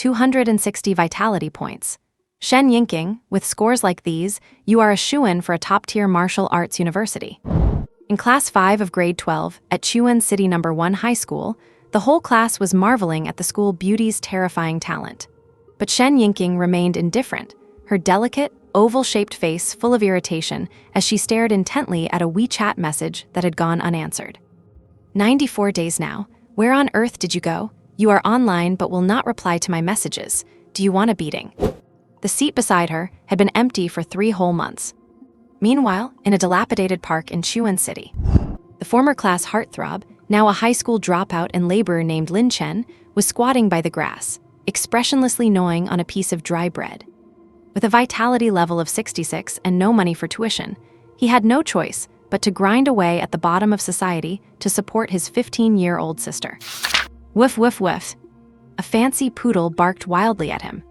260 vitality points. Shen Yinking, with scores like these, you are a shoo-in for a top-tier martial arts university. In Class 5 of Grade 12 at Chuan City No. 1 High School, the whole class was marveling at the school beauty's terrifying talent. But Shen Yinking remained indifferent, her delicate, oval-shaped face full of irritation as she stared intently at a WeChat message that had gone unanswered. 94 days now. Where on earth did you go? You are online but will not reply to my messages. Do you want a beating? The seat beside her had been empty for 3 whole months. Meanwhile, in a dilapidated park in Chuan City, the former class heartthrob, now a high school dropout and laborer named Lin Chen, was squatting by the grass, expressionlessly gnawing on a piece of dry bread. With a vitality level of 66 and no money for tuition, he had no choice but to grind away at the bottom of society to support his 15-year-old sister. Woof woof woof. A fancy poodle barked wildly at him.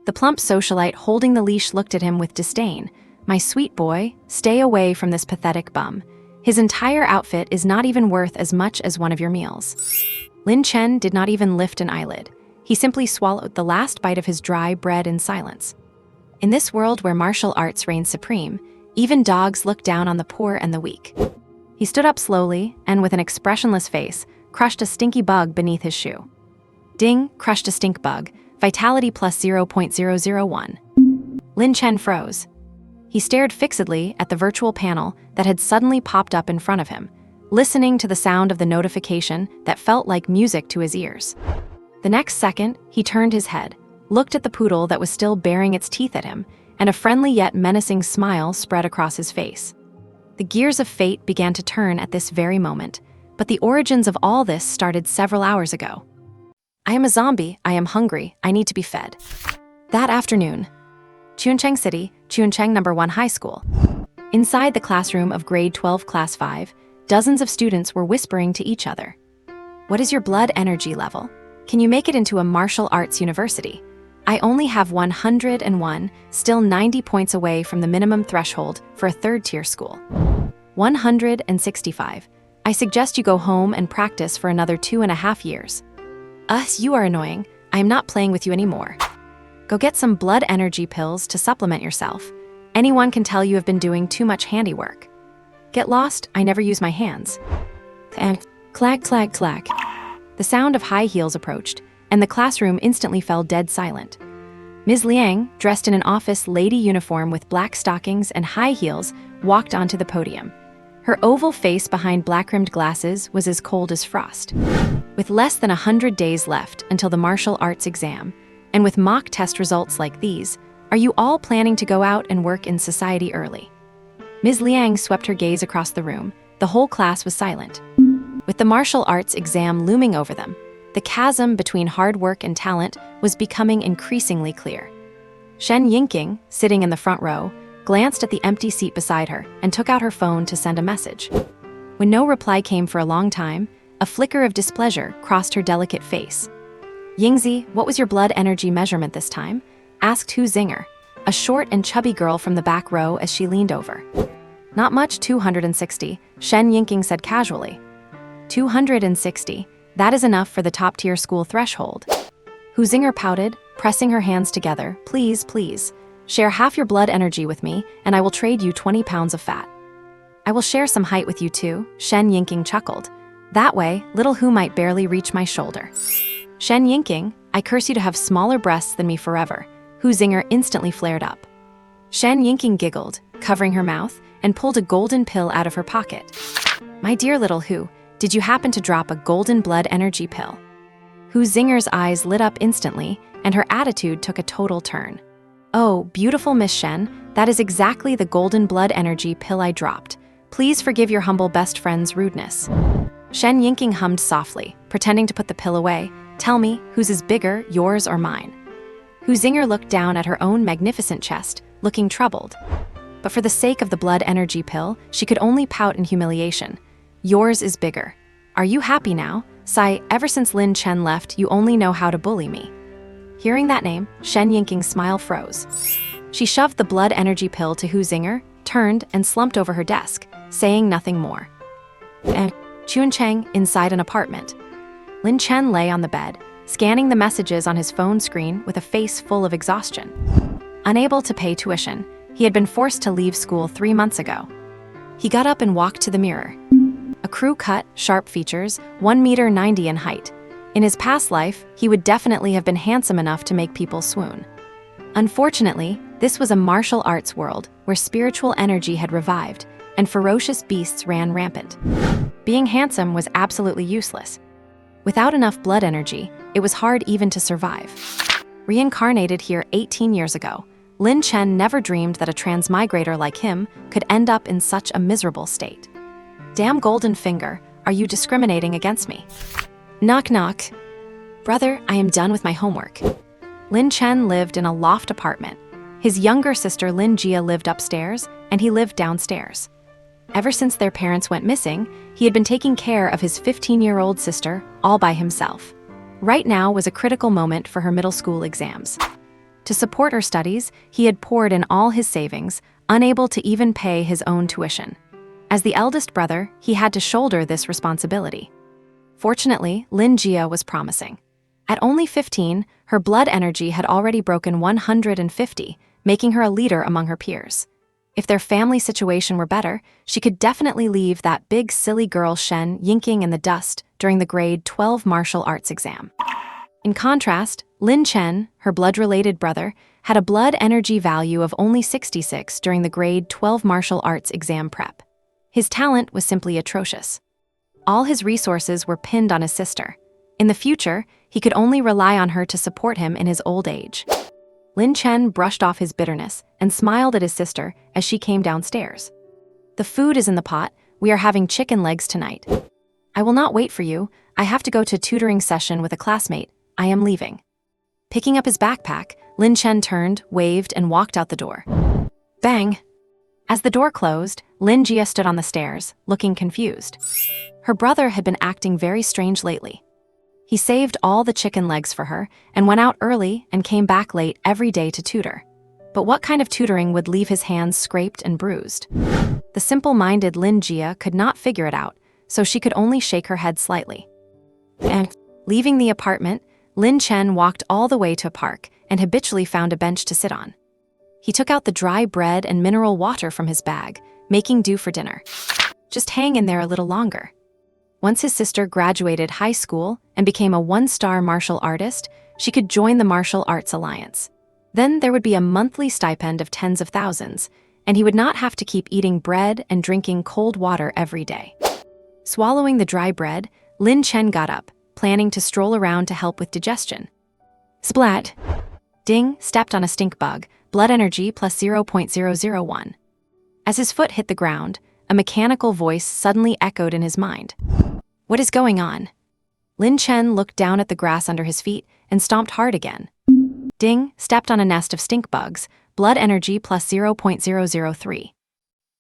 The plump socialite holding the leash looked at him with disdain. My sweet boy, stay away from this pathetic bum. His entire outfit is not even worth as much as one of your meals. Lin Chen did not even lift an eyelid. He simply swallowed the last bite of his dry bread in silence. In this world where martial arts reign supreme, even dogs look down on the poor and the weak. He stood up slowly and, with an expressionless face, crushed a stinky bug beneath his shoe. Ding, crushed a stink bug. Vitality plus 0.001. Lin Chen froze. He stared fixedly at the virtual panel that had suddenly popped up in front of him, listening to the sound of the notification that felt like music to his ears. The next second, he turned his head, looked at the poodle that was still baring its teeth at him, and a friendly yet menacing smile spread across his face. The gears of fate began to turn at this very moment, but the origins of all this started several hours ago. I am a zombie, I am hungry, I need to be fed. That afternoon, Chuncheng City, Chuncheng No. 1 High School. Inside the classroom of Grade 12 Class 5, dozens of students were whispering to each other. What is your blood energy level? Can you make it into a martial arts university? I only have 101, still 90 points away from the minimum threshold for a third-tier school. 165. I suggest you go home and practice for another 2.5 years. You are annoying. I am not playing with you anymore. Go get some blood energy pills to supplement yourself. Anyone can tell you have been doing too much handiwork. Get lost, I never use my hands. And clack, clack, clack. The sound of high heels approached, and the classroom instantly fell dead silent. Ms. Liang, dressed in an office lady uniform with black stockings and high heels, walked onto the podium. Her oval face behind black-rimmed glasses was as cold as frost. With less than 100 days left until the martial arts exam, and with mock test results like these, are you all planning to go out and work in society early? Ms. Liang swept her gaze across the room. The whole class was silent. With the martial arts exam looming over them, the chasm between hard work and talent was becoming increasingly clear. Shen Yinking, sitting in the front row, glanced at the empty seat beside her and took out her phone to send a message. When no reply came for a long time, a flicker of displeasure crossed her delicate face. Yingzi, what was your blood energy measurement this time? Asked Hu Zinger, a short and chubby girl from the back row as she leaned over. Not much, 260, Shen Yinking said casually. 260, that is enough for the top-tier school threshold. Hu Zinger pouted, pressing her hands together. Please, please, share half your blood energy with me, and I will trade you 20 pounds of fat. I will share some height with you too, Shen Yinking chuckled. That way, little Hu might barely reach my shoulder. Shen Yinking, I curse you to have smaller breasts than me forever. Hu Zinger instantly flared up. Shen Yinking giggled, covering her mouth, and pulled a golden pill out of her pocket. My dear little Hu, did you happen to drop a golden blood energy pill? Hu Zinger's eyes lit up instantly, and her attitude took a total turn. Oh, beautiful Miss Shen, that is exactly the golden blood energy pill I dropped. Please forgive your humble best friend's rudeness. Shen Yinking hummed softly, pretending to put the pill away. Tell me, whose is bigger, yours or mine? Hu Zinger looked down at her own magnificent chest, looking troubled. But for the sake of the blood energy pill, she could only pout in humiliation. Yours is bigger. Are you happy now? Sigh, ever since Lin Chen left, you only know how to bully me. Hearing that name, Shen Yinking's smile froze. She shoved the blood energy pill to Hu Zinger, turned, and slumped over her desk, saying nothing more. Chuncheng, inside an apartment. Lin Chen lay on the bed, scanning the messages on his phone screen with a face full of exhaustion. Unable to pay tuition, he had been forced to leave school 3 months ago. He got up and walked to the mirror. A crew cut, sharp features, 1.90 meters in height. In his past life, he would definitely have been handsome enough to make people swoon. Unfortunately, this was a martial arts world where spiritual energy had revived and ferocious beasts ran rampant. Being handsome was absolutely useless. Without enough blood energy, it was hard even to survive. Reincarnated here 18 years ago, Lin Chen never dreamed that a transmigrator like him could end up in such a miserable state. Damn golden finger, are you discriminating against me? Knock knock. Brother, I am done with my homework. Lin Chen lived in a loft apartment. His younger sister Lin Jia lived upstairs, and he lived downstairs. Ever since their parents went missing, he had been taking care of his 15-year-old sister all by himself. Right now was a critical moment for her middle school exams. To support her studies, he had poured in all his savings, unable to even pay his own tuition. As the eldest brother, he had to shoulder this responsibility. Fortunately, Lin Jia was promising. At only 15, her blood energy had already broken 150, making her a leader among her peers. If their family situation were better, she could definitely leave that big silly girl Shen yinking in the dust during the grade 12 martial arts exam. In contrast, Lin Chen, her blood-related brother, had a blood energy value of only 66 during the grade 12 martial arts exam prep. His talent was simply atrocious. All his resources were pinned on his sister. In the future, he could only rely on her to support him in his old age. Lin Chen brushed off his bitterness and smiled at his sister as she came downstairs. The food is in the pot. We are having chicken legs tonight. I will not wait for you. I have to go to tutoring session with a classmate. I am leaving. Picking up his backpack, Lin Chen turned, waved, and walked out the door. Bang! As the door closed, Lin Jia stood on the stairs, looking confused. Her brother had been acting very strange lately. He saved all the chicken legs for her and went out early and came back late every day to tutor. But what kind of tutoring would leave his hands scraped and bruised? The simple-minded Lin Jia could not figure it out, so she could only shake her head slightly. Leaving the apartment, Lin Chen walked all the way to a park and habitually found a bench to sit on. He took out the dry bread and mineral water from his bag, making do for dinner. Just hang in there a little longer. Once his sister graduated high school and became a 1-star martial artist, she could join the Martial Arts Alliance. Then there would be a monthly stipend of tens of thousands, and he would not have to keep eating bread and drinking cold water every day. Swallowing the dry bread, Lin Chen got up, planning to stroll around to help with digestion. Splat! Ding stepped on a stink bug, blood energy plus 0.001. As his foot hit the ground, a mechanical voice suddenly echoed in his mind. What is going on? Lin Chen looked down at the grass under his feet and stomped hard again. Ding stepped on a nest of stink bugs, blood energy plus 0.003.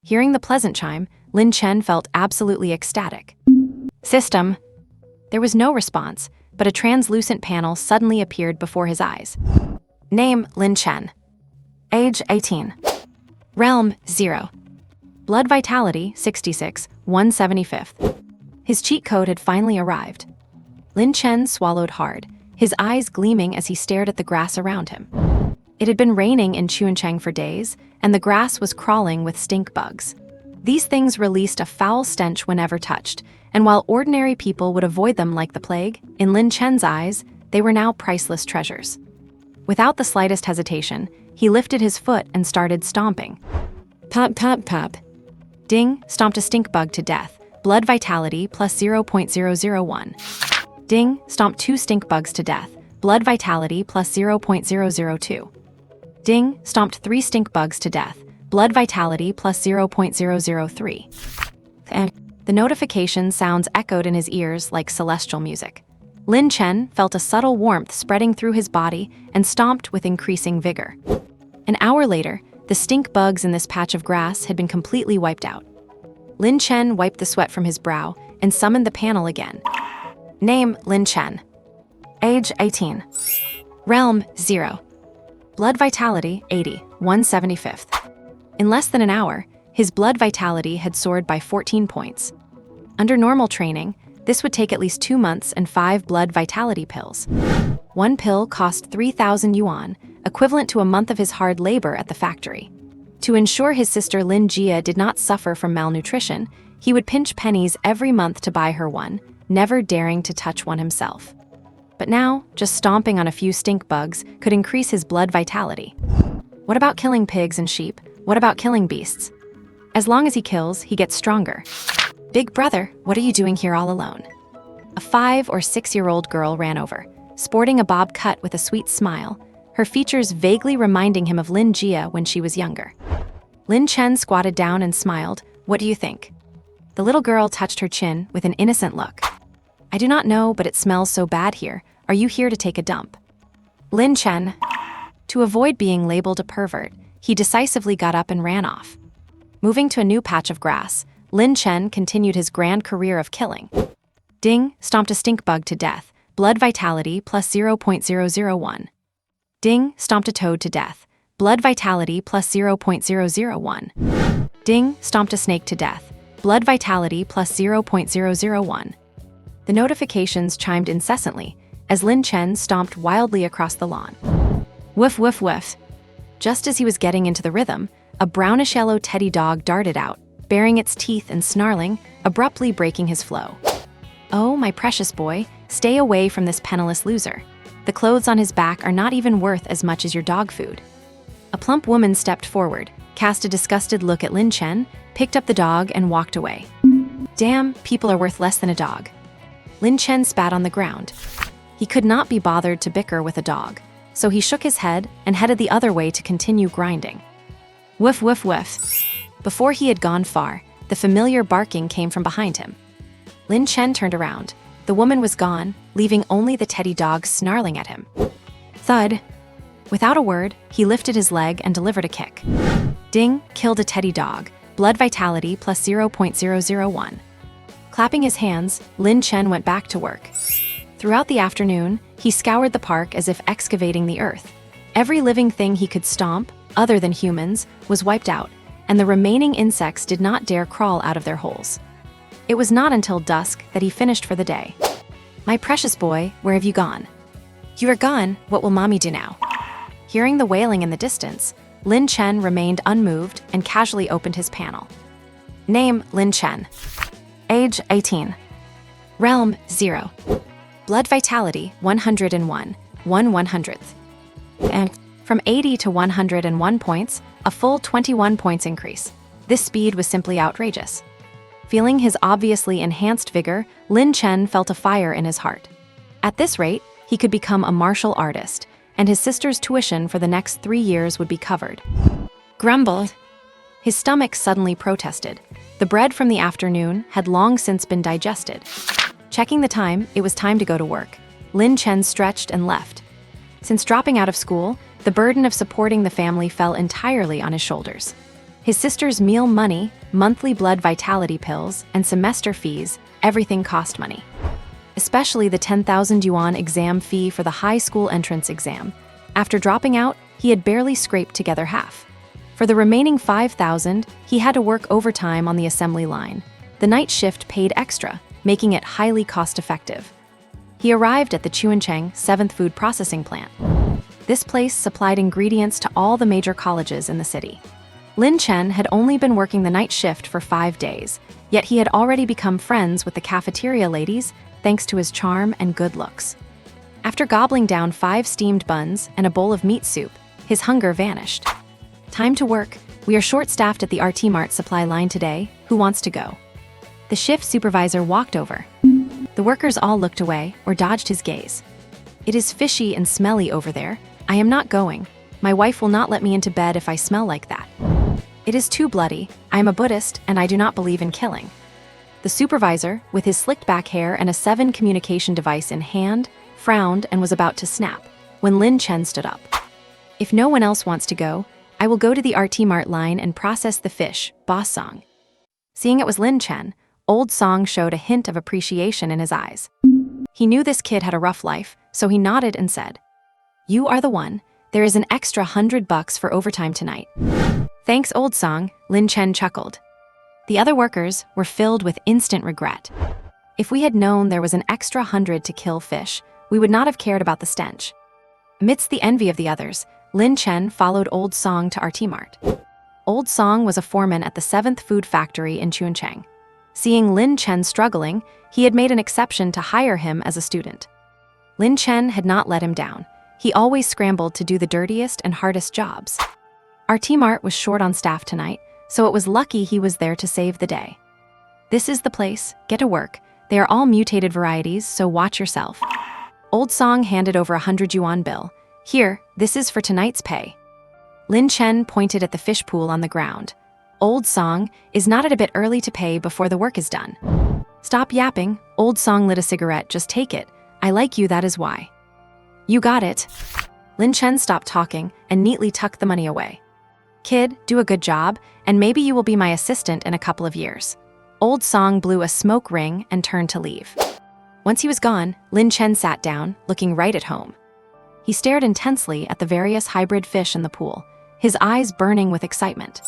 Hearing the pleasant chime, Lin Chen felt absolutely ecstatic. System. There was no response, but a translucent panel suddenly appeared before his eyes. Name, Lin Chen. Age, 18. Realm, 0. Blood vitality, 66, 175th. His cheat code had finally arrived. Lin Chen swallowed hard, his eyes gleaming as he stared at the grass around him. It had been raining in Chuancheng for days, and the grass was crawling with stink bugs. These things released a foul stench whenever touched, and while ordinary people would avoid them like the plague, in Lin Chen's eyes, they were now priceless treasures. Without the slightest hesitation, he lifted his foot and started stomping. Pop, pop, pop. Ding stomped a stink bug to death, blood vitality plus 0.001. Ding stomped 2 stink bugs to death, blood vitality plus 0.002. Ding stomped 3 stink bugs to death, blood vitality plus 0.003. The notification sounds echoed in his ears like celestial music. Lin Chen felt a subtle warmth spreading through his body and stomped with increasing vigor. An hour later, the stink bugs in this patch of grass had been completely wiped out. Lin Chen wiped the sweat from his brow and summoned the panel again. Name, Lin Chen. Age, 18. Realm, 0. Blood vitality, 80, 175th. In less than an hour, his blood vitality had soared by 14 points. Under normal training, This would take at least 2 months and 5 blood vitality pills. One pill cost 3,000 yuan, equivalent to a month of his hard labor at the factory. To ensure his sister Lin Jia did not suffer from malnutrition, he would pinch pennies every month to buy her one, never daring to touch one himself. But now, just stomping on a few stink bugs could increase his blood vitality. What about killing pigs and sheep? What about killing beasts? As long as he kills, he gets stronger. Big brother, what are you doing here all alone? A 5 or 6-year-old girl ran over, sporting a bob cut with a sweet smile, her features vaguely reminding him of Lin Jia when she was younger. Lin Chen squatted down and smiled. What do you think? The little girl touched her chin with an innocent look. I do not know, but it smells so bad here. Are you here to take a dump? Lin Chen. To avoid being labeled a pervert, he decisively got up and ran off. Moving to a new patch of grass, Lin Chen continued his grand career of killing. Ding, stomped a stink bug to death. Blood vitality plus 0.001. Ding, stomped a toad to death. Blood vitality plus 0.001. Ding, stomped a snake to death. Blood vitality plus 0.001. The notifications chimed incessantly as Lin Chen stomped wildly across the lawn. Woof, woof, woof. Just as he was getting into the rhythm, a brownish-yellow teddy dog darted out, baring its teeth and snarling, abruptly breaking his flow. Oh, my precious boy, stay away from this penniless loser. The clothes on his back are not even worth as much as your dog food. A plump woman stepped forward, cast a disgusted look at Lin Chen, picked up the dog and walked away. Damn, people are worth less than a dog. Lin Chen spat on the ground. He could not be bothered to bicker with a dog, so he shook his head and headed the other way to continue grinding. Woof, woof, woof. Before he had gone far, the familiar barking came from behind him. Lin Chen turned around. The woman was gone, leaving only the teddy dog snarling at him. Thud. Without a word, he lifted his leg and delivered a kick. Ding, killed a teddy dog. Blood vitality plus 0.001. Clapping his hands, Lin Chen went back to work. Throughout the afternoon, he scoured the park as if excavating the earth. Every living thing he could stomp, other than humans, was wiped out, and the remaining insects did not dare crawl out of their holes. It was not until dusk that he finished for the day. My precious boy, where have you gone? You are gone, what will mommy do now? Hearing the wailing in the distance, Lin Chen remained unmoved and casually opened his panel. Name, Lin Chen. Age, 18. Realm, 0. Blood vitality, 101, 1/100th. And from 80 to 101 points, a full 21 points increase. This speed was simply outrageous. Feeling his obviously enhanced vigor, Lin Chen felt a fire in his heart. At this rate, he could become a martial artist, and his sister's tuition for the next 3 years would be covered. Grumbled. His stomach suddenly protested. The bread from the afternoon had long since been digested. Checking the time, it was time to go to work. Lin Chen stretched and left. Since dropping out of school, the burden of supporting the family fell entirely on his shoulders. His sister's meal money, monthly blood vitality pills, and semester fees, everything cost money. Especially the 10,000 yuan exam fee for the high school entrance exam. After dropping out, he had barely scraped together half. For the remaining 5,000, he had to work overtime on the assembly line. The night shift paid extra, making it highly cost-effective. He arrived at the Chuancheng 7th Food Processing Plant. This place supplied ingredients to all the major colleges in the city. Lin Chen had only been working the night shift for 5 days, yet he had already become friends with the cafeteria ladies thanks to his charm and good looks. After gobbling down 5 steamed buns and a bowl of meat soup, his hunger vanished. Time to work. We are short-staffed at the RT Mart supply line today. Who wants to go? The shift supervisor walked over. The workers all looked away or dodged his gaze. It is fishy and smelly over there. I am not going. My wife will not let me into bed if I smell like that. It is too bloody. I am a Buddhist and I do not believe in killing. The supervisor, with his slicked back hair and a 7 communication device in hand, frowned and was about to snap, when Lin Chen stood up. If no one else wants to go, I will go to the RT Mart line and process the fish, Boss Song. Seeing it was Lin Chen, Old Song showed a hint of appreciation in his eyes. He knew this kid had a rough life, so he nodded and said, You are the one. There is an extra $100 for overtime tonight. Thanks, Old Song, Lin Chen chuckled. The other workers were filled with instant regret. If we had known there was an extra 100 to kill fish, we would not have cared about the stench. Amidst the envy of the others, Lin Chen followed Old Song to RT Mart. Old Song was a foreman at the 7th food factory in Chuncheng. Seeing Lin Chen struggling, he had made an exception to hire him as a student. Lin Chen had not let him down. He always scrambled to do the dirtiest and hardest jobs. RT Mart was short on staff tonight, so it was lucky he was there to save the day. This is the place, get to work. They are all mutated varieties, so watch yourself. Old Song handed over a 100 yuan bill. Here, this is for tonight's pay. Lin Chen pointed at the fish pool on the ground. Old Song, is not it a bit early to pay before the work is done? Stop yapping. Old Song lit a cigarette, just take it. I like you, that is why. You got it. Lin Chen stopped talking and neatly tucked the money away. Kid, do a good job, and maybe you will be my assistant in a couple of years. Old Song blew a smoke ring and turned to leave. Once he was gone, Lin Chen sat down, looking right at home. He stared intensely at the various hybrid fish in the pool, his eyes burning with excitement.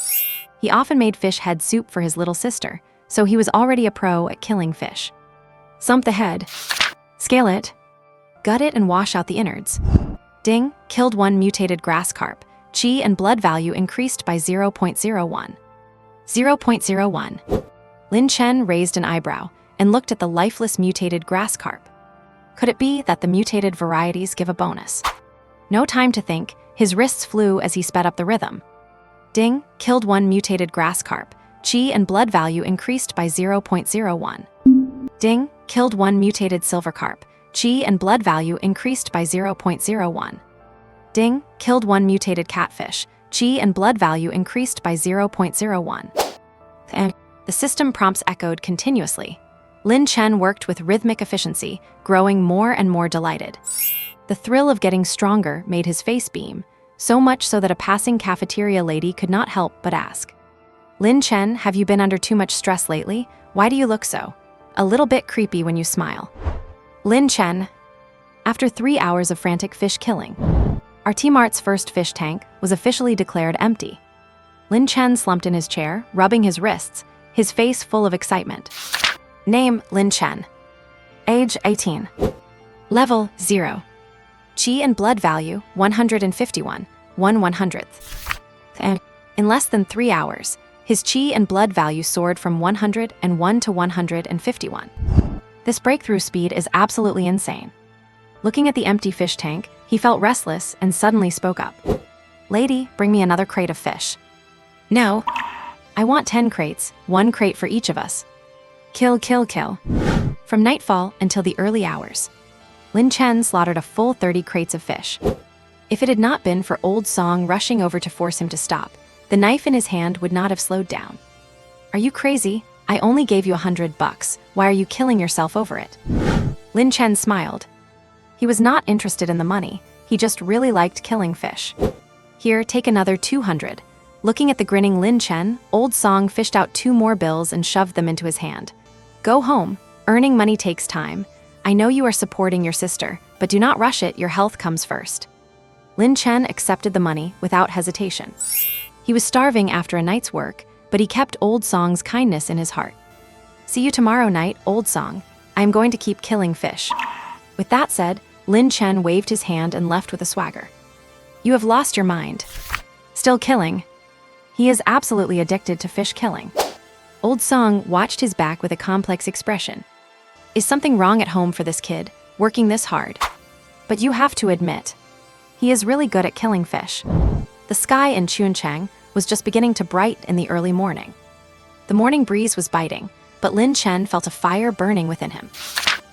He often made fish head soup for his little sister, so he was already a pro at killing fish. Sump the head. Scale it. Gut it and wash out the innards. Ding, killed one mutated grass carp. Chi and blood value increased by 0.01. 0.01. Lin Chen raised an eyebrow and looked at the lifeless mutated grass carp. Could it be that the mutated varieties give a bonus? No time to think, his wrists flew as he sped up the rhythm. Ding, killed one mutated grass carp. Chi and blood value increased by 0.01. Ding, killed one mutated silver carp. Chi and blood value increased by 0.01. Ding, killed one mutated catfish. Chi and blood value increased by 0.01. And the system prompts echoed continuously. Lin Chen worked with rhythmic efficiency, growing more and more delighted. The thrill of getting stronger made his face beam, so much so that a passing cafeteria lady could not help but ask. Lin Chen, have you been under too much stress lately? Why do you look so? A little bit creepy when you smile. Lin Chen. After 3 hours of frantic fish killing, RT Mart's first fish tank was officially declared empty. Lin Chen slumped in his chair, rubbing his wrists, his face full of excitement. Name, Lin Chen. Age, 18. Level, 0. Chi and blood value, 151, 1/100th. And in less than 3 hours, his chi and blood value soared from 101 to 151. This breakthrough speed is absolutely insane. Looking at the empty fish tank, he felt restless and suddenly spoke up. Lady, bring me another crate of fish. No. I want 10 crates, 1 crate for each of us. Kill, kill, kill. From nightfall until the early hours, Lin Chen slaughtered a full 30 crates of fish. If it had not been for Old Song rushing over to force him to stop, the knife in his hand would not have slowed down. Are you crazy? I only gave you $100. Why are you killing yourself over it? Lin Chen smiled. He was not interested in the money, he just really liked killing fish. Here, take another 200. Looking at the grinning Lin Chen, Old Song fished out 2 more bills and shoved them into his hand. Go home. Earning money takes time. I know you are supporting your sister, but do not rush it, your health comes first. Lin Chen accepted the money without hesitation. He was starving after a night's work, but he kept Old Song's kindness in his heart. See you tomorrow night, Old Song. I am going to keep killing fish. With that said, Lin Chen waved his hand and left with a swagger. You have lost your mind. Still killing. He is absolutely addicted to fish killing. Old Song watched his back with a complex expression. Is something wrong at home for this kid, working this hard? But you have to admit, he is really good at killing fish. The sky in Chuncheng was just beginning to brighten in the early morning. The morning breeze was biting, but Lin Chen felt a fire burning within him.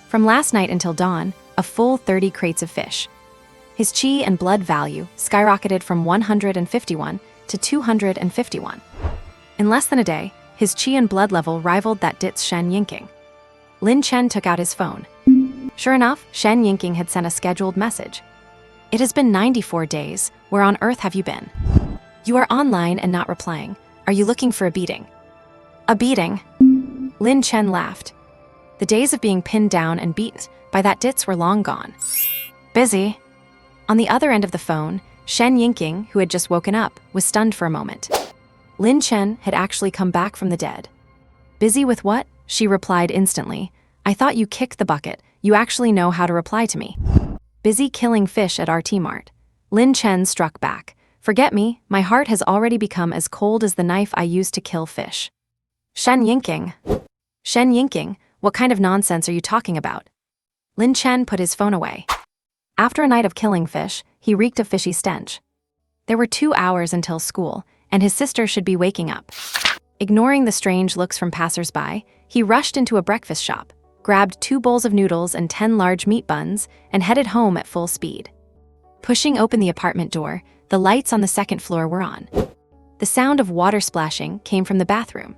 From last night until dawn, a full 30 crates of fish. His chi and blood value skyrocketed from 151 to 251. In less than a day, his chi and blood level rivaled that Dit's Shen Yinking. Lin Chen took out his phone. Sure enough, Shen Yinking had sent a scheduled message. It has been 94 days. Where on earth have you been? You are online and not replying. Are you looking for a beating? A beating? Lin Chen laughed. The days of being pinned down and beaten by that Ditz were long gone. Busy. On the other end of the phone, Shen Yinking, who had just woken up, was stunned for a moment. Lin Chen had actually come back from the dead. Busy with what? She replied instantly. I thought you kicked the bucket. You actually know how to reply to me. Busy killing fish at RT Mart. Lin Chen struck back. Forget me, my heart has already become as cold as the knife I used to kill fish. Shen Yinking. Shen Yinking, what kind of nonsense are you talking about? Lin Chen put his phone away. After a night of killing fish, he reeked of fishy stench. There were 2 hours until school, and his sister should be waking up. Ignoring the strange looks from passers-by, he rushed into a breakfast shop, grabbed 2 bowls of noodles and 10 large meat buns, and headed home at full speed. Pushing open the apartment door, the lights on the second floor were on. The sound of water splashing came from the bathroom.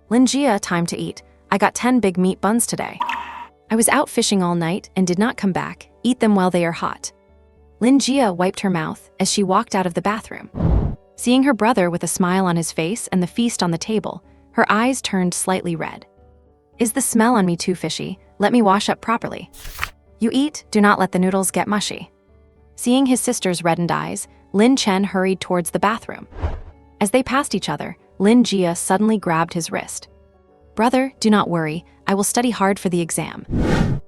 Lin Jia, time to eat. I got 10 big meat buns today. I was out fishing all night and did not come back. Eat them while they are hot. Lin Jia wiped her mouth as she walked out of the bathroom. Seeing her brother with a smile on his face and the feast on the table, her eyes turned slightly red. Is the smell on me too fishy? Let me wash up properly. You eat, do not let the noodles get mushy. Seeing his sister's reddened eyes, Lin Chen hurried towards the bathroom. As they passed each other, Lin Jia suddenly grabbed his wrist. Brother, do not worry, I will study hard for the exam.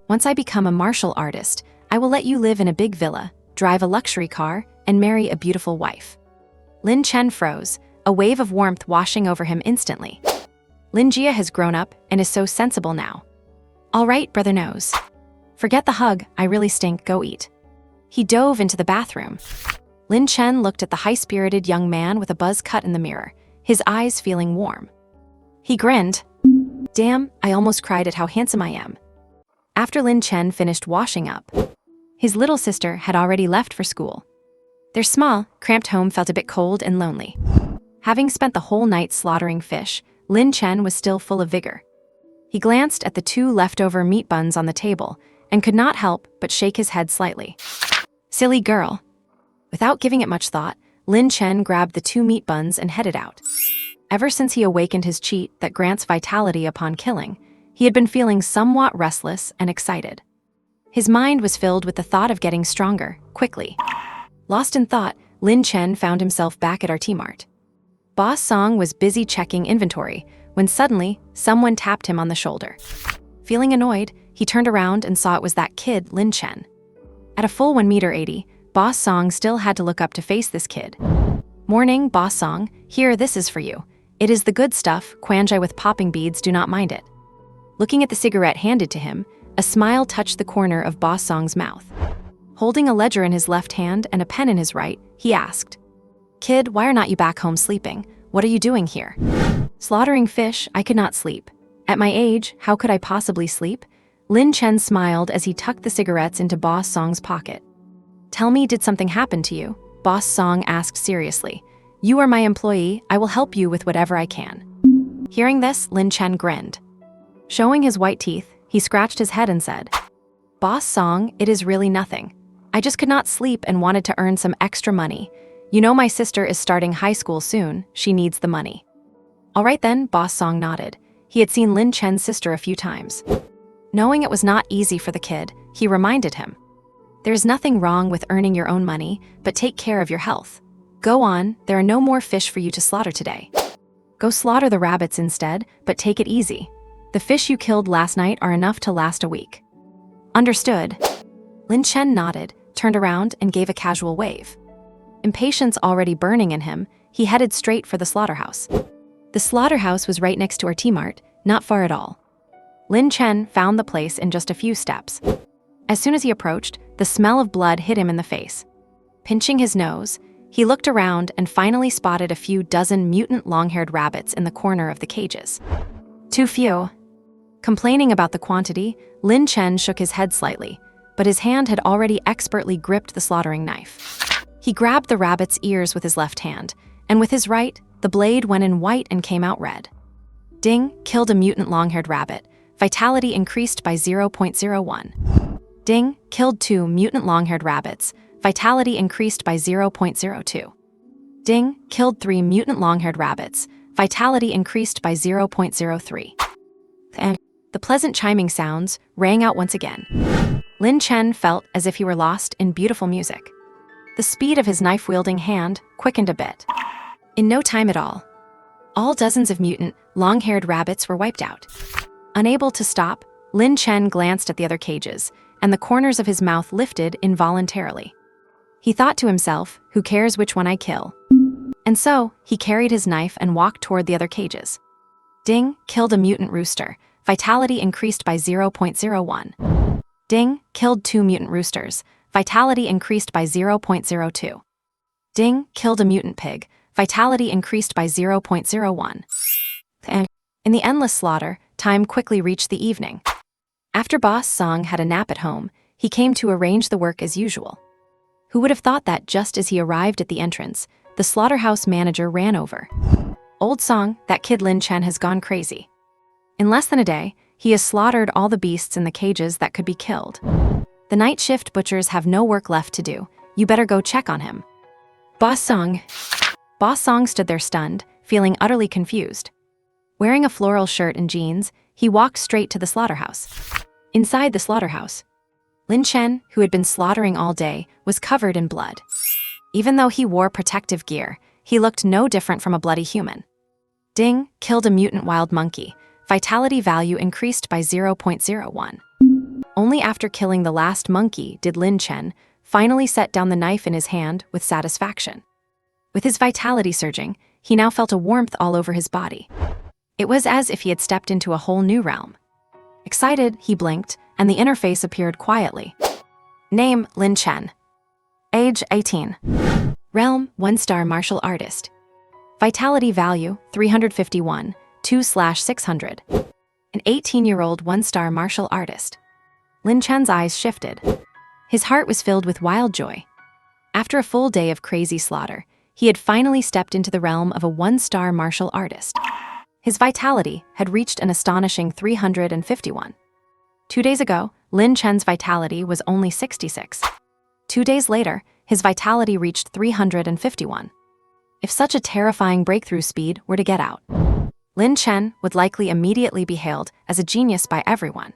Once I become a martial artist, I will let you live in a big villa, drive a luxury car, and marry a beautiful wife. Lin Chen froze, a wave of warmth washing over him instantly. Lin Jia has grown up and is so sensible now. All right, brother knows. Forget the hug, I really stink, go eat. He dove into the bathroom. Lin Chen looked at the high-spirited young man with a buzz cut in the mirror, his eyes feeling warm. He grinned. Damn, I almost cried at how handsome I am. After Lin Chen finished washing up, his little sister had already left for school. Their small, cramped home felt a bit cold and lonely. Having spent the whole night slaughtering fish, Lin Chen was still full of vigor. He glanced at the 2 leftover meat buns on the table and could not help but shake his head slightly. Silly girl. Without giving it much thought, Lin Chen grabbed the 2 meat buns and headed out. Ever since he awakened his cheat that grants vitality upon killing, he had been feeling somewhat restless and excited. His mind was filled with the thought of getting stronger, quickly. Lost in thought, Lin Chen found himself back at RT Mart. Boss Song was busy checking inventory when suddenly someone tapped him on the shoulder. Feeling annoyed, he turned around and saw it was that kid, Lin Chen. At a full 1.80 m, Boss Song still had to look up to face this kid. Morning, Boss Song, here, this is for you. It is the good stuff, Kwanjai with popping beads, do not mind it. Looking at the cigarette handed to him, a smile touched the corner of Boss Song's mouth. Holding a ledger in his left hand and a pen in his right, he asked, Kid, why are not you back home sleeping? What are you doing here? Slaughtering fish, I could not sleep. At my age, how could I possibly sleep? Lin Chen smiled as he tucked the cigarettes into Boss Song's pocket. Tell me, did something happen to you? Boss Song asked seriously. You are my employee, I will help you with whatever I can. Hearing this, Lin Chen grinned. Showing his white teeth, he scratched his head and said, Boss Song, it is really nothing. I just could not sleep and wanted to earn some extra money. You know my sister is starting high school soon, she needs the money. All right then, Boss Song nodded. He had seen Lin Chen's sister a few times. Knowing it was not easy for the kid, he reminded him. There's nothing wrong with earning your own money, but take care of your health. Go on, there are no more fish for you to slaughter today. Go slaughter the rabbits instead, but take it easy. The fish you killed last night are enough to last a week. Understood. Lin Chen nodded, turned around, and gave a casual wave. Impatience already burning in him, he headed straight for the slaughterhouse. The slaughterhouse was right next to RT Mart, not far at all. Lin Chen found the place in just a few steps. As soon as he approached, the smell of blood hit him in the face. Pinching his nose, he looked around and finally spotted a few dozen mutant long-haired rabbits in the corner of the cages. Too few. Complaining about the quantity, Lin Chen shook his head slightly, but his hand had already expertly gripped the slaughtering knife. He grabbed the rabbit's ears with his left hand, and with his right, the blade went in white and came out red. Ding, killed a mutant long-haired rabbit. Vitality increased by 0.01. Ding, killed 2 mutant long-haired rabbits. Vitality increased by 0.02. Ding, killed 3 mutant long-haired rabbits. Vitality increased by 0.03. And the pleasant chiming sounds rang out once again. Lin Chen felt as if he were lost in beautiful music. The speed of his knife-wielding hand quickened a bit. In no time at all dozens of mutant, long-haired rabbits were wiped out. Unable to stop, Lin Chen glanced at the other cages, and the corners of his mouth lifted involuntarily. He thought to himself, who cares which one I kill? And so, he carried his knife and walked toward the other cages. Ding, killed a mutant rooster. Vitality increased by 0.01. Ding, killed 2 mutant roosters. Vitality increased by 0.02. Ding, killed a mutant pig. Vitality increased by 0.01. And in the endless slaughter, time quickly reached the evening. After Boss Song had a nap at home, he came to arrange the work as usual. Who would have thought that just as he arrived at the entrance, the slaughterhouse manager ran over. Old Song, that kid Lin Chen has gone crazy. In less than a day, he has slaughtered all the beasts in the cages that could be killed. The night shift butchers have no work left to do. You better go check on him. Boss Song stood there stunned, feeling utterly confused. Wearing a floral shirt and jeans, he walked straight to the slaughterhouse. Inside the slaughterhouse, Lin Chen, who had been slaughtering all day, was covered in blood. Even though he wore protective gear, he looked no different from a bloody human. Ding, killed a mutant wild monkey. Vitality value increased by 0.01. Only after killing the last monkey did Lin Chen finally set down the knife in his hand with satisfaction. With his vitality surging, he now felt a warmth all over his body. It was as if he had stepped into a whole new realm. Excited, he blinked, and the interface appeared quietly. Name, Lin Chen. Age, 18. Realm, 1-star martial artist. Vitality value, 351, 2/600. An 18-year-old 1-star martial artist. Lin Chen's eyes shifted. His heart was filled with wild joy. After a full day of crazy slaughter, he had finally stepped into the realm of a 1-star martial artist. His vitality had reached an astonishing 351. 2 days ago, Lin Chen's vitality was only 66. 2 days later, his vitality reached 351. If such a terrifying breakthrough speed were to get out, Lin Chen would likely immediately be hailed as a genius by everyone.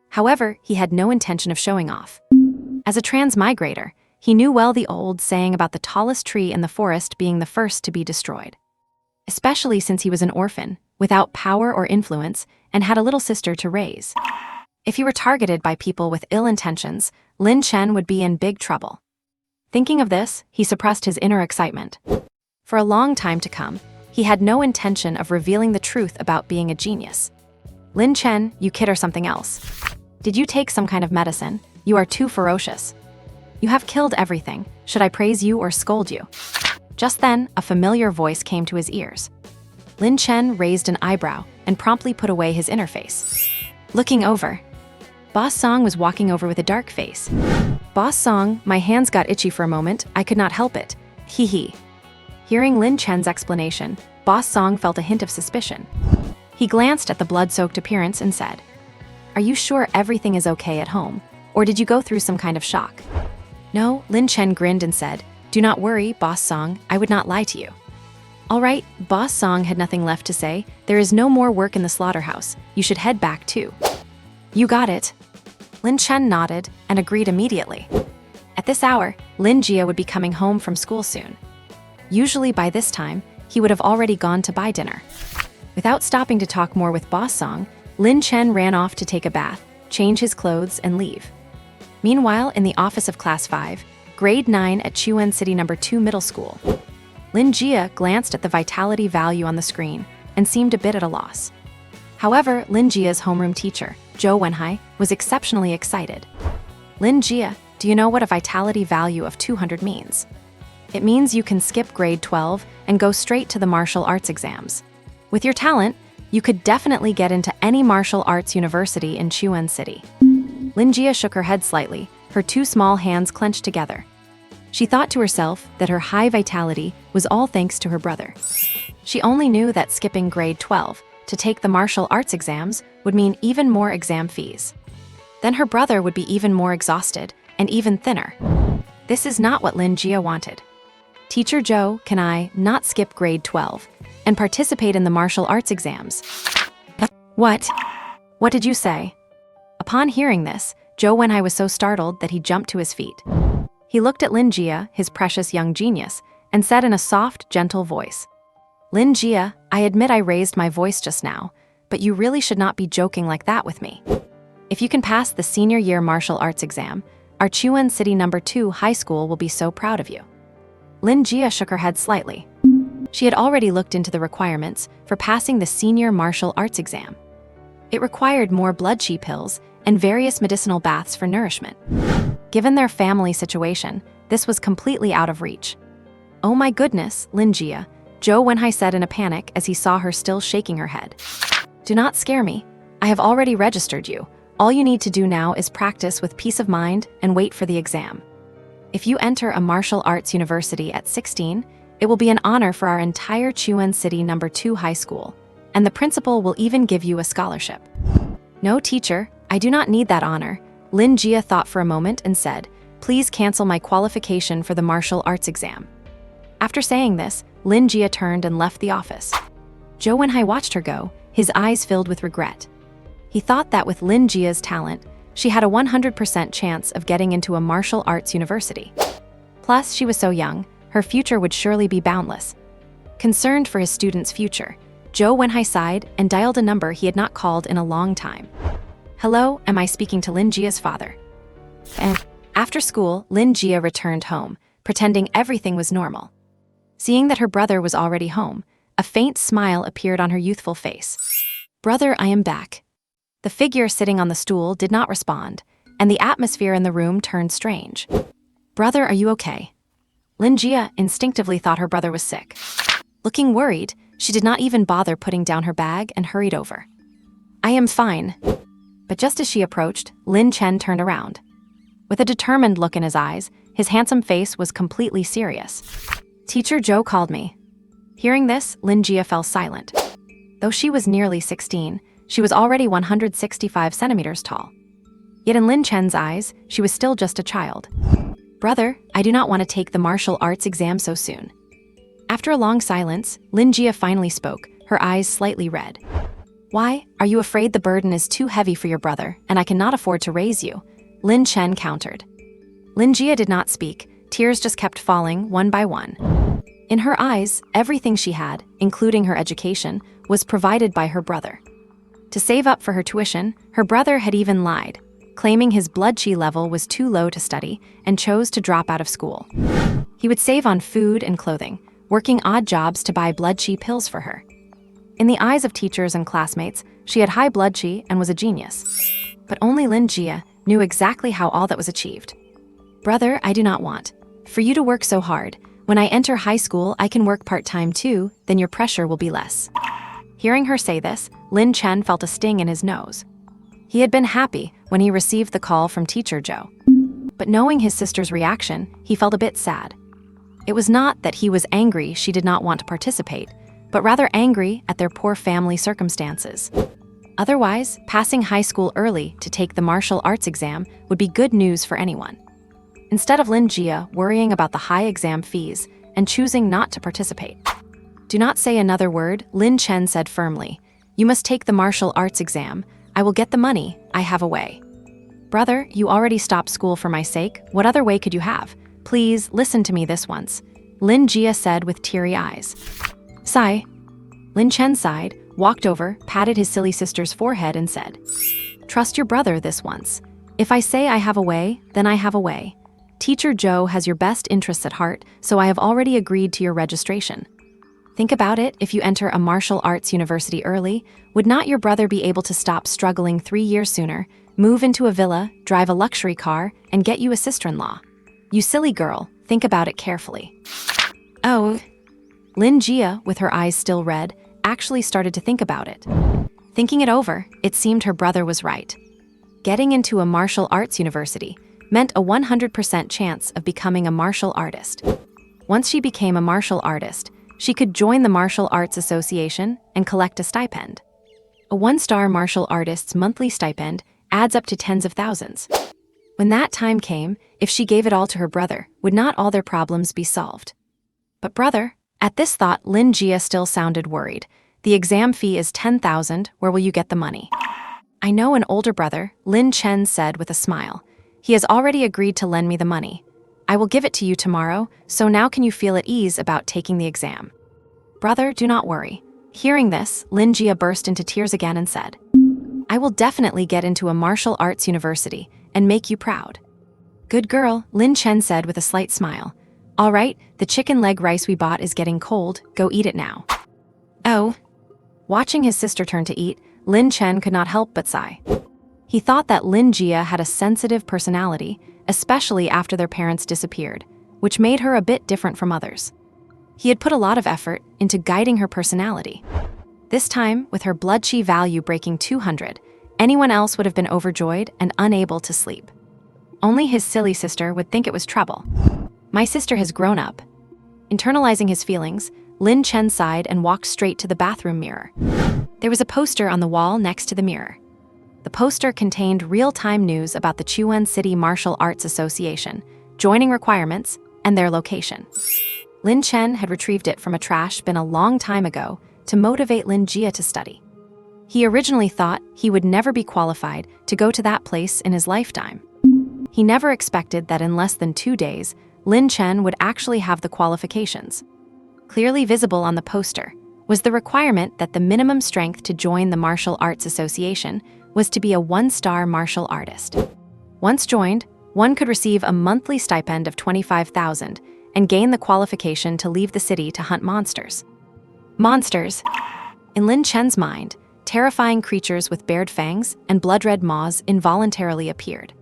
However, he had no intention of showing off. As a transmigrator, he knew well the old saying about the tallest tree in the forest being the first to be destroyed. Especially since he was an orphan, without power or influence, and had a little sister to raise. If he were targeted by people with ill intentions, Lin Chen would be in big trouble. Thinking of this, he suppressed his inner excitement. For a long time to come, he had no intention of revealing the truth about being a genius. Lin Chen, you kid or something else. Did you take some kind of medicine? You are too ferocious. You have killed everything. Should I praise you or scold you? Just then, a familiar voice came to his ears. Lin Chen raised an eyebrow and promptly put away his inner face. Looking over, Boss Song was walking over with a dark face. Boss Song, my hands got itchy for a moment. I could not help it. Hee hee. Hearing Lin Chen's explanation, Boss Song felt a hint of suspicion. He glanced at the blood-soaked appearance and said, "Are you sure everything is okay at home, or did you go through some kind of shock?" "No," Lin Chen grinned and said, "Do not worry, Boss Song, I would not lie to you." "All right," Boss Song had nothing left to say. "There is no more work in the slaughterhouse. You should head back too." "You got it." Lin Chen nodded and agreed immediately. At this hour, Lin Jia would be coming home from school soon. Usually by this time, he would have already gone to buy dinner. Without stopping to talk more with Boss Song, Lin Chen ran off to take a bath, change his clothes, and leave. Meanwhile, in the office of Class 5, Grade 9 at Chuan City No. 2 Middle School, Lin Jia glanced at the vitality value on the screen and seemed a bit at a loss. However, Lin Jia's homeroom teacher, Zhou Wenhai, was exceptionally excited. "Lin Jia, do you know what a vitality value of 200 means? It means you can skip grade 12 and go straight to the martial arts exams. With your talent, you could definitely get into any martial arts university in Chuan City." Lin Jia shook her head slightly, her 2 small hands clenched together. She thought to herself that her high vitality was all thanks to her brother. She only knew that skipping grade 12 to take the martial arts exams would mean even more exam fees. Then her brother would be even more exhausted and even thinner. This is not what Lin Jia wanted. "Teacher Zhou, can I not skip grade 12 and participate in the martial arts exams?" "What? What did you say?" Upon hearing this, Zhou Wenhai was so startled that he jumped to his feet. He looked at Lin Jia, his precious young genius, and said in a soft, gentle voice, "Lin Jia, I admit I raised my voice just now, but you really should not be joking like that with me." If you can pass the senior year martial arts exam, our Chuan City number 2 high school will be so proud of you. Lin Jia shook her head slightly. She had already looked into the requirements for passing the senior martial arts exam. It required more blood qi pills and various medicinal baths for nourishment. Given their family situation, this was completely out of reach. "Oh my goodness, Lin Jia," Zhou Wenhai said in a panic as he saw her still shaking her head. "Do not scare me. I have already registered you. All you need to do now is practice with peace of mind and wait for the exam. If you enter a martial arts university at 16, it will be an honor for our entire Chuan City number 2 high school, and the principal will even give you a scholarship." "No, teacher, I do not need that honor," Lin Jia thought for a moment and said, "Please cancel my qualification for the martial arts exam." After saying this, Lin Jia turned and left the office. Zhou Wenhai watched her go, his eyes filled with regret. He thought that with Lin Jia's talent, she had a 100% chance of getting into a martial arts university. Plus, she was so young, her future would surely be boundless. Concerned for his student's future, Zhou Wenhai sighed and dialed a number he had not called in a long time. "Hello, am I speaking to Lin Jia's father?" After school, Lin Jia returned home, pretending everything was normal. Seeing that her brother was already home, a faint smile appeared on her youthful face. "Brother, I am back." The figure sitting on the stool did not respond, and the atmosphere in the room turned strange. "Brother, are you okay?" Lin Jia instinctively thought her brother was sick. Looking worried, she did not even bother putting down her bag and hurried over. "I am fine." But just as she approached, Lin Chen turned around. With a determined look in his eyes, his handsome face was completely serious. "Teacher Zhou called me." Hearing this, Lin Jia fell silent. Though she was nearly 16, she was already 165 centimeters tall. Yet in Lin Chen's eyes, she was still just a child. "Brother, I do not want to take the martial arts exam so soon." After a long silence, Lin Jia finally spoke, her eyes slightly red. "Why? Are you afraid the burden is too heavy for your brother, and I cannot afford to raise you?" Lin Chen countered. Lin Jia did not speak, tears just kept falling one by one. In her eyes, everything she had, including her education, was provided by her brother. To save up for her tuition, her brother had even lied, claiming his blood qi level was too low to study and chose to drop out of school. He would save on food and clothing, working odd jobs to buy blood qi pills for her. In the eyes of teachers and classmates, she had high blood qi and was a genius. But only Lin Jia knew exactly how all that was achieved. "Brother, I do not want for you to work so hard. When I enter high school, I can work part-time too, then your pressure will be less." Hearing her say this, Lin Chen felt a sting in his nose. He had been happy when he received the call from teacher Zhou. But knowing his sister's reaction, he felt a bit sad. It was not that he was angry she did not want to participate, but rather angry at their poor family circumstances. Otherwise, passing high school early to take the martial arts exam would be good news for anyone. Instead of Lin Jia worrying about the high exam fees and choosing not to participate. "Do not say another word," Lin Chen said firmly. "You must take the martial arts exam. I will get the money. I have a way." "Brother, you already stopped school for my sake. What other way could you have? Please, listen to me this once," Lin Jia said with teary eyes. "Sigh." Lin Chen sighed, walked over, patted his silly sister's forehead and said, "Trust your brother this once. If I say I have a way, then I have a way. Teacher Zhou has your best interests at heart, so I have already agreed to your registration. Think about it, if you enter a martial arts university early, would not your brother be able to stop struggling 3 years sooner, move into a villa, drive a luxury car, and get you a sister-in-law? You silly girl, think about it carefully." "Oh." Lin Jia, with her eyes still red, actually started to think about it. Thinking it over, it seemed her brother was right. Getting into a martial arts university meant a 100% chance of becoming a martial artist. Once she became a martial artist, she could join the Martial Arts Association and collect a stipend. A one-star martial artist's monthly stipend adds up to tens of thousands. When that time came, if she gave it all to her brother, would not all their problems be solved? But brother, at this thought, Lin Jia still sounded worried. "The exam fee is 10,000, where will you get the money?" "I know an older brother," Lin Chen said with a smile. "He has already agreed to lend me the money. I will give it to you tomorrow, so now can you feel at ease about taking the exam?" "Brother, do not worry." Hearing this, Lin Jia burst into tears again and said, I will definitely get into a martial arts university and make you proud." "Good girl," Lin Chen said with a slight smile. "All right, the chicken leg rice we bought is getting cold. Go eat it now." "Oh." Watching his sister turn to eat, Lin Chen could not help but sigh. He thought that Lin Jia had a sensitive personality, especially after their parents disappeared, which made her a bit different from others. He had put a lot of effort into guiding her personality. This time, with her blood chi value breaking 200, anyone else would have been overjoyed and unable to sleep. Only his silly sister would think it was trouble. "My sister has grown up." Internalizing his feelings, Lin Chen sighed and walked straight to the bathroom mirror. There was a poster on the wall next to the mirror. The poster contained real-time news about the Chuan City Martial Arts Association, joining requirements, and their location. Lin Chen had retrieved it from a trash bin a long time ago to motivate Lin Jia to study. He originally thought he would never be qualified to go to that place in his lifetime. He never expected that in less than 2 days, Lin Chen would actually have the qualifications. Clearly visible on the poster was the requirement that the minimum strength to join the Martial Arts Association was to be a 1-star martial artist. Once joined, one could receive a monthly stipend of 25,000 and gain the qualification to leave the city to hunt monsters. Monsters. In Lin Chen's mind, terrifying creatures with bared fangs and blood-red maws involuntarily appeared.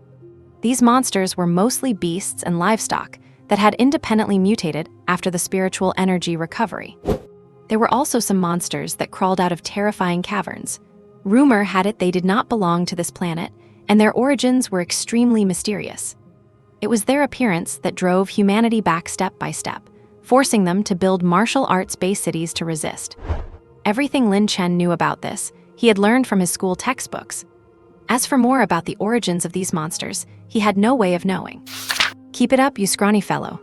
These monsters were mostly beasts and livestock that had independently mutated after the spiritual energy recovery. There were also some monsters that crawled out of terrifying caverns. Rumor had it they did not belong to this planet, and their origins were extremely mysterious. It was their appearance that drove humanity back step by step, forcing them to build martial arts-based cities to resist. Everything Lin Chen knew about this, he had learned from his school textbooks. As for more about the origins of these monsters, he had no way of knowing. "Keep it up, you scrawny fellow."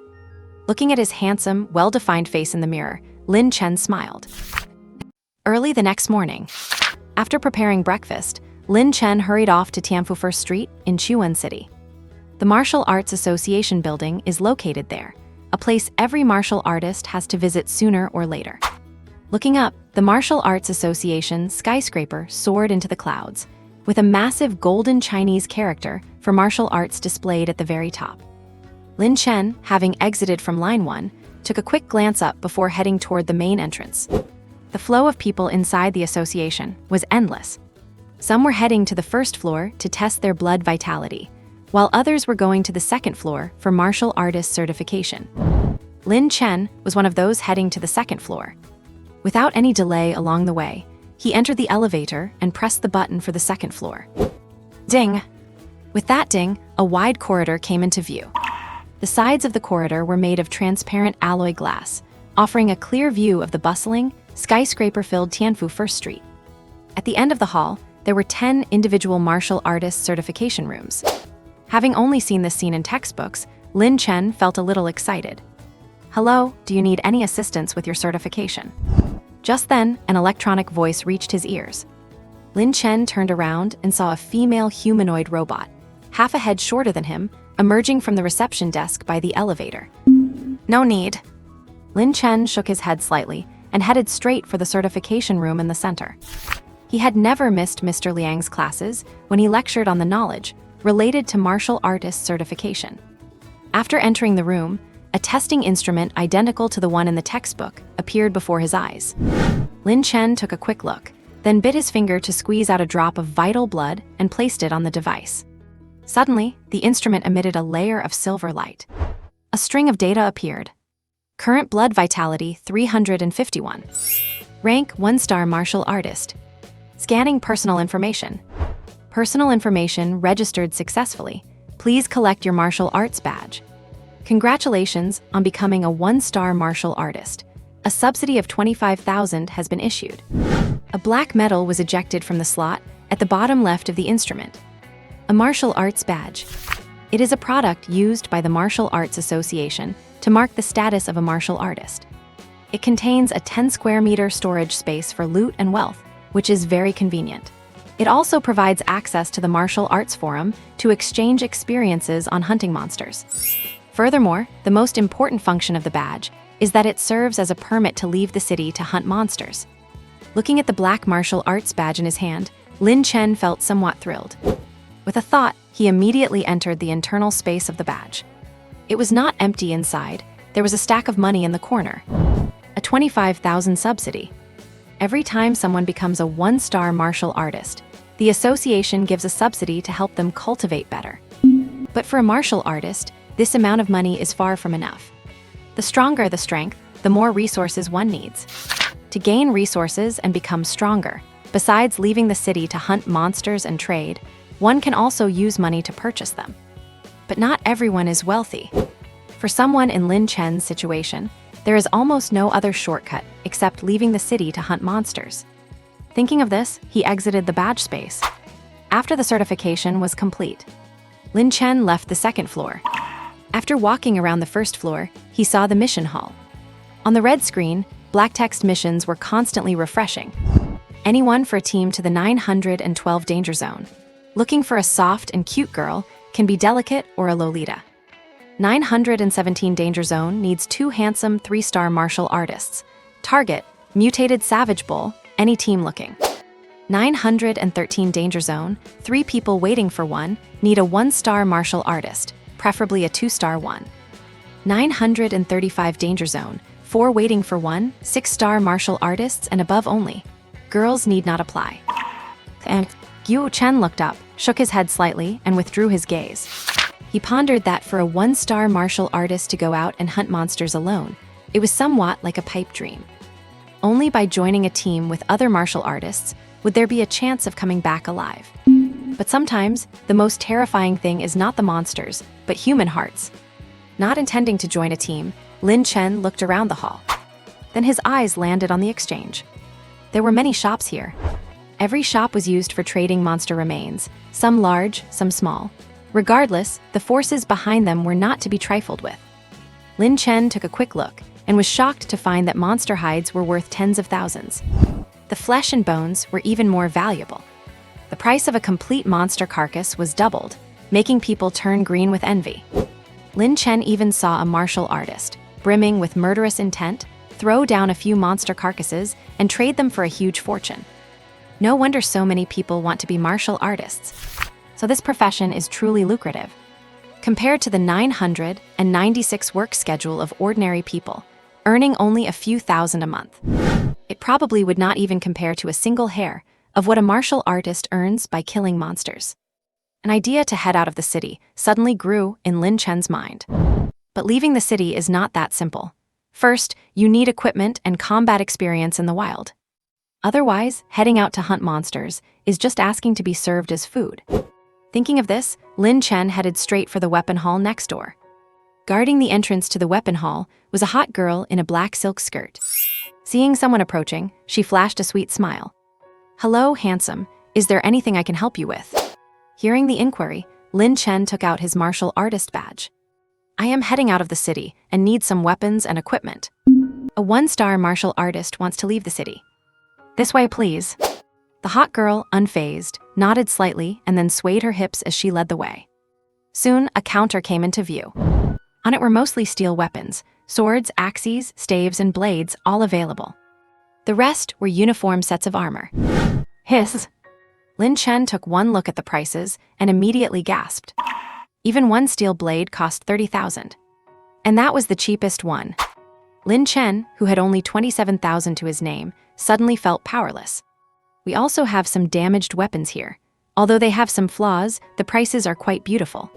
Looking at his handsome, well-defined face in the mirror, Lin Chen smiled. Early the next morning, after preparing breakfast, Lin Chen hurried off to Tianfu First Street in Chuan City. The Martial Arts Association building is located there, a place every martial artist has to visit sooner or later. Looking up, the Martial Arts Association skyscraper soared into the clouds, with a massive golden Chinese character for martial arts displayed at the very top. Lin Chen, having exited from Line 1, took a quick glance up before heading toward the main entrance. The flow of people inside the association was endless. Some were heading to the first floor to test their blood vitality, while others were going to the second floor for martial artist certification. Lin Chen was one of those heading to the second floor. Without any delay along the way, he entered the elevator and pressed the button for the second floor. Ding! With that ding, a wide corridor came into view. The sides of the corridor were made of transparent alloy glass, offering a clear view of the bustling, skyscraper-filled Tianfu First Street. At the end of the hall, there were 10 individual martial artist certification rooms. Having only seen this scene in textbooks, Lin Chen felt a little excited. "Hello, do you need any assistance with your certification?" Just then, an electronic voice reached his ears. Lin Chen turned around and saw a female humanoid robot, half a head shorter than him, emerging from the reception desk by the elevator. "No need." Lin Chen shook his head slightly and headed straight for the certification room in the center. He had never missed Mr. Liang's classes when he lectured on the knowledge related to martial artist certification. After entering the room, a testing instrument identical to the one in the textbook appeared before his eyes. Lin Chen took a quick look, then bit his finger to squeeze out a drop of vital blood and placed it on the device. Suddenly, the instrument emitted a layer of silver light. A string of data appeared. Current blood vitality 351. Rank 1-star martial artist. Scanning personal information. Personal information registered successfully. Please collect your martial arts badge. Congratulations on becoming a 1-star martial artist. A subsidy of 25,000 has been issued. A black metal was ejected from the slot at the bottom left of the instrument. A martial arts badge. It is a product used by the Martial Arts Association to mark the status of a martial artist. It contains a 10 square meter storage space for loot and wealth, which is very convenient. It also provides access to the Martial Arts Forum to exchange experiences on hunting monsters. Furthermore, the most important function of the badge is that it serves as a permit to leave the city to hunt monsters. Looking at the black martial arts badge in his hand, Lin Chen felt somewhat thrilled. With a thought, he immediately entered the internal space of the badge. It was not empty inside. There was a stack of money in the corner. A 25,000 subsidy. Every time someone becomes a 1-star martial artist, the association gives a subsidy to help them cultivate better. But for a martial artist, this amount of money is far from enough. The stronger the strength, the more resources one needs. To gain resources and become stronger, besides leaving the city to hunt monsters and trade, one can also use money to purchase them. But not everyone is wealthy. For someone in Lin Chen's situation, there is almost no other shortcut except leaving the city to hunt monsters. Thinking of this, he exited the badge space. After the certification was complete, Lin Chen left the second floor. After walking around the first floor, he saw the mission hall. On the red screen, black text missions were constantly refreshing. Anyone for a team to the 912 danger zone. Looking for a soft and cute girl can be delicate or a Lolita. 917 danger zone needs 2 handsome 3-star martial artists. Target, mutated savage bull, any team looking. 913 danger zone, 3 people waiting for one, need a 1-star martial artist, preferably a 2-star one. 935 danger zone, 4 waiting for one, 6-star martial artists and above only. Girls need not apply. And Yu Chen looked up, shook his head slightly, and withdrew his gaze. He pondered that for a 1-star martial artist to go out and hunt monsters alone, it was somewhat like a pipe dream. Only by joining a team with other martial artists would there be a chance of coming back alive. But sometimes, the most terrifying thing is not the monsters, but human hearts. Not intending to join a team, Lin Chen looked around the hall. Then his eyes landed on the exchange. There were many shops here. Every shop was used for trading monster remains, some large, some small. Regardless, the forces behind them were not to be trifled with. Lin Chen took a quick look and was shocked to find that monster hides were worth tens of thousands. The flesh and bones were even more valuable. The price of a complete monster carcass was doubled, making people turn green with envy. Lin Chen even saw a martial artist, brimming with murderous intent, throw down a few monster carcasses and trade them for a huge fortune. No wonder so many people want to be martial artists. So this profession is truly lucrative. Compared to the 996 work schedule of ordinary people, earning only a few thousand a month, it probably would not even compare to a single hair of what a martial artist earns by killing monsters. An idea to head out of the city suddenly grew in Lin Chen's mind. But leaving the city is not that simple. First, you need equipment and combat experience in the wild. Otherwise, heading out to hunt monsters is just asking to be served as food. Thinking of this, Lin Chen headed straight for the weapon hall next door. Guarding the entrance to the weapon hall was a hot girl in a black silk skirt. Seeing someone approaching, she flashed a sweet smile. "Hello, handsome. Is there anything I can help you with?" Hearing the inquiry, Lin Chen took out his martial artist badge. "I am heading out of the city and need some weapons and equipment. A 1-star martial artist wants to leave the city. This way, please." The hot girl, unfazed, nodded slightly and then swayed her hips as she led the way. Soon, a counter came into view. On it were mostly steel weapons, swords, axes, staves, and blades, all available. The rest were uniform sets of armor. Hiss! Lin Chen took one look at the prices and immediately gasped. Even one steel blade cost 30,000. And that was the cheapest one. Lin Chen, who had only 27,000 to his name, suddenly felt powerless. We also have some damaged weapons here. Although they have some flaws, the prices are quite beautiful.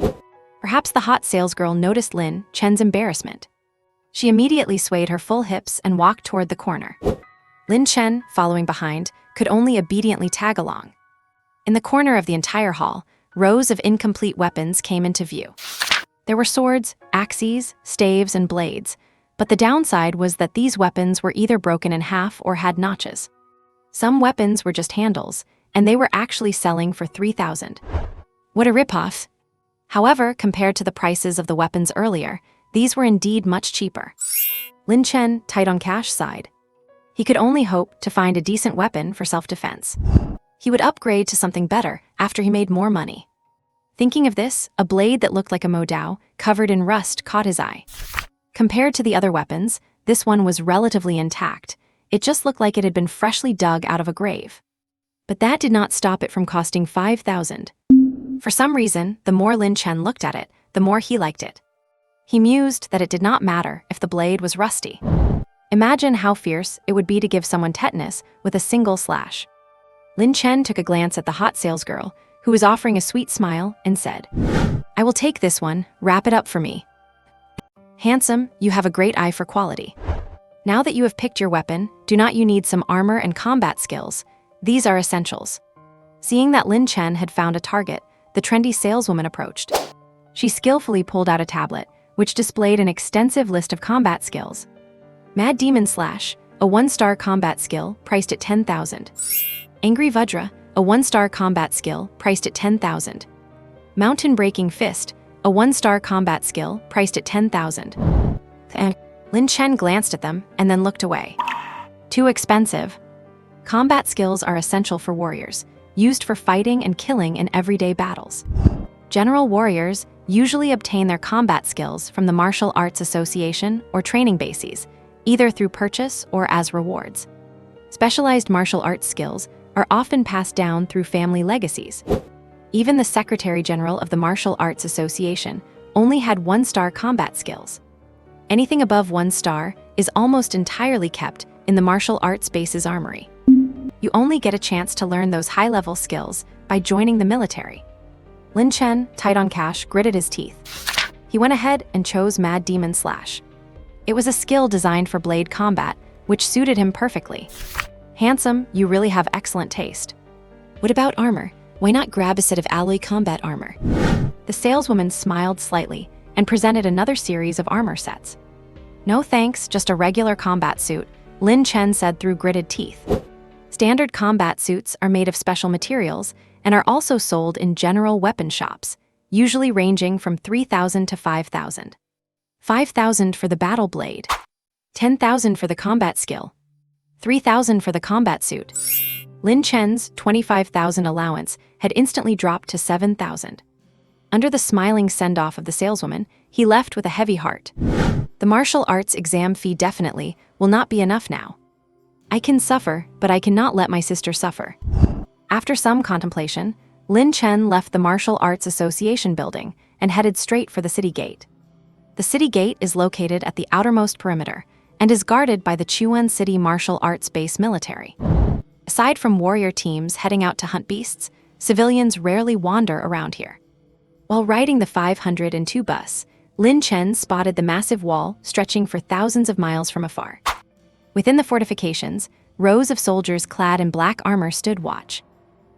Perhaps the hot salesgirl noticed Lin Chen's embarrassment. She immediately swayed her full hips and walked toward the corner. Lin Chen, following behind, could only obediently tag along. In the corner of the entire hall, rows of incomplete weapons came into view. There were swords, axes, staves, and blades, but the downside was that these weapons were either broken in half or had notches. Some weapons were just handles, and they were actually selling for 3,000. What a ripoff! However, compared to the prices of the weapons earlier, these were indeed much cheaper. Lin Chen, tight on cash, sighed. He could only hope to find a decent weapon for self-defense. He would upgrade to something better after he made more money. Thinking of this, a blade that looked like a modao, covered in rust, caught his eye. Compared to the other weapons, this one was relatively intact. It just looked like it had been freshly dug out of a grave. But that did not stop it from costing 5,000. For some reason, the more Lin Chen looked at it, the more he liked it. He mused that it did not matter if the blade was rusty. Imagine how fierce it would be to give someone tetanus with a single slash. Lin Chen took a glance at the hot salesgirl, who was offering a sweet smile, and said, "I will take this one, wrap it up for me." Handsome, you have a great eye for quality. Now that you have picked your weapon, do not you need some armor and combat skills? These are essentials. Seeing that Lin Chen had found a target, the trendy saleswoman approached. She skillfully pulled out a tablet, which displayed an extensive list of combat skills. Mad Demon Slash, a 1-star combat skill, priced at 10,000. Angry Vajra, a 1-star combat skill, priced at 10,000. Mountain Breaking Fist, a 1-star combat skill, priced at 10,000. Lin Chen glanced at them and then looked away. Too expensive. Combat skills are essential for warriors, used for fighting and killing in everyday battles. General warriors usually obtain their combat skills from the Martial Arts Association or training bases, either through purchase or as rewards. Specialized martial arts skills are often passed down through family legacies. Even the Secretary General of the Martial Arts Association only had 1-star combat skills. Anything above 1 star is almost entirely kept in the martial arts base's armory. You only get a chance to learn those high-level skills by joining the military. Lin Chen, tight on cash, gritted his teeth. He went ahead and chose Mad Demon Slash. It was a skill designed for blade combat, which suited him perfectly. Handsome, you really have excellent taste. What about armor? Why not grab a set of alloy combat armor? The saleswoman smiled slightly and presented another series of armor sets. No thanks, just a regular combat suit, Lin Chen said through gritted teeth. Standard combat suits are made of special materials and are also sold in general weapon shops, usually ranging from 3,000 to 5,000. 5,000 for the battle blade, 10,000 for the combat skill, 3,000 for the combat suit. Lin Chen's 25,000 allowance had instantly dropped to 7,000. Under the smiling send-off of the saleswoman, he left with a heavy heart. The martial arts exam fee definitely will not be enough now. I can suffer, but I cannot let my sister suffer. After some contemplation, Lin Chen left the Martial Arts Association building and headed straight for the city gate. The city gate is located at the outermost perimeter and is guarded by the Chuan City Martial Arts Base military. Aside from warrior teams heading out to hunt beasts, civilians rarely wander around here. While riding the 502 bus, Lin Chen spotted the massive wall stretching for thousands of miles from afar. Within the fortifications, rows of soldiers clad in black armor stood watch.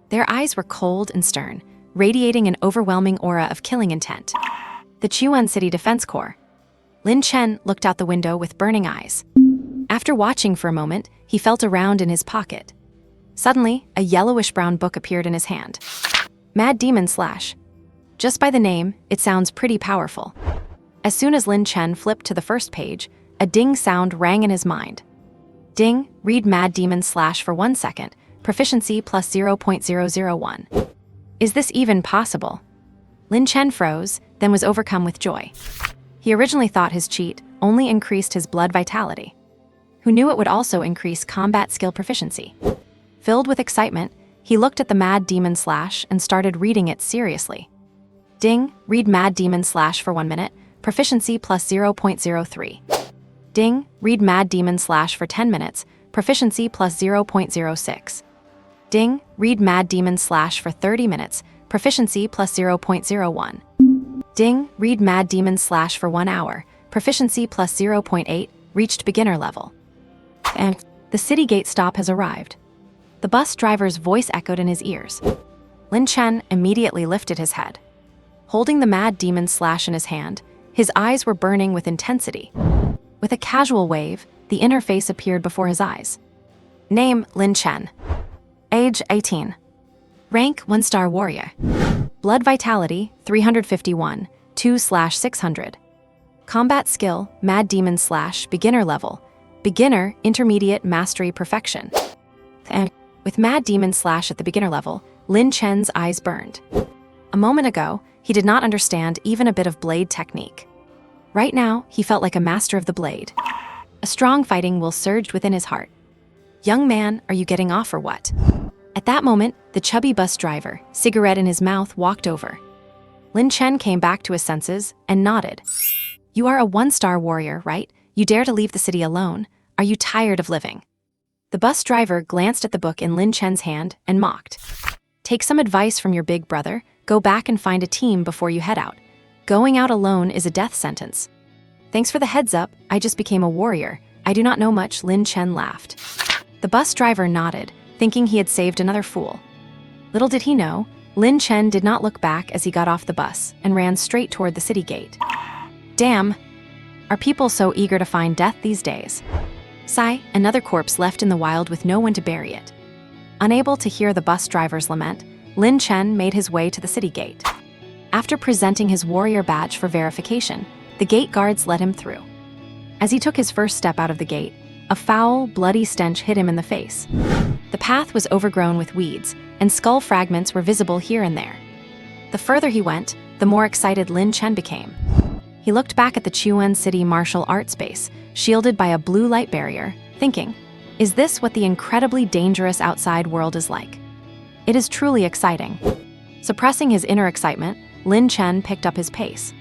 Their eyes were cold and stern, radiating an overwhelming aura of killing intent. The Chuan City Defense Corps. Lin Chen looked out the window with burning eyes. After watching for a moment, he felt around in his pocket. Suddenly, a yellowish-brown book appeared in his hand. Mad Demon Slash. Just by the name, it sounds pretty powerful. As soon as Lin Chen flipped to the first page, a ding sound rang in his mind. Ding, read Mad Demon Slash for 1 second, proficiency plus 0.001. Is this even possible? Lin Chen froze, then was overcome with joy. He originally thought his cheat only increased his blood vitality. Who knew it would also increase combat skill proficiency? Filled with excitement, he looked at the Mad Demon Slash and started reading it seriously. Ding, read Mad Demon Slash for 1 minute, proficiency plus 0.03. Ding, read Mad Demon Slash for 10 minutes, proficiency plus 0.06. Ding, read Mad Demon Slash for 30 minutes, proficiency plus 0.01. Ding, read Mad Demon Slash for 1 hour, proficiency plus 0.8, reached beginner level. And the city gate stop has arrived. The bus driver's voice echoed in his ears. Lin Chen immediately lifted his head. Holding the Mad Demon Slash in his hand, his eyes were burning with intensity. With a casual wave, the interface appeared before his eyes. Name, Lin Chen. Age, 18. Rank, 1-star warrior. Blood vitality, 351, 2/600. Combat skill, Mad Demon Slash, beginner level. Beginner, intermediate, mastery, perfection. And with Mad Demon Slash at the beginner level, Lin Chen's eyes burned. A moment ago, he did not understand even a bit of blade technique. Right now, he felt like a master of the blade. A strong fighting will surged within his heart. Young man, are you getting off or what? At that moment, the chubby bus driver, cigarette in his mouth, walked over. Lin Chen came back to his senses and nodded. "You are a one-star warrior, right? You dare to leave the city alone. Are you tired of living?" The bus driver glanced at the book in Lin Chen's hand and mocked. "Take some advice from your big brother. Go back and find a team before you head out. Going out alone is a death sentence." "Thanks for the heads up. I just became a warrior. I do not know much," Lin Chen laughed. The bus driver nodded, thinking he had saved another fool. Little did he know, Lin Chen did not look back as he got off the bus and ran straight toward the city gate. Damn! Are people so eager to find death these days? Sigh, another corpse left in the wild with no one to bury it. Unable to hear the bus driver's lament, Lin Chen made his way to the city gate. After presenting his warrior badge for verification, the gate guards let him through. As he took his first step out of the gate, a foul, bloody stench hit him in the face. The path was overgrown with weeds, and skull fragments were visible here and there. The further he went, the more excited Lin Chen became. He looked back at the Chuan City martial arts base, shielded by a blue light barrier, thinking, "Is this what the incredibly dangerous outside world is like?" It is truly exciting. Suppressing his inner excitement, Lin Chen picked up his pace.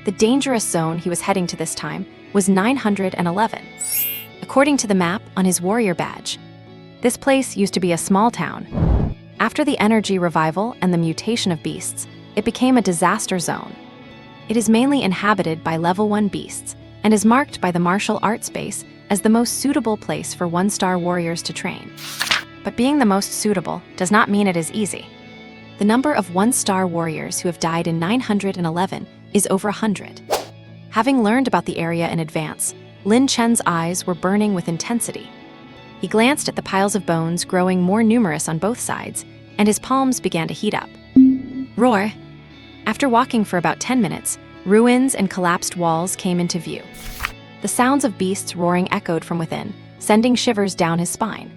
The dangerous zone he was heading to this time was 911. According to the map on his warrior badge, this place used to be a small town. After the energy revival and the mutation of beasts, it became a disaster zone. It is mainly inhabited by level 1 beasts and is marked by the martial arts base as the most suitable place for one-star warriors to train. But being the most suitable does not mean it is easy. The number of one-star warriors who have died in 911 is over 100. Having learned about the area in advance, Lin Chen's eyes were burning with intensity. He glanced at the piles of bones growing more numerous on both sides, and his palms began to heat up. Roar! After walking for about 10 minutes, ruins and collapsed walls came into view. The sounds of beasts roaring echoed from within, sending shivers down his spine.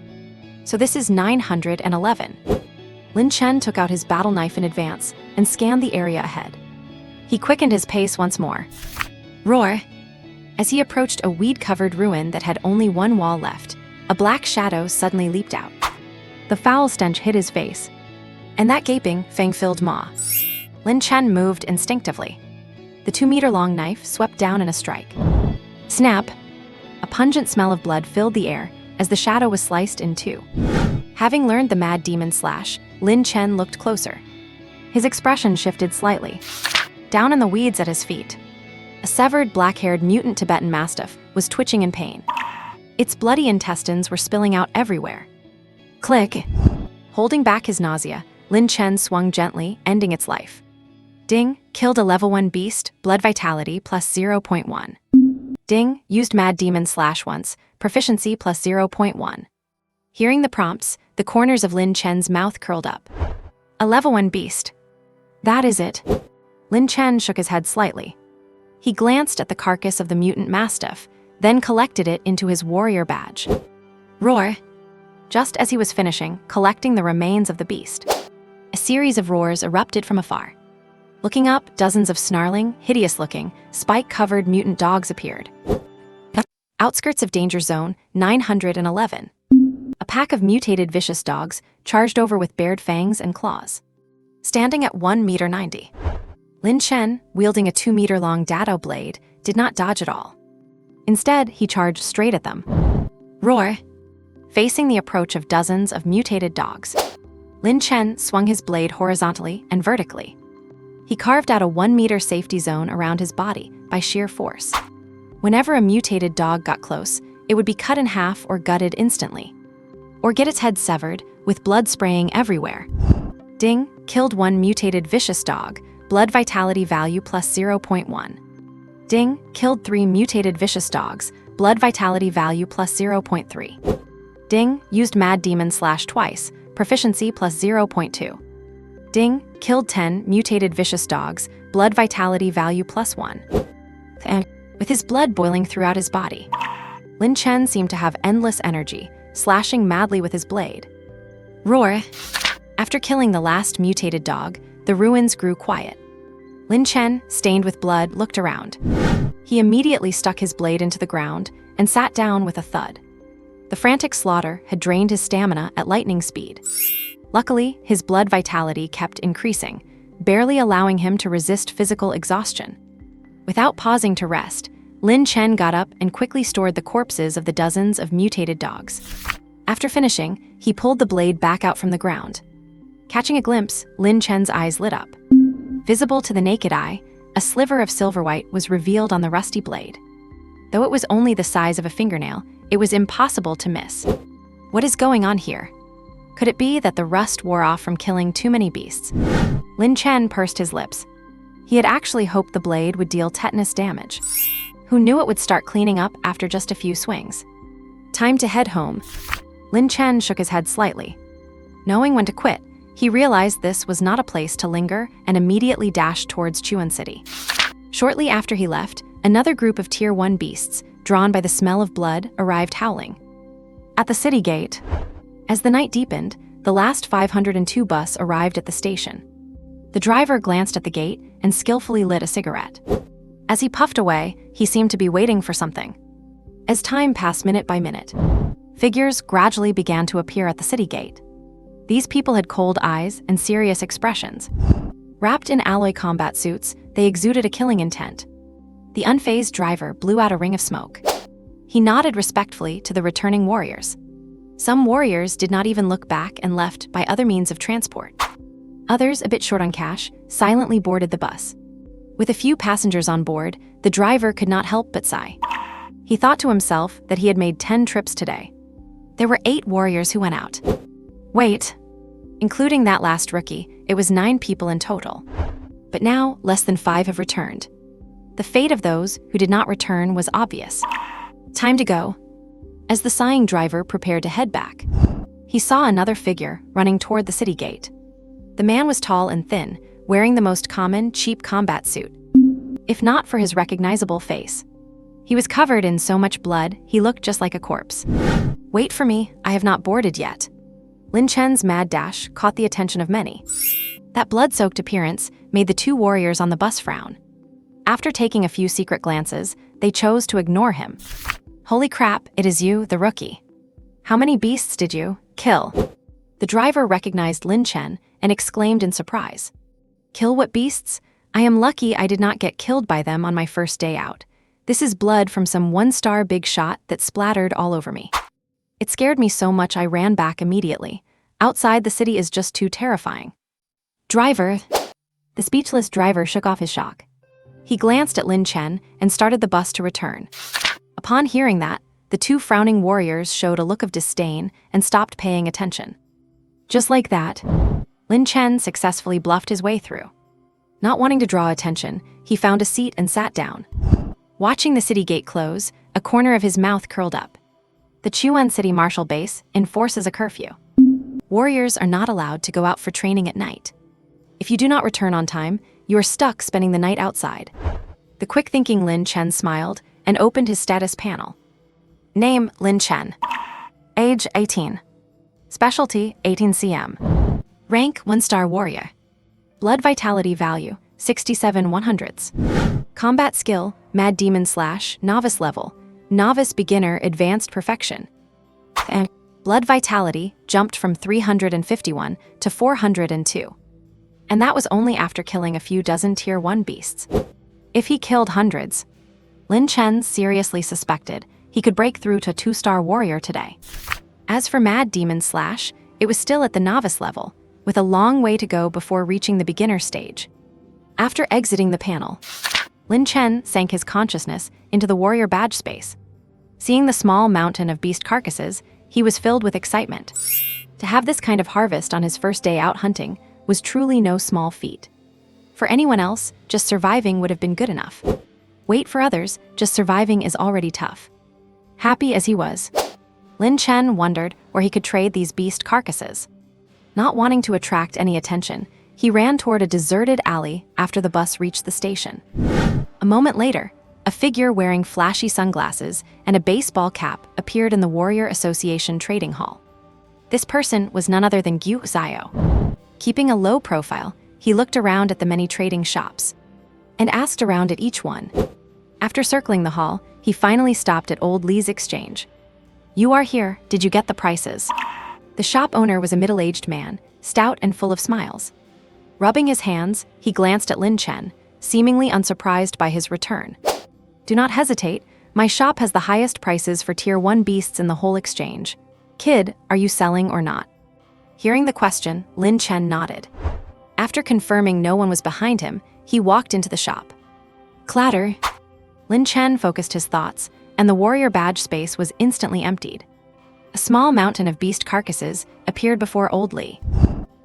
So this is 911. Lin Chen took out his battle knife in advance and scanned the area ahead. He quickened his pace once more. Roar! As he approached a weed-covered ruin that had only one wall left, a black shadow suddenly leaped out. The foul stench hit his face, and that gaping, fang-filled maw. Lin Chen moved instinctively. The 2-meter-long knife swept down in a strike. Snap! A pungent smell of blood filled the air as the shadow was sliced in two. Having learned the mad demon slash, Lin Chen looked closer. His expression shifted slightly. Down in the weeds at his feet, a severed, black-haired mutant Tibetan mastiff was twitching in pain. Its bloody intestines were spilling out everywhere. Click! Holding back his nausea, Lin Chen swung gently, ending its life. Ding! Killed a level 1 beast, blood vitality plus 0.1. Ding! Used mad demon slash once, proficiency plus 0.1. Hearing the prompts, the corners of Lin Chen's mouth curled up. A level 1 beast. That is it. Lin Chen shook his head slightly. He glanced at the carcass of the mutant mastiff, then collected it into his warrior badge. Roar! Just as he was finishing, collecting the remains of the beast, a series of roars erupted from afar. Looking up, dozens of snarling, hideous-looking, spike-covered mutant dogs appeared. Outskirts of Danger Zone, 911. A pack of mutated vicious dogs charged over with bared fangs and claws. Standing at 1.90 meters. Lin Chen, wielding a 2-meter-long dado blade, did not dodge at all. Instead, he charged straight at them. Roar! Facing the approach of dozens of mutated dogs, Lin Chen swung his blade horizontally and vertically. He carved out a 1-meter safety zone around his body by sheer force. Whenever a mutated dog got close, it would be cut in half or gutted instantly, or get its head severed, with blood spraying everywhere. Ding! Killed 1 mutated vicious dog, blood vitality value plus 0.1. Ding! Killed 3 mutated vicious dogs, blood vitality value plus 0.3. Ding! Used mad demon slash twice, proficiency plus 0.2. Ding! Killed 10 mutated vicious dogs, blood vitality value plus 1. With his blood boiling throughout his body, Lin Chen seemed to have endless energy, slashing madly with his blade. Roar! After killing the last mutated dog, the ruins grew quiet. Lin Chen, stained with blood, looked around. He immediately stuck his blade into the ground and sat down with a thud. The frantic slaughter had drained his stamina at lightning speed. Luckily, his blood vitality kept increasing, barely allowing him to resist physical exhaustion. Without pausing to rest, Lin Chen got up and quickly stored the corpses of the dozens of mutated dogs. After finishing, he pulled the blade back out from the ground. Catching a glimpse, Lin Chen's eyes lit up. Visible to the naked eye, a sliver of silver white was revealed on the rusty blade. Though it was only the size of a fingernail, it was impossible to miss. What is going on here? Could it be that the rust wore off from killing too many beasts? Lin Chen pursed his lips. He had actually hoped the blade would deal tetanus damage. Who knew it would start cleaning up after just a few swings? Time to head home. Lin Chen shook his head slightly. Knowing when to quit, he realized this was not a place to linger and immediately dashed towards Chuan City. Shortly after he left, another group of Tier 1 beasts, drawn by the smell of blood, arrived howling. At the city gate, as the night deepened, the last 502 bus arrived at the station. The driver glanced at the gate and skillfully lit a cigarette. As he puffed away, he seemed to be waiting for something. As time passed minute by minute, figures gradually began to appear at the city gate. These people had cold eyes and serious expressions. Wrapped in alloy combat suits, they exuded a killing intent. The unfazed driver blew out a ring of smoke. He nodded respectfully to the returning warriors. Some warriors did not even look back and left by other means of transport. Others, a bit short on cash, silently boarded the bus. With a few passengers on board, the driver could not help but sigh. He thought to himself that he had made 10 trips today. There were 8 warriors who went out. Wait, including that last rookie, it was 9 people in total. But now, less than 5 have returned. The fate of those who did not return was obvious. Time to go. As the sighing driver prepared to head back, he saw another figure running toward the city gate. The man was tall and thin, wearing the most common, cheap combat suit, if not for his recognizable face. He was covered in so much blood, he looked just like a corpse. Wait for me, I have not boarded yet. Lin Chen's mad dash caught the attention of many. That blood-soaked appearance made the 2 warriors on the bus frown. After taking a few secret glances, they chose to ignore him. Holy crap, it is you, the rookie. How many beasts did you kill? The driver recognized Lin Chen and exclaimed in surprise. Kill what beasts? I am lucky I did not get killed by them on my first day out. This is blood from some 1-star big shot that splattered all over me. It scared me so much I ran back immediately. Outside the city is just too terrifying. Driver. The speechless driver shook off his shock. He glanced at Lin Chen and started the bus to return. Upon hearing that, the 2 frowning warriors showed a look of disdain and stopped paying attention. Just like that, Lin Chen successfully bluffed his way through. Not wanting to draw attention, he found a seat and sat down. Watching the city gate close, a corner of his mouth curled up. The Chuan City Marshal Base enforces a curfew. Warriors are not allowed to go out for training at night. If you do not return on time, you are stuck spending the night outside. The quick-thinking Lin Chen smiled and opened his status panel. Name, Lin Chen. Age, 18. Specialty, 18 cm. Rank, 1-star warrior. Blood vitality value, 67 100ths. Combat skill, Mad Demon / Novice level. Novice Beginner Advanced Perfection. And blood vitality jumped from 351 to 402. And that was only after killing a few dozen Tier 1 beasts. If he killed hundreds, Lin Chen seriously suspected he could break through to 2-star warrior today. As for Mad Demon / it was still at the novice level, with a long way to go before reaching the beginner stage. After exiting the panel, Lin Chen sank his consciousness into the warrior badge space. Seeing the small mountain of beast carcasses, he was filled with excitement. To have this kind of harvest on his first day out hunting was truly no small feat. For anyone else, just surviving would have been good enough. Wait for others, just surviving is already tough. Happy as he was, Lin Chen wondered where he could trade these beast carcasses. Not wanting to attract any attention, he ran toward a deserted alley after the bus reached the station. A moment later, a figure wearing flashy sunglasses and a baseball cap appeared in the Warrior Association trading hall. This person was none other than Gyu Xiao. Keeping a low profile, he looked around at the many trading shops and asked around at each one. After circling the hall, he finally stopped at Old Lee's exchange. You are here, did you get the prices? The shop owner was a middle-aged man, stout and full of smiles. Rubbing his hands, he glanced at Lin Chen, seemingly unsurprised by his return. "Do not hesitate, my shop has the highest prices for Tier 1 beasts in the whole exchange. Kid, are you selling or not?" Hearing the question, Lin Chen nodded. After confirming no one was behind him, he walked into the shop. Clatter. Lin Chen focused his thoughts, and the warrior badge space was instantly emptied. A small mountain of beast carcasses appeared before Old Li.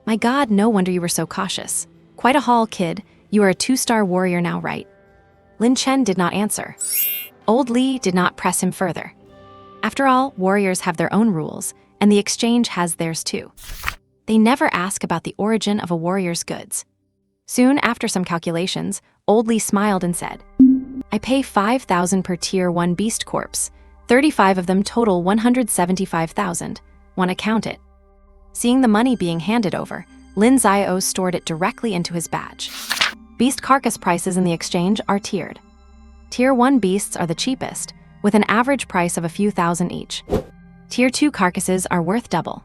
"My god, no wonder you were so cautious. Quite a haul, kid. You are a 2-star warrior now, right?" Lin Chen did not answer. Old Li did not press him further. After all, warriors have their own rules, and the exchange has theirs too. They never ask about the origin of a warrior's goods. Soon after some calculations, Old Li smiled and said, "I pay 5,000 per Tier 1 beast corpse. 35 of them total 175,000. Wanna count it?" Seeing the money being handed over, Lin Zio stored it directly into his badge. Beast carcass prices in the exchange are tiered. Tier 1 beasts are the cheapest, with an average price of a few thousand each. Tier 2 carcasses are worth double.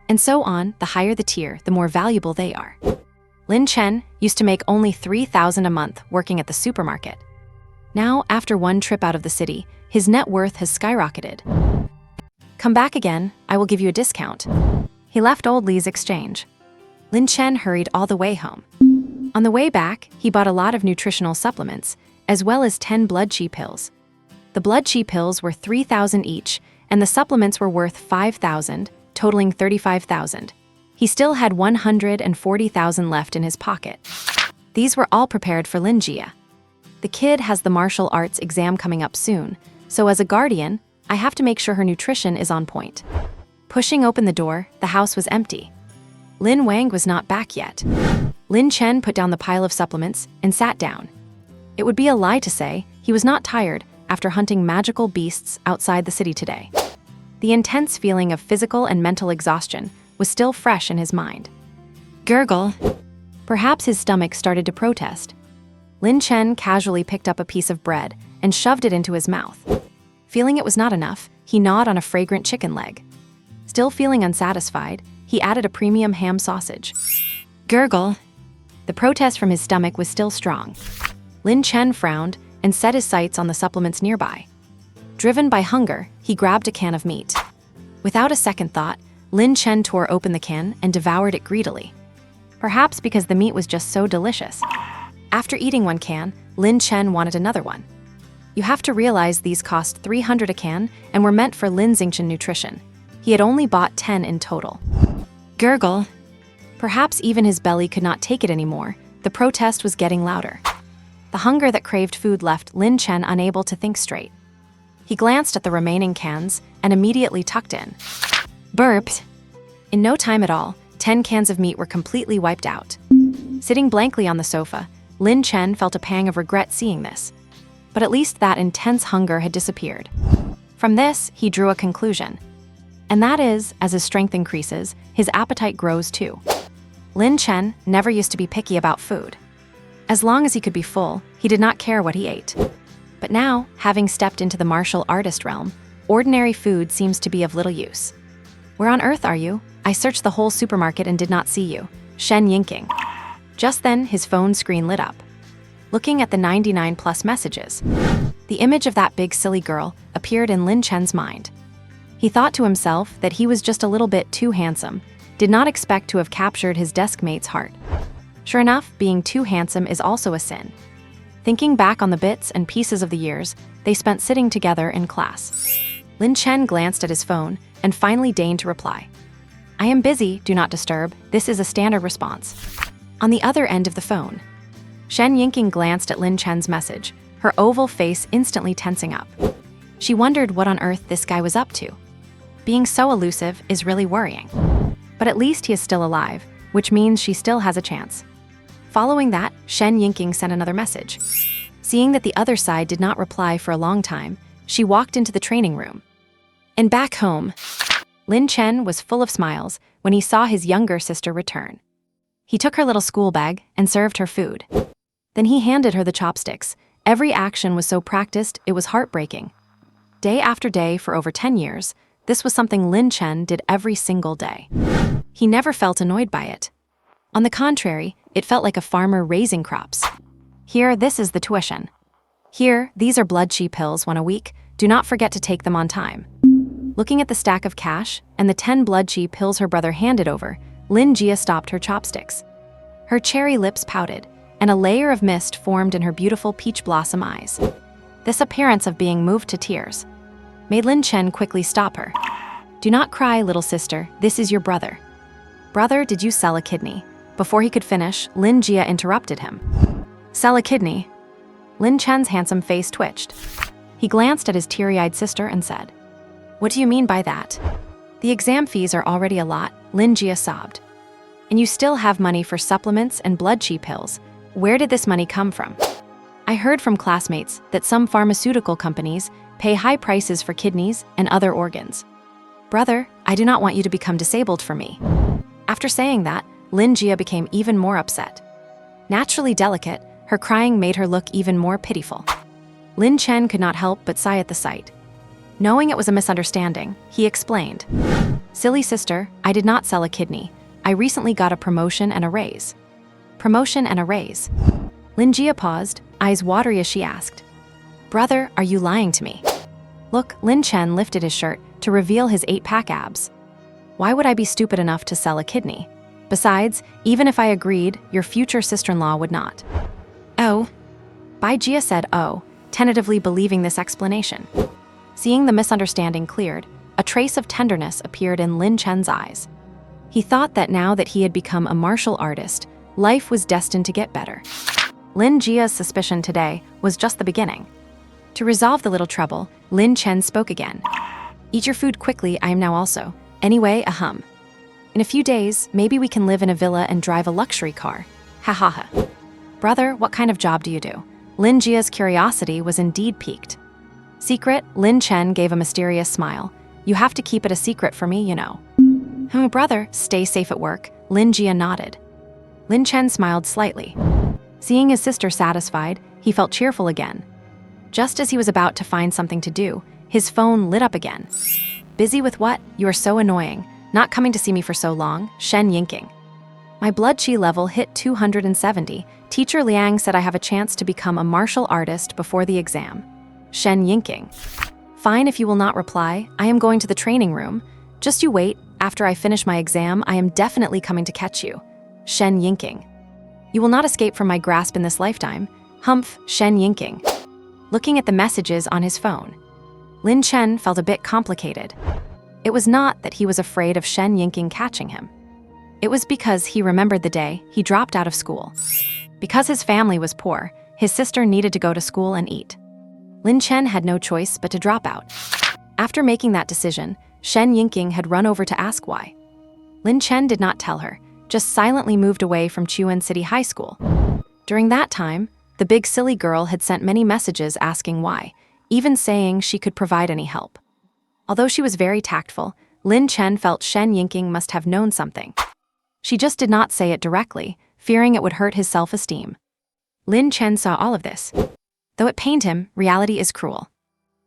And so on, the higher the tier, the more valuable they are. Lin Chen used to make only 3,000 a month working at the supermarket. Now, after one trip out of the city, his net worth has skyrocketed. "Come back again, I will give you a discount." He left Old Li's exchange. Lin Chen hurried all the way home. On the way back, he bought a lot of nutritional supplements, as well as 10 blood chi pills. The blood chi pills were 3,000 each, and the supplements were worth 5,000, totaling 35,000. He still had 140,000 left in his pocket. These were all prepared for Lin Jia. The kid has the martial arts exam coming up soon, so as a guardian, I have to make sure her nutrition is on point. Pushing open the door, the house was empty. Lin Wang was not back yet. Lin Chen put down the pile of supplements and sat down. It would be a lie to say he was not tired after hunting magical beasts outside the city today. The intense feeling of physical and mental exhaustion was still fresh in his mind. Gurgle. Perhaps his stomach started to protest. Lin Chen casually picked up a piece of bread and shoved it into his mouth. Feeling it was not enough, he gnawed on a fragrant chicken leg. Still feeling unsatisfied, he added a premium ham sausage. Gurgle. The protest from his stomach was still strong. Lin Chen frowned and set his sights on the supplements nearby. Driven by hunger, he grabbed a can of meat. Without a second thought, Lin Chen tore open the can and devoured it greedily. Perhaps because the meat was just so delicious. After eating one can, Lin Chen wanted another one. You have to realize these cost 300 a can and were meant for Lin Xingchen nutrition. He had only bought 10 in total. Gurgle. Perhaps even his belly could not take it anymore. The protest was getting louder. The hunger that craved food left Lin Chen unable to think straight. He glanced at the remaining cans and immediately tucked in. Burped. In no time at all, 10 cans of meat were completely wiped out. Sitting blankly on the sofa, Lin Chen felt a pang of regret seeing this. But at least that intense hunger had disappeared. From this, he drew a conclusion. And that is, as his strength increases, his appetite grows too. Lin Chen never used to be picky about food. As long as he could be full, he did not care what he ate. But now, having stepped into the martial artist realm, ordinary food seems to be of little use. Where on earth are you? I searched the whole supermarket and did not see you. Shen Yingqing. Just then, his phone screen lit up. Looking at the 99+ messages, the image of that big silly girl appeared in Lin Chen's mind. He thought to himself that he was just a little bit too handsome, did not expect to have captured his desk mate's heart. Sure enough, being too handsome is also a sin. Thinking back on the bits and pieces of the years they spent sitting together in class, Lin Chen glanced at his phone and finally deigned to reply. I am busy, do not disturb. This is a standard response. On the other end of the phone, Shen Yingqing glanced at Lin Chen's message, her oval face instantly tensing up. She wondered what on earth this guy was up to. Being so elusive is really worrying. But at least he is still alive, which means she still has a chance. Following that, Shen Yingqing sent another message. Seeing that the other side did not reply for a long time, she walked into the training room. And back home, Lin Chen was full of smiles when he saw his younger sister return. He took her little school bag and served her food. Then he handed her the chopsticks. Every action was so practiced, it was heartbreaking. Day after day for over 10 years, This was something Lin Chen did every single day. He never felt annoyed by it. On the contrary, it felt like a farmer raising crops. Here, this is the tuition. Here, these are blood chi pills 1 a week. Do not forget to take them on time. Looking at the stack of cash and the 10 blood chi pills her brother handed over, Lin Jia stopped her chopsticks. Her cherry lips pouted, and a layer of mist formed in her beautiful peach blossom eyes. This appearance of being moved to tears made Lin Chen quickly stop her. Do not cry, little sister, this is your brother. Brother, did you sell a kidney? Before he could finish, Lin Jia interrupted him. Sell a kidney? Lin Chen's handsome face twitched. He glanced at his teary-eyed sister and said, What do you mean by that? The exam fees are already a lot, Lin Jia sobbed. And you still have money for supplements and blood chi pills. Where did this money come from? I heard from classmates that some pharmaceutical companies pay high prices for kidneys and other organs. Brother, I do not want you to become disabled for me. After saying that, Lin Jia became even more upset. Naturally delicate, her crying made her look even more pitiful. Lin Chen could not help but sigh at the sight. Knowing it was a misunderstanding, he explained, Silly sister, I did not sell a kidney. I recently got a promotion and a raise. Promotion and a raise. Lin Jia paused, eyes watery as she asked, Brother, are you lying to me? Look, Lin Chen lifted his shirt to reveal his 8-pack abs. Why would I be stupid enough to sell a kidney? Besides, even if I agreed, your future sister-in-law would not. Oh. Bai Jia said oh, tentatively believing this explanation. Seeing the misunderstanding cleared, a trace of tenderness appeared in Lin Chen's eyes. He thought that now that he had become a martial artist, life was destined to get better. Lin Jia's suspicion today was just the beginning. To resolve the little trouble, Lin Chen spoke again. Eat your food quickly, I am now also. Anyway, ahem. In a few days, maybe we can live in a villa and drive a luxury car. Ha ha ha. Brother, what kind of job do you do? Lin Jia's curiosity was indeed piqued. Secret, Lin Chen gave a mysterious smile. You have to keep it a secret for me, you know. Brother, stay safe at work, Lin Jia nodded. Lin Chen smiled slightly. Seeing his sister satisfied, he felt cheerful again. Just as he was about to find something to do, his phone lit up again. Busy with what? You are so annoying. Not coming to see me for so long, Shen Yinking. My blood chi level hit 270. Teacher Liang said I have a chance to become a martial artist before the exam. Shen Yinking. Fine if you will not reply, I am going to the training room. Just you wait, after I finish my exam, I am definitely coming to catch you. Shen Yinking. You will not escape from my grasp in this lifetime. Humph, Shen Yinking. Looking at the messages on his phone, Lin Chen felt a bit complicated. It was not that he was afraid of Shen Yinking catching him. It was because he remembered the day he dropped out of school. Because his family was poor, his sister needed to go to school and eat. Lin Chen had no choice but to drop out. After making that decision, Shen Yinking had run over to ask why. Lin Chen did not tell her, just silently moved away from Chuan City High School. During that time, the big silly girl had sent many messages asking why, even saying she could provide any help. Although she was very tactful, Lin Chen felt Shen Yinking must have known something. She just did not say it directly, fearing it would hurt his self-esteem. Lin Chen saw all of this. Though it pained him, reality is cruel.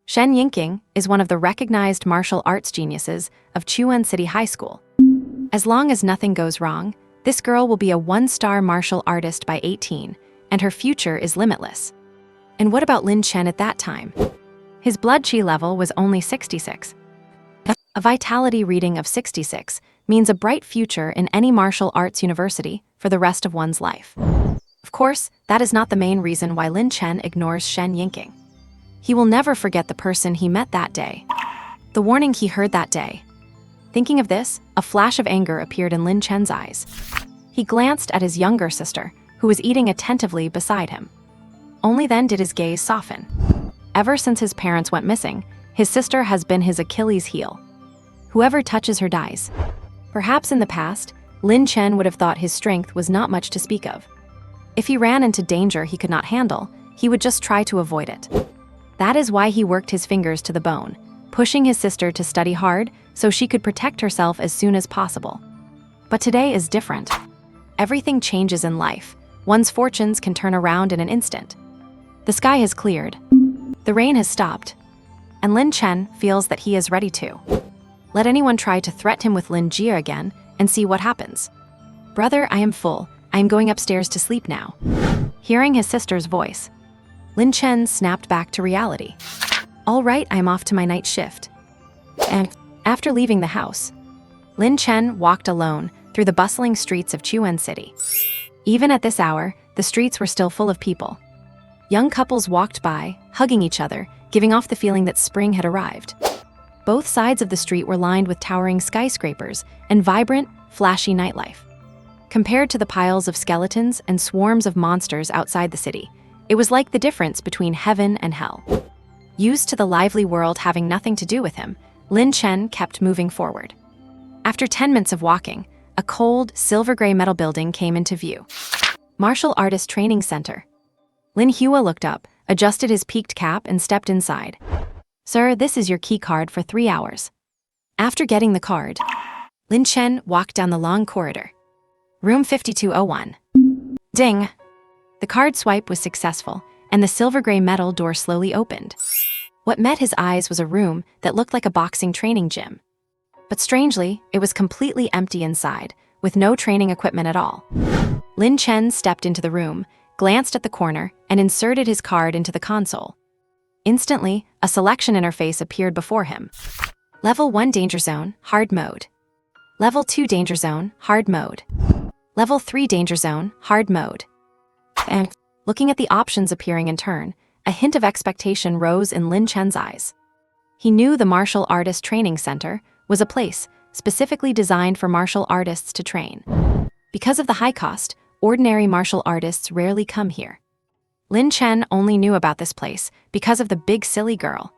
Shen Yinking is one of the recognized martial arts geniuses of Chuan City High School. As long as nothing goes wrong, this girl will be a 1-star martial artist by 18, and her future is limitless. And what about Lin Chen at that time? His blood chi level was only 66. A vitality reading of 66 means a bright future in any martial arts university for the rest of one's life. Of course, that is not the main reason why Lin Chen ignores Shen Yinking. He will never forget the person he met that day, the warning he heard that day. Thinking of this, a flash of anger appeared in Lin Chen's eyes. He glanced at his younger sister, who was eating attentively beside him. Only then did his gaze soften. Ever since his parents went missing, his sister has been his Achilles heel. Whoever touches her dies. Perhaps in the past, Lin Chen would have thought his strength was not much to speak of. If he ran into danger he could not handle, he would just try to avoid it. That is why he worked his fingers to the bone, pushing his sister to study hard so she could protect herself as soon as possible. But today is different. Everything changes in life. One's fortunes can turn around in an instant. The sky has cleared. The rain has stopped. And Lin Chen feels that he is ready to. Let anyone try to threaten him with Lin Jia again and see what happens. Brother, I am full. I am going upstairs to sleep now. Hearing his sister's voice, Lin Chen snapped back to reality. All right, I am off to my night shift. And after leaving the house, Lin Chen walked alone through the bustling streets of Chuan City. Even at this hour, the streets were still full of people. Young couples walked by, hugging each other, giving off the feeling that spring had arrived. Both sides of the street were lined with towering skyscrapers and vibrant, flashy nightlife. Compared to the piles of skeletons and swarms of monsters outside the city, it was like the difference between heaven and hell. Used to the lively world having nothing to do with him, Lin Chen kept moving forward. After 10 minutes of walking, a cold, silver-gray metal building came into view. Martial Artist Training Center. Lin Hua looked up, adjusted his peaked cap, and stepped inside. Sir, this is your key card for 3 hours. After getting the card, Lin Chen walked down the long corridor. Room 5201. Ding! The card swipe was successful, and the silver-gray metal door slowly opened. What met his eyes was a room that looked like a boxing training gym. But strangely, it was completely empty inside, with no training equipment at all. Lin Chen stepped into the room, glanced at the corner, and inserted his card into the console. Instantly, a selection interface appeared before him. Level 1 Danger Zone, Hard Mode. Level 2 Danger Zone, Hard Mode. Level 3 Danger Zone, Hard Mode. And, looking at the options appearing in turn, a hint of expectation rose in Lin Chen's eyes. He knew the Martial Artist Training Center was a place specifically designed for martial artists to train. Because of the high cost, ordinary martial artists rarely come here. Lin Chen only knew about this place because of the big silly girl.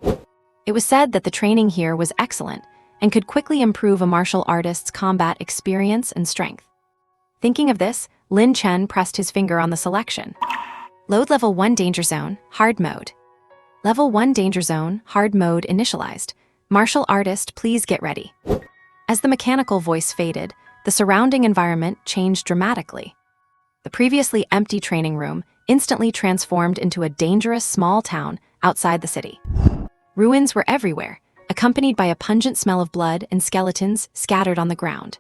It was said that the training here was excellent and could quickly improve a martial artist's combat experience and strength. Thinking of this, Lin Chen pressed his finger on the selection. Load Level 1 Danger Zone, Hard Mode. Level 1 Danger Zone, Hard Mode initialized. Martial artist, please get ready. As the mechanical voice faded, the surrounding environment changed dramatically. The previously empty training room instantly transformed into a dangerous small town outside the city. Ruins were everywhere, accompanied by a pungent smell of blood and skeletons scattered on the ground.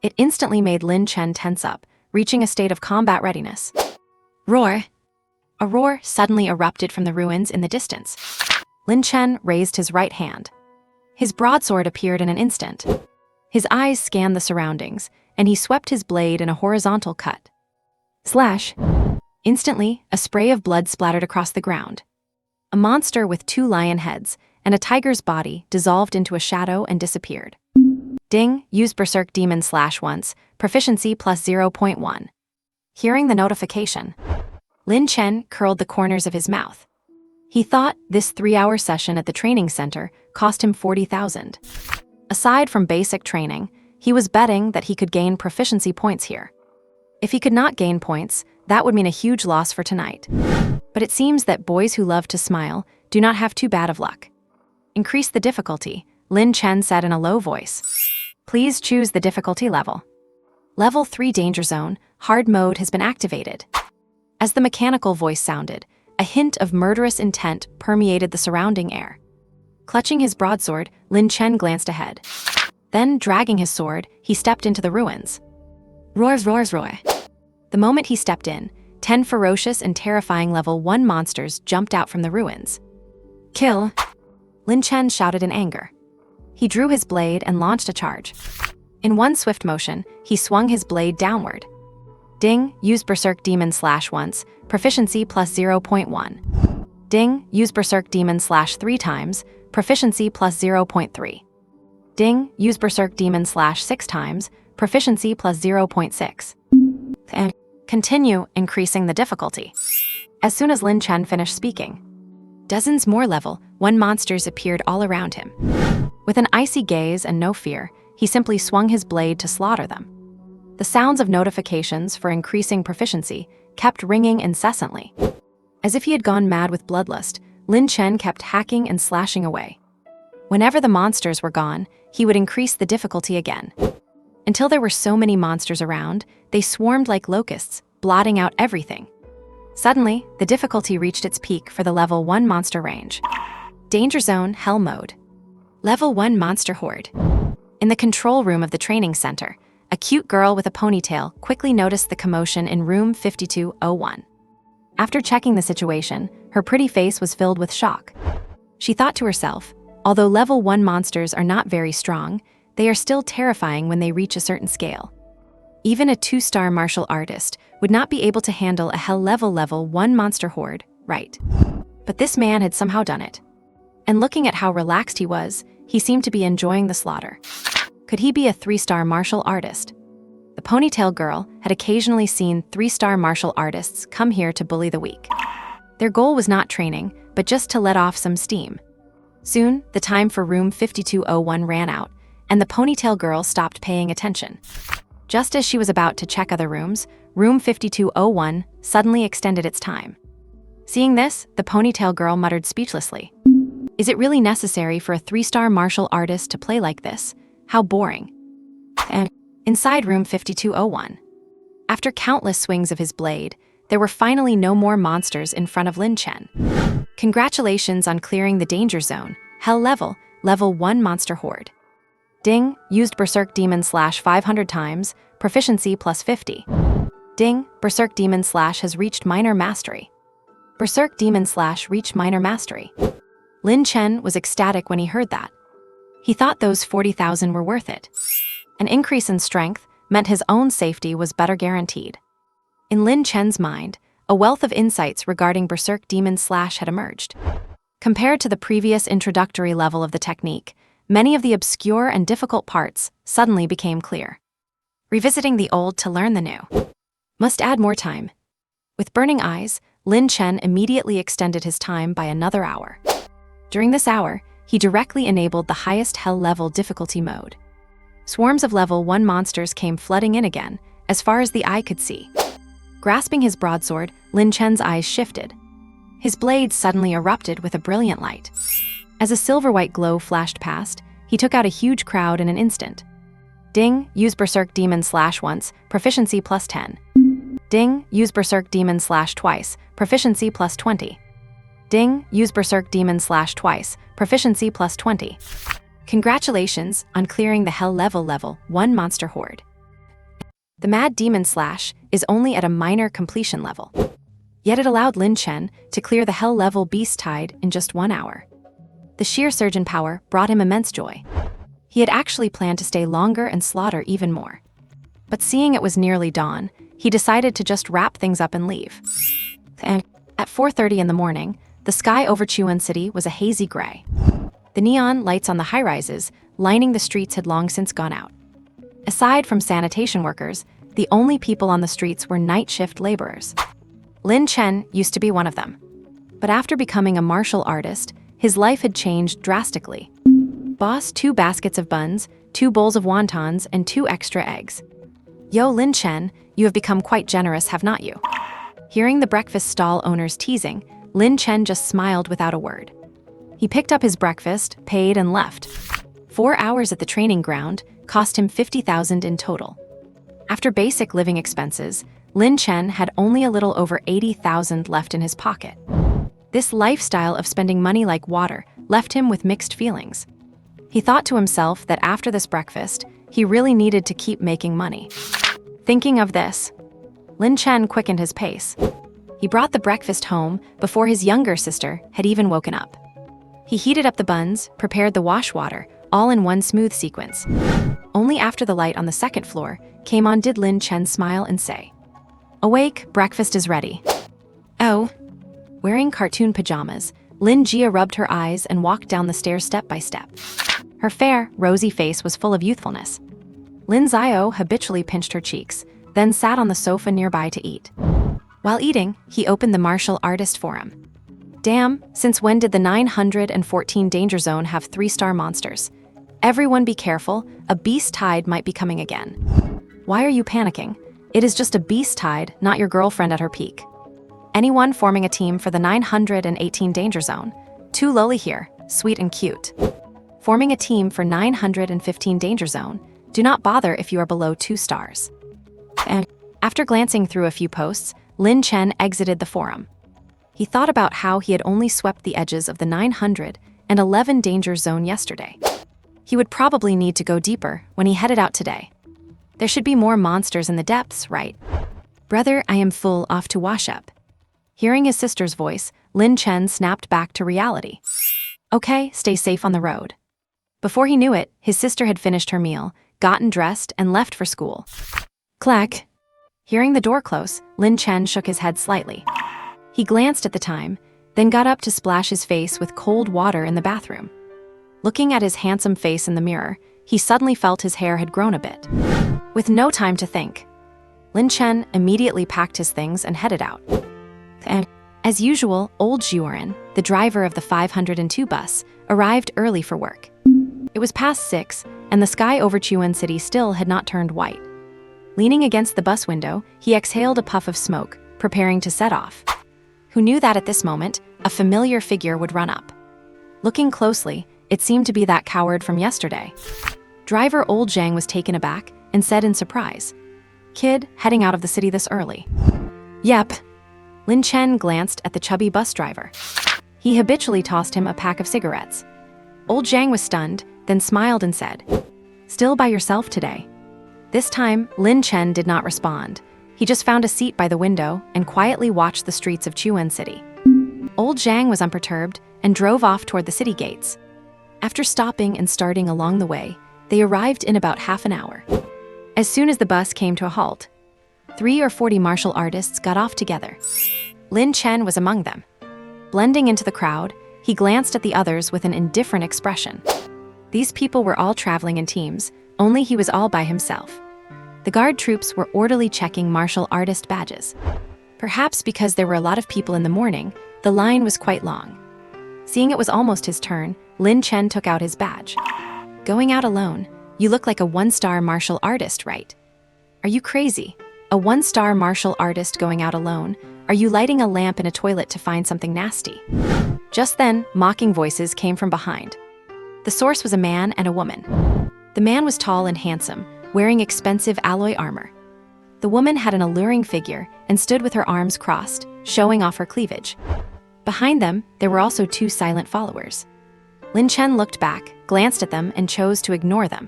It instantly made Lin Chen tense up, reaching a state of combat readiness. Roar! A roar suddenly erupted from the ruins in the distance. Lin Chen raised his right hand. His broadsword appeared in an instant. His eyes scanned the surroundings, and he swept his blade in a horizontal cut. Slash! Instantly, a spray of blood splattered across the ground. A monster with 2 lion heads and a tiger's body dissolved into a shadow and disappeared. Ding, use Berserk Demon Slash once, proficiency plus 0.1. Hearing the notification, Lin Chen curled the corners of his mouth. He thought this 3-hour session at the training center cost him 40,000. Aside from basic training, he was betting that he could gain proficiency points here. If he could not gain points, that would mean a huge loss for tonight. But it seems that boys who love to smile do not have too bad of luck. Increase the difficulty, Lin Chen said in a low voice. Please choose the difficulty level. Level 3 Danger Zone, Hard Mode has been activated. As the mechanical voice sounded, a hint of murderous intent permeated the surrounding air. Clutching his broadsword, Lin Chen glanced ahead. Then, dragging his sword, he stepped into the ruins. Roars, roars, roar. The moment he stepped in, 10 ferocious and terrifying level 1 monsters jumped out from the ruins. Kill! Lin Chen shouted in anger. He drew his blade and launched a charge. In one swift motion, he swung his blade downward. Ding, use Berserk Demon Slash once, proficiency plus 0.1. Ding, use Berserk Demon Slash 3 times, proficiency plus 0.3. Ding, use Berserk Demon Slash 6 times, proficiency plus 0.6. And continue increasing the difficulty. As soon as Lin Chen finished speaking, dozens more level 1 monsters appeared all around him. With an icy gaze and no fear, he simply swung his blade to slaughter them. The sounds of notifications for increasing proficiency kept ringing incessantly. As if he had gone mad with bloodlust, Lin Chen kept hacking and slashing away. Whenever the monsters were gone, he would increase the difficulty again. Until there were so many monsters around, they swarmed like locusts, blotting out everything. Suddenly, the difficulty reached its peak for the level 1 monster range. Danger Zone, Hell Mode. Level 1 Monster Horde. In the control room of the training center, a cute girl with a ponytail quickly noticed the commotion in room 5201. After checking the situation, her pretty face was filled with shock. She thought to herself, although level 1 monsters are not very strong, they are still terrifying when they reach a certain scale. Even a 2-star martial artist would not be able to handle a hell level 1 monster horde, right? But this man had somehow done it. And looking at how relaxed he was, he seemed to be enjoying the slaughter. Could he be a 3-star martial artist? The ponytail girl had occasionally seen 3-star martial artists come here to bully the weak. Their goal was not training, but just to let off some steam. Soon, the time for room 5201 ran out, and the ponytail girl stopped paying attention. Just as she was about to check other rooms, room 5201 suddenly extended its time. Seeing this, the ponytail girl muttered speechlessly. Is it really necessary for a 3-star martial artist to play like this? How boring. And inside room 5201, after countless swings of his blade, there were finally no more monsters in front of Lin Chen. Congratulations on clearing the danger zone, hell level 1 monster horde. Ding, used Berserk Demon / 500 times, proficiency +50. Ding, Berserk Demon / has reached minor mastery. Berserk Demon / reached minor mastery. Lin Chen was ecstatic when he heard that. He thought those 40,000 were worth it. An increase in strength meant his own safety was better guaranteed. In Lin Chen's mind, a wealth of insights regarding Berserk Demon / had emerged. Compared to the previous introductory level of the technique, many of the obscure and difficult parts suddenly became clear. Revisiting the old to learn the new. Must add more time. With burning eyes, Lin Chen immediately extended his time by another hour. During this hour, he directly enabled the highest hell level difficulty mode. Swarms of level 1 monsters came flooding in again, as far as the eye could see. Grasping his broadsword, Lin Chen's eyes shifted. His blade suddenly erupted with a brilliant light. As a silver-white glow flashed past, he took out a huge crowd in an instant. Ding, use Berserk Demon / once, proficiency +10. Ding, use Berserk Demon / twice, proficiency +20. Ding, use Berserk Demon / twice, proficiency +20. Congratulations on clearing the hell level 1 monster horde. The Mad Demon Slash is only at a minor completion level. Yet it allowed Lin Chen to clear the hell level Beast Tide in just 1 hour. The sheer surge in power brought him immense joy. He had actually planned to stay longer and slaughter even more. But seeing it was nearly dawn, he decided to just wrap things up and leave. And at 4:30 in the morning, the sky over Chuan City was a hazy gray. The neon lights on the high-rises lining the streets had long since gone out. Aside from sanitation workers, the only people on the streets were night shift laborers. Lin Chen used to be one of them. But after becoming a martial artist, his life had changed drastically. Boss, 2 baskets of buns, 2 bowls of wontons, and 2 extra eggs. Yo, Lin Chen, you have become quite generous, have not you? Hearing the breakfast stall owner's teasing, Lin Chen just smiled without a word. He picked up his breakfast, paid, and left. 4 hours at the training ground cost him 50,000 in total. After basic living expenses, Lin Chen had only a little over 80,000 left in his pocket. This lifestyle of spending money like water left him with mixed feelings. He thought to himself that after this breakfast, he really needed to keep making money. Thinking of this, Lin Chen quickened his pace. He brought the breakfast home before his younger sister had even woken up. He heated up the buns, prepared the wash water, all in one smooth sequence. Only after the light on the second floor came on did Lin Chen smile and say, "Awake, breakfast is ready." Oh. Wearing cartoon pajamas, Lin Jia rubbed her eyes and walked down the stairs step by step. Her fair, rosy face was full of youthfulness. Lin Zio habitually pinched her cheeks, then sat on the sofa nearby to eat. While eating, he opened the martial artist forum. Damn, since when did the 914 Danger Zone have 3-star monsters? Everyone be careful, a beast tide might be coming again. Why are you panicking? It is just a beast tide, not your girlfriend at her peak. Anyone forming a team for the 918 Danger Zone? Too lowly here, sweet and cute. Forming a team for 915 Danger Zone, do not bother if you are below 2 stars. And after glancing through a few posts, Lin Chen exited the forum. He thought about how he had only swept the edges of the 911 Danger Zone yesterday. He would probably need to go deeper when he headed out today. There should be more monsters in the depths, right? Brother, I am full off to wash up. Hearing his sister's voice, Lin Chen snapped back to reality. Okay, stay safe on the road. Before he knew it, his sister had finished her meal, gotten dressed, and left for school. Clack. Hearing the door close, Lin Chen shook his head slightly. He glanced at the time, then got up to splash his face with cold water in the bathroom. Looking at his handsome face in the mirror, he suddenly felt his hair had grown a bit. With no time to think, Lin Chen immediately packed his things and headed out. And, as usual, old Zhuoren, the driver of the 502 bus, arrived early for work. It was past 6, and the sky over Chuan City still had not turned white. Leaning against the bus window, he exhaled a puff of smoke, preparing to set off. Who knew that at this moment, a familiar figure would run up. Looking closely, it seemed to be that coward from yesterday. Driver old Zhang was taken aback and said in surprise, "Kid, heading out of the city this early?" "Yep." Lin Chen glanced at the chubby bus driver. He habitually tossed him a pack of cigarettes. Old Zhang was stunned, then smiled and said, "Still by yourself today?" This time, Lin Chen did not respond. He just found a seat by the window and quietly watched the streets of Chuan City. Old Zhang was unperturbed and drove off toward the city gates. After stopping and starting along the way, they arrived in about half an hour. As soon as the bus came to a halt, 30 or 40 martial artists got off together. Lin Chen was among them. Blending into the crowd, he glanced at the others with an indifferent expression. These people were all traveling in teams, only he was all by himself. The guard troops were orderly checking martial artist badges. Perhaps because there were a lot of people in the morning, the line was quite long. Seeing it was almost his turn, Lin Chen took out his badge. "Going out alone? You look like a 1-star martial artist, right?" "Are you crazy? A 1-star martial artist going out alone? Are you lighting a lamp in a toilet to find something nasty?" Just then, mocking voices came from behind. The source was a man and a woman. The man was tall and handsome, wearing expensive alloy armor. The woman had an alluring figure and stood with her arms crossed, showing off her cleavage. Behind them, there were also 2 silent followers. Lin Chen looked back, glanced at them, and chose to ignore them.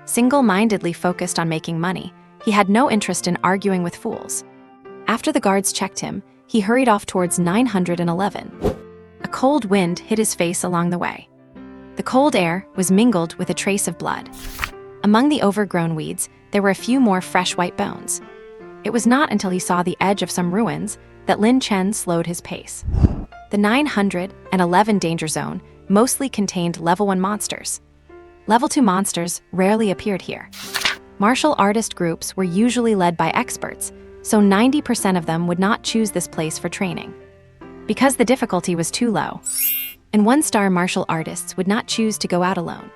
Single-mindedly focused on making money, he had no interest in arguing with fools. After the guards checked him, he hurried off towards 911. A cold wind hit his face along the way. The cold air was mingled with a trace of blood. Among the overgrown weeds, there were a few more fresh white bones. It was not until he saw the edge of some ruins that Lin Chen slowed his pace. The 911 danger zone mostly contained level 1 monsters. Level 2 monsters rarely appeared here. Martial artist groups were usually led by experts, so 90% of them would not choose this place for training, because the difficulty was too low. And 1-star martial artists would not choose to go out alone,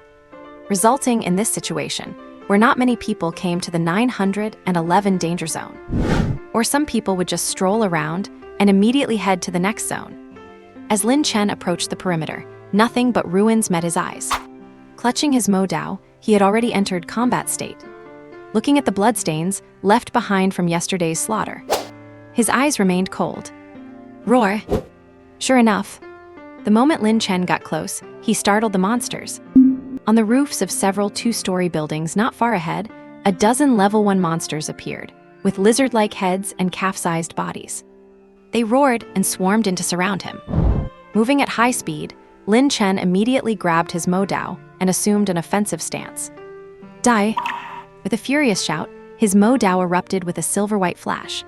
resulting in this situation where not many people came to the 911 danger zone. Or some people would just stroll around and immediately head to the next zone. As Lin Chen approached the perimeter, nothing but ruins met his eyes. Clutching his Mo Dao, he had already entered combat state. Looking at the bloodstains left behind from yesterday's slaughter, his eyes remained cold. Roar! Sure enough, the moment Lin Chen got close, he startled the monsters. On the roofs of several 2-story buildings not far ahead, a dozen level 1 monsters appeared, with lizard-like heads and calf-sized bodies. They roared and swarmed in to surround him. Moving at high speed, Lin Chen immediately grabbed his Mo Dao and assumed an offensive stance. Die! With a furious shout, his Mo Dao erupted with a silver-white flash.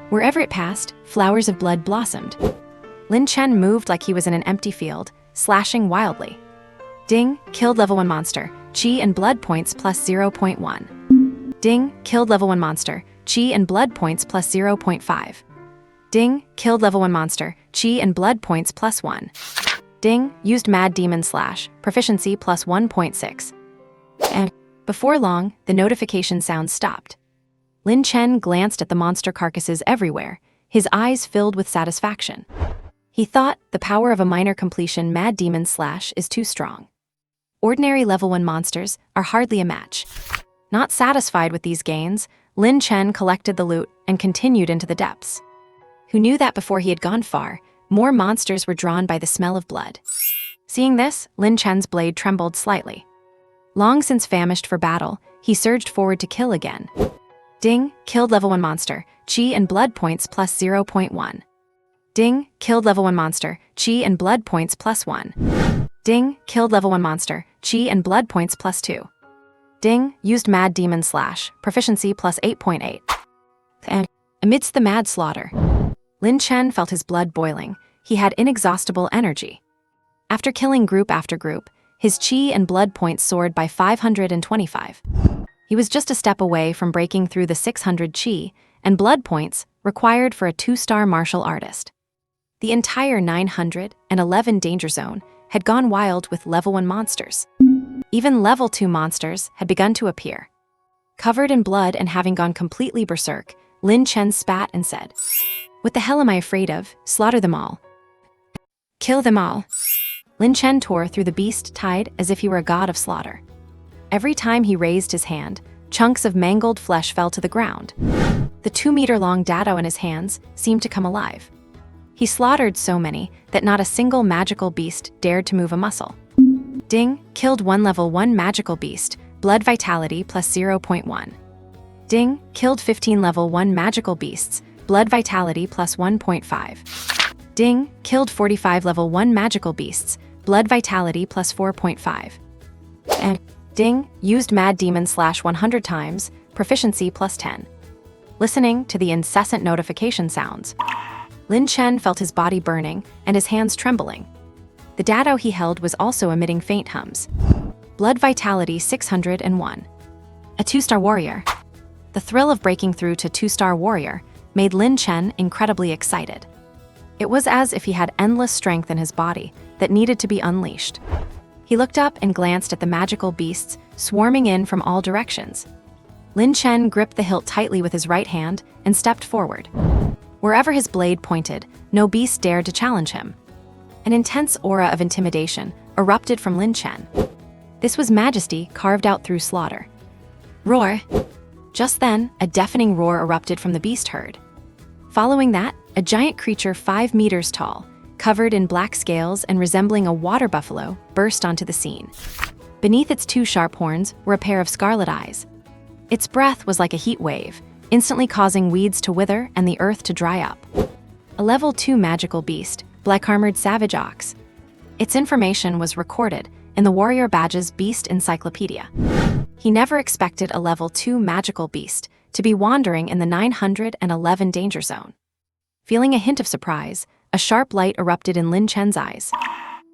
Wherever it passed, flowers of blood blossomed. Lin Chen moved like he was in an empty field, slashing wildly. Ding, killed level 1 monster, chi and blood points plus 0.1. Ding, killed level 1 monster, chi and blood points plus 0.5. Ding, killed level 1 monster, chi and blood points plus 1. Ding, used mad demon slash, proficiency plus 1.6. And before long, the notification sound stopped. Lin Chen glanced at the monster carcasses everywhere, his eyes filled with satisfaction. He thought the power of a minor completion mad demon slash is too strong. Ordinary level 1 monsters are hardly a match. Not satisfied with these gains, Lin Chen collected the loot and continued into the depths. Who knew that before he had gone far, more monsters were drawn by the smell of blood. Seeing this, Lin Chen's blade trembled slightly. Long since famished for battle, he surged forward to kill again. Ding, killed level 1 monster, chi and blood points plus 0.1. Ding, killed level 1 monster, chi and blood points plus 1. Ding, killed level 1 monster, chi and blood points plus 2. Ding, used mad demon slash, proficiency plus 8.8. And amidst the mad slaughter, Lin Chen felt his blood boiling. He had inexhaustible energy. After killing group after group, his chi and blood points soared by 525. He was just a step away from breaking through the 600 chi and blood points required for a 2-star martial artist. The entire 911 danger zone had gone wild with level 1 monsters. Even level 2 monsters had begun to appear. Covered in blood and having gone completely berserk, Lin Chen spat and said, "What the hell am I afraid of? Slaughter them all. Kill them all." Lin Chen tore through the beast tide as if he were a god of slaughter. Every time he raised his hand, chunks of mangled flesh fell to the ground. The 2-meter-long dado in his hands seemed to come alive. He slaughtered so many that not a single magical beast dared to move a muscle. Ding, killed 1 level 1 magical beast, blood vitality plus 0.1. Ding, killed 15 level 1 magical beasts, blood vitality plus 1.5. Ding, killed 45 level 1 magical beasts, blood vitality plus 4.5. And Ding, used mad demon slash 100 times, proficiency plus 10. Listening to the incessant notification sounds, Lin Chen felt his body burning and his hands trembling. The dado he held was also emitting faint hums. Blood vitality 601. A 2-star warrior. The thrill of breaking through to 2-star warrior made Lin Chen incredibly excited. It was as if he had endless strength in his body that needed to be unleashed. He looked up and glanced at the magical beasts swarming in from all directions. Lin Chen gripped the hilt tightly with his right hand and stepped forward. Wherever his blade pointed, no beast dared to challenge him. An intense aura of intimidation erupted from Lin Chen. This was majesty carved out through slaughter. Roar! Just then, a deafening roar erupted from the beast herd. Following that, a giant creature 5 meters tall, covered in black scales and resembling a water buffalo, burst onto the scene. Beneath its 2 sharp horns were a pair of scarlet eyes. Its breath was like a heat wave, instantly causing weeds to wither and the earth to dry up. A level 2 magical beast, black-armored savage ox. Its information was recorded in the Warrior Badge's Beast Encyclopedia. He never expected a level 2 magical beast to be wandering in the 911 danger zone. Feeling a hint of surprise, a sharp light erupted in Lin Chen's eyes.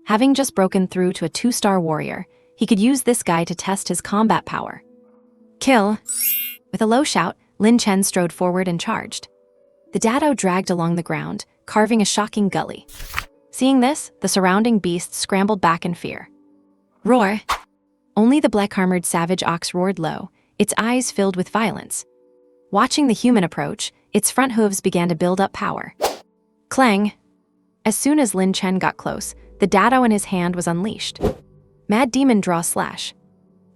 Having just broken through to a 2-star warrior, he could use this guy to test his combat power. Kill! With a low shout, Lin Chen strode forward and charged. The dado dragged along the ground, carving a shocking gully. Seeing this, the surrounding beasts scrambled back in fear. Roar! Only the black-armored savage ox roared low, its eyes filled with violence. Watching the human approach, its front hooves began to build up power. Clang! As soon as Lin Chen got close, the dado in his hand was unleashed. Mad demon draw slash.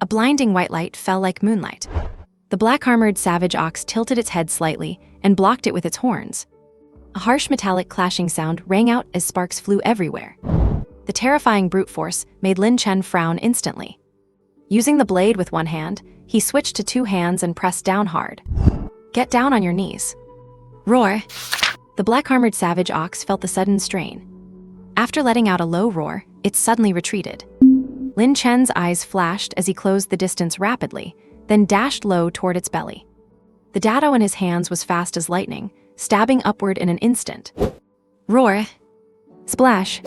A blinding white light fell like moonlight. The black-armored savage ox tilted its head slightly and blocked it with its horns. A harsh metallic clashing sound rang out as sparks flew everywhere. The terrifying brute force made Lin Chen frown instantly. Using the blade with one hand, he switched to 2 hands and pressed down hard. Get down on your knees. Roar! The black-armored savage ox felt the sudden strain. After letting out a low roar, it suddenly retreated. Lin Chen's eyes flashed as he closed the distance rapidly, then dashed low toward its belly. The dado in his hands was fast as lightning, stabbing upward in an instant. Roar! Splash!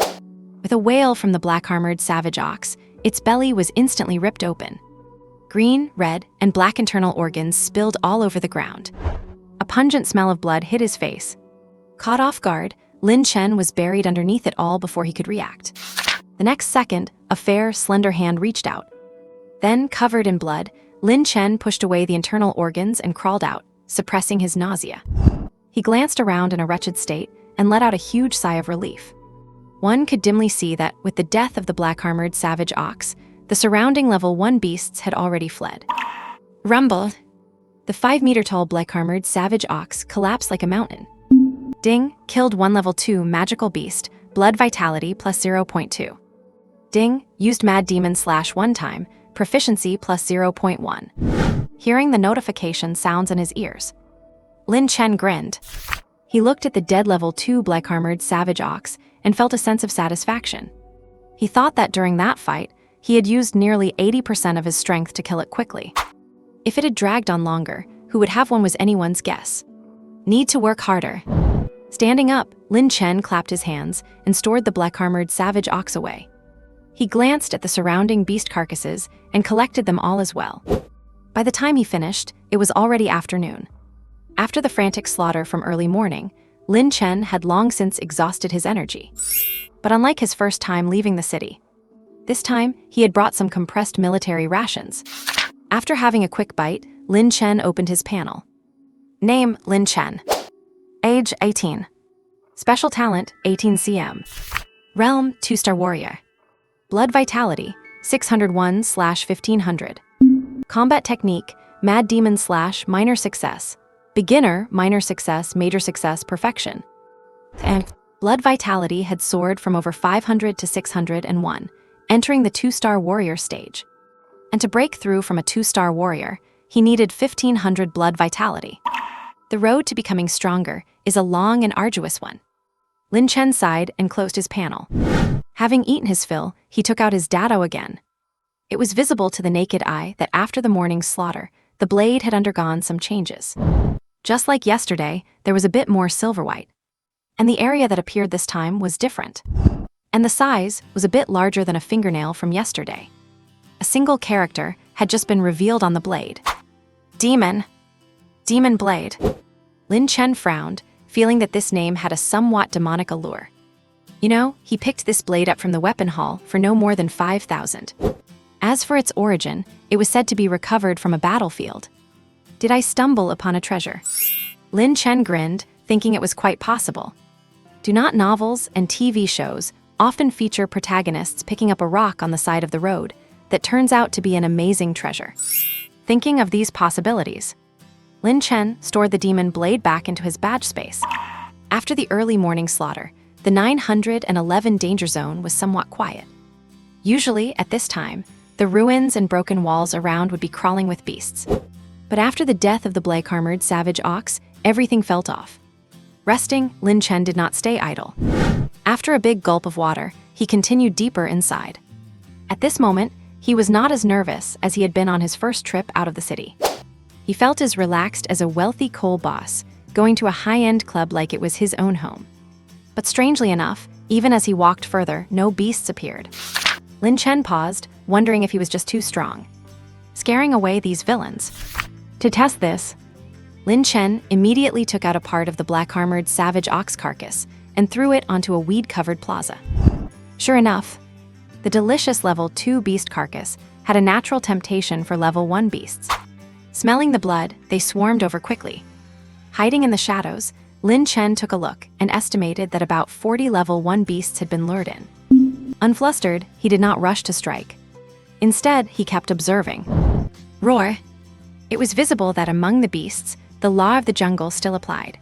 With a wail from the black-armored savage ox, its belly was instantly ripped open. Green, red, and black internal organs spilled all over the ground. A pungent smell of blood hit his face. Caught off guard, Lin Chen was buried underneath it all before he could react. The next second, a fair, slender hand reached out. Then, covered in blood, Lin Chen pushed away the internal organs and crawled out, suppressing his nausea. He glanced around in a wretched state and let out a huge sigh of relief. One could dimly see that, with the death of the black-armored savage ox, the surrounding level 1 beasts had already fled. Rumble! The 5-meter-tall black-armored savage ox collapsed like a mountain. Ding, killed 1 level 2 magical beast, blood vitality plus 0.2. Ding, used mad demon slash 1 time, proficiency plus 0.1. Hearing the notification sounds in his ears, Lin Chen grinned. He looked at the dead level 2 black-armored savage ox and felt a sense of satisfaction. He thought that during that fight, he had used nearly 80% of his strength to kill it quickly. If it had dragged on longer, who would have won was anyone's guess. Need to work harder. Standing up, Lin Chen clapped his hands and stored the black-armored savage ox away. He glanced at the surrounding beast carcasses and collected them all as well. By the time he finished, it was already afternoon. After the frantic slaughter from early morning, Lin Chen had long since exhausted his energy. But unlike his first time leaving the city, this time he had brought some compressed military rations. After having a quick bite, Lin Chen opened his panel. Name, Lin Chen. Age, 18. Special talent, 18 cm. Realm, 2-star warrior. Blood vitality, 601/1500. Combat technique, mad demon / minor success. Beginner, minor success, major success, perfection. And blood vitality had soared from over 500 to 601, entering the 2-star warrior stage. And to break through from a 2-star warrior, he needed 1500 blood vitality. The road to becoming stronger is a long and arduous one. Lin Chen sighed and closed his panel. Having eaten his fill, he took out his dado again. It was visible to the naked eye that after the morning's slaughter, the blade had undergone some changes. Just like yesterday, there was a bit more silver white. And the area that appeared this time was different. And the size was a bit larger than a fingernail from yesterday. A single character had just been revealed on the blade. Demon. Demon blade. Lin Chen frowned, feeling that this name had a somewhat demonic allure. You know, he picked this blade up from the weapon hall for no more than 5,000. As for its origin, it was said to be recovered from a battlefield. Did I stumble upon a treasure? Lin Chen grinned, thinking it was quite possible. Do not novels and TV shows often feature protagonists picking up a rock on the side of the road that turns out to be an amazing treasure? Thinking of these possibilities, Lin Chen stored the demon blade back into his badge space. After the early morning slaughter, the 911 danger zone was somewhat quiet. Usually, at this time, the ruins and broken walls around would be crawling with beasts. But after the death of the black-armored savage ox, everything felt off. Resting, Lin Chen did not stay idle. After a big gulp of water, he continued deeper inside. At this moment, he was not as nervous as he had been on his first trip out of the city. He felt as relaxed as a wealthy coal boss, going to a high-end club like it was his own home. But strangely enough, even as he walked further, no beasts appeared. Lin Chen paused, wondering if he was just too strong, scaring away these villains. To test this, Lin Chen immediately took out a part of the black-armored savage ox carcass and threw it onto a weed-covered plaza. Sure enough, the delicious level 2 beast carcass had a natural temptation for level 1 beasts. Smelling the blood, they swarmed over quickly. Hiding in the shadows, Lin Chen took a look and estimated that about 40 level 1 beasts had been lured in. Unflustered, he did not rush to strike. Instead, he kept observing. Roar! It was visible that among the beasts, the law of the jungle still applied.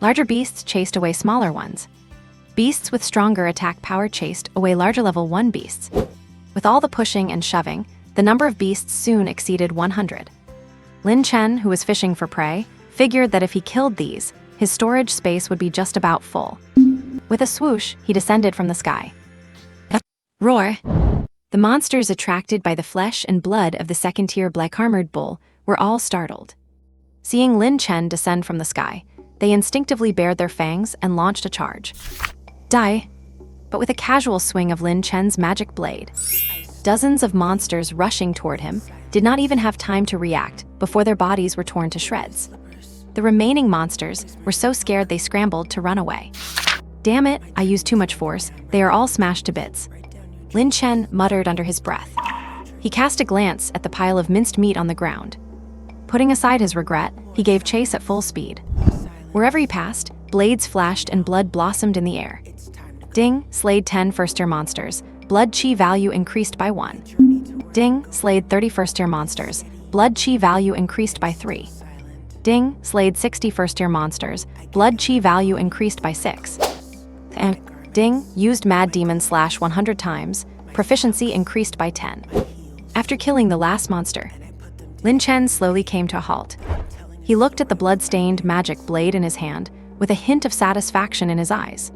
Larger beasts chased away smaller ones. Beasts with stronger attack power chased away larger level 1 beasts. With all the pushing and shoving, the number of beasts soon exceeded 100. Lin Chen, who was fishing for prey, figured that if he killed these, his storage space would be just about full. With a swoosh, he descended from the sky. Roar! The monsters attracted by the flesh and blood of the second-tier black-armored bull were all startled. Seeing Lin Chen descend from the sky, they instinctively bared their fangs and launched a charge. Die! But with a casual swing of Lin Chen's magic blade, dozens of monsters rushing toward him did not even have time to react before their bodies were torn to shreds. The remaining monsters were so scared they scrambled to run away. Damn it, I used too much force. They are all smashed to bits. Lin Chen muttered under his breath. He cast a glance at the pile of minced meat on the ground. Putting aside his regret, he gave chase at full speed. Wherever he passed, blades flashed and blood blossomed in the air. Ding, slayed 10 first-tier monsters. Blood chi value increased by 1. Ding, slayed 30 first-tier monsters. Blood chi value increased by 3. Ding, slayed 60 first-tier monsters. Blood chi value increased by 6. And Ding, used mad demon / 100 times. Proficiency increased by 10. After killing the last monster, Lin Chen slowly came to a halt. He looked at the blood-stained magic blade in his hand with a hint of satisfaction in his eyes.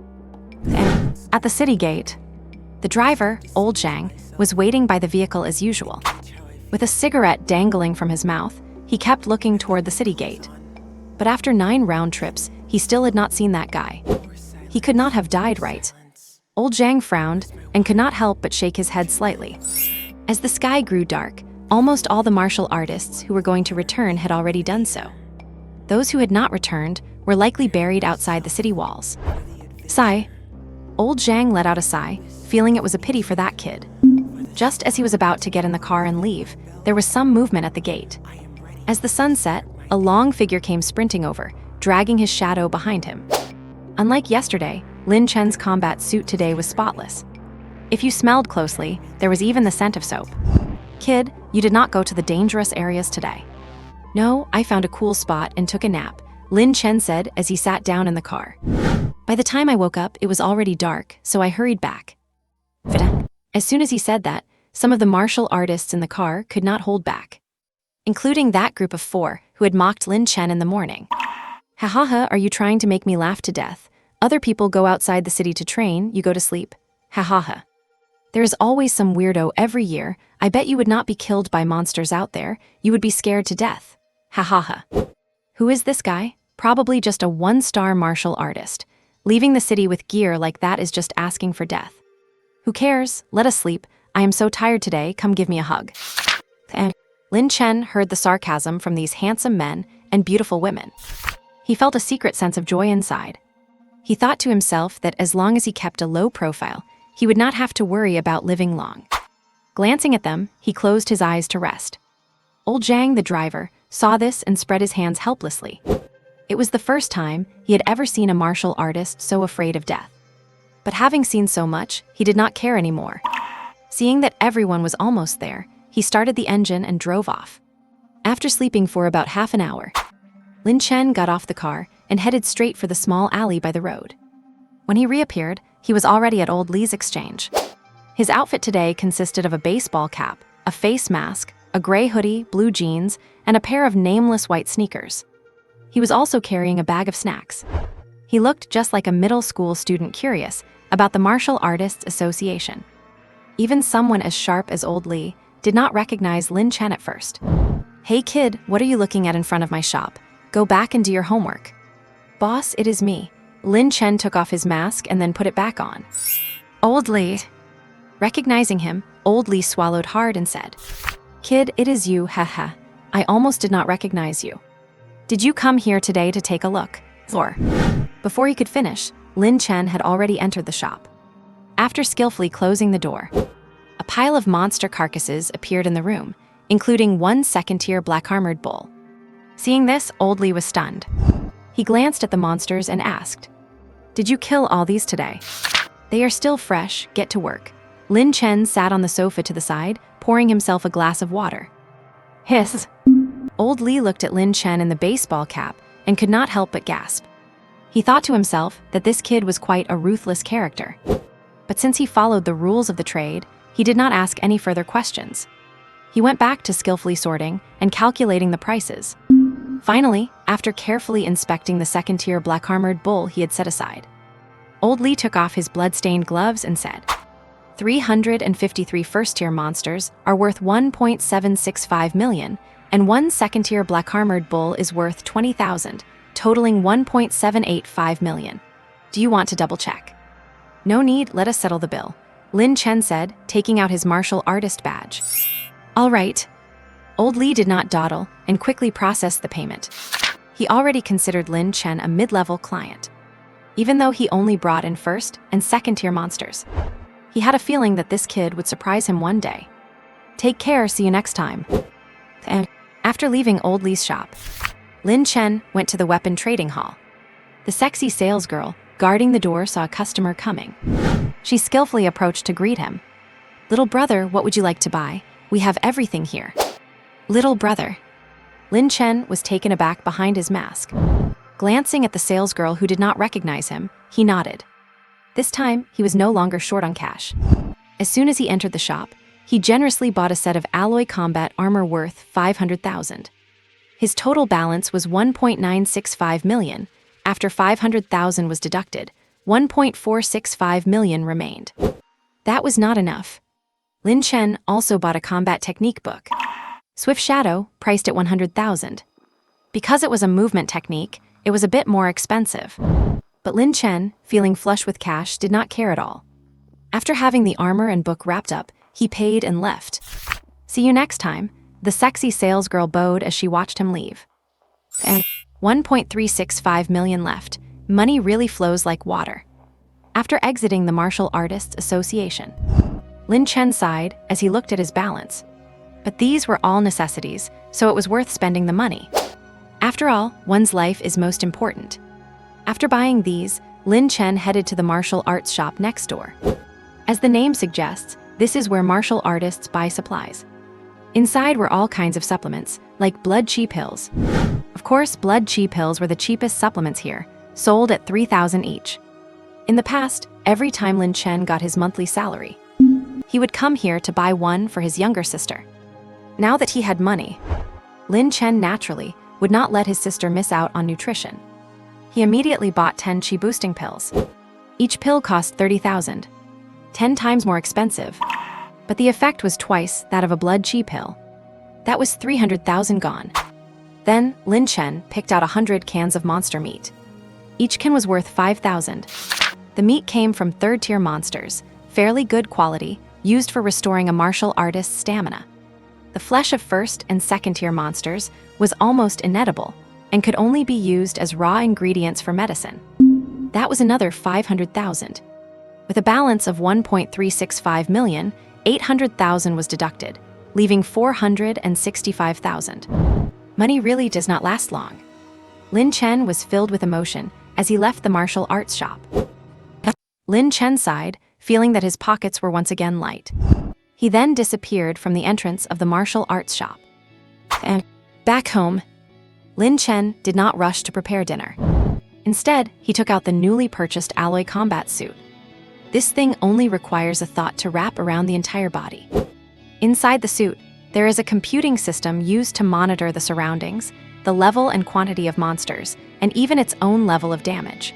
And at the city gate, the driver, Old Zhang, was waiting by the vehicle as usual. With a cigarette dangling from his mouth, he kept looking toward the city gate. But after 9 round trips, he still had not seen that guy. He could not have died, right? Old Zhang frowned and could not help but shake his head slightly. As the sky grew dark, almost all the martial artists who were going to return had already done so. Those who had not returned were likely buried outside the city walls. Sigh. Old Zhang let out a sigh, feeling it was a pity for that kid. Just as he was about to get in the car and leave, there was some movement at the gate. As the sun set, a long figure came sprinting over, dragging his shadow behind him. Unlike yesterday, Lin Chen's combat suit today was spotless. If you smelled closely, there was even the scent of soap. Kid, you did not go to the dangerous areas today. No, I found a cool spot and took a nap, Lin Chen said as he sat down in the car. By the time I woke up, it was already dark, so I hurried back. As soon as he said that, some of the martial artists in the car could not hold back, including that group of 4 who had mocked Lin Chen in the morning. Ha ha ha, are you trying to make me laugh to death? Other people go outside the city to train, you go to sleep. Ha ha ha. There is always some weirdo every year. I bet you would not be killed by monsters out there, you would be scared to death. Ha ha ha. Who is this guy? Probably just a 1-star martial artist. Leaving the city with gear like that is just asking for death. Who cares? Let us sleep. I am so tired today, come give me a hug. Lin Chen heard the sarcasm from these handsome men and beautiful women. He felt a secret sense of joy inside. He thought to himself that as long as he kept a low profile, he would not have to worry about living long. Glancing at them, he closed his eyes to rest. Old Zhang, the driver, saw this and spread his hands helplessly. It was the first time he had ever seen a martial artist so afraid of death. But having seen so much, he did not care anymore. Seeing that everyone was almost there, he started the engine and drove off. After sleeping for about half an hour, Lin Chen got off the car and headed straight for the small alley by the road. When he reappeared, he was already at Old Li's exchange. His outfit today consisted of a baseball cap, a face mask, a gray hoodie, blue jeans, and a pair of nameless white sneakers. He was also carrying a bag of snacks. He looked just like a middle school student curious about the Martial Artists Association. Even someone as sharp as Old Li did not recognize Lin Chen at first. Hey kid, what are you looking at in front of my shop? Go back and do your homework. Boss, it is me. Lin Chen took off his mask and then put it back on. Old Li. Recognizing him, Old Li swallowed hard and said, Kid, it is you, haha. I almost did not recognize you. Did you come here today to take a look? Or, before he could finish, Lin Chen had already entered the shop. After skillfully closing the door, a pile of monster carcasses appeared in the room, including 1 second-tier black-armored bull. Seeing this, Old Li was stunned. He glanced at the monsters and asked, Did you kill all these today? They are still fresh, get to work. Lin Chen sat on the sofa to the side, pouring himself a glass of water. Hiss. Old Li looked at Lin Chen in the baseball cap and could not help but gasp. He thought to himself that this kid was quite a ruthless character. But since he followed the rules of the trade, he did not ask any further questions. He went back to skillfully sorting and calculating the prices. Finally, after carefully inspecting the second-tier black-armored bull he had set aside, Old Li took off his blood-stained gloves and said, 353 first-tier monsters are worth 1.765 million, and 1 second-tier black-armored bull is worth 20,000, totaling 1.785 million. Do you want to double-check? No need, let us settle the bill, Lin Chen said, taking out his martial artist badge. All right. Old Li did not dawdle and quickly processed the payment. He already considered Lin Chen a mid-level client. Even though he only brought in first and second-tier monsters, he had a feeling that this kid would surprise him one day. Take care, see you next time. And after leaving Old Li's shop, Lin Chen went to the weapon trading hall. The sexy salesgirl guarding the door saw a customer coming. She skillfully approached to greet him. Little brother, what would you like to buy? We have everything here. Little brother. Lin Chen was taken aback behind his mask. Glancing at the salesgirl who did not recognize him, he nodded. This time, he was no longer short on cash. As soon as he entered the shop, he generously bought a set of alloy combat armor worth 500,000. His total balance was 1.965 million. After 500,000 was deducted, 1.465 million remained. That was not enough. Lin Chen also bought a combat technique book. Swift Shadow, priced at 100,000. Because it was a movement technique, it was a bit more expensive. But Lin Chen, feeling flush with cash, did not care at all. After having the armor and book wrapped up, he paid and left. See you next time, the sexy salesgirl bowed as she watched him leave. And 1.365 million left. Money really flows like water. After exiting the Martial Artists Association, Lin Chen sighed as he looked at his balance. But these were all necessities, so it was worth spending the money. After all, one's life is most important. After buying these, Lin Chen headed to the martial arts shop next door. As the name suggests, this is where martial artists buy supplies. Inside were all kinds of supplements, like blood chi pills. Of course, blood chi pills were the cheapest supplements here, sold at 3,000 each. In the past, every time Lin Chen got his monthly salary, he would come here to buy one for his younger sister. Now that he had money, Lin Chen naturally would not let his sister miss out on nutrition. He immediately bought 10 chi boosting pills. Each pill cost 30,000, 10 times more expensive, but the effect was twice that of a blood chi pill. That was 300,000 gone. Then Lin Chen picked out 100 cans of monster meat. Each can was worth 5,000. The meat came from third-tier monsters, fairly good quality, used for restoring a martial artist's stamina. The flesh of first and second-tier monsters was almost inedible and could only be used as raw ingredients for medicine. That was another 500,000. With a balance of 1.365 million, 800,000 was deducted, leaving 465,000. Money really does not last long. Lin Chen was filled with emotion as he left the martial arts shop. Lin Chen sighed, feeling that his pockets were once again light. He then disappeared from the entrance of the martial arts shop. And back home, Lin Chen did not rush to prepare dinner. Instead, he took out the newly purchased alloy combat suit. This thing only requires a thought to wrap around the entire body. Inside the suit, there is a computing system used to monitor the surroundings, the level and quantity of monsters, and even its own level of damage.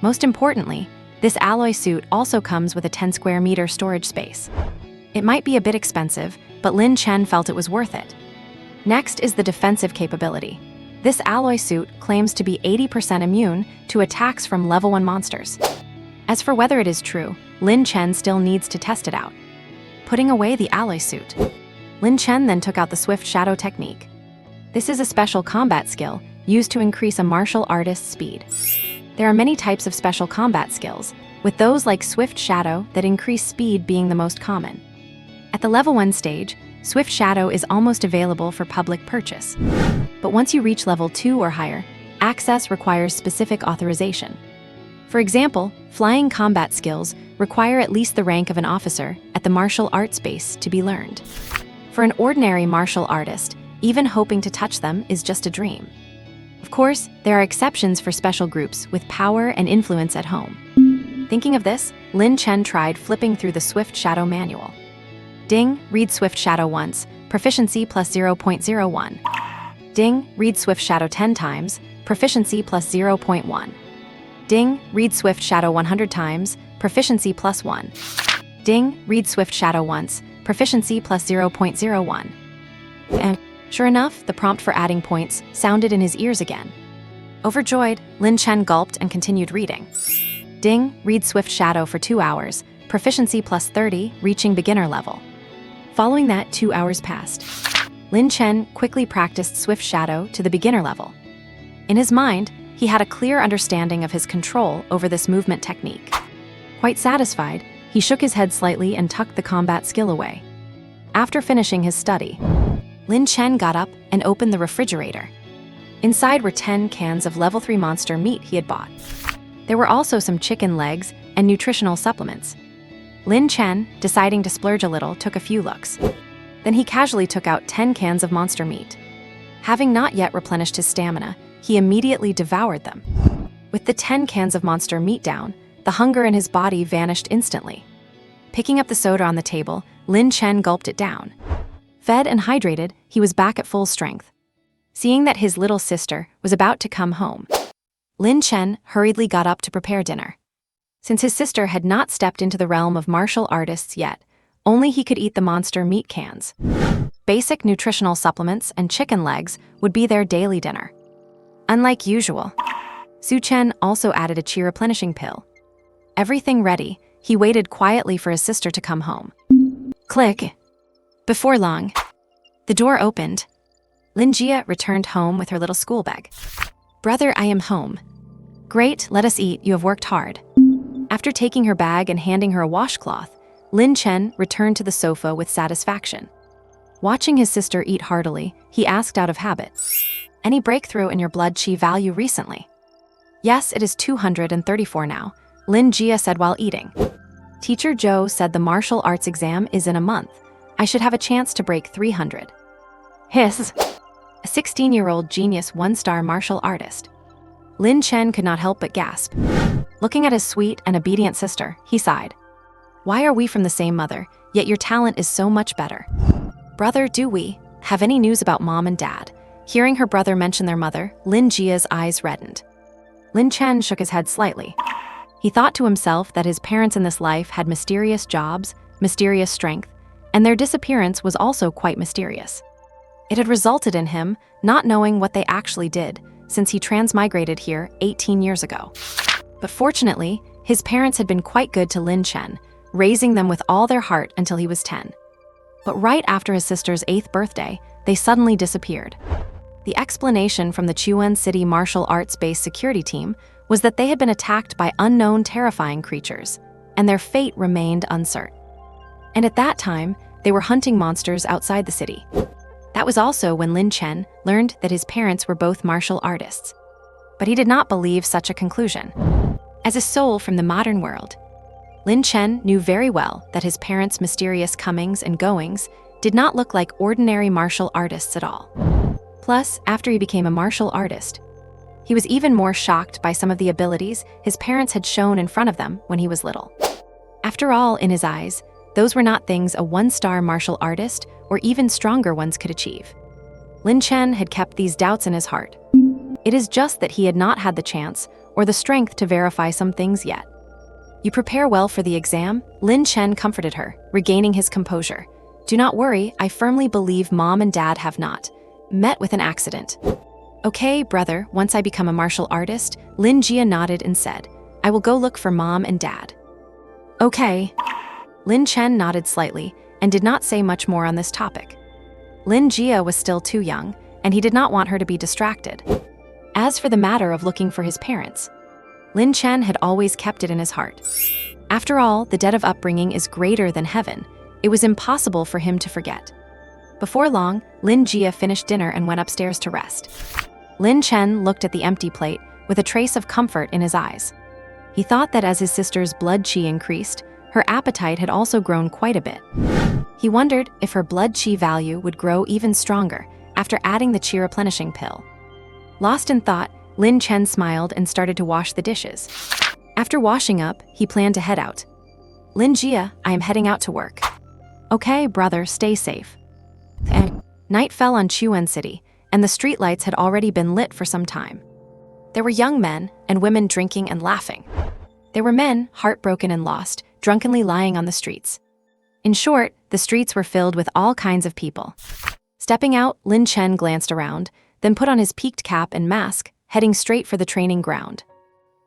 Most importantly, this alloy suit also comes with a 10 square meter storage space. It might be a bit expensive, but Lin Chen felt it was worth it. Next is the defensive capability. This alloy suit claims to be 80% immune to attacks from level 1 monsters. As for whether it is true, Lin Chen still needs to test it out. Putting away the alloy suit, Lin Chen then took out the Swift Shadow technique. This is a special combat skill used to increase a martial artist's speed. There are many types of special combat skills, with those like Swift Shadow that increase speed being the most common. At the level 1 stage, Swift Shadow is almost available for public purchase. But once you reach level 2 or higher, access requires specific authorization. For example, flying combat skills require at least the rank of an officer at the martial arts base to be learned. For an ordinary martial artist, even hoping to touch them is just a dream. Of course, there are exceptions for special groups with power and influence at home. Thinking of this, Lin Chen tried flipping through the Swift Shadow manual. Ding, read Swift Shadow once, proficiency plus 0.01. Ding, read Swift Shadow 10 times, proficiency plus 0.1. Ding, read Swift Shadow 100 times, proficiency plus 1. Ding, read Swift Shadow once, proficiency plus 0.01. And sure enough, the prompt for adding points sounded in his ears again. Overjoyed, Lin Chen gulped and continued reading. Ding, read Swift Shadow for 2 hours, proficiency plus 30, reaching beginner level. Following that, 2 hours passed. Lin Chen quickly practiced Swift Shadow to the beginner level. In his mind, he had a clear understanding of his control over this movement technique. Quite satisfied, he shook his head slightly and tucked the combat skill away. After finishing his study, Lin Chen got up and opened the refrigerator. Inside were 10 cans of level 3 monster meat he had bought. There were also some chicken legs and nutritional supplements. Lin Chen, deciding to splurge a little, took a few looks. Then he casually took out 10 cans of monster meat. Having not yet replenished his stamina, he immediately devoured them. With the 10 cans of monster meat down, the hunger in his body vanished instantly. Picking up the soda on the table, Lin Chen gulped it down. Fed and hydrated, he was back at full strength. Seeing that his little sister was about to come home, Lin Chen hurriedly got up to prepare dinner. Since his sister had not stepped into the realm of martial artists yet, only he could eat the monster meat cans. Basic nutritional supplements and chicken legs would be their daily dinner. Unlike usual, Su Chen also added a chi replenishing pill. Everything ready, he waited quietly for his sister to come home. Click. Before long, the door opened. Lin Jia returned home with her little school bag. Brother, I am home. Great, let us eat, you have worked hard. After taking her bag and handing her a washcloth, Lin Chen returned to the sofa with satisfaction. Watching his sister eat heartily, he asked out of habit, "Any breakthrough in your blood chi value recently?" "Yes, it is 234 now," Lin Jia said while eating. "Teacher Zhou said the martial arts exam is in a month. I should have a chance to break 300. Hiss. A 16-year-old genius one-star martial artist. Lin Chen could not help but gasp. Looking at his sweet and obedient sister, he sighed. Why are we from the same mother, yet your talent is so much better? Brother, do we have any news about mom and dad? Hearing her brother mention their mother, Lin Jia's eyes reddened. Lin Chen shook his head slightly. He thought to himself that his parents in this life had mysterious jobs, mysterious strength, and their disappearance was also quite mysterious. It had resulted in him not knowing what they actually did since he transmigrated here 18 years ago. But fortunately, his parents had been quite good to Lin Chen, raising them with all their heart until he was 10. But right after his sister's 8th birthday, they suddenly disappeared. The explanation from the Chuan City martial arts-based security team was that they had been attacked by unknown terrifying creatures, and their fate remained uncertain. And at that time, they were hunting monsters outside the city. That was also when Lin Chen learned that his parents were both martial artists. But he did not believe such a conclusion. As a soul from the modern world, Lin Chen knew very well that his parents' mysterious comings and goings did not look like ordinary martial artists at all. Plus, after he became a martial artist, he was even more shocked by some of the abilities his parents had shown in front of them when he was little. After all, in his eyes, those were not things a one-star martial artist or even stronger ones could achieve. Lin Chen had kept these doubts in his heart. It is just that he had not had the chance or the strength to verify some things yet. You prepare well for the exam? Lin Chen comforted her, regaining his composure. Do not worry, I firmly believe mom and dad have not met with an accident. Okay, brother, once I become a martial artist, Lin Jia nodded and said, I will go look for mom and dad. Okay. Lin Chen nodded slightly and did not say much more on this topic. Lin Jia was still too young, and he did not want her to be distracted. As for the matter of looking for his parents, Lin Chen had always kept it in his heart. After all, the debt of upbringing is greater than heaven. It was impossible for him to forget. Before long, Lin Jia finished dinner and went upstairs to rest. Lin Chen looked at the empty plate with a trace of comfort in his eyes. He thought that as his sister's blood chi increased, her appetite had also grown quite a bit. He wondered if her blood chi value would grow even stronger after adding the chi replenishing pill. Lost in thought, Lin Chen smiled and started to wash the dishes. After washing up, he planned to head out. Lin Jia, I am heading out to work. Okay, brother, stay safe. Night fell on Chuan City, and the streetlights had already been lit for some time. There were young men and women drinking and laughing. There were men, heartbroken and lost, drunkenly lying on the streets. In short, the streets were filled with all kinds of people. Stepping out, Lin Chen glanced around, then put on his peaked cap and mask, heading straight for the training ground.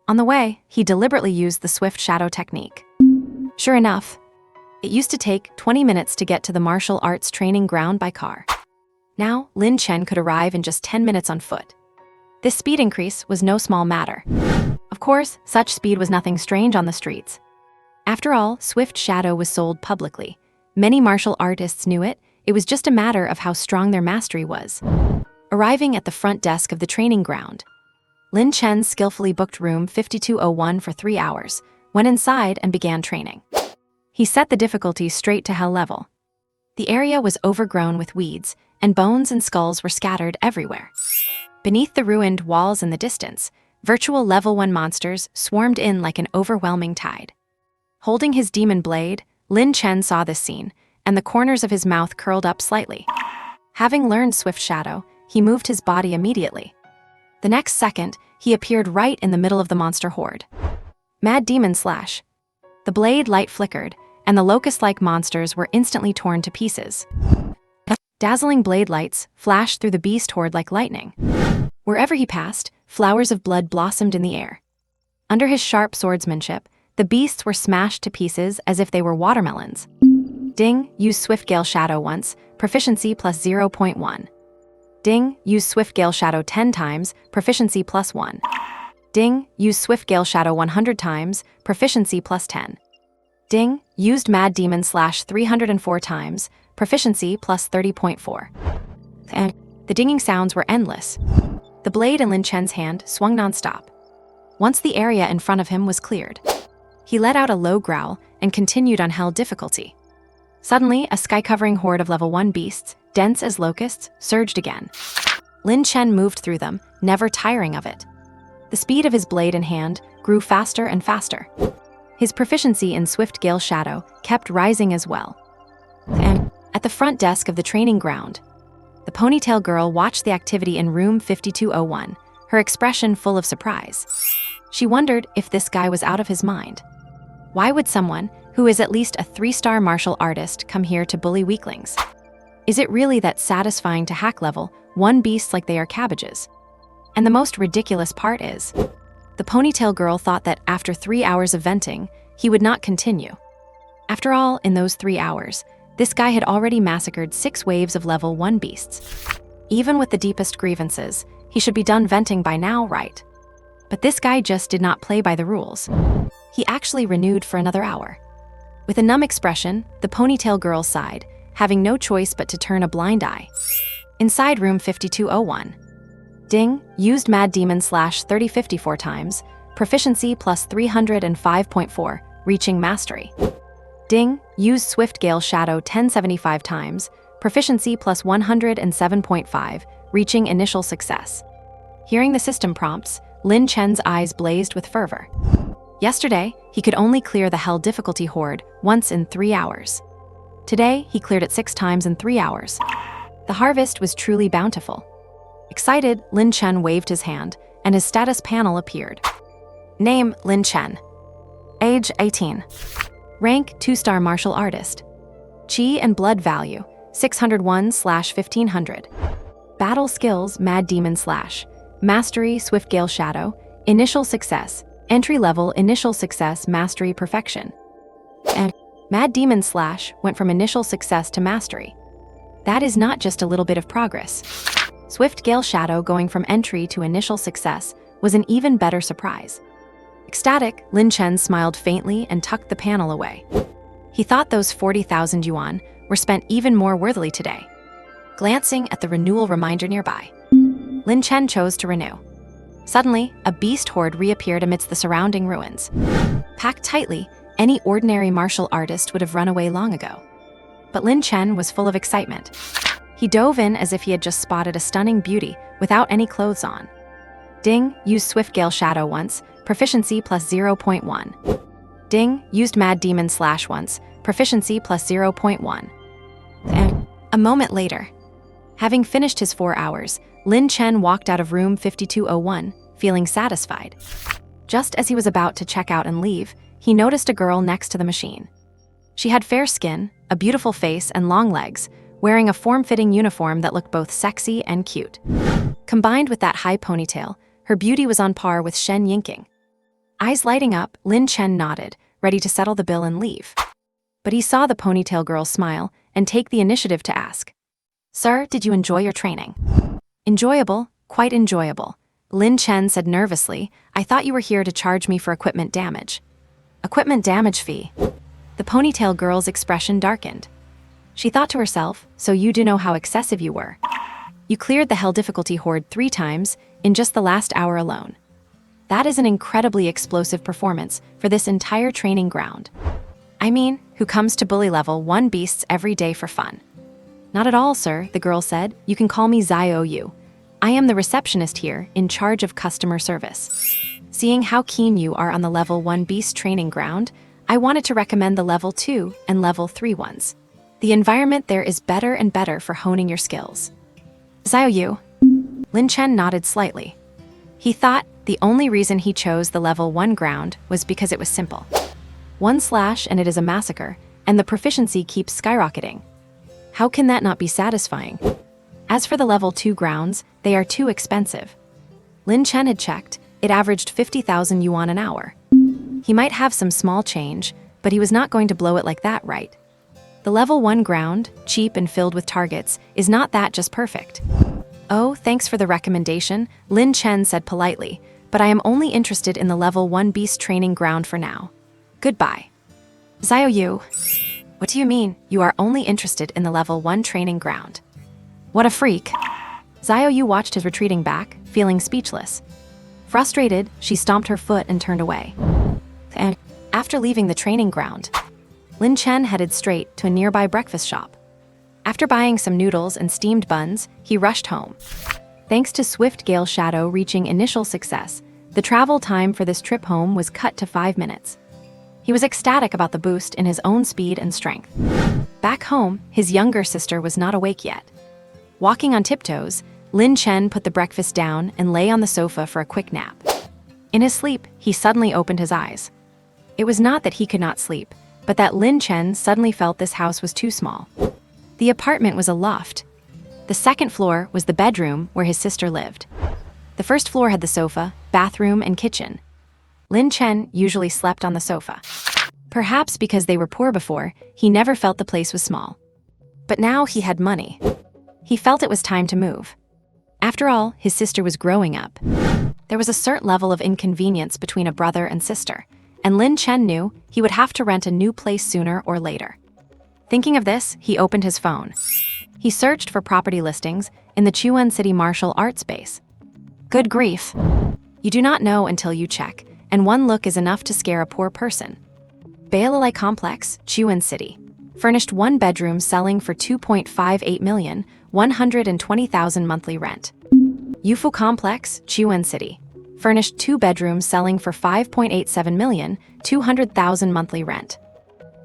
On the way, he deliberately used the swift shadow technique. Sure enough, it used to take 20 minutes to get to the martial arts training ground by car. Now, Lin Chen could arrive in just 10 minutes on foot. This speed increase was no small matter. Of course, such speed was nothing strange on the streets. After all, swift shadow was sold publicly. Many martial artists knew it. It was just a matter of how strong their mastery was. Arriving at the front desk of the training ground, Lin Chen skillfully booked room 5201 for 3 hours, went inside and began training. He set the difficulty straight to hell level. The area was overgrown with weeds, and bones and skulls were scattered everywhere. Beneath the ruined walls in the distance, virtual level 1 monsters swarmed in like an overwhelming tide. Holding his demon blade, Lin Chen saw this scene and the corners of his mouth curled up slightly. Having learned Swift Shadow, he moved his body immediately. The next second, he appeared right in the middle of the monster horde. Mad Demon Slash. The blade light flickered, and the locust-like monsters were instantly torn to pieces. Dazzling blade lights flashed through the beast horde like lightning. Wherever he passed, flowers of blood blossomed in the air. Under his sharp swordsmanship, the beasts were smashed to pieces as if they were watermelons. Ding, use Swift Gale Shadow once, proficiency plus 0.1. Ding, use Swift Gale Shadow 10 times, proficiency plus 1. Ding, use Swift Gale Shadow 100 times, proficiency plus 10. Ding, used Mad Demon Slash 304 times, proficiency plus 30.4. And the dinging sounds were endless. The blade in Lin Chen's hand swung nonstop. Once the area in front of him was cleared, he let out a low growl and continued on hell difficulty. Suddenly, a sky-covering horde of level 1 beasts, dense as locusts, surged again. Lin Chen moved through them, never tiring of it. The speed of his blade in hand grew faster and faster. His proficiency in Swift Gale Shadow kept rising as well. And at the front desk of the training ground, the ponytail girl watched the activity in room 5201, her expression full of surprise. She wondered if this guy was out of his mind. Why would someone who is at least a 3-star martial artist come here to bully weaklings? Is it really that satisfying to hack level 1 beasts like they are cabbages? And the most ridiculous part is, the ponytail girl thought that after 3 hours of venting, he would not continue. After all, in those 3 hours, this guy had already massacred 6 waves of level 1 beasts. Even with the deepest grievances, he should be done venting by now, right? But this guy just did not play by the rules. He actually renewed for another hour. With a numb expression, the ponytail girl sighed, having no choice but to turn a blind eye. Inside room 5201. Ding, used Mad Demon Slash 3054 times, proficiency plus 305.4, reaching mastery. Ding, used Swift Gale Shadow 1075 times, proficiency plus 107.5, reaching initial success. Hearing the system prompts, Lin Chen's eyes blazed with fervor. Yesterday, he could only clear the hell difficulty horde once in 3 hours. Today, he cleared it 6 times in 3 hours. The harvest was truly bountiful. Excited, Lin Chen waved his hand, and his status panel appeared. Name, Lin Chen. Age, 18. Rank, 2-star martial artist. Chi and blood value, 601/1500. Battle skills, Mad Demon Slash. Mastery, Swift Gale Shadow. Initial success, entry level, initial success, mastery, perfection. And Mad Demon Slash went from initial success to mastery. That is not just a little bit of progress. Swift Gale Shadow going from entry to initial success was an even better surprise. Ecstatic, Lin Chen smiled faintly and tucked the panel away. He thought those 40,000 yuan were spent even more worthily today. Glancing at the renewal reminder nearby, Lin Chen chose to renew. Suddenly, a beast horde reappeared amidst the surrounding ruins. Packed tightly, any ordinary martial artist would have run away long ago. But Lin Chen was full of excitement. He dove in as if he had just spotted a stunning beauty without any clothes on. Ding, used Swift Gale Shadow once, proficiency plus 0.1. Ding, used Mad Demon Slash once, proficiency plus 0.1. And a moment later, having finished his 4 hours, Lin Chen walked out of room 5201, feeling satisfied. Just as he was about to check out and leave, he noticed a girl next to the machine. She had fair skin, a beautiful face, and long legs, wearing a form-fitting uniform that looked both sexy and cute. Combined with that high ponytail, her beauty was on par with Shen Yinking. Eyes lighting up, Lin Chen nodded, ready to settle the bill and leave. But he saw the ponytail girl smile and take the initiative to ask, "Sir, did you enjoy your training?" "Enjoyable, quite enjoyable," Lin Chen said nervously. "I thought you were here to charge me for equipment damage." "Equipment damage fee?" The ponytail girl's expression darkened. She thought to herself, "So you do know how excessive you were. You cleared the hell difficulty horde 3 times in just the last hour alone. That is an incredibly explosive performance for this entire training ground. I mean, who comes to bully level 1 beasts every day for fun?" "Not at all, sir," the girl said. "You can call me Zio Yu. I am the receptionist here, in charge of customer service. Seeing how keen you are on the level 1 beast training ground, I wanted to recommend the level 2 and level 3 ones. The environment there is better and better for honing your skills. Xiaoyu. Lin Chen nodded slightly. He thought the only reason he chose the level 1 ground was because it was simple. 1 slash and it is a massacre, and the proficiency keeps skyrocketing. How can that not be satisfying? As for the level 2 grounds, they are too expensive. Lin Chen had checked, it averaged 50,000 yuan an hour. He might have some small change, but he was not going to blow it like that, right? The level 1 ground, cheap and filled with targets, is not that just perfect. Oh, thanks for the recommendation, Lin Chen said politely, but I am only interested in the level 1 beast training ground for now. Goodbye. Xiaoyu. What do you mean, you are only interested in the level 1 training ground? What a freak. Xiaoyu watched his retreating back, feeling speechless. Frustrated, she stomped her foot and turned away. And after leaving the training ground, Lin Chen headed straight to a nearby breakfast shop. After buying some noodles and steamed buns, he rushed home. Thanks to Swift Gale Shadow reaching initial success, the travel time for this trip home was cut to 5 minutes. He was ecstatic about the boost in his own speed and strength. Back home, his younger sister was not awake yet. Walking on tiptoes, Lin Chen put the breakfast down and lay on the sofa for a quick nap. In his sleep, he suddenly opened his eyes. It was not that he could not sleep, but that Lin Chen suddenly felt this house was too small. The apartment was a loft. The second floor was the bedroom where his sister lived. The first floor had the sofa, bathroom, and kitchen. Lin Chen usually slept on the sofa. Perhaps because they were poor before, he never felt the place was small. But now he had money. He felt it was time to move. After all, his sister was growing up. There was a certain level of inconvenience between a brother and sister, and Lin Chen knew he would have to rent a new place sooner or later. Thinking of this, he opened his phone. He searched for property listings in the Chuan City Martial Arts base. Good grief. You do not know until you check, and one look is enough to scare a poor person. Bailalai Complex, Chuan City. Furnished 1 bedroom selling for 2.58 million, 120,000 monthly rent. Yufu Complex, Chuan City. Furnished 2 bedrooms selling for 5.87 million, 200,000 monthly rent.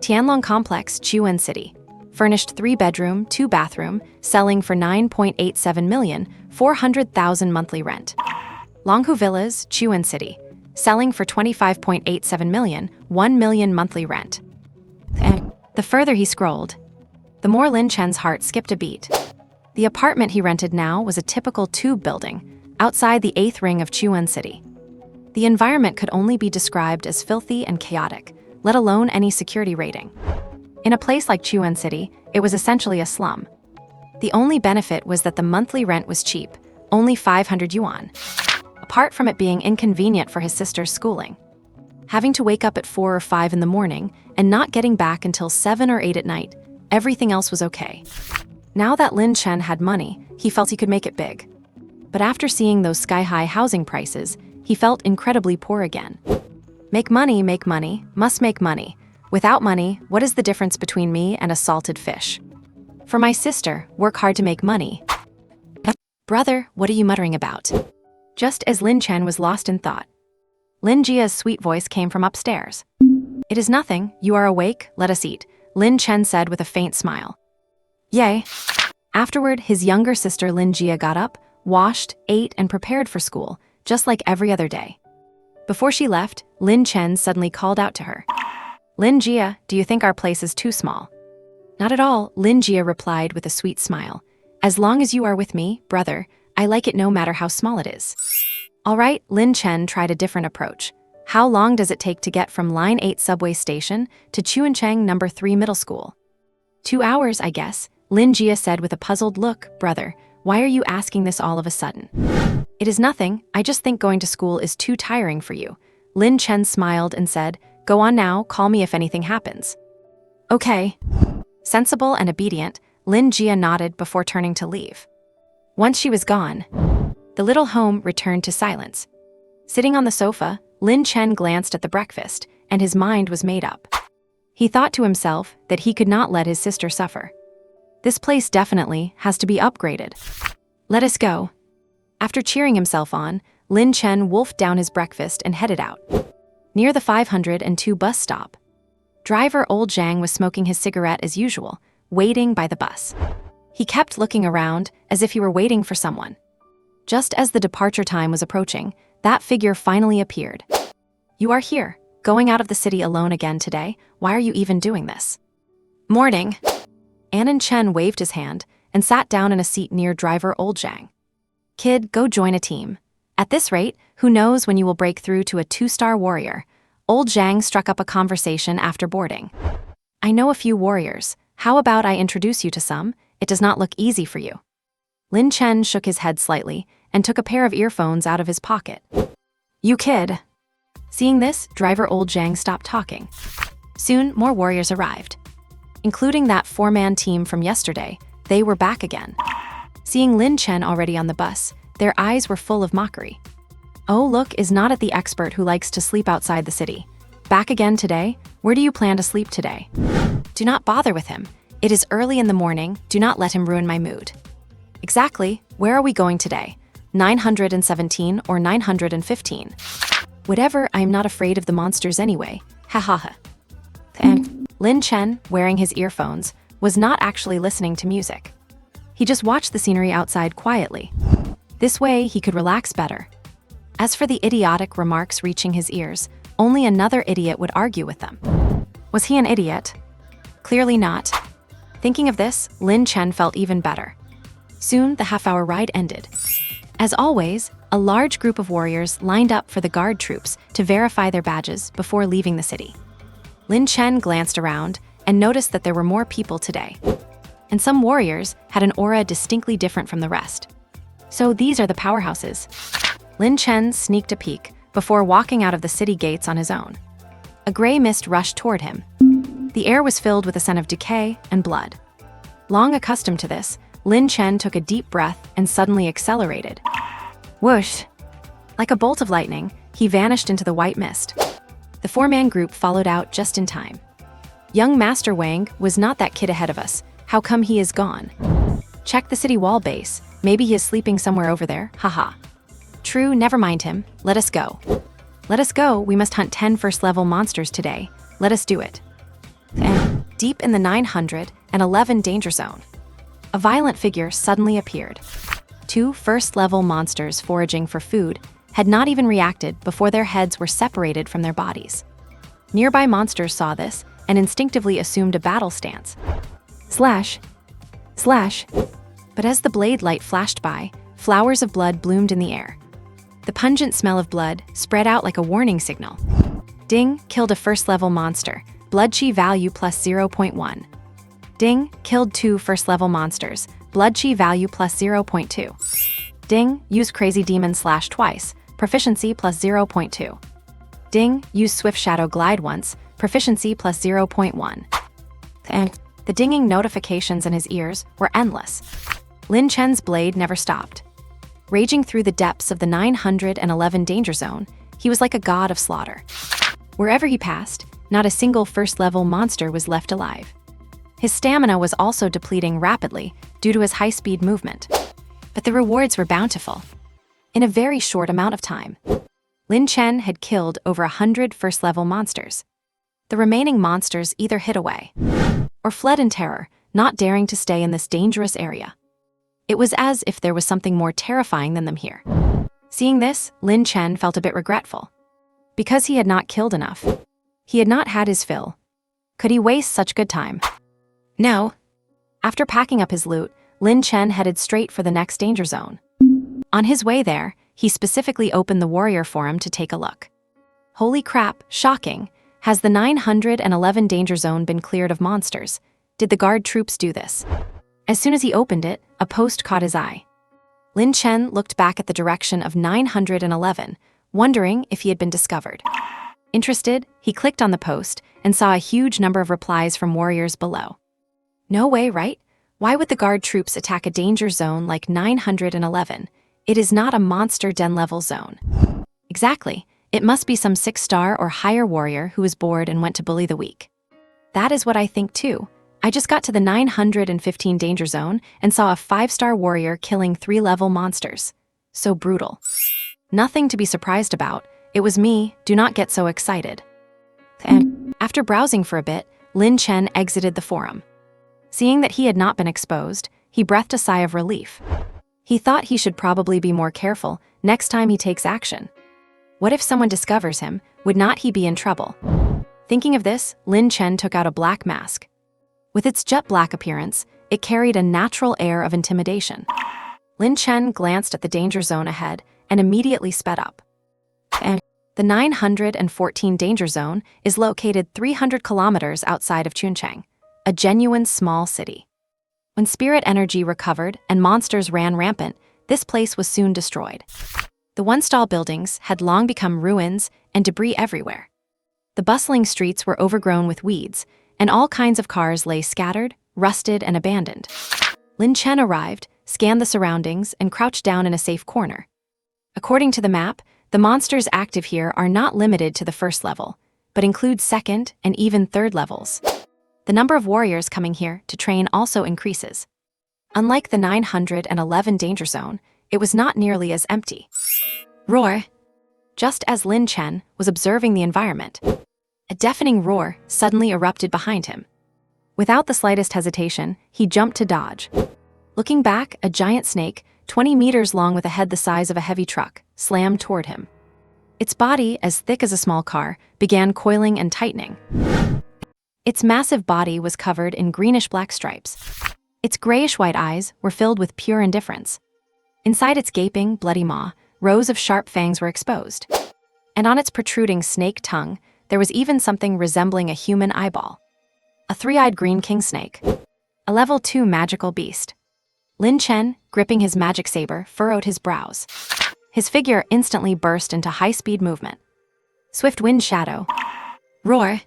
Tianlong Complex, Chuan City. Furnished 3 bedroom, 2 bathroom, selling for 9.87 million, 400,000 monthly rent. Longhu Villas, Chuan City. Selling for 25.87 million, 1 million monthly rent. And the further he scrolled, the more Lin Chen's heart skipped a beat. The apartment he rented now was a typical tube building, outside the 8th ring of Chuan City. The environment could only be described as filthy and chaotic, let alone any security rating. In a place like Chuan City, it was essentially a slum. The only benefit was that the monthly rent was cheap, only 500 yuan. Apart from it being inconvenient for his sister's schooling. Having to wake up at 4 or 5 in the morning and not getting back until 7 or 8 at night, everything else was okay. Now that Lin Chen had money, he felt he could make it big. But after seeing those sky-high housing prices, he felt incredibly poor again. Make money, must make money. Without money, what is the difference between me and a salted fish? For my sister, work hard to make money. Brother, what are you muttering about? Just as Lin Chen was lost in thought, Lin Jia's sweet voice came from upstairs. It is nothing, you are awake, let us eat, Lin Chen said with a faint smile. Yay. Afterward, his younger sister Lin Jia got up, washed, ate, and prepared for school, just like every other day. Before she left, Lin Chen suddenly called out to her. Lin Jia, do you think our place is too small? Not at all, Lin Jia replied with a sweet smile. As long as you are with me, brother, I like it no matter how small it is. All right, Lin Chen tried a different approach. How long does it take to get from Line 8 subway station to Chuancheng No. 3 middle school? 2 hours, I guess, Lin Jia said with a puzzled look. Brother, why are you asking this all of a sudden? It is nothing, I just think going to school is too tiring for you. Lin Chen smiled and said, go on now, call me if anything happens. Okay. Sensible and obedient, Lin Jia nodded before turning to leave. Once she was gone, the little home returned to silence. Sitting on the sofa, Lin Chen glanced at the breakfast, and his mind was made up. He thought to himself that he could not let his sister suffer. This place definitely has to be upgraded. Let us go. After cheering himself on, Lin Chen wolfed down his breakfast and headed out. Near the 502 bus stop, driver Old Zhang was smoking his cigarette as usual, waiting by the bus. He kept looking around as if he were waiting for someone. Just as the departure time was approaching, that figure finally appeared. "You are here, going out of the city alone again today. Why are you even doing this?" "Morning." Lin Chen waved his hand and sat down in a seat near driver Old Zhang. "Kid, go join a team. At this rate, who knows when you will break through to a 2-star warrior." Old Zhang struck up a conversation after boarding. "I know a few warriors. How about I introduce you to some? It does not look easy for you." Lin Chen shook his head slightly and took a pair of earphones out of his pocket. "You kid." Seeing this, driver Old Zhang stopped talking. Soon, more warriors arrived. Including that 4-man team from yesterday, they were back again. Seeing Lin Chen already on the bus, their eyes were full of mockery. "Oh, look, is not it the expert who likes to sleep outside the city? Back again today? Where do you plan to sleep today?" "Do not bother with him. It is early in the morning. Do not let him ruin my mood." "Exactly. Where are we going today? 917 or 915? Whatever, I am not afraid of the monsters anyway. Ha ha ha." And Lin Chen, wearing his earphones, was not actually listening to music. He just watched the scenery outside quietly. This way, he could relax better. As for the idiotic remarks reaching his ears, only another idiot would argue with them. Was he an idiot? Clearly not. Thinking of this, Lin Chen felt even better. Soon, the half-hour ride ended. As always, a large group of warriors lined up for the guard troops to verify their badges before leaving the city. Lin Chen glanced around and noticed that there were more people today. And some warriors had an aura distinctly different from the rest. So these are the powerhouses. Lin Chen sneaked a peek before walking out of the city gates on his own. A gray mist rushed toward him. The air was filled with a scent of decay and blood. Long accustomed to this, Lin Chen took a deep breath and suddenly accelerated. Whoosh! Like a bolt of lightning, he vanished into the white mist. The 4-man group followed out just in time. Young Master Wang was not that kid ahead of us. How come he is gone? Check the city wall base. Maybe he is sleeping somewhere over there. Haha. True, never mind him. Let us go. Let us go. We must hunt 10 first-level monsters today. Let us do it. And deep in the 911 danger zone, a violent figure suddenly appeared. 2 first-level monsters foraging for food had not even reacted before their heads were separated from their bodies. Nearby monsters saw this and instinctively assumed a battle stance. Slash. Slash. But as the blade light flashed by, flowers of blood bloomed in the air. The pungent smell of blood spread out like a warning signal. Ding, killed a first-level monster. Blood chi value plus 0.1. Ding, killed 2 first-level monsters. Blood chi value plus 0.2. Ding, use crazy demon slash twice. Proficiency plus 0.2. Ding, use swift shadow glide once. Proficiency plus 0.1. And the dinging notifications in his ears were endless. Lin Chen's blade never stopped. Raging through the depths of the 911 danger zone, he was like a god of slaughter. Wherever he passed, not a single first-level monster was left alive. His stamina was also depleting rapidly due to his high-speed movement. But the rewards were bountiful. In a very short amount of time, Lin Chen had killed over 100 first-level monsters. The remaining monsters either hid away or fled in terror, not daring to stay in this dangerous area. It was as if there was something more terrifying than them here. Seeing this, Lin Chen felt a bit regretful. Because he had not killed enough. He had not had his fill. Could he waste such good time? No. After packing up his loot, Lin Chen headed straight for the next danger zone. On his way there, he specifically opened the warrior forum to take a look. Holy crap, shocking. Has the 911 danger zone been cleared of monsters? Did the guard troops do this? As soon as he opened it, a post caught his eye. Lin Chen looked back at the direction of 911, wondering if he had been discovered. Interested, he clicked on the post and saw a huge number of replies from warriors below. No way, right? Why would the guard troops attack a danger zone like 911? It is not a monster den level zone. Exactly. It must be some 6-star or higher warrior who was bored and went to bully the weak. That is what I think too. I just got to the 915 danger zone and saw a 5-star warrior killing 3-level monsters. So brutal. Nothing to be surprised about. It was me. Do not get so excited. And after browsing for a bit, Lin Chen exited the forum. Seeing that he had not been exposed, he breathed a sigh of relief. He thought he should probably be more careful next time he takes action. What if someone discovers him? Would not he be in trouble? Thinking of this, Lin Chen took out a black mask. With its jet black appearance, it carried a natural air of intimidation. Lin Chen glanced at the danger zone ahead and immediately sped up. The 914 danger zone is located 300 kilometers outside of Chuncheng, a genuine small city. When spirit energy recovered and monsters ran rampant, this place was soon destroyed. The once-tall buildings had long become ruins and debris everywhere. The bustling streets were overgrown with weeds, and all kinds of cars lay scattered, rusted, and abandoned. Lin Chen arrived, scanned the surroundings, and crouched down in a safe corner. According to the map, the monsters active here are not limited to the first level, but include second and even third levels. The number of warriors coming here to train also increases. Unlike the 911 danger zone, it was not nearly as empty. Roar! Just as Lin Chen was observing the environment, a deafening roar suddenly erupted behind him. Without the slightest hesitation, he jumped to dodge. Looking back, a giant snake, 20 meters long with a head the size of a heavy truck, slammed toward him. Its body, as thick as a small car, began coiling and tightening. Its massive body was covered in greenish-black stripes. Its grayish-white eyes were filled with pure indifference. Inside its gaping, bloody maw, rows of sharp fangs were exposed. And on its protruding snake tongue, there was even something resembling a human eyeball. A three-eyed green king snake. A level 2 magical beast. Lin Chen, gripping his magic saber, furrowed his brows. His figure instantly burst into high-speed movement. Swift wind shadow. Roar!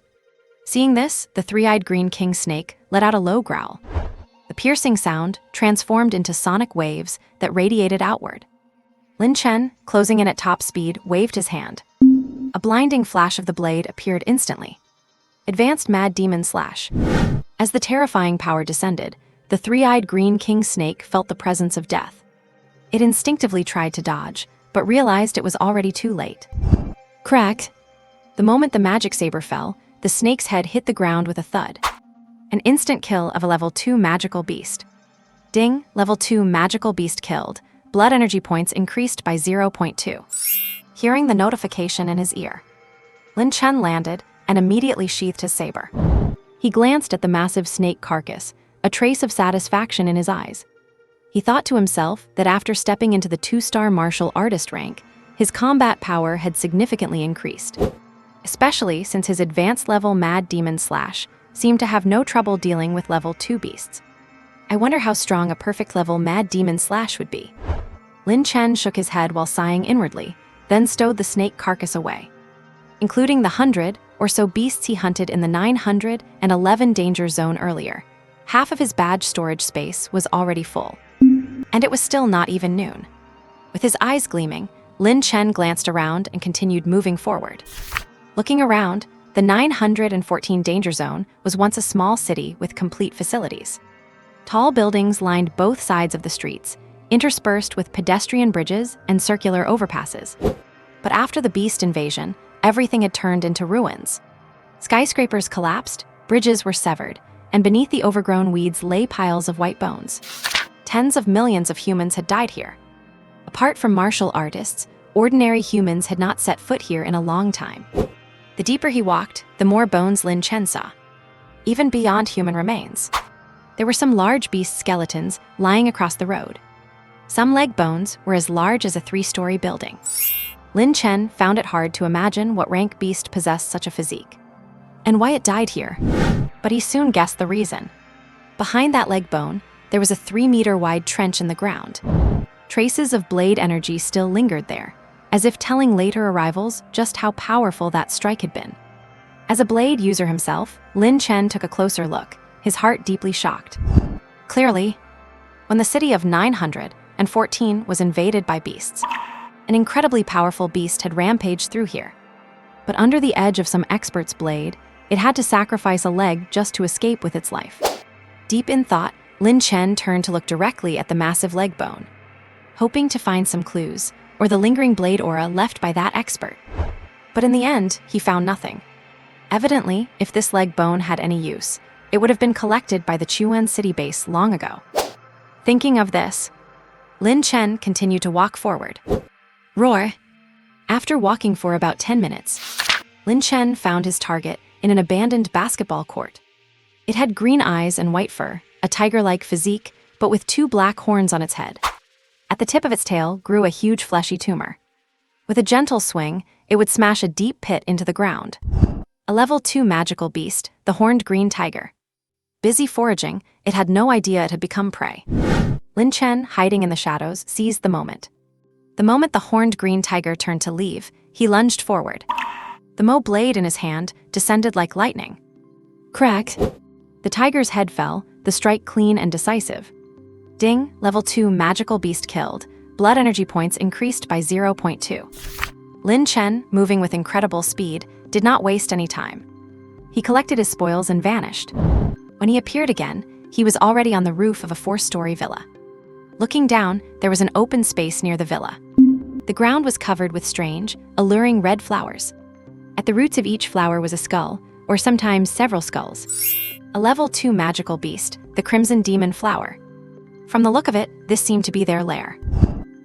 Seeing this, the three-eyed green king snake let out a low growl. The piercing sound transformed into sonic waves that radiated outward. Lin Chen, closing in at top speed, waved his hand. A blinding flash of the blade appeared instantly. Advanced Mad Demon Slash. As the terrifying power descended, the three-eyed green king snake felt the presence of death. It instinctively tried to dodge, but realized it was already too late. Crack! The moment the magic saber fell, the snake's head hit the ground with a thud. An instant kill of a level 2 magical beast. Ding, level 2 magical beast killed. Blood energy points increased by 0.2. Hearing the notification in his ear, Lin Chen landed and immediately sheathed his saber. He glanced at the massive snake carcass, a trace of satisfaction in his eyes. He thought to himself that after stepping into the 2-star martial artist rank, his combat power had significantly increased. Especially since his advanced level Mad Demon Slash seemed to have no trouble dealing with level 2 beasts. I wonder how strong a perfect level Mad Demon Slash would be. Lin Chen shook his head while sighing inwardly, then stowed the snake carcass away. Including the 100 or so beasts he hunted in the 911 danger zone earlier, half of his badge storage space was already full. And it was still not even noon. With his eyes gleaming, Lin Chen glanced around and continued moving forward. Looking around, the 914 danger zone was once a small city with complete facilities. Tall buildings lined both sides of the streets, interspersed with pedestrian bridges and circular overpasses. But after the beast invasion, everything had turned into ruins. Skyscrapers collapsed, bridges were severed, and beneath the overgrown weeds lay piles of white bones. Tens of millions of humans had died here. Apart from martial artists, ordinary humans had not set foot here in a long time. The deeper he walked, the more bones Lin Chen saw. Even beyond human remains. There were some large beast skeletons lying across the road. Some leg bones were as large as a 3-story building. Lin Chen found it hard to imagine what rank beast possessed such a physique, and why it died here. But he soon guessed the reason. Behind that leg bone, there was a 3-meter-wide trench in the ground. Traces of blade energy still lingered there, as if telling later arrivals just how powerful that strike had been. As a blade user himself, Lin Chen took a closer look, his heart deeply shocked. Clearly, when the city of 914 was invaded by beasts, an incredibly powerful beast had rampaged through here. But under the edge of some expert's blade, it had to sacrifice a leg just to escape with its life. Deep in thought, Lin Chen turned to look directly at the massive leg bone, hoping to find some clues, or the lingering blade aura left by that expert. But in the end, he found nothing. Evidently, if this leg bone had any use, it would have been collected by the Chuan city base long ago. Thinking of this, Lin Chen continued to walk forward. Roar! After walking for about 10 minutes, Lin Chen found his target in an abandoned basketball court. It had green eyes and white fur, a tiger-like physique, but with 2 black horns on its head. At the tip of its tail grew a huge fleshy tumor. With a gentle swing, it would smash a deep pit into the ground. A level 2 magical beast, the horned green tiger. Busy foraging, it had no idea it had become prey. Lin Chen, hiding in the shadows, seized the moment. The moment the horned green tiger turned to leave, he lunged forward. The Mo blade in his hand descended like lightning. Crack! The tiger's head fell, the strike clean and decisive. Ding, level 2 magical beast killed. Blood energy points increased by 0.2. Lin Chen, moving with incredible speed, did not waste any time. He collected his spoils and vanished. When he appeared again, he was already on the roof of a 4-story villa. Looking down, there was an open space near the villa. The ground was covered with strange, alluring red flowers. At the roots of each flower was a skull, or sometimes several skulls. A level 2 magical beast, the crimson demon flower. From the look of it, this seemed to be their lair.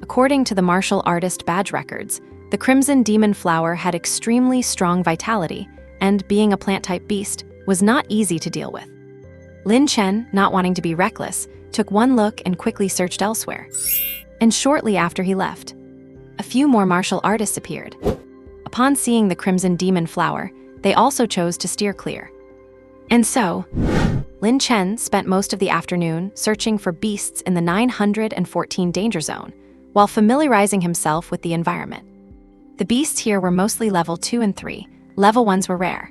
According to the martial artist badge records, the crimson demon flower had extremely strong vitality, and being a plant-type beast, was not easy to deal with. Lin Chen, not wanting to be reckless, took one look and quickly searched elsewhere. And shortly after he left, a few more martial artists appeared. Upon seeing the crimson demon flower, they also chose to steer clear. And so, Lin Chen spent most of the afternoon searching for beasts in the 914 danger zone, while familiarizing himself with the environment. The beasts here were mostly level 2 and 3, level 1s were rare.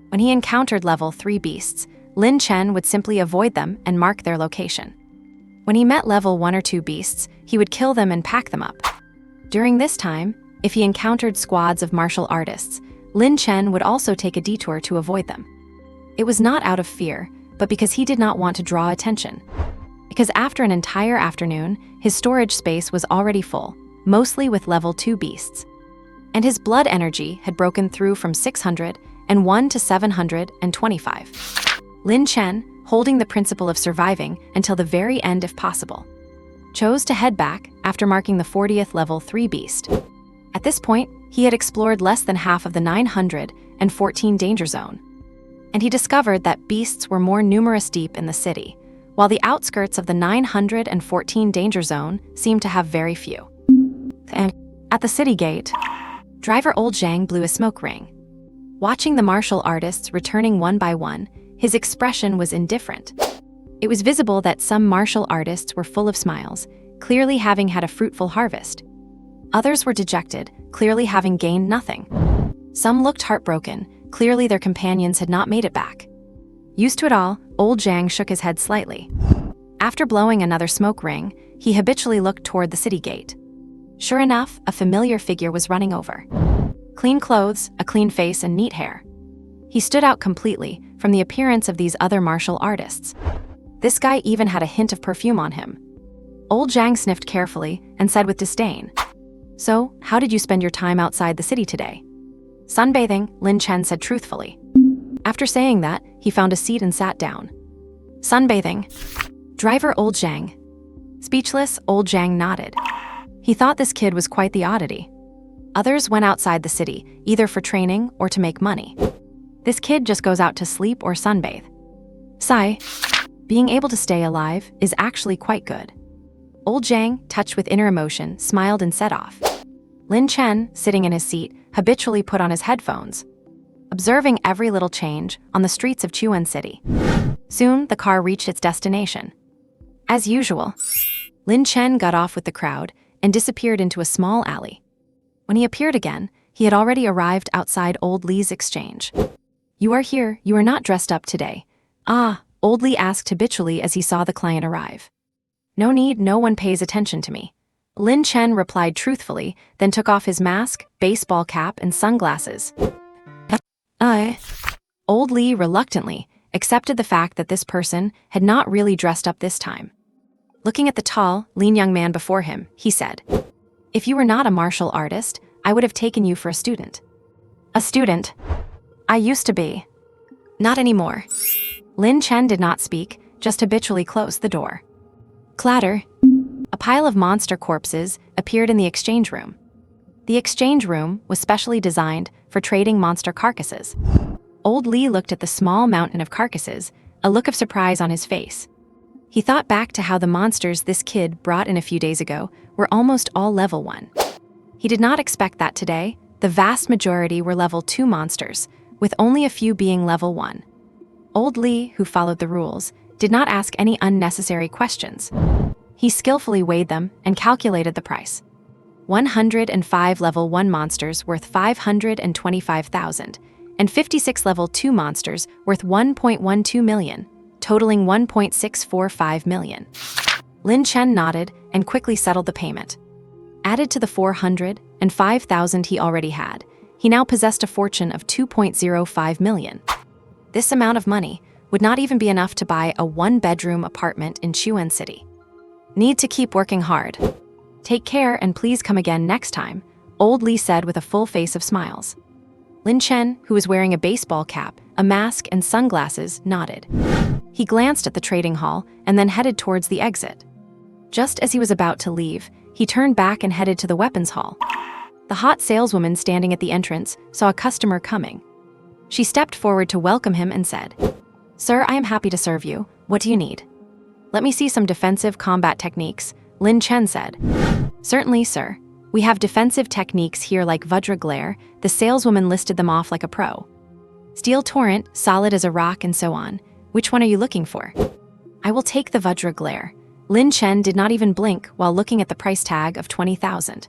When he encountered level 3 beasts, Lin Chen would simply avoid them and mark their location. When he met level 1 or 2 beasts, he would kill them and pack them up. During this time, if he encountered squads of martial artists, Lin Chen would also take a detour to avoid them. It was not out of fear, but because he did not want to draw attention. Because after an entire afternoon, his storage space was already full, mostly with level 2 beasts. And his blood energy had broken through from 601 to 725. Lin Chen, holding the principle of surviving until the very end if possible, chose to head back after marking the 40th level 3 beast. At this point, he had explored less than half of the 914 danger zone. And he discovered that beasts were more numerous deep in the city, while the outskirts of the 914 danger zone seemed to have very few. And at the city gate, driver Old Zhang blew a smoke ring. Watching the martial artists returning one by one, his expression was indifferent. It was visible that some martial artists were full of smiles, clearly having had a fruitful harvest. Others were dejected, clearly having gained nothing. Some looked heartbroken, clearly their companions had not made it back. Used to it all, Old Zhang shook his head slightly. After blowing another smoke ring, he habitually looked toward the city gate. Sure enough, a familiar figure was running over. Clean clothes, a clean face, and neat hair. He stood out completely from the appearance of these other martial artists. This guy even had a hint of perfume on him. Old Zhang sniffed carefully and said with disdain, "So, how did you spend your time outside the city today?" "Sunbathing," Lin Chen said truthfully. After saying that, he found a seat and sat down. "Sunbathing." Driver Old Zhang. Speechless, Old Zhang nodded. He thought this kid was quite the oddity. Others went outside the city, either for training or to make money. This kid just goes out to sleep or sunbathe. Sigh. Being able to stay alive is actually quite good. Old Zhang, touched with inner emotion, smiled and set off. Lin Chen, sitting in his seat, habitually put on his headphones, observing every little change on the streets of Chuan City. Soon, the car reached its destination. As usual, Lin Chen got off with the crowd and disappeared into a small alley. When he appeared again, he had already arrived outside Old Li's exchange. "You are here, you are not dressed up today." "Ah," Old Li asked habitually as he saw the client arrive. "No need, no one pays attention to me." Lin Chen replied truthfully, then took off his mask, baseball cap, and sunglasses. Old Li reluctantly accepted the fact that this person had not really dressed up this time. Looking at the tall, lean young man before him, he said, "If you were not a martial artist, I would have taken you for a student." "A student? I used to be." "Not anymore." Lin Chen did not speak, just habitually closed the door. Clatter. A pile of monster corpses appeared in the exchange room. The exchange room was specially designed for trading monster carcasses. Old Li looked at the small mountain of carcasses, a look of surprise on his face. He thought back to how the monsters this kid brought in a few days ago were almost all level 1. He did not expect that today. The vast majority were level 2 monsters, with only a few being level 1. Old Li, who followed the rules, did not ask any unnecessary questions. He skillfully weighed them and calculated the price. 105 level 1 monsters worth 525,000, and 56 level 2 monsters worth 1.12 million, totaling 1.645 million. Lin Chen nodded and quickly settled the payment. Added to the 405,000 he already had, he now possessed a fortune of 2.05 million. This amount of money would not even be enough to buy a 1-bedroom apartment in Chuan City. Need to keep working hard. Take care and please come again next time, Old Li said with a full face of smiles. Lin Chen, who was wearing a baseball cap, a mask, and sunglasses, nodded. He glanced at the trading hall and then headed towards the exit. Just as he was about to leave, he turned back and headed to the weapons hall. The hot saleswoman standing at the entrance saw a customer coming. She stepped forward to welcome him and said, "Sir, I am happy to serve you. What do you need?" "Let me see some defensive combat techniques," Lin Chen said. "Certainly, sir. We have defensive techniques here like Vajra Glare." The saleswoman listed them off like a pro. "Steel Torrent, solid as a rock, and so on. Which one are you looking for?" "I will take the Vajra Glare." Lin Chen did not even blink while looking at the price tag of 20,000.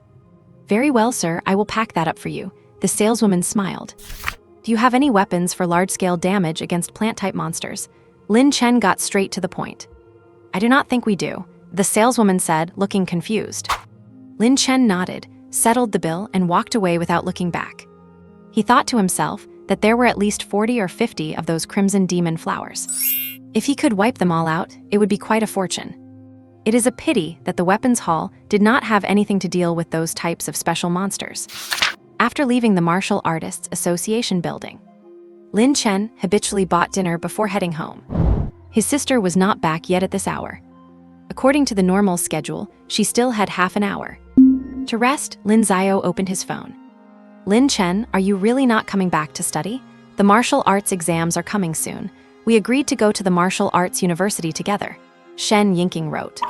"Very well, sir, I will pack that up for you." The saleswoman smiled. "Do you have any weapons for large-scale damage against plant-type monsters?" Lin Chen got straight to the point. "I do not think we do," the saleswoman said, looking confused. Lin Chen nodded, settled the bill, and walked away without looking back. He thought to himself that there were at least 40 or 50 of those crimson demon flowers. If he could wipe them all out, it would be quite a fortune. It is a pity that the weapons hall did not have anything to deal with those types of special monsters. After leaving the Martial Artists Association building, Lin Chen habitually bought dinner before heading home. His sister was not back yet at this hour. According to the normal schedule, she still had half an hour. To rest, Lin Xiao opened his phone. "Lin Chen, are you really not coming back to study? The martial arts exams are coming soon. We agreed to go to the martial arts university together," Shen Yinking wrote.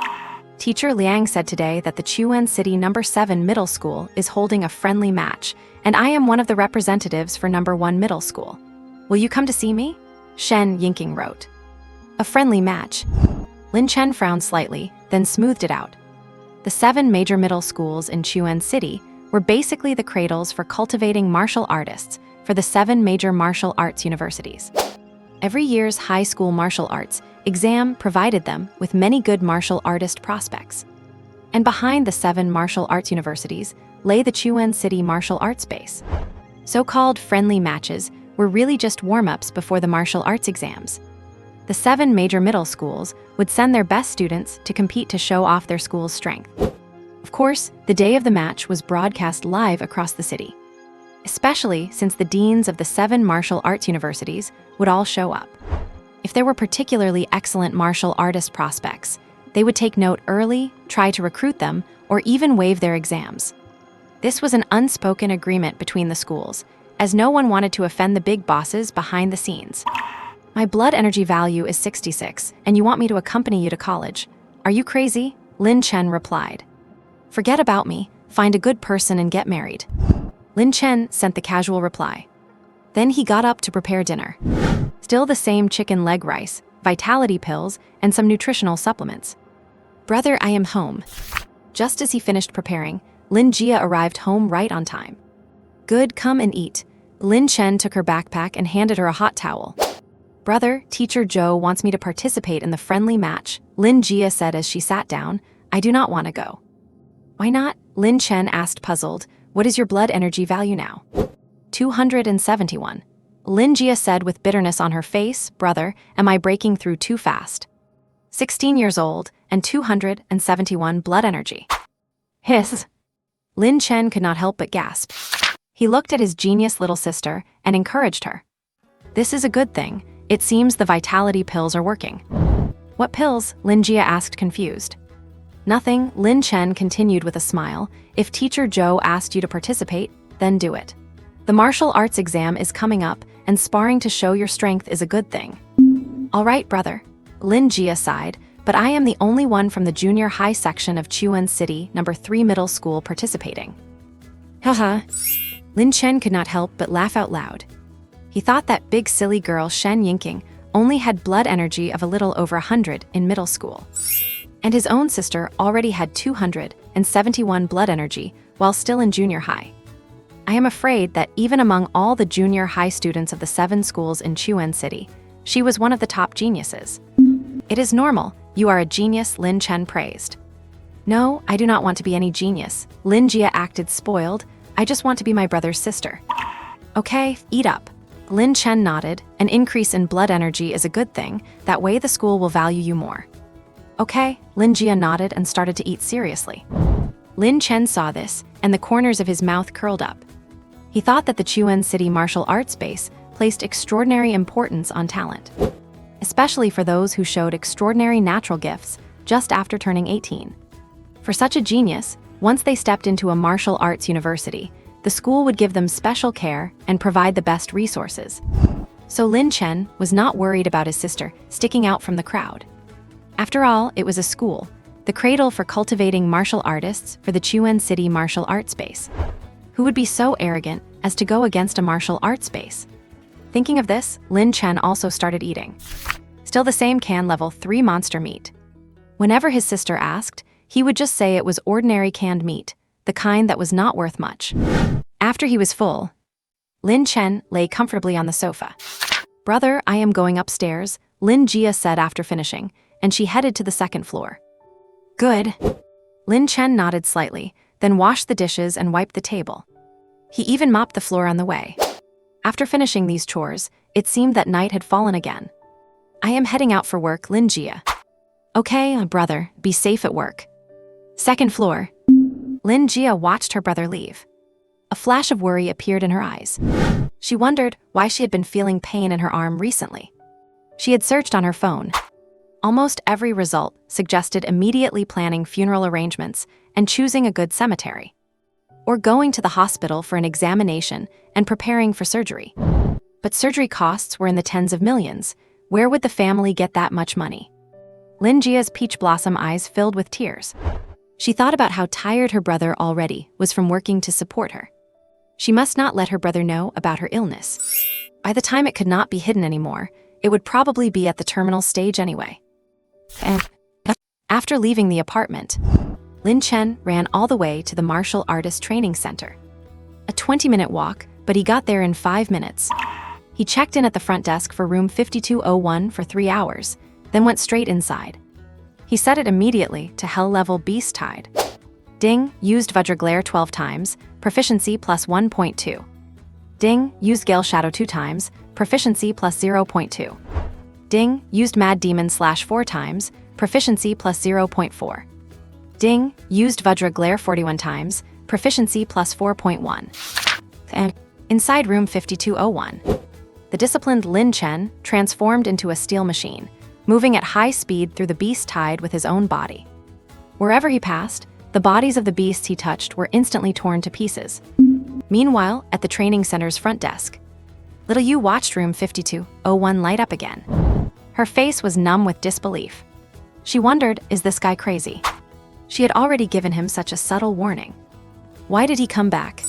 "Teacher Liang said today that the Chuan City No. 7 Middle School is holding a friendly match, and I am one of the representatives for No. 1 Middle School. Will you come to see me?" Shen Yinking wrote. A friendly match. Lin Chen frowned slightly, then smoothed it out. The 7 major middle schools in Chuan City were basically the cradles for cultivating martial artists for the 7 major martial arts universities. Every year's high school martial arts exam provided them with many good martial artist prospects. And behind the 7 martial arts universities lay the Chuan City Martial Arts Base. So-called friendly matches were really just warm-ups before the martial arts exams. The 7 major middle schools would send their best students to compete to show off their school's strength. Of course, the day of the match was broadcast live across the city, especially since the deans of the 7 martial arts universities would all show up. If there were particularly excellent martial artist prospects, they would take note early, try to recruit them, or even waive their exams. This was an unspoken agreement between the schools, as no one wanted to offend the big bosses behind the scenes. "My blood energy value is 66, and you want me to accompany you to college. Are you crazy?" Lin Chen replied. "Forget about me, find a good person and get married." Lin Chen sent the casual reply. Then he got up to prepare dinner. Still the same chicken leg rice, vitality pills, and some nutritional supplements. "Brother, I am home." Just as he finished preparing, Lin Jia arrived home right on time. "Good, come and eat." Lin Chen took her backpack and handed her a hot towel. "Brother, Teacher Zhou wants me to participate in the friendly match," Lin Jia said as she sat down. "I do not want to go." "Why not?" Lin Chen asked, puzzled. "What is your blood energy value now?" 271. Lin Jia said with bitterness on her face. "Brother, am I breaking through too fast?" 16 years old and 271 blood energy. Hiss. Lin Chen could not help but gasp. He looked at his genius little sister and encouraged her. "This is a good thing. It seems the vitality pills are working. What pills? Lin Jia asked, confused. Nothing, Lin Chen continued with a smile. If Teacher Zhou asked you to participate, then do it. The martial arts exam is coming up, and sparring to show your strength is a good thing. All right, brother. Lin Jia sighed, but I am the only one from the junior high section of Chuan City, number 3 middle school participating. Haha. Lin Chen could not help but laugh out loud. He thought that big silly girl Shen Yingqing only had blood energy of a little over 100 in middle school. And his own sister already had 271 blood energy while still in junior high. I am afraid that even among all the junior high students of the 7 schools in Chuan City, she was one of the top geniuses. It is normal, you are a genius, Lin Chen praised. No, I do not want to be any genius. Lin Jia acted spoiled. I just want to be my brother's sister. Okay, eat up. Lin Chen nodded. An increase in blood energy is a good thing. That way the school will value you more. Okay, Lin Jia nodded and started to eat seriously. Lin Chen saw this, and the corners of his mouth curled up. He thought that the Chuan City martial arts base placed extraordinary importance on talent, especially for those who showed extraordinary natural gifts just after turning 18. For such a genius, once they stepped into a martial arts university, the school would give them special care and provide the best resources. So Lin Chen was not worried about his sister sticking out from the crowd. After all, it was a school, the cradle for cultivating martial artists for the Chuan City martial arts base. Who would be so arrogant as to go against a martial arts base? Thinking of this, Lin Chen also started eating. Still the same can level 3 monster meat. Whenever his sister asked, he would just say it was ordinary canned meat, the kind that was not worth much. After he was full, Lin Chen lay comfortably on the sofa. Brother, I am going upstairs, Lin Jia said after finishing, and she headed to the 2nd floor. Good. Lin Chen nodded slightly, then washed the dishes and wiped the table. He even mopped the floor on the way. After finishing these chores, it seemed that night had fallen again. I am heading out for work, Lin Jia. Okay, brother, be safe at work. 2nd floor. Lin Jia watched her brother leave. A flash of worry appeared in her eyes. She wondered why she had been feeling pain in her arm recently. She had searched on her phone. Almost every result suggested immediately planning funeral arrangements and choosing a good cemetery, or going to the hospital for an examination and preparing for surgery. But surgery costs were in the tens of millions. Where would the family get that much money? Lin Jia's peach blossom eyes filled with tears. She thought about how tired her brother already was from working to support her. She must not let her brother know about her illness. By the time it could not be hidden anymore, it would probably be at the terminal stage anyway. And after leaving the apartment, Lin Chen ran all the way to the martial artist training center. A 20-minute walk, but he got there in 5 minutes. He checked in at the front desk for room 5201 for 3 hours, then went straight inside. He set it immediately to Hell Level Beast Tide. Ding, used Vajra Glare 12 times, proficiency plus 1.2. Ding, used Gale Shadow 2 times, proficiency plus 0.2. Ding, used Mad Demon Slash 4 times, proficiency plus 0.4. Ding, used Vajra Glare 41 times, proficiency plus 4.1. And inside room 5201, the disciplined Lin Chen transformed into a steel machine, moving at high speed through the beast tide with his own body. Wherever he passed, the bodies of the beasts he touched were instantly torn to pieces. Meanwhile, at the training center's front desk, Little Yu watched room 5201 light up again. Her face was numb with disbelief. She wondered, is this guy crazy? She had already given him such a subtle warning. Why did he come back?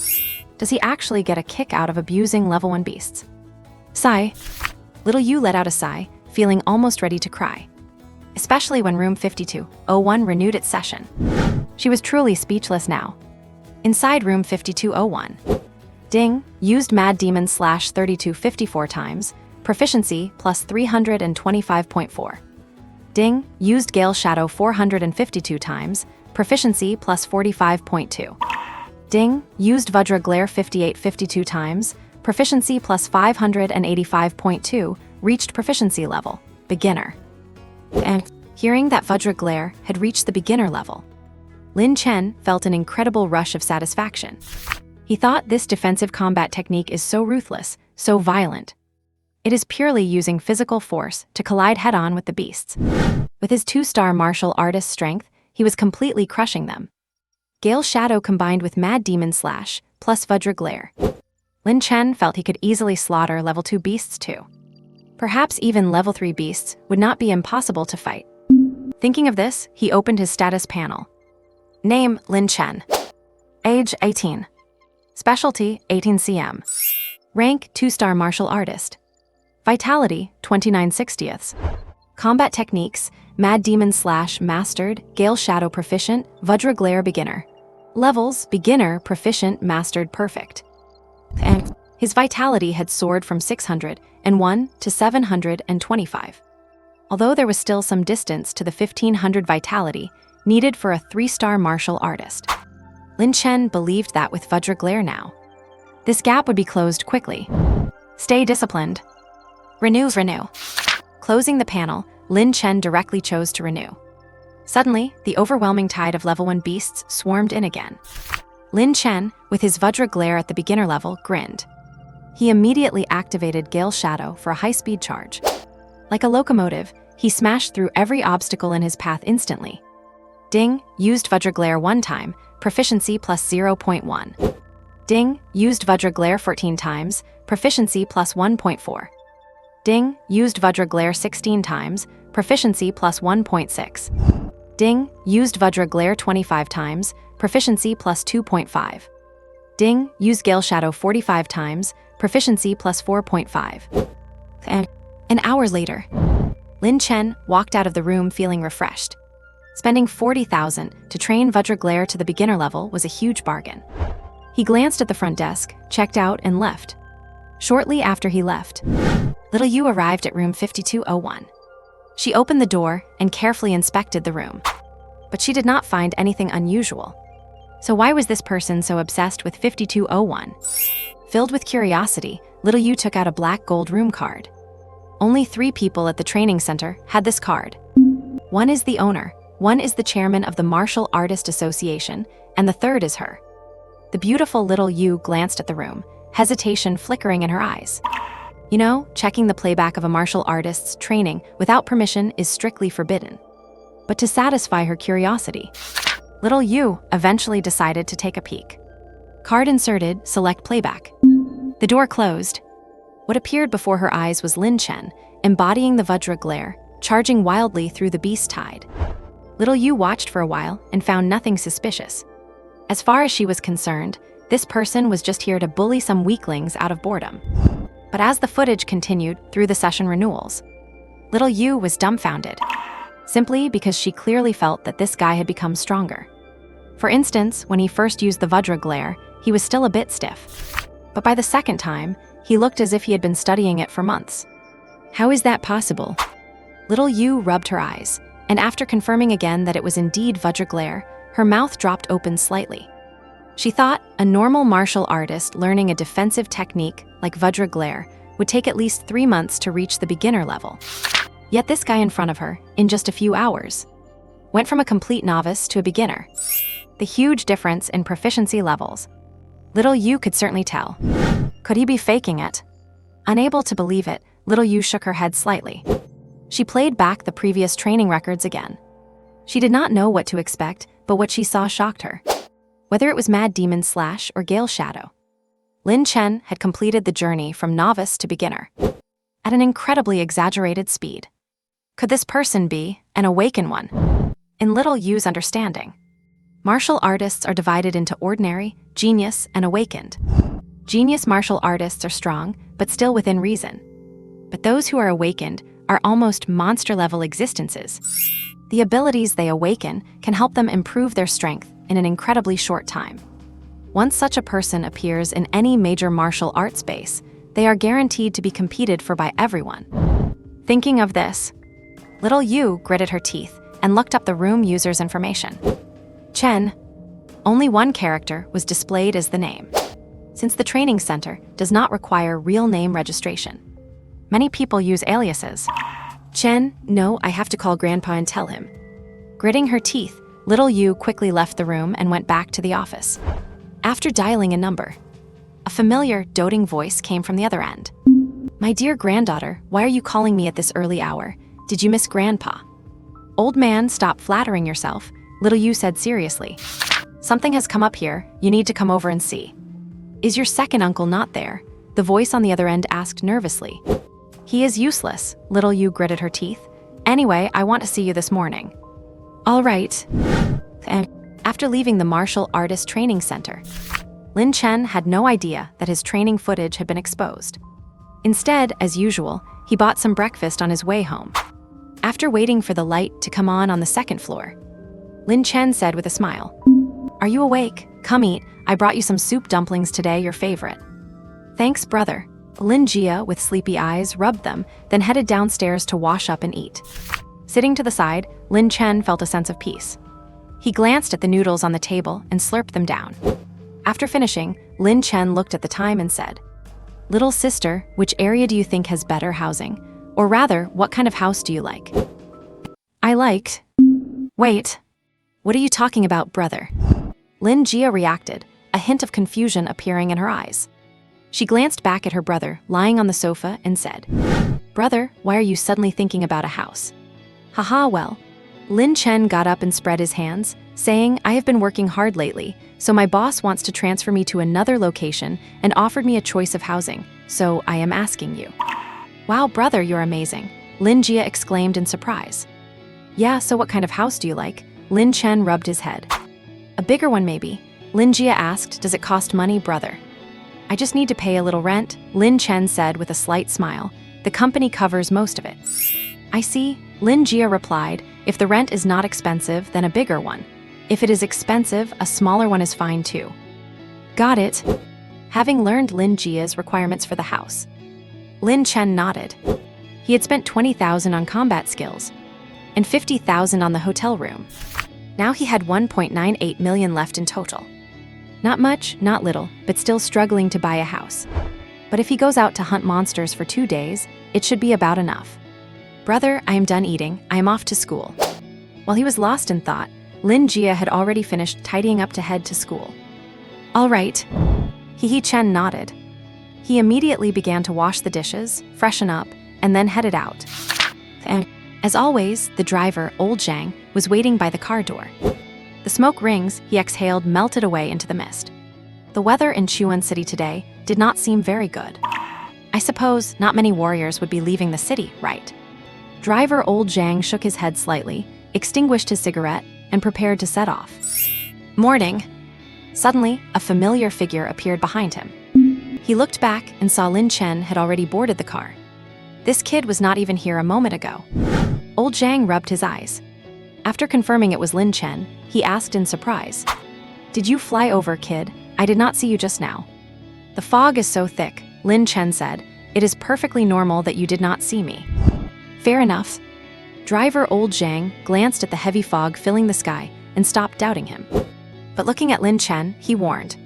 Does he actually get a kick out of abusing level 1 beasts? Sigh. Little Yu let out a sigh, feeling almost ready to cry. Especially when room 5201 renewed its session. She was truly speechless now. Inside room 5201. Ding, used Mad Demon Slash 3254 times, proficiency plus 325.4. Ding, used Gale Shadow 452 times, proficiency plus 45.2. Ding, used Vajra Glare 5852 times, proficiency plus 585.2, reached proficiency level, beginner. And hearing that Vajra Glare had reached the beginner level, Lin Chen felt an incredible rush of satisfaction. He thought this defensive combat technique is so ruthless, so violent. It is purely using physical force to collide head-on with the beasts. With his 2-star martial artist strength, he was completely crushing them. Gale Shadow combined with Mad Demon Slash, plus Vajra Glare. Lin Chen felt he could easily slaughter level 2 beasts too. Perhaps even level 3 beasts would not be impossible to fight. Thinking of this, he opened his status panel. Name, Lin Chen. Age, 18. Specialty, 18 cm. Rank, 2-star martial artist. Vitality, 29/60. Combat techniques, Mad Demon Slash Mastered, Gale Shadow Proficient, Vajra Glare Beginner. Levels, Beginner, Proficient, Mastered, Perfect. And his vitality had soared from 601 to 725. Although there was still some distance to the 1500 vitality needed for a 3-star martial artist. Lin Chen believed that with Vajra Glare now, this gap would be closed quickly. Stay disciplined. Renew. Closing the panel, Lin Chen directly chose to renew. Suddenly, the overwhelming tide of level 1 beasts swarmed in again. Lin Chen, with his Vajra Glare at the beginner level, grinned. He immediately activated Gale Shadow for a high-speed charge. Like a locomotive, he smashed through every obstacle in his path instantly. Ding, used Vajra Glare 1 time, proficiency plus 0.1. Ding, used Vajra Glare 14 times, proficiency plus 1.4. Ding, used Vajra Glare 16 times, proficiency plus 1.6. Ding, used Vajra Glare 25 times, proficiency plus 2.5. Ding, used Gale Shadow 45 times, proficiency plus 4.5. And hours later, Lin Chen walked out of the room feeling refreshed. Spending 40,000 to train Vajra Glare to the beginner level was a huge bargain. He glanced at the front desk, checked out, and left. Shortly after he left, Little Yu arrived at room 5201. She opened the door and carefully inspected the room. But she did not find anything unusual. So why was this person so obsessed with 5201? Filled with curiosity, Little Yu took out a black gold room card. Only 3 people at the training center had this card. One is the owner, one is the chairman of the Martial Artist Association, and the third is her. The beautiful Little Yu glanced at the room, hesitation flickering in her eyes. You know, checking the playback of a martial artist's training without permission is strictly forbidden. But to satisfy her curiosity, Little Yu eventually decided to take a peek. Card inserted, select playback. The door closed. What appeared before her eyes was Lin Chen, embodying the Vajra Glare, charging wildly through the beast tide. Little Yu watched for a while and found nothing suspicious. As far as she was concerned, this person was just here to bully some weaklings out of boredom. But as the footage continued through the session renewals, Little Yu was dumbfounded, simply because she clearly felt that this guy had become stronger. For instance, when he first used the Vajra Glare, he was still a bit stiff. But by the second time, he looked as if he had been studying it for months. How is that possible? Little Yu rubbed her eyes, and after confirming again that it was indeed Vajra Glare, her mouth dropped open slightly. She thought a normal martial artist learning a defensive technique like Vajra Glare would take at least 3 months to reach the beginner level. Yet this guy in front of her, in just a few hours, went from a complete novice to a beginner. The huge difference in proficiency levels. Little Yu could certainly tell. Could he be faking it? Unable to believe it, Little Yu shook her head slightly. She played back the previous training records again. She did not know what to expect, but what she saw shocked her. Whether it was Mad Demon Slash or Gale Shadow, Lin Chen had completed the journey from novice to beginner at an incredibly exaggerated speed. Could this person be an awakened one? In Little Yu's understanding, martial artists are divided into ordinary, genius, and awakened. Genius martial artists are strong, but still within reason. But those who are awakened are almost monster-level existences. The abilities they awaken can help them improve their strength in an incredibly short time. Once such a person appears in any major martial arts base, they are guaranteed to be competed for by everyone. Thinking of this, Little Yu gritted her teeth and looked up the room user's information. Chen. Only one character was displayed as the name, since the training center does not require real name registration. Many people use aliases. Chen, no, I have to call Grandpa and tell him. Gritting her teeth, Little Yu quickly left the room and went back to the office. After dialing a number, a familiar, doting voice came from the other end. My dear granddaughter, why are you calling me at this early hour? Did you miss Grandpa? Old man, stop flattering yourself, little Yu said seriously. Something has come up here, you need to come over and see. Is your second uncle not there? The voice on the other end asked nervously. He is useless, little Yu gritted her teeth. Anyway, I want to see you this morning. All right. And after leaving the martial artist training center, Lin Chen had no idea that his training footage had been exposed. Instead, as usual, he bought some breakfast on his way home. After waiting for the light to come on the second floor, Lin Chen said with a smile, Are you awake? Come eat. I brought you some soup dumplings today, your favorite. Thanks, brother. Lin Jia, with sleepy eyes, rubbed them, then headed downstairs to wash up and eat. Sitting to the side, Lin Chen felt a sense of peace. He glanced at the noodles on the table and slurped them down. After finishing, Lin Chen looked at the time and said, Little sister, which area do you think has better housing? Or rather, what kind of house do you like? I liked... Wait. What are you talking about, brother? Lin Jia reacted, a hint of confusion appearing in her eyes. She glanced back at her brother, lying on the sofa, and said, Brother, why are you suddenly thinking about a house? Haha, well. Lin Chen got up and spread his hands, saying, I have been working hard lately, so my boss wants to transfer me to another location and offered me a choice of housing, so I am asking you. Wow, brother, you're amazing, Lin Jia exclaimed in surprise. Yeah, so what kind of house do you like? Lin Chen rubbed his head. A bigger one maybe, Lin Jia asked, Does it cost money, brother? I just need to pay a little rent, Lin Chen said with a slight smile. The company covers most of it. I see, Lin Jia replied, if the rent is not expensive, then a bigger one. If it is expensive, a smaller one is fine too. Got it. Having learned Lin Jia's requirements for the house, Lin Chen nodded. He had spent 20,000 on combat skills and 50,000 on the hotel room. Now he had 1.98 million left in total. Not much, not little, but still struggling to buy a house. But if he goes out to hunt monsters for 2 days, it should be about enough. Brother, I am done eating, I am off to school. While he was lost in thought, Lin Jia had already finished tidying up to head to school. All right. He Chen nodded. He immediately began to wash the dishes, freshen up, and then headed out. And, as always, the driver, old Zhang, was waiting by the car door. The smoke rings he exhaled melted away into the mist. The weather in Chuan City today did not seem very good. I suppose not many warriors would be leaving the city, right? Driver old Zhang shook his head slightly, extinguished his cigarette, and prepared to set off. Morning. Suddenly, a familiar figure appeared behind him. He looked back and saw Lin Chen had already boarded the car. This kid was not even here a moment ago. Old Zhang rubbed his eyes. After confirming it was Lin Chen, he asked in surprise, Did you fly over, kid? I did not see you just now. The fog is so thick, Lin Chen said. It is perfectly normal that you did not see me. Fair enough. Driver old Zhang glanced at the heavy fog filling the sky and stopped doubting him. But looking at Lin Chen, he warned.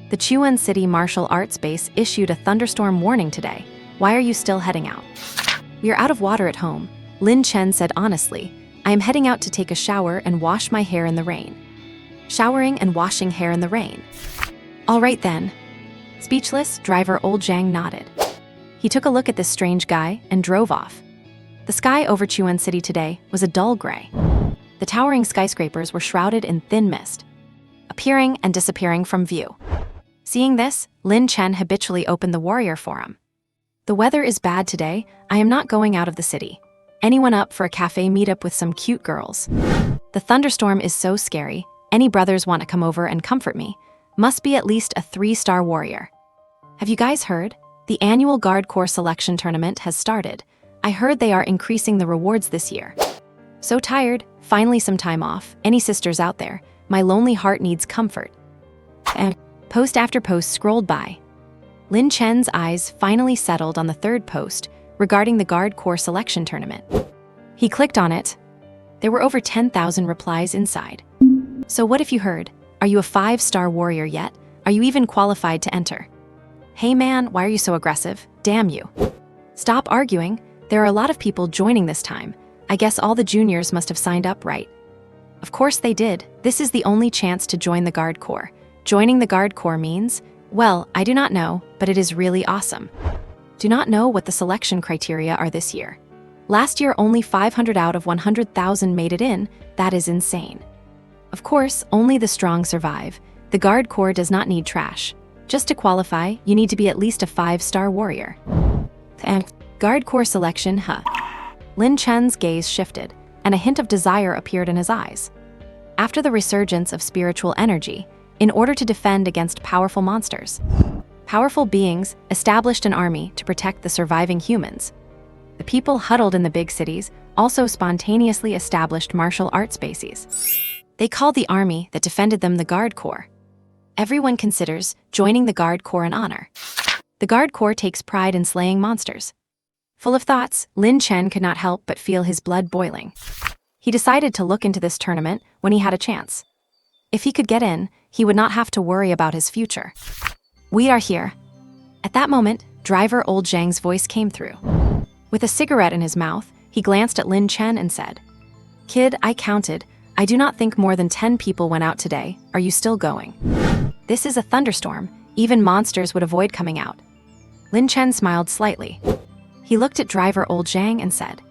The Chuan City Martial Arts Base issued a thunderstorm warning today. Why are you still heading out? We are out of water at home, Lin Chen said honestly. I am heading out to take a shower and wash my hair in the rain. Showering and washing hair in the rain. All right then. Speechless, driver old Zhang nodded. He took a look at this strange guy and drove off. The sky over Chuan City today was a dull gray. The towering skyscrapers were shrouded in thin mist, appearing and disappearing from view. Seeing this, Lin Chen habitually opened the warrior forum. The weather is bad today. I am not going out of the city. Anyone up for a cafe meetup with some cute girls? The thunderstorm is so scary. Any brothers want to come over and comfort me? Must be at least a 3-star warrior. Have you guys heard? The annual Guard Corps selection tournament has started. I heard they are increasing the rewards this year. So tired, finally some time off. Any sisters out there? My lonely heart needs comfort. And post after post scrolled by. Lin Chen's eyes finally settled on the third post regarding the Guard Corps selection tournament. He clicked on it. There were over 10,000 replies inside. So what if you heard? Are you a 5-star warrior yet? Are you even qualified to enter? Hey man, why are you so aggressive? Damn you. Stop arguing. There are a lot of people joining this time. I guess all the juniors must have signed up, right? Of course they did. This is the only chance to join the Guard Corps. Joining the Guard Corps means, well, I do not know, but it is really awesome. Do not know what the selection criteria are this year. Last year, only 500 out of 100,000 made it in. That is insane. Of course, only the strong survive. The Guard Corps does not need trash. Just to qualify, you need to be at least a 5-star warrior. Guard Corps selection, huh? Lin Chen's gaze shifted, and a hint of desire appeared in his eyes. After the resurgence of spiritual energy, in order to defend against powerful monsters, powerful beings established an army to protect the surviving humans. The people huddled in the big cities also spontaneously established martial arts bases. They called the army that defended them the Guard Corps. Everyone considers joining the Guard Corps an honor. The Guard Corps takes pride in slaying monsters. Full of thoughts, Lin Chen could not help but feel his blood boiling. He decided to look into this tournament when he had a chance. If he could get in, he would not have to worry about his future. We are here. At that moment, driver Old Zhang's voice came through. With a cigarette in his mouth, he glanced at Lin Chen and said, "Kid, I counted. I do not think more than 10 people went out today. Are you still going? This is a thunderstorm. Even monsters would avoid coming out." Lin Chen smiled slightly. He looked at driver Old Zhang and said,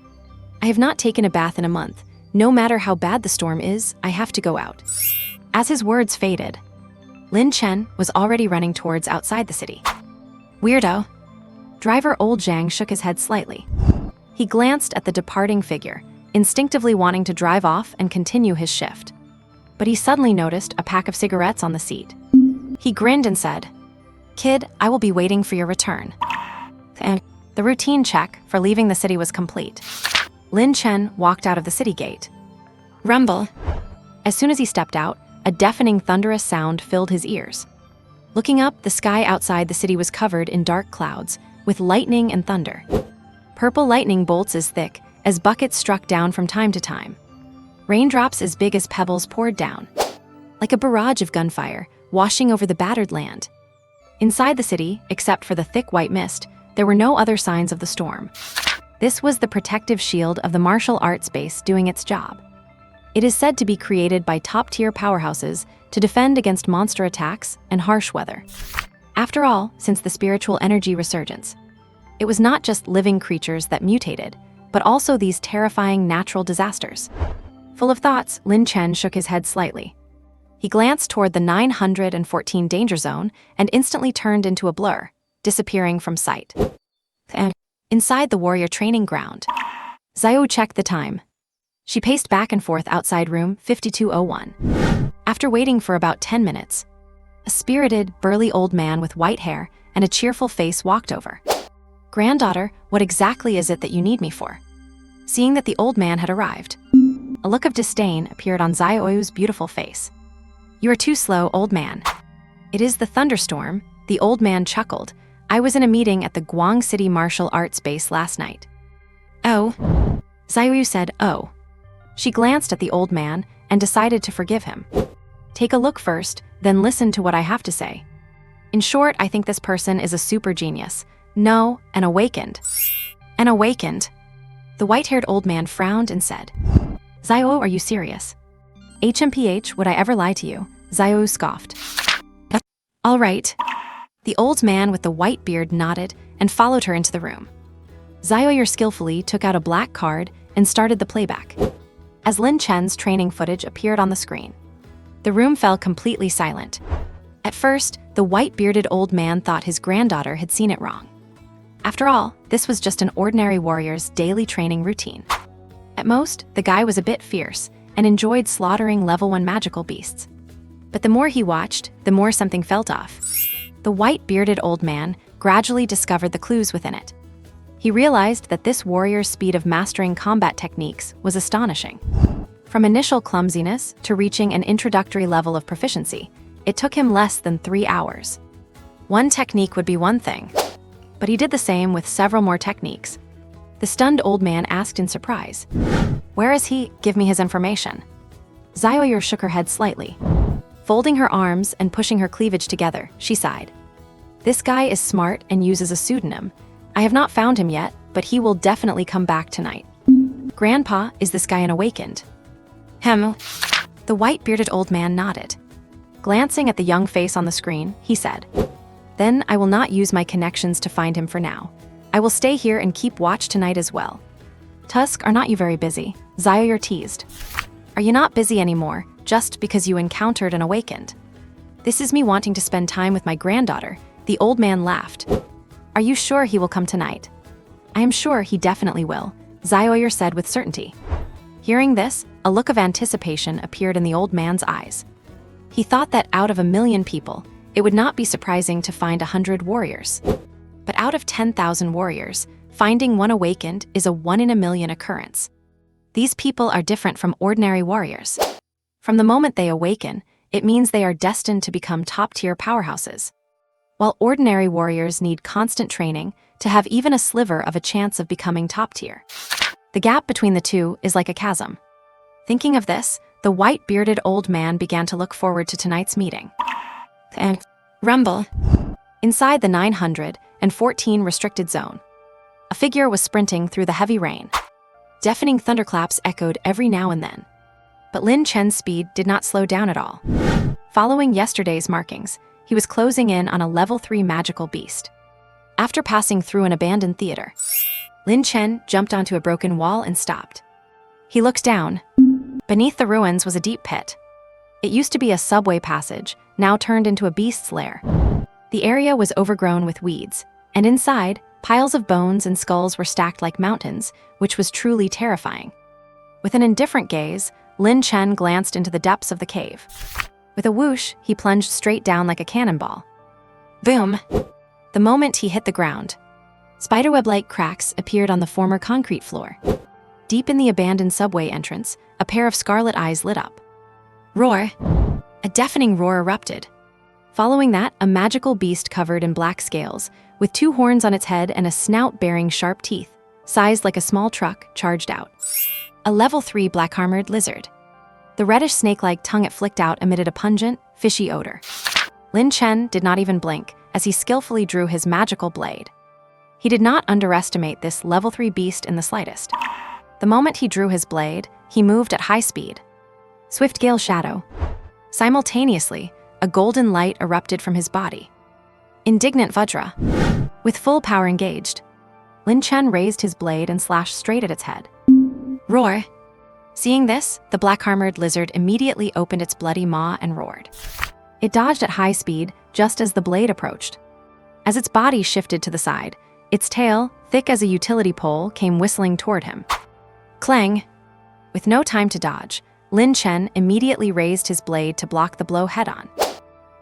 "I have not taken a bath in a month. No matter how bad the storm is, I have to go out." As his words faded, Lin Chen was already running towards outside the city. Weirdo. Driver Old Zhang shook his head slightly. He glanced at the departing figure, instinctively wanting to drive off and continue his shift. But he suddenly noticed a pack of cigarettes on the seat. He grinned and said, "Kid, I will be waiting for your return." And the routine check for leaving the city was complete. Lin Chen walked out of the city gate. Rumble. As soon as he stepped out, a deafening thunderous sound filled his ears. Looking up, the sky outside the city was covered in dark clouds, with lightning and thunder. Purple lightning bolts as thick as buckets struck down from time to time. Raindrops as big as pebbles poured down, like a barrage of gunfire, washing over the battered land. Inside the city, except for the thick white mist, there were no other signs of the storm. This was the protective shield of the martial arts base doing its job. It is said to be created by top-tier powerhouses to defend against monster attacks and harsh weather. After all, since the spiritual energy resurgence, it was not just living creatures that mutated, but also these terrifying natural disasters. Full of thoughts, Lin Chen shook his head slightly. He glanced toward the 914 danger zone and instantly turned into a blur, disappearing from sight. And inside the warrior training ground, Xiao checked the time. She paced back and forth outside room 5201. After waiting for about 10 minutes, a spirited, burly old man with white hair and a cheerful face walked over. "Granddaughter, what exactly is it that you need me for?" Seeing that the old man had arrived, a look of disdain appeared on Xiaoyu's beautiful face. "You are too slow, old man." "It is the thunderstorm," the old man chuckled. "I was in a meeting at the Guang City Martial Arts Base last night." "Oh?" Xiaoyu said, "Oh." She glanced at the old man and decided to forgive him. "Take a look first, then listen to what I have to say. In short, I think this person is a super genius. No, an awakened." "An awakened?" The white-haired old man frowned and said, "Xiao, are you serious?" "HMPH, would I ever lie to you?" Xiao scoffed. "All right." The old man with the white beard nodded and followed her into the room. Xiao skillfully took out a black card and started the playback. As Lin Chen's training footage appeared on the screen, the room fell completely silent. At first, the white-bearded old man thought his granddaughter had seen it wrong. After all, this was just an ordinary warrior's daily training routine. At most, the guy was a bit fierce and enjoyed slaughtering level 1 magical beasts. But the more he watched, the more something felt off. The white-bearded old man gradually discovered the clues within it. He realized that this warrior's speed of mastering combat techniques was astonishing. From initial clumsiness to reaching an introductory level of proficiency, it took him less than 3 hours. One technique would be one thing, but he did the same with several more techniques. The stunned old man asked in surprise, "Where is he? Give me his information." Xiaoyu shook her head slightly. Folding her arms and pushing her cleavage together, she sighed. "This guy is smart and uses a pseudonym. I have not found him yet, but he will definitely come back tonight." "Grandpa, is this guy an awakened?" "Hem." The white-bearded old man nodded. Glancing at the young face on the screen, he said, "Then I will not use my connections to find him for now. I will stay here and keep watch tonight as well. Tusk, are not you very busy? Zio, you're teased. Are you not busy anymore, just because you encountered an awakened? This is me wanting to spend time with my granddaughter. The old man laughed. Are you sure he will come tonight? I am sure he definitely will, Zioyer said with certainty. Hearing this, a look of anticipation appeared in the old man's eyes. He thought that out of 1,000,000 people, it would not be surprising to find 100 warriors. But out of 10,000 warriors, finding one awakened is a 1 in 1,000,000 occurrence. These people are different from ordinary warriors. From the moment they awaken, it means they are destined to become top-tier powerhouses. While ordinary warriors need constant training to have even a sliver of a chance of becoming top-tier. The gap between the two is like a chasm. Thinking of this, the white-bearded old man began to look forward to tonight's meeting. Rumble. Inside the 914 restricted zone, a figure was sprinting through the heavy rain. Deafening thunderclaps echoed every now and then. But Lin Chen's speed did not slow down at all. Following yesterday's markings, he was closing in on a level 3 magical beast. After passing through an abandoned theater, Lin Chen jumped onto a broken wall and stopped. He looked down. Beneath the ruins was a deep pit. It used to be a subway passage, now turned into a beast's lair. The area was overgrown with weeds, and inside, piles of bones and skulls were stacked like mountains, which was truly terrifying. With an indifferent gaze, Lin Chen glanced into the depths of the cave. With a whoosh, he plunged straight down like a cannonball. Boom! The moment he hit the ground, spiderweb-like cracks appeared on the former concrete floor. Deep in the abandoned subway entrance, a pair of scarlet eyes lit up. Roar! A deafening roar erupted. Following that, a magical beast covered in black scales, with 2 horns on its head and a snout bearing sharp teeth, sized like a small truck, charged out. A level 3 black-armored lizard. The reddish snake-like tongue it flicked out emitted a pungent, fishy odor. Lin Chen did not even blink as he skillfully drew his magical blade. He did not underestimate this level 3 beast in the slightest. The moment he drew his blade, he moved at high speed. Swift gale shadow. Simultaneously, a golden light erupted from his body. Indignant Vajra. With full power engaged, Lin Chen raised his blade and slashed straight at its head. Roar! Seeing this, the black-armored lizard immediately opened its bloody maw and roared. It dodged at high speed just as the blade approached. As its body shifted to the side, its tail, thick as a utility pole, came whistling toward him. Clang! With no time to dodge, Lin Chen immediately raised his blade to block the blow head-on.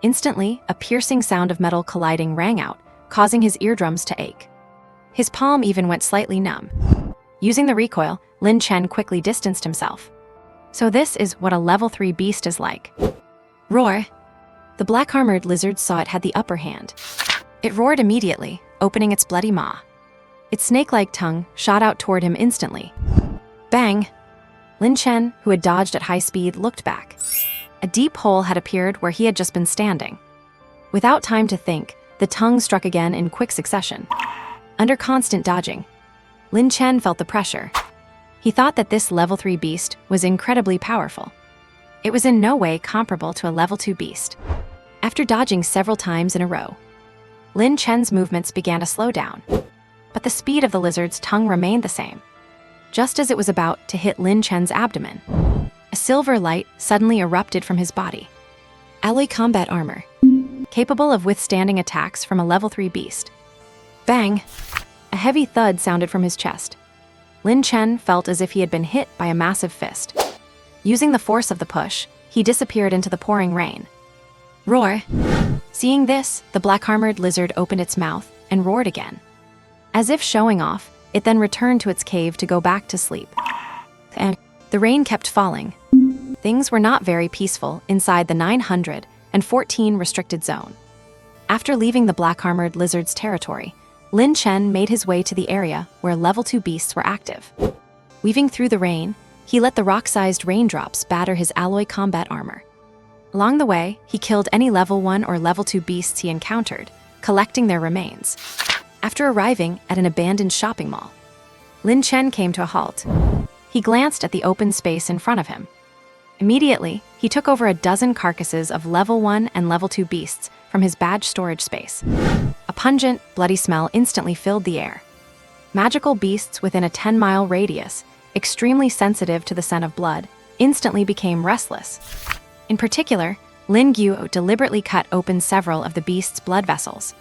Instantly, a piercing sound of metal colliding rang out, causing his eardrums to ache. His palm even went slightly numb. Using the recoil, Lin Chen quickly distanced himself. So this is what a level 3 beast is like. Roar! The black-armored lizard saw it had the upper hand. It roared immediately, opening its bloody maw. Its snake-like tongue shot out toward him instantly. Bang! Lin Chen, who had dodged at high speed, looked back. A deep hole had appeared where he had just been standing. Without time to think, the tongue struck again in quick succession. Under constant dodging, Lin Chen felt the pressure. He thought that this level 3 beast was incredibly powerful. It was in no way comparable to a level 2 beast. After dodging several times in a row, Lin Chen's movements began to slow down, but the speed of the lizard's tongue remained the same. Just as it was about to hit Lin Chen's abdomen, a silver light suddenly erupted from his body. Alloy combat armor, capable of withstanding attacks from a level 3 beast. Bang! A heavy thud sounded from his chest. Lin Chen felt as if he had been hit by a massive fist. Using the force of the push, he disappeared into the pouring rain. Roar! Seeing this, the black-armored lizard opened its mouth and roared again. As if showing off, it then returned to its cave to go back to sleep. And the rain kept falling. Things were not very peaceful inside the 914 restricted zone. After leaving the black-armored lizard's territory, Lin Chen made his way to the area where level 2 beasts were active. Weaving through the rain, he let the rock-sized raindrops batter his alloy combat armor. Along the way, he killed any level 1 or level 2 beasts he encountered, collecting their remains. After arriving at an abandoned shopping mall, Lin Chen came to a halt. He glanced at the open space in front of him. Immediately, he took over a dozen carcasses of level 1 and level 2 beasts from his badge storage space. A pungent, bloody smell instantly filled the air. Magical beasts within a 10-mile radius, extremely sensitive to the scent of blood, instantly became restless. In particular, Lin Chen deliberately cut open several of the beast's blood vessels,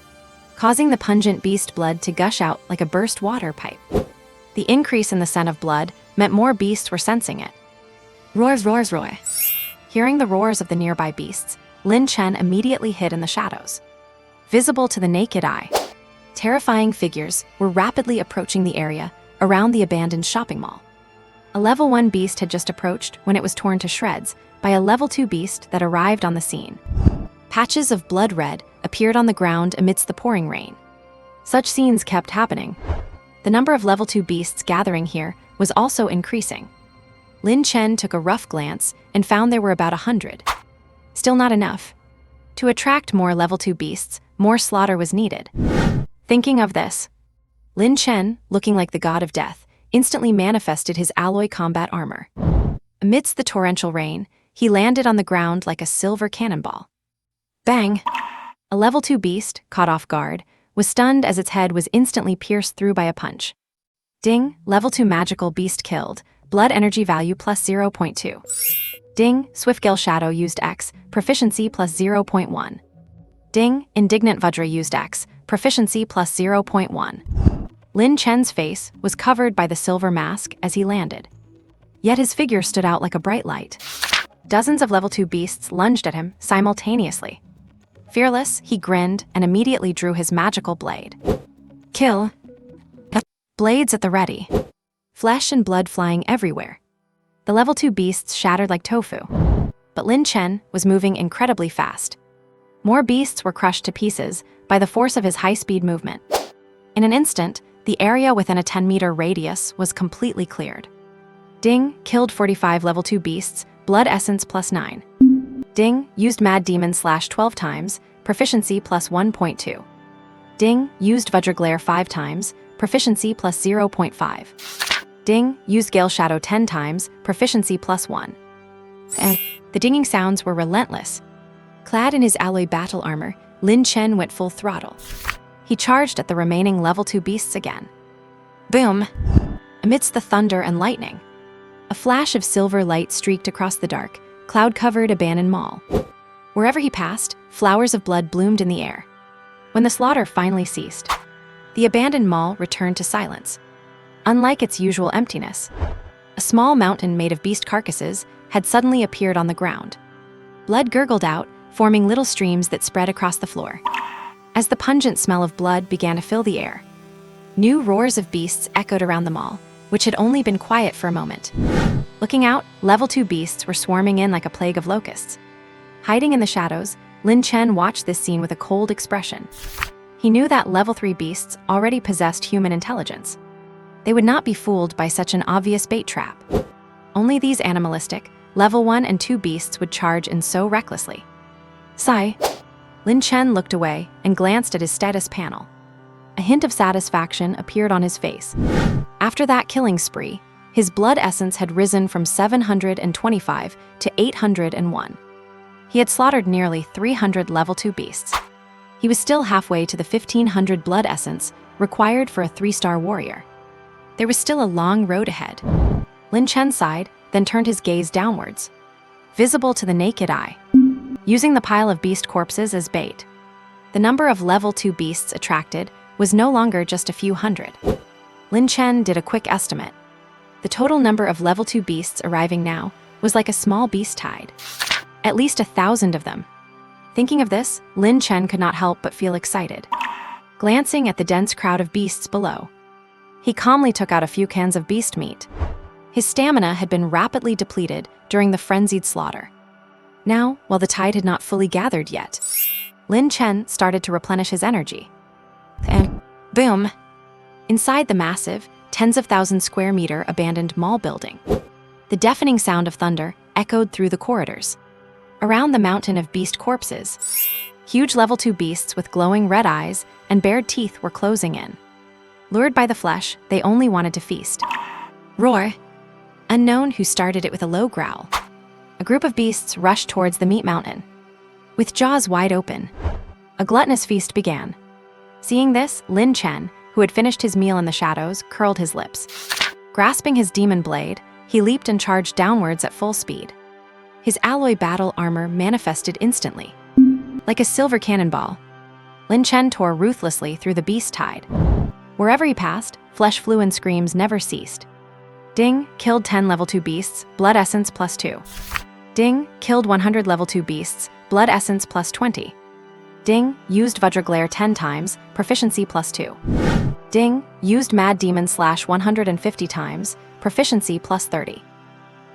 causing the pungent beast blood to gush out like a burst water pipe. The increase in the scent of blood meant more beasts were sensing it. Roars, roars, roar. Hearing the roars of the nearby beasts, Lin Chen immediately hid in the shadows. Visible to the naked eye, terrifying figures were rapidly approaching the area around the abandoned shopping mall. A level 1 beast had just approached when it was torn to shreds by a level 2 beast that arrived on the scene. Patches of blood red appeared on the ground amidst the pouring rain. Such scenes kept happening. The number of level 2 beasts gathering here was also increasing. Lin Chen took a rough glance and found there were about 100. Still not enough. To attract more level 2 beasts, more slaughter was needed. Thinking of this, Lin Chen, looking like the god of death, instantly manifested his alloy combat armor. Amidst the torrential rain, he landed on the ground like a silver cannonball. Bang! A level 2 beast, caught off guard, was stunned as its head was instantly pierced through by a punch. Ding, level 2 magical beast killed, blood energy value plus 0.2. Ding, Swift Gale Shadow used X, proficiency plus 0.1. Ding, Indignant Vajra used X, proficiency plus 0.1. Lin Chen's face was covered by the silver mask as he landed. Yet his figure stood out like a bright light. Dozens of level 2 beasts lunged at him simultaneously. Fearless, he grinned and immediately drew his magical blade. Kill. Blades at the ready. Flesh and blood flying everywhere. The level 2 beasts shattered like tofu. But Lin Chen was moving incredibly fast. More beasts were crushed to pieces by the force of his high-speed movement. In an instant, the area within a 10-meter radius was completely cleared. Ding, killed 45 level 2 beasts, blood essence plus 9. Ding, used Mad Demon slash 12 times, proficiency plus 1.2. Ding, used Vajra Glare 5 times, proficiency plus 0.5. Ding, used Gale Shadow 10 times, proficiency plus 1. And the dinging sounds were relentless. Clad in his alloy battle armor, Lin Chen went full throttle. He charged at the remaining level 2 beasts again. Boom! Amidst the thunder and lightning, a flash of silver light streaked across the dark, cloud-covered abandoned mall. Wherever he passed, flowers of blood bloomed in the air. When the slaughter finally ceased, the abandoned mall returned to silence. Unlike its usual emptiness, a small mountain made of beast carcasses had suddenly appeared on the ground. Blood gurgled out, forming little streams that spread across the floor. As the pungent smell of blood began to fill the air, new roars of beasts echoed around the mall, which had only been quiet for a moment. Looking out, level 2 beasts were swarming in like a plague of locusts. Hiding in the shadows, Lin Chen watched this scene with a cold expression. He knew that level 3 beasts already possessed human intelligence. They would not be fooled by such an obvious bait trap. Only these animalistic, level 1 and 2 beasts would charge in so recklessly. Sigh. Lin Chen looked away and glanced at his status panel. A hint of satisfaction appeared on his face. After that killing spree, his blood essence had risen from 725 to 801. He had slaughtered nearly 300 level 2 beasts. He was still halfway to the 1500 blood essence required for a 3-star warrior. There was still a long road ahead. Lin Chen sighed, then turned his gaze downwards. Visible to the naked eye, using the pile of beast corpses as bait, the number of level 2 beasts attracted was no longer just a few hundred. Lin Chen did a quick estimate. The total number of level 2 beasts arriving now was like a small beast tide. At least 1,000 of them. Thinking of this, Lin Chen could not help but feel excited. Glancing at the dense crowd of beasts below, he calmly took out a few cans of beast meat. His stamina had been rapidly depleted during the frenzied slaughter. Now, while the tide had not fully gathered yet, Lin Chen started to replenish his energy. And boom! Inside the massive, tens of thousands square meter abandoned mall building, the deafening sound of thunder echoed through the corridors. Around the mountain of beast corpses, huge level 2 beasts with glowing red eyes and bared teeth were closing in. Lured by the flesh, they only wanted to feast. Roar! Unknown who started it with a low growl. A group of beasts rushed towards the meat mountain. With jaws wide open, a gluttonous feast began. Seeing this, Lin Chen, who had finished his meal in the shadows, curled his lips. Grasping his demon blade, he leaped and charged downwards at full speed. His alloy battle armor manifested instantly. Like a silver cannonball, Lin Chen tore ruthlessly through the beast tide. Wherever he passed, flesh flew and screams never ceased. Ding, killed 10 level 2 beasts, blood essence +2. Ding, killed 100 level 2 beasts, blood essence +20. Ding, used Vajra Glare 10 times, proficiency +2. Ding, used Mad Demon Slash 150 times, proficiency +30.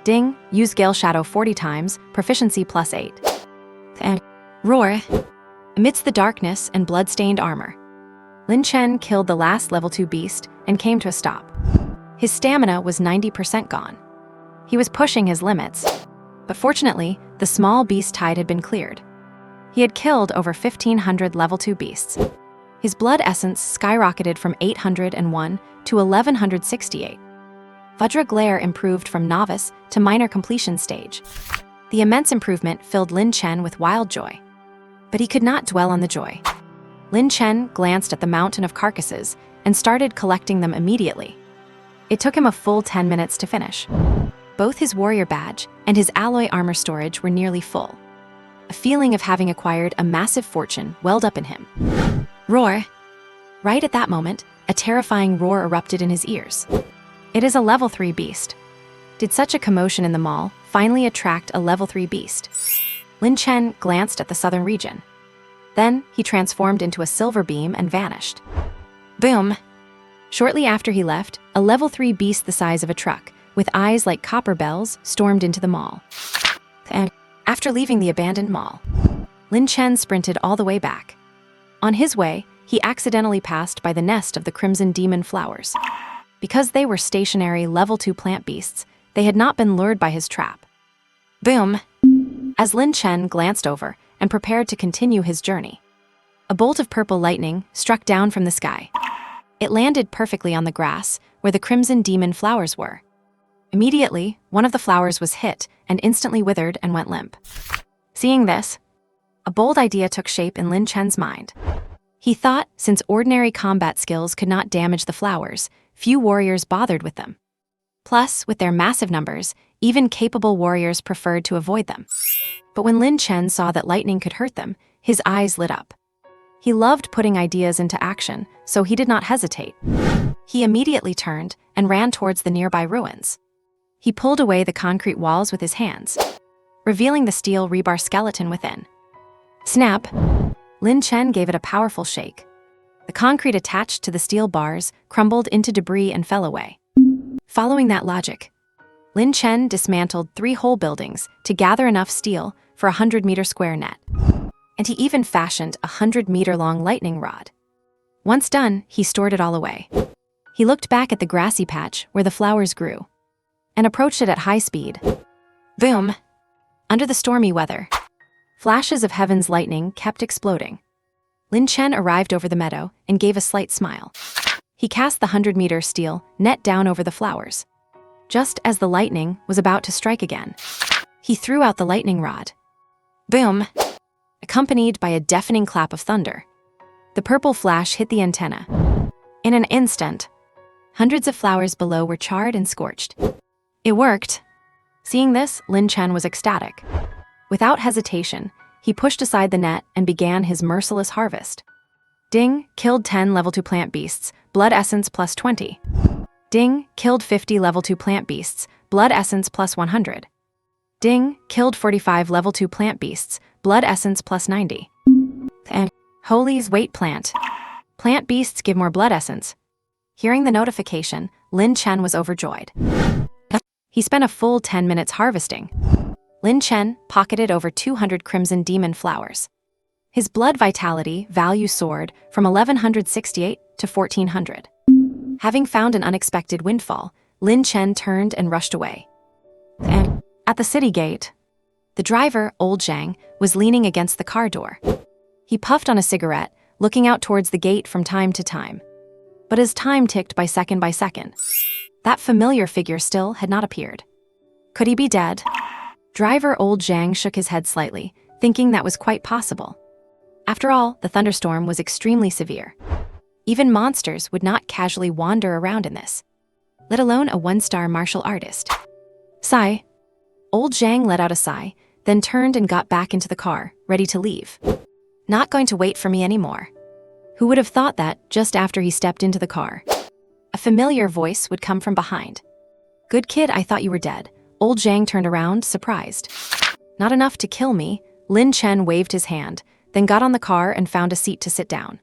Ding, used Gale Shadow 40 times, proficiency +8. And roar! Amidst the darkness and blood-stained armor, Lin Chen killed the last level 2 beast and came to a stop. His stamina was 90% gone. He was pushing his limits, but fortunately, the small beast tide had been cleared. He had killed over 1,500 level 2 beasts. His blood essence skyrocketed from 801 to 1,168. Vajra Glare improved from novice to minor completion stage. The immense improvement filled Lin Chen with wild joy. But he could not dwell on the joy. Lin Chen glanced at the mountain of carcasses and started collecting them immediately. It took him a full 10 minutes to finish. Both his warrior badge and his alloy armor storage were nearly full. A feeling of having acquired a massive fortune welled up in him. Roar! Right at that moment, a terrifying roar erupted in his ears. It is a level 3 beast. Did such a commotion in the mall finally attract a level 3 beast? Lin Chen glanced at the southern region. Then he transformed into a silver beam and vanished. Boom! Shortly after he left, a level 3 beast the size of a truck, with eyes like copper bells, stormed into the mall. And after leaving the abandoned mall, Lin Chen sprinted all the way back. On his way, he accidentally passed by the nest of the crimson demon flowers. Because they were stationary level 2 plant beasts, they had not been lured by his trap. Boom! As Lin Chen glanced over and prepared to continue his journey, a bolt of purple lightning struck down from the sky. It landed perfectly on the grass where the crimson demon flowers were. Immediately, one of the flowers was hit and instantly withered and went limp. Seeing this, a bold idea took shape in Lin Chen's mind. He thought, since ordinary combat skills could not damage the flowers, few warriors bothered with them. Plus, with their massive numbers, even capable warriors preferred to avoid them. But when Lin Chen saw that lightning could hurt them, his eyes lit up. He loved putting ideas into action, so he did not hesitate. He immediately turned and ran towards the nearby ruins. He pulled away the concrete walls with his hands, revealing the steel rebar skeleton within. Snap! Lin Chen gave it a powerful shake. The concrete attached to the steel bars crumbled into debris and fell away. Following that logic, Lin Chen dismantled 3 whole buildings to gather enough steel for a 100-meter square net. And he even fashioned a 100-meter-long lightning rod. Once done, he stored it all away. He looked back at the grassy patch where the flowers grew and approached it at high speed. Boom! Under the stormy weather, flashes of heaven's lightning kept exploding. Lin Chen arrived over the meadow and gave a slight smile. He cast the 100-meter steel net down over the flowers. Just as the lightning was about to strike again, he threw out the lightning rod. Boom! Accompanied by a deafening clap of thunder. The purple flash hit the antenna. In an instant, hundreds of flowers below were charred and scorched. It worked! Seeing this, Lin Chen was ecstatic. Without hesitation, he pushed aside the net and began his merciless harvest. Ding, killed 10 level 2 plant beasts, blood essence +20. Ding, killed 50 level 2 plant beasts, blood essence +100. Ding, killed 45 level 2 plant beasts, blood essence +90. And Holy's wait plant. Plant beasts give more blood essence. Hearing the notification, Lin Chen was overjoyed. He spent a full 10 minutes harvesting. Lin Chen pocketed over 200 crimson demon flowers. His blood vitality value soared from 1,168 to 1,400. Having found an unexpected windfall, Lin Chen turned and rushed away. And at the city gate, the driver, Old Zhang, was leaning against the car door. He puffed on a cigarette, looking out towards the gate from time to time. But as time ticked by second, that familiar figure still had not appeared. Could he be dead? Driver Old Zhang shook his head slightly, thinking that was quite possible. After all, the thunderstorm was extremely severe. Even monsters would not casually wander around in this, let alone a one-star martial artist. Sigh. Old Zhang let out a sigh, then turned and got back into the car, ready to leave. Not going to wait for me anymore. Who would have thought that just after he stepped into the car? A familiar voice would come from behind. Good kid, I thought you were dead. Old Zhang turned around, surprised. Not enough to kill me, Lin Chen waved his hand, then got on the car and found a seat to sit down.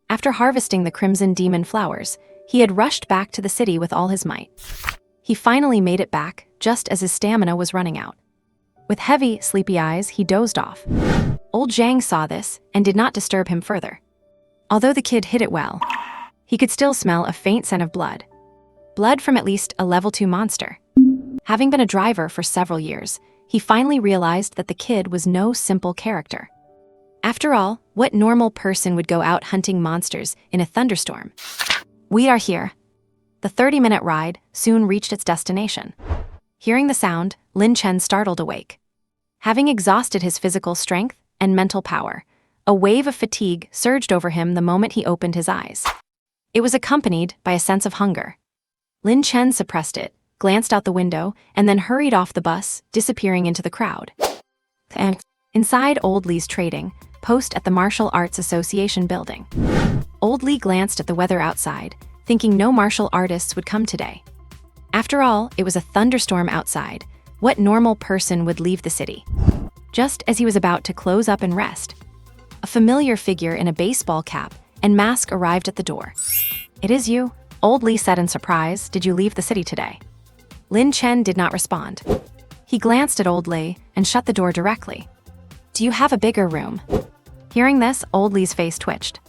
After harvesting the crimson demon flowers, he had rushed back to the city with all his might. He finally made it back, just as his stamina was running out. With heavy, sleepy eyes, he dozed off. Old Zhang saw this and did not disturb him further. Although the kid hid it well, he could still smell a faint scent of blood. Blood from at least a level 2 monster. Having been a driver for several years, he finally realized that the kid was no simple character. After all, what normal person would go out hunting monsters in a thunderstorm? We are here. The 30-minute ride soon reached its destination. Hearing the sound, Lin Chen startled awake. Having exhausted his physical strength and mental power, a wave of fatigue surged over him the moment he opened his eyes. It was accompanied by a sense of hunger. Lin Chen suppressed it, glanced out the window, and then hurried off the bus, disappearing into the crowd. Inside Old Li's trading post at the Martial Arts Association building. Old Li glanced at the weather outside, thinking no martial artists would come today. After all, it was a thunderstorm outside. What normal person would leave the city? Just as he was about to close up and rest, a familiar figure in a baseball cap and mask arrived at the door. It is you, Old Li said in surprise. Did you leave the city today? Lin Chen did not respond. He glanced at Old Li and shut the door directly. Do you have a bigger room? Hearing this, Old Li's face twitched.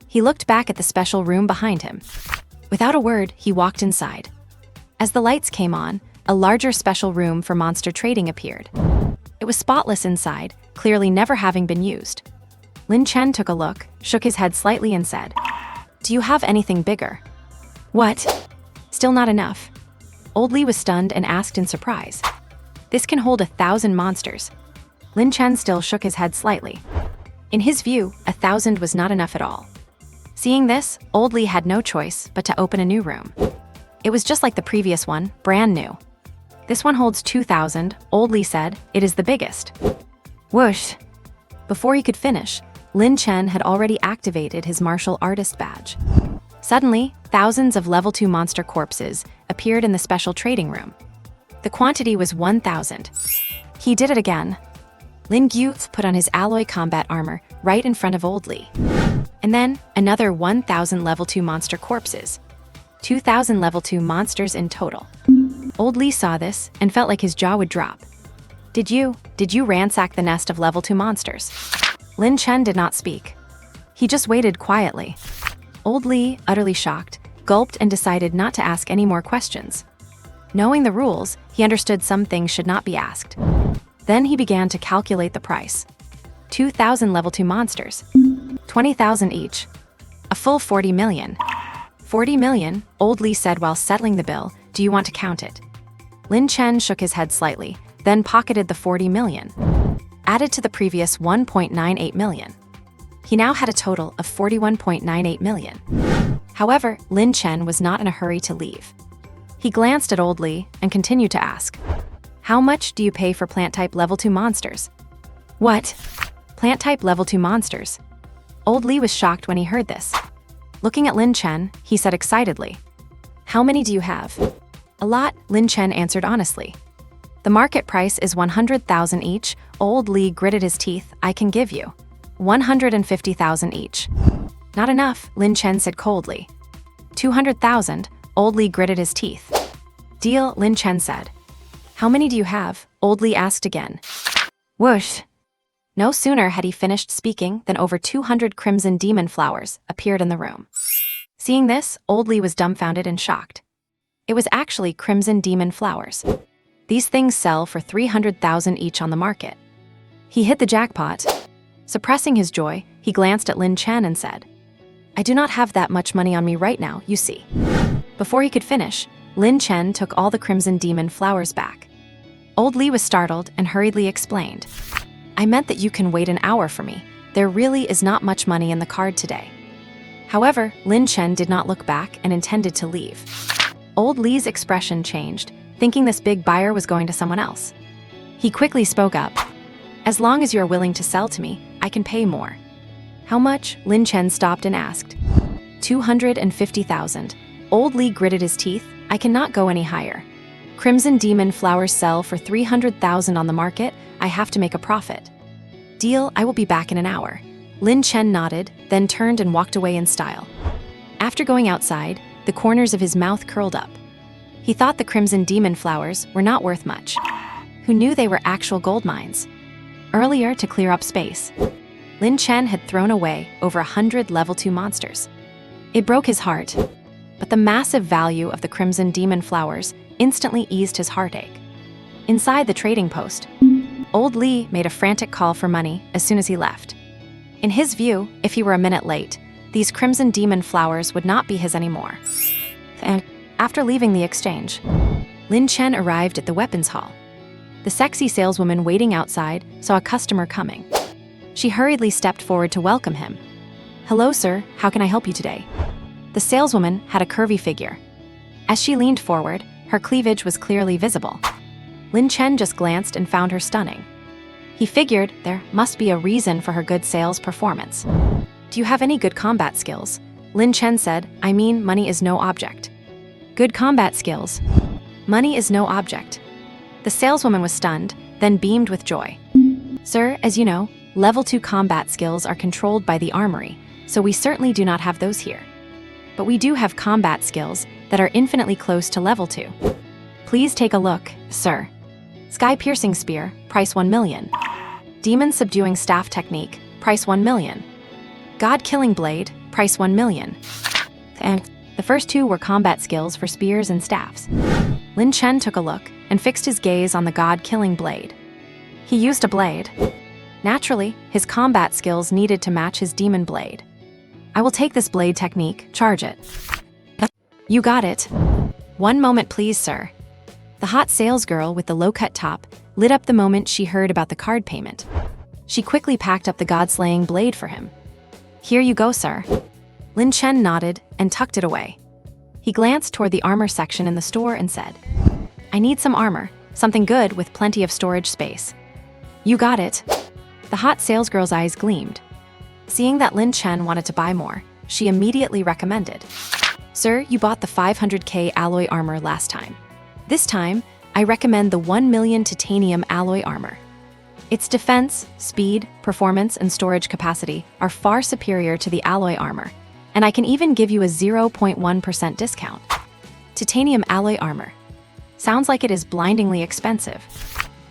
He looked back at the special room behind him. Without a word, he walked inside. As the lights came on, a larger special room for monster trading appeared. It was spotless inside, clearly never having been used. Lin Chen took a look, shook his head slightly and said, Do you have anything bigger? What? Still not enough. Old Li was stunned and asked in surprise. This can hold 1,000 monsters. Lin Chen still shook his head slightly. In his view, 1,000 was not enough at all. Seeing this, Old Li had no choice but to open a new room. It was just like the previous one, brand new. This one holds 2,000, Old Li said. It is the biggest. Whoosh! Before he could finish, Lin Chen had already activated his martial artist badge. Suddenly, thousands of level 2 monster corpses appeared in the special trading room. The quantity was 1,000. He did it again. Lin Gu put on his alloy combat armor right in front of Old Li. And then, another 1,000 level 2 monster corpses. 2,000 level 2 monsters in total. Old Li saw this and felt like his jaw would drop. Did you ransack the nest of level 2 monsters? Lin Chen did not speak. He just waited quietly. Old Li, utterly shocked, gulped and decided not to ask any more questions. Knowing the rules, he understood some things should not be asked. Then he began to calculate the price. 2,000 level 2 monsters. 20,000 each. A full 40 million. 40 million, Old Li said while settling the bill. Do you want to count it? Lin Chen shook his head slightly, then pocketed the 40 million. Added to the previous 1.98 million. He now had a total of 41.98 million. However, Lin Chen was not in a hurry to leave. He glanced at Old Li and continued to ask, How much do you pay for plant-type level 2 monsters? What? Plant-type level 2 monsters? Old Li was shocked when he heard this. Looking at Lin Chen, he said excitedly, How many do you have? A lot, Lin Chen answered honestly. The market price is 100,000 each. Old Li gritted his teeth. I can give you 150,000 each. Not enough, Lin Chen said coldly. 200,000, Old Li gritted his teeth. Deal, Lin Chen said. How many do you have? Old Li asked again. Whoosh! No sooner had he finished speaking than over 200 crimson demon flowers appeared in the room. Seeing this, Old Li was dumbfounded and shocked. It was actually crimson demon flowers. These things sell for 300,000 each on the market. He hit the jackpot. Suppressing his joy, he glanced at Lin Chen and said, I do not have that much money on me right now, you see. Before he could finish, Lin Chen took all the crimson demon flowers back. Old Li was startled and hurriedly explained, I meant that you can wait an hour for me. There really is not much money in the card today. However, Lin Chen did not look back and intended to leave. Old Li's expression changed, thinking this big buyer was going to someone else. He quickly spoke up. As long as you are willing to sell to me, I can pay more. How much? Lin Chen stopped and asked. 250,000. Old Li gritted his teeth. I cannot go any higher. Crimson Demon flowers sell for 300,000 on the market. I have to make a profit. Deal, I will be back in an hour. Lin Chen nodded, then turned and walked away in style. After going outside, the corners of his mouth curled up. He thought the Crimson Demon flowers were not worth much. Who knew they were actual gold mines? Earlier, to clear up space, Lin Chen had thrown away over 100 level 2 monsters. It broke his heart, but the massive value of the Crimson Demon flowers instantly eased his heartache. Inside the trading post, Old Li made a frantic call for money as soon as he left. In his view, if he were a minute late, these Crimson Demon flowers would not be his anymore. And after leaving the exchange, Lin Chen arrived at the weapons hall. The sexy saleswoman waiting outside saw a customer coming. She hurriedly stepped forward to welcome him. Hello, sir, how can I help you today? The saleswoman had a curvy figure. As she leaned forward, her cleavage was clearly visible. Lin Chen just glanced and found her stunning. He figured there must be a reason for her good sales performance. Do you have any good combat skills? Lin Chen said, I mean, money is no object. Good combat skills. Money is no object. The saleswoman was stunned, then beamed with joy. Sir, as you know, level 2 combat skills are controlled by the armory, so we certainly do not have those here. But we do have combat skills that are infinitely close to level 2. Please take a look, sir. Sky-piercing spear, price 1 million. Demon-subduing staff technique, price 1 million. God-killing blade, price 1 million. And the first two were combat skills for spears and staffs. Lin Chen took a look and fixed his gaze on the god-killing blade. He used a blade. Naturally, his combat skills needed to match his demon blade. I will take this blade technique, charge it. You got it. One moment please, sir. The hot salesgirl with the low-cut top lit up the moment she heard about the card payment. She quickly packed up the god-slaying blade for him. Here you go, sir. Lin Chen nodded and tucked it away. He glanced toward the armor section in the store and said, I need some armor, something good with plenty of storage space. You got it. The hot salesgirl's eyes gleamed. Seeing that Lin Chen wanted to buy more, she immediately recommended. Sir, you bought the 500k alloy armor last time. This time, I recommend the 1 million titanium alloy armor. Its defense, speed, performance, and storage capacity are far superior to the alloy armor, and I can even give you a 0.1% discount. Titanium alloy armor. Sounds like it is blindingly expensive.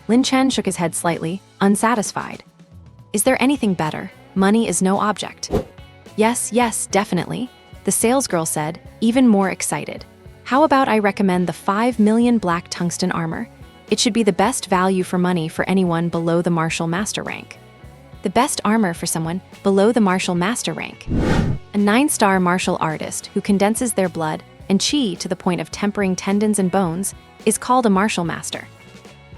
Lin Chen shook his head slightly, unsatisfied. Is there anything better? Money is no object. Yes, definitely, the salesgirl said, even more excited. How about I recommend the 5 million black tungsten armor? It should be the best value for money for anyone below the martial master rank. The best armor for someone below the martial master rank. A 9-star martial artist who condenses their blood and chi to the point of tempering tendons and bones is called a martial master.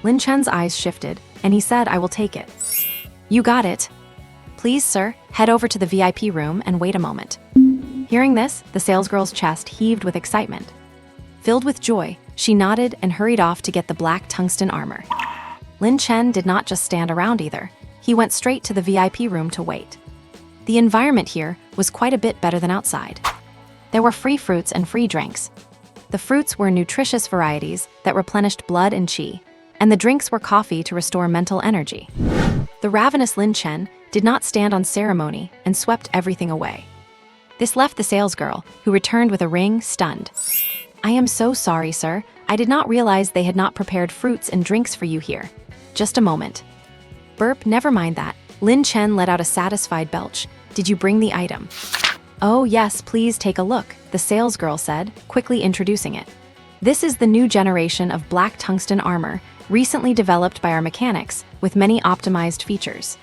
Lin Chen's eyes shifted, and he said, I will take it. You got it. Please, sir, head over to the VIP room and wait a moment. Hearing this, the salesgirl's chest heaved with excitement. Filled with joy, she nodded and hurried off to get the black tungsten armor. Lin Chen did not just stand around either. He went straight to the VIP room to wait. The environment here was quite a bit better than outside. There were free fruits and free drinks. The fruits were nutritious varieties that replenished blood and chi, and the drinks were coffee to restore mental energy. The ravenous Lin Chen did not stand on ceremony and swept everything away. This left the salesgirl, who returned with a ring, stunned. I am so sorry, sir. I did not realize they had not prepared fruits and drinks for you here. Just a moment. Burp, never mind that. Lin Chen let out a satisfied belch. Did you bring the item? Oh yes, please take a look, the salesgirl said, quickly introducing it. This is the new generation of black tungsten armor, recently developed by our mechanics, with many optimized features.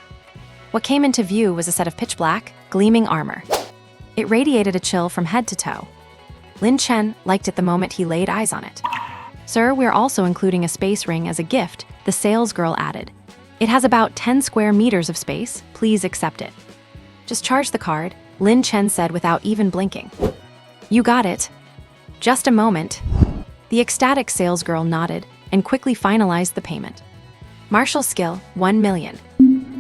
What came into view was a set of pitch black, gleaming armor. It radiated a chill from head to toe. Lin Chen liked it the moment he laid eyes on it. Sir, we're also including a space ring as a gift, the salesgirl added. It has about 10 square meters of space, please accept it. Just charge the card, Lin Chen said without even blinking. You got it. Just a moment. The ecstatic salesgirl nodded and quickly finalized the payment. Martial skill, 1 million.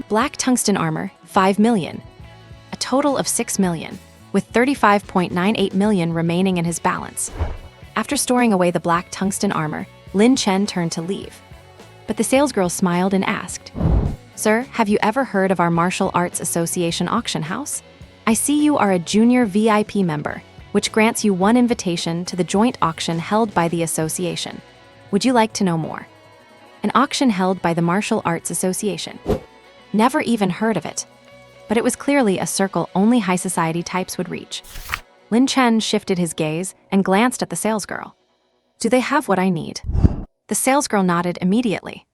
Black tungsten armor, 5 million. A total of 6 million, with 35.98 million remaining in his balance. After storing away the black tungsten armor, Lin Chen turned to leave. But the salesgirl smiled and asked, Sir, have you ever heard of our Martial Arts Association auction house? I see you are a junior VIP member, which grants you one invitation to the joint auction held by the association. Would you like to know more? An auction held by the Martial Arts Association. Never even heard of it. But it was clearly a circle only high society types would reach. Lin Chen shifted his gaze and glanced at the salesgirl. Do they have what I need? The salesgirl nodded immediately.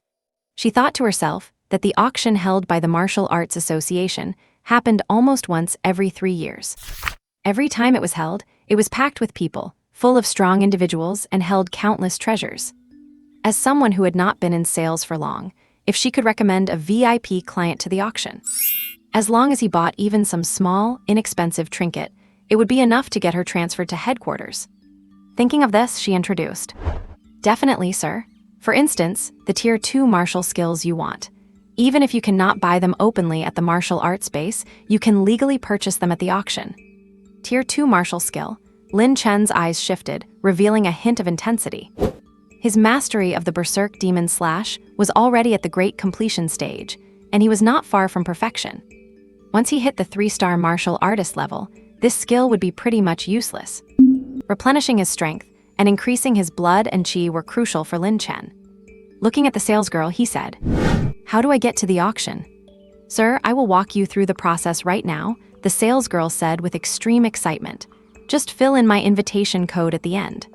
She thought to herself that the auction held by the Martial Arts Association happened almost once every 3 years. Every time it was held, it was packed with people, full of strong individuals, and held countless treasures. As someone who had not been in sales for long, if she could recommend a VIP client to the auction, as long as he bought even some small, inexpensive trinket, it would be enough to get her transferred to headquarters. Thinking of this, she introduced. Definitely, sir. For instance, the Tier 2 martial skills you want. Even if you cannot buy them openly at the martial arts base, you can legally purchase them at the auction. Tier 2 martial skill. Lin Chen's eyes shifted, revealing a hint of intensity. His mastery of the Berserk Demon Slash was already at the great completion stage, and he was not far from perfection. Once he hit the 3-star martial artist level, this skill would be pretty much useless. Replenishing his strength and increasing his blood and chi were crucial for Lin Chen. Looking at the salesgirl, he said, How do I get to the auction? Sir, I will walk you through the process right now, the salesgirl said with extreme excitement. Just fill in my invitation code at the end.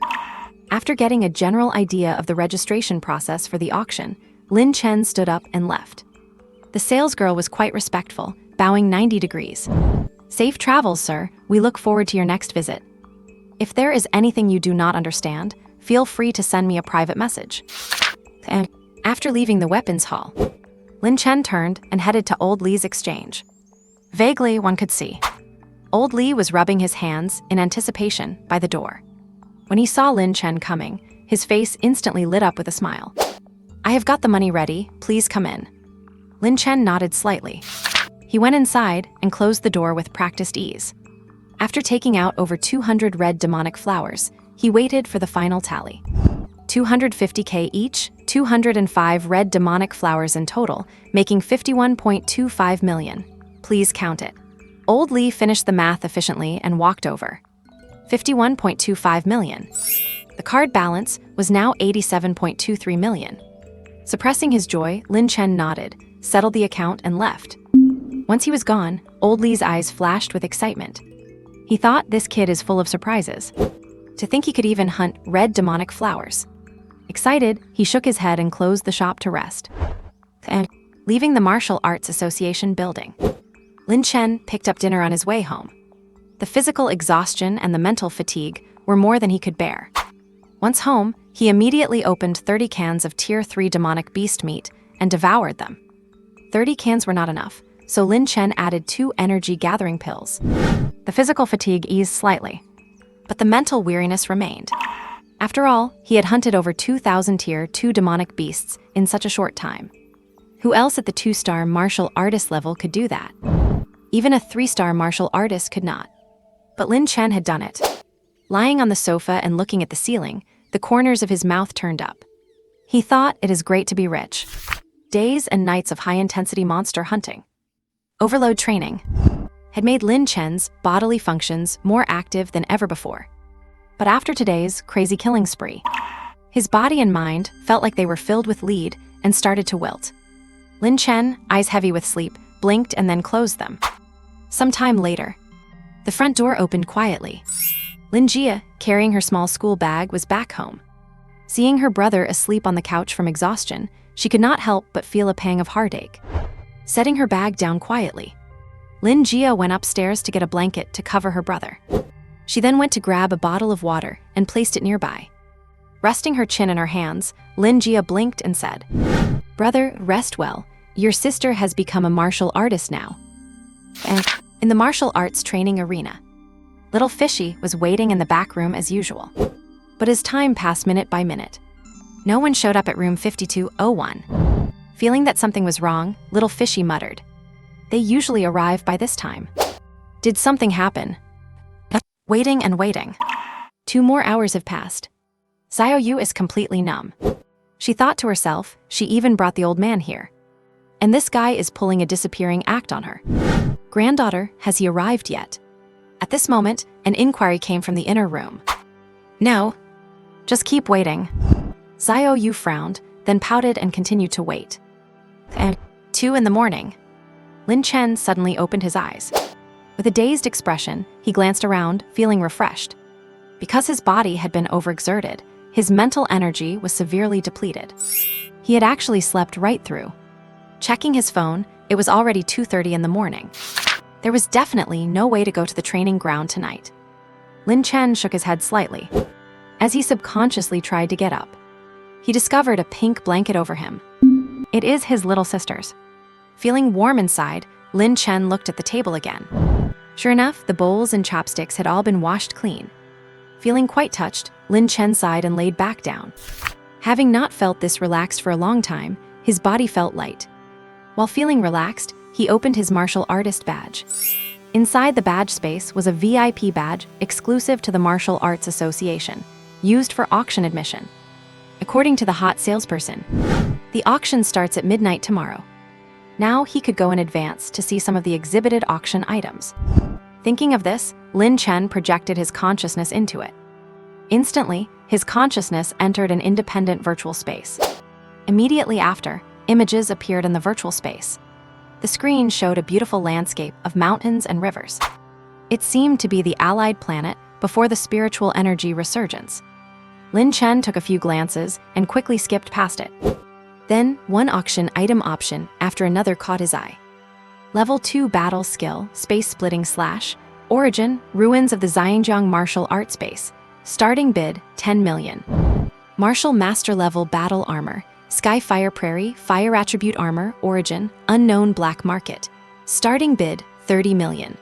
After getting a general idea of the registration process for the auction, Lin Chen stood up and left. The salesgirl was quite respectful, bowing 90 degrees. Safe travels, sir. We look forward to your next visit. If there is anything you do not understand, feel free to send me a private message. And after leaving the weapons hall, Lin Chen turned and headed to Old Li's exchange. Vaguely, one could see. Old Li was rubbing his hands in anticipation by the door. When he saw Lin Chen coming, his face instantly lit up with a smile. I have got the money ready, please come in. Lin Chen nodded slightly. He went inside and closed the door with practiced ease. After taking out over 200 red demonic flowers, he waited for the final tally. 250k each, 205 red demonic flowers in total, making 51.25 million. Please count it. Old Li finished the math efficiently and walked over. 51.25 million. The card balance was now 87.23 million. Suppressing his joy, Lin Chen nodded, settled the account, and left. Once he was gone, Old Li's eyes flashed with excitement. He thought this kid is full of surprises. To think he could even hunt red demonic flowers. Excited, he shook his head and closed the shop to rest. And leaving the Martial Arts Association building, Lin Chen picked up dinner on his way home. The physical exhaustion and the mental fatigue were more than he could bear. Once home, he immediately opened 30 cans of Tier 3 demonic beast meat and devoured them. 30 cans were not enough, so Lin Chen added 2 energy gathering pills. The physical fatigue eased slightly, but the mental weariness remained. After all, he had hunted over 2,000 Tier 2 demonic beasts in such a short time. Who else at the 2-star martial artist level could do that? Even a 3-star martial artist could not. But Lin Chen had done it. Lying on the sofa and looking at the ceiling, the corners of his mouth turned up. He thought it is great to be rich. Days and nights of high-intensity monster hunting. Overload training had made Lin Chen's bodily functions more active than ever before. But after today's crazy killing spree, his body and mind felt like they were filled with lead and started to wilt. Lin Chen, eyes heavy with sleep, blinked and then closed them. Some time later, the front door opened quietly. Lin Jia, carrying her small school bag, was back home. Seeing her brother asleep on the couch from exhaustion, she could not help but feel a pang of heartache. Setting her bag down quietly, Lin Jia went upstairs to get a blanket to cover her brother. She then went to grab a bottle of water and placed it nearby. Resting her chin in her hands, Lin Jia blinked and said, Brother, rest well. Your sister has become a martial artist now. And In the martial arts training arena, little Fishy was waiting in the back room as usual. But as time passed minute by minute, no one showed up at room 5201. Feeling that something was wrong, little Fishy muttered, "They usually arrive by this time. Did something happen?" Waiting and waiting. 2 more hours have passed. Xiaoyu is completely numb. She thought to herself, she even brought the old man here. And this guy is pulling a disappearing act on her. Granddaughter, has he arrived yet? At this moment, an inquiry came from the inner room. No. Just keep waiting. Xiaoyu frowned, then pouted and continued to wait. At 2 in the morning, Lin Chen suddenly opened his eyes. With a dazed expression, he glanced around, feeling refreshed. Because his body had been overexerted, his mental energy was severely depleted. He had actually slept right through. Checking his phone, it was already 2:30 in the morning. There was definitely no way to go to the training ground tonight. Lin Chen shook his head slightly. As he subconsciously tried to get up, he discovered a pink blanket over him. It is his little sister's. Feeling warm inside, Lin Chen looked at the table again. Sure enough, the bowls and chopsticks had all been washed clean. Feeling quite touched, Lin Chen sighed and laid back down. Having not felt this relaxed for a long time, his body felt light. While feeling relaxed, he opened his martial artist badge. Inside the badge space was a VIP badge exclusive to the Martial Arts Association, used for auction admission. According to the hot salesperson, the auction starts at midnight tomorrow. Now he could go in advance to see some of the exhibited auction items. Thinking of this, Lin Chen projected his consciousness into it. Instantly, his consciousness entered an independent virtual space. Immediately after, images appeared in the virtual space. The screen showed a beautiful landscape of mountains and rivers. It seemed to be the allied planet before the spiritual energy resurgence. Lin Chen took a few glances and quickly skipped past it. Then, one auction item option after another caught his eye. Level 2 Battle Skill, Space Splitting Slash, Origin, Ruins of the Xinjiang Martial Arts Base. Starting bid, 10 million. Martial Master Level Battle Armor, Skyfire Prairie, Fire Attribute Armor, Origin, Unknown Black Market. Starting bid, 30 million.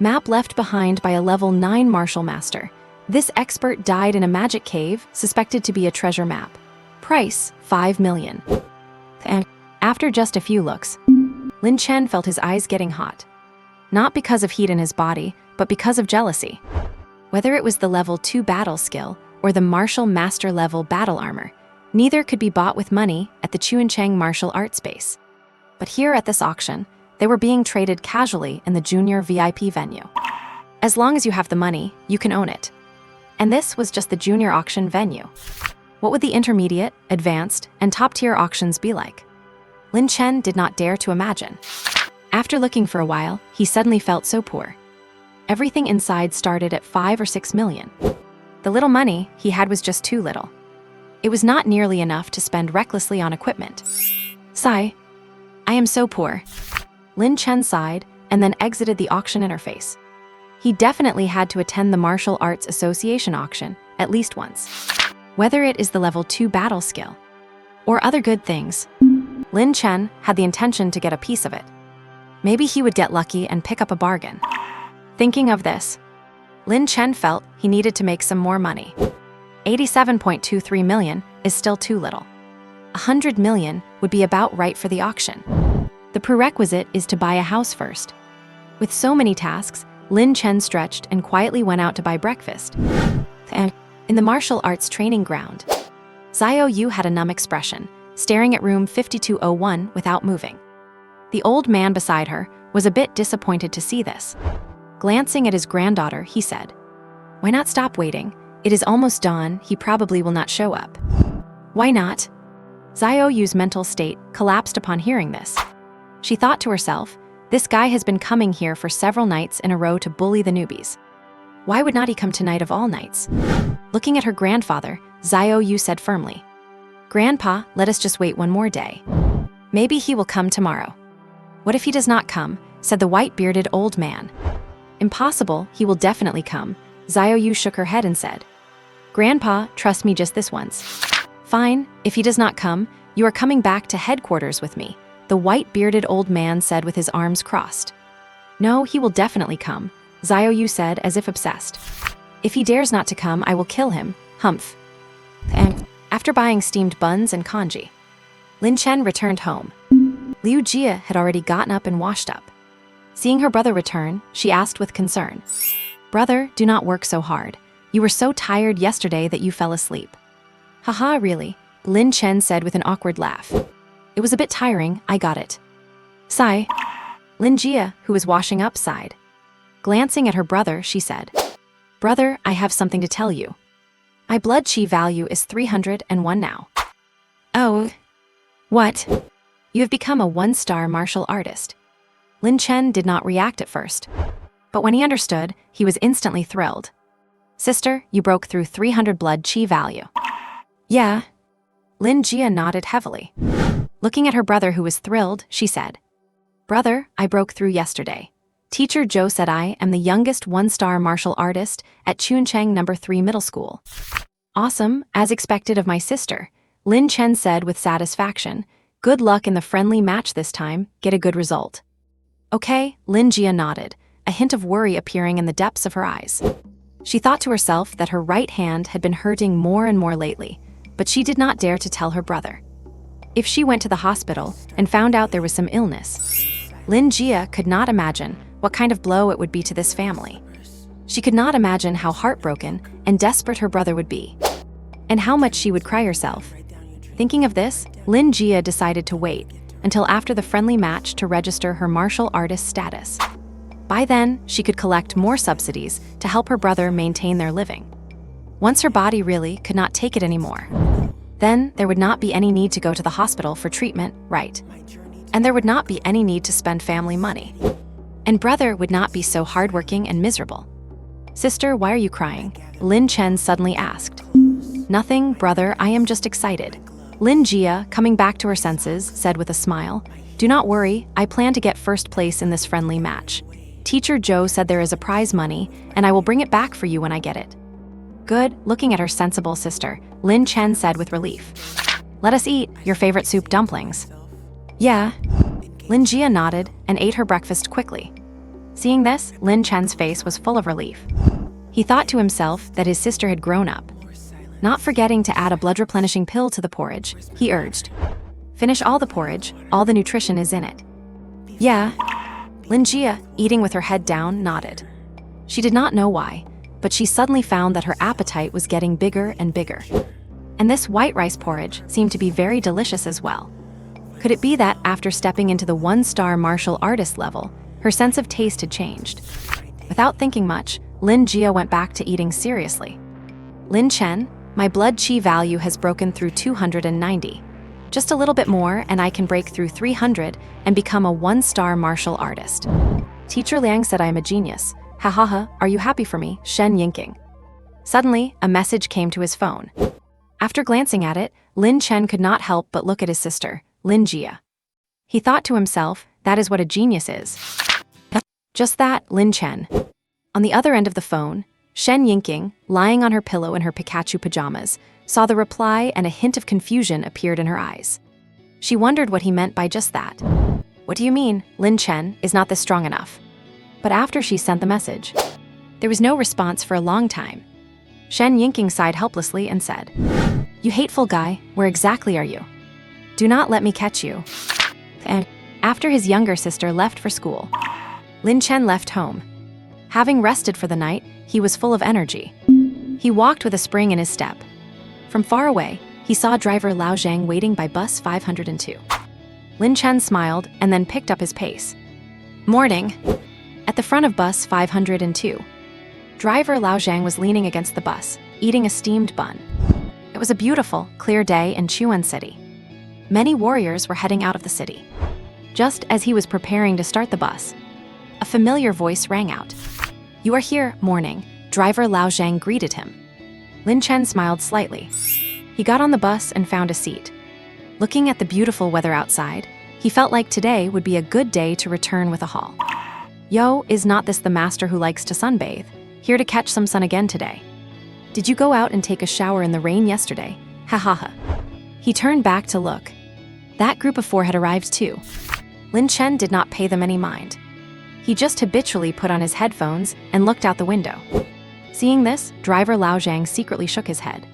Map left behind by a Level 9 Martial Master. This expert died in a magic cave, suspected to be a treasure map. Price, 5 million. And after just a few looks, Lin Chen felt his eyes getting hot. Not because of heat in his body, but because of jealousy. Whether it was the Level 2 battle skill or the Martial Master Level battle armor, neither could be bought with money at the Chuancheng Martial Arts Base. But here at this auction, they were being traded casually in the junior VIP venue. As long as you have the money, you can own it. And this was just the junior auction venue. What would the intermediate, advanced, and top-tier auctions be like? Lin Chen did not dare to imagine. After looking for a while, he suddenly felt so poor. Everything inside started at 5 or 6 million. The little money he had was just too little. It was not nearly enough to spend recklessly on equipment. Sigh. I am so poor. Lin Chen sighed and then exited the auction interface. He definitely had to attend the Martial Arts Association auction at least once. Whether it is the Level 2 battle skill or other good things, Lin Chen had the intention to get a piece of it. Maybe he would get lucky and pick up a bargain. Thinking of this, Lin Chen felt he needed to make some more money. 87.23 million is still too little. 100 million would be about right for the auction. The prerequisite is to buy a house first. With so many tasks, Lin Chen stretched and quietly went out to buy breakfast. And in the martial arts training ground, Xiaoyu had a numb expression, staring at room 5201 without moving. The old man beside her was a bit disappointed to see this. Glancing at his granddaughter, he said, "Why not stop waiting? It is almost dawn, he probably will not show up." Why not? Xiaoyu's mental state collapsed upon hearing this. She thought to herself, this guy has been coming here for several nights in a row to bully the newbies. Why would not he come tonight of all nights? Looking at her grandfather, Xiaoyu said firmly, "Grandpa, let us just wait one more day. Maybe he will come tomorrow." "What if he does not come?" said the white-bearded old man. "Impossible, he will definitely come." Xiaoyu shook her head and said, "Grandpa, trust me just this once." "Fine, if he does not come, you are coming back to headquarters with me," the white-bearded old man said with his arms crossed. No, he will definitely come, Xiaoyu said as if obsessed. If he dares not to come, I will kill him, humph. And after buying steamed buns and congee, Lin Chen returned home. Liu Jia had already gotten up and washed up. Seeing her brother return, she asked with concern, "Brother, do not work so hard. You were so tired yesterday that you fell asleep." "Haha, really?" Lin Chen said with an awkward laugh. "It was a bit tiring, I got it." Sigh. Lin Jia, who was washing up, sighed. Glancing at her brother, she said, "Brother, I have something to tell you. My blood chi value is 301 now." "Oh? What?" "You have become a one-star martial artist." Lin Chen did not react at first, but when he understood, he was instantly thrilled. "Sister, you broke through 300 blood chi value." "Yeah." Lin Jia nodded heavily. Looking at her brother, who was thrilled, she said, "Brother, I broke through yesterday. Teacher Zhou said I am the youngest one-star martial artist at Chuncheng No. 3 Middle School." "Awesome, as expected of my sister," Lin Chen said with satisfaction. "Good luck in the friendly match this time, get a good result." "Okay," Lin Jia nodded, a hint of worry appearing in the depths of her eyes. She thought to herself that her right hand had been hurting more and more lately, but she did not dare to tell her brother. If she went to the hospital and found out there was some illness, Lin Jia could not imagine what kind of blow it would be to this family. She could not imagine how heartbroken and desperate her brother would be, and how much she would cry herself. Thinking of this, Lin Jia decided to wait until after the friendly match to register her martial artist status. By then, she could collect more subsidies to help her brother maintain their living. Once her body really could not take it anymore, then there would not be any need to go to the hospital for treatment, right? And there would not be any need to spend family money. And brother would not be so hardworking and miserable. "Sister, why are you crying?" Lin Chen suddenly asked. "Nothing, brother, I am just excited." Lin Jia, coming back to her senses, said with a smile, "Do not worry, I plan to get first place in this friendly match. Teacher Zhou said there is a prize money, and I will bring it back for you when I get it." "Good," looking at her sensible sister, Lin Chen said with relief. "Let us eat your favorite soup dumplings." "Yeah." Lin Jia nodded and ate her breakfast quickly. Seeing this, Lin Chen's face was full of relief. He thought to himself that his sister had grown up. Not forgetting to add a blood-replenishing pill to the porridge, he urged, "Finish all the porridge, all the nutrition is in it." "Yeah." Lin Jia, eating with her head down, nodded. She did not know why, but she suddenly found that her appetite was getting bigger and bigger. And this white rice porridge seemed to be very delicious as well. Could it be that after stepping into the one-star martial artist level, her sense of taste had changed? Without thinking much, Lin Jia went back to eating seriously. "Lin Chen, my blood chi value has broken through 290. Just a little bit more and I can break through 300 and become a one-star martial artist. Teacher Liang said I am a genius. Ha ha ha, are you happy for me, Shen Yinking?" Suddenly, a message came to his phone. After glancing at it, Lin Chen could not help but look at his sister, Lin Jia. He thought to himself, that is what a genius is. Just that, Lin Chen. On the other end of the phone, Shen Yinking, lying on her pillow in her Pikachu pajamas, saw the reply and a hint of confusion appeared in her eyes. She wondered what he meant by just that. "What do you mean, Lin Chen, is not this strong enough?" But after she sent the message, there was no response for a long time. Shen Yinking sighed helplessly and said, "You hateful guy, where exactly are you? Do not let me catch you." And after his younger sister left for school, Lin Chen left home. Having rested for the night, he was full of energy. He walked with a spring in his step. From far away, he saw driver Lao Zhang waiting by bus 502. Lin Chen smiled and then picked up his pace. "Morning." At the front of bus 502, driver Lao Zhang was leaning against the bus, eating a steamed bun. It was a beautiful, clear day in Chuan City. Many warriors were heading out of the city. Just as he was preparing to start the bus, a familiar voice rang out. "You are here, morning," driver Lao Zhang greeted him. Lin Chen smiled slightly. He got on the bus and found a seat. Looking at the beautiful weather outside, he felt like today would be a good day to return with a haul. "Yo, is not this the master who likes to sunbathe? Here to catch some sun again today. Did you go out and take a shower in the rain yesterday? Ha ha ha." He turned back to look. That group of four had arrived too. Lin Chen did not pay them any mind. He just habitually put on his headphones and looked out the window. Seeing this, driver Lao Zhang secretly shook his head.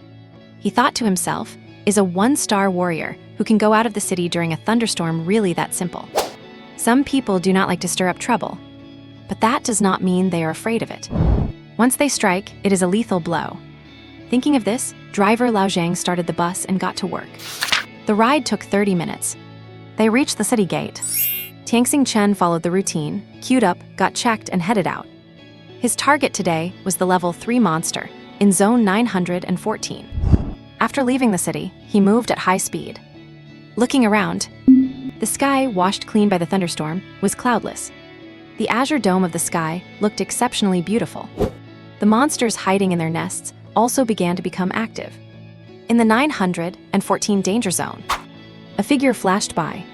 He thought to himself, is a one-star warrior who can go out of the city during a thunderstorm really that simple? Some people do not like to stir up trouble, but that does not mean they are afraid of it. Once they strike, it is a lethal blow. Thinking of this, driver Lao Zhang started the bus and got to work. The ride took 30 minutes. They reached the city gate. Lin Chen followed the routine, queued up, got checked, and headed out. His target today was the level 3 monster in zone 914. After leaving the city, he moved at high speed. Looking around, the sky, washed clean by the thunderstorm, was cloudless. The azure dome of the sky looked exceptionally beautiful. The monsters hiding in their nests also began to become active. In the 914 danger zone, a figure flashed by.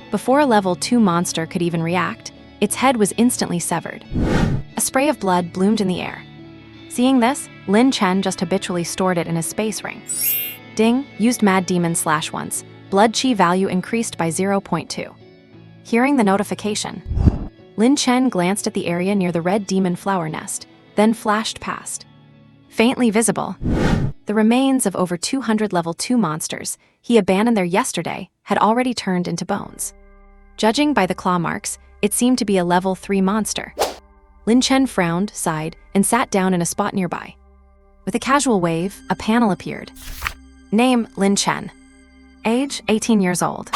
Before a level 2 monster could even react, its head was instantly severed. A spray of blood bloomed in the air. Seeing this, Lin Chen just habitually stored it in his space ring. Ding, used Mad Demon / once. Blood chi value increased by 0.2. Hearing the notification, Lin Chen glanced at the area near the red demon flower nest, then flashed past. Faintly visible, the remains of over 200 level 2 monsters he abandoned there yesterday had already turned into bones. Judging by the claw marks, it seemed to be a level 3 monster. Lin Chen frowned, sighed, and sat down in a spot nearby. With a casual wave, a panel appeared. Name, Lin Chen. Age, 18 years old.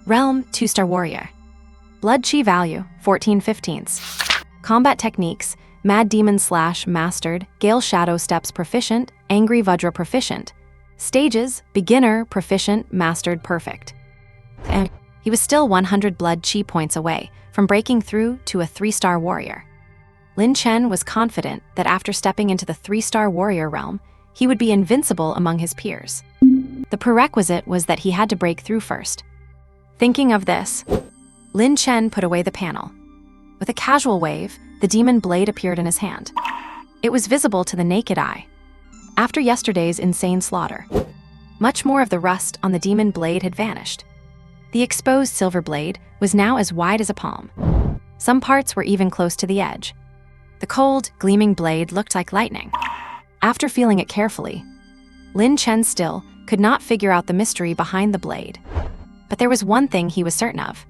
Realm, 2-star warrior. Blood chi value, 14/15. Combat techniques, Mad Demon / mastered, Gale Shadow Steps proficient, Angry Vajra proficient. Stages, beginner, proficient, mastered, perfect. And he was still 100 blood chi points away from breaking through to a 3-star warrior. Lin Chen was confident that after stepping into the 3-star warrior realm, he would be invincible among his peers. The prerequisite was that he had to break through first. Thinking of this, Lin Chen put away the panel. With a casual wave, the demon blade appeared in his hand. It was visible to the naked eye. After yesterday's insane slaughter, much more of the rust on the demon blade had vanished. The exposed silver blade was now as wide as a palm. Some parts were even close to the edge. The cold, gleaming blade looked like lightning. After feeling it carefully, Lin Chen still could not figure out the mystery behind the blade. But there was one thing he was certain of,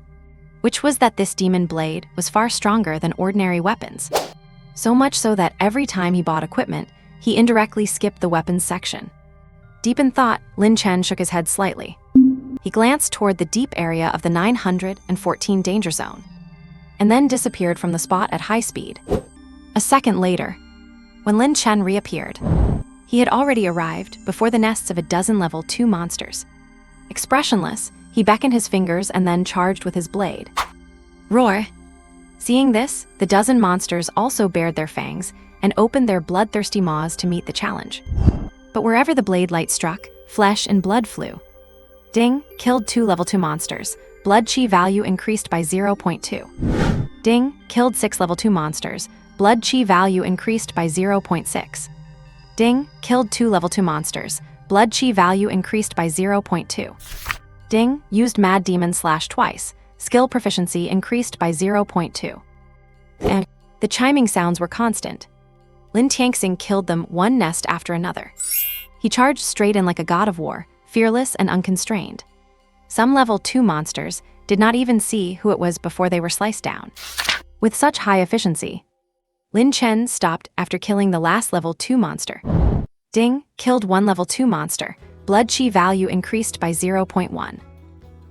which was that this demon blade was far stronger than ordinary weapons. So much so that every time he bought equipment, he indirectly skipped the weapons section. Deep in thought, Lin Chen shook his head slightly. He glanced toward the deep area of the 914 danger zone, and then disappeared from the spot at high speed. A second later, when Lin Chen reappeared, he had already arrived before the nests of a dozen level 2 monsters. Expressionless, he beckoned his fingers and then charged with his blade. Roar! Seeing this, the dozen monsters also bared their fangs and opened their bloodthirsty maws to meet the challenge. But wherever the blade light struck, flesh and blood flew. Ding, killed 2 level 2 monsters. Blood chi value increased by 0.2. Ding, killed 6 level 2 monsters. Blood chi value increased by 0.6. Ding, killed 2 level 2 monsters. Blood chi value increased by 0.2. Ding, used Mad Demon / twice. Skill proficiency increased by 0.2. And the chiming sounds were constant. Lin Chen killed them one nest after another. He charged straight in like a god of war, fearless and unconstrained. Some level 2 monsters did not even see who it was before they were sliced down. With such high efficiency, Lin Chen stopped after killing the last level 2 monster. Ding, killed 1 level 2 monster. Blood chi value increased by 0.1.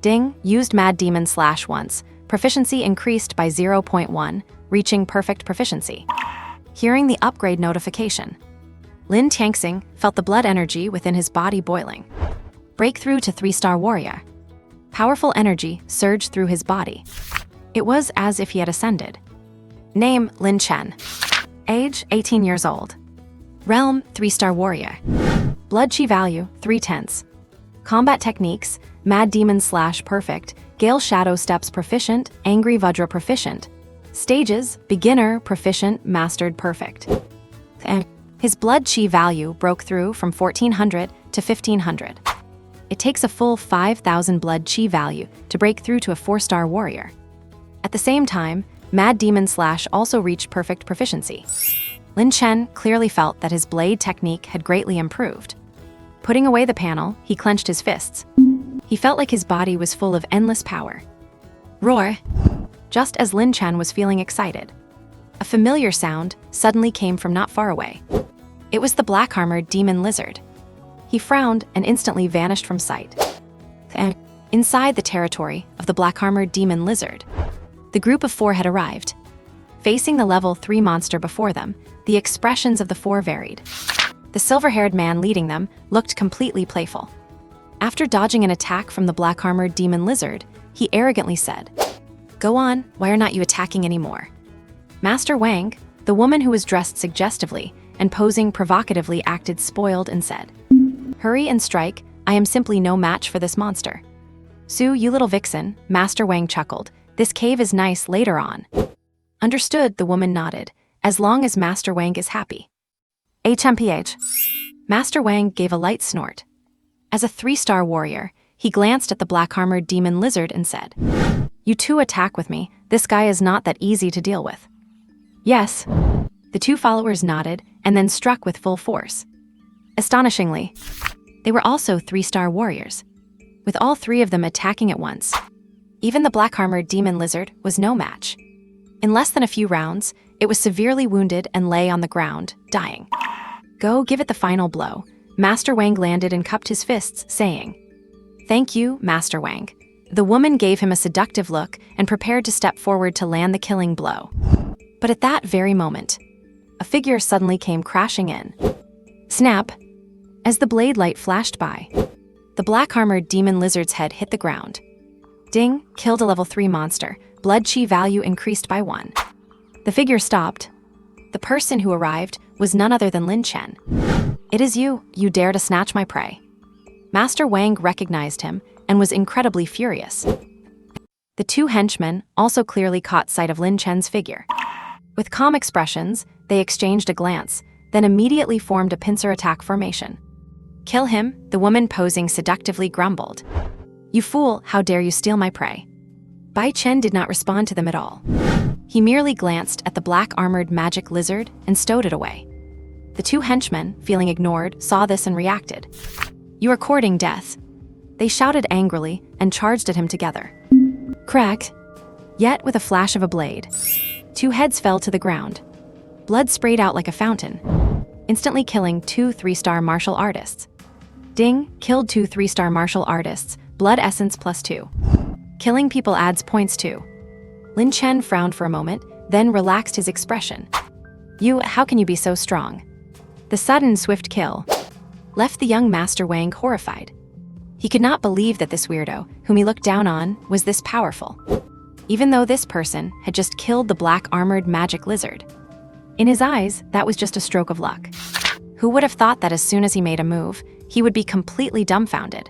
Ding, used Mad Demon / once. Proficiency increased by 0.1, reaching perfect proficiency. Hearing the upgrade notification, Lin Chen felt the blood energy within his body boiling. Breakthrough to 3-star warrior. Powerful energy surged through his body. It was as if he had ascended. Name, Lin Chen. Age, 18 years old. Realm, 3-star warrior. Blood chi value, 3/10. Combat techniques, Mad Demon / perfect, Gale Shadow Steps proficient, Angry Vajra proficient. Stages, beginner, proficient, mastered, perfect. And his blood chi value broke through from 1400 to 1500. It takes a full 5000 blood chi value to break through to a 4-star warrior. At the same time, Mad Demon Slash also reached perfect proficiency. Lin Chen clearly felt that his blade technique had greatly improved. Putting away the panel, he clenched his fists. He felt like his body was full of endless power. Roar! Just as Lin Chen was feeling excited, a familiar sound suddenly came from not far away. It was the black-armored demon lizard. He frowned and instantly vanished from sight. And inside the territory of the black-armored demon lizard, the group of 4 had arrived. Facing the level 3 monster before them, the expressions of the 4 varied. The silver-haired man leading them looked completely playful. After dodging an attack from the black-armored demon lizard, he arrogantly said, "Go on, why are not you attacking anymore?" Master Wang, the woman who was dressed suggestively and posing provocatively, acted spoiled and said, "Hurry and strike, I am simply no match for this monster." "Su, you little vixen," Master Wang chuckled, "this cave is nice later on." "Understood," the woman nodded, "as long as Master Wang is happy." HMPH. Master Wang gave a light snort. As a 3-star warrior, he glanced at the black-armored demon lizard and said, "You 2 attack with me, this guy is not that easy to deal with." "Yes." The 2 followers nodded and then struck with full force. Astonishingly, they were also 3-star warriors, with all 3 of them attacking at once. Even the black-armored demon lizard was no match. In less than a few rounds, it was severely wounded and lay on the ground, dying. "Go give it the final blow." Master Wang landed and cupped his fists, saying, "Thank you, Master Wang." The woman gave him a seductive look and prepared to step forward to land the killing blow. But at that very moment, a figure suddenly came crashing in. Snap! As the blade light flashed by, the black-armored demon lizard's head hit the ground. Ding! Killed a level 3 monster. Blood chi value increased by 1. The figure stopped. The person who arrived was none other than Lin Chen. "It is you dare to snatch my prey." Master Wang recognized him and was incredibly furious. The 2 henchmen also clearly caught sight of Lin Chen's figure. With calm expressions, they exchanged a glance, then immediately formed a pincer attack formation. "Kill him," the woman posing seductively grumbled. "You fool, how dare you steal my prey?" Bai Chen did not respond to them at all. He merely glanced at the black-armored magic lizard and stowed it away. The 2 henchmen, feeling ignored, saw this and reacted. "You are courting death." They shouted angrily and charged at him together. Crack! Yet with a flash of a blade, 2 heads fell to the ground. Blood sprayed out like a fountain, instantly killing 2 3-star martial artists. Ding! Killed 2 3-star martial artists, blood essence +2. Killing people adds points too. Lin Chen frowned for a moment, then relaxed his expression. How can you be so strong?" The sudden swift kill left the young Master Wang horrified. He could not believe that this weirdo, whom he looked down on, was this powerful, even though this person had just killed the black-armored magic lizard. In his eyes, that was just a stroke of luck. Who would have thought that as soon as he made a move, he would be completely dumbfounded?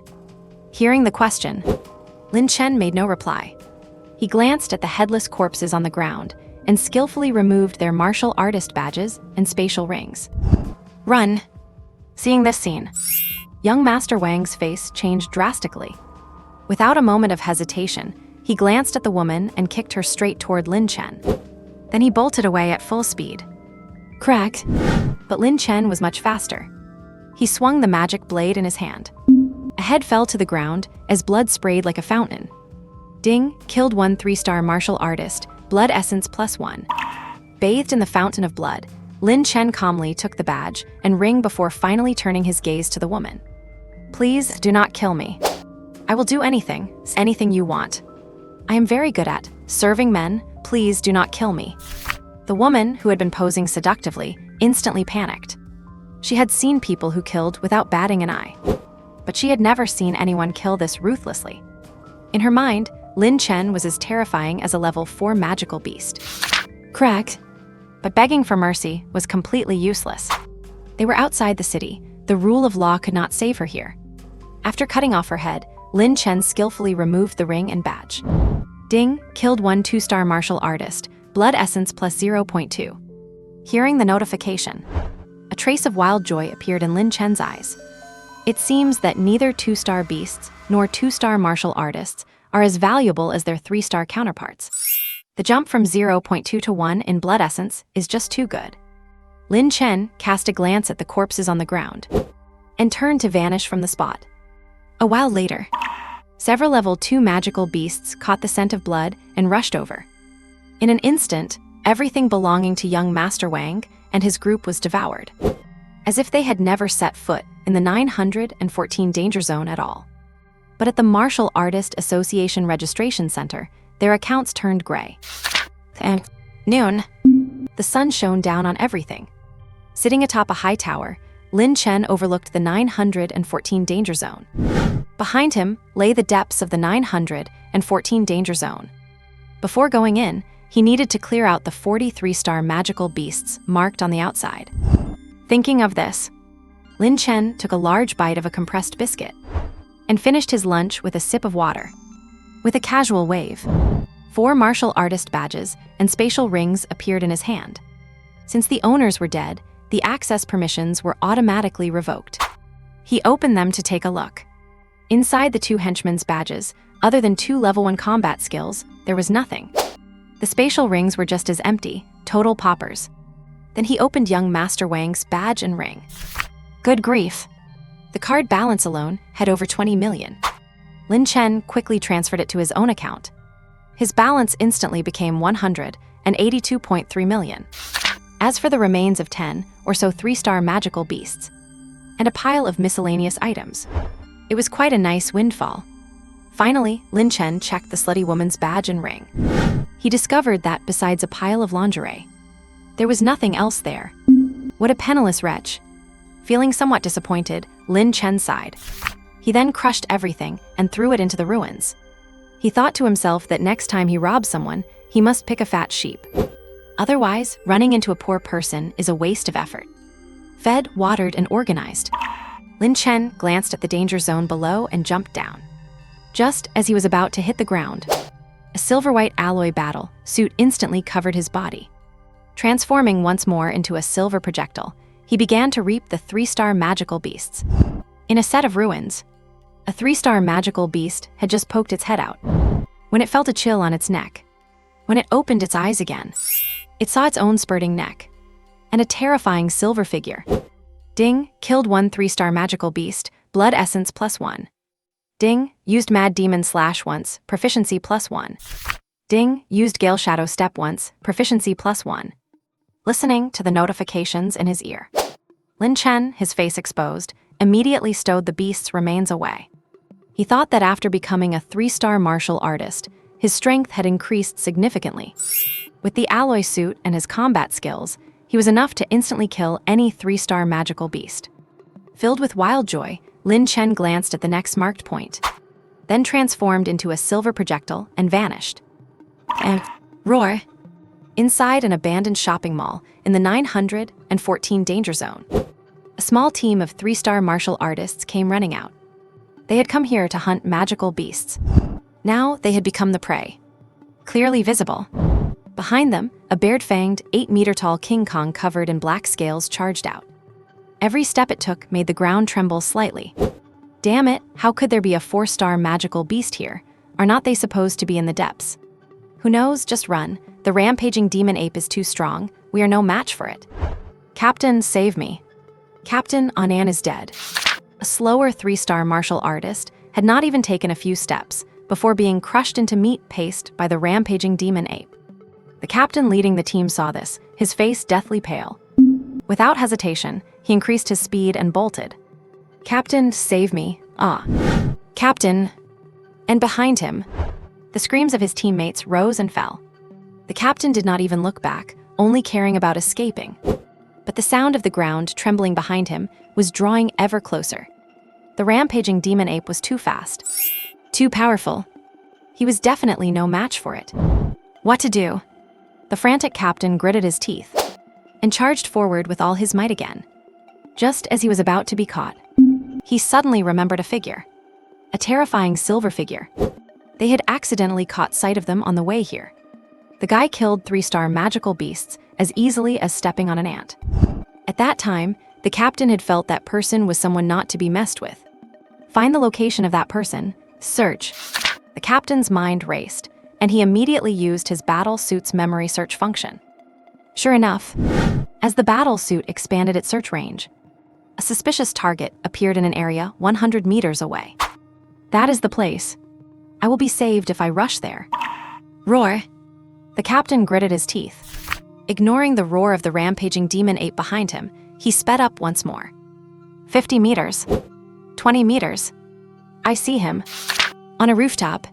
Hearing the question, Lin Chen made no reply. He glanced at the headless corpses on the ground and skillfully removed their martial artist badges and spatial rings. "Run!" Seeing this scene, young Master Wang's face changed drastically. Without a moment of hesitation, he glanced at the woman and kicked her straight toward Lin Chen. Then he bolted away at full speed. Crack! But Lin Chen was much faster. He swung the magic blade in his hand. A head fell to the ground as blood sprayed like a fountain. Ding! Killed 1 3-star martial artist, blood essence +1. Bathed in the fountain of blood, Lin Chen calmly took the badge and ring before finally turning his gaze to the woman. "Please do not kill me. I will do anything you want. I am very good at serving men. Please do not kill me." The woman, who had been posing seductively, instantly panicked. She had seen people who killed without batting an eye, but she had never seen anyone kill this ruthlessly. In her mind, Lin Chen was as terrifying as a level 4 magical beast. Crack! But begging for mercy was completely useless. They were outside the city. The rule of law could not save her here. After cutting off her head, Lin Chen skillfully removed the ring and badge. Ding! Killed 1 2-star martial artist, blood essence +0.2. Hearing the notification, a trace of wild joy appeared in Lin Chen's eyes. It seems that neither 2-star beasts nor 2-star martial artists are as valuable as their 3-star counterparts. The jump from 0.2 to 1 in blood essence is just too good. Lin Chen cast a glance at the corpses on the ground and turned to vanish from the spot. A while later, several level 2 magical beasts caught the scent of blood and rushed over. In an instant, everything belonging to young Master Wang and his group was devoured, as if they had never set foot in the 914 danger zone at all. But at the Martial Artist Association Registration Center, their accounts turned gray. And noon, the sun shone down on everything. Sitting atop a high tower, Lin Chen overlooked the 914 danger zone. Behind him lay the depths of the 914 danger zone. Before going in, he needed to clear out the 43-star magical beasts marked on the outside. Thinking of this, Lin Chen took a large bite of a compressed biscuit and finished his lunch with a sip of water. With a casual wave, 4 martial artist badges and spatial rings appeared in his hand. Since the owners were dead, the access permissions were automatically revoked. He opened them to take a look. Inside the 2 henchmen's badges, other than 2 level 1 combat skills, there was nothing. The spatial rings were just as empty, total poppers. Then he opened young Master Wang's badge and ring. Good grief. The card balance alone had over 20 million. Lin Chen quickly transferred it to his own account. His balance instantly became 182.3 million. As for the remains of 10 or so 3-star magical beasts, and a pile of miscellaneous items, it was quite a nice windfall. Finally, Lin Chen checked the slutty woman's badge and ring. He discovered that besides a pile of lingerie, there was nothing else there. What a penniless wretch. Feeling somewhat disappointed, Lin Chen sighed. He then crushed everything and threw it into the ruins. He thought to himself that next time he robs someone, he must pick a fat sheep. Otherwise, running into a poor person is a waste of effort. Fed, watered, and organized, Lin Chen glanced at the danger zone below and jumped down. Just as he was about to hit the ground, a silver-white alloy battle suit instantly covered his body. Transforming once more into a silver projectile, he began to reap the 3-star magical beasts. In a set of ruins, a 3-star magical beast had just poked its head out when it felt a chill on its neck. When it opened its eyes again, it saw its own spurting neck and a terrifying silver figure. Ding, killed 1 3-star magical beast, blood essence +1. Ding, used mad demon slash once, proficiency +1. Ding, used gale shadow step once, proficiency +1. Listening to the notifications in his ear, Lin Chen, his face exposed, immediately stowed the beast's remains away. He thought that after becoming a 3-star martial artist, his strength had increased significantly. With the alloy suit and his combat skills, he was enough to instantly kill any 3-star magical beast. Filled with wild joy, Lin Chen glanced at the next marked point, then transformed into a silver projectile and vanished. And roar! Inside an abandoned shopping mall in the 914 danger zone, a small team of 3-star martial artists came running out. They had come here to hunt magical beasts. Now they had become the prey. Clearly visible, behind them, a bared-fanged, 8-meter-tall King Kong covered in black scales charged out. Every step it took made the ground tremble slightly. Damn it, how could there be a 4-star magical beast here? Are not they supposed to be in the depths? Who knows, just run. The rampaging demon ape is too strong. We are no match for it. Captain, save me. Captain Anan is dead. A slower 3-star martial artist had not even taken a few steps before being crushed into meat paste by the rampaging demon ape. The captain leading the team saw this, his face deathly pale. Without hesitation, he increased his speed and bolted. Captain, save me. Ah. Captain. And behind him, the screams of his teammates rose and fell. The captain did not even look back, only caring about escaping. But the sound of the ground trembling behind him was drawing ever closer. The rampaging demon ape was too fast, too powerful. He was definitely no match for it. What to do? The frantic captain gritted his teeth and charged forward with all his might again. Just as he was about to be caught, he suddenly remembered a figure. A terrifying silver figure. They had accidentally caught sight of them on the way here. The guy killed 3-star magical beasts as easily as stepping on an ant. At that time, the captain had felt that person was someone not to be messed with. Find the location of that person. Search. The captain's mind raced, and he immediately used his battle suit's memory search function. Sure enough, as the battle suit expanded its search range, a suspicious target appeared in an area 100 meters away. That is the place. I will be saved if I rush there. Roar! The captain gritted his teeth. Ignoring the roar of the rampaging demon ape behind him, he sped up once more. 50 meters. 20 meters. I see him. On a rooftop,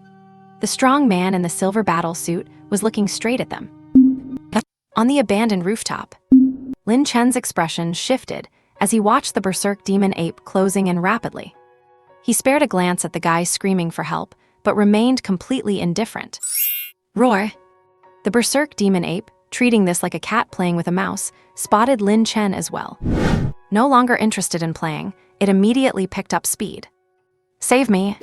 the strong man in the silver battle suit was looking straight at them. On the abandoned rooftop, Lin Chen's expression shifted as he watched the berserk demon ape closing in rapidly. He spared a glance at the guy screaming for help, but remained completely indifferent. Roar! The berserk demon ape, treating this like a cat playing with a mouse, spotted Lin Chen as well. No longer interested in playing, it immediately picked up speed. Save me!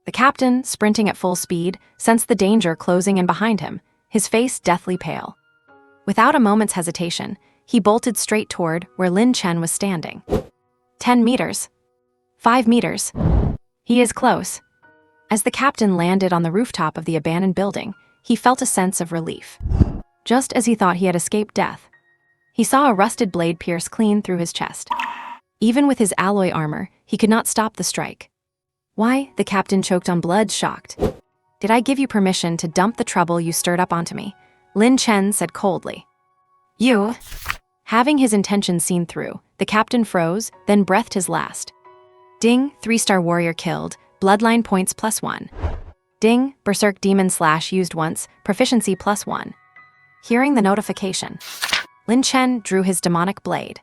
The captain, sprinting at full speed, sensed the danger closing in behind him, his face deathly pale. Without a moment's hesitation, he bolted straight toward where Lin Chen was standing. 10 meters. 5 meters. He is close. As the captain landed on the rooftop of the abandoned building, he felt a sense of relief. Just as he thought he had escaped death, he saw a rusted blade pierce clean through his chest. Even with his alloy armor, he could not stop the strike. Why? The captain choked on blood, shocked. Did I give you permission to dump the trouble you stirred up onto me? Lin Chen said coldly. You? Having his intentions seen through, the captain froze, then breathed his last. Ding, 3-star warrior killed, bloodline points +1. Ding, berserk demon / used once, proficiency +1. Hearing the notification, Lin Chen drew his demonic blade.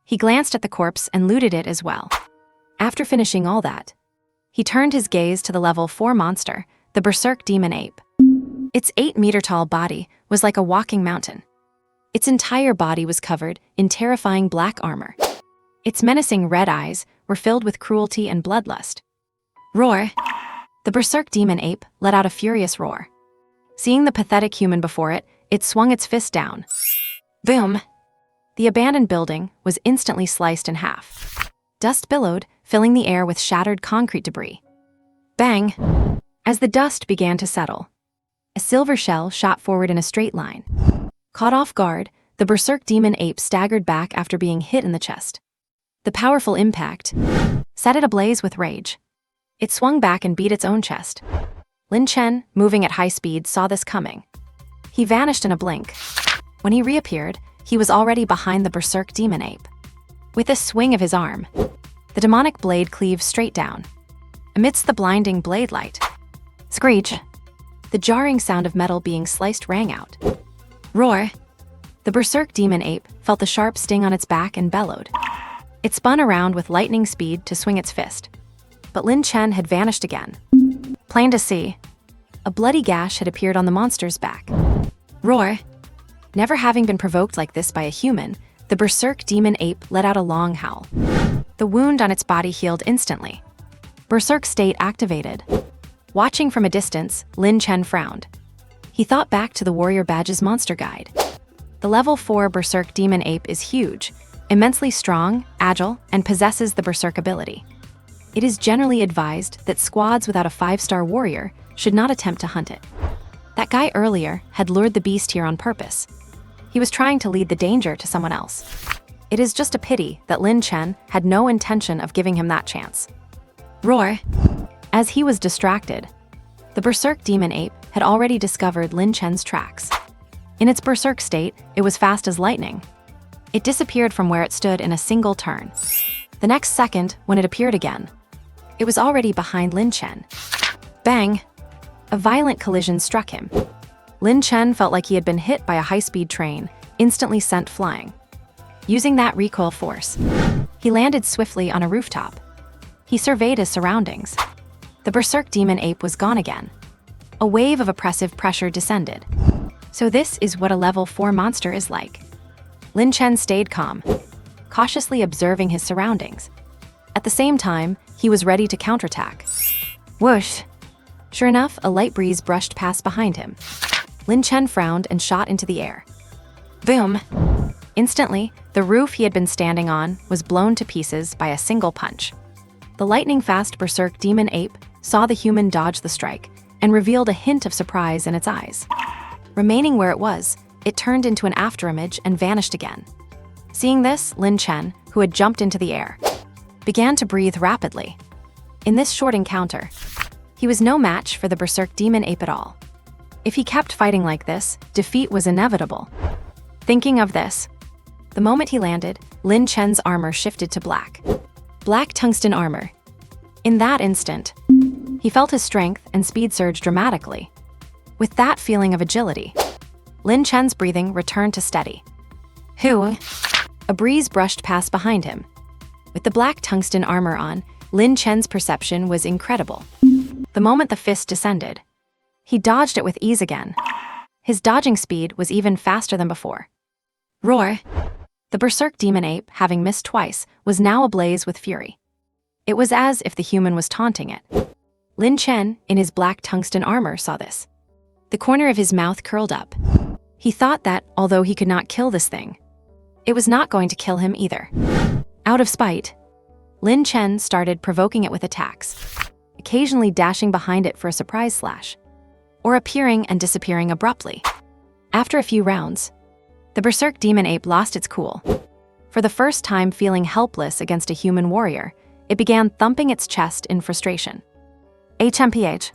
He glanced at the corpse and looted it as well. After finishing all that, he turned his gaze to the level 4 monster, the berserk demon ape. Its 8-meter-tall body was like a walking mountain. Its entire body was covered in terrifying black armor. Its menacing red eyes were filled with cruelty and bloodlust. Roar! The berserk demon ape let out a furious roar. Seeing the pathetic human before it, it swung its fist down. Boom! The abandoned building was instantly sliced in half. Dust billowed, filling the air with shattered concrete debris. Bang! As the dust began to settle, a silver shell shot forward in a straight line. Caught off guard, the berserk demon ape staggered back after being hit in the chest. The powerful impact set it ablaze with rage. It swung back and beat its own chest. Lin Chen, moving at high speed, saw this coming. He vanished in a blink. When he reappeared, he was already behind the berserk demon ape. With a swing of his arm, the demonic blade cleaved straight down. Amidst the blinding blade light, screech! The jarring sound of metal being sliced rang out. Roar! The berserk demon ape felt the sharp sting on its back and bellowed. It spun around with lightning speed to swing its fist. But Lin Chen had vanished again. Plain to see, a bloody gash had appeared on the monster's back. Roar! Never having been provoked like this by a human, the berserk demon ape let out a long howl. The wound on its body healed instantly. Berserk state activated. Watching from a distance, Lin Chen frowned. He thought back to the Warrior Badge's monster guide. The level 4 berserk demon ape is huge, immensely strong, agile, and possesses the berserk ability. It is generally advised that squads without a 5-star warrior should not attempt to hunt it. That guy earlier had lured the beast here on purpose. He was trying to lead the danger to someone else. It is just a pity that Lin Chen had no intention of giving him that chance. Roar! As he was distracted, the berserk demon ape had already discovered Lin Chen's tracks. In its berserk state, it was fast as lightning. It disappeared from where it stood in a single turn. The next second, when it appeared again, it was already behind Lin Chen. Bang! A violent collision struck him. Lin Chen felt like he had been hit by a high-speed train, instantly sent flying. Using that recoil force, he landed swiftly on a rooftop. He surveyed his surroundings. The berserk demon ape was gone again. A wave of oppressive pressure descended. So this is what a level 4 monster is like. Lin Chen stayed calm, cautiously observing his surroundings. At the same time, he was ready to counterattack. Whoosh! Sure enough, a light breeze brushed past behind him. Lin Chen frowned and shot into the air. Boom! Instantly, the roof he had been standing on was blown to pieces by a single punch. The lightning-fast berserk demon ape saw the human dodge the strike and revealed a hint of surprise in its eyes. Remaining where it was, it turned into an afterimage and vanished again. Seeing this, Lin Chen, who had jumped into the air, began to breathe rapidly. In this short encounter, he was no match for the berserk demon ape at all. If he kept fighting like this, defeat was inevitable. Thinking of this, the moment he landed, Lin Chen's armor shifted to black. Black tungsten armor. In that instant, he felt his strength and speed surge dramatically. With that feeling of agility, Lin Chen's breathing returned to steady. Who? A breeze brushed past behind him. With the black tungsten armor on, Lin Chen's perception was incredible. The moment the fist descended, he dodged it with ease again. His dodging speed was even faster than before. Roar! The berserk demon ape, having missed twice, was now ablaze with fury. It was as if the human was taunting it. Lin Chen, in his black tungsten armor, saw this. The corner of his mouth curled up. He thought that, although he could not kill this thing, it was not going to kill him either. Out of spite, Lin Chen started provoking it with attacks, occasionally dashing behind it for a surprise slash, or appearing and disappearing abruptly. After a few rounds, the berserk demon ape lost its cool. For the first time feeling helpless against a human warrior, it began thumping its chest in frustration. HMPH.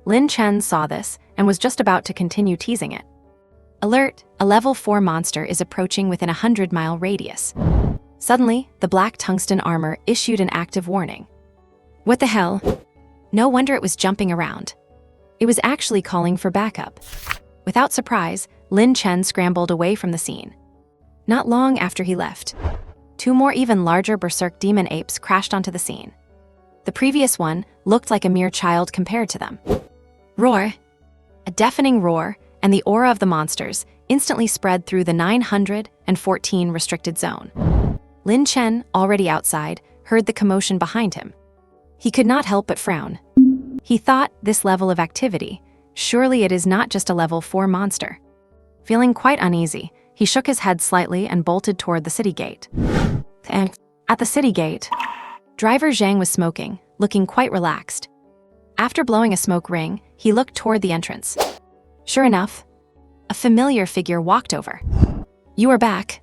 Lin Chen saw this and was just about to continue teasing it. Alert, a level 4 monster is approaching within a 100-mile radius. Suddenly, the black tungsten armor issued an active warning. What the hell? No wonder it was jumping around. It was actually calling for backup. Without surprise, Lin Chen scrambled away from the scene. Not long after he left, 2 more even larger berserk demon apes crashed onto the scene. The previous one looked like a mere child compared to them. Roar! A deafening roar, and the aura of the monsters instantly spread through the 914 restricted zone. Lin Chen, already outside, heard the commotion behind him. He could not help but frown. He thought, this level of activity, surely it is not just a level 4 monster. Feeling quite uneasy, he shook his head slightly and bolted toward the city gate. At the city gate, driver Zhang was smoking, looking quite relaxed. After blowing a smoke ring, he looked toward the entrance. Sure enough, a familiar figure walked over. You are back.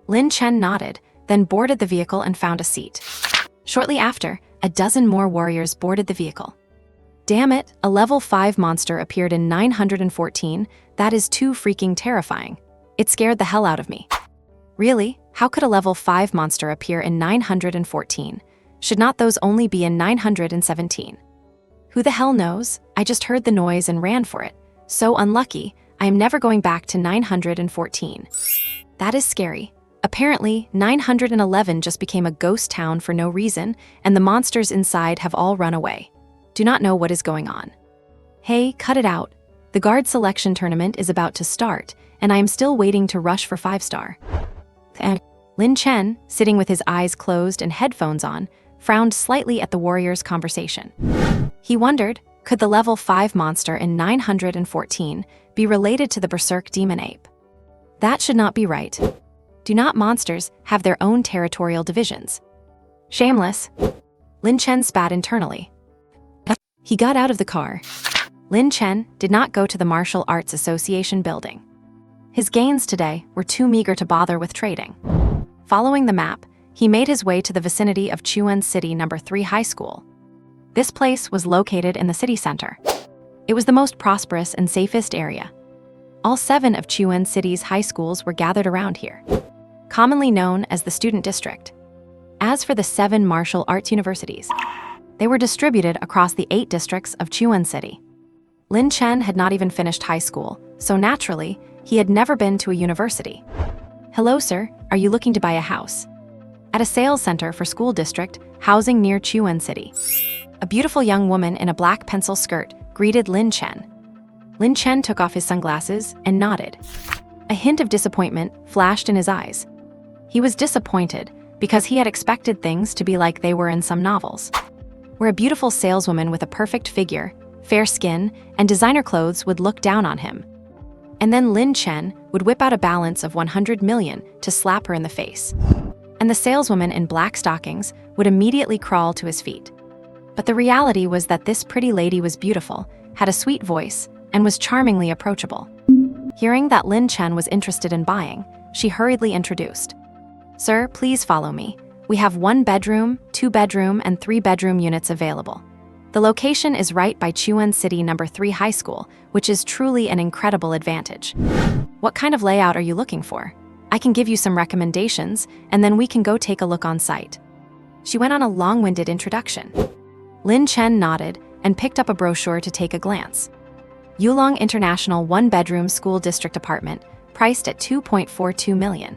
Lin Chen nodded, then boarded the vehicle and found a seat. Shortly after, a dozen more warriors boarded the vehicle. Damn it, a level 5 monster appeared in 914. That is too freaking terrifying. It scared the hell out of me. Really? How could a level 5 monster appear in 914? Should not those only be in 917? Who the hell knows? I just heard the noise and ran for it. So unlucky, I am never going back to 914. That is scary. Apparently, 911 just became a ghost town for no reason, and the monsters inside have all run away. Do not know what is going on. Hey, cut it out. The guard selection tournament is about to start, and I am still waiting to rush for 5-star. Lin Chen, sitting with his eyes closed and headphones on, frowned slightly at the warriors' conversation. He wondered, could the level 5 monster in 914 be related to the berserk demon ape? That should not be right. Do not monsters have their own territorial divisions? Shameless. Lin Chen spat internally. He got out of the car. Lin Chen did not go to the Martial Arts Association building. His gains today were too meager to bother with trading. Following the map, he made his way to the vicinity of Chuan City No. 3 High School. This place was located in the city center. It was the most prosperous and safest area. All 7 of Chuan City's high schools were gathered around here, commonly known as the Student District. As for the 7 martial arts universities, they were distributed across the 8 districts of Chuan City. Lin Chen had not even finished high school, so naturally, he had never been to a university. Hello, sir, are you looking to buy a house? At a sales center for school district, housing near Chuan City, a beautiful young woman in a black pencil skirt greeted Lin Chen. Lin Chen took off his sunglasses and nodded. A hint of disappointment flashed in his eyes. He was disappointed because he had expected things to be like they were in some novels, where a beautiful saleswoman with a perfect figure, fair skin, and designer clothes would look down on him. And then Lin Chen would whip out a balance of 100 million to slap her in the face. And the saleswoman in black stockings would immediately crawl to his feet. But the reality was that this pretty lady was beautiful, had a sweet voice, and was charmingly approachable. Hearing that Lin Chen was interested in buying, she hurriedly introduced. "Sir, please follow me. We have 1-bedroom, 2-bedroom, and 3-bedroom units available. The location is right by Chuan City No. 3 High School, which is truly an incredible advantage. What kind of layout are you looking for? I can give you some recommendations, and then we can go take a look on site." She went on a long-winded introduction. Lin Chen nodded and picked up a brochure to take a glance. Yulong International 1-bedroom school district apartment, priced at 2.42 million.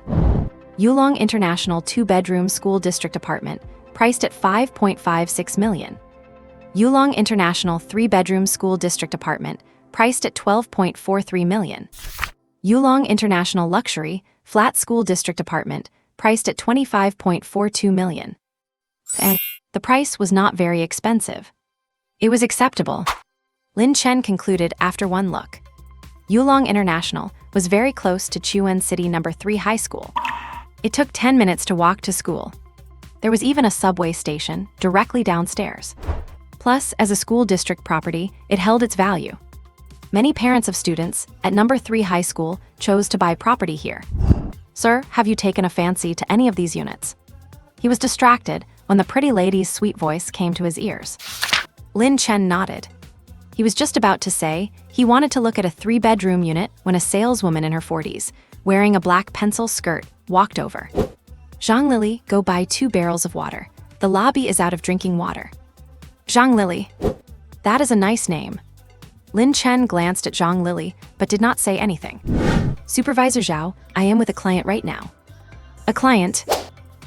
Yulong International 2-bedroom school district apartment, priced at 5.56 million. Yulong International 3-bedroom school district apartment, priced at 12.43 million. Yulong International Luxury flat school district apartment, priced at 25.42 million. And the price was not very expensive. It was acceptable. Lin Chen concluded after one look. Yulong International was very close to Chuan City No. 3 High School. It took 10 minutes to walk to school. There was even a subway station directly downstairs. Plus, as a school district property, it held its value. Many parents of students at No. 3 High School chose to buy property here. "Sir, have you taken a fancy to any of these units?" He was distracted when the pretty lady's sweet voice came to his ears. Lin Chen nodded. He was just about to say he wanted to look at a 3-bedroom unit when a saleswoman in her 40s, wearing a black pencil skirt, walked over. "Zhang Lily, go buy 2 barrels of water. The lobby is out of drinking water." Zhang Lily. That is a nice name. Lin Chen glanced at Zhang Lily, but did not say anything. "Supervisor Zhao, I am with a client right now." "A client?"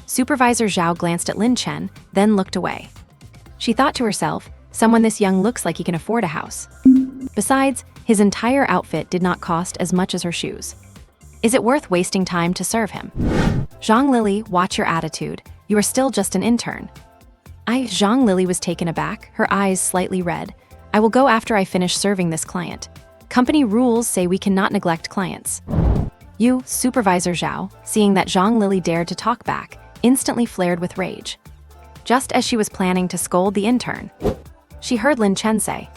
Supervisor Zhao glanced at Lin Chen, then looked away. She thought to herself, someone this young looks like he can afford a house. Besides, his entire outfit did not cost as much as her shoes. Is it worth wasting time to serve him? "Zhang Lily, watch your attitude. You are still just an intern." Zhang Lily was taken aback, her eyes slightly red. "I will go after I finish serving this client. Company rules say we cannot neglect clients." You, Supervisor Zhao, seeing that Zhang Lily dared to talk back, instantly flared with rage. Just as she was planning to scold the intern, she heard Lin Chen say,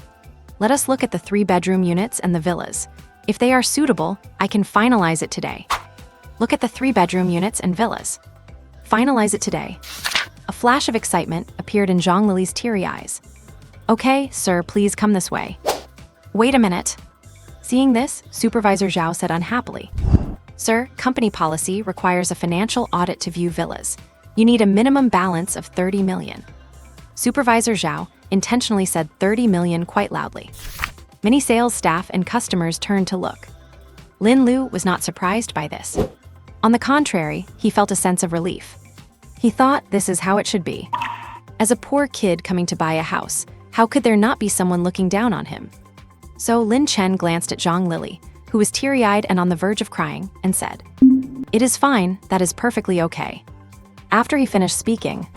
"Let us look at the 3-bedroom units and the villas. If they are suitable, I can finalize it today. Look at the 3-bedroom units and villas. Finalize it today." A flash of excitement appeared in Zhang Lily's teary eyes. "Okay, sir, please come this way." "Wait a minute." Seeing this, Supervisor Zhao said unhappily, "Sir, company policy requires a financial audit to view villas. You need a minimum balance of 30 million. Supervisor Zhao intentionally said 30 million quite loudly. Many sales staff and customers turned to look. Lin Lu was not surprised by this. On the contrary, he felt a sense of relief. He thought this is how it should be. As a poor kid coming to buy a house, how could there not be someone looking down on him? So Lin Chen glanced at Zhang Lily, who was teary-eyed and on the verge of crying, and said, "It is fine, that is perfectly okay." After he finished speaking,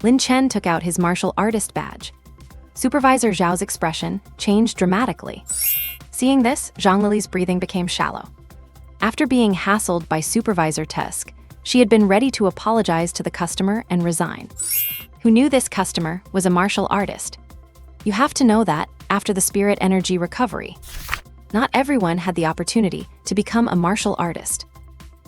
Lin Chen took out his martial artist badge. Supervisor Zhao's expression changed dramatically. Seeing this, Zhang Lily's breathing became shallow. After being hassled by Supervisor Tusk, she had been ready to apologize to the customer and resign. Who knew this customer was a martial artist? You have to know that after the spirit energy recovery, not everyone had the opportunity to become a martial artist.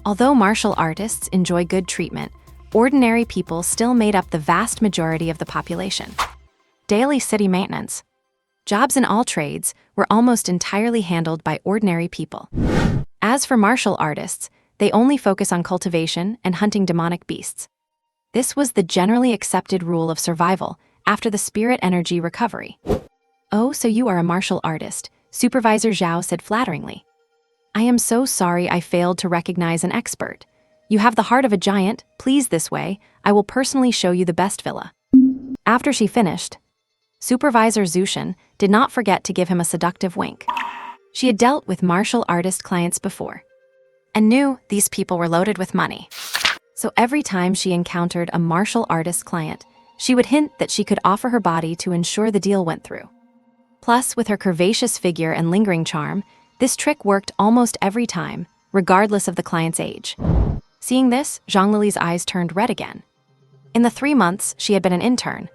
Although martial artists enjoy good treatment, ordinary people still made up the vast majority of the population. Daily city maintenance. Jobs in all trades were almost entirely handled by ordinary people. As for martial artists, they only focus on cultivation and hunting demonic beasts. This was the generally accepted rule of survival after the spirit energy recovery. "Oh, so you are a martial artist," Supervisor Zhao said flatteringly. "I am so sorry I failed to recognize an expert. You have the heart of a giant. Please, this way, I will personally show you the best villa." After she finished, Supervisor Zushin did not forget to give him a seductive wink. She had dealt with martial artist clients before, and knew these people were loaded with money. So every time she encountered a martial artist client, she would hint that she could offer her body to ensure the deal went through. Plus, with her curvaceous figure and lingering charm, this trick worked almost every time, regardless of the client's age. Seeing this, Zhang Lily's eyes turned red again. In the 3 months she had been an intern,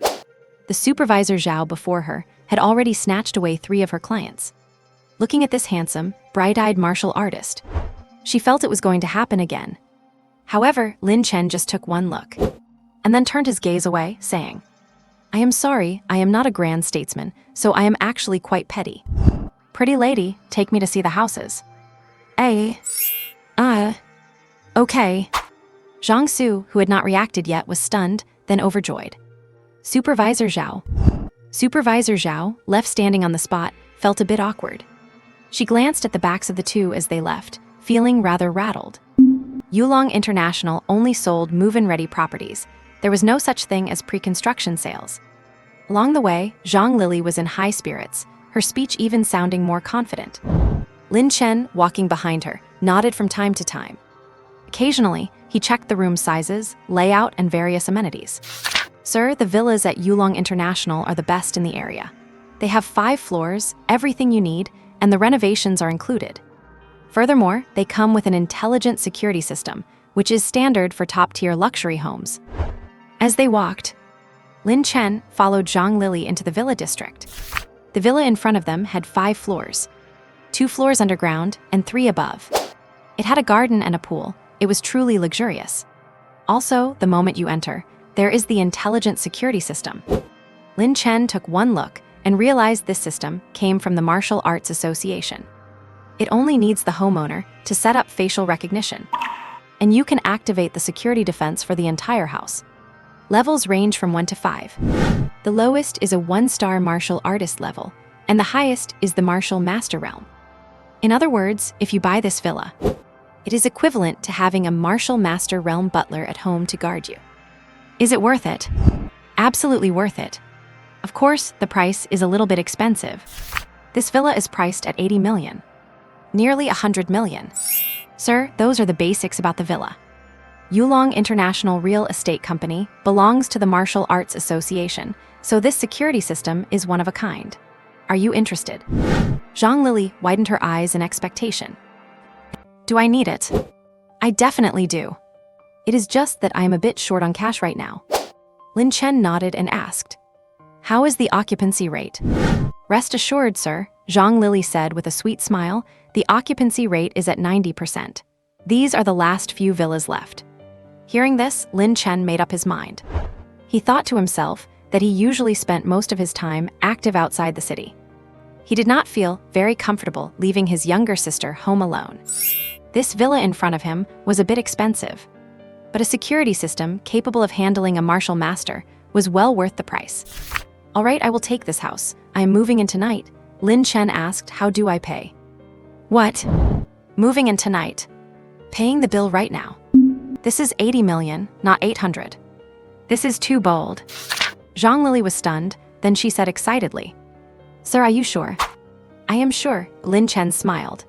the Supervisor Zhao before her had already snatched away 3 of her clients. Looking at this handsome, bright-eyed martial artist, she felt it was going to happen again. However, Lin Chen just took one look, and then turned his gaze away, saying, "I am sorry, I am not a grand statesman, so I am actually quite petty. Pretty lady, take me to see the houses." Okay. Zhang Su, who had not reacted yet, was stunned, then overjoyed. Supervisor Zhao, left standing on the spot, felt a bit awkward. She glanced at the backs of the two as they left, feeling rather rattled. Yulong International only sold move-in-ready properties. There was no such thing as pre-construction sales. Along the way, Zhang Lili was in high spirits, her speech even sounding more confident. Lin Chen, walking behind her, nodded from time to time. Occasionally, he checked the room sizes, layout, and various amenities. "Sir, the villas at Yulong International are the best in the area. They have 5 floors, everything you need, and the renovations are included. Furthermore, they come with an intelligent security system, which is standard for top-tier luxury homes." As they walked, Lin Chen followed Zhang Lili into the villa district. The villa in front of them had 5 floors, 2 floors underground and 3 above. It had a garden and a pool. It was truly luxurious. Also, the moment you enter, there is the intelligent security system. Lin Chen took one look and realized this system came from the Martial Arts Association. It only needs the homeowner to set up facial recognition, and you can activate the security defense for the entire house. Levels range from 1 to 5. The lowest is a 1-star martial artist level, and the highest is the martial master realm. In other words, if you buy this villa, it is equivalent to having a martial master realm butler at home to guard you. Is it worth it? Absolutely worth it. Of course, the price is a little bit expensive. This villa is priced at 80 million. Nearly 100 million. Sir, those are the basics about the villa. Yulong International Real Estate Company belongs to the Martial Arts Association, so this security system is one of a kind. Are you interested? Zhang Lili widened her eyes in expectation. Do I need it? I definitely do. It is just that I am a bit short on cash right now. Lin Chen nodded and asked, "How is the occupancy rate?" "Rest assured, sir," Zhang Lili said with a sweet smile, "the occupancy rate is at 90%. These are the last few villas left." Hearing this, Lin Chen made up his mind. He thought to himself that he usually spent most of his time active outside the city. He did not feel very comfortable leaving his younger sister home alone. This villa in front of him was a bit expensive, but a security system capable of handling a martial master was well worth the price. "All right, I will take this house. I am moving in tonight." Lin Chen asked, "How do I pay?" "What? Moving in tonight? Paying the bill right now? This is 80 million, not 800. This is too bold." Zhang Lili was stunned, then she said excitedly, "Sir, are you sure?" "I am sure," Lin Chen smiled.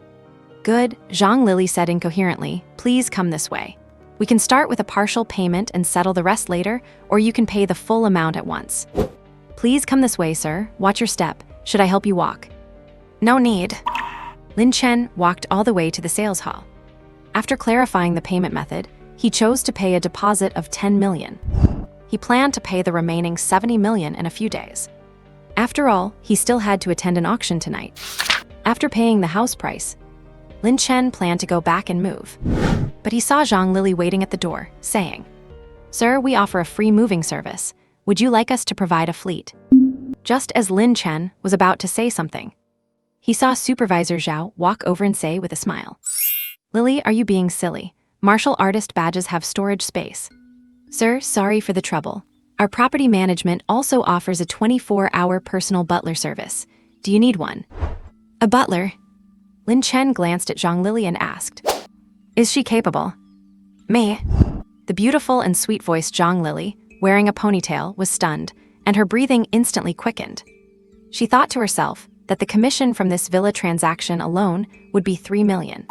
"Good," Zhang Lili said incoherently, "please come this way. We can start with a partial payment and settle the rest later, or you can pay the full amount at once." "Please come this way, sir. Watch your step. Should I help you walk?" "No need." Lin Chen walked all the way to the sales hall. After clarifying the payment method, he chose to pay a deposit of 10 million. He planned to pay the remaining 70 million in a few days. After all, he still had to attend an auction tonight. After paying the house price, Lin Chen planned to go back and move. But he saw Zhang Lili waiting at the door, saying, "Sir, we offer a free moving service. Would you like us to provide a fleet?" Just as Lin Chen was about to say something, he saw Supervisor Zhao walk over and say with a smile, "Lily, are you being silly? Martial artist badges have storage space." "Sir, sorry for the trouble. Our property management also offers a 24-hour personal butler service. Do you need one?" "A butler?" Lin Chen glanced at Zhang Lili and asked, "Is she capable?" "Me?" The beautiful and sweet-voiced Zhang Lili, wearing a ponytail, was stunned, and her breathing instantly quickened. She thought to herself that the commission from this villa transaction alone would be 3 million.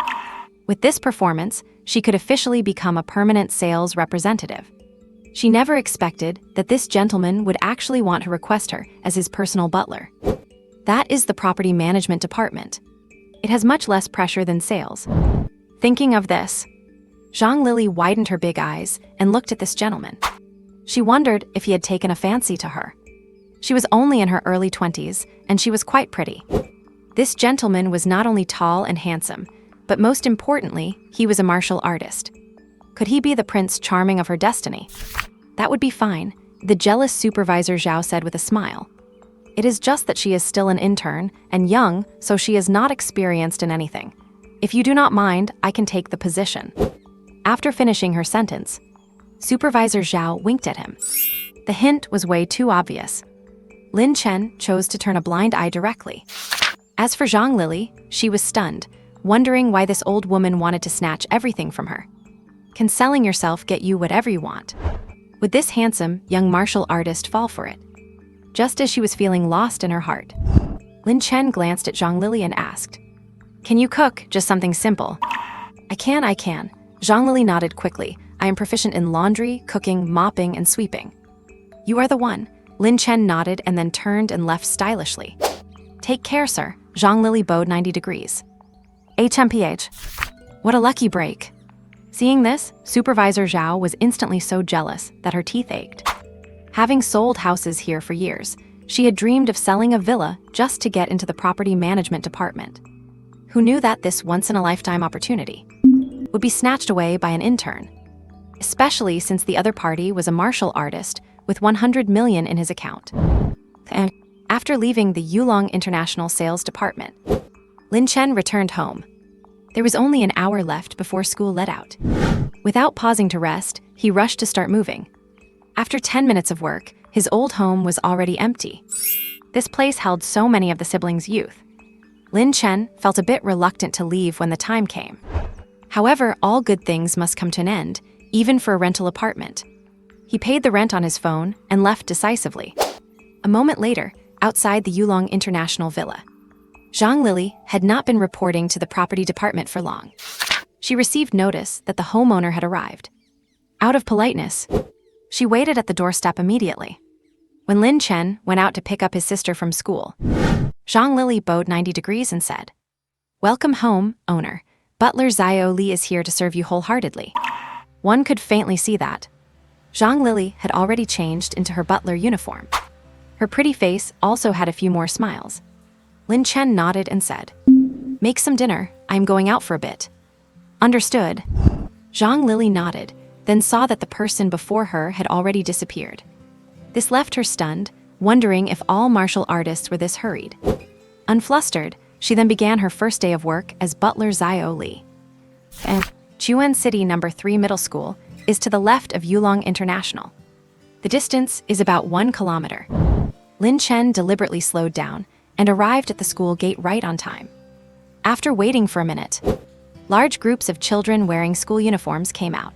With this performance, she could officially become a permanent sales representative. She never expected that this gentleman would actually want to request her as his personal butler. That is the property management department. It has much less pressure than sales. Thinking of this, Zhang Lili widened her big eyes and looked at this gentleman. She wondered if he had taken a fancy to her. She was only in her early 20s, and she was quite pretty. This gentleman was not only tall and handsome, but most importantly, he was a martial artist. Could he be the Prince Charming of her destiny? That would be fine, the jealous supervisor Zhao said with a smile. It is just that she is still an intern and young, so she is not experienced in anything. If you do not mind, I can take the position. After finishing her sentence, Supervisor Zhao winked at him. The hint was way too obvious. Lin Chen chose to turn a blind eye directly. As for Zhang Lili, she was stunned, wondering why this old woman wanted to snatch everything from her. Can selling yourself get you whatever you want? Would this handsome, young martial artist fall for it? Just as she was feeling lost in her heart, Lin Chen glanced at Zhang Lili and asked, "Can you cook just something simple?" I can. Zhang Lili nodded quickly. I am proficient in laundry, cooking, mopping, and sweeping. You are the one. Lin Chen nodded and then turned and left stylishly. Take care, sir. Zhang Lili bowed 90 degrees. HMPH. What a lucky break. Seeing this, Supervisor Zhao was instantly so jealous that her teeth ached. Having sold houses here for years, she had dreamed of selling a villa just to get into the property management department. Who knew that this once-in-a-lifetime opportunity would be snatched away by an intern? Especially since the other party was a martial artist with 100 million in his account. And after leaving the Yulong International Sales Department, Lin Chen returned home. There was only an hour left before school let out. Without pausing to rest, he rushed to start moving. After 10 minutes of work, his old home was already empty. This place held so many of the siblings' youth. Lin Chen felt a bit reluctant to leave when the time came. However, all good things must come to an end, even for a rental apartment. He paid the rent on his phone and left decisively. A moment later, outside the Yulong International Villa, Zhang Lili had not been reporting to the property department for long. She received notice that the homeowner had arrived. Out of politeness, she waited at the doorstep immediately. When Lin Chen went out to pick up his sister from school, Zhang Lili bowed 90 degrees and said, "Welcome home, owner. Butler Zhao Li is here to serve you wholeheartedly." One could faintly see that Zhang Lili had already changed into her butler uniform. Her pretty face also had a few more smiles. Lin Chen nodded and said, "Make some dinner, I'm going out for a bit." Understood. Zhang Lili nodded, then saw that the person before her had already disappeared. This left her stunned, wondering if all martial artists were this hurried. Unflustered, she then began her first day of work as Butler Zhao Li. And Chuan City No. 3 Middle School is to the left of Yulong International. The distance is about 1 kilometer. Lin Chen deliberately slowed down and arrived at the school gate right on time. After waiting for a minute, large groups of children wearing school uniforms came out.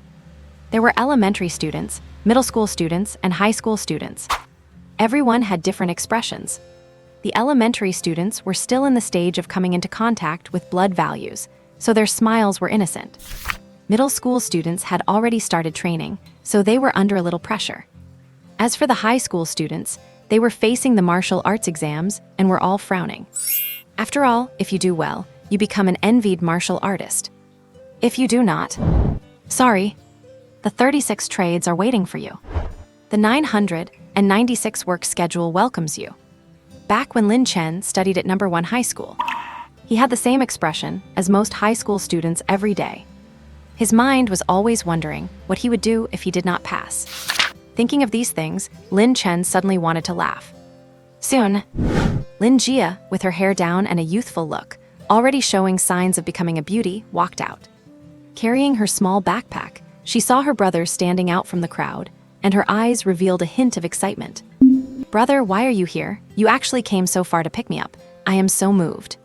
There were elementary students, middle school students, and high school students. Everyone had different expressions. The elementary students were still in the stage of coming into contact with blood values, so their smiles were innocent. Middle school students had already started training, so they were under a little pressure. As for the high school students, they were facing the martial arts exams and were all frowning. After all, if you do well, you become an envied martial artist. If you do not, sorry, the 36 trades are waiting for you. The 996 work schedule welcomes you. Back when Lin Chen studied at No. 1 high school, he had the same expression as most high school students every day. His mind was always wondering what he would do if he did not pass. Thinking of these things, Lin Chen suddenly wanted to laugh. Soon, Lin Jia, with her hair down and a youthful look, already showing signs of becoming a beauty, walked out. Carrying her small backpack, she saw her brother standing out from the crowd, and her eyes revealed a hint of excitement. "Brother, why are you here? You actually came so far to pick me up. I am so moved."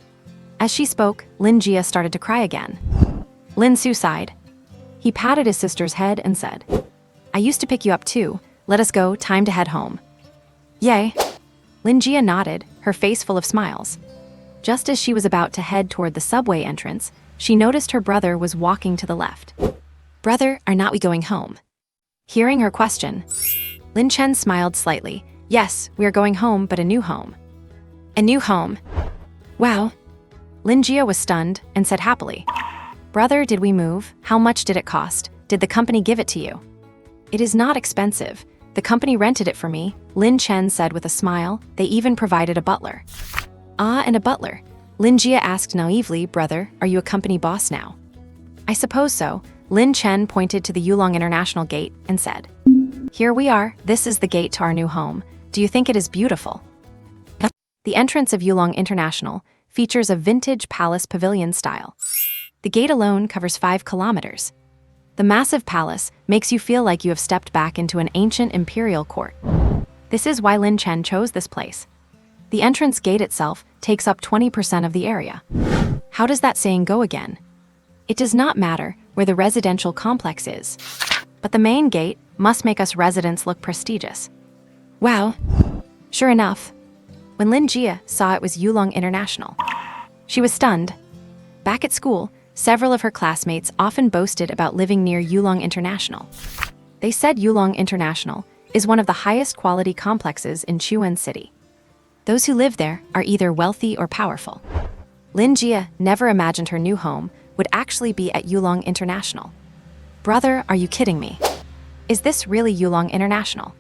As she spoke, Lin Jia started to cry again. Lin Su sighed. He patted his sister's head and said, "I used to pick you up too. Let us go, time to head home." "Yay." Lin Jia nodded, her face full of smiles. Just as she was about to head toward the subway entrance, she noticed her brother was walking to the left. "Brother, are not we going home?" Hearing her question, Lin Chen smiled slightly. "Yes, we are going home, but a new home." "A new home? Wow." Lin Jia was stunned and said happily, "Brother, did we move? How much did it cost? Did the company give it to you?" "It is not expensive. The company rented it for me, Lin Chen said with a smile. They even provided a butler. Ah, and a butler. Lin Jia asked naively, brother, are you a company boss now? I suppose so. Lin Chen pointed to the Yulong International Gate and said, here we are, this is the gate to our new home. Do you think it is beautiful? The entrance of Yulong International features a vintage palace pavilion style. The gate alone covers 5 kilometers. The massive palace makes you feel like you have stepped back into an ancient imperial court. This is why Lin Chen chose this place. The entrance gate itself takes up 20% of the area. How does that saying go again? It does not matter where the residential complex is, but the main gate must make us residents look prestigious. Wow. Sure enough, when Lin Jia saw it was Yulong International, she was stunned. Back at school, several of her classmates often boasted about living near Yulong International. They said Yulong International is one of the highest quality complexes in Chuan City. Those who live there are either wealthy or powerful. Lin Jia never imagined her new home would actually be at Yulong International. Brother, are you kidding me? Is this really Yulong International?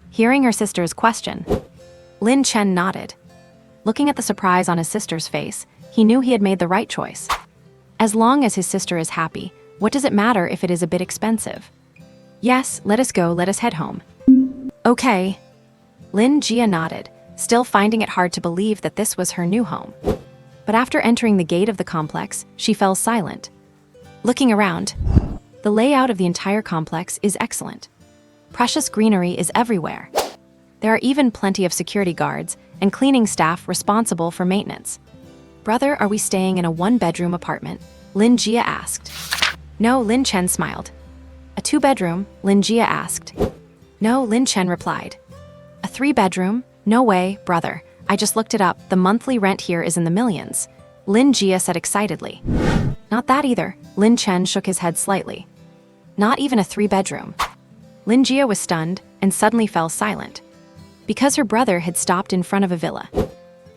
Hearing her sister's question, Lin Chen nodded. Looking at the surprise on his sister's face, he knew he had made the right choice. As long as his sister is happy, what does it matter if it is a bit expensive? Yes, let us go, let us head home. Okay. Lin Jia nodded, still finding it hard to believe that this was her new home. But after entering the gate of the complex, she fell silent. Looking around, the layout of the entire complex is excellent. Precious greenery is everywhere. There are even plenty of security guards and cleaning staff responsible for maintenance. Brother, are we staying in a 1-bedroom apartment? Lin Jia asked. No, Lin Chen smiled. A 2-bedroom? Lin Jia asked. No, Lin Chen replied. A 3-bedroom? No way, brother. I just looked it up. The monthly rent here is in the millions. Lin Jia said excitedly. Not that either. Lin Chen shook his head slightly. Not even a 3-bedroom. Lin Jia was stunned and suddenly fell silent. Because her brother had stopped in front of a villa.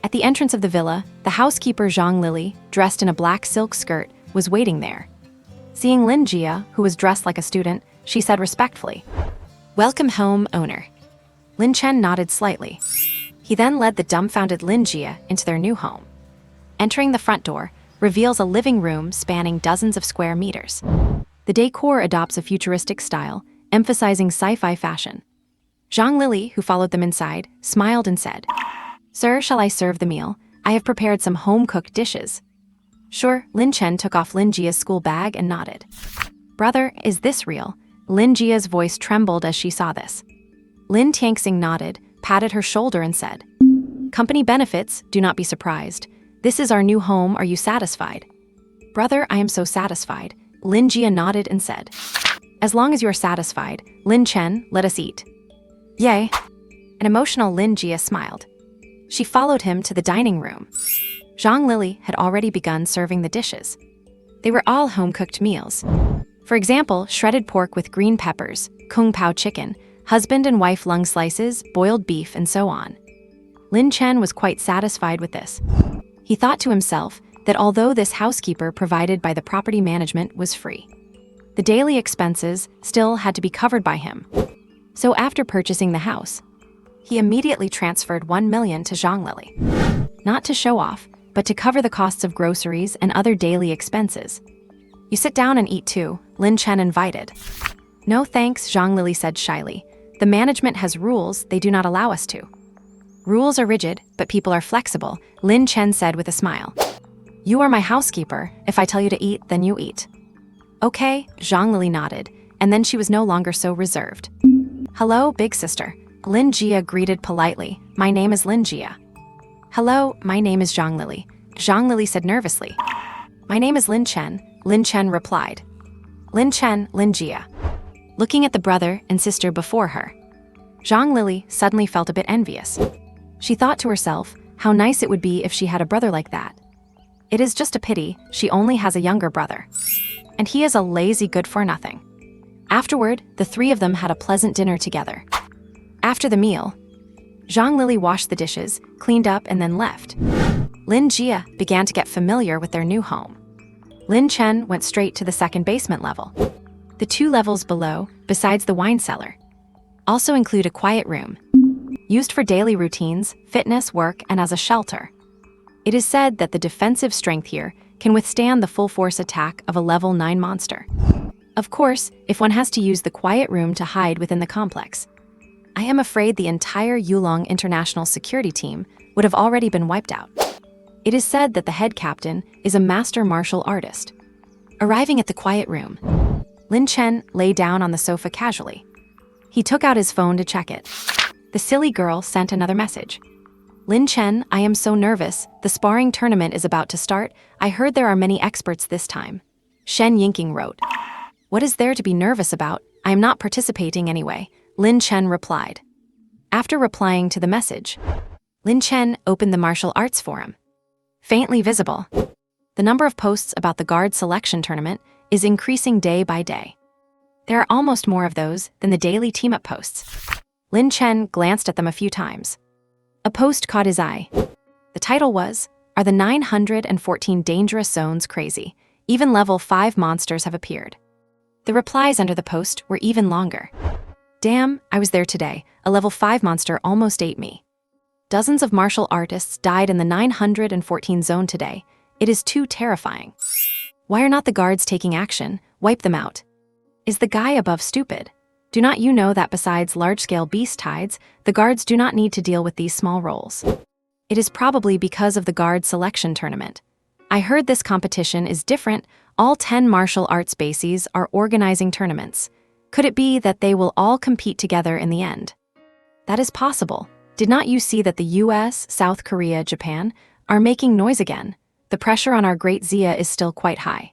At the entrance of the villa, the housekeeper Zhang Lily, dressed in a black silk skirt, was waiting there. Seeing Lin Jia, who was dressed like a student, she said respectfully, welcome home, owner. Lin Chen nodded slightly. He then led the dumbfounded Lin Jia into their new home. Entering the front door reveals a living room spanning dozens of square meters. The decor adopts a futuristic style, emphasizing sci-fi fashion. Zhang Lily, who followed them inside, smiled and said, Sir, shall I serve the meal? I have prepared some home-cooked dishes. Sure, Lin Chen took off Lin Jia's school bag and nodded. Brother, is this real? Lin Jia's voice trembled as she saw this. Lin Tianxing nodded, patted her shoulder and said, company benefits, do not be surprised. This is our new home, are you satisfied? Brother, I am so satisfied. Lin Jia nodded and said, as long as you are satisfied, Lin Chen, let us eat. Yay. An emotional Lin Jia smiled. She followed him to the dining room. Zhang Lily had already begun serving the dishes. They were all home-cooked meals. For example, shredded pork with green peppers, kung pao chicken, husband and wife lung slices, boiled beef, and so on. Lin Chen was quite satisfied with this. He thought to himself that although this housekeeper provided by the property management was free, the daily expenses still had to be covered by him. So after purchasing the house, he immediately transferred 1 million to Zhang Lily. Not to show off, but to cover the costs of groceries and other daily expenses. You sit down and eat too, Lin Chen invited. No thanks, Zhang Lily said shyly. The management has rules they do not allow us to. Rules are rigid, but people are flexible, Lin Chen said with a smile. You are my housekeeper. If I tell you to eat, then you eat. Okay, Zhang Lily nodded, and then she was no longer so reserved. Hello, big sister. Lin Jia greeted politely. My name is Lin Jia. Hello, my name is Zhang Lily. Zhang Lily said nervously. My name is Lin Chen. Lin Chen replied. Lin Chen, Lin Jia. Looking at the brother and sister before her, Zhang Lily suddenly felt a bit envious. She thought to herself how nice it would be if she had a brother like that. It is just a pity she only has a younger brother. And he is a lazy good-for-nothing. Afterward, the three of them had a pleasant dinner together. After the meal, Zhang Lily washed the dishes, cleaned up, and then left. Lin Jia began to get familiar with their new home. Lin Chen went straight to the second basement level. The 2 levels below, besides the wine cellar. Also include a quiet room, used for daily routines, fitness, work, and as a shelter. It is said that the defensive strength here can withstand the full force attack of a level 9 monster. Of course, if one has to use the quiet room to hide within the complex. I am afraid the entire Yulong International Security team would have already been wiped out. It is said that the head captain is a master martial artist. Arriving at the quiet room, Lin Chen lay down on the sofa casually. He took out his phone to check it. The silly girl sent another message. Lin Chen, I am so nervous. The sparring tournament is about to start. I heard there are many experts this time. Shen Yinking wrote. What is there to be nervous about? I am not participating anyway, Lin Chen replied. After replying to the message, Lin Chen opened the martial arts forum. Faintly visible, the number of posts about the guard selection tournament is increasing day by day. There are almost more of those than the daily team-up posts. Lin Chen glanced at them a few times. A post caught his eye. The title was, Are the 914 Dangerous Zones Crazy? Even level 5 monsters have appeared. The replies under the post were even longer. Damn, I was there today. A level 5 monster almost ate me. Dozens of martial artists died in the 914 zone today. It is too terrifying. Why are not the guards taking action? Wipe them out. Is the guy above stupid? Do not you know that besides large-scale beast tides, the guards do not need to deal with these small roles? It is probably because of the guard selection tournament. I heard this competition is different. All 10 martial arts bases are organizing tournaments. Could it be that they will all compete together in the end? That is possible. Did not you see that the US, South Korea, Japan are making noise again? The pressure on our great Zia is still quite high.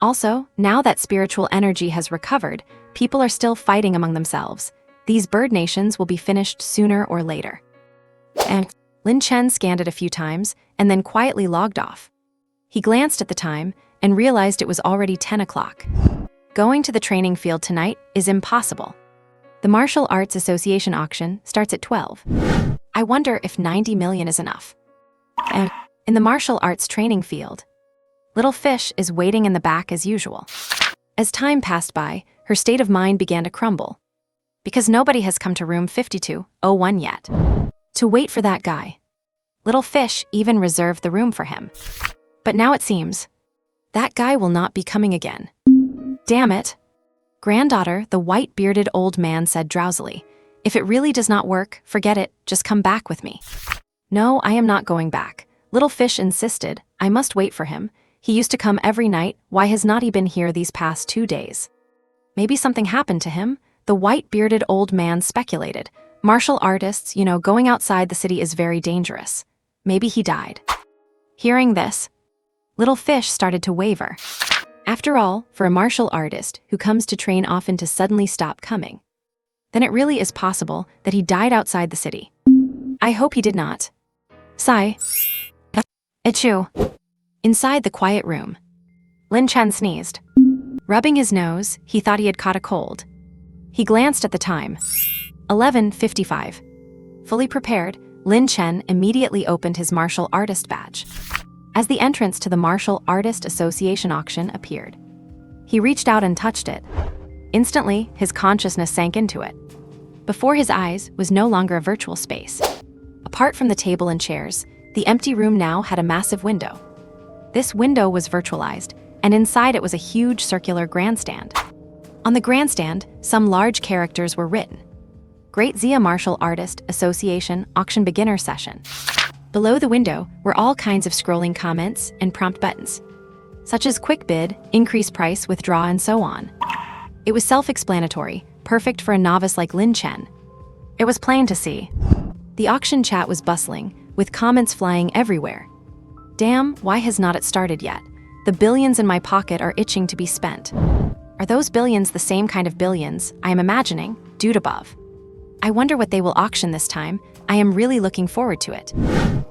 Also, now that spiritual energy has recovered, people are still fighting among themselves. These bird nations will be finished sooner or later. And Lin Chen scanned it a few times and then quietly logged off. He glanced at the time and realized it was already 10 o'clock. Going to the training field tonight is impossible. The Martial Arts Association auction starts at 12. I wonder if 90 million is enough. And in the martial arts training field, Little Fish is waiting in the back as usual. As time passed by, her state of mind began to crumble. Because nobody has come to room 5201 yet. To wait for that guy. Little Fish even reserved the room for him. But now it seems that guy will not be coming again. Damn it. Granddaughter, the white-bearded old man said drowsily. If it really does not work, forget it, just come back with me. No, I am not going back. Little Fish insisted. I must wait for him. He used to come every night. Why has not he been here these past 2 days? Maybe something happened to him? The white-bearded old man speculated. Martial artists, going outside the city is very dangerous. Maybe he died. Hearing this, Little Fish started to waver. After all, for a martial artist who comes to train often to suddenly stop coming, then it really is possible that he died outside the city. I hope he did not. Sigh. Achoo. Inside the quiet room, Lin Chen sneezed. Rubbing his nose, he thought he had caught a cold. He glanced at the time. 11:55. Fully prepared, Lin Chen immediately opened his martial artist badge. As the entrance to the Martial Artist Association auction appeared, he reached out and touched it. Instantly, his consciousness sank into it. Before his eyes was no longer a virtual space. Apart from the table and chairs, the empty room now had a massive window. This window was virtualized, and inside it was a huge circular grandstand. On the grandstand, some large characters were written. Great Zia Martial Artist Association Auction Beginner Session. Below the window were all kinds of scrolling comments and prompt buttons, such as quick bid, increase price, withdraw, and so on. It was self-explanatory, perfect for a novice like Lin Chen. It was plain to see. The auction chat was bustling, with comments flying everywhere. Damn, why has not it started yet? The billions in my pocket are itching to be spent. Are those billions the same kind of billions I am imagining, dude above? I wonder what they will auction this time. I am really looking forward to it.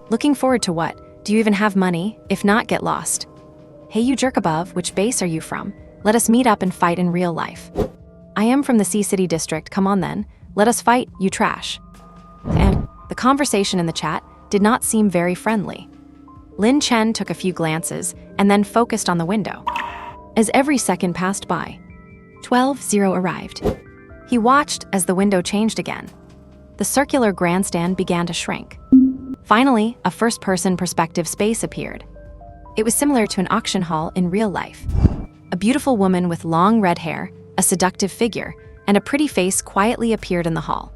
Looking forward to what? Do you even have money? If not, get lost. Hey you jerk above, which base are you from? Let us meet up and fight in real life. I am from the Sea City District, come on then. Let us fight, you trash. And the conversation in the chat did not seem very friendly. Lin Chen took a few glances and then focused on the window. As every second passed by, 12:00 arrived. He watched as the window changed again. The circular grandstand began to shrink. Finally, a first-person perspective space appeared. It was similar to an auction hall in real life. A beautiful woman with long red hair, a seductive figure, and a pretty face quietly appeared in the hall.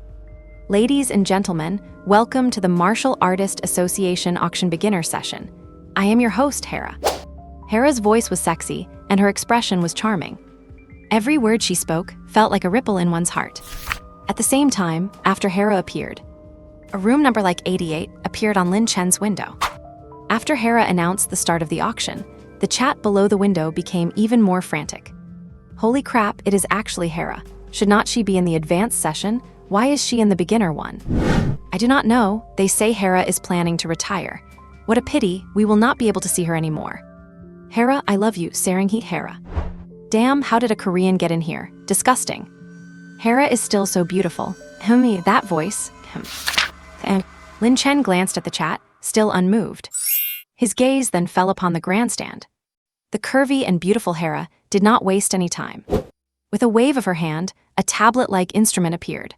Ladies and gentlemen, welcome to the Martial Artist Association Auction Beginner Session. I am your host, Hera. Hera's voice was sexy, and her expression was charming. Every word she spoke felt like a ripple in one's heart. At the same time, after Hera appeared, a room number like 88 appeared on Lin Chen's window. After Hera announced the start of the auction, the chat below the window became even more frantic. Holy crap, it is actually Hera. Should not she be in the advanced session? Why is she in the beginner one? I do not know. They say Hera is planning to retire. What a pity, we will not be able to see her anymore. Hera, I love you, Sarangheat Hera. Damn, how did a Korean get in here? Disgusting. Hera is still so beautiful. That voice. And Lin Chen glanced at the chat, still unmoved. His gaze then fell upon the grandstand. The curvy and beautiful Hera did not waste any time. With a wave of her hand, a tablet-like instrument appeared.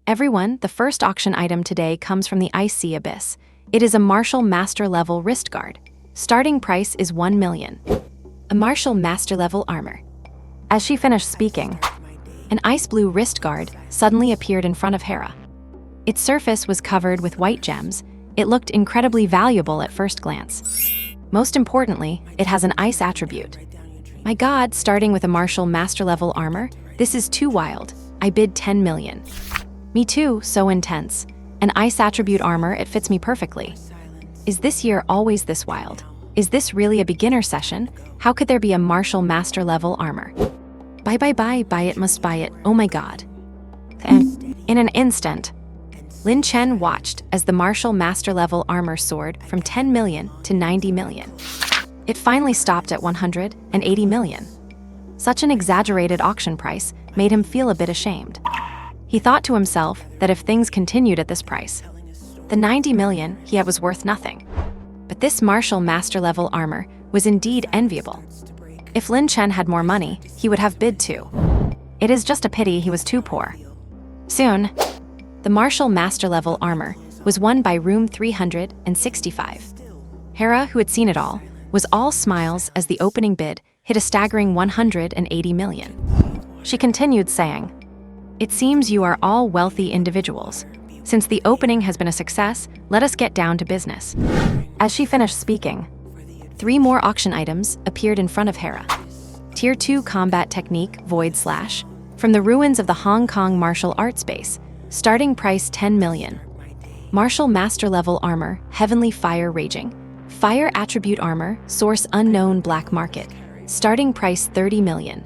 Everyone, the first auction item today comes from the Icy Abyss. It is a Martial Master Level wrist guard. Starting price is 1 million. A Martial Master Level armor. As she finished speaking, an ice blue wrist guard suddenly appeared in front of Hera. Its surface was covered with white gems. It looked incredibly valuable at first glance. Most importantly, it has an ice attribute. My god, starting with a Martial Master Level armor, this is too wild. I bid 10 million. Me too, so intense. An ice attribute armor, it fits me perfectly. Is this year always this wild? Is this really a beginner session? How could there be a Martial Master Level armor? Buy it, must buy it, oh my god. And in an instant, Lin Chen watched as the Martial Master Level armor soared from 10 million to 90 million. It finally stopped at 180 million. Such an exaggerated auction price made him feel a bit ashamed. He thought to himself that if things continued at this price, the 90 million he had was worth nothing. But this Martial Master Level armor was indeed enviable. If Lin Chen had more money, he would have bid too. It is just a pity he was too poor. Soon, the Martial Master Level armor was won by room 365. Hera, who had seen it all, was all smiles as the opening bid hit a staggering 180 million. She continued saying, "It seems you are all wealthy individuals. Since the opening has been a success, let us get down to business." As she finished speaking, 3 more auction items appeared in front of Hera. Tier 2 Combat Technique Void Slash from the ruins of the Hong Kong Martial Arts Base. Starting price 10 million. Martial Master Level armor, Heavenly Fire Raging. Fire Attribute armor, Source Unknown Black Market. Starting price 30 million.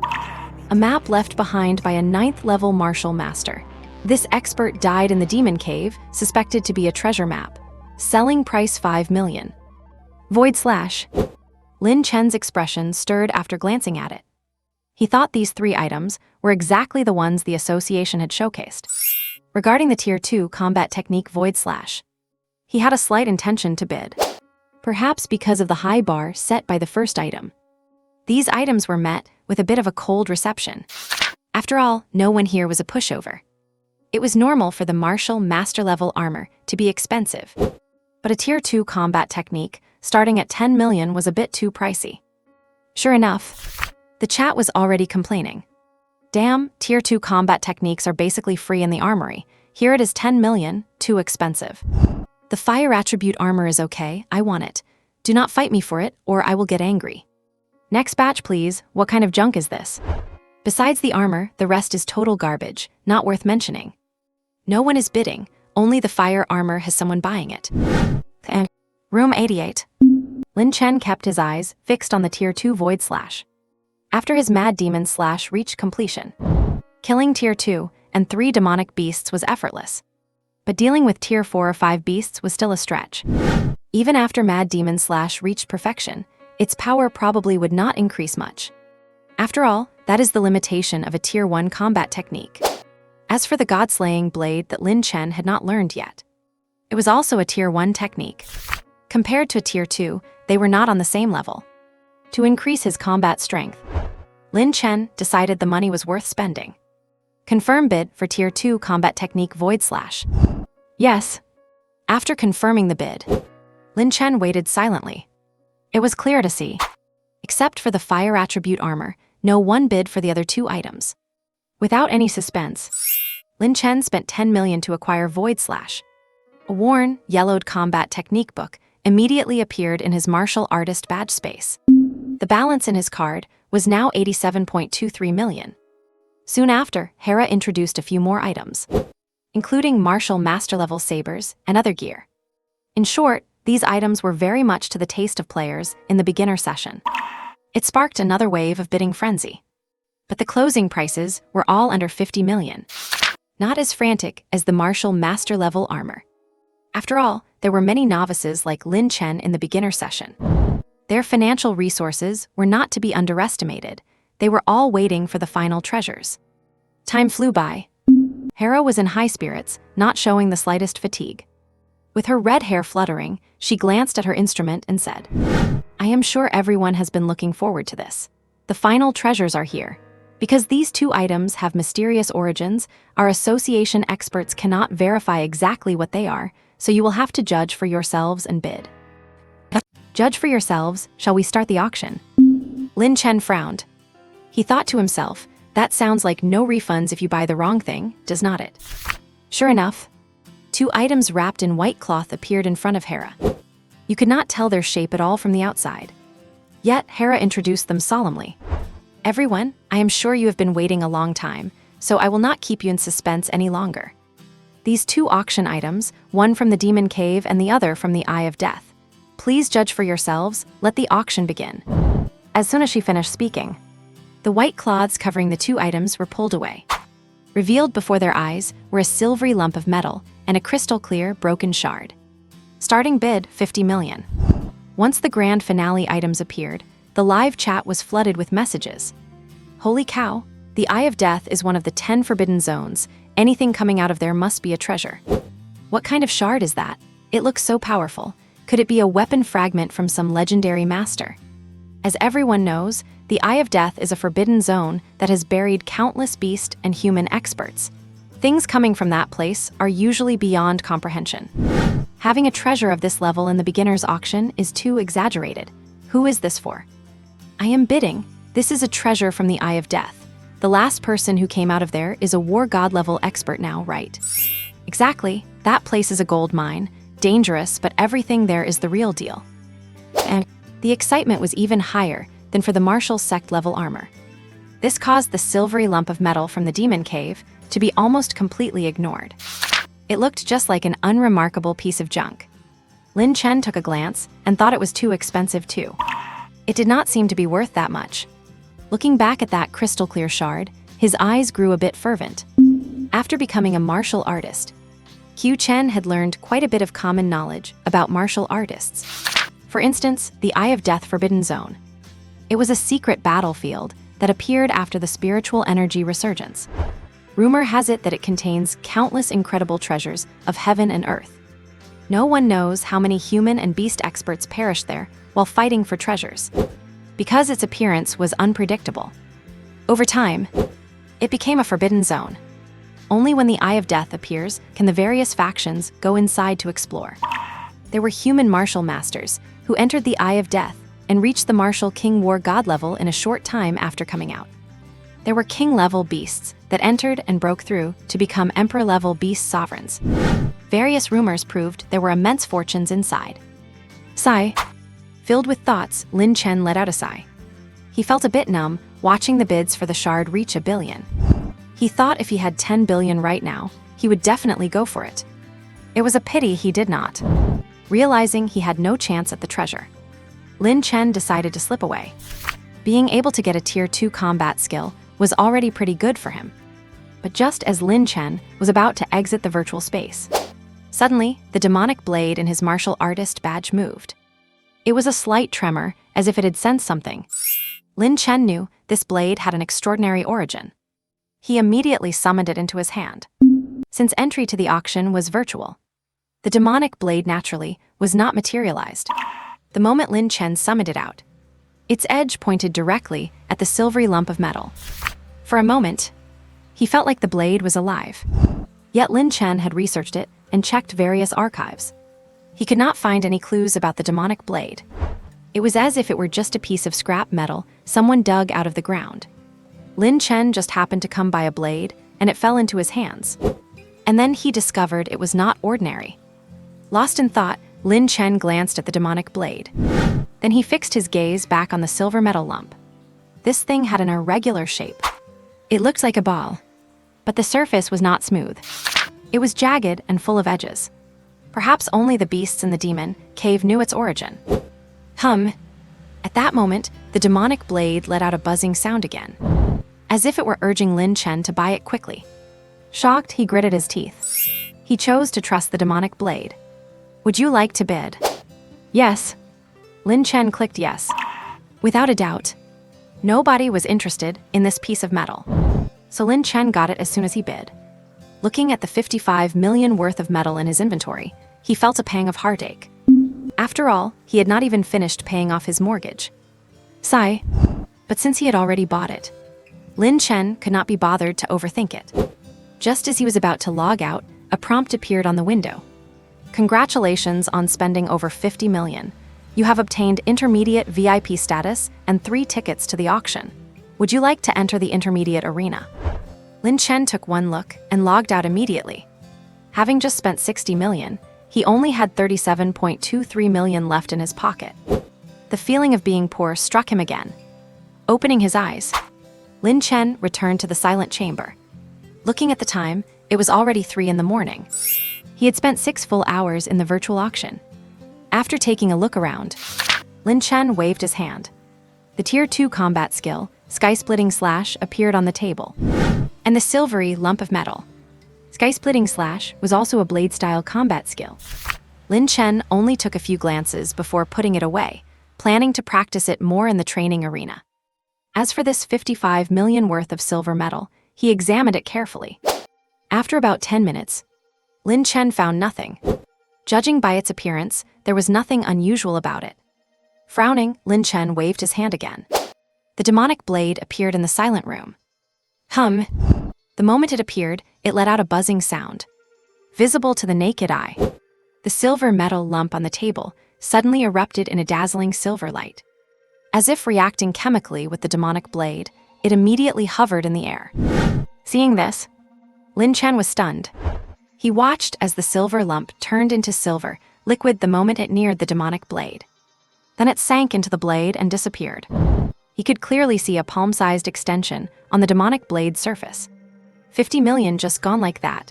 A map left behind by a 9th level Martial Master. This expert died in the Demon Cave, suspected to be a treasure map. Selling price 5 million. Void Slash. Lin Chen's expression stirred after glancing at it. He thought these 3 items were exactly the ones the association had showcased. Regarding the Tier 2 Combat Technique Void Slash, he had a slight intention to bid. Perhaps because of the high bar set by the first item. These items were met with a bit of a cold reception. After all, no one here was a pushover. It was normal for the Martial Master Level armor to be expensive. But a Tier 2 Combat Technique starting at 10 million was a bit too pricey. Sure enough, the chat was already complaining. Damn, Tier 2 Combat Techniques are basically free in the armory. Here it is 10 million, too expensive. The Fire Attribute armor is okay, I want it. Do not fight me for it, or I will get angry. Next batch please, what kind of junk is this? Besides the armor, the rest is total garbage, not worth mentioning. No one is bidding, only the fire armor has someone buying it. And room 88. Lin Chen kept his eyes fixed on the Tier 2 Void Slash. After his Mad Demon Slash reached completion, killing Tier 2 and 3 demonic beasts was effortless. But dealing with Tier 4 or 5 beasts was still a stretch. Even after Mad Demon Slash reached perfection, its power probably would not increase much. After all, that is the limitation of a Tier 1 combat technique. As for the God-slaying blade that Lin Chen had not learned yet, it was also a Tier 1 technique. Compared to a Tier 2, they were not on the same level. To increase his combat strength, Lin Chen decided the money was worth spending. Confirm bid for Tier 2 combat technique Void Slash. Yes. After confirming the bid, Lin Chen waited silently. It was clear to see. Except for the fire attribute armor, no one bid for the other two items. Without any suspense, Lin Chen spent 10 million to acquire Void Slash. A worn, yellowed combat technique book immediately appeared in his martial artist badge space. The balance in his card was now 87.23 million. Soon after, Hera introduced a few more items, including martial master-level sabers and other gear. In short, these items were very much to the taste of players in the beginner session. It sparked another wave of bidding frenzy. But the closing prices were all under 50 million. Not as frantic as the martial master-level armor. After all, there were many novices like Lin Chen in the beginner session. Their financial resources were not to be underestimated. They were all waiting for the final treasures. Time flew by. Hera was in high spirits, not showing the slightest fatigue. With her red hair fluttering, she glanced at her instrument and said, "I am sure everyone has been looking forward to this. The final treasures are here. Because these two items have mysterious origins, our association experts cannot verify exactly what they are, so you will have to judge for yourselves and bid." Judge for yourselves, shall we start the auction? Lin Chen frowned. He thought to himself, that sounds like no refunds if you buy the wrong thing, does not it? Sure enough, two items wrapped in white cloth appeared in front of Hera. You could not tell their shape at all from the outside. Yet Hera introduced them solemnly. "Everyone, I am sure you have been waiting a long time, so I will not keep you in suspense any longer. These two auction items, one from the Demon Cave and the other from the Eye of Death. Please judge for yourselves, let the auction begin." As soon as she finished speaking, the white cloths covering the two items were pulled away. Revealed before their eyes were a silvery lump of metal and a crystal-clear, broken shard. Starting bid, 50 million. Once the grand finale items appeared, the live chat was flooded with messages. Holy cow, the Eye of Death is one of the 10 forbidden zones. Anything coming out of there must be a treasure. What kind of shard is that? It looks so powerful. Could it be a weapon fragment from some legendary master? As everyone knows, the Eye of Death is a forbidden zone that has buried countless beast and human experts. Things coming from that place are usually beyond comprehension. Having a treasure of this level in the beginner's auction is too exaggerated. Who is this for? I am bidding. This is a treasure from the Eye of Death. The last person who came out of there is a war god level expert now, right? Exactly. That place is a gold mine. Dangerous, but everything there is the real deal. And the excitement was even higher than for the martial sect level armor. This caused the silvery lump of metal from the Demon Cave to be almost completely ignored. It looked just like an unremarkable piece of junk. Lin Chen took a glance and thought it was too expensive too. It did not seem to be worth that much. Looking back at that crystal clear shard, his eyes grew a bit fervent. After becoming a martial artist, Qiu Chen had learned quite a bit of common knowledge about martial artists. For instance, the Eye of Death Forbidden Zone. It was a secret battlefield that appeared after the spiritual energy resurgence. Rumor has it that it contains countless incredible treasures of heaven and earth. No one knows how many human and beast experts perished there while fighting for treasures, because its appearance was unpredictable. Over time, it became a forbidden zone. Only when the Eye of Death appears can the various factions go inside to explore. There were human martial masters who entered the Eye of Death and reached the martial king war god level in a short time after coming out. There were king-level beasts that entered and broke through to become emperor-level beast sovereigns. Various rumors proved there were immense fortunes inside. Sigh. Filled with thoughts, Lin Chen let out a sigh. He felt a bit numb, watching the bids for the shard reach 1 billion. He thought if he had 10 billion right now, he would definitely go for it. It was a pity he did not. Realizing he had no chance at the treasure, Lin Chen decided to slip away. Being able to get a Tier 2 combat skill was already pretty good for him. But just as Lin Chen was about to exit the virtual space, suddenly, the demonic blade in his martial artist badge moved. It was a slight tremor, as if it had sensed something. Lin Chen knew this blade had an extraordinary origin. He immediately summoned it into his hand. Since entry to the auction was virtual, the demonic blade naturally was not materialized. The moment Lin Chen summoned it out, its edge pointed directly at the silvery lump of metal. For a moment, He felt like the blade was alive. Yet Lin Chen had researched it and checked various archives. He could not find any clues about the demonic blade. It was as if it were just a piece of scrap metal someone dug out of the ground. Lin Chen just happened to come by a blade, and it fell into his hands. And then he discovered it was not ordinary. Lost in thought, Lin Chen glanced at the demonic blade. Then he fixed his gaze back on the silver metal lump. This thing had an irregular shape. It looked like a ball, but the surface was not smooth. It was jagged and full of edges. Perhaps only the beasts in the demon cave knew its origin. At that moment, the demonic blade let out a buzzing sound again, as if it were urging Lin Chen to buy it quickly. Shocked, he gritted his teeth. He chose to trust the demonic blade. Would you like to bid? Yes. Lin Chen clicked yes. Without a doubt. Nobody was interested in this piece of metal. So Lin Chen got it as soon as he bid. Looking at the 55 million worth of metal in his inventory, he felt a pang of heartache. After all, he had not even finished paying off his mortgage. Sigh. But since he had already bought it, Lin Chen could not be bothered to overthink it. Just as he was about to log out, a prompt appeared on the window. Congratulations on spending over 50 million. You have obtained intermediate VIP status and 3 tickets to the auction. Would you like to enter the intermediate arena? Lin Chen took one look and logged out immediately. Having just spent 60 million, he only had 37.23 million left in his pocket. The feeling of being poor struck him again. Opening his eyes, Lin Chen returned to the silent chamber. Looking at the time, it was already 3 in the morning. He had spent 6 full hours in the virtual auction. After taking a look around, Lin Chen waved his hand. The Tier 2 combat skill, Sky-Splitting Slash, appeared on the table, and the silvery lump of metal. Sky-Splitting Slash was also a blade-style combat skill. Lin Chen only took a few glances before putting it away, planning to practice it more in the training arena. As for this 55 million worth of silver metal, he examined it carefully. After about 10 minutes, Lin Chen found nothing. Judging by its appearance, there was nothing unusual about it. Frowning, Lin Chen waved his hand again. The demonic blade appeared in the silent room. The moment it appeared, it let out a buzzing sound. Visible to the naked eye, the silver metal lump on the table suddenly erupted in a dazzling silver light. As if reacting chemically with the demonic blade, it immediately hovered in the air. Seeing this, Lin Chen was stunned. He watched as the silver lump turned into silver liquid the moment it neared the demonic blade. Then it sank into the blade and disappeared. He could clearly see a palm-sized extension on the demonic blade's surface. 50 million just gone like that.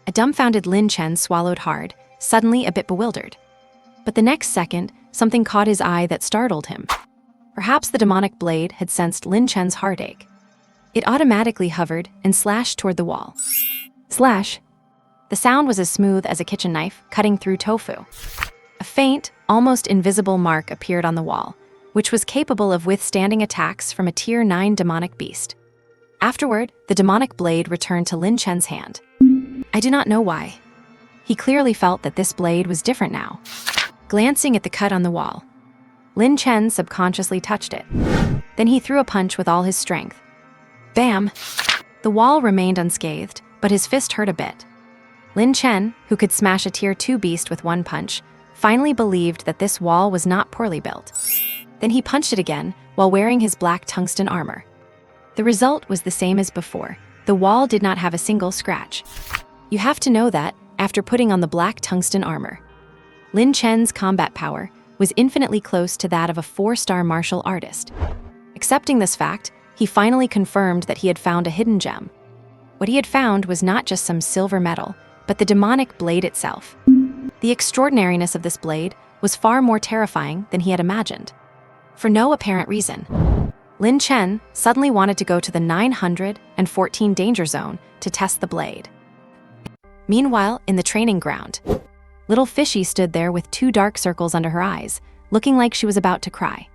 A dumbfounded Lin Chen swallowed hard, suddenly a bit bewildered. But the next second, something caught his eye that startled him. Perhaps the demonic blade had sensed Lin Chen's heartache. It automatically hovered and slashed toward the wall. Slash. The sound was as smooth as a kitchen knife cutting through tofu. A faint, almost invisible mark appeared on the wall, which was capable of withstanding attacks from a Tier 9 demonic beast. Afterward, the demonic blade returned to Lin Chen's hand. I do not know why. He clearly felt that this blade was different now. Glancing at the cut on the wall, Lin Chen subconsciously touched it. Then he threw a punch with all his strength. Bam! The wall remained unscathed, but his fist hurt a bit. Lin Chen, who could smash a Tier 2 beast with one punch, finally believed that this wall was not poorly built. Then he punched it again while wearing his black tungsten armor. The result was the same as before. The wall did not have a single scratch. You have to know that, after putting on the black tungsten armor, Lin Chen's combat power was infinitely close to that of a 4-star martial artist. Accepting this fact, he finally confirmed that he had found a hidden gem. What he had found was not just some silver metal, but the demonic blade itself. The extraordinariness of this blade was far more terrifying than he had imagined. For no apparent reason, Lin Chen suddenly wanted to go to the 914 danger zone to test the blade. Meanwhile, in the training ground, little Fishy stood there with 2 dark circles under her eyes, looking like she was about to cry.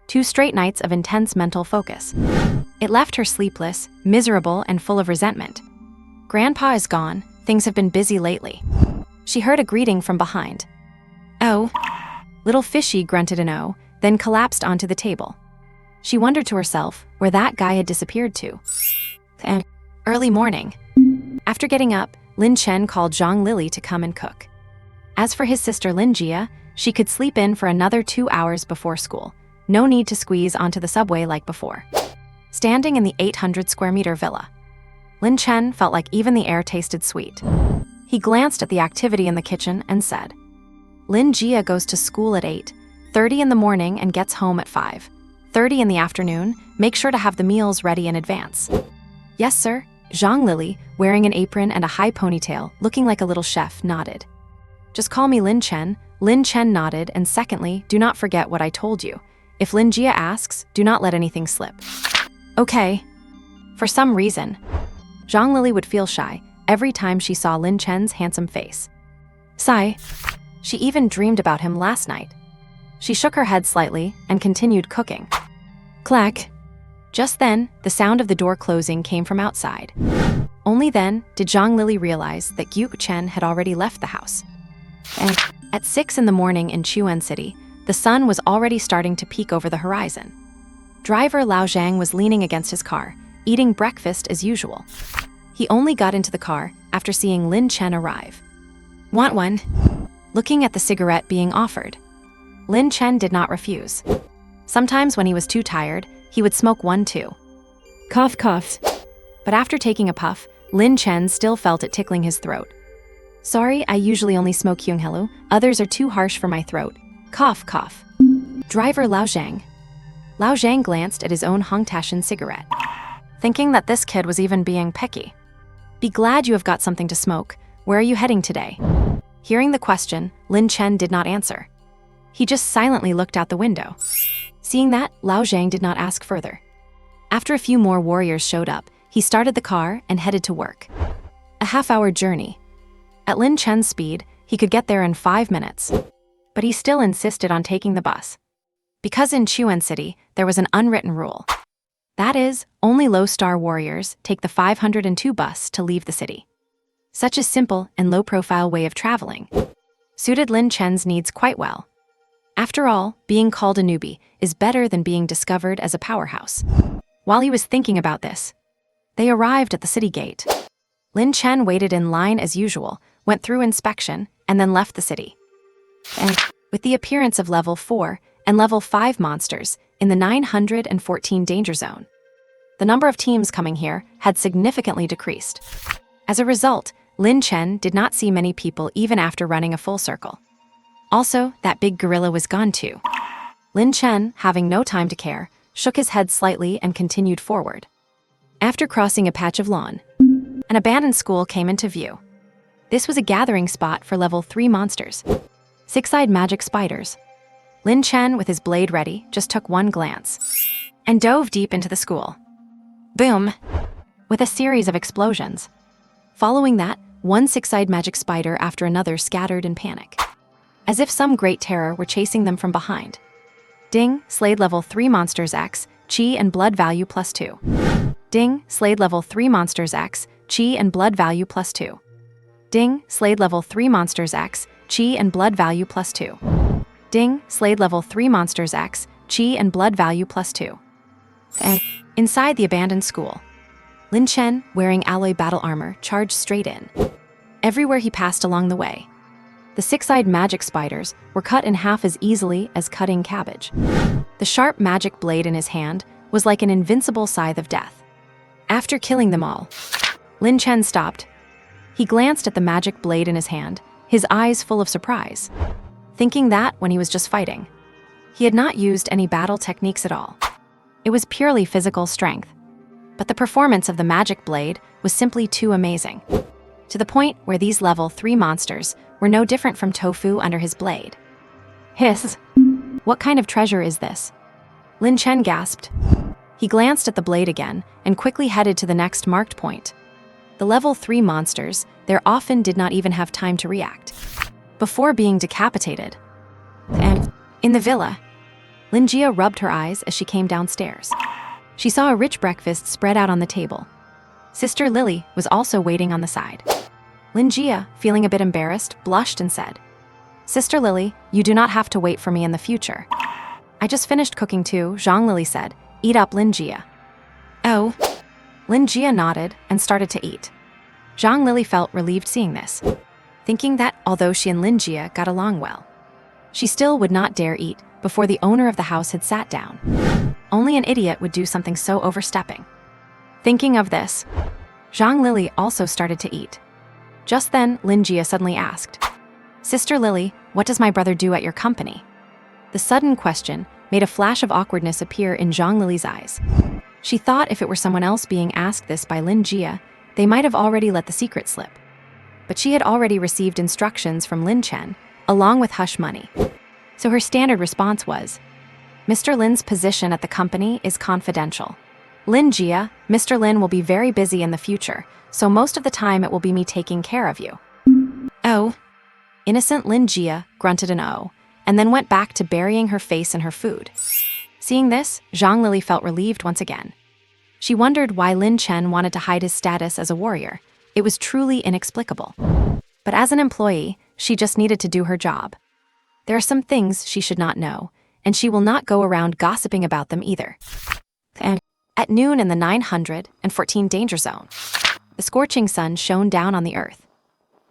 2 straight nights of intense mental focus. It left her sleepless, miserable, and full of resentment. Grandpa is gone. Things have been busy lately. She heard a greeting from behind. Oh. Little Fishy grunted an oh, then collapsed onto the table. She wondered to herself where that guy had disappeared to. Early morning. After getting up, Lin Chen called Zhang Lili to come and cook. As for his sister Lin Jia, she could sleep in for another 2 hours before school. No need to squeeze onto the subway like before. Standing in the 800 square meter villa, Lin Chen felt like even the air tasted sweet. He glanced at the activity in the kitchen and said, Lin Jia goes to school at 8:30 in the morning and gets home at 5:30 in the afternoon. Make sure to have the meals ready in advance. Yes, sir. Zhang Lili, wearing an apron and a high ponytail, looking like a little chef, nodded. Just call me Lin Chen. Lin Chen nodded, and secondly, do not forget what I told you. If Lin Jia asks, do not let anything slip. Okay. For some reason, Zhang Lili would feel shy every time she saw Lin Chen's handsome face. Sigh. She even dreamed about him last night. She shook her head slightly and continued cooking. Clack. Just then, the sound of the door closing came from outside. Only then did Zhang Lili realize that Gu Chen had already left the house. And at 6 in the morning in Chuan City, the sun was already starting to peek over the horizon. Driver Lao Zhang was leaning against his car, eating breakfast as usual. He only got into the car after seeing Lin Chen arrive. Want one? Looking at the cigarette being offered, Lin Chen did not refuse. Sometimes when he was too tired, he would smoke one too. Cough, cough. But after taking a puff, Lin Chen still felt it tickling his throat. Sorry, I usually only smoke Hyunghelu. Others are too harsh for my throat. Cough, cough. Driver Lao Zhang. Lao Zhang glanced at his own Hongtashan cigarette, thinking that this kid was even being picky. Be glad you have got something to smoke. Where are you heading today? Hearing the question, Lin Chen did not answer. He just silently looked out the window. Seeing that, Lao Zhang did not ask further. After a few more warriors showed up, he started the car and headed to work. A half-hour journey. At Lin Chen's speed, he could get there in 5 minutes. But he still insisted on taking the bus. Because in Chuan City, there was an unwritten rule. That is, only low-star warriors take the 502 bus to leave the city. Such a simple and low-profile way of traveling suited Lin Chen's needs quite well. After all, being called a newbie is better than being discovered as a powerhouse. While he was thinking about this, they arrived at the city gate. Lin Chen waited in line as usual, went through inspection, and then left the city. And with the appearance of level 4 and level 5 monsters in the 914 danger zone, the number of teams coming here had significantly decreased. As a result, Lin Chen did not see many people even after running a full circle. Also, that big gorilla was gone too. Lin Chen, having no time to care, shook his head slightly and continued forward. After crossing a patch of lawn, an abandoned school came into view. This was a gathering spot for level 3 monsters, 6-eyed magic spiders. Lin Chen, with his blade ready, just took one glance and dove deep into the school. Boom! With a series of explosions. Following that, one 6-eyed magic spider after another scattered in panic, as if some great terror were chasing them from behind. Ding, slayed level 3 monsters X, Chi and blood value +2. Ding, slayed level 3 monsters X, Chi and blood value +2. Ding, slayed level 3 monsters X, Chi and blood value +2. Ding, slayed level 3 monsters X, Chi and blood value +2. And inside the abandoned school, Lin Chen, wearing alloy battle armor, charged straight in. Everywhere he passed along the way, the 6-eyed magic spiders were cut in half as easily as cutting cabbage. The sharp magic blade in his hand was like an invincible scythe of death. After killing them all, Lin Chen stopped. He glanced at the magic blade in his hand, his eyes full of surprise, thinking that when he was just fighting, he had not used any battle techniques at all. It was purely physical strength. But the performance of the magic blade was simply too amazing, to the point where these level 3 monsters were no different from tofu under his blade. Hiss! What kind of treasure is this? Lin Chen gasped. He glanced at the blade again and quickly headed to the next marked point. The level 3 monsters there often did not even have time to react before being decapitated. And in the villa, Lin Jia rubbed her eyes as she came downstairs. She saw a rich breakfast spread out on the table. Sister Lily was also waiting on the side. Lin Jia, feeling a bit embarrassed, blushed and said, Sister Lily, you do not have to wait for me in the future. I just finished cooking too, Zhang Lili said. Eat up, Lin Jia. Oh. Lin Jia nodded and started to eat. Zhang Lili felt relieved seeing this, thinking that although she and Lin Jia got along well, she still would not dare eat before the owner of the house had sat down. Only an idiot would do something so overstepping. Thinking of this, Zhang Lili also started to eat. Just then, Lin Jia suddenly asked, "Sister Lily, what does my brother do at your company?" The sudden question made a flash of awkwardness appear in Zhang Lili's eyes. She thought if it were someone else being asked this by Lin Jia, they might have already let the secret slip. But she had already received instructions from Lin Chen, along with hush money. So her standard response was, "Mr. Lin's position at the company is confidential. Lin Jia, Mr. Lin will be very busy in the future, so most of the time it will be me taking care of you." Oh. Innocent Lin Jia grunted an "oh," and then went back to burying her face in her food. Seeing this, Zhang Lili felt relieved once again. She wondered why Lin Chen wanted to hide his status as a warrior. It was truly inexplicable. But as an employee, she just needed to do her job. There are some things she should not know, and she will not go around gossiping about them either. At noon in the 914 danger zone, the scorching sun shone down on the earth.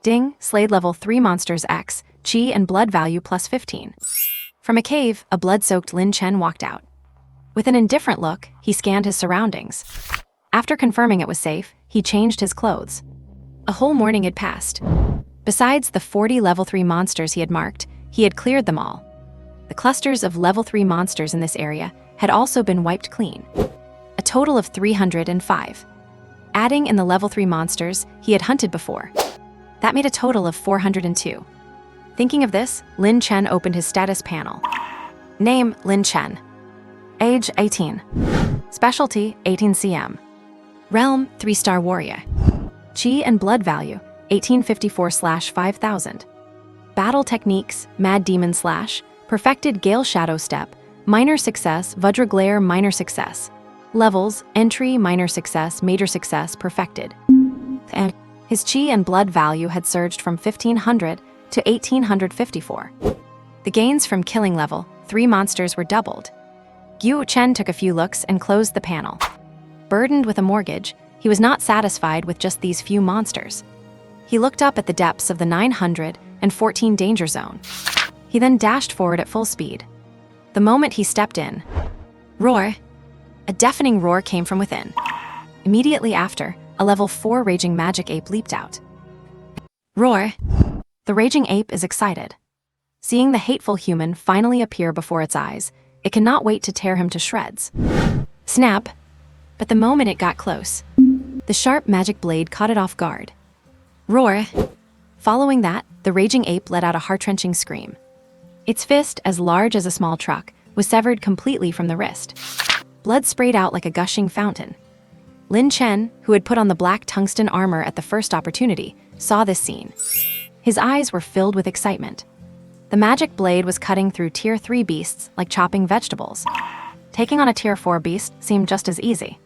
Ding, slayed level 3 monsters X, Chi and blood value plus 15. From a cave, a blood-soaked Lin Chen walked out. With an indifferent look, he scanned his surroundings. After confirming it was safe, he changed his clothes. A whole morning had passed. Besides the 40 level 3 monsters he had marked, he had cleared them all. The clusters of level 3 monsters in this area had also been wiped clean. A total of 305. Adding in the level 3 monsters he had hunted before. That made a total of 402. Thinking of this, Lin Chen opened his status panel. Name, Lin Chen. Age, 18. Specialty, 18 cm. Realm, 3-star warrior. Chi and blood value, 1854/5000. Battle techniques, Mad Demon Slash, Perfected Gale Shadow Step, Minor Success, Vajra Glare, Minor Success. Levels, Entry, Minor Success, Major Success, Perfected. And his Chi and blood value had surged from 1500 to 1854. The gains from killing level 3 monsters were doubled. Yu Chen took a few looks and closed the panel. Burdened with a mortgage, he was not satisfied with just these few monsters. He looked up at the depths of the 914 danger zone. He then dashed forward at full speed. The moment he stepped in, roar! A deafening roar came from within. Immediately after, a level 4 raging magic ape leaped out. Roar! The raging ape is excited. Seeing the hateful human finally appear before its eyes, it cannot wait to tear him to shreds. Snap! But the moment it got close, the sharp magic blade caught it off guard. Roar! Following that, the raging ape let out a heart-wrenching scream. Its fist, as large as a small truck, was severed completely from the wrist. Blood sprayed out like a gushing fountain. Lin Chen, who had put on the black tungsten armor at the first opportunity, saw this scene. His eyes were filled with excitement. The magic blade was cutting through tier 3 beasts like chopping vegetables. Taking on a tier 4 beast seemed just as easy.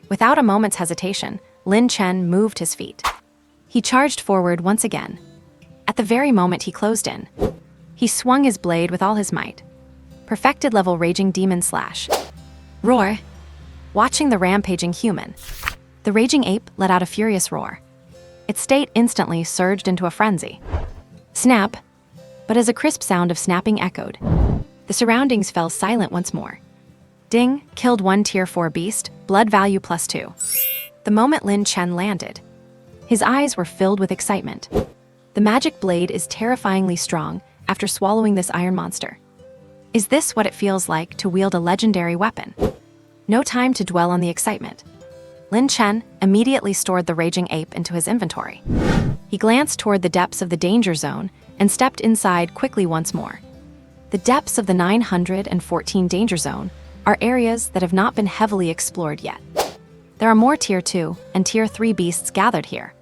Without a moment's hesitation, Lin Chen moved his feet. He charged forward once again. At the very moment he closed in, he swung his blade with all his might. Perfected level Raging Demon Slash. Roar! Watching the rampaging human, the raging ape let out a furious roar. Its state instantly surged into a frenzy. Snap! But as a crisp sound of snapping echoed, the surroundings fell silent once more. Ding! Killed 1 tier 4 beast, blood value plus 2. The moment Lin Chen landed, his eyes were filled with excitement. The magic blade is terrifyingly strong after swallowing this iron monster. Is this what it feels like to wield a legendary weapon? No time to dwell on the excitement. Lin Chen immediately stored the raging ape into his inventory. He glanced toward the depths of the danger zone and stepped inside quickly once more. The depths of the 914 danger zone are areas that have not been heavily explored yet. There are more tier 2 and tier 3 beasts gathered here.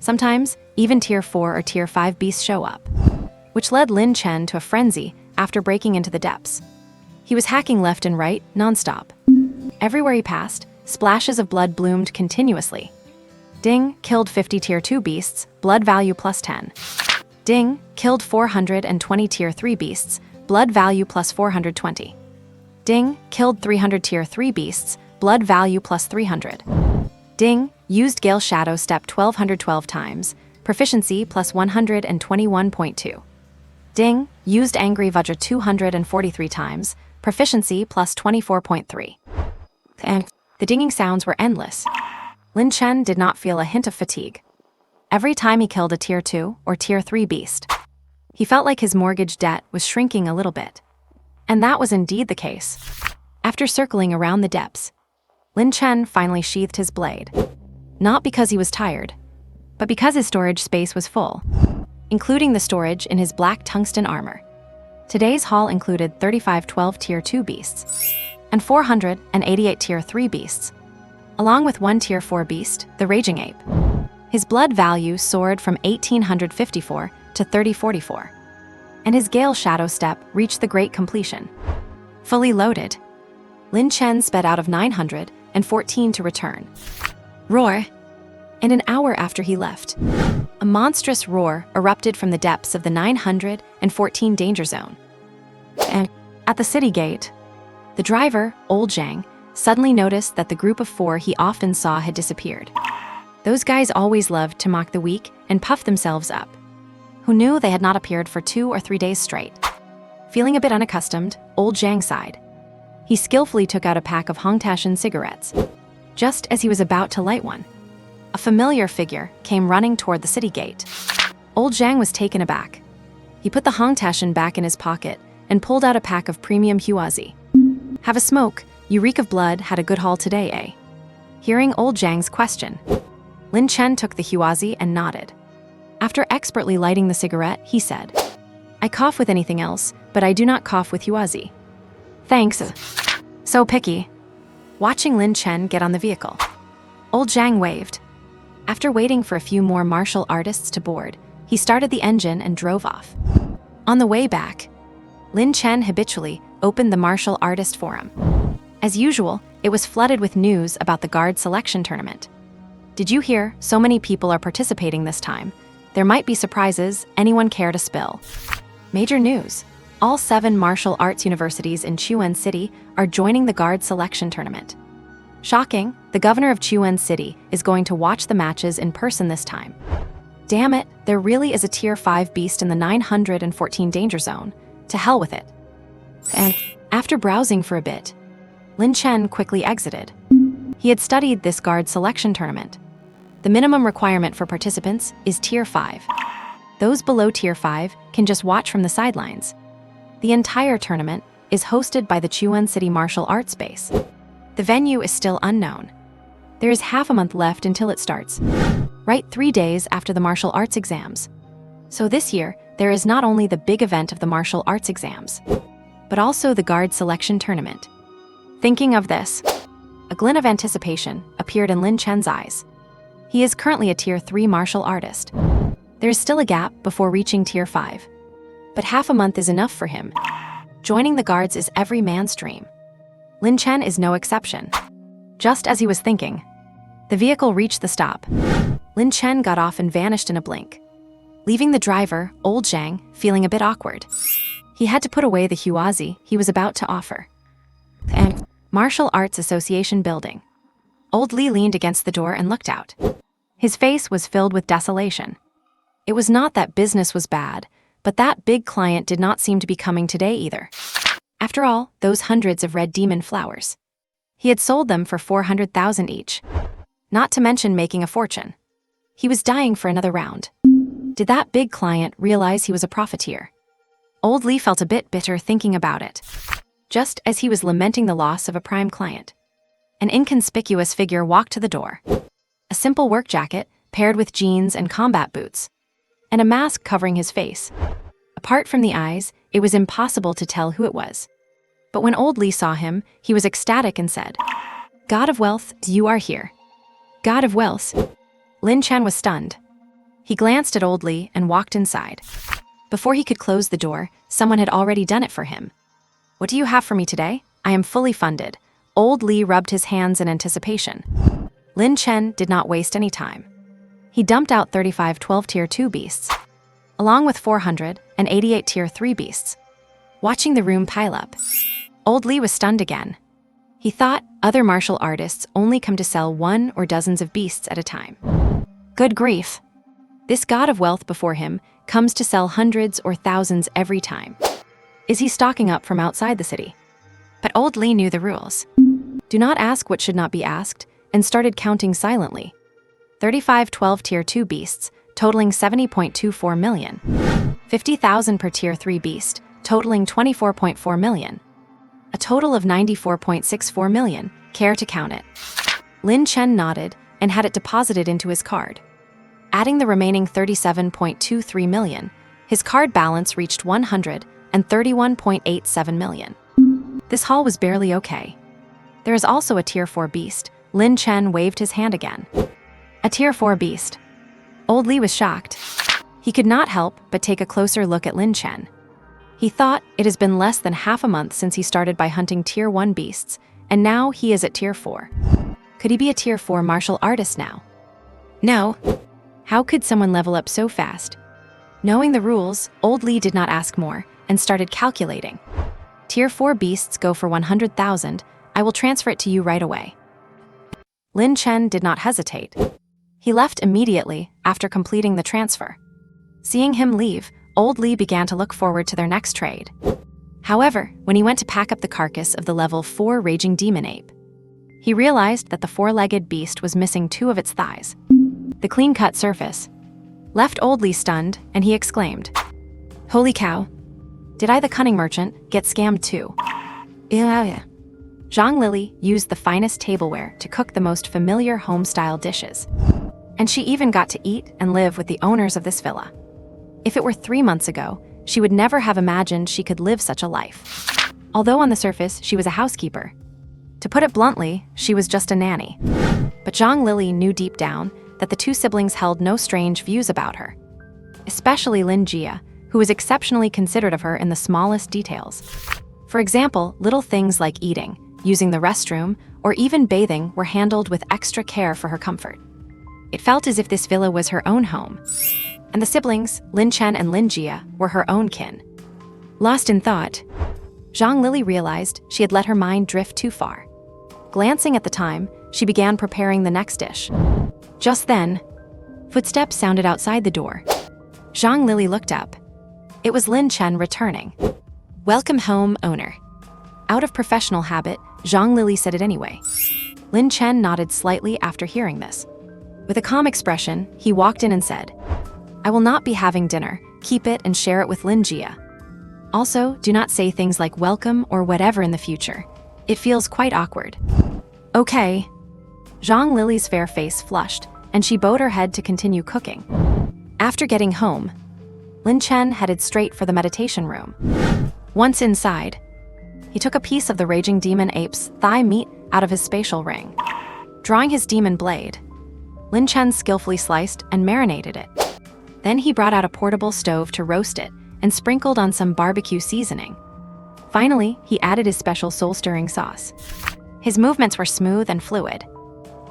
Sometimes, even tier 4 or tier 5 beasts show up, which led Lin Chen to a frenzy after breaking into the depths. He was hacking left and right, non-stop. Everywhere he passed, splashes of blood bloomed continuously. Ding! Killed 50 tier 2 beasts, blood value plus 10. Ding! Killed 420 tier 3 beasts, blood value plus 420. Ding! Killed 300 tier 3 beasts, blood value plus 300. Ding, used Gale Shadow Step 1212 times, proficiency plus 121.2. Ding, used Angry Vajra 243 times, proficiency plus 24.3. And the dinging sounds were endless. Lin Chen did not feel a hint of fatigue. Every time he killed a Tier 2 or Tier 3 beast, he felt like his mortgage debt was shrinking a little bit. And that was indeed the case. After circling around the depths, Lin Chen finally sheathed his blade. Not because he was tired, but because his storage space was full, including the storage in his black tungsten armor. Today's haul included 35 12 Tier 2 beasts and 488 Tier 3 beasts, along with 1 Tier 4 beast, the Raging Ape. His blood value soared from 1854 to 3044, and his Gale Shadow Step reached the great completion. Fully loaded, Lin Chen sped out of 914 to return. Roar! And an hour after he left, a monstrous roar erupted from the depths of the 914 danger zone. And at the city gate, the driver, Old Zhang, suddenly noticed that the group of 4 he often saw had disappeared. Those guys always loved to mock the weak and puff themselves up. Who knew they had not appeared for 2 or 3 days straight? Feeling a bit unaccustomed, Old Zhang sighed. He skillfully took out a pack of Hongtashan cigarettes. Just as he was about to light one, a familiar figure came running toward the city gate. Old Zhang was taken aback. He put the Hongtashan back in his pocket and pulled out a pack of premium Huazi. Have a smoke, you reek of blood, had a good haul today, eh? Hearing Old Zhang's question, Lin Chen took the Huazi and nodded. After expertly lighting the cigarette, he said, I cough with anything else, but I do not cough with Huazi. Thanks. So picky. Watching Lin Chen get on the vehicle, Old Zhang waved. After waiting for a few more martial artists to board, he started the engine and drove off. On the way back, Lin Chen habitually opened the martial artist forum. As usual, it was flooded with news about the guard selection tournament. Did you hear so many people are participating this time? There might be surprises, anyone care to spill? Major news. All 7 martial arts universities in Chuan City are joining the guard selection tournament. Shocking, the governor of Chuan City is going to watch the matches in person this time. Damn it, there really is a Tier 5 beast in the 914 danger zone. To hell with it. And after browsing for a bit, Lin Chen quickly exited. He had studied this guard selection tournament. The minimum requirement for participants is Tier 5. Those below Tier 5 can just watch from the sidelines. The entire tournament is hosted by the Chuan City Martial Arts Base. The venue is still unknown. There is half a month left until it starts, right 3 days after the martial arts exams. So this year, there is not only the big event of the martial arts exams, but also the guard selection tournament. Thinking of this, a glint of anticipation appeared in Lin Chen's eyes. He is currently a Tier 3 martial artist. There is still a gap before reaching Tier 5. But half a month is enough for him. Joining the guards is every man's dream. Lin Chen is no exception. Just as he was thinking, the vehicle reached the stop. Lin Chen got off and vanished in a blink, leaving the driver, Old Zhang, feeling a bit awkward. He had to put away the Huazi he was about to offer. And Martial Arts Association building. Old Li leaned against the door and looked out. His face was filled with desolation. It was not that business was bad, but that big client did not seem to be coming today either. After all, those hundreds of red demon flowers. He had sold them for 400,000 each. Not to mention making a fortune. He was dying for another round. Did that big client realize he was a profiteer? Old Li felt a bit bitter thinking about it. Just as he was lamenting the loss of a prime client, an inconspicuous figure walked to the door. A simple work jacket, paired with jeans and combat boots, and a mask covering his face. Apart from the eyes, it was impossible to tell who it was. But when Old Li saw him, he was ecstatic and said, God of Wealth, you are here. God of Wealth. Lin Chen was stunned. He glanced at Old Li and walked inside. Before he could close the door, someone had already done it for him. What do you have for me today? I am fully funded. Old Li rubbed his hands in anticipation. Lin Chen did not waste any time. He dumped out 35 12 Tier 2 beasts, along with 488 Tier 3 beasts. Watching the room pile up, Old Li was stunned again. He thought other martial artists only come to sell one or dozens of beasts at a time. Good grief. This god of wealth before him comes to sell hundreds or thousands every time. Is he stocking up from outside the city? But old Li knew the rules. Do not ask what should not be asked, and started counting silently. 35 12 Tier 2 beasts, totaling 70.24 million. 50,000 per Tier 3 beast, totaling 24.4 million. A total of 94.64 million. Care to count it? Lin Chen nodded and had it deposited into his card. Adding the remaining 37.23 million, his card balance reached 131.87 million. This haul was barely okay. There is also a Tier 4 beast. Lin Chen waved his hand again. A Tier 4 beast. Old Li was shocked. He could not help but take a closer look at Lin Chen. He thought it has been less than half a month since he started by hunting Tier 1 beasts, and now he is at Tier 4. Could he be a Tier 4 martial artist now? No. How could someone level up so fast? Knowing the rules, old Li did not ask more and started calculating. Tier 4 beasts go for 100,000. I will transfer it to you right away. Lin Chen did not hesitate. He left immediately after completing the transfer. Seeing him leave, old Li began to look forward to their next trade. However, when he went to pack up the carcass of the level 4 raging demon ape, he realized that the 4-legged beast was missing 2 of its thighs. The clean-cut surface left old Li stunned, and he exclaimed, "Holy cow! Did I, the cunning merchant, get scammed too?" Yeah. Zhang Lili used the finest tableware to cook the most familiar home-style dishes. And she even got to eat and live with the owners of this villa. If it were 3 months ago, she would never have imagined she could live such a life. Although on the surface she was a housekeeper. To put it bluntly, she was just a nanny. But Zhang Lili knew deep down that the 2 siblings held no strange views about her. Especially Lin Jia, who was exceptionally considerate of her in the smallest details. For example, little things like eating, using the restroom, or even bathing were handled with extra care for her comfort. It felt as if this villa was her own home. And the siblings, Lin Chen and Lin Jia, were her own kin. Lost in thought, Zhang Lili realized she had let her mind drift too far. Glancing at the time, she began preparing the next dish. Just then, footsteps sounded outside the door. Zhang Lili looked up. It was Lin Chen returning. "Welcome home, owner." Out of professional habit, Zhang Lili said it anyway. Lin Chen nodded slightly after hearing this. With a calm expression, he walked in and said, "I will not be having dinner. Keep it and share it with Lin Jia. Also, do not say things like welcome or whatever in the future. It feels quite awkward." "Okay." Zhang Lili's fair face flushed, and she bowed her head to continue cooking. After getting home, Lin Chen headed straight for the meditation room. Once inside, he took a piece of the raging demon ape's thigh meat out of his spatial ring. Drawing his demon blade, Lin Chen skillfully sliced and marinated it. Then he brought out a portable stove to roast it and sprinkled on some barbecue seasoning. Finally, he added his special soul-stirring sauce. His movements were smooth and fluid.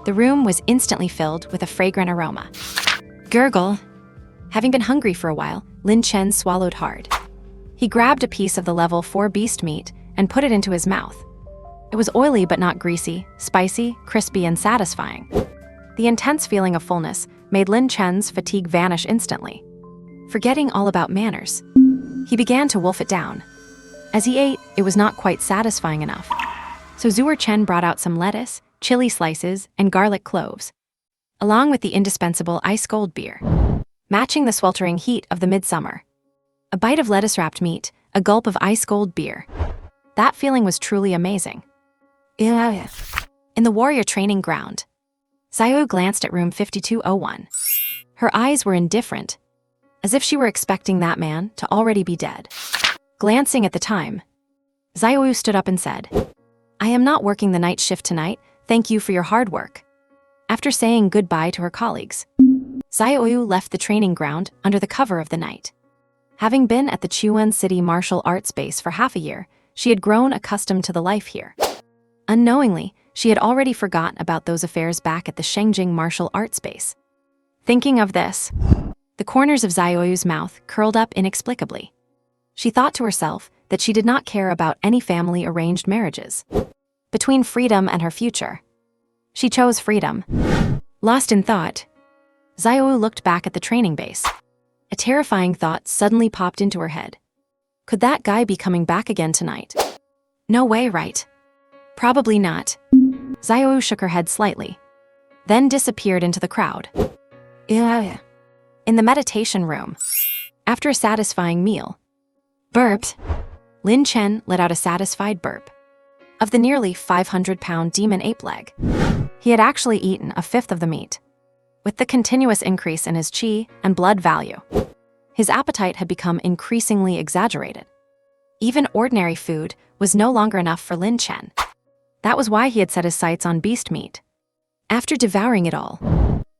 The room was instantly filled with a fragrant aroma. Gurgle. Having been hungry for a while, Lin Chen swallowed hard. He grabbed a piece of the level 4 beast meat and put it into his mouth. It was oily but not greasy, spicy, crispy, and satisfying. The intense feeling of fullness made Lin Chen's fatigue vanish instantly. Forgetting all about manners, he began to wolf it down. As he ate, it was not quite satisfying enough. So Zhuer Chen brought out some lettuce, chili slices, and garlic cloves, along with the indispensable ice-cold beer, matching the sweltering heat of the midsummer. A bite of lettuce-wrapped meat, a gulp of ice-cold beer. That feeling was truly amazing. In the warrior training ground, Xiao glanced at room 5201. Her eyes were indifferent, as if she were expecting that man to already be dead. Glancing at the time, Xiao stood up and said, "I am not working the night shift tonight. Thank you for your hard work." After saying goodbye to her colleagues, Xiao left the training ground under the cover of the night. Having been at the Chuan City martial arts base for half a year, she had grown accustomed to the life here. Unknowingly, she had already forgotten about those affairs back at the Shengjing martial arts base. Thinking of this, the corners of Xiaoyu's mouth curled up inexplicably. She thought to herself that she did not care about any family-arranged marriages. between freedom and her future. She chose freedom. Lost in thought, Xiaoyu looked back at the training base. A terrifying thought suddenly popped into her head. Could that guy be coming back again tonight? No way, right? Probably not. Xiaoyu shook her head slightly, then disappeared into the crowd. In the meditation room, after a satisfying meal, burped. Lin Chen let out a satisfied burp. Of the nearly 500-pound demon ape leg, he had actually eaten a fifth of the meat. With the continuous increase in his qi and blood value, his appetite had become increasingly exaggerated. Even ordinary food was no longer enough for Lin Chen. That was why he had set his sights on beast meat. After devouring it all,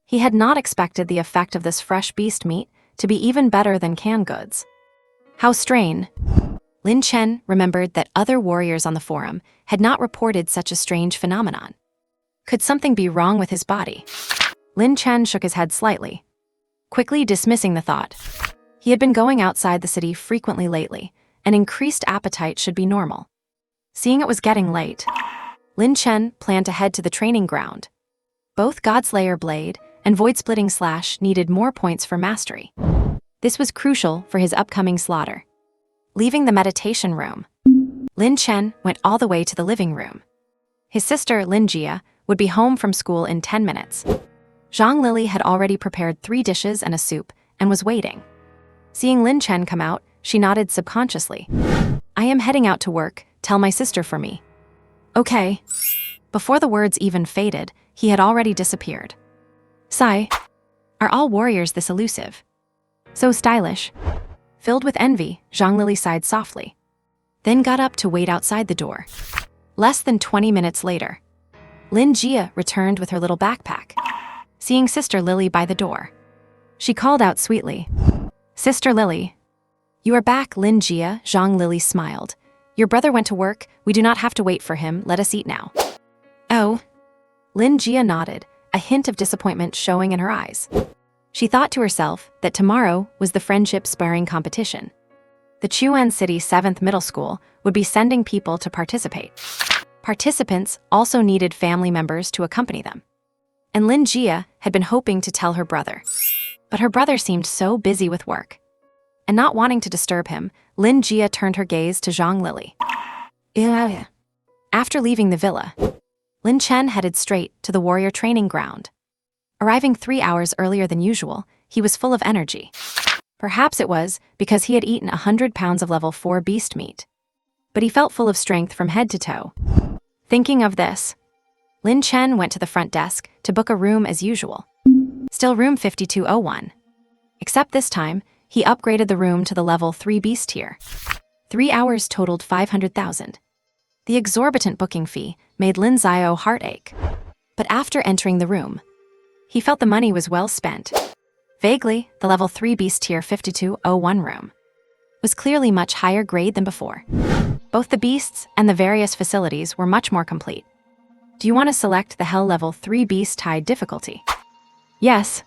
he had not expected the effect of this fresh beast meat to be even better than canned goods. How strange. Lin Chen remembered that other warriors on the forum had not reported such a strange phenomenon. Could something be wrong with his body? Lin Chen shook his head slightly, quickly dismissing the thought. He had been going outside the city frequently lately, and increased appetite should be normal. Seeing it was getting late, Lin Chen planned to head to the training ground. Both Godslayer Blade and Void-Splitting Slash needed more points for mastery. This was crucial for his upcoming slaughter. Leaving the meditation room, Lin Chen went all the way to the living room. His sister, Lin Jia, would be home from school in 10 minutes. Zhang Lili had already prepared 3 dishes and a soup and was waiting. Seeing Lin Chen come out, she nodded subconsciously. I am heading out to work, tell my sister for me. Okay. Before the words even faded, he had already disappeared. Sigh. Are all warriors this elusive? So stylish. Filled with envy, Zhang Lili sighed softly, then got up to wait outside the door. Less than 20 minutes later, Lin Jia returned with her little backpack. Seeing Sister Lily by the door, she called out sweetly, Sister Lily. You are back, Lin Jia, Zhang Lili smiled. Your brother went to work, we do not have to wait for him, let us eat now. Oh. Lin Jia nodded, a hint of disappointment showing in her eyes. She thought to herself that tomorrow was the friendship sparring competition. The Chuan City 7th Middle School would be sending people to participate. Participants also needed family members to accompany them. And Lin Jia had been hoping to tell her brother. But her brother seemed so busy with work. And not wanting to disturb him, Lin Jia turned her gaze to Zhang Lili. After leaving the villa, Lin Chen headed straight to the warrior training ground. Arriving 3 hours earlier than usual, he was full of energy. Perhaps it was because he had eaten 100 pounds of level 4 beast meat. But he felt full of strength from head to toe. Thinking of this, Lin Chen went to the front desk to book a room as usual. Still room 5201. Except this time, he upgraded the room to the level 3 beast tier. 3 hours totaled 500,000. The exorbitant booking fee made Lin Xiao heartache. But after entering the room, he felt the money was well spent. Vaguely, the level 3 beast tier 5201 room was clearly much higher grade than before. Both the beasts and the various facilities were much more complete. Do you want to select the Hell level 3 beast tied difficulty? Yes.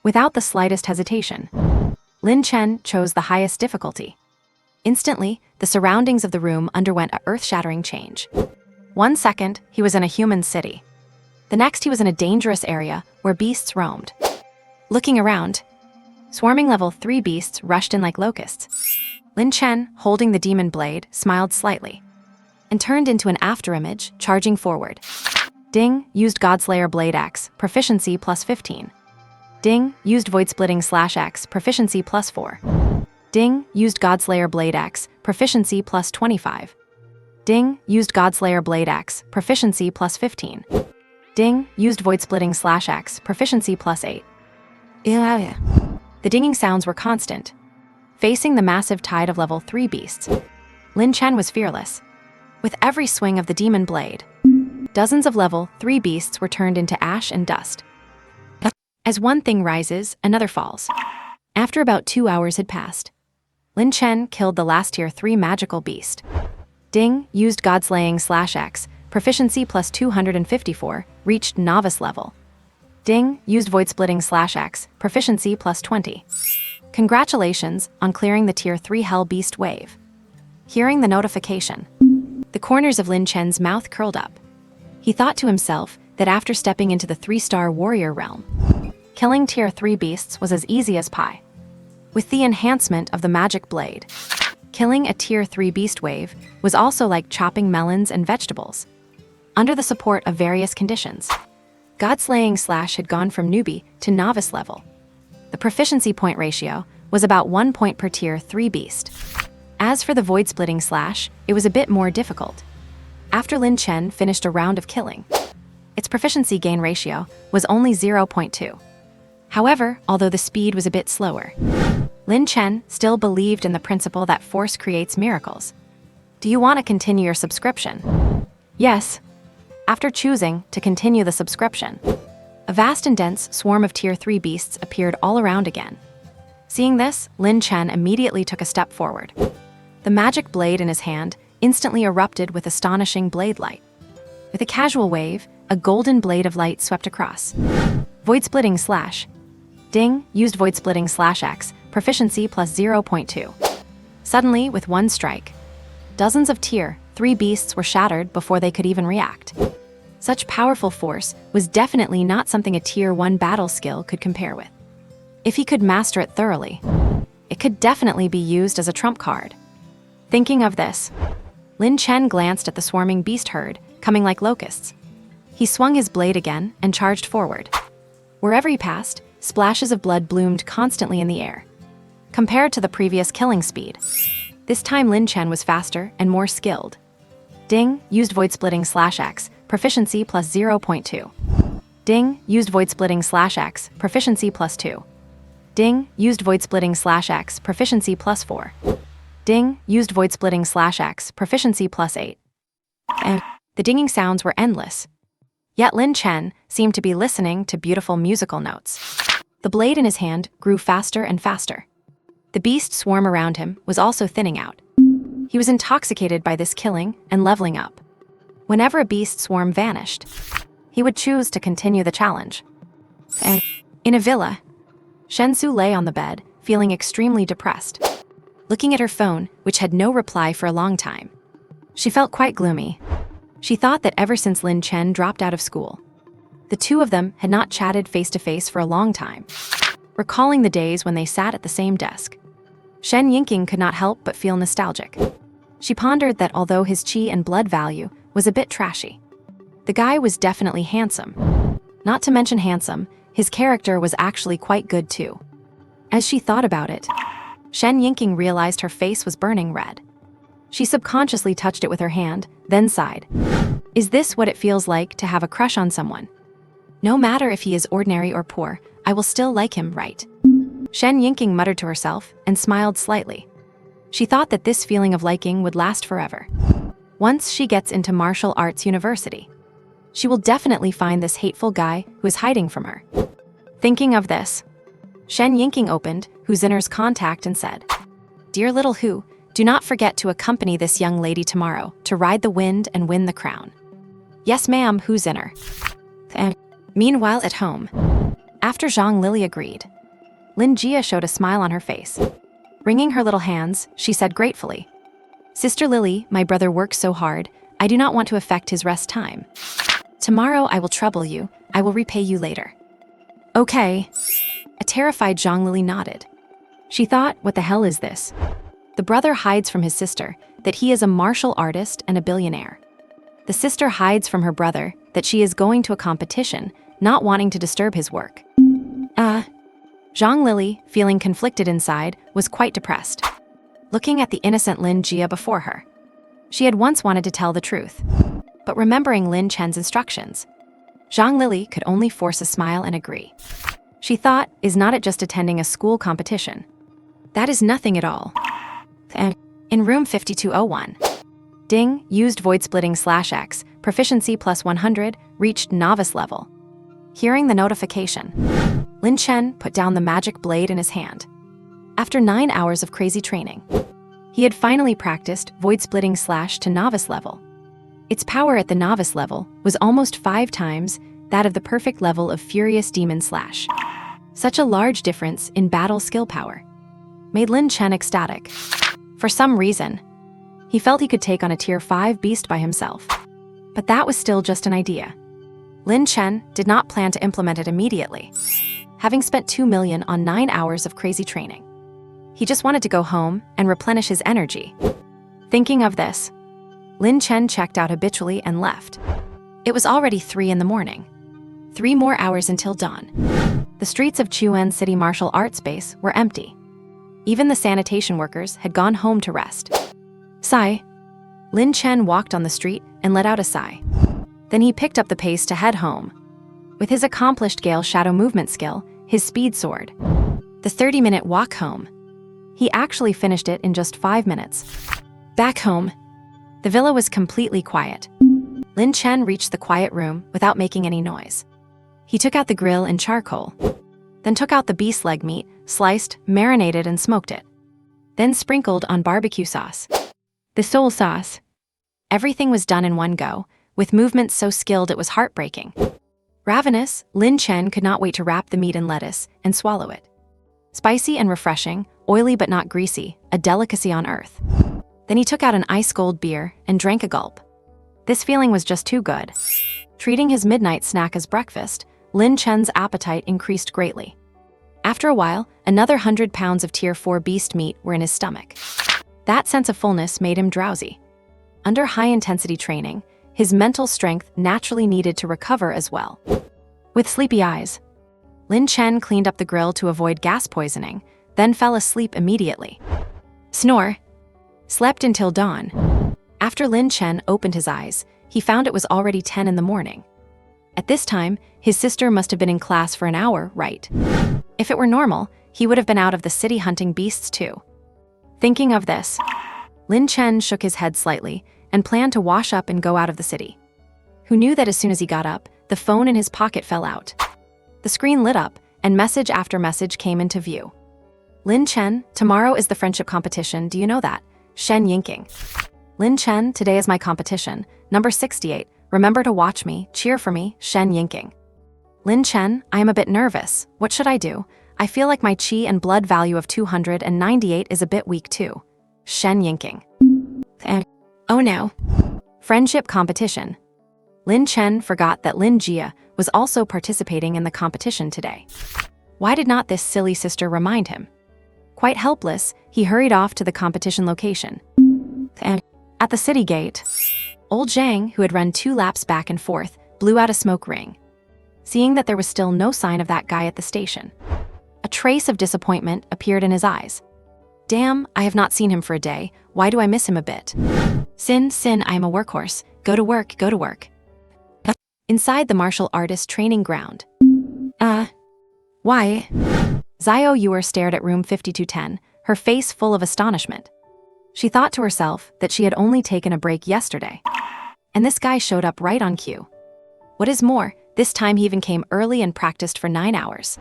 Without the slightest hesitation, Lin Chen chose the highest difficulty. Instantly, the surroundings of the room underwent a earth-shattering change. 1 second, he was in a human city. The next, he was in a dangerous area where beasts roamed. Looking around, swarming level 3 beasts rushed in like locusts. Lin Chen, holding the demon blade, smiled slightly and turned into an afterimage, charging forward. Ding, used Godslayer Blade X, proficiency plus 15. Ding, used Void-Splitting Slash X, proficiency plus 4. Ding, used Godslayer Blade X, proficiency plus 25. Ding, used Godslayer Blade X, proficiency plus 15. Ding, used Void-Splitting Slash X, proficiency plus 8. The dinging sounds were constant. Facing the massive tide of level 3 beasts, Lin Chen was fearless. With every swing of the demon blade, dozens of level 3 beasts were turned into ash and dust. As one thing rises, another falls. After about 2 hours had passed, Lin Chen killed the last tier 3 magical beast. Ding, used Godslaying Slash X, proficiency plus 254, reached novice level. Ding, used Void-Splitting Slash X, proficiency plus 20. Congratulations on clearing the tier 3 Hell Beast wave. Hearing the notification, The corners of Lin Chen's mouth curled up. He thought to himself that after stepping into the 3-star warrior realm, killing tier 3 beasts was as easy as pie. With the enhancement of the magic blade, killing a tier 3 beast wave was also like chopping melons and vegetables. Under the support of various conditions, God-slaying slash had gone from newbie to novice level. The proficiency point ratio was about 1 point per tier 3 beast. As for the void-splitting slash, it was a bit more difficult. After Lin Chen finished a round of killing, its proficiency gain ratio was only 0.2. However, although the speed was a bit slower, Lin Chen still believed in the principle that force creates miracles. Do you want to continue your subscription? Yes. After choosing to continue the subscription, a vast and dense swarm of tier 3 beasts appeared all around again. Seeing this, Lin Chen immediately took a step forward. The magic blade in his hand instantly erupted with astonishing blade light. With a casual wave, a golden blade of light swept across. Void-splitting slash. Ding, used void-splitting slash X, proficiency plus 0.2. Suddenly, with one strike, dozens of tier 3 beasts were shattered before they could even react. Such powerful force was definitely not something a tier 1 battle skill could compare with. If he could master it thoroughly, it could definitely be used as a trump card. Thinking of this, Lin Chen glanced at the swarming beast herd, coming like locusts. He swung his blade again and charged forward. Wherever he passed, splashes of blood bloomed constantly in the air. Compared to the previous killing speed, this time Lin Chen was faster and more skilled. Ding, used void-splitting slash X, proficiency plus 0.2. Ding, used void-splitting slash X, proficiency plus 2. Ding, used void-splitting slash X, proficiency plus 4. Ding, used void-splitting slash X, proficiency plus 8. And the dinging sounds were endless. Yet Lin Chen seemed to be listening to beautiful musical notes. The blade in his hand grew faster and faster. The beast swarm around him was also thinning out. He was intoxicated by this killing and leveling up. Whenever a beast swarm vanished, he would choose to continue the challenge. And in a villa, Shensu lay on the bed, feeling extremely depressed, looking at her phone, which had no reply for a long time. She felt quite gloomy. She thought that ever since Lin Chen dropped out of school, the two of them had not chatted face-to-face for a long time, recalling the days when they sat at the same desk. Shen Yinking could not help but feel nostalgic. She pondered that although his qi and blood value was a bit trashy, the guy was definitely handsome. Not to mention handsome, his character was actually quite good too. As she thought about it, Shen Yinking realized her face was burning red. She subconsciously touched it with her hand, then sighed. Is this what it feels like to have a crush on someone? No matter if he is ordinary or poor, I will still like him, right? Shen Yinking muttered to herself and smiled slightly. She thought that this feeling of liking would last forever. Once she gets into martial arts university, she will definitely find this hateful guy who is hiding from her. Thinking of this, Shen Yinking opened Hu Zinner's contact and said, Dear little Hu, do not forget to accompany this young lady tomorrow to ride the wind and win the crown. Yes, ma'am, Hu Zinner. Meanwhile, at home, after Zhang Lily agreed, Lin Jia showed a smile on her face. Wringing her little hands, she said gratefully, Sister Lily, my brother works so hard, I do not want to affect his rest time. Tomorrow I will trouble you, I will repay you later. Okay. A terrified Zhang Lily nodded. She thought, what the hell is this? The brother hides from his sister that he is a martial artist and a billionaire. The sister hides from her brother that she is going to a competition, not wanting to disturb his work. Zhang Lily, feeling conflicted inside, was quite depressed. Looking at the innocent Lin Jia before her, she had once wanted to tell the truth, but remembering Lin Chen's instructions, Zhang Lily could only force a smile and agree. She thought, is not it just attending a school competition? That is nothing at all. In room 5201, Ding, used void-splitting slash X, proficiency plus 100, reached novice level. Hearing the notification, Lin Chen put down the magic blade in his hand. After 9 hours of crazy training, he had finally practiced void-splitting slash to novice level. Its power at the novice level was almost 5 times that of the perfect level of furious demon slash. Such a large difference in battle skill power made Lin Chen ecstatic. For some reason, He felt he could take on a Tier 5 beast by himself. But that was still just an idea. Lin Chen did not plan to implement it immediately, having spent 2 million on 9 hours of crazy training. He just wanted to go home and replenish his energy. Thinking of this, Lin Chen checked out habitually and left. It was already 3 in the morning. 3 more hours until dawn. The streets of Chuan City Martial Arts Base were empty. Even the sanitation workers had gone home to rest. Sigh. Lin Chen walked on the street and let out a sigh. Then he picked up the pace to head home. With his accomplished Gale Shadow movement skill, his speed soared. The 30-minute walk home. He actually finished it in just 5 minutes. Back home. The villa was completely quiet. Lin Chen reached the quiet room without making any noise. He took out the grill and charcoal, then took out the beast leg meat, sliced, marinated, and smoked it. Then sprinkled on barbecue sauce. The soul sauce. Everything was done in one go, with movements so skilled it was heartbreaking. Ravenous, Lin Chen could not wait to wrap the meat in lettuce and swallow it. Spicy and refreshing, oily but not greasy, a delicacy on earth. Then he took out an ice-cold beer and drank a gulp. This feeling was just too good. Treating his midnight snack as breakfast, Lin Chen's appetite increased greatly. After a while, another 100 pounds of Tier 4 beast meat were in his stomach. That sense of fullness made him drowsy. Under high-intensity training, his mental strength naturally needed to recover as well. With sleepy eyes, Lin Chen cleaned up the grill to avoid gas poisoning, then fell asleep immediately. Snore. Slept until dawn. After Lin Chen opened his eyes, he found it was already 10 in the morning. At this time, his sister must have been in class for an hour, right? If it were normal, he would have been out of the city hunting beasts too. Thinking of this, Lin Chen shook his head slightly and planned to wash up and go out of the city. Who knew that as soon as he got up, the phone in his pocket fell out. The screen lit up, and message after message came into view. Lin Chen, tomorrow is the friendship competition, do you know that? Shen Yinking. Lin Chen, today is my competition, number 68, remember to watch me, cheer for me, Shen Yinking. Lin Chen, I am a bit nervous, what should I do? I feel like my chi and blood value of 298 is a bit weak too. Shen Yinking. Oh no. Friendship competition. Lin Chen forgot that Lin Jia was also participating in the competition today. Why did not this silly sister remind him? Quite helpless, he hurried off to the competition location. At the city gate, old Zhang, who had run 2 laps back and forth, blew out a smoke ring. Seeing that there was still no sign of that guy at the station, a trace of disappointment appeared in his eyes. Damn, I have not seen him for a day. Why do I miss him a bit? Sin, I am a workhorse. Go to work, go to work. Inside the martial artist training ground. Why? Xiao Yuer stared at room 5210, her face full of astonishment. She thought to herself that she had only taken a break yesterday. And this guy showed up right on cue. What is more, this time he even came early and practiced for 9 hours.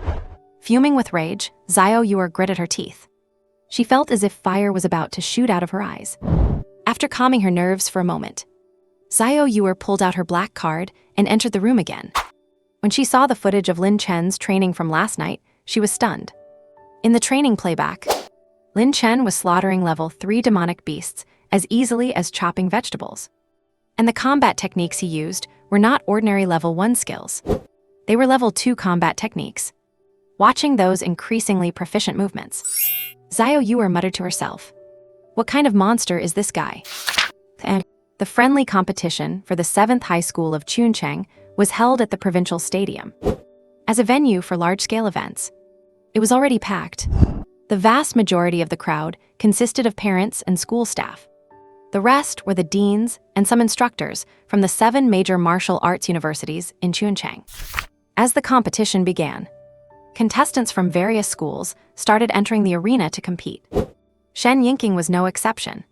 Fuming with rage, Xiao Yuer gritted her teeth. She felt as if fire was about to shoot out of her eyes. After calming her nerves for a moment, Xiao Yuer pulled out her black card and entered the room again. When she saw the footage of Lin Chen's training from last night, she was stunned. In the training playback, Lin Chen was slaughtering level 3 demonic beasts as easily as chopping vegetables. And the combat techniques he used were not ordinary level 1 skills. They were level 2 combat techniques. Watching those increasingly proficient movements, Xiao Yuer muttered to herself, "What kind of monster is this guy?" And the friendly competition for the 7th High School of Chuncheng was held at the provincial stadium. As a venue for large-scale events, it was already packed. The vast majority of the crowd consisted of parents and school staff. The rest were the deans and some instructors from the 7 major martial arts universities in Chuncheng. As the competition began, contestants from various schools started entering the arena to compete. Shen Yinking was no exception.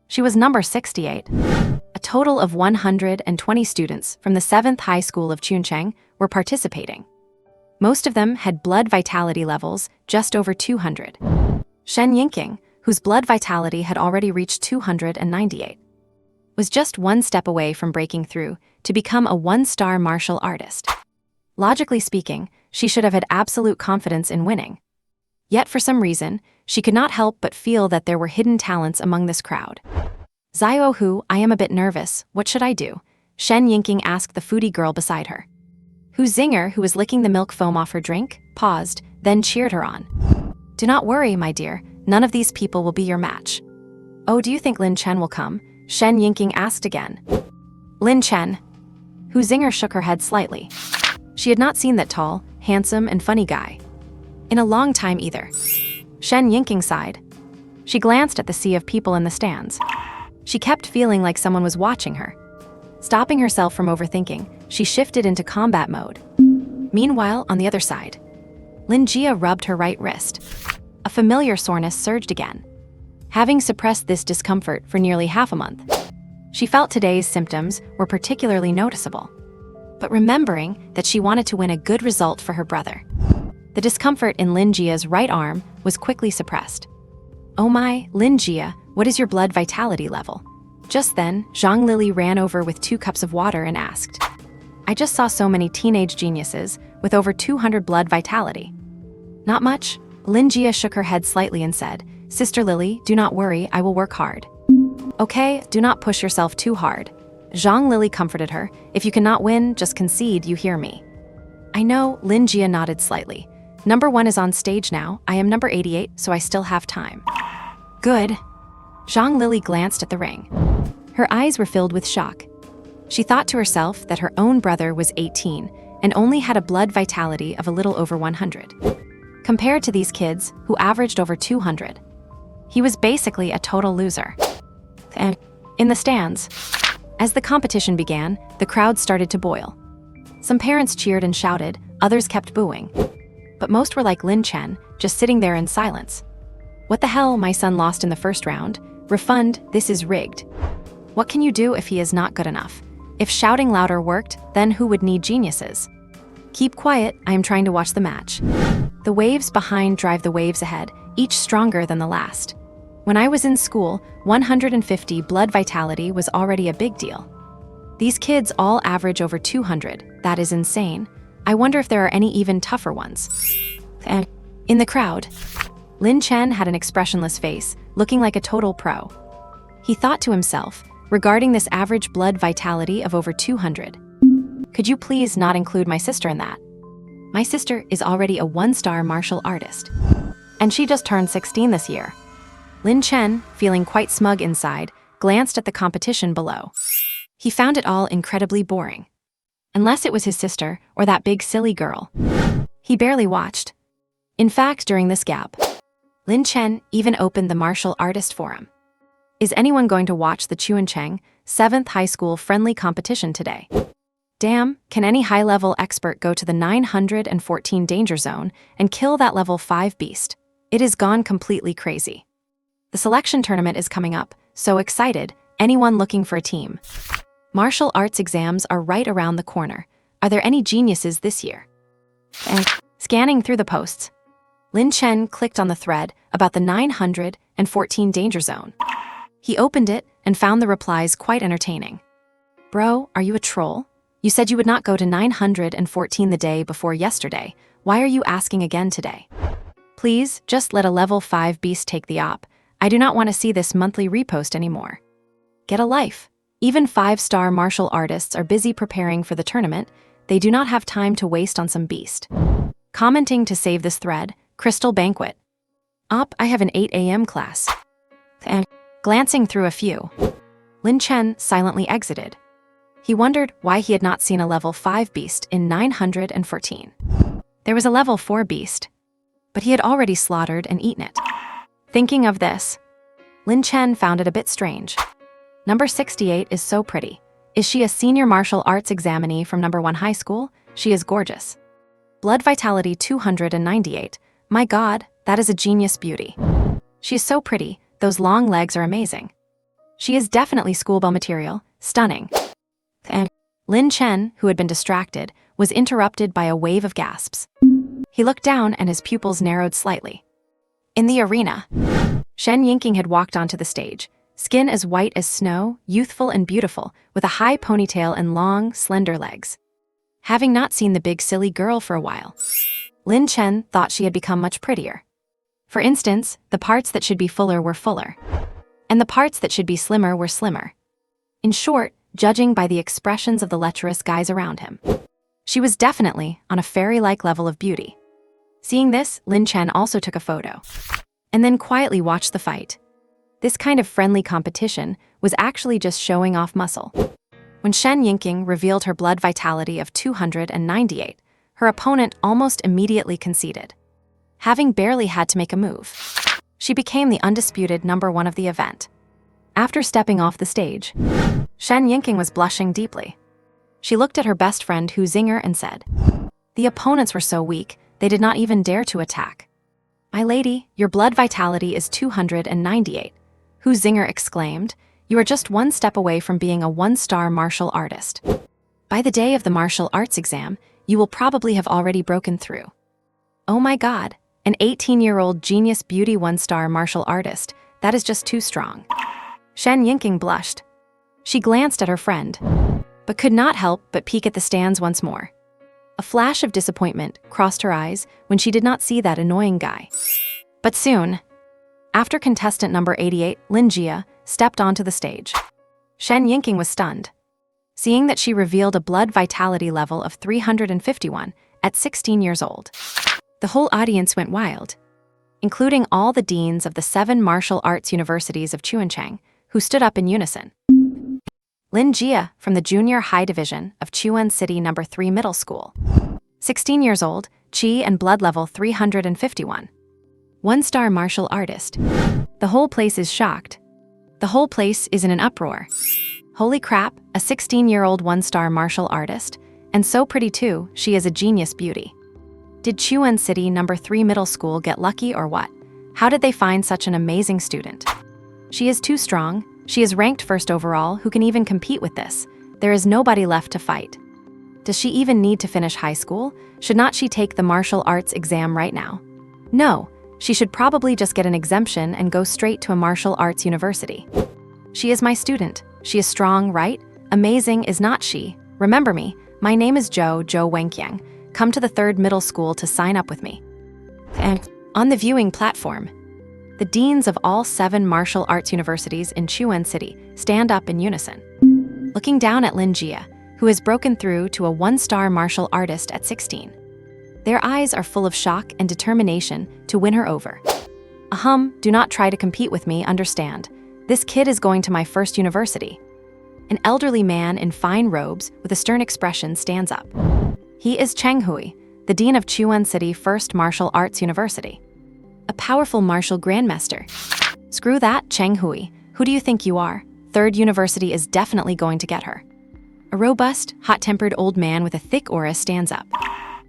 She was number 68. A total of 120 students from the 7th High School of Chuncheng were participating. Most of them had blood vitality levels just over 200. Shen Yinking, whose blood vitality had already reached 298, was just 1 step away from breaking through to become a 1-star martial artist. Logically speaking, she should have had absolute confidence in winning. Yet for some reason, she could not help but feel that there were hidden talents among this crowd. Zio I am a bit nervous, what should I do? Shen Yingqing asked the foodie girl beside her. Hu Zinger, who was licking the milk foam off her drink, paused, then cheered her on. Do not worry, my dear, none of these people will be your match. Oh, do you think Lin Chen will come? Shen Yingqing asked again. Lin Chen. Hu Zinger shook her head slightly. She had not seen that tall, handsome, and funny guy in a long time either. Shen Yingqing sighed. She glanced at the sea of people in the stands. She kept feeling like someone was watching her. Stopping herself from overthinking, she shifted into combat mode. Meanwhile, on the other side, Lin Jia rubbed her right wrist. A familiar soreness surged again. Having suppressed this discomfort for nearly half a month, she felt today's symptoms were particularly noticeable. But remembering that she wanted to win a good result for her brother, the discomfort in Lin Jia's right arm was quickly suppressed. Oh my, Lin Jia, what is your blood vitality level? Just then, Zhang Lili ran over with 2 cups of water and asked. I just saw so many teenage geniuses with over 200 blood vitality. Not much. Lin Jia shook her head slightly and said, Sister Lily, do not worry, I will work hard. Okay, do not push yourself too hard. Zhang Lili comforted her. If you cannot win, just concede, you hear me. I know, Lin Jia nodded slightly. Number 1 is on stage now. I am number 88, so I still have time. Good. Zhang Lili glanced at the ring. Her eyes were filled with shock. She thought to herself that her own brother was 18 and only had a blood vitality of a little over 100. Compared to these kids, who averaged over 200, he was basically a total loser. And in the stands, as the competition began, the crowd started to boil. Some parents cheered and shouted, others kept booing. But most were like Lin Chen, just sitting there in silence. What the hell, my son lost in the first round? Refund, this is rigged. What can you do if he is not good enough? If shouting louder worked, then who would need geniuses? Keep quiet, I am trying to watch the match. The waves behind drive the waves ahead, each stronger than the last. When I was in school, 150 blood vitality was already a big deal. These kids all average over 200, that is insane. I wonder if there are any even tougher ones. And in the crowd, Lin Chen had an expressionless face, looking like a total pro. He thought to himself, regarding this average blood vitality of over 200. Could you please not include my sister in that? My sister is already a 1-star martial artist. And she just turned 16 this year. Lin Chen, feeling quite smug inside, glanced at the competition below. He found it all incredibly boring. Unless it was his sister or that big silly girl. He barely watched. In fact, during this gap, Lin Chen even opened the martial artist forum. Is anyone going to watch the Chuancheng 7th high school friendly competition today? Damn, can any high-level expert go to the 914 danger zone and kill that level 5 beast? It is gone completely crazy. The selection tournament is coming up, so excited, anyone looking for a team. Martial arts exams are right around the corner. Are there any geniuses this year? And scanning through the posts, Lin Chen clicked on the thread about the 914 danger zone. He opened it and found the replies quite entertaining. Bro, are you a troll? You said you would not go to 914 the day before yesterday. Why are you asking again today? Please, just let a level 5 beast take the op. I do not want to see this monthly repost anymore. Get a life. Even 5-star martial artists are busy preparing for the tournament. They do not have time to waste on some beast. Commenting to save this thread, Crystal Banquet. Op, I have an 8 a.m. class. And glancing through a few, Lin Chen silently exited. He wondered why he had not seen a level 5 beast in 914. There was a level 4 beast, but he had already slaughtered and eaten it. Thinking of this, Lin Chen found it a bit strange. Number 68 is so pretty. Is she a senior martial arts examinee from number 1 high school? She is gorgeous. Blood vitality 298. My God, that is a genius beauty. She is so pretty, those long legs are amazing. She is definitely schoolgirl material, stunning. And Lin Chen, who had been distracted, was interrupted by a wave of gasps. He looked down and his pupils narrowed slightly. In the arena, Shen Yingqing had walked onto the stage, skin as white as snow, youthful and beautiful, with a high ponytail and long, slender legs. Having not seen the big silly girl for a while, Lin Chen thought she had become much prettier. For instance, the parts that should be fuller were fuller. And the parts that should be slimmer were slimmer. In short, judging by the expressions of the lecherous guys around him, she was definitely on a fairy-like level of beauty. Seeing this, Lin Chen also took a photo, and then quietly watched the fight. This kind of friendly competition was actually just showing off muscle. When Shen Yingqing revealed her blood vitality of 298, her opponent almost immediately conceded. Having barely had to make a move, she became the undisputed #1 of the event. After stepping off the stage, Shen Yingqing was blushing deeply. She looked at her best friend Hu Zinger and said, "The opponents were so weak, they did not even dare to attack." "My lady, your blood vitality is 298, Hu Zinger exclaimed. "You are just one step away from being a one-star martial artist. By the day of the martial arts exam, you will probably have already broken through." "Oh my god, an 18-year-old genius beauty one-star martial artist, that is just too strong." Shen Yingqing blushed. She glanced at her friend, but could not help but peek at the stands once more. A flash of disappointment crossed her eyes when she did not see that annoying guy. But soon, after contestant number 88, Lin Jia, stepped onto the stage, Shen Yingqing was stunned. Seeing that she revealed a blood vitality level of 351 at 16 years old, the whole audience went wild, including all the deans of the 7 martial arts universities of Chuancheng, who stood up in unison. Lin Jia, from the junior high division of Chuan City No. 3 Middle School. 16 years old, Qi and blood level 351. One-star martial artist. The whole place is shocked. The whole place is in an uproar. Holy crap, a 16-year-old one-star martial artist, and so pretty too, she is a genius beauty. Did Chuan City No. 3 Middle School get lucky or what? How did they find such an amazing student? She is too strong. She is ranked first overall. Who can even compete with this? There is nobody left to fight. Does she even need to finish high school? Should not she take the martial arts exam right now? No, she should probably just get an exemption and go straight to a martial arts university. She is my student. She is strong, right? Amazing, is not she? Remember me, my name is Zhou Wenqiang. Come to the 3rd middle school to sign up with me. And on the viewing platform, the deans of all 7 martial arts universities in Chuan City stand up in unison, looking down at Lin Jia, who has broken through to a one-star martial artist at 16. Their eyes are full of shock and determination to win her over. Do not try to compete with me, understand? This kid is going to my first university." An elderly man in fine robes with a stern expression stands up. He is Cheng Hui, the dean of Chuan City First Martial Arts University. A powerful martial grandmaster. Screw that, Cheng Hui. Who do you think you are? 3rd university is definitely going to get her. A robust, hot-tempered old man with a thick aura stands up.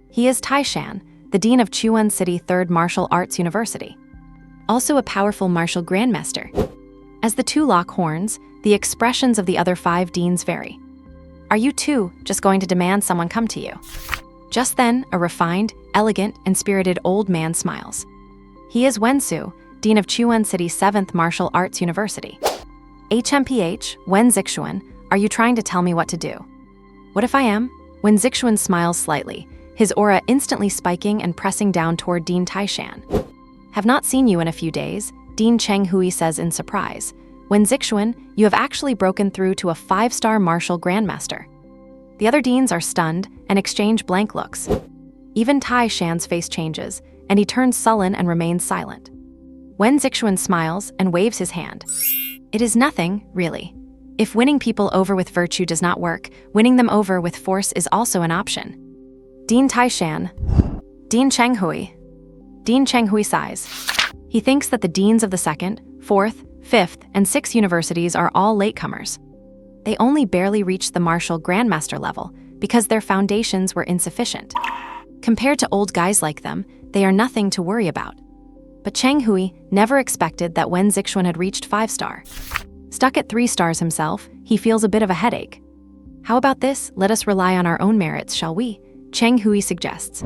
He is Tai Shan, the dean of Chuan City 3rd Martial Arts University. Also a powerful martial grandmaster. As the two lock horns, the expressions of the other 5 deans vary. Are you two just going to demand someone come to you? Just then, a refined, elegant, and spirited old man smiles. He is Wen Su, dean of Chuan City 7th Martial Arts University. HMPH, Wen Zixuan, are you trying to tell me what to do? What if I am? Wen Zixuan smiles slightly, his aura instantly spiking and pressing down toward Dean Taishan. Have not seen you in a few days, Dean Cheng Hui says in surprise. Wen Zixuan, you have actually broken through to a 5-star martial grandmaster. The other deans are stunned and exchange blank looks. Even Tai Shan's face changes, and he turns sullen and remains silent. Wen Zixuan smiles and waves his hand. It is nothing, really. If winning people over with virtue does not work, winning them over with force is also an option. Dean Tai Shan. Dean Cheng Hui. Dean Cheng Hui sighs. He thinks that the deans of the 2nd, 4th, 5th, and 6th universities are all latecomers. They only barely reached the martial grandmaster level because their foundations were insufficient. Compared to old guys like them, they are nothing to worry about. But Cheng Hui never expected that Wen Zixuan had reached 5-star. Stuck at 3 stars himself, he feels a bit of a headache. How about this? Let us rely on our own merits, shall we? Cheng Hui suggests.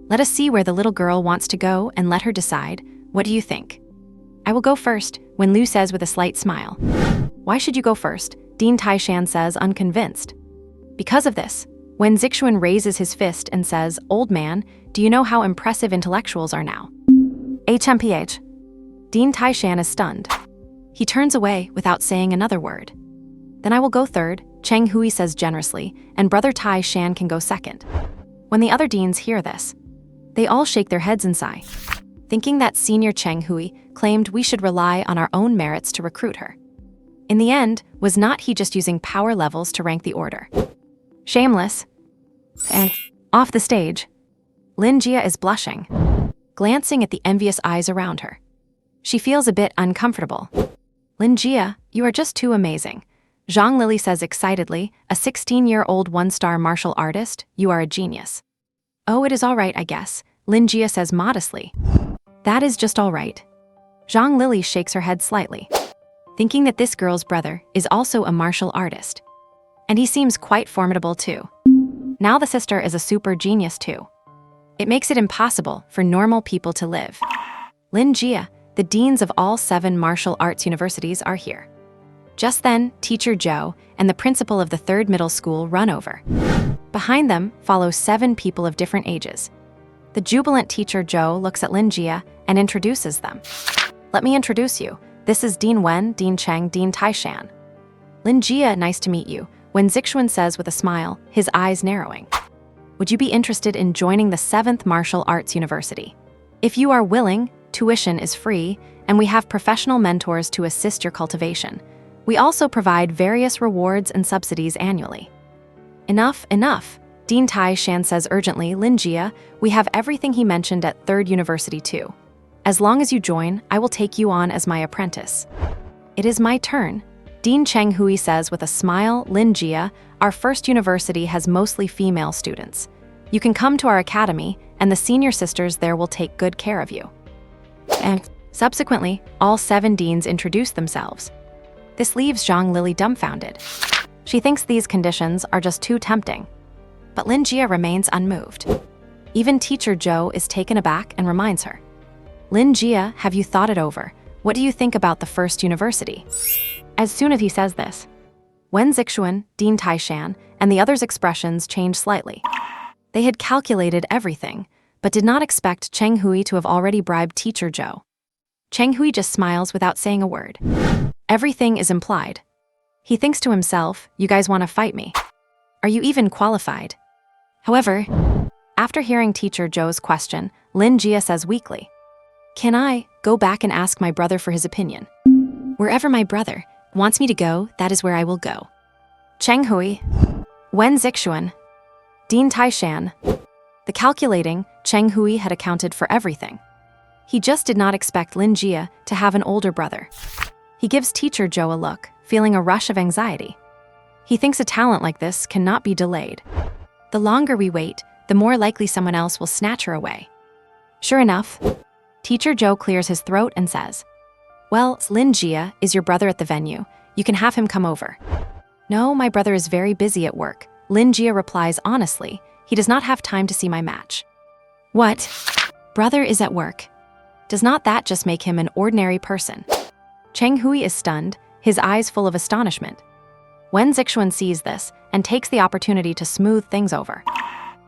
Let us see where the little girl wants to go and let her decide. What do you think? I will go first, Wen Lu says with a slight smile. Why should you go first? Dean Taishan says, unconvinced. Because of this. Wen Zixuan raises his fist and says, Old man, do you know how impressive intellectuals are now? HMPH. Dean Taishan is stunned. He turns away without saying another word. Then I will go third, Cheng Hui says generously, and brother Tai Shan can go second. When the other deans hear this, they all shake their heads and sigh, thinking that senior Cheng Hui claimed we should rely on our own merits to recruit her. In the end, was not he just using power levels to rank the order? Shameless. And off the stage, Lin Jia is blushing, glancing at the envious eyes around her. She feels a bit uncomfortable. Lin Jia, you are just too amazing. Zhang Lili says excitedly, a 16-year-old one-star martial artist, you are a genius. Oh, it is all right, I guess, Lin Jia says modestly. That is just all right. Zhang Lili shakes her head slightly, thinking that this girl's brother is also a martial artist. And he seems quite formidable too. Now the sister is a super genius too. It makes it impossible for normal people to live. Lin Jia, the deans of all 7 martial arts universities are here. Just then, Teacher Zhou and the principal of the 3rd middle school run over. Behind them follow 7 people of different ages. The jubilant Teacher Zhou looks at Lin Jia and introduces them. Let me introduce you. This is Dean Wen, Dean Cheng, Dean Taishan. Lin Jia, nice to meet you, Wen Zixuan says with a smile, his eyes narrowing. Would you be interested in joining the 7th Martial Arts University? If you are willing, tuition is free, and we have professional mentors to assist your cultivation. We also provide various rewards and subsidies annually. Enough, enough, Dean Tai Shan says urgently, Lin Jia, we have everything he mentioned at 3rd University too. As long as you join, I will take you on as my apprentice. It is my turn, Dean Cheng Hui says with a smile, Lin Jia, our first university has mostly female students. You can come to our academy, and the senior sisters there will take good care of you. And subsequently, all 7 deans introduce themselves. This leaves Zhang Lili dumbfounded. She thinks these conditions are just too tempting. But Lin Jia remains unmoved. Even Teacher Zhou is taken aback and reminds her. Lin Jia, have you thought it over? What do you think about the first university? As soon as he says this, Wen Zixuan, Dean Taishan, and the others' expressions change slightly. They had calculated everything, but did not expect Cheng Hui to have already bribed Teacher Zhou. Cheng Hui just smiles without saying a word. Everything is implied. He thinks to himself, you guys want to fight me? Are you even qualified? However, after hearing Teacher Zhou's question, Lin Jia says weakly, can I go back and ask my brother for his opinion? Wherever my brother wants me to go, that is where I will go. Cheng Hui, Wen Zixuan, Dean Taishan. The calculating Cheng Hui had accounted for everything. He just did not expect Lin Jia to have an older brother. He gives Teacher Zhou a look, feeling a rush of anxiety. He thinks a talent like this cannot be delayed. The longer we wait, the more likely someone else will snatch her away. Sure enough, Teacher Zhou clears his throat and says, well, Lin Jia is your brother at the venue. You can have him come over. No, my brother is very busy at work. Lin Jia replies honestly, he does not have time to see my match. What? Brother is at work. Does not that just make him an ordinary person? Cheng Hui is stunned, his eyes full of astonishment. Wen Zixuan sees this and takes the opportunity to smooth things over.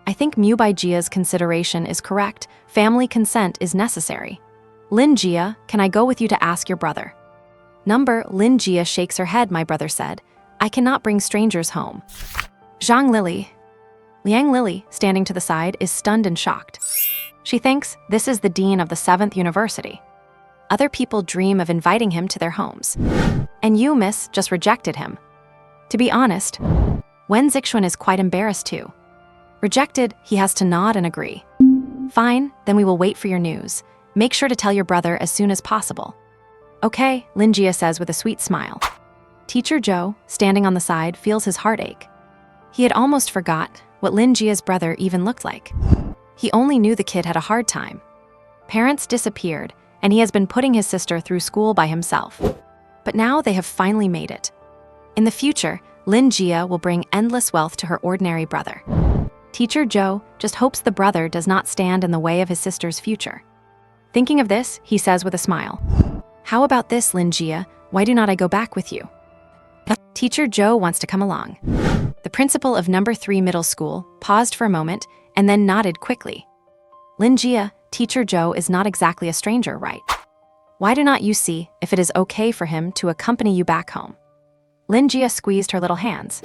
I think Mu Bai Jia's consideration is correct. Family consent is necessary. Lin Jia, can I go with you to ask your brother? Lin Jia shakes her head, my brother said. I cannot bring strangers home. Zhang Lili. Liang Lili, standing to the side, is stunned and shocked. She thinks this is the dean of the 7th university. Other people dream of inviting him to their homes. And you, miss, just rejected him. To be honest, Wen Zixuan is quite embarrassed too. Rejected, he has to nod and agree. Fine, then we will wait for your news. Make sure to tell your brother as soon as possible. Okay, Lin Jia says with a sweet smile. Teacher Zhou, standing on the side, feels his heart ache. He had almost forgot what Lin Jia's brother even looked like. He only knew the kid had a hard time. Parents disappeared, and he has been putting his sister through school by himself. But now they have finally made it. In the future, Lin Jia will bring endless wealth to her ordinary brother. Teacher Zhou just hopes the brother does not stand in the way of his sister's future. Thinking of this, he says with a smile, how about this, Lin Jia? Why do not I go back with you? Teacher Zhou wants to come along. The principal of number 3 middle school paused for a moment and then nodded quickly. Lin Jia, Teacher Zhou is not exactly a stranger, right? Why do not you see if it is okay for him to accompany you back home? Lin Jia squeezed her little hands.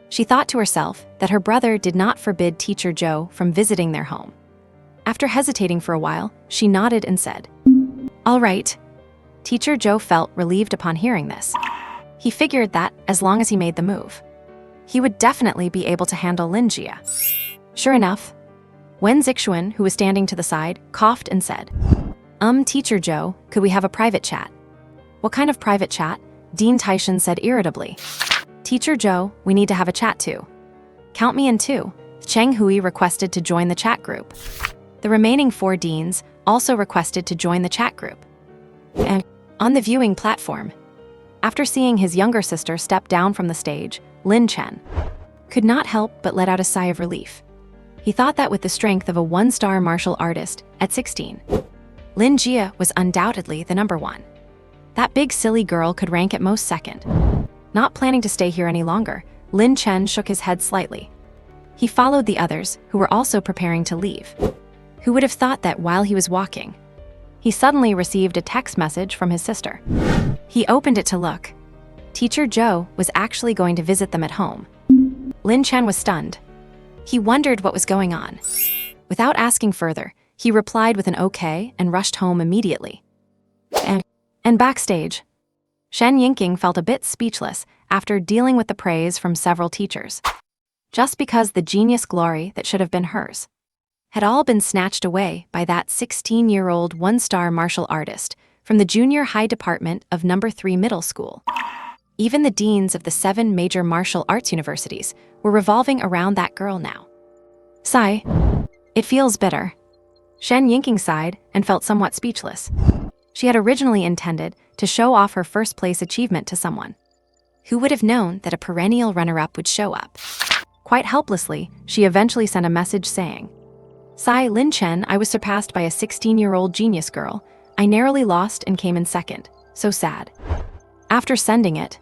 She thought to herself that her brother did not forbid Teacher Zhou from visiting their home. After hesitating for a while, she nodded and said, "All right." Teacher Zhou felt relieved upon hearing this. He figured that, as long as he made the move, he would definitely be able to handle Lin Jia. Sure enough, Wen Zixuan, who was standing to the side, coughed and said, Teacher Zhou, could we have a private chat?" "What kind of private chat?" Dean Taishan said irritably. "Teacher Zhou, we need to have a chat too." "Count me in too." Cheng Hui requested to join the chat group. The remaining 4 deans also requested to join the chat group. And on the viewing platform, after seeing his younger sister step down from the stage, Lin Chen could not help but let out a sigh of relief. He thought that with the strength of a 1-star martial artist at 16, Lin Jia was undoubtedly the number 1. That big silly girl could rank at most second. Not planning to stay here any longer, Lin Chen shook his head slightly. He followed the others, who were also preparing to leave. Who would have thought that while he was walking, he suddenly received a text message from his sister. He opened it to look. Teacher Zhou was actually going to visit them at home. Lin Chen was stunned. He wondered what was going on. Without asking further, he replied with an okay and rushed home immediately. And backstage, Shen Yingqing felt a bit speechless after dealing with the praise from several teachers. Just because the genius glory that should have been hers had all been snatched away by that 16-year-old 1-star martial artist from the junior high department of No. 3 middle school. Even the deans of the 7 major martial arts universities were revolving around that girl now. Sigh. It feels bitter. Shen Yingqing sighed and felt somewhat speechless. She had originally intended to show off her first-place achievement to someone. Who would have known that a perennial runner-up would show up? Quite helplessly, she eventually sent a message saying, "Sigh, Lin Chen, I was surpassed by a 16-year-old genius girl. I narrowly lost and came in second. So sad." After sending it,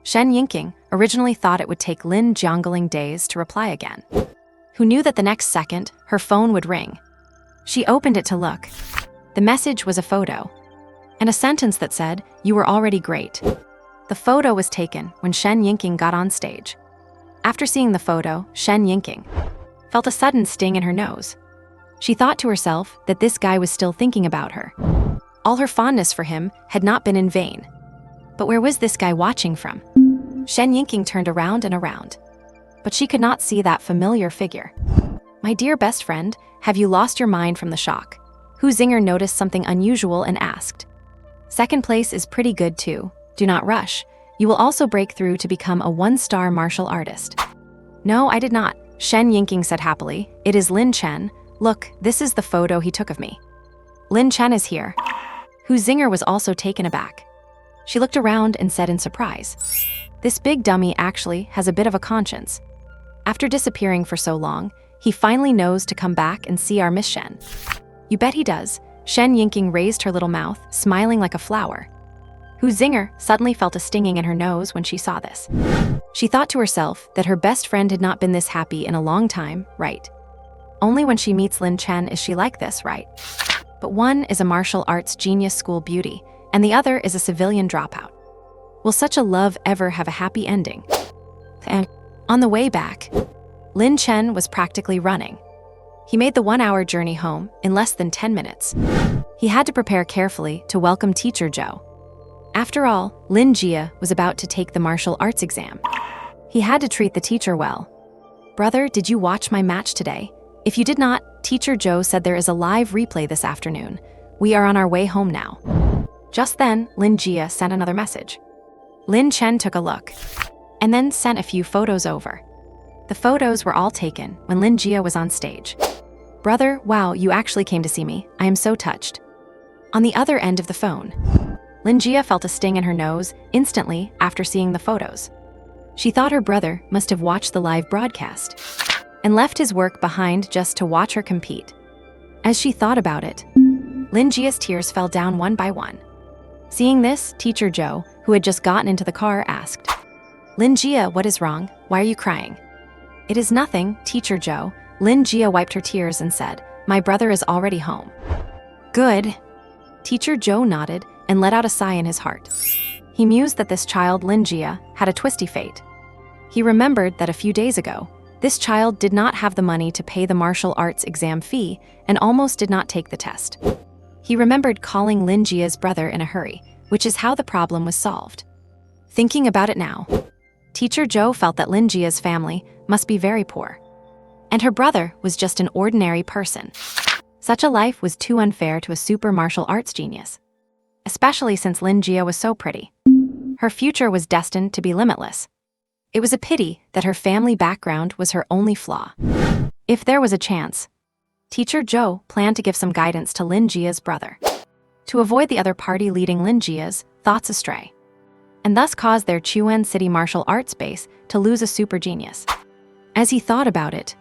Shen Yingqing originally thought it would take Lin Jiangling days to reply again. Who knew that the next second, her phone would ring? She opened it to look. The message was a photo, and a sentence that said, "You were already great." The photo was taken when Shen Yingqing got on stage. After seeing the photo, Shen Yingqing felt a sudden sting in her nose. She thought to herself that this guy was still thinking about her. All her fondness for him had not been in vain. But where was this guy watching from? Shen Yingqing turned around and around, but she could not see that familiar figure. "My dear best friend, have you lost your mind from the shock?" Hu Zinger noticed something unusual and asked. "Second place is pretty good too. Do not rush. You will also break through to become a 1-star martial artist." "No, I did not," Shen Yingqing said happily. "It is Lin Chen. Look, this is the photo he took of me. Lin Chen is here." Hu Zinger was also taken aback. She looked around and said in surprise, "This big dummy actually has a bit of a conscience. After disappearing for so long, he finally knows to come back and see our Miss Shen." "You bet he does." Shen Yingqing raised her little mouth, smiling like a flower. Hu Zinger suddenly felt a stinging in her nose when she saw this. She thought to herself that her best friend had not been this happy in a long time, right? Only when she meets Lin Chen is she like this, right? But one is a martial arts genius school beauty, and the other is a civilian dropout. Will such a love ever have a happy ending? And on the way back, Lin Chen was practically running. He made the 1-hour journey home in less than 10 minutes. He had to prepare carefully to welcome Teacher Zhou. After all, Lin Jia was about to take the martial arts exam. He had to treat the teacher well. "Brother, did you watch my match today? If you did not, Teacher Zhou said there is a live replay this afternoon. We are on our way home now." Just then, Lin Jia sent another message. Lin Chen took a look, and then sent a few photos over. The photos were all taken when Lin Jia was on stage. "Brother, wow, you actually came to see me. I am so touched." On the other end of the phone, Lin Jia felt a sting in her nose instantly after seeing the photos. She thought her brother must have watched the live broadcast and left his work behind just to watch her compete. As she thought about it, Lin Jia's tears fell down one by one. Seeing this, Teacher Zhou, who had just gotten into the car, asked, "Lin Jia, what is wrong? Why are you crying?" "It is nothing, Teacher Zhou." Lin Jia wiped her tears and said, "My brother is already home." "Good." Teacher Zhou nodded and let out a sigh in his heart. He mused that this child, Lin Jia, had a twisty fate. He remembered that a few days ago, this child did not have the money to pay the martial arts exam fee and almost did not take the test. He remembered calling Lin Jia's brother in a hurry, which is how the problem was solved. Thinking about it now, Teacher Zhou felt that Lin Jia's family must be very poor. And her brother was just an ordinary person. Such a life was too unfair to a super martial arts genius. Especially since Lin Jia was so pretty. Her future was destined to be limitless. It was a pity that her family background was her only flaw. If there was a chance, Teacher Zhou planned to give some guidance to Lin Jia's brother, to avoid the other party leading Lin Jia's thoughts astray, and thus cause their Chuan City martial arts base to lose a super genius. As he thought about it,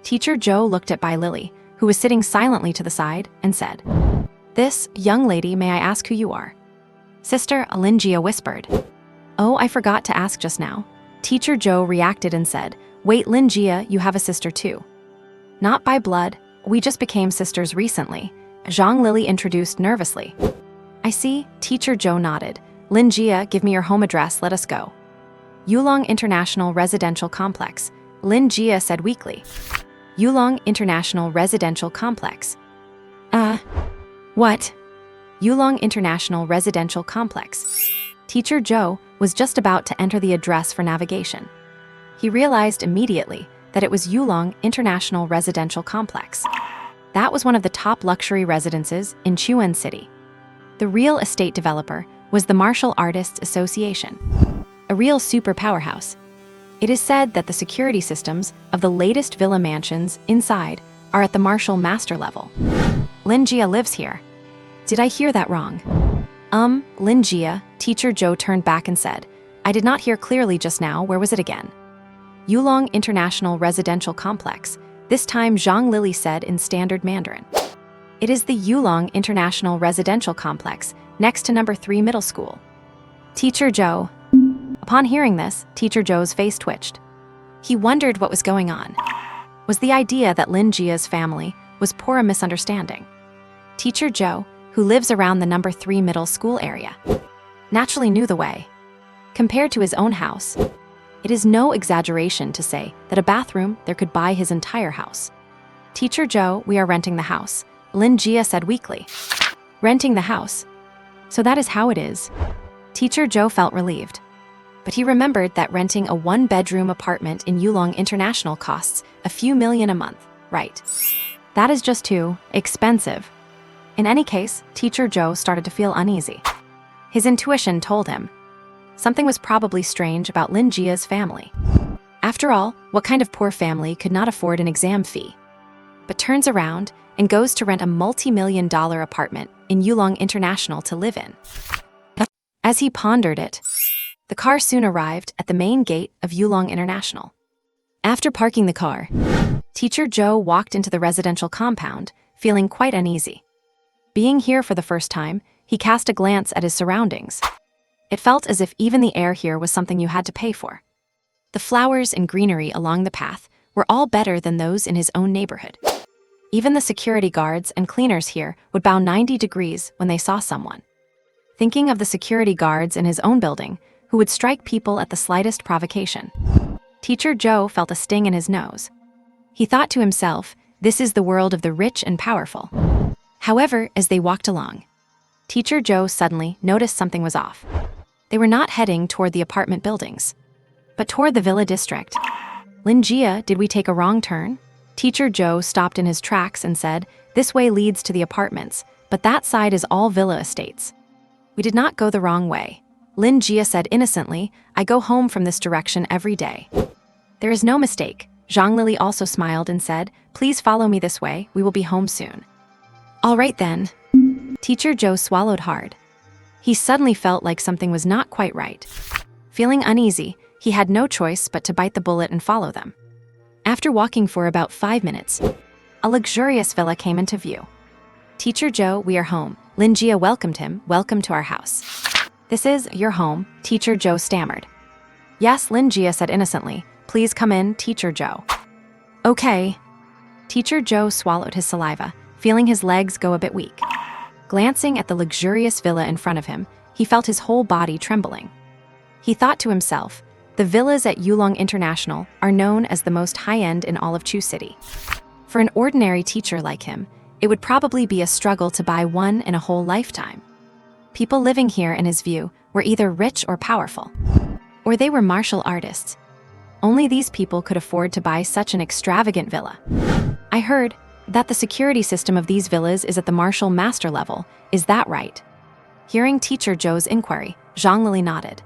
Teacher Zhou looked at Bai Lily, who was sitting silently to the side, and said, "This young lady, may I ask who you are?" "Sister," Lin Jia whispered. "Oh, I forgot to ask just now." Teacher Zhou reacted and said, "Wait, Lin Jia, you have a sister too." "Not by blood, we just became sisters recently," Zhang Lily introduced nervously. "I see," Teacher Zhou nodded. "Lin Jia, give me your home address, let us go." Yulong International Residential Complex, Lin Jia said weakly. Yulong International Residential Complex. What? Yulong International Residential Complex. Teacher Zhou was just about to enter the address for navigation. He realized immediately that it was Yulong International Residential Complex. That was one of the top luxury residences in Chuan City. The real estate developer was the Martial Artists Association, a real super powerhouse. It is said that the security systems of the latest villa mansions inside are at the martial master level. Lin Jia lives here. Did I hear that wrong? Lin Jia, Teacher Zhou turned back and said, "I did not hear clearly just now, where was it again?" Yulong International Residential Complex, this time Zhang Lily said in standard Mandarin. "It is the Yulong International Residential Complex, next to number 3 middle school." Teacher Zhou. Upon hearing this, Teacher Zhou's face twitched. He wondered what was going on. Was the idea that Lin Jia's family was poor a misunderstanding? Teacher Zhou, who lives around the number 3 middle school area, naturally knew the way. Compared to his own house, it is no exaggeration to say that a bathroom there could buy his entire house. "Teacher Zhou, we are renting the house," Lin Jia said weakly. "Renting the house? So that is how it is." Teacher Zhou felt relieved. But he remembered that renting a 1-bedroom apartment in Yulong International costs a few million a month, right? That is just too expensive. In any case, Teacher Zhou started to feel uneasy. His intuition told him something was probably strange about Lin Jia's family. After all, what kind of poor family could not afford an exam fee, but turns around and goes to rent a multi-million-dollar apartment in Yulong International to live in? As he pondered it, the car soon arrived at the main gate of Yulong International. After parking the car, Teacher Zhou walked into the residential compound, feeling quite uneasy. Being here for the first time, he cast a glance at his surroundings. It felt as if even the air here was something you had to pay for. The flowers and greenery along the path were all better than those in his own neighborhood. Even the security guards and cleaners here would bow 90 degrees when they saw someone. Thinking of the security guards in his own building, who would strike people at the slightest provocation, Teacher Zhou felt a sting in his nose. He thought to himself, this is the world of the rich and powerful. However, as they walked along, Teacher Zhou suddenly noticed something was off. They were not heading toward the apartment buildings, but toward the villa district. "Lin Jia, did we take a wrong turn?" Teacher Zhou stopped in his tracks and said, "This way leads to the apartments, but that side is all villa estates." "We did not go the wrong way," Lin Jia said innocently. "I go home from this direction every day." "There is no mistake." Zhang Lily also smiled and said, "Please follow me this way, we will be home soon." "All right then." Teacher Zhou swallowed hard. He suddenly felt like something was not quite right. Feeling uneasy, he had no choice but to bite the bullet and follow them. After walking for about 5 minutes, a luxurious villa came into view. "Teacher Zhou, we are home." Lin Jia welcomed him. "Welcome to our house." "This is your home," Teacher Zhou stammered. "Yes," Lin Jia said innocently. "Please come in, Teacher Zhou." "Okay." Teacher Zhou swallowed his saliva, feeling his legs go a bit weak. Glancing at the luxurious villa in front of him, he felt his whole body trembling. He thought to himself, the villas at Yulong International are known as the most high-end in all of Chu City. For an ordinary teacher like him, it would probably be a struggle to buy one in a whole lifetime. People living here, in his view, were either rich or powerful, or they were martial artists. Only these people could afford to buy such an extravagant villa. I heard that the security system of these villas is at the martial master level. Is that right? Hearing Teacher Zhou's inquiry, Zhang Lili nodded.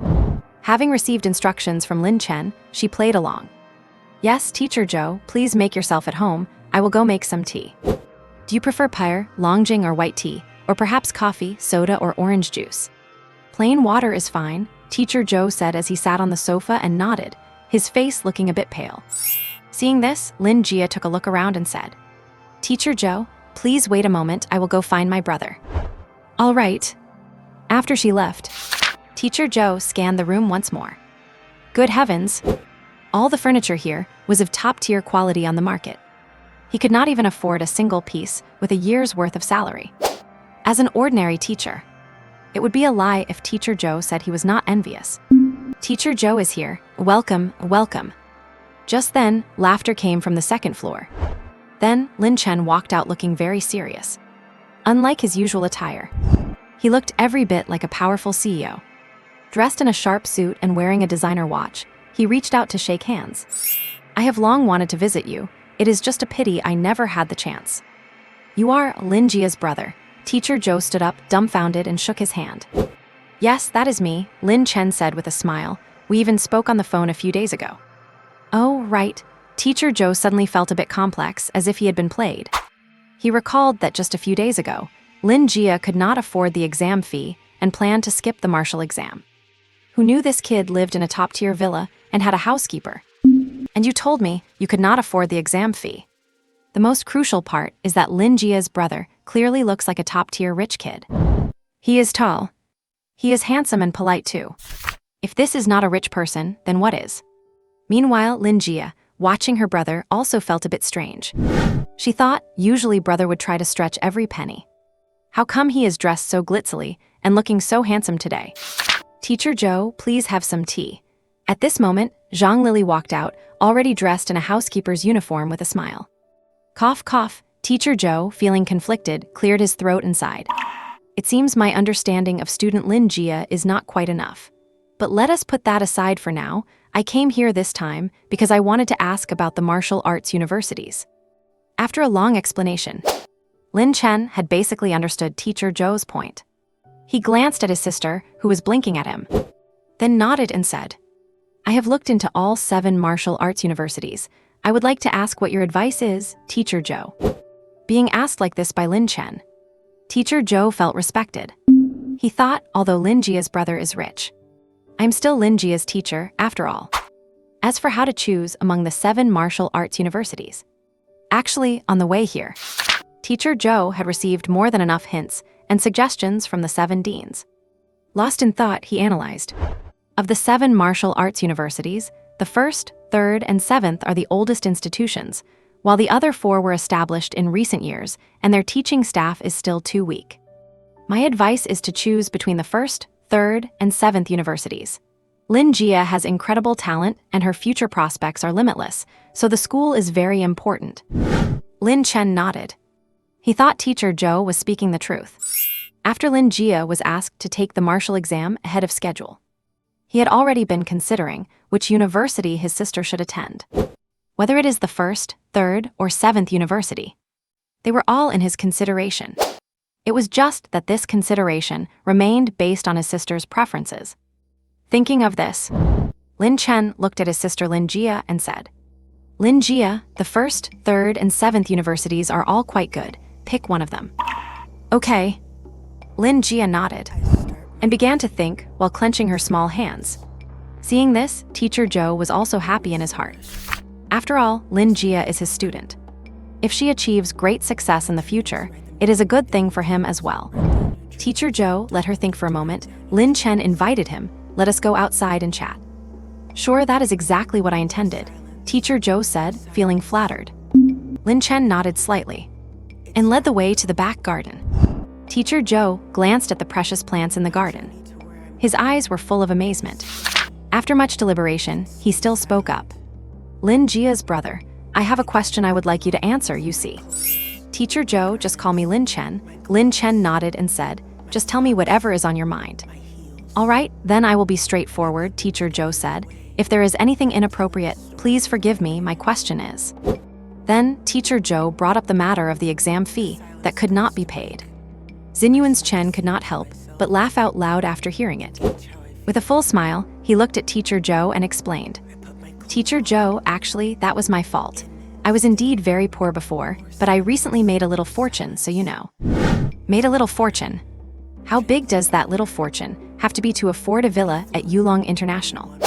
Having received instructions from Lin Chen, she played along. Yes, Teacher Zhou, please make yourself at home. I will go make some tea. Do you prefer pu'er, longjing, or white tea, or perhaps coffee, soda, or orange juice? Plain water is fine, Teacher Zhou said as he sat on the sofa and nodded, his face looking a bit pale. Seeing this, Lin Jia took a look around and said, Teacher Zhou, please wait a moment, I will go find my brother. All right. After she left, Teacher Zhou scanned the room once more. Good heavens! All the furniture here was of top-tier quality on the market. He could not even afford a single piece with a year's worth of salary. As an ordinary teacher, it would be a lie if Teacher Zhou said he was not envious. Teacher Zhou is here. Welcome, welcome. Just then, laughter came from the second floor. Then, Lin Chen walked out looking very serious. Unlike his usual attire, he looked every bit like a powerful CEO. Dressed in a sharp suit and wearing a designer watch, he reached out to shake hands. I have long wanted to visit you. It is just a pity I never had the chance. You are Lin Jia's brother. Teacher Zhou stood up, dumbfounded, and shook his hand. Yes, that is me, Lin Chen said with a smile. We even spoke on the phone a few days ago. Oh, right. Teacher Zhou suddenly felt a bit complex, as if he had been played. He recalled that just a few days ago, Lin Jia could not afford the exam fee and planned to skip the martial exam. Who knew this kid lived in a top-tier villa and had a housekeeper? And you told me you could not afford the exam fee. The most crucial part is that Lin Jia's brother clearly looks like a top-tier rich kid. He is tall. He is handsome and polite too. If this is not a rich person, then what is? Meanwhile, Lin Jia, watching her brother, also felt a bit strange. She thought usually brother would try to stretch every penny. How come he is dressed so glitzily and looking so handsome today? Teacher Zhou, please have some tea. At this moment, Zhang Lili walked out, already dressed in a housekeeper's uniform with a smile. Cough, cough. Teacher Zhou, feeling conflicted, cleared his throat and sighed. It seems my understanding of student Lin Jia is not quite enough. But let us put that aside for now. I came here this time because I wanted to ask about the martial arts universities. After a long explanation, Lin Chen had basically understood Teacher Zhou's point. He glanced at his sister, who was blinking at him, then nodded and said, I have looked into all 7 martial arts universities. I would like to ask what your advice is, Teacher Zhou. Being asked like this by Lin Chen, Teacher Zhou felt respected. He thought, although Lin Jia's brother is rich, I'm still Lin Jia's teacher, after all. As for how to choose among the 7 martial arts universities, actually, on the way here, Teacher Zhou had received more than enough hints and suggestions from the 7 deans. Lost in thought, he analyzed. Of the 7 martial arts universities, the 1st, 3rd, and 7th are the oldest institutions, while the other 4 were established in recent years and their teaching staff is still too weak. My advice is to choose between the 1st, 3rd, and 7th universities. Lin Jia has incredible talent and her future prospects are limitless, so the school is very important. Lin Chen nodded. He thought Teacher Zhou was speaking the truth. After Lin Jia was asked to take the martial exam ahead of schedule, he had already been considering which university his sister should attend. Whether it is the 1st, 3rd, or 7th university, they were all in his consideration. It was just that this consideration remained based on his sister's preferences. Thinking of this, Lin Chen looked at his sister Lin Jia and said, Lin Jia, the 1st, 3rd, and 7th universities are all quite good. Pick one of them. Okay. Lin Jia nodded and began to think while clenching her small hands. Seeing this, Teacher Zhou was also happy in his heart. After all, Lin Jia is his student. If she achieves great success in the future, it is a good thing for him as well. Teacher Zhou let her think for a moment. Lin Chen invited him. Let us go outside and chat. Sure, that is exactly what I intended, Teacher Zhou said, feeling flattered. Lin Chen nodded slightly and led the way to the back garden. Teacher Zhou glanced at the precious plants in the garden. His eyes were full of amazement. After much deliberation, he still spoke up. Lin Jia's brother, I have a question I would like you to answer, you see. Teacher Zhou, just call me Lin Chen. Lin Chen nodded and said, just tell me whatever is on your mind. All right, then I will be straightforward, Teacher Zhou said. If there is anything inappropriate, please forgive me, my question is. Then, Teacher Zhou brought up the matter of the exam fee that could not be paid. Xinyuan's Chen could not help but laugh out loud after hearing it. With a full smile, he looked at Teacher Zhou and explained. Teacher Zhou, actually, that was my fault. I was indeed very poor before, but I recently made a little fortune, so you know. Made a little fortune? How big does that little fortune have to be to afford a villa at Yulong International?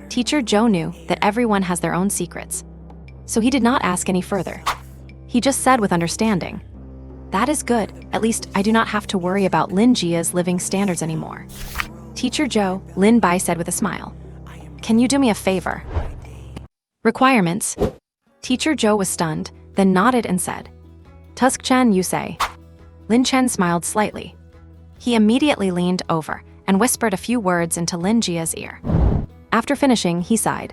Teacher Zhou knew that everyone has their own secrets, so he did not ask any further. He just said with understanding, that is good, at least I do not have to worry about Lin Jia's living standards anymore. Teacher Zhou, Lin Bai said with a smile. Can you do me a favor? Requirements? Teacher Zhou was stunned, then nodded and said, Tusk Chen, you say. Lin Chen smiled slightly. He immediately leaned over and whispered a few words into Lin Jia's ear. After finishing, he sighed.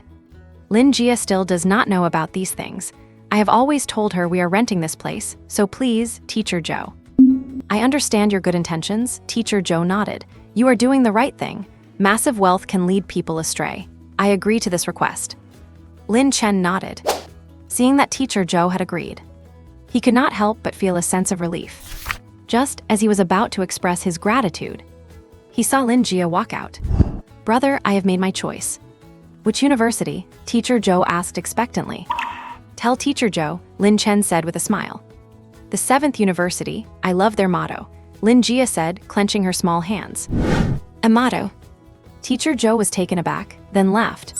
Lin Jia still does not know about these things. I have always told her we are renting this place, so please, Teacher Zhou. I understand your good intentions, Teacher Zhou nodded. You are doing the right thing. Massive wealth can lead people astray. I agree to this request. Lin Chen nodded. Seeing that Teacher Zhou had agreed, he could not help but feel a sense of relief. Just as he was about to express his gratitude, he saw Lin Jia walk out. Brother, I have made my choice. Which university? Teacher Zhou asked expectantly. Tell Teacher Zhou, Lin Chen said with a smile. The 7th university, I love their motto, Lin Jia said, clenching her small hands. A motto? Teacher Zhou was taken aback, then laughed.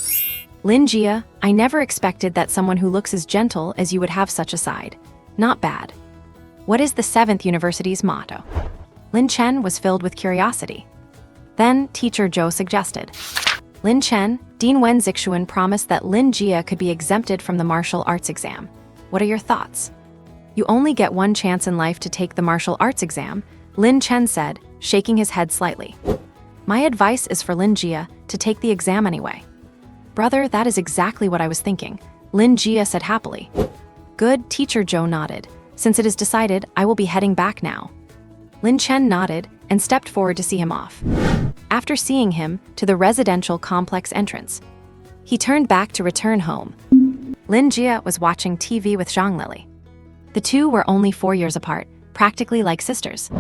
Lin Jia, I never expected that someone who looks as gentle as you would have such a side. Not bad. What is the 7th university's motto? Lin Chen was filled with curiosity. Then Teacher Zhou suggested. Lin Chen, Dean Wen Zixuan promised that Lin Jia could be exempted from the martial arts exam. What are your thoughts? You only get one chance in life to take the martial arts exam, Lin Chen said, shaking his head slightly. My advice is for Lin Jia to take the exam anyway. Brother, that is exactly what I was thinking, Lin Jia said happily. Good, Teacher Zhou nodded. Since it is decided, I will be heading back now. Lin Chen nodded and stepped forward to see him off. After seeing him to the residential complex entrance, he turned back to return home. Lin Jia was watching TV with Zhang Lili. The two were only 4 years apart, practically like sisters.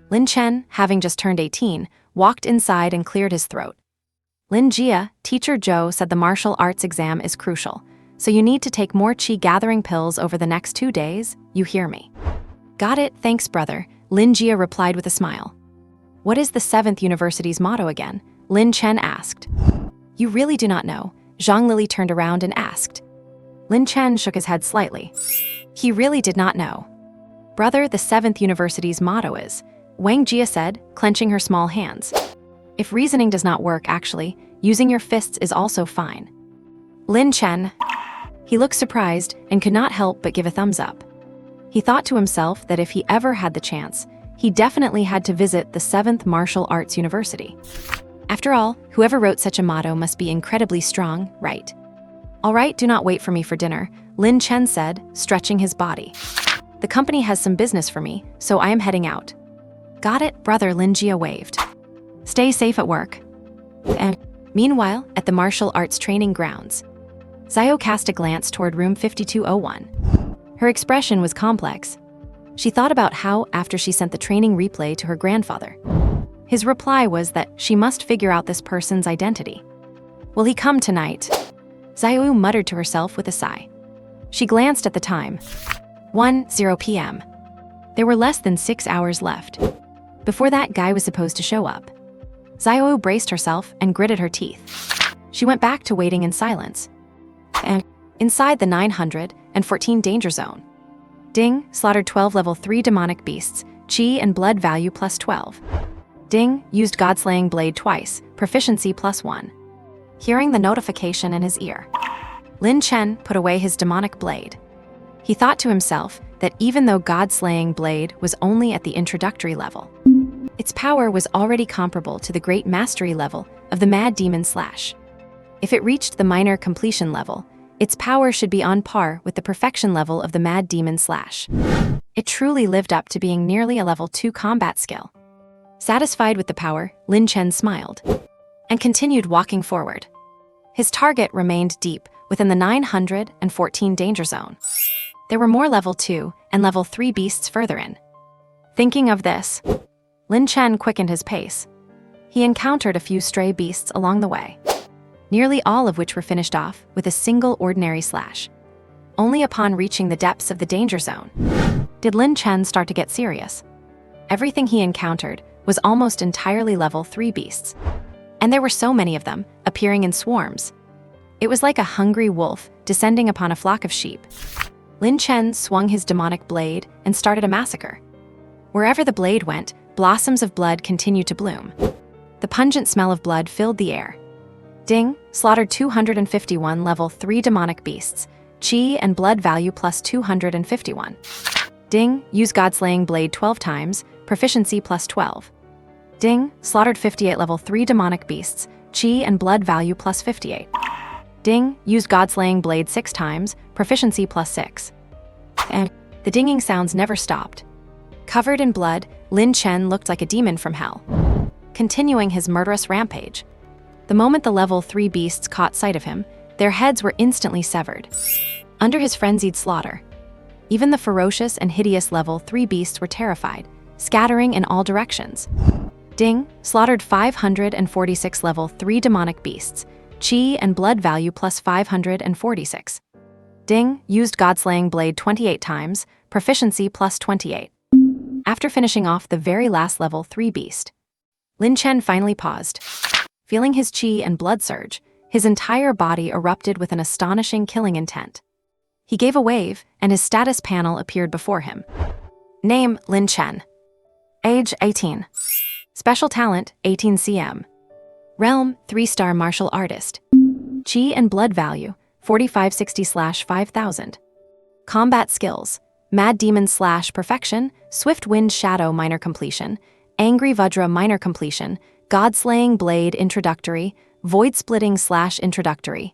Lin Chen, having just turned 18, walked inside and cleared his throat. Lin Jia, Teacher Zhou said the martial arts exam is crucial, so you need to take more qi gathering pills over the next 2 days, you hear me? Got it, thanks brother, Lin Jia replied with a smile. What is the 7th university's motto again? Lin Chen asked. You really do not know, Zhang Lili turned around and asked. Lin Chen shook his head slightly. He really did not know. Brother, the 7th university's motto is, Wang Jia said, clenching her small hands. If reasoning does not work, actually, using your fists is also fine. Lin Chen. He looked surprised and could not help but give a thumbs up. He thought to himself that if he ever had the chance, he definitely had to visit the 7th Martial Arts University. After all, whoever wrote such a motto must be incredibly strong, right? All right, do not wait for me for dinner, Lin Chen said, stretching his body. The company has some business for me, so I am heading out. Got it, brother, Lin Jia waved. Stay safe at work. And meanwhile, at the martial arts training grounds, Xiao cast a glance toward room 5201. Her expression was complex. She thought about how, after she sent the training replay to her grandfather, his reply was that she must figure out this person's identity. Will he come tonight? Xiao muttered to herself with a sigh. She glanced at the time. 1:00 p.m. There were less than 6 hours left before that guy was supposed to show up. Xiao braced herself and gritted her teeth. She went back to waiting in silence. And inside the 914 danger zone, Ding slaughtered 12 level 3 demonic beasts, chi and blood value plus 12. Ding used God-slaying blade twice, proficiency plus 1. Hearing the notification in his ear, Lin Chen put away his demonic blade. He thought to himself that even though God-slaying blade was only at the introductory level, its power was already comparable to the great mastery level of the Mad Demon Slash. If it reached the minor completion level, its power should be on par with the perfection level of the Mad Demon Slash. It truly lived up to being nearly a level 2 combat skill. Satisfied with the power, Lin Chen smiled and continued walking forward. His target remained deep within the 914 danger zone. There were more level 2 and level 3 beasts further in. Thinking of this, Lin Chen quickened his pace. He encountered a few stray beasts along the way, nearly all of which were finished off with a single ordinary slash. Only upon reaching the depths of the danger zone did Lin Chen start to get serious. Everything he encountered was almost entirely level 3 beasts, and there were so many of them, appearing in swarms. It was like a hungry wolf descending upon a flock of sheep. Lin Chen swung his demonic blade and started a massacre. Wherever the blade went, blossoms of blood continued to bloom. The pungent smell of blood filled the air. Ding slaughtered 251 level 3 demonic beasts, chi and blood value plus 251. Ding used God-slaying blade 12 times, proficiency plus 12. Ding slaughtered 58 level 3 demonic beasts, chi and blood value plus 58. Ding used God-slaying blade 6 times, proficiency plus 6. And the dinging sounds never stopped. Covered in blood, Lin Chen looked like a demon from hell, continuing his murderous rampage. The moment the level 3 beasts caught sight of him, their heads were instantly severed. Under his frenzied slaughter, even the ferocious and hideous level 3 beasts were terrified, scattering in all directions. Ding slaughtered 546 level 3 demonic beasts, chi and blood value plus 546. Ding used God-slaying blade 28 times, proficiency plus 28. After finishing off the very last level 3 beast, Lin Chen finally paused. Feeling his chi and blood surge, his entire body erupted with an astonishing killing intent. He gave a wave, and his status panel appeared before him. Name, Lin Chen. Age, 18. Special talent, 18 cm. Realm, 3-star martial artist. Chi and blood value, 4560/5000. Combat skills, Mad Demon Slash perfection, Swift Wind Shadow minor completion, Angry Vajra minor completion, God-slaying blade introductory, Void Splitting Slash introductory,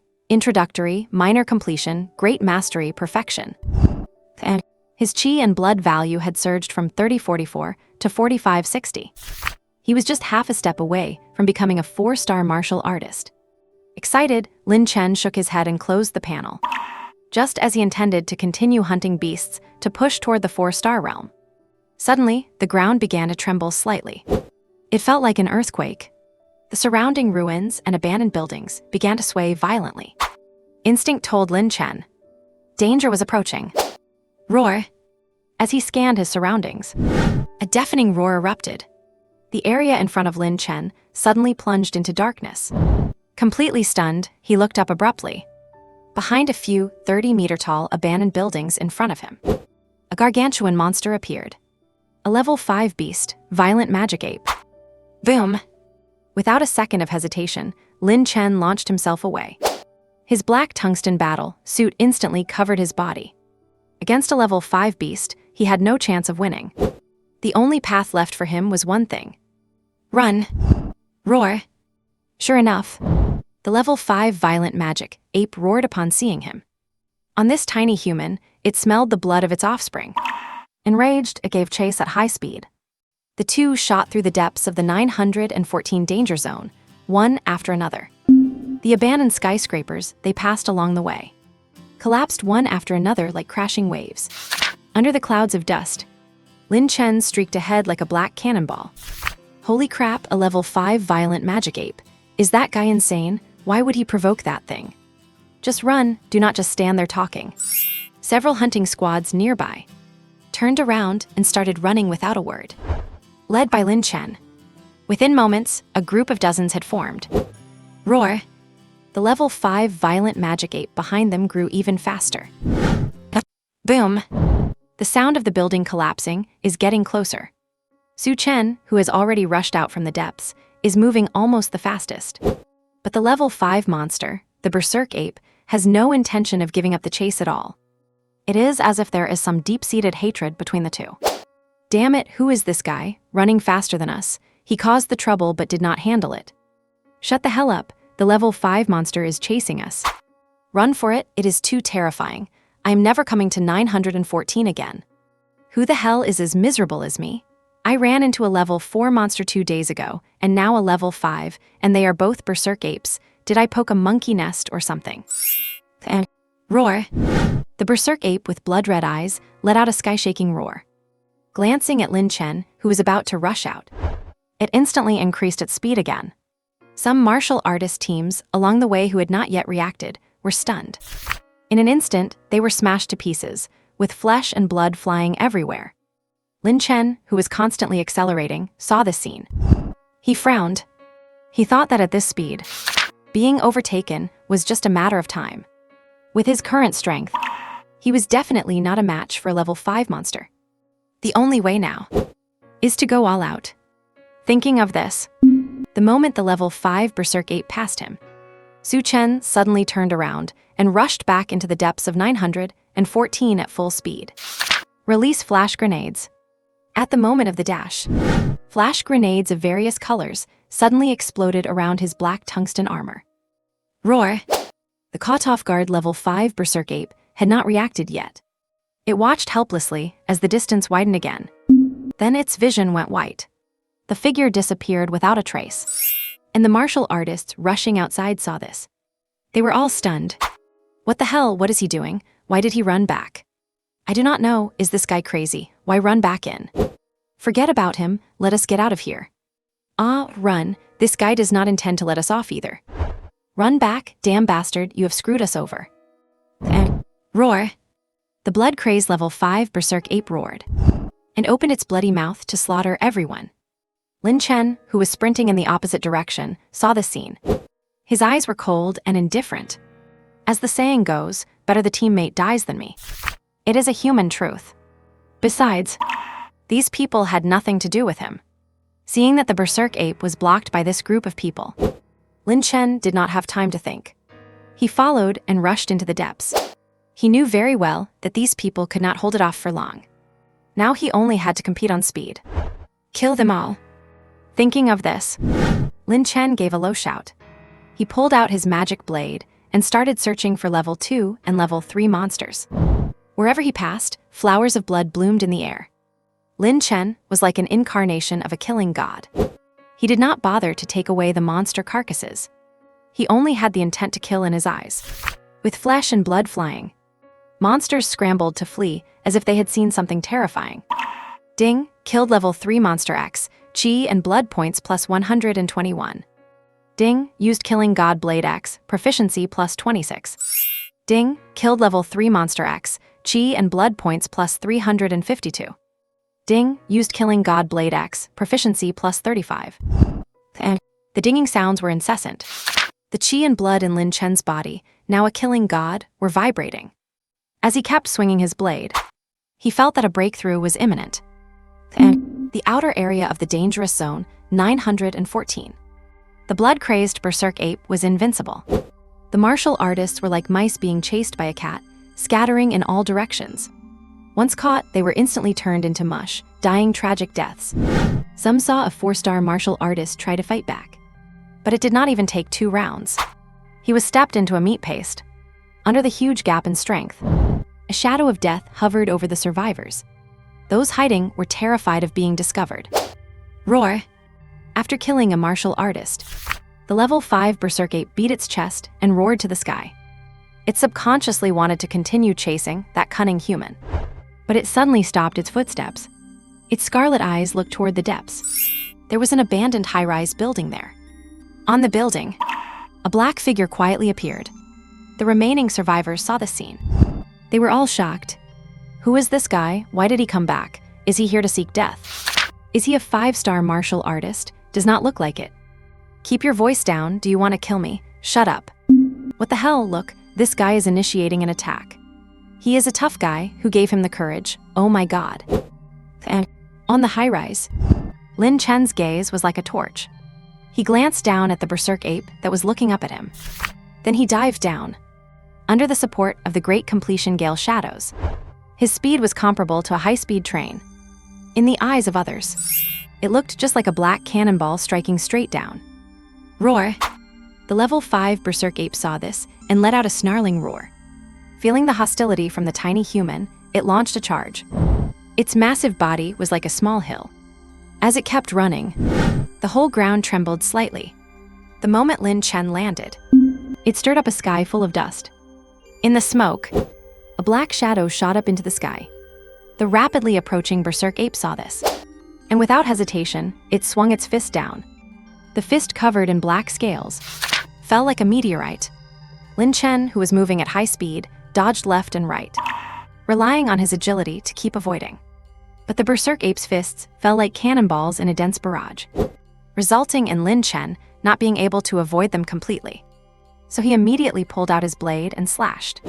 minor completion, Great Mastery perfection. And his chi and blood value had surged from 3044 to 4560. He was just half a step away from becoming a 4-star martial artist. Excited, Lin Chen shook his head and closed the panel, just as he intended to continue hunting beasts to push toward the 4-star realm. Suddenly, the ground began to tremble slightly. It felt like an earthquake. The surrounding ruins and abandoned buildings began to sway violently. Instinct told Lin Chen danger was approaching. Roar! As he scanned his surroundings, a deafening roar erupted. The area in front of Lin Chen suddenly plunged into darkness. Completely stunned, he looked up abruptly. Behind a few 30-meter-tall abandoned buildings in front of him, a gargantuan monster appeared. A level 5 beast, violent magic ape. Boom! Without a second of hesitation, Lin Chen launched himself away. His black tungsten battle suit instantly covered his body. Against a level 5 beast, he had no chance of winning. The only path left for him was one thing. Run! Roar! Sure enough, the level 5 violent magic ape roared upon seeing him. On this tiny human, it smelled the blood of its offspring. Enraged, it gave chase at high speed. The two shot through the depths of the 914 danger zone, one after another. The abandoned skyscrapers they passed along the way collapsed one after another like crashing waves. Under the clouds of dust, Lin Chen streaked ahead like a black cannonball. Holy crap, a level 5 violent magic ape. Is that guy insane? Why would he provoke that thing? Just run, do not just stand there talking. Several hunting squads nearby turned around and started running without a word. Led by Lin Chen. Within moments, a group of dozens had formed. Roar! The level 5 violent magic ape behind them grew even faster. Boom! The sound of the building collapsing is getting closer. Su Chen, who has already rushed out from the depths, is moving almost the fastest. But the level 5 monster, the berserk ape, has no intention of giving up the chase at all. It is as if there is some deep-seated hatred between the two. Damn it, who is this guy, running faster than us? He caused the trouble but did not handle it. Shut the hell up, the level 5 monster is chasing us. Run for it, it is too terrifying. I am never coming to 914 again. Who the hell is as miserable as me? I ran into a level 4 monster 2 days ago, and now a level 5, and they are both berserk apes. Did I poke a monkey nest or something? And roar. The berserk ape with blood-red eyes let out a sky-shaking roar. Glancing at Lin Chen, who was about to rush out, it instantly increased its speed again. Some martial artist teams along the way who had not yet reacted were stunned. In an instant, they were smashed to pieces, with flesh and blood flying everywhere. Lin Chen, who was constantly accelerating, saw this scene. He frowned. He thought that at this speed, being overtaken was just a matter of time. With his current strength, he was definitely not a match for a level 5 monster. The only way now is to go all out. Thinking of this, the moment the level 5 berserk ape passed him, Su Chen suddenly turned around and rushed back into the depths of 914 at full speed. Release flash grenades. At the moment of the dash, flash grenades of various colors suddenly exploded around his black tungsten armor. Roar! The caught-off guard level 5 berserk ape had not reacted yet. It watched helplessly as the distance widened again. Then its vision went white. The figure disappeared without a trace, and the martial artists rushing outside saw this. They were all stunned. What the hell, what is he doing? Why did he run back? I do not know, is this guy crazy? Why run back in? Forget about him, let us get out of here. Ah, run, this guy does not intend to let us off either. Run back, damn bastard, you have screwed us over. And roar! The blood-crazed level 5 berserk ape roared, and opened its bloody mouth to slaughter everyone. Lin Chen, who was sprinting in the opposite direction, saw the scene. His eyes were cold and indifferent. As the saying goes, better the teammate dies than me. It is a human truth. Besides, these people had nothing to do with him. Seeing that the berserk ape was blocked by this group of people, Lin Chen did not have time to think. He followed and rushed into the depths. He knew very well that these people could not hold it off for long. Now he only had to compete on speed. Kill them all. Thinking of this, Lin Chen gave a low shout. He pulled out his magic blade and started searching for level 2 and level 3 monsters. Wherever he passed, flowers of blood bloomed in the air. Lin Chen was like an incarnation of a killing god. He did not bother to take away the monster carcasses. He only had the intent to kill in his eyes. With flesh and blood flying, monsters scrambled to flee as if they had seen something terrifying. Ding, killed level 3 monster X, chi and blood points plus 121. Ding, used killing god blade X, proficiency plus 26. Ding, killed level 3 monster X, chi and blood points plus 352. Ding, used killing god blade X, proficiency plus 35. And the dinging sounds were incessant. The chi and blood in Lin Chen's body, now a killing god, were vibrating. As he kept swinging his blade, he felt that a breakthrough was imminent. And the outer area of the dangerous zone, 914. The blood-crazed berserk ape was invincible. The martial artists were like mice being chased by a cat, scattering in all directions. Once caught, they were instantly turned into mush, dying tragic deaths. Some saw a 4-star martial artist try to fight back. But it did not even take 2 rounds. He was stepped into a meat paste. Under the huge gap in strength, a shadow of death hovered over the survivors. Those hiding were terrified of being discovered. Roar! After killing a martial artist, the level 5 berserk ape beat its chest and roared to the sky. It subconsciously wanted to continue chasing that cunning human. But it suddenly stopped its footsteps. Its scarlet eyes looked toward the depths. There was an abandoned high-rise building there. On the building, a black figure quietly appeared. The remaining survivors saw the scene. They were all shocked. Who is this guy? Why did he come back? Is he here to seek death? Is he a 5-star martial artist? Does not look like it. Keep your voice down. Do you want to kill me? Shut up. What the hell? Look, this guy is initiating an attack. He is a tough guy who gave him the courage. Oh my god. And on the high-rise, Lin Chen's gaze was like a torch. He glanced down at the berserk ape that was looking up at him. Then he dived down. under the support of the Great Completion Gale shadows. His speed was comparable to a high-speed train. In the eyes of others, it looked just like a black cannonball striking straight down. Roar! The level 5 Berserk Ape saw this and let out a snarling roar. Feeling the hostility from the tiny human, it launched a charge. Its massive body was like a small hill. As it kept running, the whole ground trembled slightly. The moment Lin Chen landed, it stirred up a sky full of dust. In the smoke, a black shadow shot up into the sky. The rapidly approaching Berserk Ape saw this, and without hesitation, it swung its fist down. The fist, covered in black scales, fell like a meteorite. Lin Chen, who was moving at high speed, dodged left and right, relying on his agility to keep avoiding. But the Berserk Ape's fists fell like cannonballs in a dense barrage, resulting in Lin Chen not being able to avoid them completely. So he immediately pulled out his blade and slashed.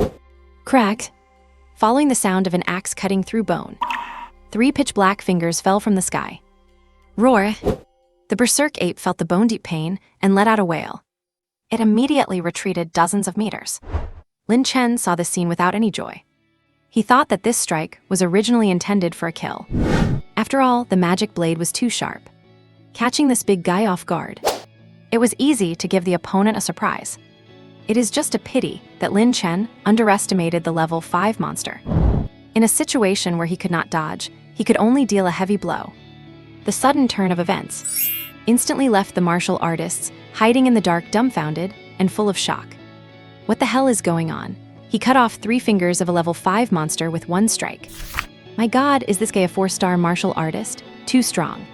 Crack! Following the sound of an axe cutting through bone, 3 pitch-black fingers fell from the sky. Roar! The Berserk Ape felt the bone-deep pain and let out a wail. It immediately retreated dozens of meters. Lin Chen saw this scene without any joy. He thought that this strike was originally intended for a kill. After all, the magic blade was too sharp, catching this big guy off guard. It was easy to give the opponent a surprise. It is just a pity that Lin Chen underestimated the level 5 monster. In a situation where he could not dodge, he could only deal a heavy blow. The sudden turn of events instantly left the martial artists hiding in the dark, dumbfounded and full of shock. What the hell is going on? He cut off 3 fingers of a level 5 monster with 1 strike. My god, is this guy a 4-star martial artist? Too strong.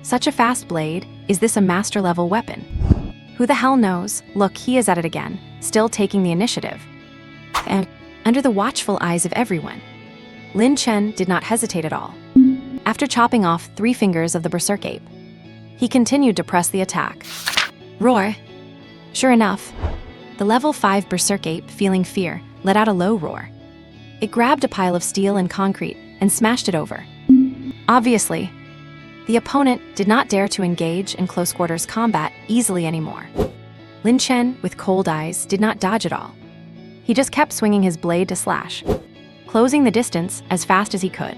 Such a fast blade, is this a master-level weapon? Who the hell knows? Look, he is at it again, still taking the initiative. And under the watchful eyes of everyone, Lin Chen did not hesitate at all. After chopping off 3 fingers of the Berserk Ape, he continued to press the attack. Roar! Sure enough, the level 5 Berserk Ape, feeling fear, let out a low roar. It grabbed a pile of steel and concrete and smashed it over. Obviously, the opponent did not dare to engage in close-quarters combat easily anymore. Lin Chen, with cold eyes, did not dodge at all. He just kept swinging his blade to slash, closing the distance as fast as he could.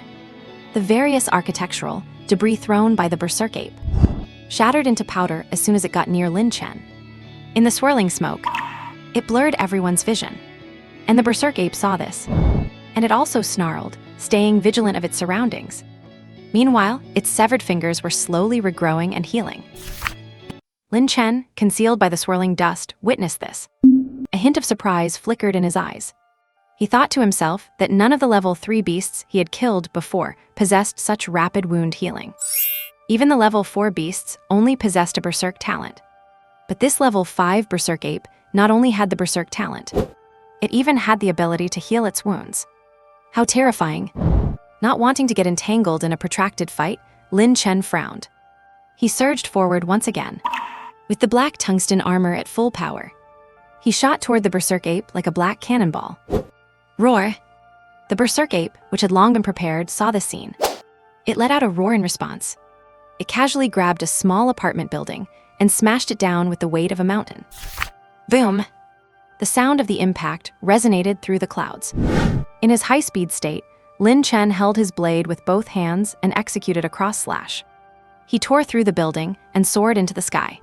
The various architectural debris thrown by the Berserk Ape shattered into powder as soon as it got near Lin Chen. In the swirling smoke, it blurred everyone's vision. And the Berserk Ape saw this, and it also snarled, staying vigilant of its surroundings. Meanwhile, its severed fingers were slowly regrowing and healing. Lin Chen, concealed by the swirling dust, witnessed this. A hint of surprise flickered in his eyes. He thought to himself that none of the level 3 beasts he had killed before possessed such rapid wound healing. Even the level 4 beasts only possessed a Berserk talent. But this level 5 Berserk Ape not only had the Berserk talent, it even had the ability to heal its wounds. How terrifying. Not wanting to get entangled in a protracted fight, Lin Chen frowned. He surged forward once again, with the black tungsten armor at full power. He shot toward the Berserk Ape like a black cannonball. Roar! The Berserk Ape, which had long been prepared, saw the scene. It let out a roar in response. It casually grabbed a small apartment building and smashed it down with the weight of a mountain. Boom! The sound of the impact resonated through the clouds. In his high-speed state, Lin Chen held his blade with both hands and executed a cross-slash. He tore through the building and soared into the sky.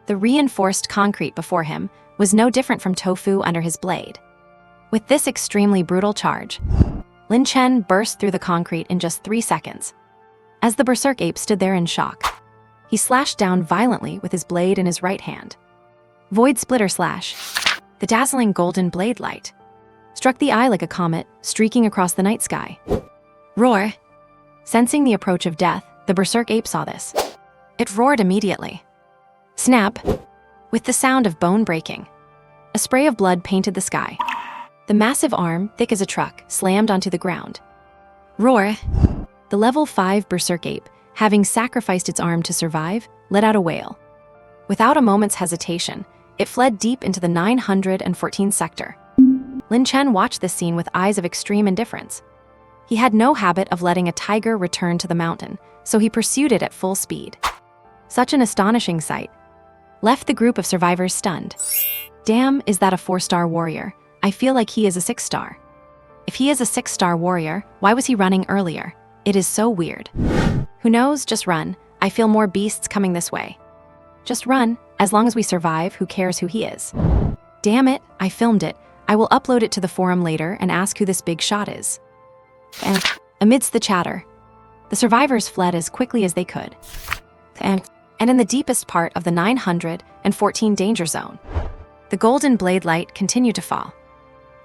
The reinforced concrete before him was no different from tofu under his blade. With this extremely brutal charge, Lin Chen burst through the concrete in just 3 seconds. As the Berserk Ape stood there in shock, he slashed down violently with his blade in his right hand. Void Splitter Slash. The dazzling golden blade light struck the eye like a comet streaking across the night sky. Roar! Sensing the approach of death, the Berserk Ape saw this. It roared immediately. Snap! With the sound of bone breaking, a spray of blood painted the sky. The massive arm, thick as a truck, slammed onto the ground. Roar! The level 5 Berserk Ape, having sacrificed its arm to survive, let out a wail. Without a moment's hesitation, it fled deep into the 914 sector. Lin Chen watched this scene with eyes of extreme indifference. He had no habit of letting a tiger return to the mountain, so he pursued it at full speed. Such an astonishing sight left the group of survivors stunned. Damn, is that a 4-star warrior? I feel like he is a 6-star. If he is a 6-star warrior, why was he running earlier? It is so weird. Who knows? Just run. I feel more beasts coming this way. Just run. As long as we survive, who cares who he is? Damn it, I filmed it. I will upload it to the forum later and ask who this big shot is. And amidst the chatter, the survivors fled as quickly as they could. And in the deepest part of the 914 danger zone, the golden blade light continued to fall.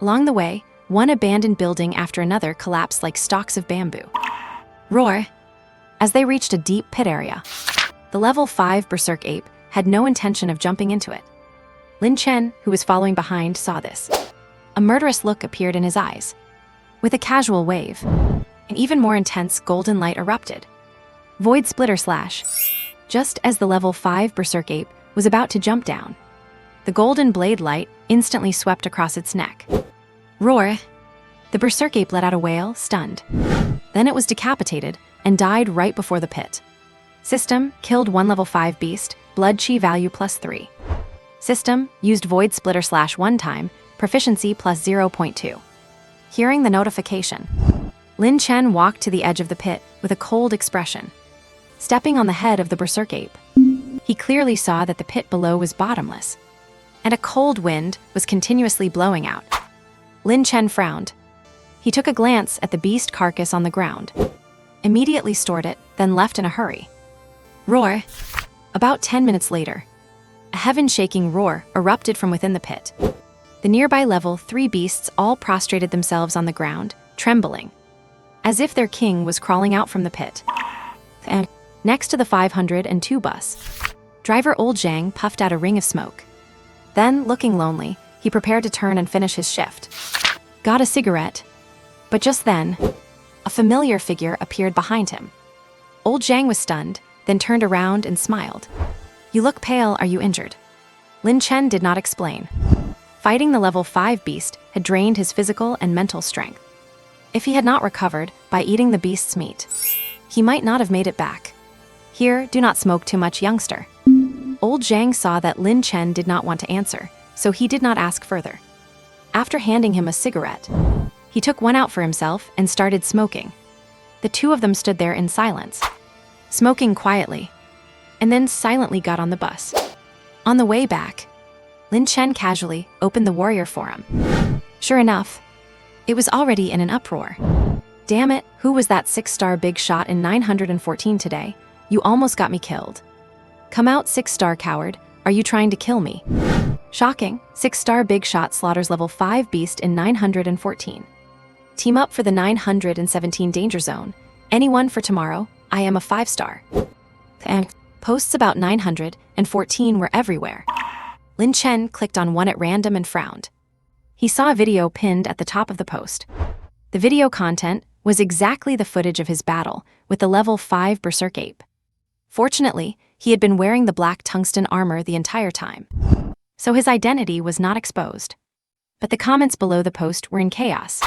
Along the way, one abandoned building after another collapsed like stalks of bamboo. Roar! As they reached a deep pit area, the level 5 berserk ape had no intention of jumping into it. Lin Chen, who was following behind, saw this. A murderous look appeared in his eyes. With a casual wave, an even more intense golden light erupted. Void splitter slash. Just as the level 5 berserk ape was about to jump down, the golden blade light instantly swept across its neck. Roar! The berserk ape let out a wail, stunned. Then it was decapitated and died right before the pit. System, killed one level 5 beast, blood chi value +3. System, used void splitter slash 1 time, proficiency +0.2. Hearing the notification, Lin Chen walked to the edge of the pit with a cold expression. Stepping on the head of the berserk ape, he clearly saw that the pit below was bottomless, and a cold wind was continuously blowing out. Lin Chen frowned. He took a glance at the beast carcass on the ground, immediately stored it, then left in a hurry. Roar! About 10 minutes later, a heaven-shaking roar erupted from within the pit. The nearby level 3 beasts all prostrated themselves on the ground, trembling, as if their king was crawling out from the pit. And next to the 502 bus, driver Old Zhang puffed out a ring of smoke. Then, looking lonely, he prepared to turn and finish his shift. Got a cigarette. But just then, a familiar figure appeared behind him. Old Zhang was stunned, then turned around and smiled. You look pale, are you injured? Lin Chen did not explain. Fighting the level 5 beast had drained his physical and mental strength. If he had not recovered by eating the beast's meat, he might not have made it back. Here, do not smoke too much, youngster. Old Zhang saw that Lin Chen did not want to answer, so he did not ask further. After handing him a cigarette, he took one out for himself and started smoking. The two of them stood there in silence, smoking quietly, and then silently got on the bus. On the way back, Lin Chen casually opened the warrior forum. Sure enough, it was already in an uproar. Damn it, who was that 6-star big shot in 914 today? You almost got me killed. Come out, 6-star coward, are you trying to kill me? Shocking, 6-star big shot slaughters level 5 beast in 914. Team up for the 917 danger zone. Anyone for tomorrow? I am a 5-star. And posts about 914 were everywhere. Lin Chen clicked on one at random and frowned. He saw a video pinned at the top of the post. The video content was exactly the footage of his battle with the level 5 berserk ape. Fortunately, he had been wearing the black tungsten armor the entire time, so his identity was not exposed. But the comments below the post were in chaos.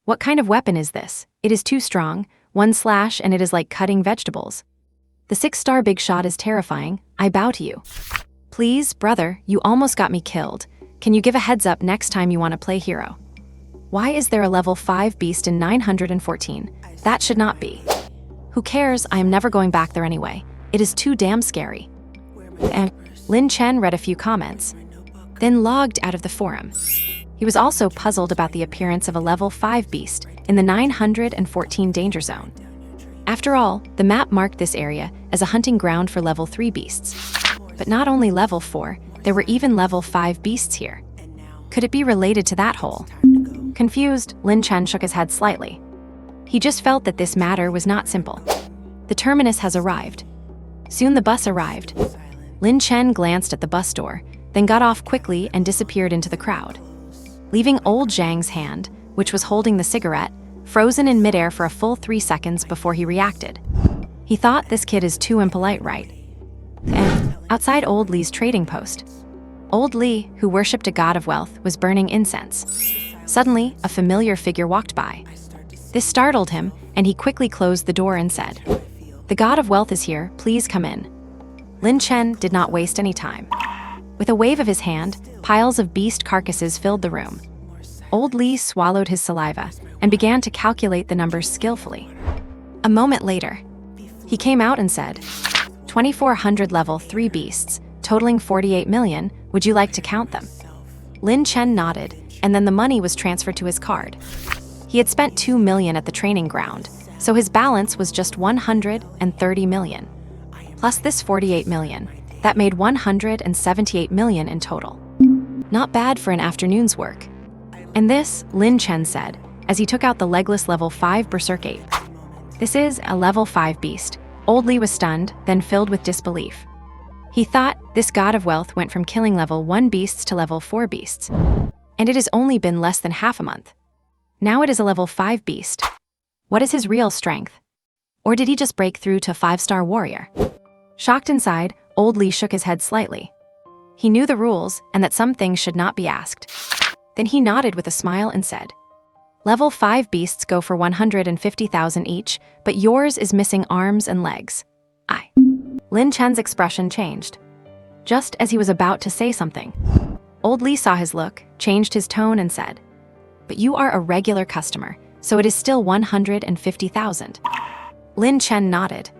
What kind of weapon is this? It is too strong, 1 slash and it is like cutting vegetables. The 6-star big shot is terrifying, I bow to you. Please, brother, you almost got me killed. Can you give a heads up next time you want to play hero? Why is there a level 5 beast in 914? That should not be. Who cares, I am never going back there anyway. It is too damn scary. And Lin Chen read a few comments, then logged out of the forum. He was also puzzled about the appearance of a level 5 beast in the 914 danger zone. After all, the map marked this area as a hunting ground for level 3 beasts. But not only level 4, there were even level 5 beasts here. Could it be related to that hole? Confused, Lin Chen shook his head slightly. He just felt that this matter was not simple. The terminus has arrived. Soon the bus arrived. Lin Chen glanced at the bus door, then got off quickly and disappeared into the crowd, leaving Old Zhang's hand, which was holding the cigarette, frozen in midair for a full 3 seconds before he reacted. He thought this kid is too impolite, right? And outside Old Li's trading post, Old Li, who worshipped a god of wealth, was burning incense. Suddenly, a familiar figure walked by. This startled him, and he quickly closed the door and said, "The god of wealth is here, please come in." Lin Chen did not waste any time. With a wave of his hand, piles of beast carcasses filled the room. Old Li swallowed his saliva and began to calculate the numbers skillfully. A moment later, he came out and said, 2,400 level 3 beasts, totaling 48 million, would you like to count them? Lin Chen nodded, and then the money was transferred to his card. He had spent 2 million at the training ground, so his balance was just 130 million. Plus this 48 million, that made 178 million in total. Not bad for an afternoon's work. And this, Lin Chen said, as he took out the legless level 5 berserk ape. This is a level 5 beast. Old Li was stunned, then filled with disbelief. He thought this god of wealth went from killing level 1 beasts to level 4 beasts. And it has only been less than half a month. Now it is a level 5 beast. What is his real strength? Or did he just break through to 5-star warrior? Shocked inside, Old Li shook his head slightly. He knew the rules and that some things should not be asked. Then he nodded with a smile and said, Level 5 beasts go for 150,000 each, but yours is missing arms and legs. Lin Chen's expression changed. Just as he was about to say something, Old Li saw his look, changed his tone and said, But you are a regular customer, so it is still 150,000. Lin Chen nodded,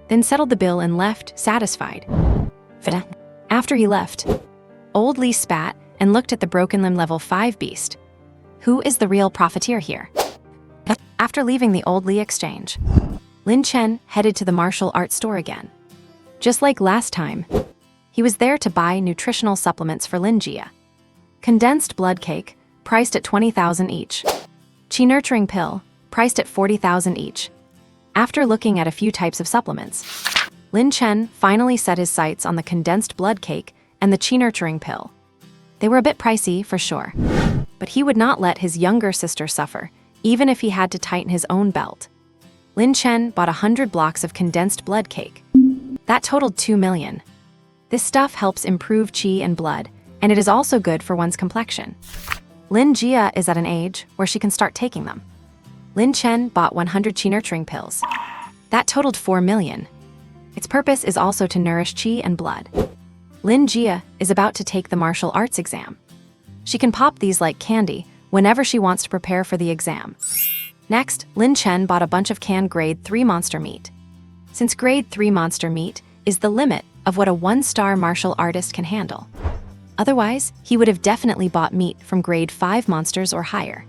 then settled the bill and left, satisfied. After he left, Old Li spat and looked at the broken limb level 5 beast. Who is the real profiteer here? After leaving the Old Li exchange, Lin Chen headed to the martial arts store again. Just like last time, he was there to buy nutritional supplements for Lin Jia. Condensed blood cake, priced at 20,000 each. Qi nurturing pill, priced at 40,000 each. After looking at a few types of supplements, Lin Chen finally set his sights on the condensed blood cake and the Qi nurturing pill. They were a bit pricey, for sure, but he would not let his younger sister suffer, even if he had to tighten his own belt. Lin Chen bought 100 blocks of condensed blood cake. That totaled 2 million. This stuff helps improve qi and blood, and it is also good for one's complexion. Lin Jia is at an age where she can start taking them. Lin Chen bought 100 qi nurturing pills. That totaled 4 million. Its purpose is also to nourish qi and blood. Lin Jia is about to take the martial arts exam. She can pop these like candy whenever she wants to prepare for the exam. Next, Lin Chen bought a bunch of canned grade 3 monster meat. Since grade 3 monster meat is the limit of what a 1-star martial artist can handle. Otherwise, he would have definitely bought meat from grade 5 monsters or higher.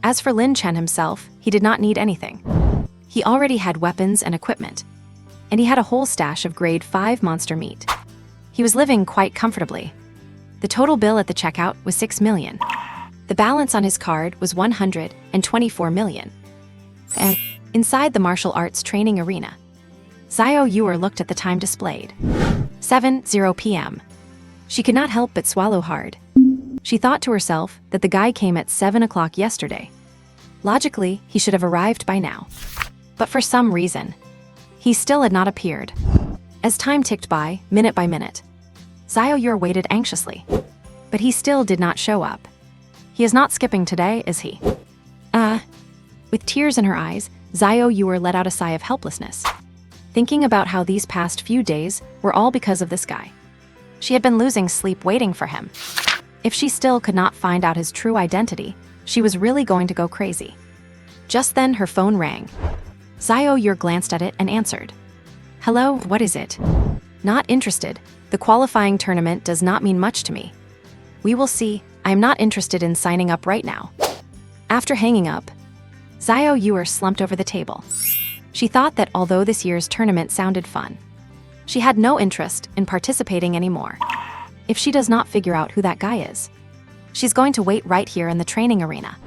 As for Lin Chen himself, he did not need anything. He already had weapons and equipment, and he had a whole stash of grade 5 monster meat. He was living quite comfortably. The total bill at the checkout was 6 million. The balance on his card was 124 million. And inside the martial arts training arena, Xiao Yuer looked at the time displayed. 7:00 p.m. She could not help but swallow hard. She thought to herself that the guy came at 7 o'clock yesterday. Logically, he should have arrived by now. But for some reason, he still had not appeared. As time ticked by, minute by minute, Xiao Yuer waited anxiously. But he still did not show up. He is not skipping today, is he? With tears in her eyes, Xiao Yuer let out a sigh of helplessness, thinking about how these past few days were all because of this guy. She had been losing sleep waiting for him. If she still could not find out his true identity, she was really going to go crazy. Just then her phone rang. Xiao Yuer glanced at it and answered. Hello, what is it? Not interested. The qualifying tournament does not mean much to me. We will see. I am not interested in signing up right now. After hanging up, Xiao Yuer slumped over the table. She thought that although this year's tournament sounded fun, she had no interest in participating anymore. If she does not figure out who that guy is, she's going to wait right here in the training arena.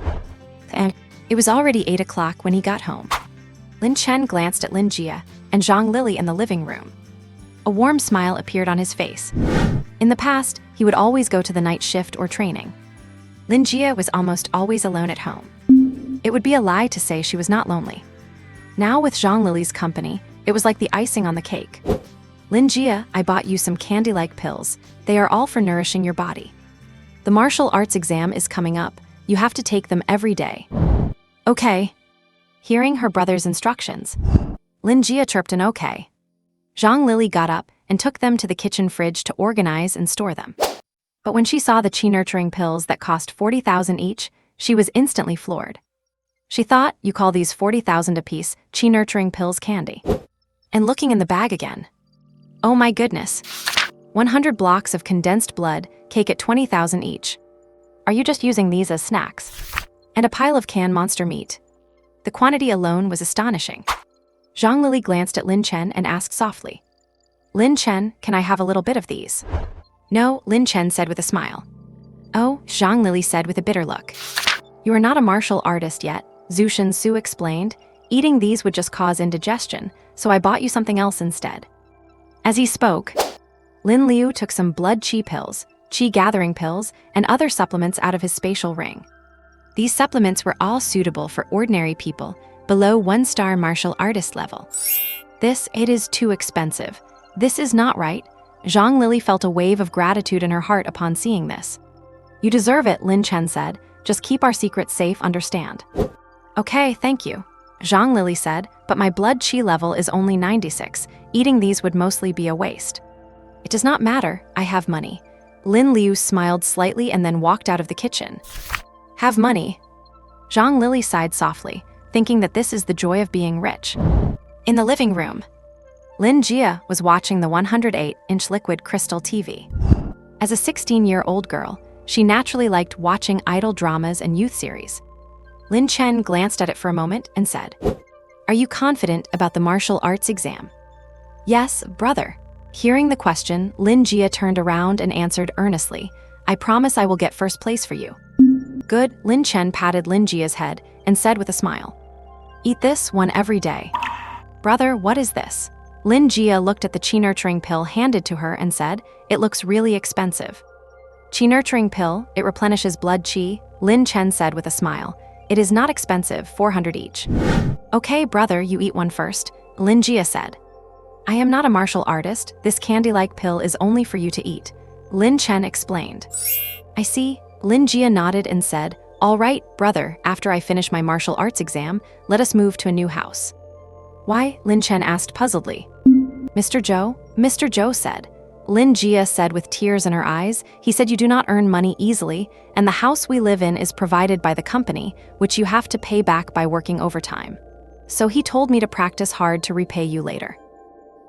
And it was already 8 o'clock when he got home. Lin Chen glanced at Lin Jia and Zhang Lili in the living room. A warm smile appeared on his face. In the past, he would always go to the night shift or training. Lin Jia was almost always alone at home. It would be a lie to say she was not lonely. Now with Zhang Lili's company, it was like the icing on the cake. Lin Jia, I bought you some candy-like pills. They are all for nourishing your body. The martial arts exam is coming up. You have to take them every day. Okay. Hearing her brother's instructions, Lin Jia chirped an okay. Zhang Lili got up and took them to the kitchen fridge to organize and store them. But when she saw the qi nurturing pills that cost 40,000 each, She was instantly floored. She thought, you call these 40,000 apiece chi-nurturing pills candy. And looking in the bag again. Oh my goodness. 100 blocks of condensed blood, cake at 20,000 each. Are you just using these as snacks? And a pile of canned monster meat. The quantity alone was astonishing. Zhang Lili glanced at Lin Chen and asked softly, Lin Chen, can I have a little bit of these? No, Lin Chen said with a smile. Oh, Zhang Lili said with a bitter look. You are not a martial artist yet, Zhu Shensu explained. Eating these would just cause indigestion, so I bought you something else instead. As he spoke, Lin Liu took some blood qi pills, qi gathering pills, and other supplements out of his spatial ring. These supplements were all suitable for ordinary people, below 1-star martial artist level. It is too expensive. This is not right. Zhang Lili felt a wave of gratitude in her heart upon seeing this. You deserve it, Lin Chen said. Just keep our secrets safe, understand? Okay, thank you. Zhang Lili said, but my blood qi level is only 96. Eating these would mostly be a waste. It does not matter, I have money. Lin Liu smiled slightly and then walked out of the kitchen. Have money? Zhang Lili sighed softly, thinking that this is the joy of being rich. In the living room, Lin Jia was watching the 108-inch liquid crystal TV. As a 16-year-old girl, she naturally liked watching idol dramas and youth series. Lin Chen glanced at it for a moment and said, Are you confident about the martial arts exam? Yes, brother. Hearing the question, Lin Jia turned around and answered earnestly, I promise I will get first place for you. Good, Lin Chen patted Lin Jia's head and said with a smile, Eat this one every day. Brother, what is this? Lin Jia looked at the chi-nurturing pill handed to her and said, It looks really expensive. Chi-nurturing pill, it replenishes blood qi, Lin Chen said with a smile. It is not expensive, 400 each. Okay, brother, you eat one first, Lin Jia said. I am not a martial artist, this candy-like pill is only for you to eat, Lin Chen explained. I see, Lin Jia nodded and said, All right, brother, after I finish my martial arts exam, let us move to a new house. Why? Lin Chen asked puzzledly. Mr. Zhou said. Lin Jia said with tears in her eyes, he said you do not earn money easily, and the house we live in is provided by the company, which you have to pay back by working overtime. So he told me to practice hard to repay you later.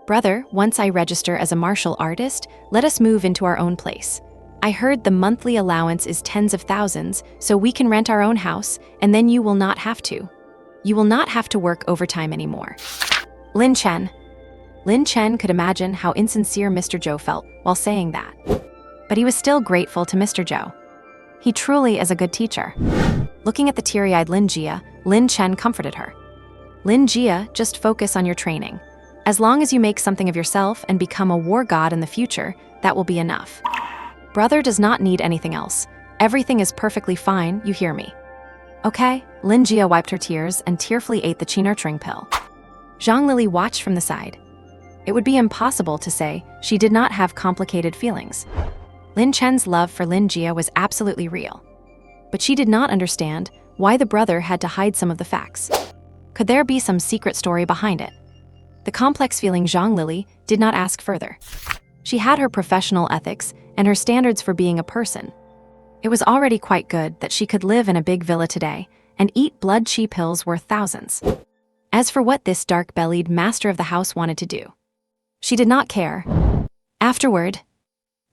Brother, once I register as a martial artist, let us move into our own place. I heard the monthly allowance is tens of thousands, so we can rent our own house, and then you will not have to. You will not have to work overtime anymore. Lin Chen could imagine how insincere Mr. Zhou felt while saying that. But he was still grateful to Mr. Zhou. He truly is a good teacher. Looking at the teary-eyed Lin Jia, Lin Chen comforted her. Lin Jia, just focus on your training. As long as you make something of yourself and become a war god in the future, that will be enough. Brother does not need anything else. Everything is perfectly fine, you hear me. Okay, Lin Jia wiped her tears and tearfully ate the chi-nurturing pill. Zhang Lili watched from the side. It would be impossible to say she did not have complicated feelings. Lin Chen's love for Lin Jia was absolutely real. But she did not understand why the brother had to hide some of the facts. Could there be some secret story behind it? The complex feeling Zhang Lili did not ask further. She had her professional ethics and her standards for being a person. It was already quite good that she could live in a big villa today and eat blood qi pills worth thousands. As for what this dark-bellied master of the house wanted to do, she did not care. Afterward,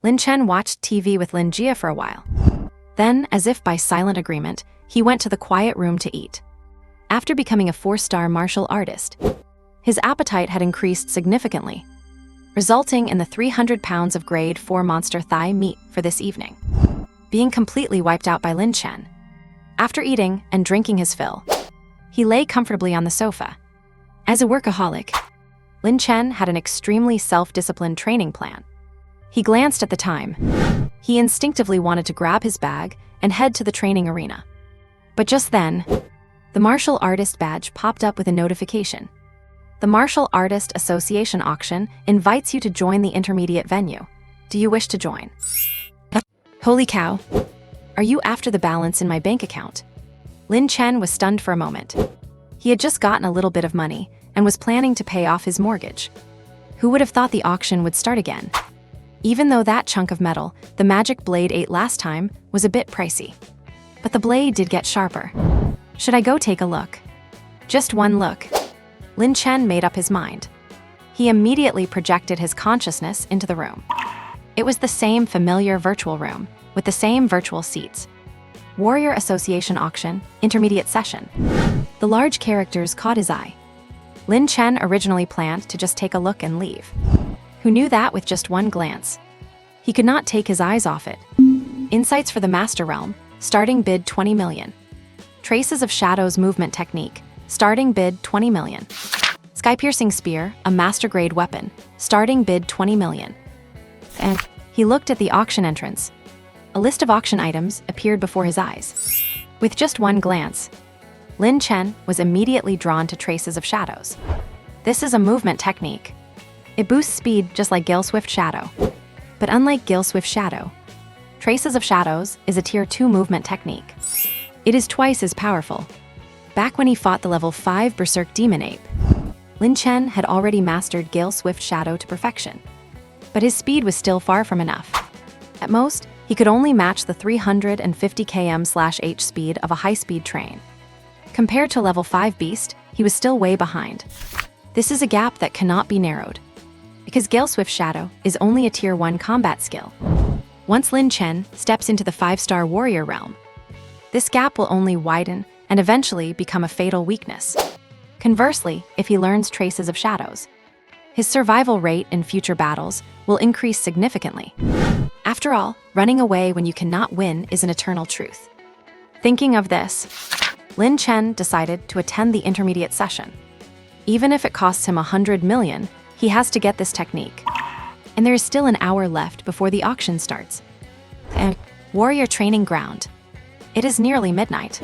Lin Chen watched TV with Lin Jia for a while. Then, as if by silent agreement, he went to the quiet room to eat. After becoming a 4-star martial artist, his appetite had increased significantly, resulting in the 300 pounds of grade 4 monster thigh meat for this evening being completely wiped out by Lin Chen. After eating and drinking his fill, he lay comfortably on the sofa. As a workaholic, Lin Chen had an extremely self-disciplined training plan. He glanced at the time. He instinctively wanted to grab his bag and head to the training arena. But just then, the martial artist badge popped up with a notification. The Martial Artist Association auction invites you to join the intermediate venue. Do you wish to join? Holy cow! Are you after the balance in my bank account? Lin Chen was stunned for a moment. He had just gotten a little bit of money and was planning to pay off his mortgage. Who would have thought the auction would start again? Even though that chunk of metal the magic blade ate last time was a bit pricey. But the blade did get sharper. Should I go take a look? Just one look. Lin Chen made up his mind. He immediately projected his consciousness into the room. It was the same familiar virtual room, with the same virtual seats. Warrior Association auction, intermediate session. The large characters caught his eye. Lin Chen originally planned to just take a look and leave. Who knew that with just one glance? He could not take his eyes off it. Insights for the Master Realm, starting bid 20 million. Traces of Shadows movement technique, starting bid 20 million. Sky-piercing spear, a master-grade weapon, starting bid 20 million. And he looked at the auction entrance. A list of auction items appeared before his eyes. With just one glance, Lin Chen was immediately drawn to Traces of Shadows. This is a movement technique. It boosts speed just like Gale Swift Shadow. But unlike Gale Swift Shadow, Traces of Shadows is a tier 2 movement technique. It is twice as powerful. Back when he fought the level 5 Berserk Demon Ape, Lin Chen had already mastered Gale Swift Shadow to perfection. But his speed was still far from enough. At most, he could only match the 350 km/h speed of a high-speed train. Compared to level 5 Beast, he was still way behind. This is a gap that cannot be narrowed, because Gale Swift Shadow is only a tier 1 combat skill. Once Lin Chen steps into the 5-star warrior realm, this gap will only widen and eventually become a fatal weakness. Conversely, if he learns Traces of Shadows, his survival rate in future battles will increase significantly. After all, running away when you cannot win is an eternal truth. Thinking of this, Lin Chen decided to attend the intermediate session. Even if it costs him 100 million, he has to get this technique. And there is still an hour left before the auction starts. And warrior training ground. It is nearly midnight.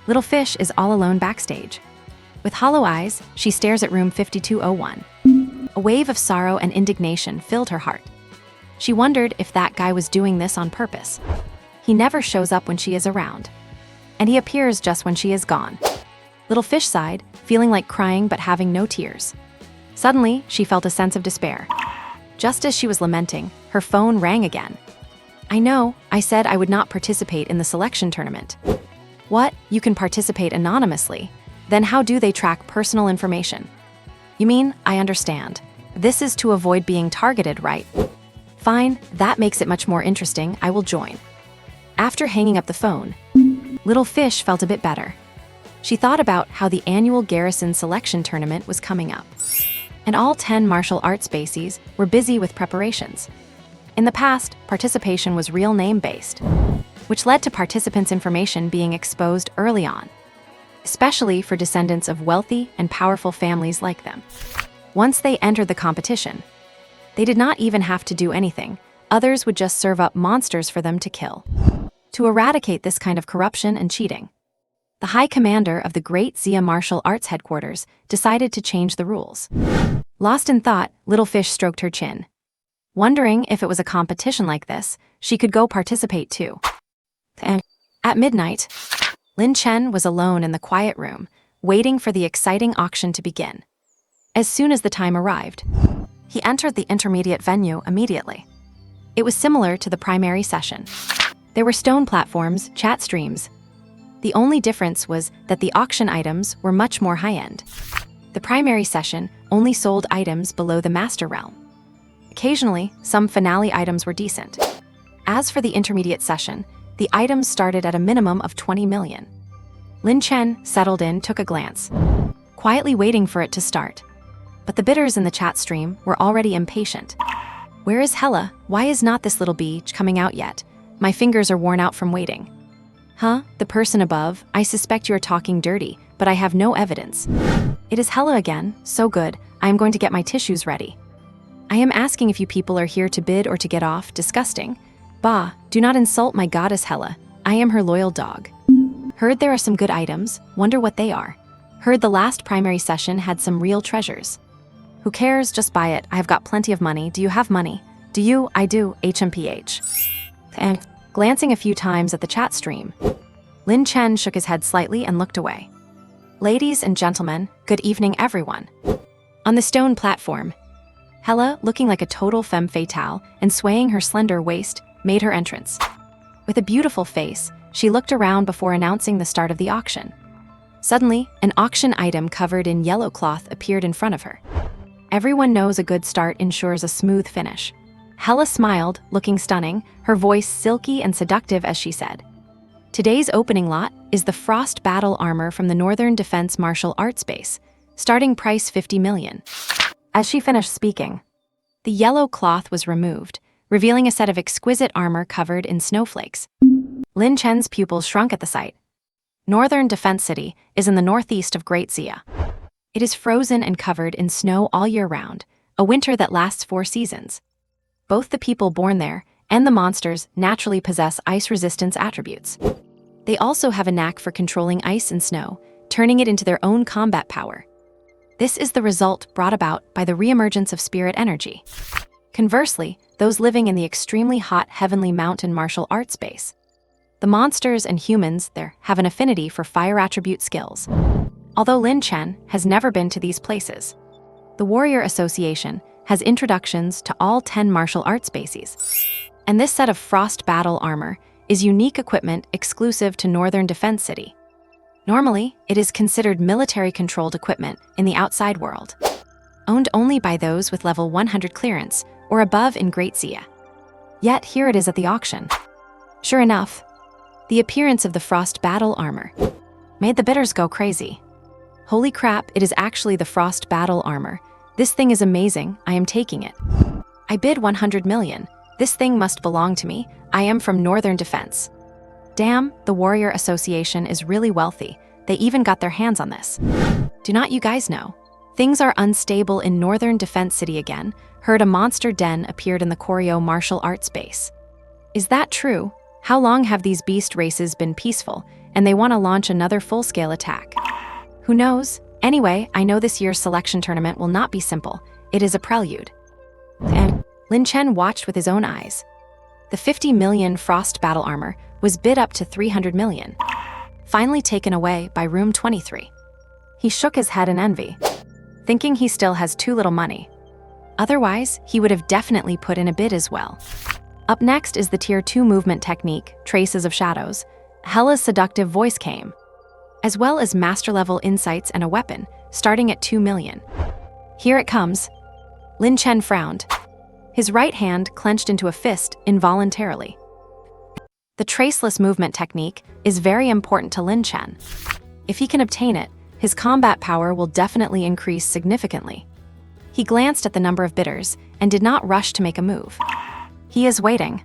Little Fish is all alone backstage. With hollow eyes, she stares at room 5201. A wave of sorrow and indignation filled her heart. She wondered if that guy was doing this on purpose. He never shows up when she is around, and he appears just when she is gone. Little Fish sighed, feeling like crying but having no tears. Suddenly, she felt a sense of despair. Just as she was lamenting, her phone rang again. I know, I said I would not participate in the selection tournament. What? You can participate anonymously? Then how do they track personal information? You mean, I understand. This is to avoid being targeted, right? Fine, that makes it much more interesting. I will join. After hanging up the phone, Little Fish felt a bit better. She thought about how the annual Garrison selection tournament was coming up, and all 10 martial arts bases were busy with preparations. In the past, participation was real name-based, which led to participants' information being exposed early on, especially for descendants of wealthy and powerful families like them. Once they entered the competition, they did not even have to do anything. Others would just serve up monsters for them to kill. To eradicate this kind of corruption and cheating, the High Commander of the Great Zia Martial Arts Headquarters decided to change the rules. Lost in thought, Little Fish stroked her chin. Wondering if it was a competition like this, she could go participate too. And at midnight, Lin Chen was alone in the quiet room, waiting for the exciting auction to begin. As soon as the time arrived, he entered the intermediate venue immediately. It was similar to the primary session. There were stone platforms, chat streams. The only difference was that the auction items were much more high-end. The primary session only sold items below the Master Realm. Occasionally, some finale items were decent. As for the intermediate session, the items started at a minimum of 20 million. Lin Chen settled in, took a glance, quietly waiting for it to start. But the bidders in the chat stream were already impatient. Where is Hella? Why is not this little bee coming out yet? My fingers are worn out from waiting. Huh? The person above, I suspect you are talking dirty, but I have no evidence. It is Hella again. So good. I am going to get my tissues ready. I am asking if you people are here to bid or to get off. Disgusting. Bah, do not insult my goddess Hella. I am her loyal dog. Heard there are some good items. Wonder what they are. Heard the last primary session had some real treasures. Who cares? Just buy it. I have got plenty of money. Do you have money? Do you? I do. HMPH. And glancing a few times at the chat stream, Lin Chen shook his head slightly and looked away. Ladies and gentlemen, good evening everyone. On the stone platform, Hella, looking like a total femme fatale and swaying her slender waist, made her entrance. With a beautiful face, She looked around before announcing the start of the auction. Suddenly, an auction item covered in yellow cloth appeared in front of her. Everyone knows a good start ensures a smooth finish. Hella smiled, looking stunning, her voice silky and seductive as she said, "Today's opening lot is the Frost Battle Armor from the Northern Defense Martial Arts Base. Starting price 50 million. As she finished speaking, the yellow cloth was removed, revealing a set of exquisite armor covered in snowflakes. Lin Chen's pupils shrunk at the sight. Northern Defense City is in the northeast of Great Xia. It is frozen and covered in snow all year round, a winter that lasts 4 seasons. Both the people born there and the monsters naturally possess ice resistance attributes. They also have a knack for controlling ice and snow, turning it into their own combat power. This is the result brought about by the reemergence of spirit energy. Conversely, those living in the extremely hot heavenly mountain martial arts base, the monsters and humans there have an affinity for fire attribute skills. Although Lin Chen has never been to these places, the Warrior Association has introductions to all 10 martial arts bases. And this set of Frost Battle Armor is unique equipment exclusive to Northern Defense City. Normally, it is considered military-controlled equipment in the outside world, owned only by those with level 100 clearance or above in Great Xia. Yet here it is at the auction. Sure enough, the appearance of the Frost Battle Armor made the bidders go crazy. Holy crap, it is actually the Frost Battle Armor. This thing is amazing, I am taking it. I bid 100 million. This thing must belong to me. I am from Northern Defense. Damn, the Warrior Association is really wealthy. They even got their hands on this. Do not you guys know? Things are unstable in Northern Defense City again. Heard a monster den appeared in the Koryo martial arts base. Is that true? How long have these beast races been peaceful, and they want to launch another full-scale attack? Who knows? Anyway, I know this year's selection tournament will not be simple. It is a prelude. And Lin Chen watched with his own eyes. The 50 million Frost Battle Armor was bid up to 300 million, finally taken away by room 23. He shook his head in envy, thinking he still has too little money. Otherwise, he would have definitely put in a bid as well. Up next is the Tier 2 movement technique, Traces of Shadows. Hella's seductive voice came, as well as master-level insights and a weapon, starting at 2 million. Here it comes. Lin Chen frowned. His right hand clenched into a fist involuntarily. The traceless movement technique is very important to Lin Chen. If he can obtain it, his combat power will definitely increase significantly. He glanced at the number of bidders and did not rush to make a move. He is waiting.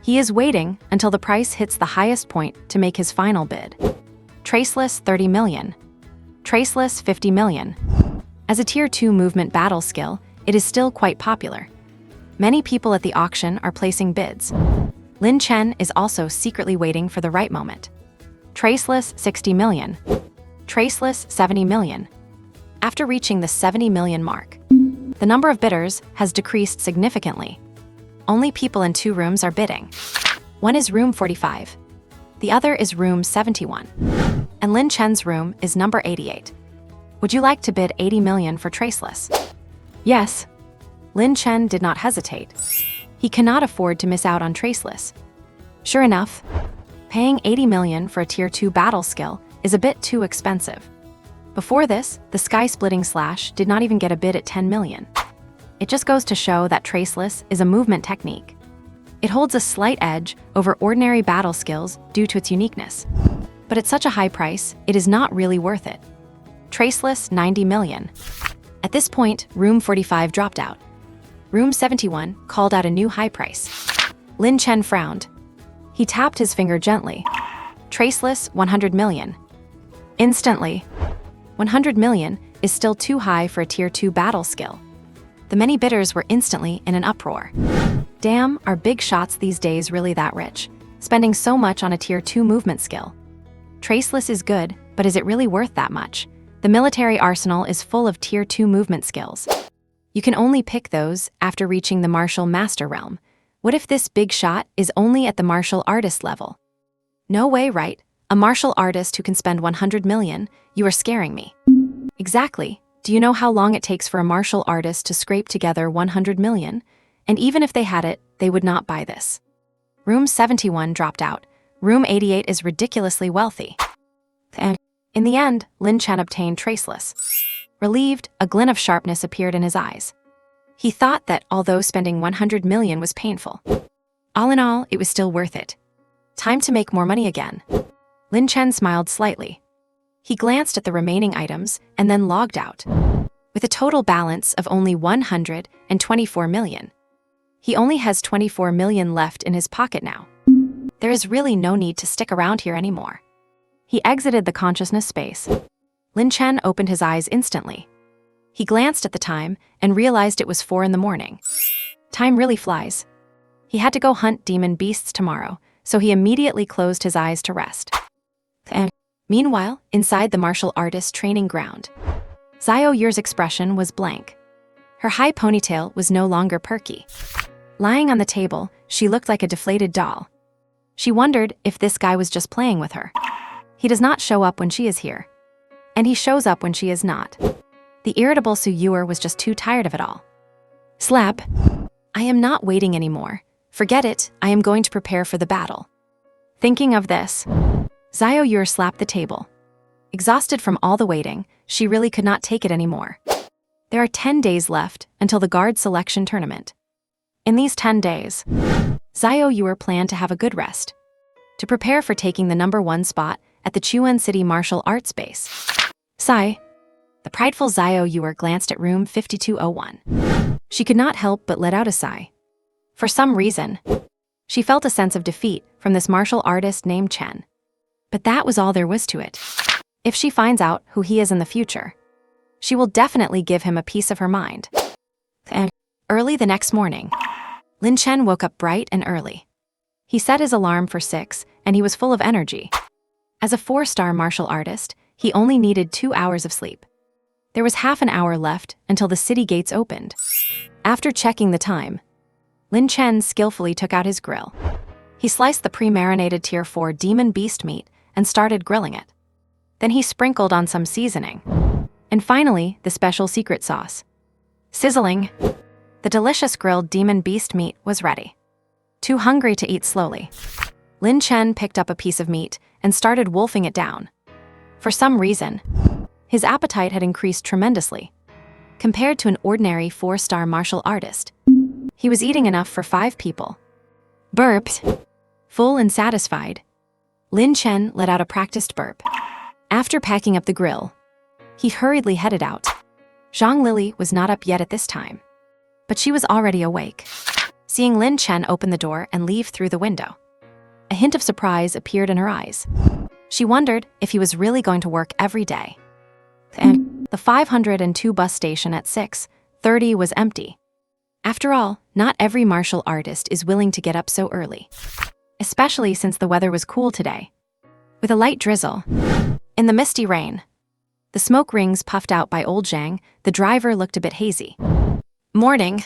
He is waiting until the price hits the highest point to make his final bid. Traceless 30 million. Traceless 50 million. As a Tier 2 movement battle skill, it is still quite popular. Many people at the auction are placing bids. Lin Chen is also secretly waiting for the right moment. Traceless 60 million. Traceless 70 million. After reaching the 70 million mark, the number of bidders has decreased significantly. Only people in 2 rooms are bidding. One is room 45. The other is room 71. And Lin Chen's room is number 88. Would you like to bid 80 million for Traceless? Yes. Lin Chen did not hesitate. He cannot afford to miss out on Traceless. Sure enough, paying 80 million for a Tier 2 battle skill is a bit too expensive. Before this, the sky-splitting slash did not even get a bid at 10 million. It just goes to show that Traceless is a movement technique. It holds a slight edge over ordinary battle skills due to its uniqueness. But at such a high price, it is not really worth it. Traceless 90 million. At this point, room 45 dropped out. Room 71 called out a new high price. Lin Chen frowned. He tapped his finger gently. Traceless 100 million. Instantly, 100 million is still too high for a Tier 2 battle skill. The many bidders were instantly in an uproar. Damn, are big shots these days really that rich, spending so much on a Tier 2 movement skill? Traceless is good, but is it really worth that much? The military arsenal is full of Tier 2 movement skills. You can only pick those after reaching the martial master realm. What if this big shot is only at the martial artist level? No way, right? A martial artist who can spend 100 million? You are scaring me. Exactly. Do you know how long it takes for a martial artist to scrape together 100 million? And even if they had it, they would not buy this. Room 71 dropped out. Room 88 is ridiculously wealthy. And in the end, Lin Chen obtained Traceless. Relieved, a glint of sharpness appeared in his eyes. He thought that although spending 100 million was painful, all in all, it was still worth it. Time to make more money again. Lin Chen smiled slightly. He glanced at the remaining items and then logged out. With a total balance of only 124 million. He only has 24 million left in his pocket now. There is really no need to stick around here anymore. He exited the consciousness space. Lin Chen opened his eyes instantly. He glanced at the time and realized it was 4 in the morning. Time really flies. He had to go hunt demon beasts tomorrow, so he immediately closed his eyes to rest. And meanwhile, inside the martial artist training ground, Xiao Yu's expression was blank. Her high ponytail was no longer perky. Lying on the table, she looked like a deflated doll. She wondered if this guy was just playing with her. He does not show up when she is here. And he shows up when she is not. The irritable Su Yuer was just too tired of it all. Slap. I am not waiting anymore. Forget it, I am going to prepare for the battle. Thinking of this, Xiao Yuer slapped the table. Exhausted from all the waiting, she really could not take it anymore. There are 10 days left until the guard selection tournament. In these 10 days, Xiao Yuer planned to have a good rest, to prepare for taking the #1 spot at the Chuan City Martial Arts Base. Sigh. The prideful Xiao Yuer glanced at room 5201. She could not help but let out a sigh. For some reason, she felt a sense of defeat from this martial artist named Chen. But that was all there was to it. If she finds out who he is in the future, she will definitely give him a piece of her mind. And early the next morning, Lin Chen woke up bright and early. He set his alarm for 6, and he was full of energy. As a 4-star martial artist, he only needed 2 hours of sleep. There was half an hour left until the city gates opened. After checking the time, Lin Chen skillfully took out his grill. He sliced the pre-marinated Tier 4 demon beast meat and started grilling it. Then he sprinkled on some seasoning. And finally, the special secret sauce. Sizzling, the delicious grilled demon beast meat was ready. Too hungry to eat slowly, Lin Chen picked up a piece of meat and started wolfing it down. For some reason, his appetite had increased tremendously. Compared to an ordinary 4-star martial artist, he was eating enough for 5 people. Burped. Full and satisfied, Lin Chen let out a practiced burp. After packing up the grill, he hurriedly headed out. Zhang Lily was not up yet at this time, but she was already awake. Seeing Lin Chen open the door and leave through the window, a hint of surprise appeared in her eyes. She wondered if he was really going to work every day. And the 502 bus station at 6:30 was empty. After all, not every martial artist is willing to get up so early, especially since the weather was cool today. With a light drizzle, in the misty rain, the smoke rings puffed out by old Zhang, the driver looked a bit hazy. Morning.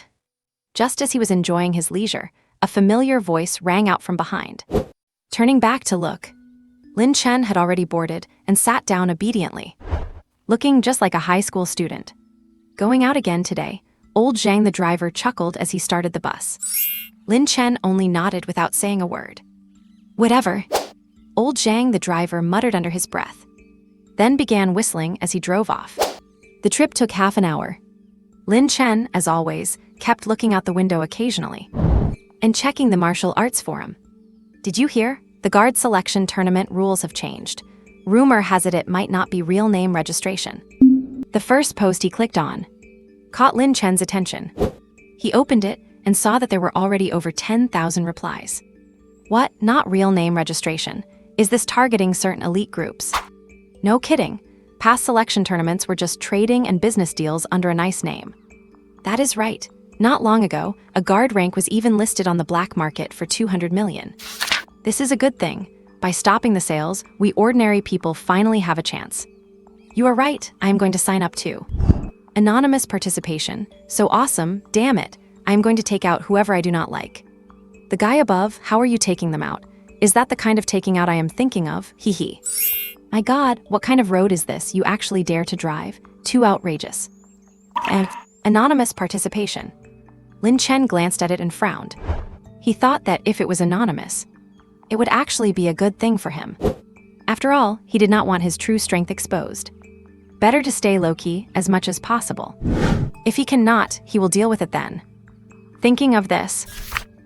Just as he was enjoying his leisure, a familiar voice rang out from behind. Turning back to look, Lin Chen had already boarded and sat down obediently, looking just like a high school student. Going out again today, old Zhang the driver chuckled as he started the bus. Lin Chen only nodded without saying a word. Whatever. Old Zhang the driver muttered under his breath, then began whistling as he drove off. The trip took half an hour. Lin Chen, as always, kept looking out the window occasionally and checking the martial arts forum. Did you hear? The guard selection tournament rules have changed. Rumor has it might not be real name registration. The first post he clicked on caught Lin Chen's attention. He opened it and saw that there were already over 10,000 replies. What? Not real name registration? Is this targeting certain elite groups? No kidding. Past selection tournaments were just trading and business deals under a nice name. That is right. Not long ago, a guard rank was even listed on the black market for 200 million. This is a good thing. By stopping the sales, we ordinary people finally have a chance. You are right, I am going to sign up too. Anonymous participation. So awesome, damn it. I am going to take out whoever I do not like. The guy above, how are you taking them out? Is that the kind of taking out I am thinking of? Hee hee. My God, what kind of road is this you actually dare to drive? Too outrageous. And anonymous participation. Lin Chen glanced at it and frowned. He thought that if it was anonymous, It would actually be a good thing for him. After all, he did not want his true strength exposed. Better to stay low-key as much as possible. If he cannot, he will deal with it then. Thinking of this,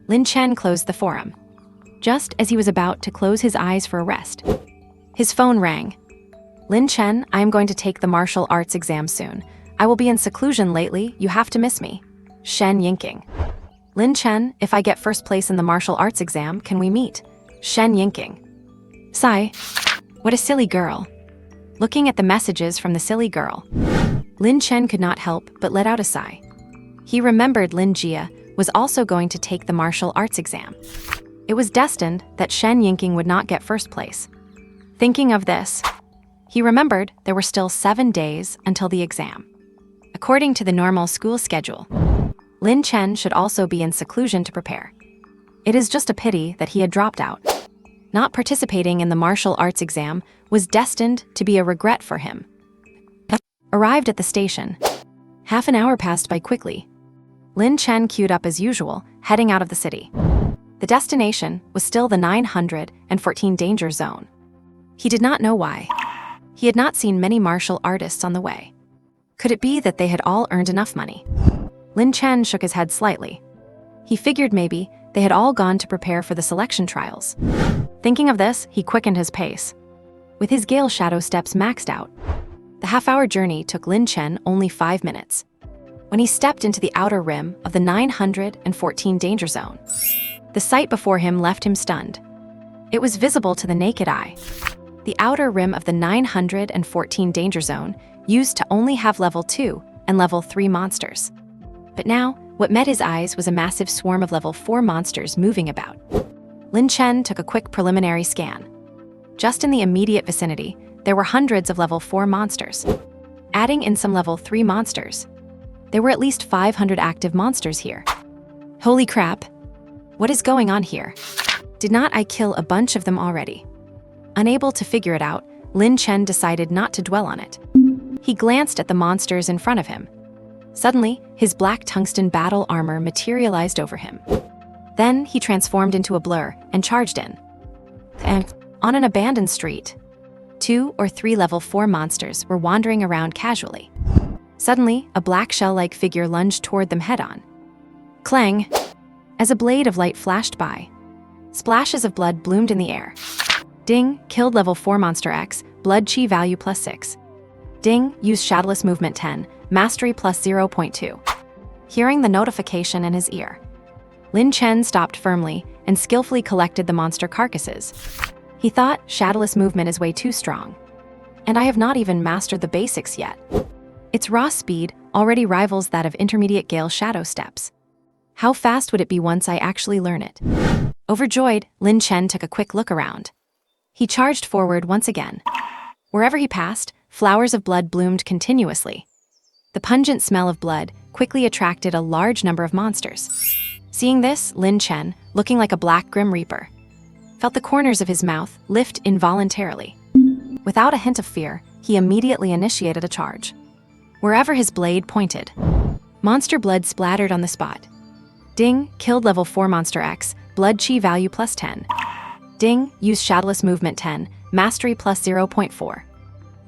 Lin Chen closed the forum. Just as he was about to close his eyes for a rest, his phone rang. Lin Chen, I am going to take the martial arts exam soon. I will be in seclusion lately, you have to miss me. Shen Yinking. Lin Chen, if I get first place in the martial arts exam, can we meet? Shen Yinking. Sigh. What a silly girl. Looking at the messages from the silly girl, Lin Chen could not help but let out a sigh. He remembered Lin Jia was also going to take the martial arts exam. It was destined that Shen Yinking would not get first place. Thinking of this, he remembered there were still 7 days until the exam. According to the normal school schedule, Lin Chen should also be in seclusion to prepare. It is just a pity that he had dropped out. Not participating in the martial arts exam was destined to be a regret for him. Arrived at the station. Half an hour passed by quickly. Lin Chen queued up as usual, heading out of the city. The destination was still the 914 danger zone. He did not know why. He had not seen many martial artists on the way. Could it be that they had all earned enough money? Lin Chen shook his head slightly. He figured maybe they had all gone to prepare for the selection trials. Thinking of this, he quickened his pace. With his Gale Shadow steps maxed out, the half-hour journey took Lin Chen only 5 minutes. When he stepped into the outer rim of the 914 danger zone, the sight before him left him stunned. It was visible to the naked eye. The outer rim of the 914 danger zone used to only have level 2 and level 3 monsters. But now, what met his eyes was a massive swarm of level 4 monsters moving about. Lin Chen took a quick preliminary scan. Just in the immediate vicinity, there were hundreds of level 4 monsters. Adding in some level 3 monsters, there were at least 500 active monsters here. Holy crap! What is going on here? Did not I kill a bunch of them already? Unable to figure it out, Lin Chen decided not to dwell on it. He glanced at the monsters in front of him. Suddenly, his black tungsten battle armor materialized over him. Then he transformed into a blur and charged in. And on an abandoned street, 2 or 3 level 4 monsters were wandering around casually. Suddenly, a black shell-like figure lunged toward them head-on. Clang! As a blade of light flashed by, splashes of blood bloomed in the air. Ding, killed level 4 monster X, blood chi value +6. Ding, used shadowless movement 10, mastery +0.2. Hearing the notification in his ear, Lin Chen stopped firmly and skillfully collected the monster carcasses. He thought shadowless movement is way too strong. And I have not even mastered the basics yet. Its raw speed already rivals that of intermediate Gale Shadow steps. How fast would it be once I actually learn it? Overjoyed, Lin Chen took a quick look around. He charged forward once again. Wherever he passed, flowers of blood bloomed continuously. The pungent smell of blood quickly attracted a large number of monsters. Seeing this, Lin Chen, looking like a black grim reaper, felt the corners of his mouth lift involuntarily. Without a hint of fear, he immediately initiated a charge. Wherever his blade pointed, monster blood splattered on the spot. Ding, killed level 4 monster X, blood chi value +10. Ding, used shadowless movement 10, mastery +0.4.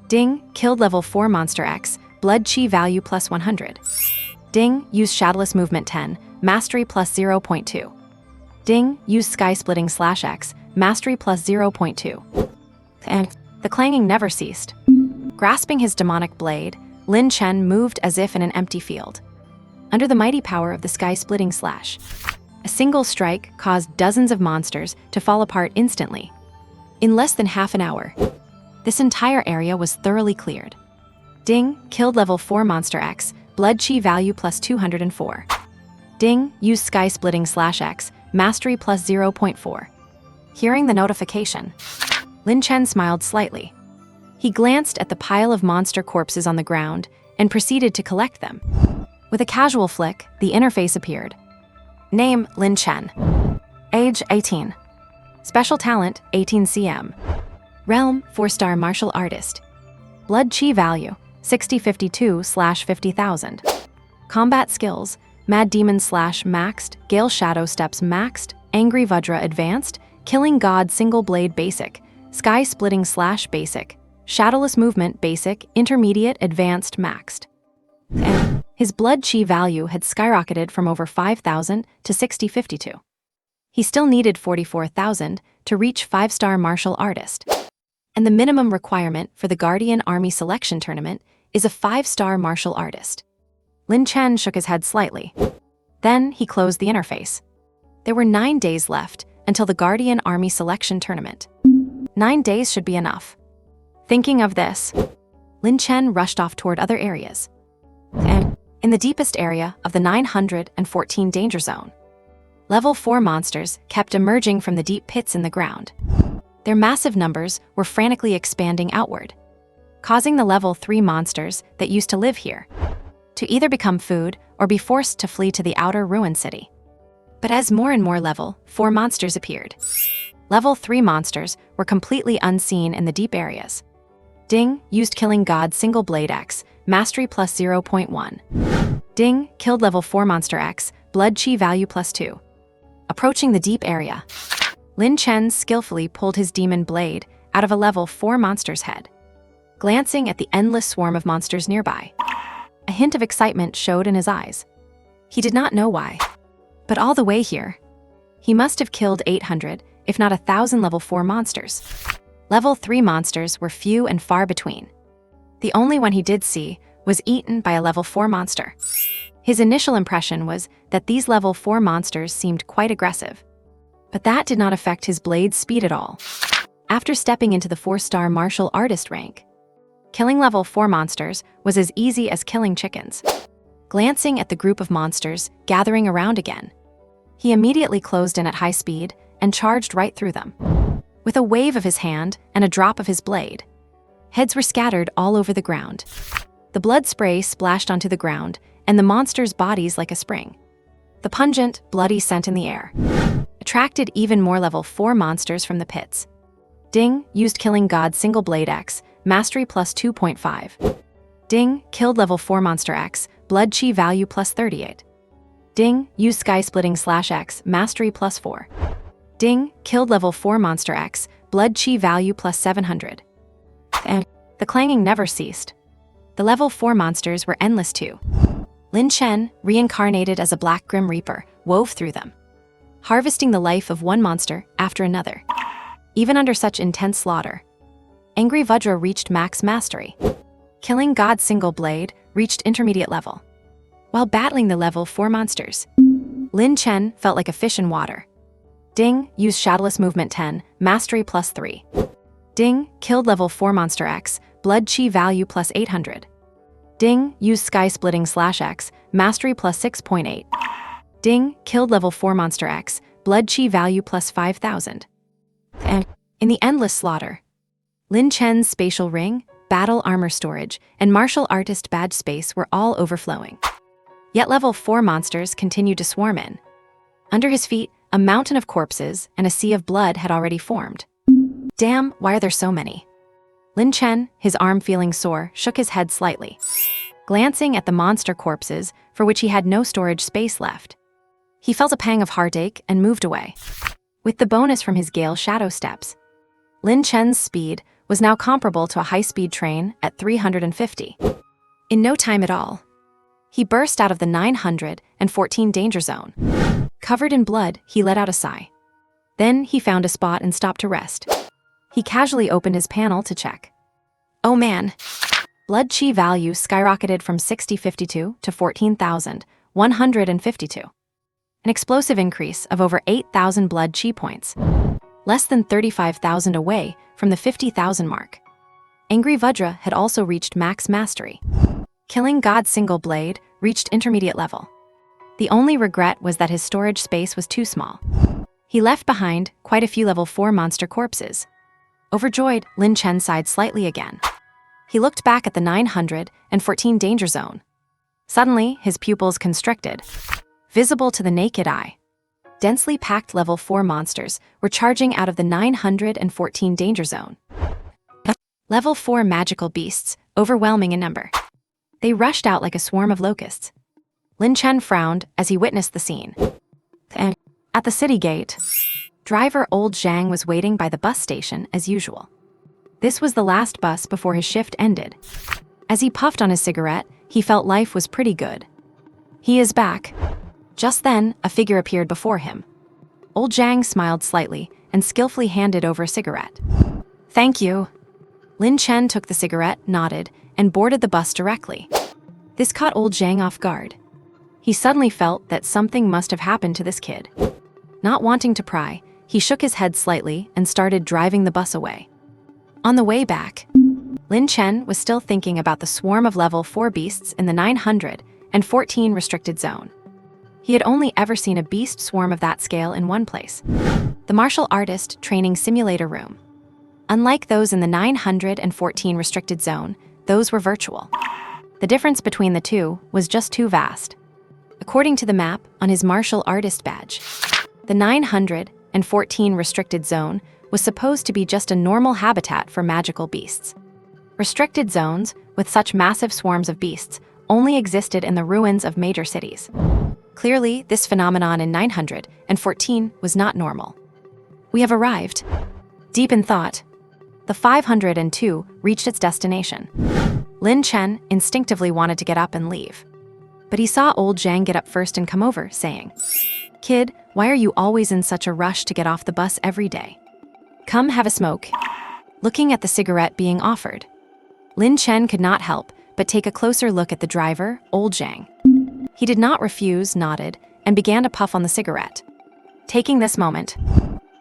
Ding, killed level 4 monster X, blood chi value +100. Ding, used shadowless movement 10, mastery +0.2. Ding, used sky splitting /X, mastery +0.2. And the clanging never ceased. Grasping his demonic blade, Lin Chen moved as if in an empty field. Under the mighty power of the sky-splitting slash, a single strike caused dozens of monsters to fall apart instantly. In less than half an hour, this entire area was thoroughly cleared. Ding, killed level 4 monster X, blood chi value +204. Ding, used sky-splitting /X, mastery +0.4. Hearing the notification, Lin Chen smiled slightly. He glanced at the pile of monster corpses on the ground and proceeded to collect them. With a casual flick, the interface appeared. Name, Lin Chen. Age, 18. Special talent, 18 cm. Realm, 4-star martial artist. Blood chi value, 6052/50,000. Combat skills, Mad Demon /maxed, Gale Shadow Steps maxed, Angry Vajra advanced, Killing God single blade basic, sky splitting slash basic, shadowless movement basic, intermediate, advanced, maxed. And his blood chi value had skyrocketed from over 5,000 to 6052. He still needed 44,000 to reach 5-star martial artist. And the minimum requirement for the Guardian Army selection tournament is a 5-star martial artist. Lin Chen shook his head slightly. Then he closed the interface. There were 9 days left until the Guardian Army selection tournament. 9 days should be enough. Thinking of this, Lin Chen rushed off toward other areas. And in the deepest area of the 914 danger zone, Level 4 monsters kept emerging from the deep pits in the ground. Their massive numbers were frantically expanding outward, causing the Level 3 monsters that used to live here to either become food or be forced to flee to the outer ruin city. But as more and more Level 4 monsters appeared, Level 3 monsters were completely unseen in the deep areas. Ding used Killing God single blade X, mastery plus 0.1. Ding killed Level 4 monster X, blood chi value plus 2. Approaching the deep area, Lin Chen skillfully pulled his demon blade out of a Level 4 monster's head. Glancing at the endless swarm of monsters nearby, a hint of excitement showed in his eyes. He did not know why, but all the way here, he must have killed 800, if not 1,000 Level 4 monsters. Level 3 monsters were few and far between. The only one he did see was eaten by a Level 4 monster. His initial impression was that these Level 4 monsters seemed quite aggressive, but that did not affect his blade's speed at all. After stepping into the 4-star martial artist rank, killing Level 4 monsters was as easy as killing chickens. Glancing at the group of monsters gathering around again, he immediately closed in at high speed and charged right through them. With a wave of his hand and a drop of his blade, heads were scattered all over the ground. The blood spray splashed onto the ground and the monsters' bodies like a spring. The pungent, bloody scent in the air attracted even more Level 4 monsters from the pits. Ding used Killing God single blade X, mastery plus 2.5. Ding killed Level 4 monster X, blood chi value plus 38. Ding used Sky Splitting slash X, mastery plus 4. Ding killed Level 4 monster X, blood chi value plus 700. And the clanging never ceased. The Level 4 monsters were endless too. Lin Chen, reincarnated as a Black Grim Reaper, wove through them, harvesting the life of one monster after another. Even under such intense slaughter, Angry Vajra reached max mastery. Killing God single blade reached intermediate level. While battling the Level 4 monsters, Lin Chen felt like a fish in water. Ding used Shadowless Movement 10, mastery plus 3. Ding killed Level 4 monster X, blood chi value plus 800. Ding used Sky Splitting slash X, mastery plus 6.8. Ding killed Level 4 monster X, blood chi value plus 5,000. And in the endless slaughter, Lin Chen's spatial ring, battle armor storage, and martial artist badge space were all overflowing. Yet Level 4 monsters continued to swarm in. Under his feet, a mountain of corpses and a sea of blood had already formed. Damn, why are there so many? Lin Chen, his arm feeling sore, shook his head slightly. Glancing at the monster corpses, for which he had no storage space left, he felt a pang of heartache and moved away. With the bonus from his Gale Shadow Steps, Lin Chen's speed was now comparable to a high-speed train at 350. In no time at all, he burst out of the 914 danger zone. Covered in blood, he let out a sigh. Then he found a spot and stopped to rest. He casually opened his panel to check. Oh man! Blood chi value skyrocketed from 6052 to 14,152. An explosive increase of over 8,000 blood chi points, less than 35,000 away from the 50,000 mark. Angry Vajra had also reached max mastery. Killing God single blade reached intermediate level. The only regret was that his storage space was too small. He left behind quite a few Level 4 monster corpses. Overjoyed, Lin Chen sighed slightly again. He looked back at the 914 danger zone. Suddenly, his pupils constricted, visible to the naked eye. Densely packed Level 4 monsters were charging out of the 914 danger zone. Level 4 magical beasts, overwhelming in number. They rushed out like a swarm of locusts. Lin Chen frowned as he witnessed the scene. And at the city gate, Driver old Zhang was waiting by the bus station as usual. This was the last bus before his shift ended. As he puffed on his cigarette, he felt life was pretty good. He is back. Just then, a figure appeared before him. Old Zhang smiled slightly and skillfully handed over a cigarette. Thank you. Lin Chen took the cigarette, nodded, and boarded the bus directly. This caught old Zhang off guard. He suddenly felt that something must have happened to this kid. Not wanting to pry, he shook his head slightly and started driving the bus away. On the way back, Lin Chen was still thinking about the swarm of level 4 beasts in the 914 restricted zone. He had only ever seen a beast swarm of that scale in one place, the martial artist training simulator room. Unlike those in the 914 restricted zone, those were virtual. The difference between the two was just too vast. According to the map on his martial artist badge, the 914 restricted zone was supposed to be just a normal habitat for magical beasts. Restricted zones, with such massive swarms of beasts, only existed in the ruins of major cities. Clearly, this phenomenon in 914 was not normal. We have arrived. Deep in thought, the 502 reached its destination. Lin Chen instinctively wanted to get up and leave. But he saw old Zhang get up first and come over, saying, "Kid, why are you always in such a rush to get off the bus every day? Come have a smoke." Looking at the cigarette being offered, Lin Chen could not help but take a closer look at the driver, old Zhang. He did not refuse, nodded, and began to puff on the cigarette. Taking this moment,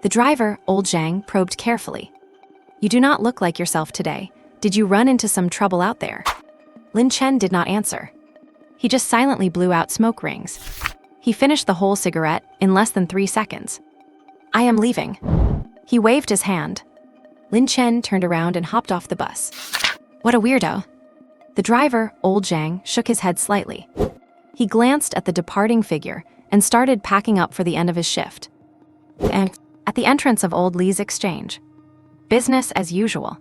the driver, old Zhang, probed carefully. "You do not look like yourself today. Did you run into some trouble out there?" Lin Chen did not answer. He just silently blew out smoke rings. He finished the whole cigarette in less than 3 seconds. "I am leaving." He waved his hand. Lin Chen turned around and hopped off the bus. What a weirdo. The driver, old Zhang, shook his head slightly. He glanced at the departing figure and started packing up for the end of his shift. And at the entrance of old Li's exchange, business as usual.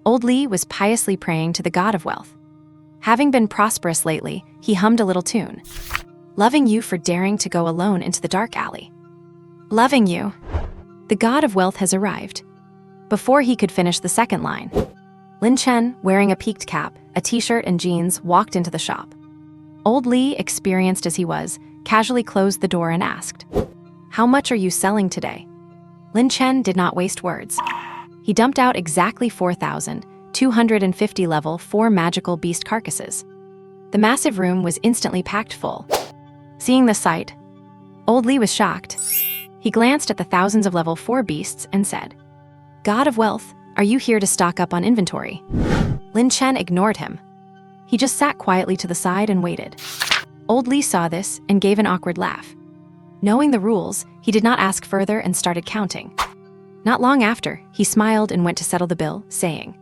Old Li was piously praying to the god of wealth. Having been prosperous lately, he hummed a little tune. "Loving you for daring to go alone into the dark alley. Loving you." The god of wealth has arrived. Before he could finish the second line, Lin Chen, wearing a peaked cap, a t-shirt and jeans, walked into the shop. Old Li, experienced as he was, casually closed the door and asked, "How much are you selling today?" Lin Chen did not waste words. He dumped out exactly 4,250 level 4 magical beast carcasses. The massive room was instantly packed full. Seeing the sight, old Li was shocked. He glanced at the thousands of level 4 beasts and said, "God of wealth, are you here to stock up on inventory?" Lin Chen ignored him. He just sat quietly to the side and waited. Old Li saw this and gave an awkward laugh. Knowing the rules, he did not ask further and started counting. Not long after, he smiled and went to settle the bill, saying,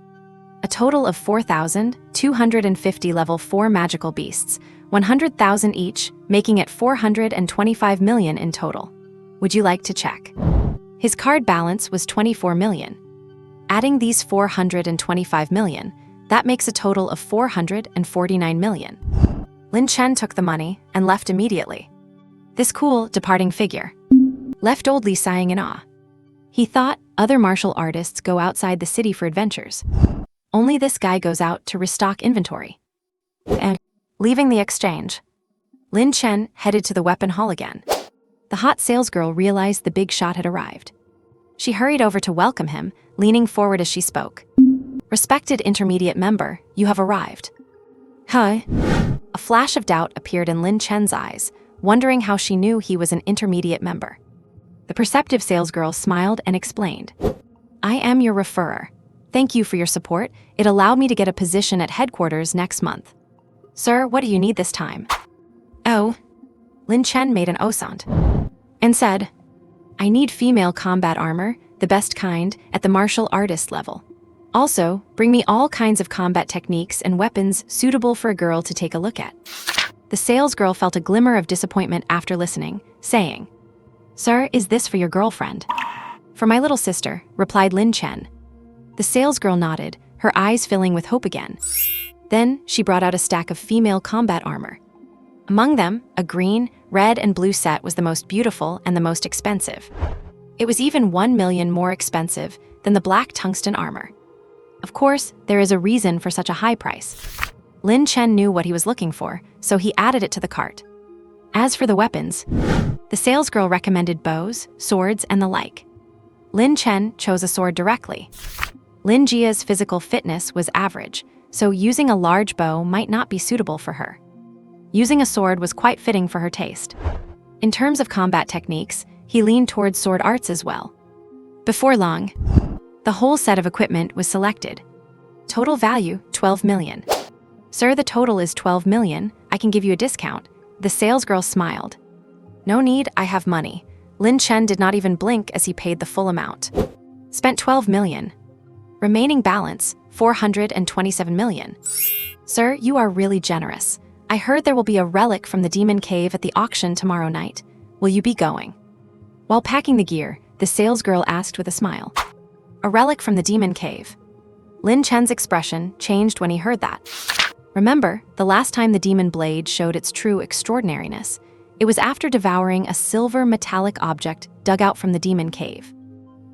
"A total of 4,250 level 4 magical beasts, 100,000 each, making it 425 million in total. Would you like to check?" His card balance was 24 million. Adding these 425 million, that makes a total of 449 million. Lin Chen took the money and left immediately. This cool, departing figure left old Li sighing in awe. He thought other martial artists go outside the city for adventures. Only this guy goes out to restock inventory. And leaving the exchange, Lin Chen headed to the weapon hall again. The hot salesgirl realized the big shot had arrived. She hurried over to welcome him, leaning forward as she spoke. "Respected intermediate member, you have arrived." "Huh?" A flash of doubt appeared in Lin Chen's eyes, wondering how she knew he was an intermediate member. The perceptive salesgirl smiled and explained, "I am your referrer. Thank you for your support. It allowed me to get a position at headquarters next month. Sir, what do you need this time?" "Oh." Lin Chen made an osant and said, "I need female combat armor, the best kind, at the martial artist level. Also, bring me all kinds of combat techniques and weapons suitable for a girl to take a look at." The salesgirl felt a glimmer of disappointment after listening, saying, "Sir, is this for your girlfriend?" "For my little sister," replied Lin Chen. The salesgirl nodded, her eyes filling with hope again. Then she brought out a stack of female combat armor. Among them, a green, red, and blue set was the most beautiful and the most expensive. It was even 1 million more expensive than the black tungsten armor. Of course, there is a reason for such a high price. Lin Chen knew what he was looking for, so he added it to the cart. As for the weapons, the salesgirl recommended bows, swords, and the like. Lin Chen chose a sword directly. Lin Jia's physical fitness was average, so using a large bow might not be suitable for her. Using a sword was quite fitting for her taste. In terms of combat techniques, he leaned towards sword arts as well. Before long, the whole set of equipment was selected. Total value, 12 million. Sir, the total is 12 million. I can give you a discount. The salesgirl smiled. No need, I have money. Lin Chen did not even blink as he paid the full amount. Spent 12 million. Remaining balance, 427 million. Sir, you are really generous. I heard there will be a relic from the demon cave at the auction tomorrow night. Will you be going? While packing the gear, the salesgirl asked with a smile. A relic from the demon cave. Lin Chen's expression changed when he heard that. Remember, the last time the demon blade showed its true extraordinariness, it was after devouring a silver metallic object dug out from the demon cave.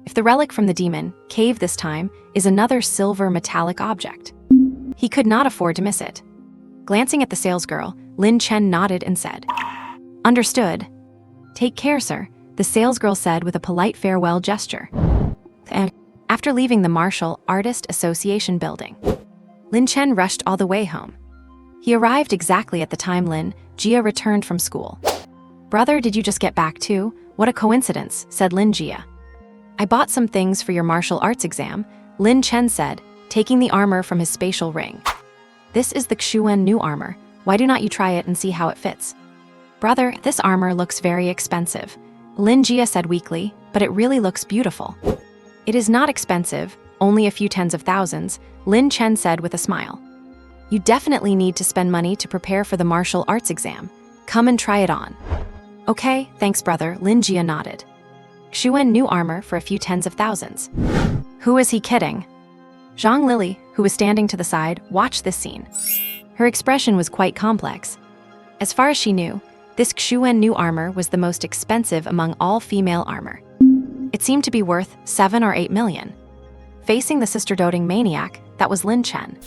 If the relic from the demon cave this time is another silver metallic object, he could not afford to miss it. Glancing at the salesgirl, Lin Chen nodded and said, Understood. Take care, sir, the salesgirl said with a polite farewell gesture. And after leaving the Martial Artist Association building, Lin Chen rushed all the way home. He arrived exactly at the time Lin Jia returned from school. Brother, did you just get back too? What a coincidence, said Lin Jia. I bought some things for your martial arts exam, Lin Chen said, taking the armor from his spatial ring. This is the Xuan new armor. Why do not you try it and see how it fits? Brother, this armor looks very expensive, Lin Jia said weakly, but it really looks beautiful. It is not expensive, only a few tens of thousands, Lin Chen said with a smile. You definitely need to spend money to prepare for the martial arts exam. Come and try it on. Okay, thanks brother, Lin Jia nodded. Xuan new armor for a few tens of thousands. Who is he kidding? Zhang Lili, who was standing to the side, watched this scene. Her expression was quite complex. As far as she knew, this Xuan new armor was the most expensive among all female armor. It seemed to be worth 7 or 8 million. Facing the sister-doting maniac, that was Lin Chen.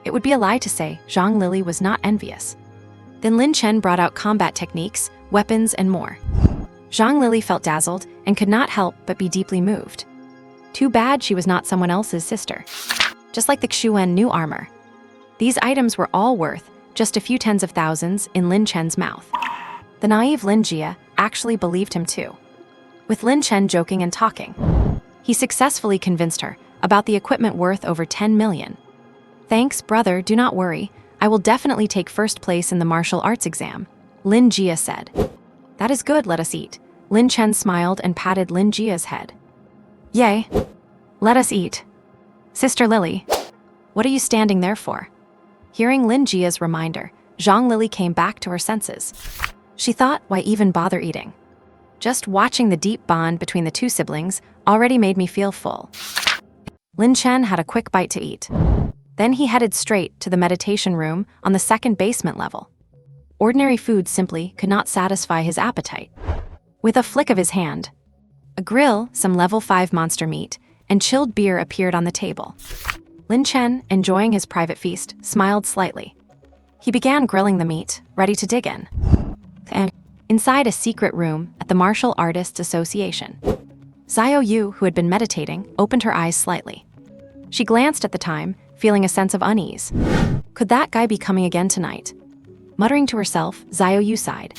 It would be a lie to say Zhang Lili was not envious. Then Lin Chen brought out combat techniques, weapons, and more. Zhang Lili felt dazzled and could not help but be deeply moved. Too bad she was not someone else's sister. Just like the Xuan new armor. These items were all worth just a few tens of thousands in Lin Chen's mouth. The naive Lin Jia actually believed him too. With Lin Chen joking and talking, he successfully convinced her about the equipment worth over 10 million. Thanks, brother, do not worry. I will definitely take first place in the martial arts exam, Lin Jia said. That is good, let us eat. Lin Chen smiled and patted Lin Jia's head. Yay, let us eat. Sister Lily, what are you standing there for? Hearing Lin Jia's reminder, Zhang Lili came back to her senses. She thought, why even bother eating? Just watching the deep bond between the two siblings already made me feel full. Lin Chen had a quick bite to eat. Then he headed straight to the meditation room on the second basement level. Ordinary food simply could not satisfy his appetite. With a flick of his hand, a grill, some level 5 monster meat, and chilled beer appeared on the table. Lin Chen, enjoying his private feast, smiled slightly. He began grilling the meat, ready to dig in. And inside a secret room at the Martial Artists Association, Xiao Yu, who had been meditating, opened her eyes slightly. She glanced at the time, feeling a sense of unease. Could that guy be coming again tonight? Muttering to herself, Xiao Yu sighed.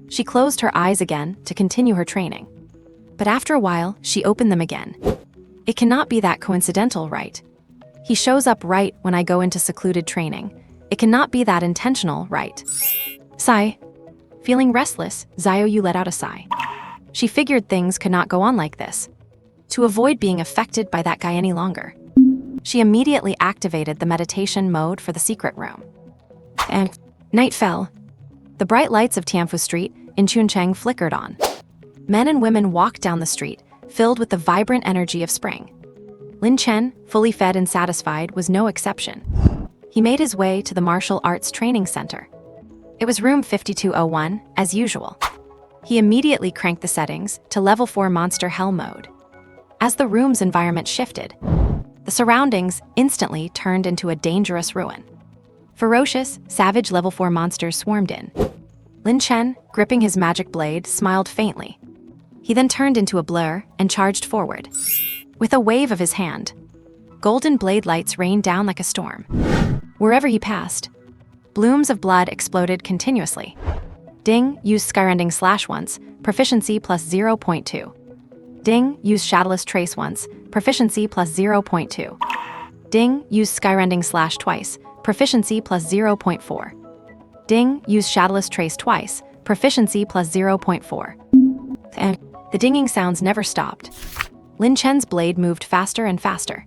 She closed her eyes again to continue her training. But after a while, she opened them again. It cannot be that coincidental, right? He shows up right when I go into secluded training. It cannot be that intentional, right? Sigh. Feeling restless, Xiao Yu let out a sigh. She figured things could not go on like this. To avoid being affected by that guy any longer, she immediately activated the meditation mode for the secret room. And night fell. The bright lights of Tianfu Street in Chuncheng flickered on. Men and women walked down the street, filled with the vibrant energy of spring. Lin Chen, fully fed and satisfied, was no exception. He made his way to the Martial Arts Training Center. It was room 5201, as usual. He immediately cranked the settings to level 4 monster hell mode. As the room's environment shifted, the surroundings instantly turned into a dangerous ruin. Ferocious, savage level 4 monsters swarmed in. Lin Chen, gripping his magic blade, smiled faintly. He then turned into a blur and charged forward. With a wave of his hand, golden blade lights rained down like a storm. Wherever he passed, blooms of blood exploded continuously. Ding, used skyrending slash once, proficiency plus 0.2. Ding, used shadowless trace once, proficiency plus 0.2. Ding, used skyrending slash twice, proficiency plus 0.4. Ding, used shadowless trace twice, proficiency plus 0.4. And the dinging sounds never stopped. Lin Chen's blade moved faster and faster.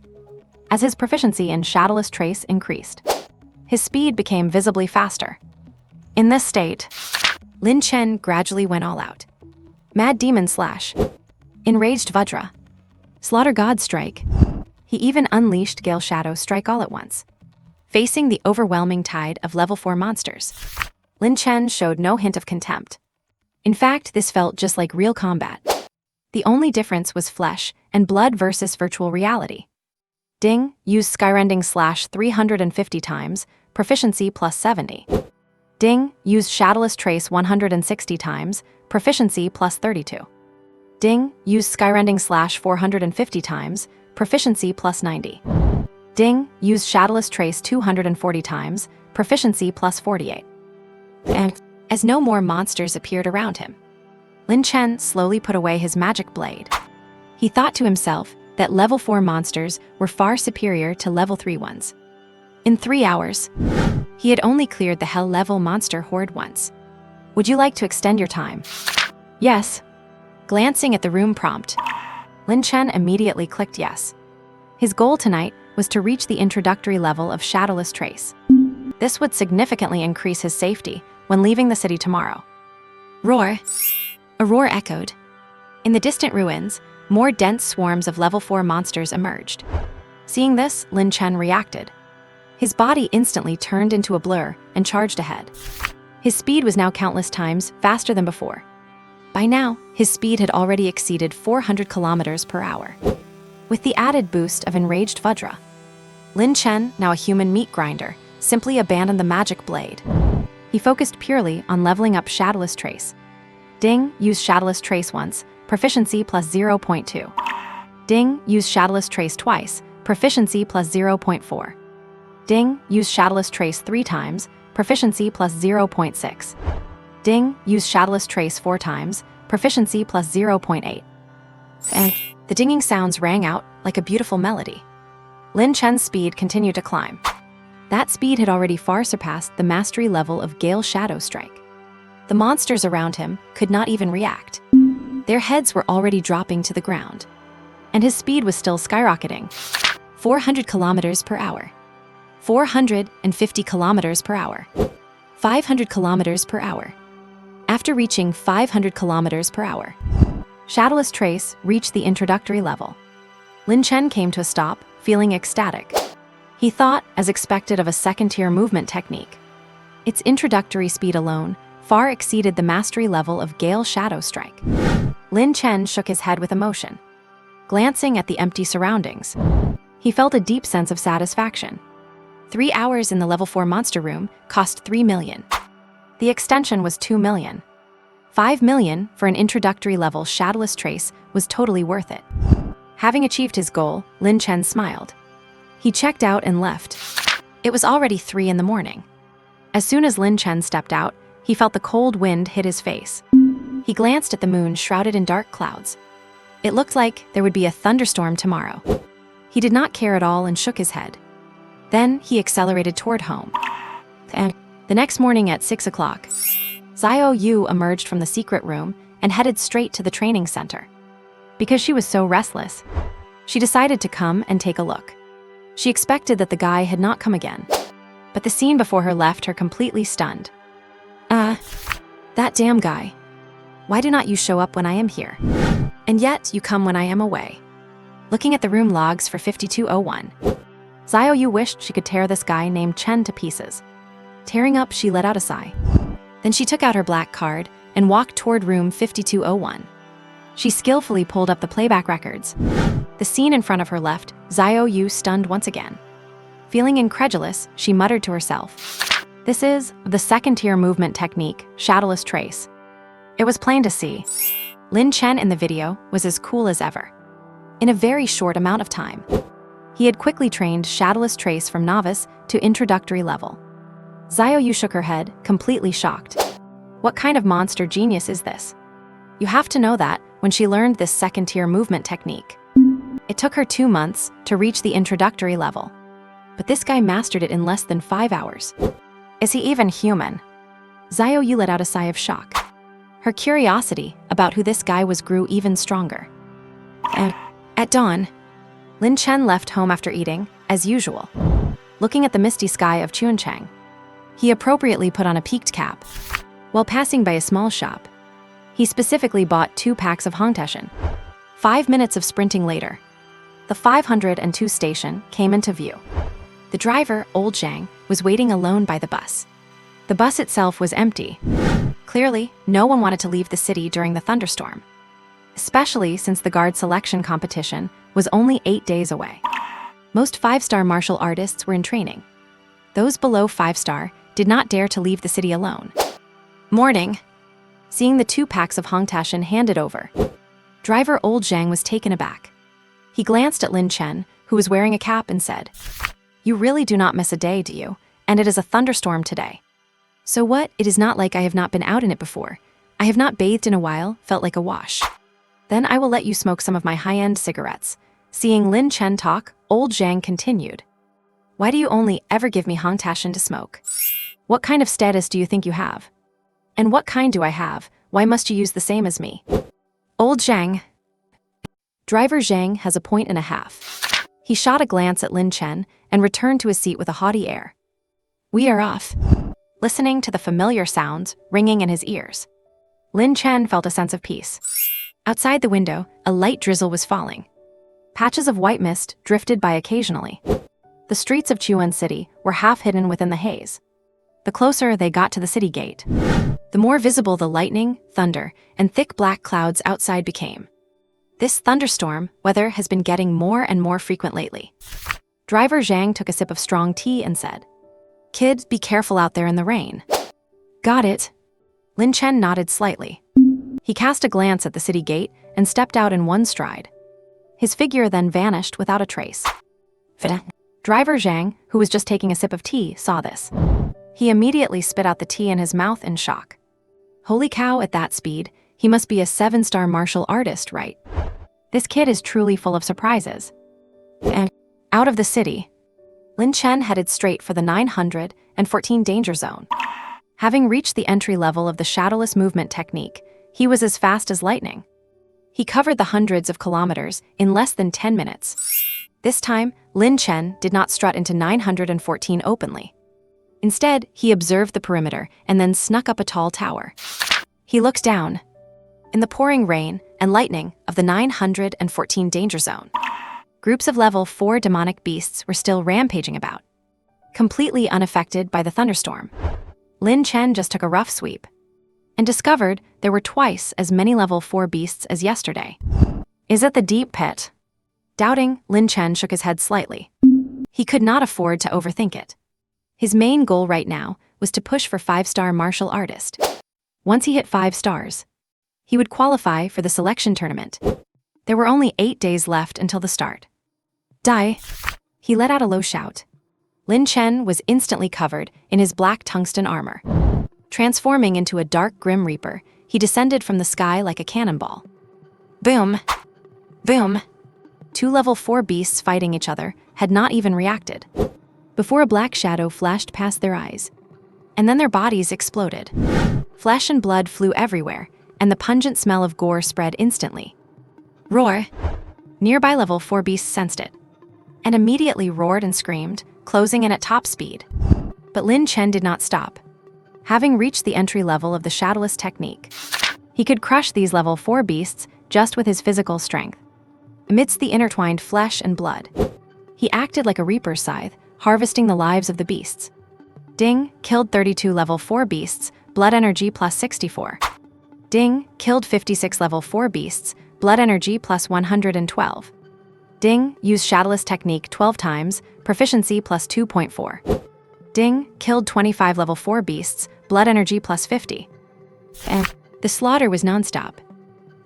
As his proficiency in shadowless trace increased, his speed became visibly faster. In this state, Lin Chen gradually went all out. Mad Demon Slash, Enraged Vajra, Slaughter God Strike. He even unleashed Gale Shadow Strike all at once. Facing the overwhelming tide of level 4 monsters, Lin Chen showed no hint of contempt. In fact, this felt just like real combat. The only difference was flesh and blood versus virtual reality. Ding, use skyrending slash 350 times, proficiency plus 70. Ding, use shadowless trace 160 times, proficiency plus 32. Ding, use skyrending slash 450 times, proficiency plus 90. Ding, use shadowless trace 240 times, proficiency plus 48. And as no more monsters appeared around him, Lin Chen slowly put away his magic blade. He thought to himself that level 4 monsters were far superior to level 3 ones. In 3 hours, he had only cleared the hell level monster horde once. Would you like to extend your time? Yes. Glancing at the room prompt, Lin Chen immediately clicked yes. His goal tonight was to reach the introductory level of Shadowless Trace. This would significantly increase his safety when leaving the city tomorrow. Roar! A roar echoed. In the distant ruins, more dense swarms of level 4 monsters emerged. Seeing this, Lin Chen reacted. His body instantly turned into a blur and charged ahead. His speed was now countless times faster than before. By now, his speed had already exceeded 400 kilometers per hour. With the added boost of Enraged Vajra, Lin Chen, now a human meat grinder, simply abandoned the magic blade. He focused purely on leveling up Shadowless Trace. Ding, use Shadowless Trace once, proficiency plus 0.2. Ding, use Shadowless Trace twice, proficiency plus 0.4. Ding, use Shadowless Trace 3 times, proficiency plus 0.6. Ding, use Shadowless Trace 4 times, proficiency plus 0.8. And the dinging sounds rang out like a beautiful melody. Lin Chen's speed continued to climb. That speed had already far surpassed the mastery level of Gale Shadow Strike. The monsters around him could not even react. Their heads were already dropping to the ground. And his speed was still skyrocketing. 400 kilometers per hour. 450 kilometers per hour. 500 kilometers per hour. After reaching 500 kilometers per hour, Shadowless Trace reached the introductory level. Lin Chen came to a stop, feeling ecstatic. He thought, as expected, of a second-tier movement technique. Its introductory speed alone far exceeded the mastery level of Gale Shadow Strike. Lin Chen shook his head with emotion. Glancing at the empty surroundings, he felt a deep sense of satisfaction. 3 hours in the level 4 monster room cost 3 million. The extension was 2 million. 5 million for an introductory level Shadowless Trace was totally worth it. Having achieved his goal, Lin Chen smiled. He checked out and left. It was already 3 in the morning. As soon as Lin Chen stepped out, he felt the cold wind hit his face. He glanced at the moon shrouded in dark clouds. It looked like there would be a thunderstorm tomorrow. He did not care at all and shook his head. Then he accelerated toward home. And the next morning at 6 o'clock, Xiao Yu emerged from the secret room and headed straight to the training center. Because she was so restless, she decided to come and take a look. She expected that the guy had not come again, but the scene before her left her completely stunned. That damn guy. Why do not you show up when I am here? And yet you come when I am away. Looking at the room logs for 5201, Xiao Yu wished she could tear this guy named Chen to pieces. Tearing up, she let out a sigh. Then she took out her black card and walked toward room 5201. She skillfully pulled up the playback records. The scene in front of her left Xiao Yu stunned once again. Feeling incredulous, she muttered to herself, "This is the second-tier movement technique, Shadowless Trace." It was plain to see. Lin Chen in the video was as cool as ever. In a very short amount of time, he had quickly trained Shadowless Trace from novice to introductory level. Xiao Yu shook her head, completely shocked. What kind of monster genius is this? You have to know that when she learned this second-tier movement technique, it took her 2 months to reach the introductory level. But this guy mastered it in less than 5 hours. Is he even human? Xiao Yu let out a sigh of shock. Her curiosity about who this guy was grew even stronger. At dawn, Lin Chen left home after eating, as usual, looking at the misty sky of Chunchang. He appropriately put on a peaked cap. While passing by a small shop, he specifically bought 2 packs of hongtaschen. 5 minutes of sprinting later, the 502 station came into view. The driver, Old Zhang, was waiting alone by the bus. The bus itself was empty. Clearly, no one wanted to leave the city during the thunderstorm, especially since the guard selection competition was only 8 days away. Most 5-star martial artists were in training. Those below 5-star did not dare to leave the city alone. Morning. Seeing the 2 packs of hongtaschen handed over, driver Old Zhang was taken aback. He glanced at Lin Chen, who was wearing a cap, and said, "You really do not miss a day, do you? And it is a thunderstorm today." "So what? It is not like I have not been out in it before. I have not bathed in a while, felt like a wash." "Then I will let you smoke some of my high-end cigarettes." Seeing Lin Chen talk, Old Zhang continued, "Why do you only ever give me hongtaschen to smoke? What kind of status do you think you have? And what kind do I have? Why must you use the same as me?" Old Zhang. Driver Zhang has a point and a half. He shot a glance at Lin Chen and returned to his seat with a haughty air. "We are off." Listening to the familiar sounds ringing in his ears, Lin Chen felt a sense of peace. Outside the window, a light drizzle was falling. Patches of white mist drifted by occasionally. The streets of Chuan City were half hidden within the haze. The closer they got to the city gate, the more visible the lightning, thunder, and thick black clouds outside became. This thunderstorm weather has been getting more and more frequent lately. Driver Zhang took a sip of strong tea and said, "Kids, be careful out there in the rain." "Got it." Lin Chen nodded slightly. He cast a glance at the city gate and stepped out in one stride. His figure then vanished without a trace. Driver Zhang, who was just taking a sip of tea, saw this. He immediately spit out the tea in his mouth in shock. Holy cow, at that speed, he must be a 7-star martial artist, right? This kid is truly full of surprises. And out of the city, Lin Chen headed straight for the 914 danger zone. Having reached the entry level of the shadowless movement technique, he was as fast as lightning. He covered the hundreds of kilometers in less than 10 minutes. This time, Lin Chen did not strut into 914 openly. Instead, he observed the perimeter and then snuck up a tall tower. He looked down. In the pouring rain and lightning of the 914 danger zone, groups of level 4 demonic beasts were still rampaging about. Completely unaffected by the thunderstorm, Lin Chen just took a rough sweep and discovered there were twice as many level 4 beasts as yesterday. Is it the deep pit? Doubting, Lin Chen shook his head slightly. He could not afford to overthink it. His main goal right now was to push for 5-star martial artist. Once he hit 5 stars, he would qualify for the selection tournament. There were only 8 days left until the start. Die! He let out a low shout. Lin Chen was instantly covered in his black tungsten armor. Transforming into a dark Grim Reaper, he descended from the sky like a cannonball. Boom! Boom! 2 level 4 beasts fighting each other had not even reacted before a black shadow flashed past their eyes. And then their bodies exploded. Flesh and blood flew everywhere, and the pungent smell of gore spread instantly. Roar! Nearby level 4 beasts sensed it, and immediately roared and screamed, closing in at top speed. But Lin Chen did not stop. Having reached the entry level of the shadowless technique, he could crush these level 4 beasts just with his physical strength. Amidst the intertwined flesh and blood, he acted like a reaper's scythe, harvesting the lives of the beasts. Ding, killed 32 level 4 beasts, blood energy plus 64. Ding, killed 56 level 4 beasts, blood energy plus 112. Ding, use shadowless technique 12 times, proficiency plus 2.4. Ding, killed 25 level 4 beasts, blood energy plus 50. And the slaughter was nonstop.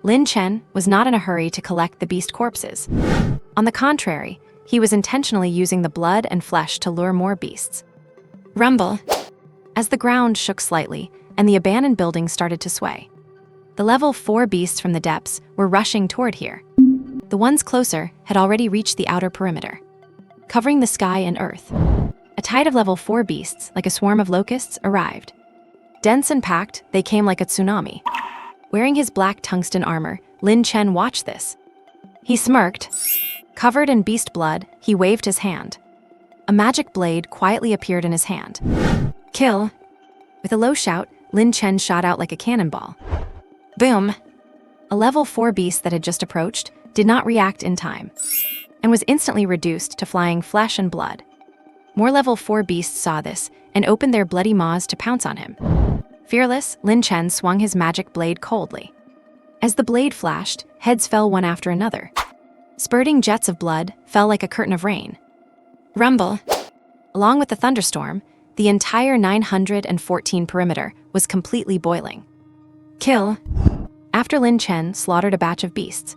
Lin Chen was not in a hurry to collect the beast corpses. On the contrary, he was intentionally using the blood and flesh to lure more beasts. Rumble. As the ground shook slightly and the abandoned building started to sway, the level 4 beasts from the depths were rushing toward here. The ones closer had already reached the outer perimeter, covering the sky and earth. A tide of level 4 beasts, like a swarm of locusts, arrived. Dense and packed, they came like a tsunami. Wearing his black tungsten armor, Lin Chen watched this. He smirked. Covered in beast blood, he waved his hand. A magic blade quietly appeared in his hand. Kill. With a low shout, Lin Chen shot out like a cannonball. Boom. A level 4 beast that had just approached did not react in time, and was instantly reduced to flying flesh and blood. More level 4 beasts saw this and opened their bloody maws to pounce on him. Fearless, Lin Chen swung his magic blade coldly. As the blade flashed, heads fell one after another. Spurting jets of blood fell like a curtain of rain. Rumble. Along with the thunderstorm, the entire 914 perimeter was completely boiling. Kill. After Lin Chen slaughtered a batch of beasts,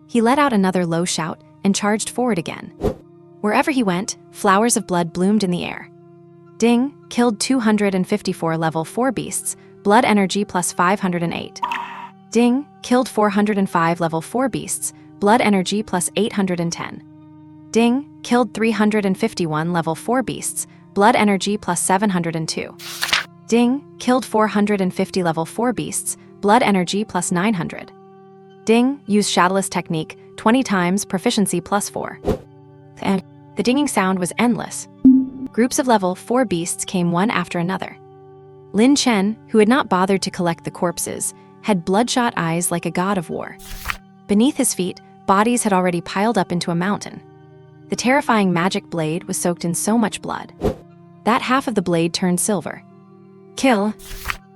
he let out another low shout and charged forward again. Wherever he went, flowers of blood bloomed in the air. Ding, killed 254 level 4 beasts, blood energy plus 508. Ding, killed 405 level 4 beasts, blood energy plus 810. Ding, killed 351 level 4 beasts, blood energy plus 702. Ding, killed 450 level 4 beasts, blood energy plus 900. Ding, use shadowless technique 20 times, proficiency plus 4. And the dinging sound was endless. Groups of level 4 beasts came one after another. Lin Chen, who had not bothered to collect the corpses, had bloodshot eyes like a god of war. Beneath his feet, bodies had already piled up into a mountain. The terrifying magic blade was soaked in so much blood that half of the blade turned silver. Kill.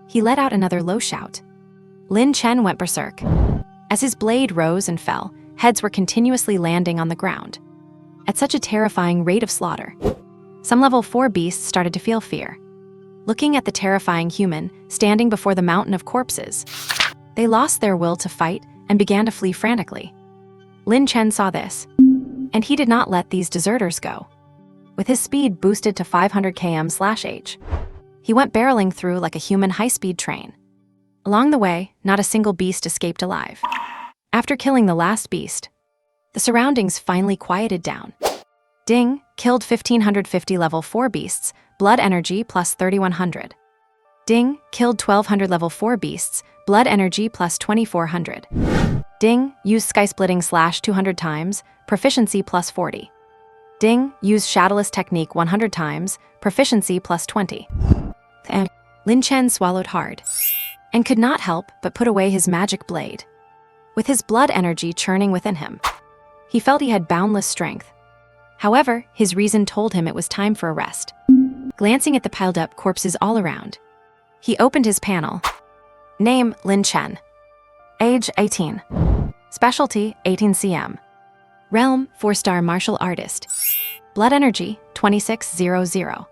He let out another low shout. Lin Chen went berserk. As his blade rose and fell, heads were continuously landing on the ground. At such a terrifying rate of slaughter, some level 4 beasts started to feel fear. Looking at the terrifying human standing before the mountain of corpses, they lost their will to fight and began to flee frantically. Lin Chen saw this, and he did not let these deserters go. With his speed boosted to 500 km/h, he went barreling through like a human high-speed train. Along the way, not a single beast escaped alive. After killing the last beast, the surroundings finally quieted down. Ding, killed 1,550 level 4 beasts, blood energy plus 3,100. Ding, killed 1,200 level 4 beasts, blood energy plus 2,400. Ding, use sky-splitting slash 200 times, proficiency plus 40. Ding, use shadowless technique 100 times, proficiency plus 20. And Lin Chen swallowed hard, and could not help but put away his magic blade. With his blood energy churning within him, he felt he had boundless strength. However, his reason told him it was time for a rest. Glancing at the piled-up corpses all around, he opened his panel. Name, Lin Chen. Age, 18. Specialty, 18 cm. Realm, 4-star martial artist. Blood energy, 2600.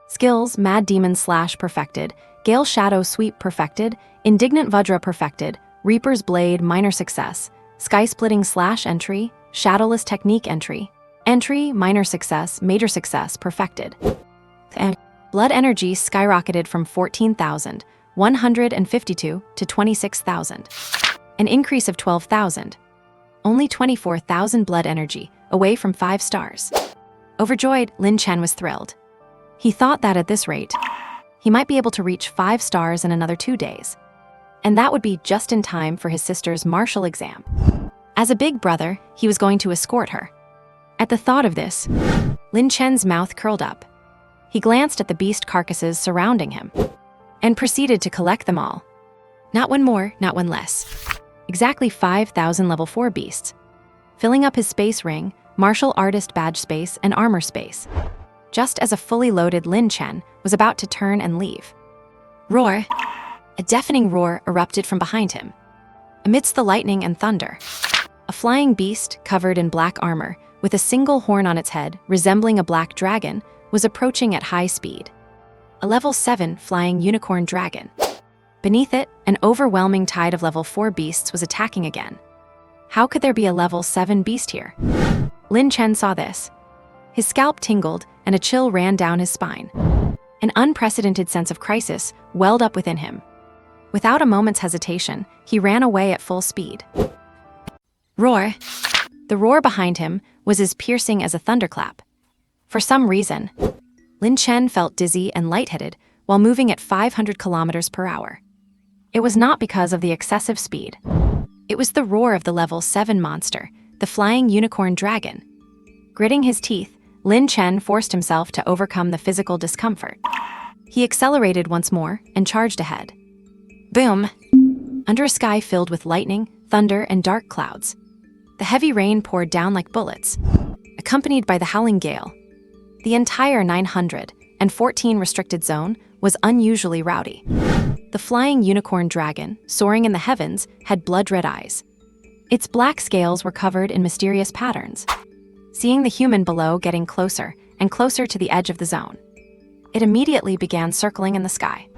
Skills, Mad Demon slash perfected, Gale Shadow Sweep perfected, Indignant Vajra perfected, Reaper's Blade minor success, Sky Splitting slash entry, Shadowless technique entry, entry minor success, major success perfected. And blood energy skyrocketed from 14,152 to 26,000, an increase of 12,000. Only 24,000 blood energy, away from 5 stars. Overjoyed, Lin Chen was thrilled. He thought that at this rate, he might be able to reach 5 stars in another 2 days. And that would be just in time for his sister's martial exam. As a big brother, he was going to escort her. At the thought of this, Lin Chen's mouth curled up. He glanced at the beast carcasses surrounding him, and proceeded to collect them all. Not one more, not one less. Exactly 5,000 level 4 beasts, filling up his space ring, martial artist badge space, and armor space, just as a fully loaded Lin Chen was about to turn and leave. Roar! A deafening roar erupted from behind him. Amidst the lightning and thunder, a flying beast covered in black armor, with a single horn on its head, resembling a black dragon, was approaching at high speed. A level 7 flying unicorn dragon. Beneath it, an overwhelming tide of level 4 beasts was attacking again. How could there be a level 7 beast here? Lin Chen saw this. His scalp tingled and a chill ran down his spine. An unprecedented sense of crisis welled up within him. Without a moment's hesitation, he ran away at full speed. Roar! The roar behind him was as piercing as a thunderclap. For some reason, Lin Chen felt dizzy and lightheaded while moving at 500 kilometers per hour. It was not because of the excessive speed. It was the roar of the level 7 monster, the flying unicorn dragon. Gritting his teeth, Lin Chen forced himself to overcome the physical discomfort. He accelerated once more and charged ahead. Boom! Under a sky filled with lightning, thunder, and dark clouds. The heavy rain poured down like bullets, accompanied by the howling gale. The entire 914 restricted zone was unusually rowdy. The flying unicorn dragon, soaring in the heavens, had blood-red eyes. Its black scales were covered in mysterious patterns. Seeing the human below getting closer and closer to the edge of the zone, it immediately began circling in the sky.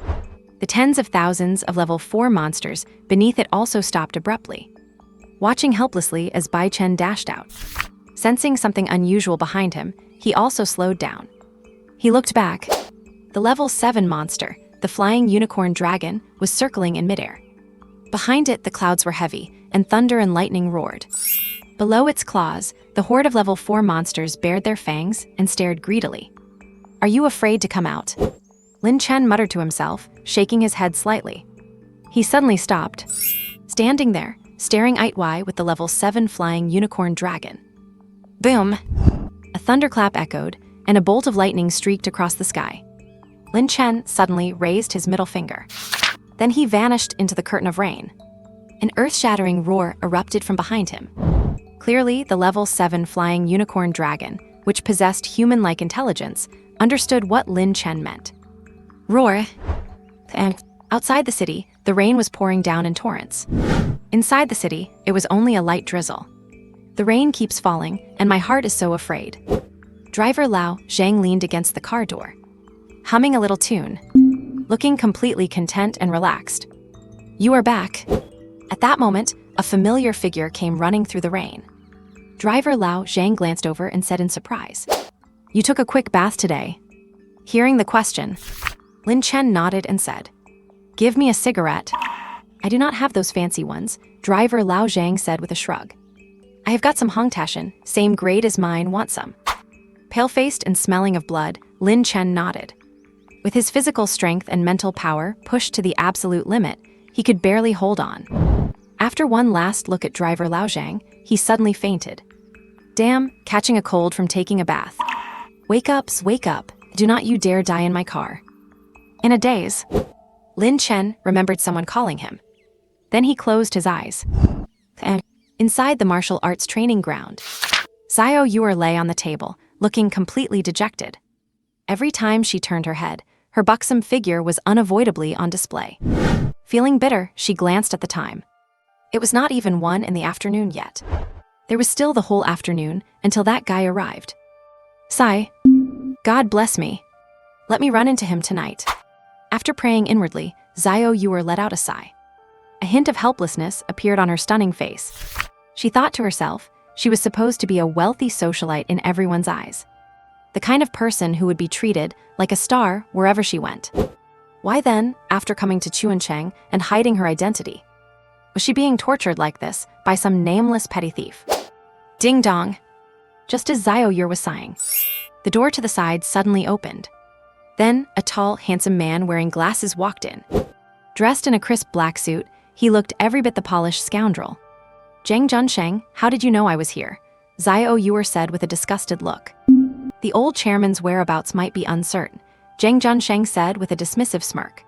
The tens of thousands of level 4 monsters beneath it also stopped abruptly, watching helplessly as Bai Chen dashed out. Sensing something unusual behind him, he also slowed down. He looked back. The level 7 monster, the flying unicorn dragon, was circling in midair. Behind it, the clouds were heavy, and thunder and lightning roared. Below its claws, the horde of level 4 monsters bared their fangs and stared greedily. "Are you afraid to come out?" Lin Chen muttered to himself, shaking his head slightly. He suddenly stopped, standing there, staring eye-to-eye with the level 7 flying unicorn dragon. Boom! A thunderclap echoed, and a bolt of lightning streaked across the sky. Lin Chen suddenly raised his middle finger. Then he vanished into the curtain of rain. An earth-shattering roar erupted from behind him. Clearly, the level 7 flying unicorn dragon, which possessed human-like intelligence, understood what Lin Chen meant. Roar! And outside the city, the rain was pouring down in torrents. Inside the city, it was only a light drizzle. The rain keeps falling, and my heart is so afraid. Driver Lao Zhang leaned against the car door, humming a little tune, looking completely content and relaxed. "You are back." At that moment, a familiar figure came running through the rain. Driver Lao Zhang glanced over and said in surprise, "You took a quick bath today." Hearing the question, Lin Chen nodded and said, "Give me a cigarette." "I do not have those fancy ones," Driver Lao Zhang said with a shrug. "I have got some Hongtashen, same grade as mine, want some?" Pale-faced and smelling of blood, Lin Chen nodded. With his physical strength and mental power pushed to the absolute limit, he could barely hold on. After one last look at Driver Lao Zhang, he suddenly fainted. "Damn, catching a cold from taking a bath. Wake up, wake up. Do not you dare die in my car." In a daze, Lin Chen remembered someone calling him. Then he closed his eyes. And inside the martial arts training ground, Xiao Yuer lay on the table, looking completely dejected. Every time she turned her head, her buxom figure was unavoidably on display. Feeling bitter, she glanced at the time. It was not even 1 in the afternoon yet. There was still the whole afternoon until that guy arrived. Sigh. God bless me. Let me run into him tonight. After praying inwardly, Xiao Yuer let out a sigh. A hint of helplessness appeared on her stunning face. She thought to herself, she was supposed to be a wealthy socialite in everyone's eyes. The kind of person who would be treated like a star wherever she went. Why then, after coming to Chuancheng and hiding her identity, was she being tortured like this by some nameless petty thief? Ding dong! Just as Xiao Yuer was sighing, the door to the side suddenly opened. Then, a tall, handsome man wearing glasses walked in. Dressed in a crisp black suit, he looked every bit the polished scoundrel. "Zhang Junsheng, how did you know I was here?" Xiao Yuer said with a disgusted look. "The old chairman's whereabouts might be uncertain," Zhang Junsheng said with a dismissive smirk.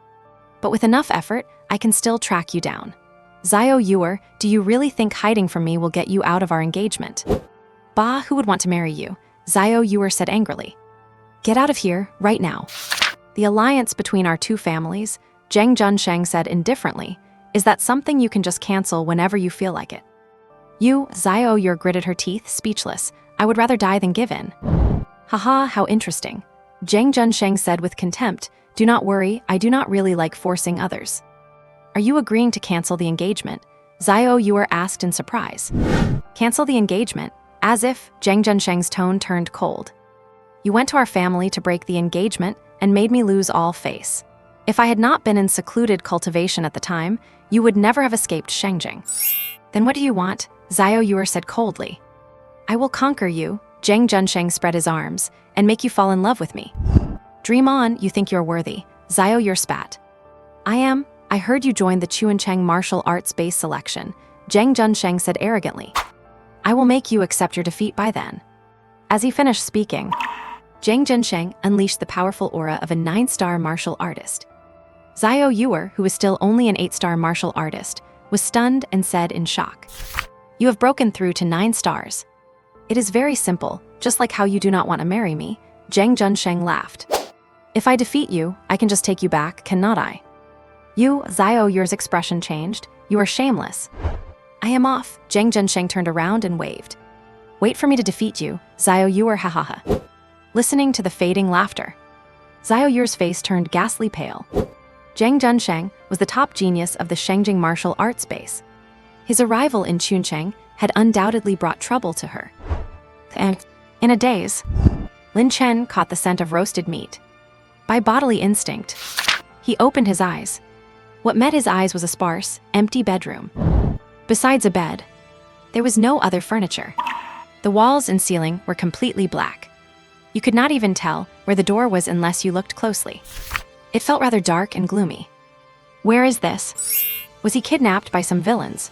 "But with enough effort, I can still track you down. Xiao Yuer, do you really think hiding from me will get you out of our engagement?" "Bah, who would want to marry you?" Xiao Yuer said angrily. "Get out of here, right now. The alliance between our two families, Zhang Junsheng said indifferently. Is that something you can just cancel whenever you feel like it? You, Xiao Yu gritted her teeth, speechless. I would rather die than give in. Haha, how interesting. Zhang Junsheng said with contempt. Do not worry, I do not really like forcing others. Are you agreeing to cancel the engagement? Xiao Yu asked in surprise. Cancel the engagement? As if, Zhang Junsheng's tone turned cold. You went to our family to break the engagement and made me lose all face. If I had not been in secluded cultivation at the time, you would never have escaped Shengjing. Then what do you want? Xiao Yu said coldly. I will conquer you, Zhang Junsheng spread his arms, and make you fall in love with me. Dream on, you think you're worthy, Xiao Yu spat. I heard you joined the Chuancheng martial arts base selection, Zhang Junsheng said arrogantly. I will make you accept your defeat by then. As he finished speaking, Zhang Junsheng unleashed the powerful aura of a 9-star martial artist. Xiao Yu, who was still only an 8-star martial artist, was stunned and said in shock. You have broken through to 9 stars. It is very simple, just like how you do not want to marry me, Zhang Junsheng laughed. If I defeat you, I can just take you back, cannot I? You, Xiao Yu's expression changed. You are shameless. I am off, Zhang Junsheng turned around and waved. Wait for me to defeat you, Xiao Yu hahaha. Listening to the fading laughter, Xiao Yu's face turned ghastly pale. Zhang Junsheng was the top genius of the Shengjing martial arts base. His arrival in Chuncheng had undoubtedly brought trouble to her. And in a daze, Lin Chen caught the scent of roasted meat. By bodily instinct, he opened his eyes. What met his eyes was a sparse, empty bedroom. Besides a bed, there was no other furniture. The walls and ceiling were completely black. You could not even tell where the door was unless you looked closely. It felt rather dark and gloomy. Where is this? Was he kidnapped by some villains?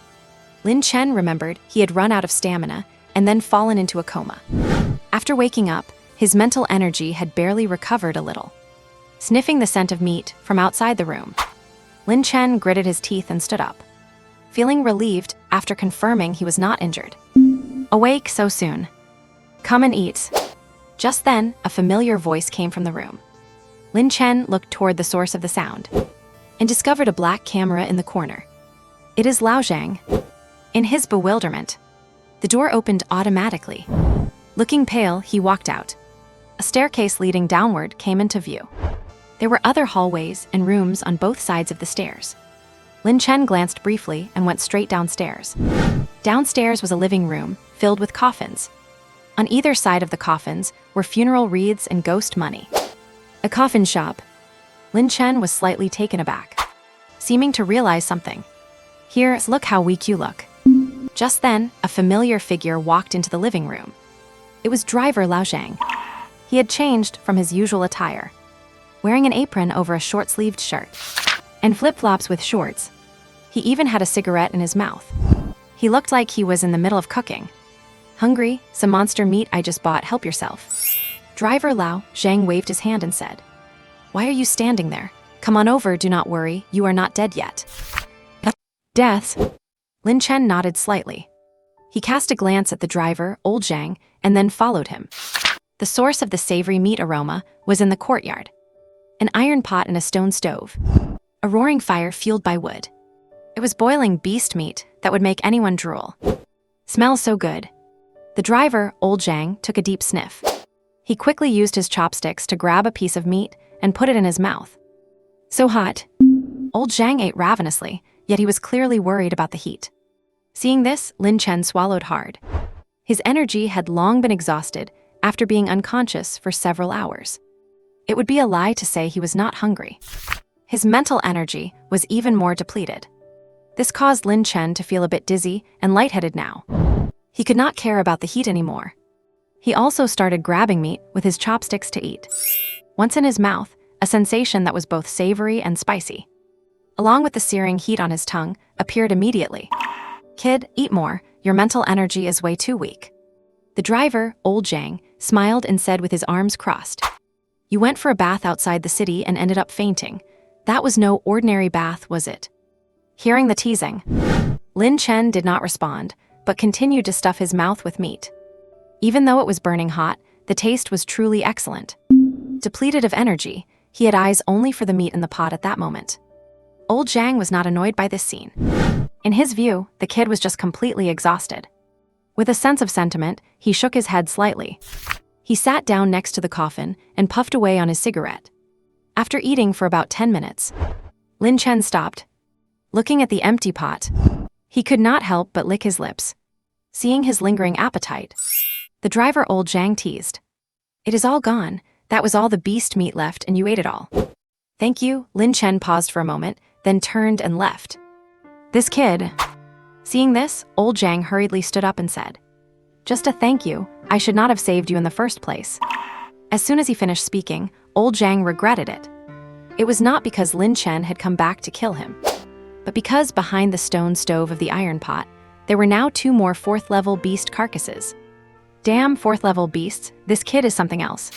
Lin Chen remembered he had run out of stamina and then fallen into a coma. After waking up, his mental energy had barely recovered a little. Sniffing the scent of meat from outside the room, Lin Chen gritted his teeth and stood up, feeling relieved after confirming he was not injured. Awake so soon. Come and eat. Just then, a familiar voice came from the room. Lin Chen looked toward the source of the sound and discovered a black camera in the corner. It is Lao Zhang. In his bewilderment, the door opened automatically. Looking pale, he walked out. A staircase leading downward came into view. There were other hallways and rooms on both sides of the stairs. Lin Chen glanced briefly and went straight downstairs. Downstairs was a living room filled with coffins. On either side of the coffins were funeral wreaths and ghost money. A coffin shop. Lin Chen was slightly taken aback, seeming to realize something. Here, look how weak you look. Just then, a familiar figure walked into the living room. It was driver Lao Zhang. He had changed from his usual attire, wearing an apron over a short-sleeved shirt and flip-flops with shorts. He even had a cigarette in his mouth. He looked like he was in the middle of cooking. Hungry? Some monster meat I just bought, help yourself. Driver Lao Zhang waved his hand and said, Why are you standing there? Come on over, do not worry, you are not dead yet. Death? Lin Chen nodded slightly. He cast a glance at the driver, old Zhang, and then followed him. The source of the savory meat aroma was in the courtyard. An iron pot and a stone stove. A roaring fire fueled by wood. It was boiling beast meat that would make anyone drool. Smells so good. The driver, old Zhang, took a deep sniff. He quickly used his chopsticks to grab a piece of meat and put it in his mouth. So hot. Old Zhang ate ravenously, yet he was clearly worried about the heat. Seeing this, Lin Chen swallowed hard. His energy had long been exhausted after being unconscious for several hours. It would be a lie to say he was not hungry. His mental energy was even more depleted. This caused Lin Chen to feel a bit dizzy and lightheaded now. He could not care about the heat anymore. He also started grabbing meat with his chopsticks to eat. Once in his mouth, a sensation that was both savory and spicy, along with the searing heat on his tongue, appeared immediately. Kid, eat more, your mental energy is way too weak. The driver, old Zhang, smiled and said with his arms crossed, You went for a bath outside the city and ended up fainting. That was no ordinary bath, was it? Hearing the teasing, Lin Chen did not respond, but continued to stuff his mouth with meat. Even though it was burning hot, the taste was truly excellent. Depleted of energy, he had eyes only for the meat in the pot at that moment. Old Zhang was not annoyed by this scene. In his view, the kid was just completely exhausted. With a sense of sentiment, he shook his head slightly. He sat down next to the coffin and puffed away on his cigarette. After eating for about 10 minutes, Lin Chen stopped. Looking at the empty pot, he could not help but lick his lips. Seeing his lingering appetite, the driver Old Zhang teased. "It is all gone. That was all the beast meat left and you ate it all." "Thank you." Lin Chen paused for a moment, then turned and left. This kid. Seeing this, Old Zhang hurriedly stood up and said, "Just a thank you. I should not have saved you in the first place." As soon as he finished speaking, Old Zhang regretted it. It was not because Lin Chen had come back to kill him, but because behind the stone stove of the iron pot, there were now 2 more 4th-level beast carcasses. Damn 4th-level beasts, this kid is something else.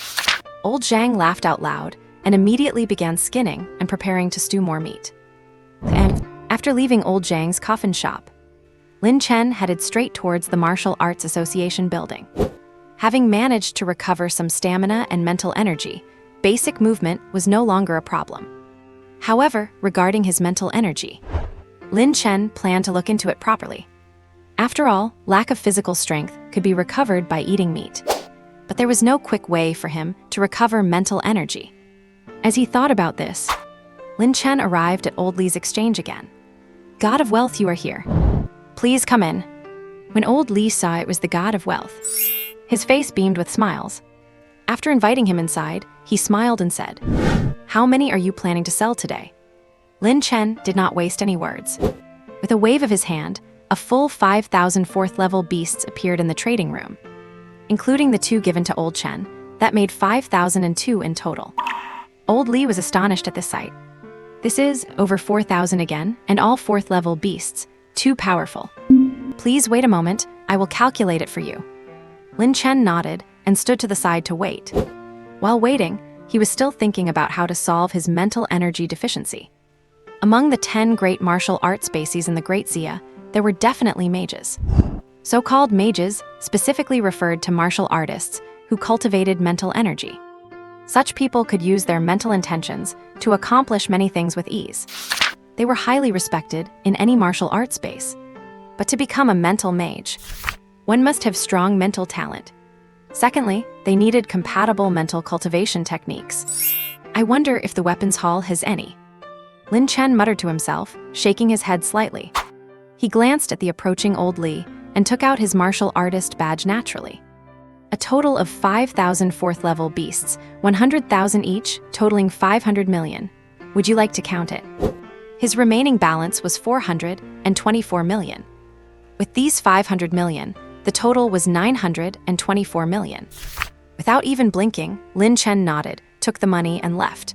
Old Zhang laughed out loud and immediately began skinning and preparing to stew more meat. And after leaving Old Zhang's coffin shop, Lin Chen headed straight towards the Martial Arts Association building. Having managed to recover some stamina and mental energy, basic movement was no longer a problem. However, regarding his mental energy, Lin Chen planned to look into it properly. After all, lack of physical strength could be recovered by eating meat. But there was no quick way for him to recover mental energy. As he thought about this, Lin Chen arrived at Old Li's exchange again. "God of Wealth, you are here. Please come in." When Old Li saw it was the God of Wealth, his face beamed with smiles. After inviting him inside, he smiled and said, "How many are you planning to sell today?" Lin Chen did not waste any words. With a wave of his hand, a full 5,000 4th-level beasts appeared in the trading room. Including the 2 given to Old Chen, that made 5,002 in total. Old Li was astonished at this sight. This is over 4,000 again, and all 4th-level beasts, too powerful. "Please wait a moment, I will calculate it for you." Lin Chen nodded and stood to the side to wait. While waiting, he was still thinking about how to solve his mental energy deficiency. Among the 10 great martial arts species in the Great Xia, there were definitely mages. So-called mages specifically referred to martial artists who cultivated mental energy. Such people could use their mental intentions to accomplish many things with ease. They were highly respected in any martial arts space. But to become a mental mage, one must have strong mental talent. Secondly, they needed compatible mental cultivation techniques. "I wonder if the weapons hall has any." Lin Chen muttered to himself, shaking his head slightly. He glanced at the approaching Old Li and took out his martial artist badge naturally. A total of 5,000 4th-level beasts, 100,000 each, totaling 500 million. Would you like to count it? His remaining balance was 424 million. With these 500 million, the total was 924 million. Without even blinking, Lin Chen nodded, took the money and left.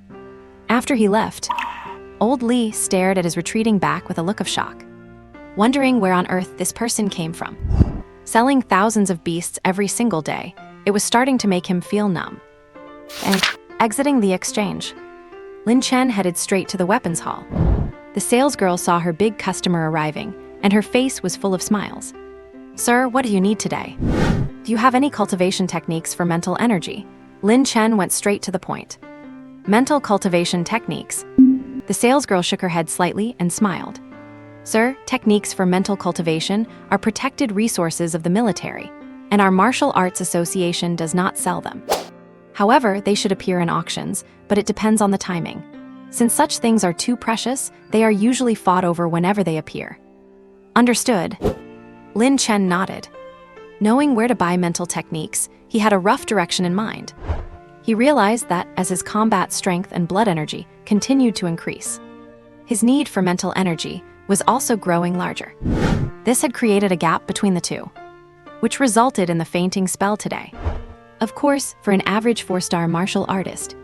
After he left, Old Li stared at his retreating back with a look of shock, wondering where on earth this person came from. Selling thousands of beasts every single day, it was starting to make him feel numb. And exiting the exchange, Lin Chen headed straight to the weapons hall. The salesgirl saw her big customer arriving, and her face was full of smiles. "Sir, what do you need today? Do you have any cultivation techniques for mental energy?" Lin Chen went straight to the point. "Mental cultivation techniques?" The salesgirl shook her head slightly and smiled. "Sir, techniques for mental cultivation are protected resources of the military, and our Martial Arts Association does not sell them. However, they should appear in auctions, but it depends on the timing. Since such things are too precious, they are usually fought over whenever they appear." "Understood." Lin Chen nodded. Knowing where to buy mental techniques, he had a rough direction in mind. He realized that as his combat strength and blood energy continued to increase, his need for mental energy was also growing larger. This had created a gap between the two, which resulted in the fainting spell today. Of course, for an average 4-star martial artist,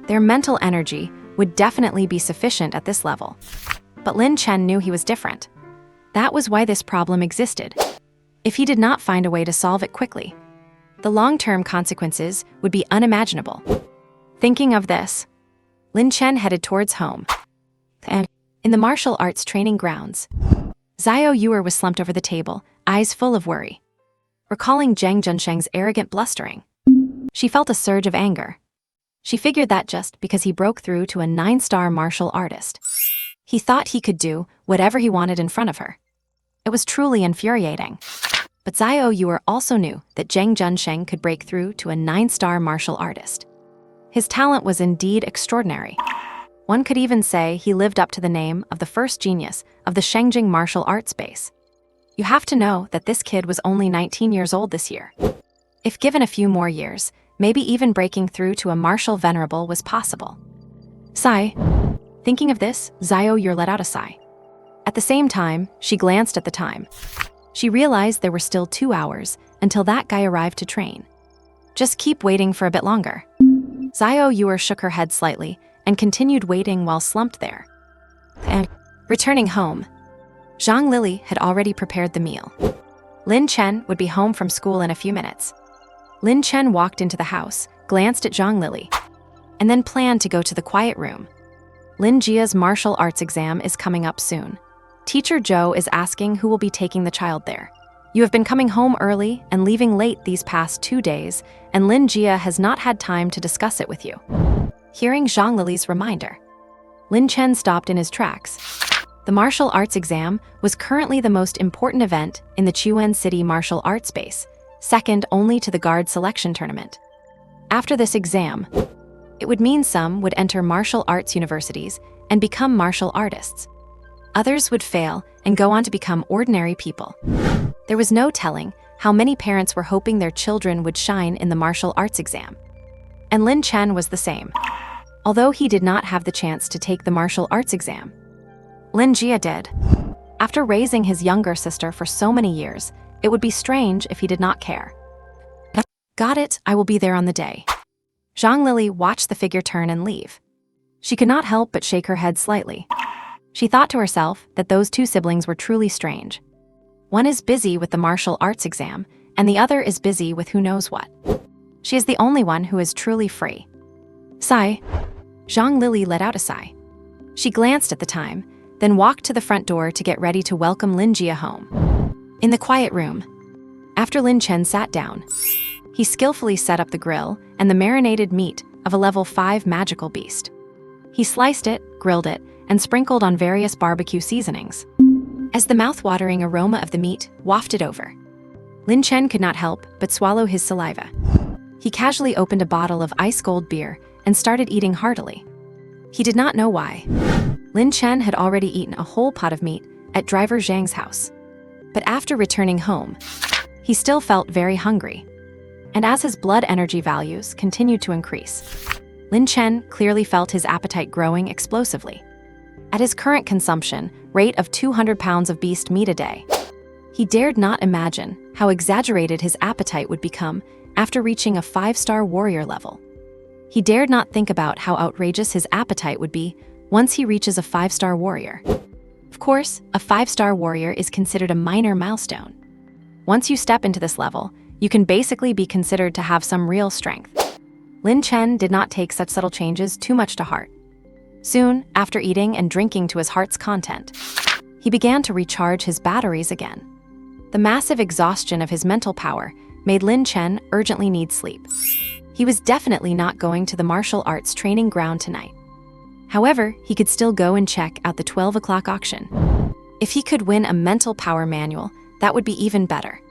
their mental energy would definitely be sufficient at this level. But Lin Chen knew he was different. That was why this problem existed. If he did not find a way to solve it quickly, the long-term consequences would be unimaginable. Thinking of this, Lin Chen headed towards home. And in the martial arts training grounds, Xiao Yuer was slumped over the table, eyes full of worry. Recalling Zhang Junsheng's arrogant blustering, she felt a surge of anger. She figured that just because he broke through to a 9-star martial artist, He thought he could do whatever he wanted in front of her. It was truly infuriating. But Xiao Yuer also knew that Zheng Junsheng could break through to a 9-star martial artist. His talent was indeed extraordinary. One could even say he lived up to the name of the first genius of the Shengjing martial arts base. You have to know that this kid was only 19 years old this year. If given a few more years, maybe even breaking through to a martial venerable was possible. Sigh. Thinking of this, Xiao Yuer let out a sigh. At the same time, she glanced at the time. She realized there were still 2 hours until that guy arrived to train. Just keep waiting for a bit longer. Xiao Yuer shook her head slightly and continued waiting while slumped there. And returning home, Zhang Lili had already prepared the meal. Lin Chen would be home from school in a few minutes. Lin Chen walked into the house, glanced at Zhang Lili, and then planned to go to the quiet room. Lin Jia's martial arts exam is coming up soon. Teacher Zhou is asking who will be taking the child there. You have been coming home early and leaving late these past 2 days, and Lin Jia has not had time to discuss it with you. Hearing Zhang Lili's reminder, Lin Chen stopped in his tracks. The martial arts exam was currently the most important event in the Chuan City martial arts base, second only to the guard selection tournament. After this exam, it would mean some would enter martial arts universities and become martial artists. Others would fail and go on to become ordinary people. There was no telling how many parents were hoping their children would shine in the martial arts exam. And Lin Chen was the same. Although he did not have the chance to take the martial arts exam, Lin Jia did. After raising his younger sister for so many years, it would be strange if he did not care. Got it, I will be there on the day. Zhang Lili watched the figure turn and leave. She could not help but shake her head slightly. She thought to herself that those 2 siblings were truly strange. One is busy with the martial arts exam, and the other is busy with who knows what. She is the only one who is truly free. Sigh. Zhang Lili let out a sigh. She glanced at the time, then walked to the front door to get ready to welcome Lin Jia home. In the quiet room, after Lin Chen sat down, he skillfully set up the grill and the marinated meat of a level 5 magical beast. He sliced it, grilled it, and sprinkled on various barbecue seasonings. As the mouth-watering aroma of the meat wafted over, Lin Chen could not help but swallow his saliva. He casually opened a bottle of ice-cold beer and started eating heartily. He did not know why. Lin Chen had already eaten a whole pot of meat at driver Zhang's house. But after returning home, he still felt very hungry. And as his blood energy values continued to increase, Lin Chen clearly felt his appetite growing explosively. At his current consumption rate of 200 pounds of beast meat a day, he dared not imagine how exaggerated his appetite would become after reaching a 5-star warrior level. He dared not think about how outrageous his appetite would be once he reaches a 5-star warrior. Of course, a 5-star warrior is considered a minor milestone. Once you step into this level, you can basically be considered to have some real strength. Lin Chen did not take such subtle changes too much to heart. Soon, after eating and drinking to his heart's content, he began to recharge his batteries again. The massive exhaustion of his mental power made Lin Chen urgently need sleep. He was definitely not going to the martial arts training ground tonight. However, he could still go and check out the 12 o'clock auction. If he could win a mental power manual, that would be even better.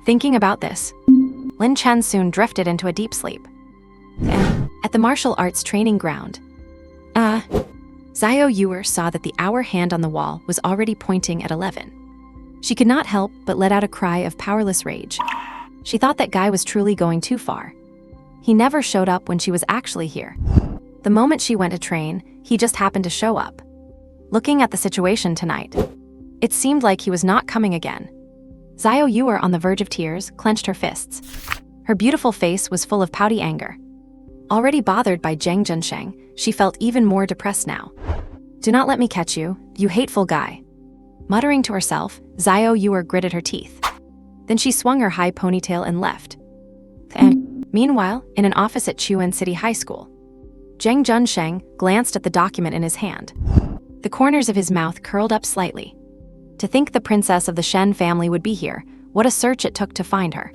Thinking about this, Lin Chen soon drifted into a deep sleep. And at the martial arts training ground, Xiao Yuer saw that the hour hand on the wall was already pointing at 11. She could not help but let out a cry of powerless rage. She thought that guy was truly going too far. He never showed up when she was actually here. The moment she went to train, he just happened to show up. Looking at the situation tonight, it seemed like he was not coming again. Xiao Yuer, on the verge of tears, clenched her fists. Her beautiful face was full of pouty anger. Already bothered by Zheng Junsheng, she felt even more depressed now. Do not let me catch you, you hateful guy. Muttering to herself, Xiao Yuer gritted her teeth. Then she swung her high ponytail and left. Meanwhile, in an office at Chuan City High School, Zheng Junsheng glanced at the document in his hand. The corners of his mouth curled up slightly. To think the princess of the Shen family would be here, what a search it took to find her.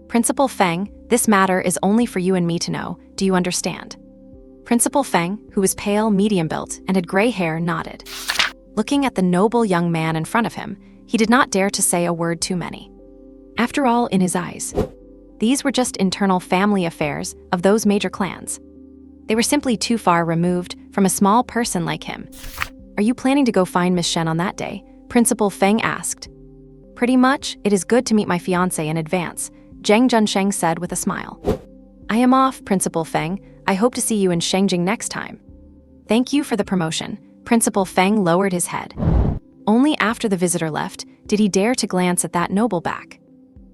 Principal Feng, this matter is only for you and me to know, do you understand? Principal Feng, who was pale, medium-built, and had gray hair, nodded. Looking at the noble young man in front of him, he did not dare to say a word too many. After all, in his eyes, these were just internal family affairs of those major clans. They were simply too far removed from a small person like him. "Are you planning to go find Miss Shen on that day?" Principal Feng asked. "Pretty much. It is good to meet my fiancé in advance," Zhang Junsheng said with a smile. "I am off, Principal Feng. I hope to see you in Shengjing next time." "Thank you for the promotion." Principal Feng lowered his head. Only after the visitor left did he dare to glance at that noble back.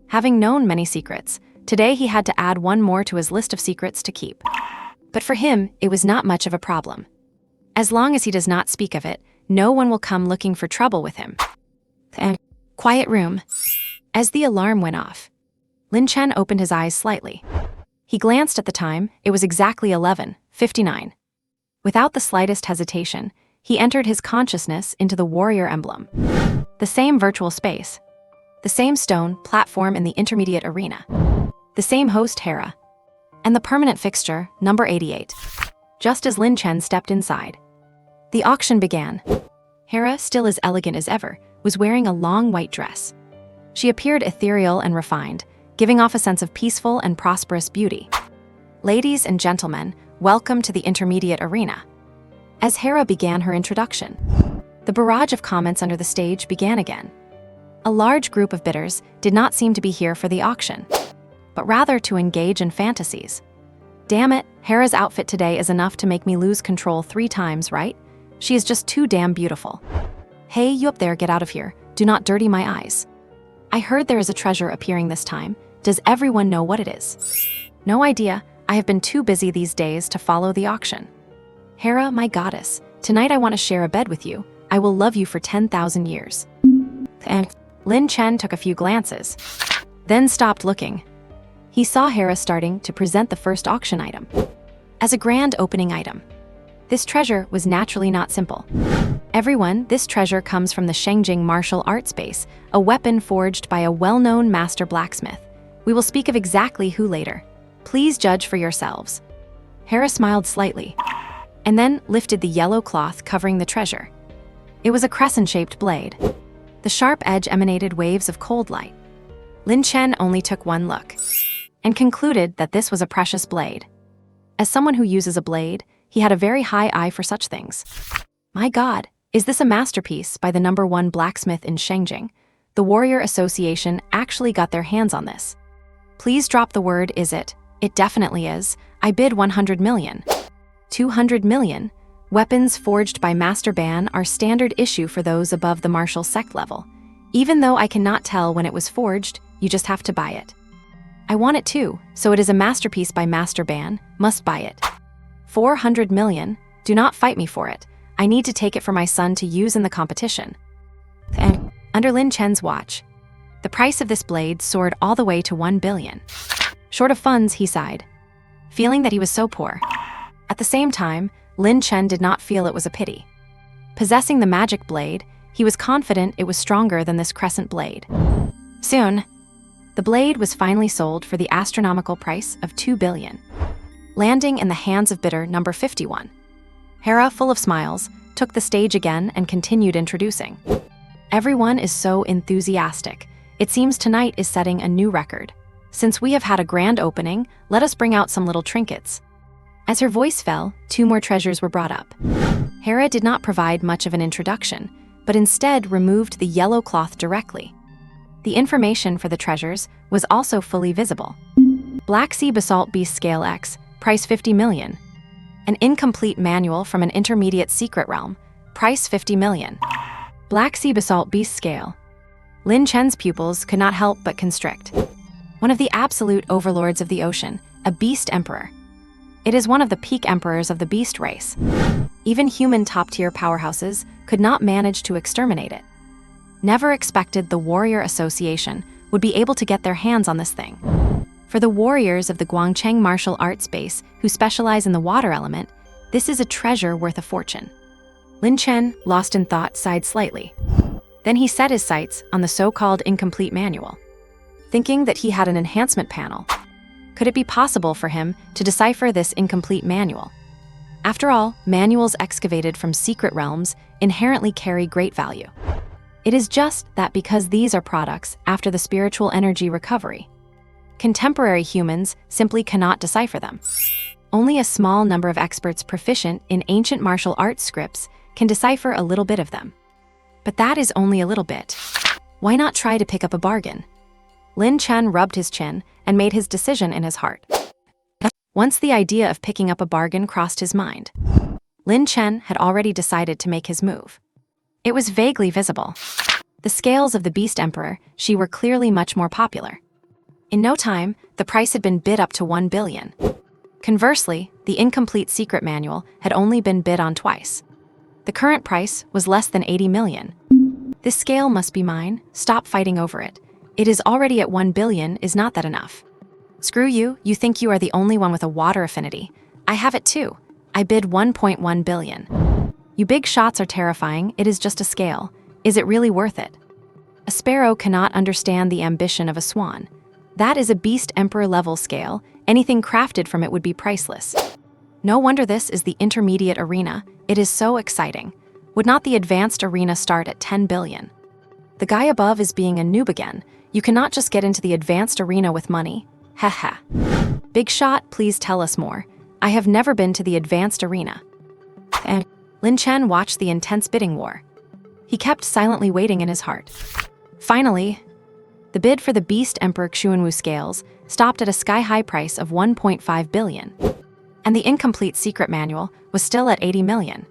Having known many secrets, today he had to add one more to his list of secrets to keep. But for him, it was not much of a problem. As long as he does not speak of it, no one will come looking for trouble with him. Quiet room. As the alarm went off, Lin Chen opened his eyes slightly. He glanced at the time. It was exactly 11:59. Without the slightest hesitation, he entered his consciousness into the warrior emblem. The same virtual space. The same stone platform in the intermediate arena. The same host, Hera. And the permanent fixture, number 88. Just as Lin Chen stepped inside, the auction began. Hera, still as elegant as ever, was wearing a long white dress. She appeared ethereal and refined, giving off a sense of peaceful and prosperous beauty. "Ladies and gentlemen, welcome to the intermediate arena." As Hera began her introduction, the barrage of comments under the stage began again. A large group of bidders did not seem to be here for the auction, but rather to engage in fantasies. "Damn it, Hera's outfit today is enough to make me lose control 3 times, right? She is just too damn beautiful. Hey, you up there, get out of here. Do not dirty my eyes. I heard there is a treasure appearing this time. Does everyone know what it is?" "No idea. I have been too busy these days to follow the auction." "Hera, my goddess, tonight I want to share a bed with you. I will love you for 10,000 years. And Lin Chen took a few glances, then stopped looking. He saw Hera starting to present the first auction item as a grand opening item. This treasure was naturally not simple. "Everyone, this treasure comes from the Shengjing martial arts base, a weapon forged by a well-known master blacksmith. We will speak of exactly who later. Please judge for yourselves." Hera smiled slightly, and then lifted the yellow cloth covering the treasure. It was a crescent-shaped blade. The sharp edge emanated waves of cold light. Lin Chen only took one look, and concluded that this was a precious blade. As someone who uses a blade, he had a very high eye for such things. "My God, is this a masterpiece by the #1 blacksmith in Shengjing? The Warrior Association actually got their hands on this. Please drop the word, is it? It definitely is. I bid 100 million. 200 million. Weapons forged by Master Ban are standard issue for those above the martial sect level. Even though I cannot tell when it was forged, you just have to buy it. I want it too, so it is a masterpiece by Master Ban, must buy it. 400 million. Do not fight me for it. I need to take it for my son to use in the competition." And under Lin Chen's watch, the price of this blade soared all the way to 1 billion. Short of funds, he sighed, feeling that he was so poor. At the same time, Lin Chen did not feel it was a pity. Possessing the magic blade, he was confident it was stronger than this crescent blade. Soon, the blade was finally sold for the astronomical price of 2 billion, landing in the hands of bidder number 51. Hera, full of smiles, took the stage again and continued introducing. "Everyone is so enthusiastic. It seems tonight is setting a new record. Since we have had a grand opening, let us bring out some little trinkets." As her voice fell, 2 more treasures were brought up. Hera did not provide much of an introduction, but instead removed the yellow cloth directly. The information for the treasures was also fully visible. Black Sea Basalt Beast Scale X, price 50 million. An incomplete manual from an intermediate secret realm, price 50 million. Black Sea Basalt Beast Scale. Lin Chen's pupils could not help but constrict. One of the absolute overlords of the ocean, a beast emperor. It is one of the peak emperors of the beast race. Even human top-tier powerhouses could not manage to exterminate it. Never expected the Warrior Association would be able to get their hands on this thing. For the warriors of the Guangcheng martial arts base who specialize in the water element, this is a treasure worth a fortune. Lin Chen, lost in thought, sighed slightly. Then he set his sights on the so-called incomplete manual, thinking that he had an enhancement panel. Could it be possible for him to decipher this incomplete manual? After all, manuals excavated from secret realms inherently carry great value. It is just that because these are products after the spiritual energy recovery, contemporary humans simply cannot decipher them. Only a small number of experts proficient in ancient martial arts scripts can decipher a little bit of them. But that is only a little bit. Why not try to pick up a bargain? Lin Chen rubbed his chin and made his decision in his heart. Once the idea of picking up a bargain crossed his mind, Lin Chen had already decided to make his move. It was vaguely visible. The scales of the Beast Emperor she were clearly much more popular. In no time, the price had been bid up to 1 billion. Conversely, the incomplete secret manual had only been bid on twice. The current price was less than 80 million. This scale must be mine. Stop fighting over it. It is already at 1 billion. Is not that enough? Screw you, you think you are the only one with a water affinity. I have it too. I bid 1.1 billion. You big shots are terrifying. It is just a scale. Is it really worth it? A sparrow cannot understand the ambition of a swan. That is a Beast Emperor level scale. Anything crafted from it would be priceless. No wonder this is the intermediate arena. It is so exciting. Would not the advanced arena start at 10 billion? The guy above is being a noob again. You cannot just get into the advanced arena with money. Haha. Big shot, please tell us more. I have never been to the advanced arena. And Lin Chen watched the intense bidding war. He kept silently waiting in his heart. Finally, the bid for the Beast Emperor Xuanwu scales stopped at a sky-high price of 1.5 billion. And the incomplete secret manual was still at 80 million.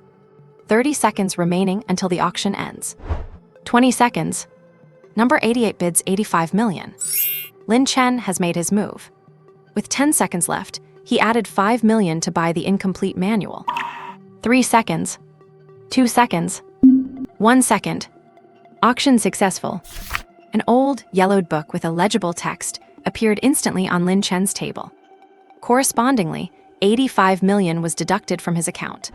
30 seconds remaining until the auction ends. 20 seconds. Number 88 bids 85 million. Lin Chen has made his move. With 10 seconds left, he added 5 million to buy the incomplete manual. 3 seconds. 2 seconds. 1 second. Auction successful. An old, yellowed book with illegible text appeared instantly on Lin Chen's table. Correspondingly, 85 million was deducted from his account.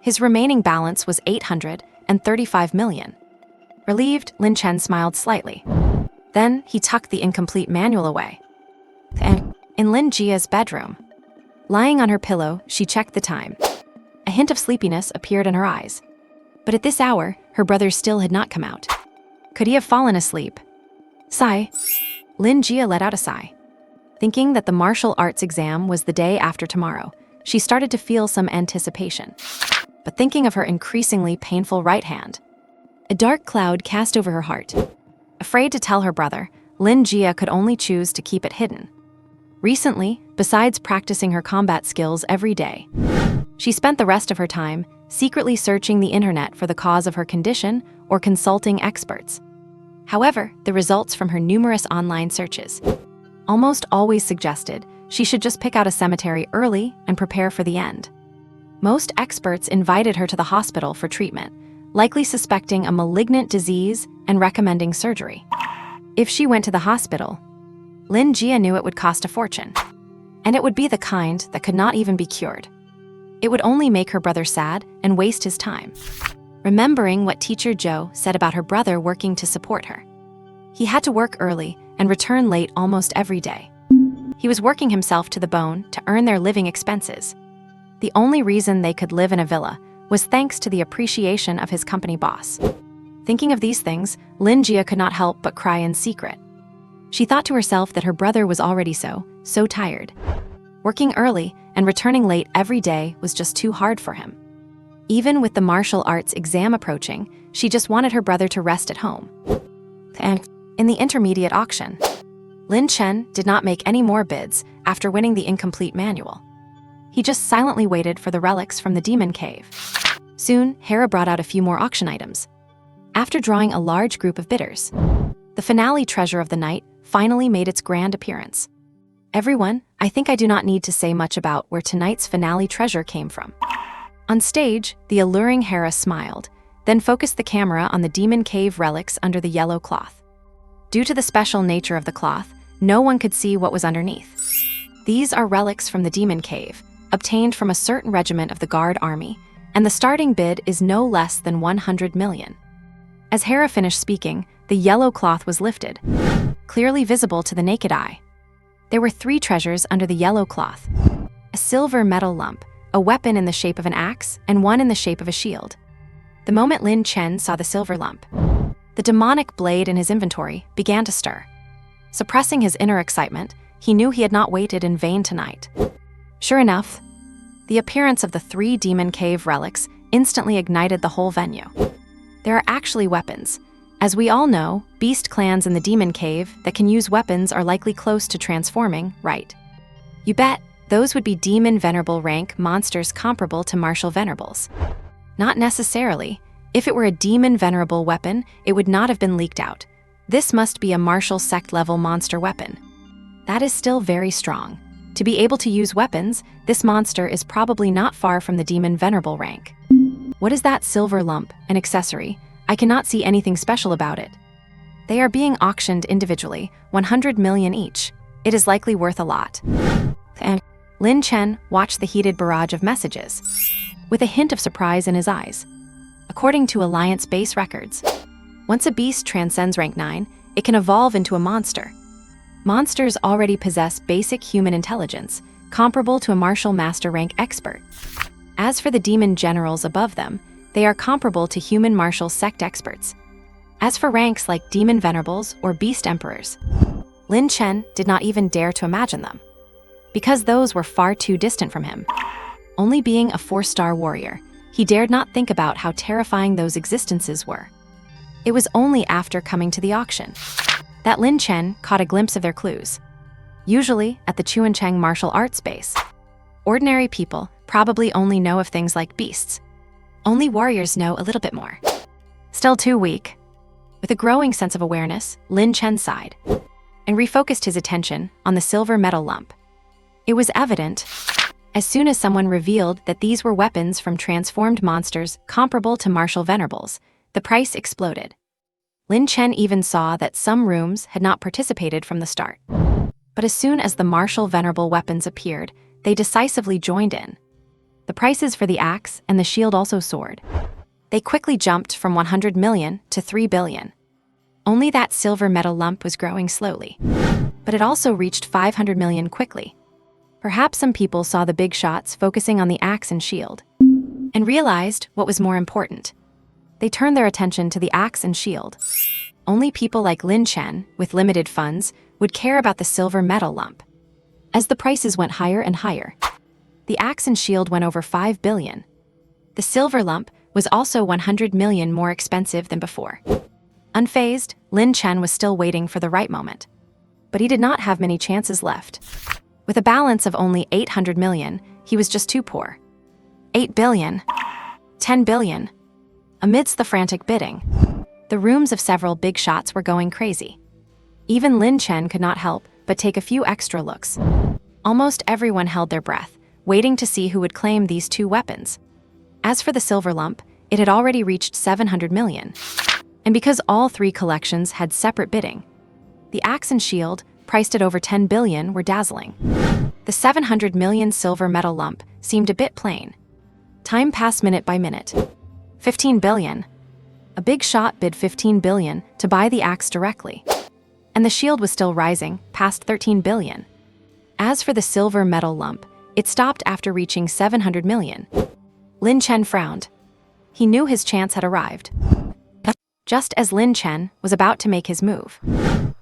His remaining balance was 835 million. Relieved, Lin Chen smiled slightly. Then he tucked the incomplete manual away. And in Lin Jia's bedroom, lying on her pillow, she checked the time. A hint of sleepiness appeared in her eyes. But at this hour, her brother still had not come out. Could he have fallen asleep? Sigh. Lin Jia let out a sigh. Thinking that the martial arts exam was the day after tomorrow, she started to feel some anticipation. But thinking of her increasingly painful right hand, a dark cloud cast over her heart. Afraid to tell her brother, Lin Jia could only choose to keep it hidden. Recently, besides practicing her combat skills every day, she spent the rest of her time secretly searching the internet for the cause of her condition or consulting experts. However, the results from her numerous online searches almost always suggested she should just pick out a cemetery early and prepare for the end. Most experts invited her to the hospital for treatment, likely suspecting a malignant disease and recommending surgery. If she went to the hospital, Lin Jia knew it would cost a fortune, and it would be the kind that could not even be cured. It would only make her brother sad and waste his time. Remembering what teacher Zhou said about her brother working to support her, he had to work early and return late almost every day. He was working himself to the bone to earn their living expenses. The only reason they could live in a villa was thanks to the appreciation of his company boss. Thinking of these things, Lin Jia could not help but cry in secret. She thought to herself that her brother was already so tired. Working early and returning late every day was just too hard for him. Even with the martial arts exam approaching, she just wanted her brother to rest at home. And in the intermediate auction, Lin Chen did not make any more bids after winning the incomplete manual. He just silently waited for the relics from the demon cave. Soon, Hera brought out a few more auction items. After drawing a large group of bidders, the finale treasure of the night finally made its grand appearance. Everyone, I think I do not need to say much about where tonight's finale treasure came from. On stage, the alluring Hera smiled, then focused the camera on the demon cave relics under the yellow cloth. Due to the special nature of the cloth, no one could see what was underneath. These are relics from the demon cave, obtained from a certain regiment of the Guard Army, and the starting bid is no less than 100 million. As Hera finished speaking, the yellow cloth was lifted, clearly visible to the naked eye. There were 3 treasures under the yellow cloth: a silver metal lump, a weapon in the shape of an axe and one in the shape of a shield. The moment Lin Chen saw the silver lump, the demonic blade in his inventory began to stir. Suppressing his inner excitement, he knew he had not waited in vain tonight. Sure enough, the appearance of the 3 Demon Cave relics instantly ignited the whole venue. There are actually weapons. As we all know, beast clans in the Demon Cave that can use weapons are likely close to transforming, right? You bet, those would be Demon Venerable rank monsters comparable to Martial Venerables. Not necessarily. If it were a Demon Venerable weapon, it would not have been leaked out. This must be a Martial Sect level monster weapon. That is still very strong. To be able to use weapons, this monster is probably not far from the Demon Venerable rank. What is that silver lump, an accessory? I cannot see anything special about it. They are being auctioned individually, 100 million each. It is likely worth a lot. And Lin Chen watched the heated barrage of messages, with a hint of surprise in his eyes. According to Alliance base records, once a beast transcends rank 9, it can evolve into a monster. Monsters already possess basic human intelligence, comparable to a martial master rank expert. As for the demon generals above them, they are comparable to human martial sect experts. As for ranks like demon venerables or beast emperors, Lin Chen did not even dare to imagine them, because those were far too distant from him. Only being a 4-star warrior, he dared not think about how terrifying those existences were. It was only after coming to the auction that Lin Chen caught a glimpse of their clues. Usually at the Chuancheng martial arts base, ordinary people probably only know of things like beasts. Only warriors know a little bit more. Still too weak. With a growing sense of awareness, Lin Chen sighed and refocused his attention on the silver metal lump. It was evident, as soon as someone revealed that these were weapons from transformed monsters comparable to martial venerables, the price exploded. Lin Chen even saw that some rooms had not participated from the start. But as soon as the martial venerable weapons appeared, they decisively joined in. The prices for the axe and the shield also soared. They quickly jumped from 100 million to 3 billion. Only that silver metal lump was growing slowly. But it also reached 500 million quickly. Perhaps some people saw the big shots focusing on the axe and shield, and realized what was more important. They turned their attention to the axe and shield. Only people like Lin Chen, with limited funds, would care about the silver metal lump. As the prices went higher and higher, the axe and shield went over 5 billion. The silver lump was also 100 million more expensive than before. Unfazed, Lin Chen was still waiting for the right moment. But he did not have many chances left. With a balance of only 800 million, he was just too poor. 8 billion. 10 billion. Amidst the frantic bidding, the rooms of several big shots were going crazy. Even Lin Chen could not help but take a few extra looks. Almost everyone held their breath, waiting to see who would claim these 2 weapons. As for the silver lump, it had already reached 700 million. And because all 3 collections had separate bidding, the axe and shield, priced at over 10 billion, were dazzling. The 700 million silver metal lump seemed a bit plain. Time passed minute by minute. 15 billion. A big shot bid 15 billion to buy the axe directly. And the shield was still rising, past 13 billion. As for the silver metal lump, it stopped after reaching 700 million. Lin Chen frowned. He knew his chance had arrived. Just as Lin Chen was about to make his move,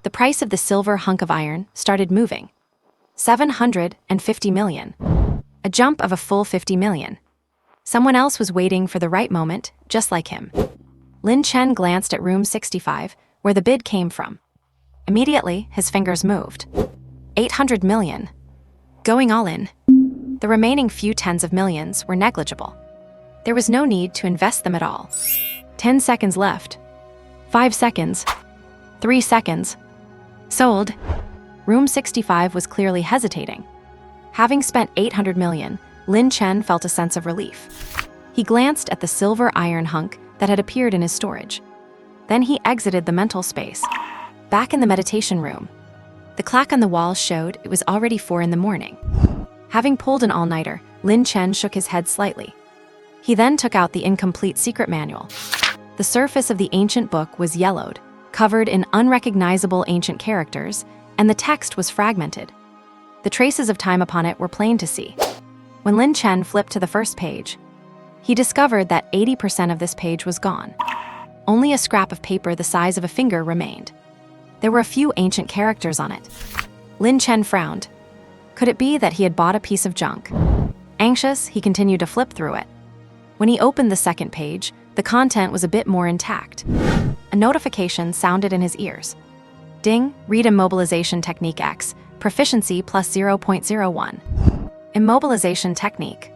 the price of the silver hunk of iron started moving. 750 million. A jump of a full 50 million. Someone else was waiting for the right moment, just like him. Lin Chen glanced at room 65, where the bid came from. Immediately, his fingers moved. 800 million. Going all in. The remaining few tens of millions were negligible. There was no need to invest them at all. 10 seconds left. 5 seconds. 3 seconds. Sold. Room 65 was clearly hesitating. Having spent 800 million, Lin Chen felt a sense of relief. He glanced at the silver iron hunk that had appeared in his storage. Then he exited the mental space. Back in the meditation room, the clock on the wall showed it was already 4 in the morning. Having pulled an all-nighter, Lin Chen shook his head slightly. He then took out the incomplete secret manual. The surface of the ancient book was yellowed, covered in unrecognizable ancient characters, and the text was fragmented. The traces of time upon it were plain to see. When Lin Chen flipped to the first page, he discovered that 80% of this page was gone. Only a scrap of paper the size of a finger remained. There were a few ancient characters on it. Lin Chen frowned. Could it be that he had bought a piece of junk? Anxious, he continued to flip through it. When he opened the second page, the content was a bit more intact. A notification sounded in his ears. Ding, read Immobilization Technique X, proficiency plus 0.01. Immobilization technique.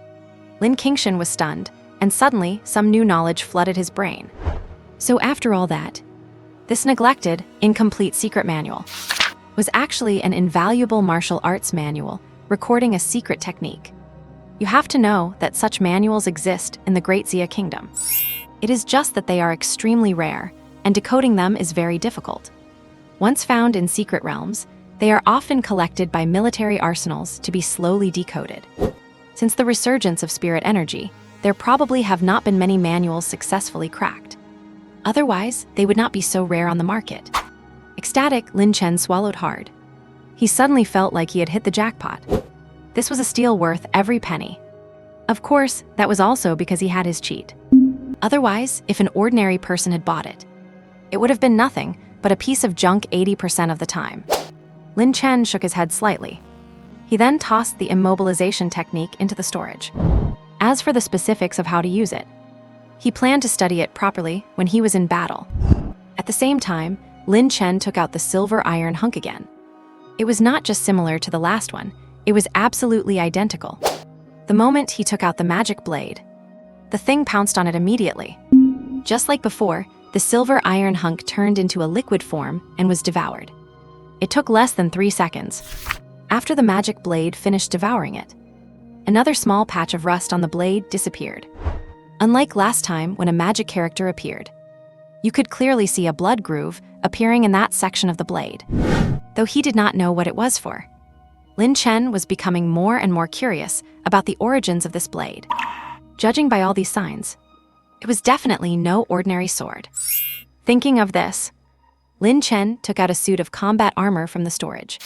Lin Qingshan was stunned, and suddenly some new knowledge flooded his brain. So after all that, this neglected, incomplete secret manual was actually an invaluable martial arts manual recording a secret technique. You have to know that such manuals exist in the Great Xia Kingdom. It is just that they are extremely rare, and decoding them is very difficult. Once found in secret realms, they are often collected by military arsenals to be slowly decoded. Since the resurgence of spirit energy, there probably have not been many manuals successfully cracked. Otherwise, they would not be so rare on the market. Ecstatic, Lin Chen swallowed hard. He suddenly felt like he had hit the jackpot. This was a steal worth every penny. Of course, that was also because he had his cheat. Otherwise, if an ordinary person had bought it, it would have been nothing but a piece of junk 80% of the time. Lin Chen shook his head slightly. He then tossed the immobilization technique into the storage. As for the specifics of how to use it, he planned to study it properly when he was in battle. At the same time, Lin Chen took out the silver iron hunk again. It was not just similar to the last one, it was absolutely identical. The moment he took out the magic blade, the thing pounced on it immediately. Just like before, the silver iron hunk turned into a liquid form and was devoured. It took less than 3 seconds. After the magic blade finished devouring it, another small patch of rust on the blade disappeared. Unlike last time when a magic character appeared, you could clearly see a blood groove appearing in that section of the blade, though he did not know what it was for. Lin Chen was becoming more and more curious about the origins of this blade. Judging by all these signs, it was definitely no ordinary sword. Thinking of this, Lin Chen took out a suit of combat armor from the storage.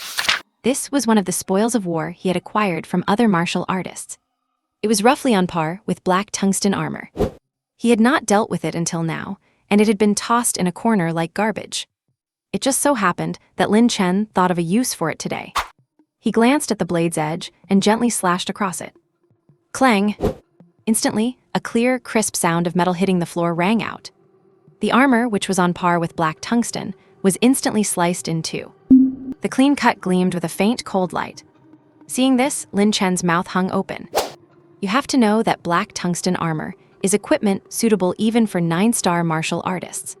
This was one of the spoils of war he had acquired from other martial artists. It was roughly on par with black tungsten armor. He had not dealt with it until now, and it had been tossed in a corner like garbage. It just so happened that Lin Chen thought of a use for it today. He glanced at the blade's edge and gently slashed across it. Clang! Instantly, a clear, crisp sound of metal hitting the floor rang out. The armor, which was on par with black tungsten, was instantly sliced in two. The clean cut gleamed with a faint, cold light. Seeing this, Lin Chen's mouth hung open. You have to know that black tungsten armor is equipment suitable even for 9-star martial artists.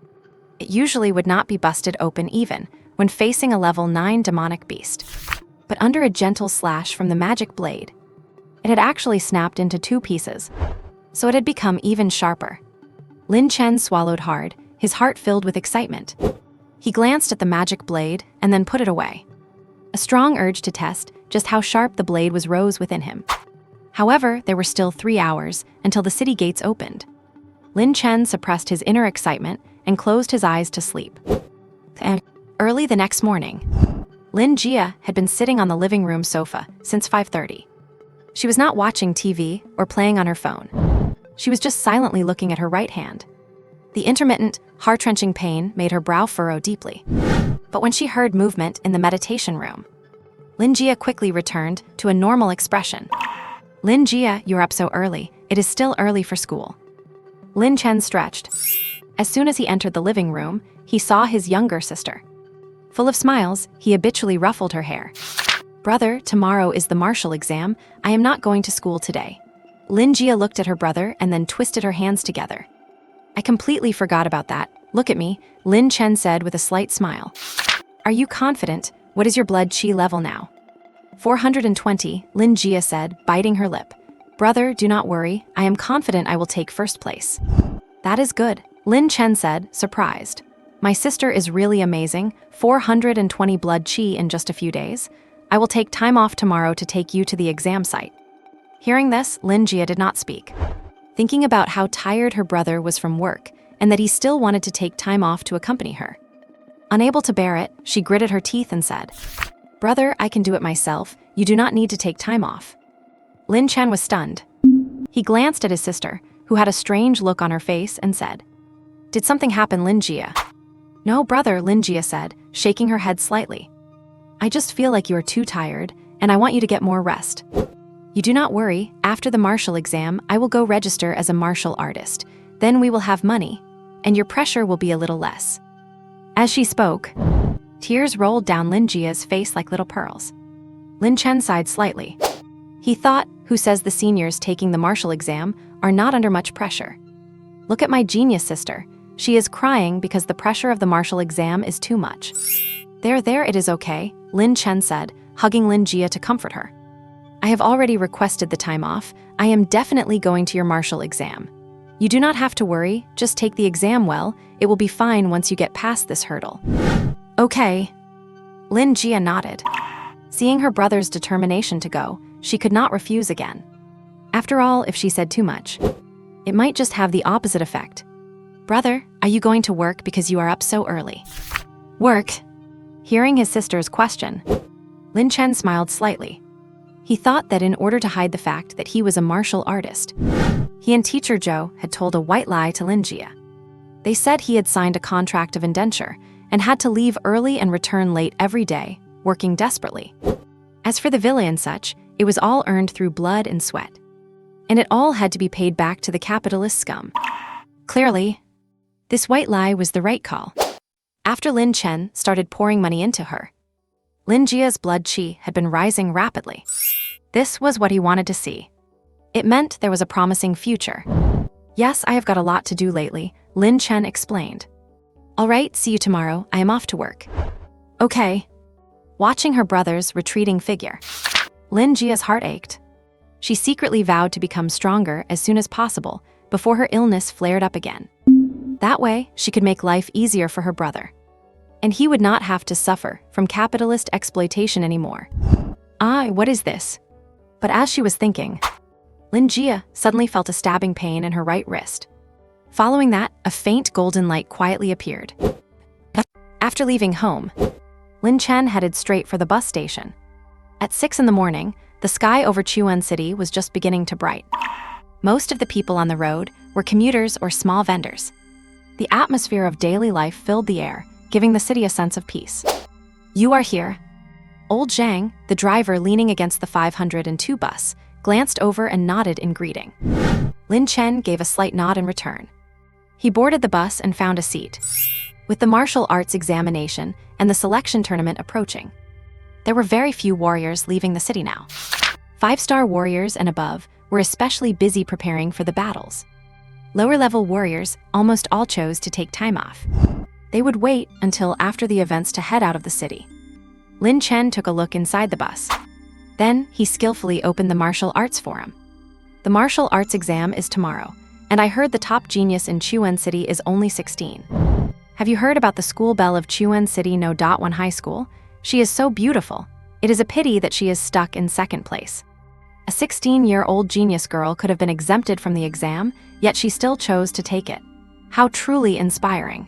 It usually would not be busted open even when facing a level 9 demonic beast. But under a gentle slash from the magic blade, it had actually snapped into 2 pieces, so it had become even sharper. Lin Chen swallowed hard, his heart filled with excitement. He glanced at the magic blade and then put it away. A strong urge to test just how sharp the blade was rose within him. However, there were still 3 hours until the city gates opened. Lin Chen suppressed his inner excitement and closed his eyes to sleep. Early the next morning, Lin Jia had been sitting on the living room sofa since 5:30. She was not watching TV or playing on her phone. She was just silently looking at her right hand. The intermittent, heart-wrenching pain made her brow furrow deeply. But when she heard movement in the meditation room, Lin Jia quickly returned to a normal expression. Lin Jia, you're up so early. It is still early for school. Lin Chen stretched. As soon as he entered the living room, he saw his younger sister. Full of smiles, he habitually ruffled her hair. Brother, tomorrow is the martial exam. I am not going to school today. Lin Jia looked at her brother and then twisted her hands together. I completely forgot about that. Look at me, Lin Chen said with a slight smile. Are you confident? What is your blood chi level now? 420, Lin Jia said, biting her lip. Brother, do not worry. I am confident I will take first place. That is good, Lin Chen said, surprised. My sister is really amazing. 420 blood chi in just a few days. I will take time off tomorrow to take you to the exam site. Hearing this, Lin Jia did not speak, thinking about how tired her brother was from work and that he still wanted to take time off to accompany her. Unable to bear it, she gritted her teeth and said, Brother, I can do it myself. You do not need to take time off. Lin Chen was stunned. He glanced at his sister, who had a strange look on her face, and said, "Did something happen, Lin Jia?" "No, brother," Lin Jia said, shaking her head slightly. "I just feel like you are too tired, and I want you to get more rest. You do not worry, after the martial exam, I will go register as a martial artist. Then we will have money, and your pressure will be a little less." As she spoke, tears rolled down Lin Jia's face like little pearls. Lin Chen sighed slightly. He thought, who says the seniors taking the martial exam are not under much pressure? Look at my genius sister. She is crying because the pressure of the martial exam is too much. There, it is okay," Lin Chen said, hugging Lin Jia to comfort her. "I have already requested the time off. I am definitely going to your martial exam. You do not have to worry, just take the exam well. It will be fine once you get past this hurdle." "Okay." Lin Jia nodded. Seeing her brother's determination to go, she could not refuse again. After all, if she said too much, it might just have the opposite effect. "Brother, are you going to work because you are up so early?" "Work?" Hearing his sister's question, Lin Chen smiled slightly. He thought that in order to hide the fact that he was a martial artist, he and teacher Zhou had told a white lie to Lin Jia. They said he had signed a contract of indenture and had to leave early and return late every day, working desperately. As for the villa and such, it was all earned through blood and sweat. And it all had to be paid back to the capitalist scum. Clearly, this white lie was the right call. After Lin Chen started pouring money into her, Lin Jia's blood qi had been rising rapidly. This was what he wanted to see. It meant there was a promising future. "Yes, I have got a lot to do lately," Lin Chen explained. "All right, see you tomorrow. I am off to work." "Okay." Watching her brother's retreating figure, Lin Jia's heart ached. She secretly vowed to become stronger as soon as possible before her illness flared up again. That way, she could make life easier for her brother. And he would not have to suffer from capitalist exploitation anymore. What is this?" But as she was thinking, Lin Jia suddenly felt a stabbing pain in her right wrist. Following that, a faint golden light quietly appeared. After leaving home, Lin Chen headed straight for the bus station. At 6 in the morning, the sky over Chuan City was just beginning to bright. Most of the people on the road were commuters or small vendors. The atmosphere of daily life filled the air, giving the city a sense of peace. "You are here." Old Zhang, the driver leaning against the 502 bus, glanced over and nodded in greeting. Lin Chen gave a slight nod in return. He boarded the bus and found a seat. With the martial arts examination and the selection tournament approaching, there were very few warriors leaving the city now. 5-star warriors and above were especially busy preparing for the battles. Lower-level warriors almost all chose to take time off. They would wait until after the events to head out of the city. Lin Chen took a look inside the bus. Then he skillfully opened the martial arts forum. "The martial arts exam is tomorrow, and I heard the top genius in Chuan City is only 16. Have you heard about the school belle of Chuan City No.1 High School? She is so beautiful. It is a pity that she is stuck in second place." A 16-year-old genius girl could have been exempted from the exam, yet she still chose to take it. How truly inspiring.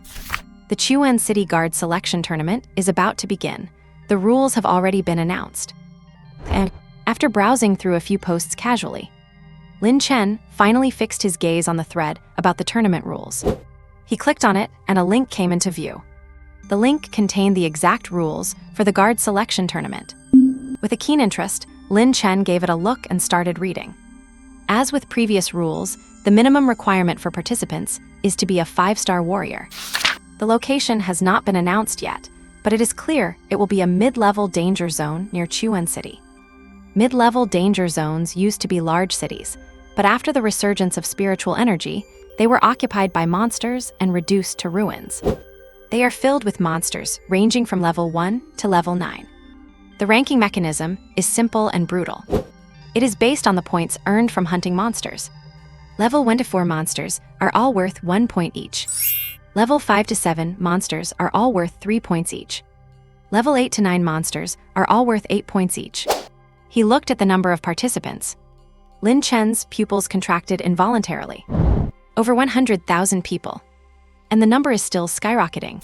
The Chuan City Guard selection tournament is about to begin. The rules have already been announced. And after browsing through a few posts casually, Lin Chen finally fixed his gaze on the thread about the tournament rules. He clicked on it, and a link came into view. The link contained the exact rules for the guard selection tournament. With a keen interest, Lin Chen gave it a look and started reading. As with previous rules, the minimum requirement for participants is to be a 5-star warrior. The location has not been announced yet, but it is clear it will be a mid-level danger zone near Chuan City. Mid-level danger zones used to be large cities, but after the resurgence of spiritual energy, they were occupied by monsters and reduced to ruins. They are filled with monsters ranging from level 1 to level 9. The ranking mechanism is simple and brutal. It is based on the points earned from hunting monsters. Level 1 to 4 monsters are all worth 1 point each. Level 5 to 7 monsters are all worth 3 points each. Level 8 to 9 monsters are all worth 8 points each. He looked at the number of participants. Lin Chen's pupils contracted involuntarily. Over 100,000 people. And the number is still skyrocketing.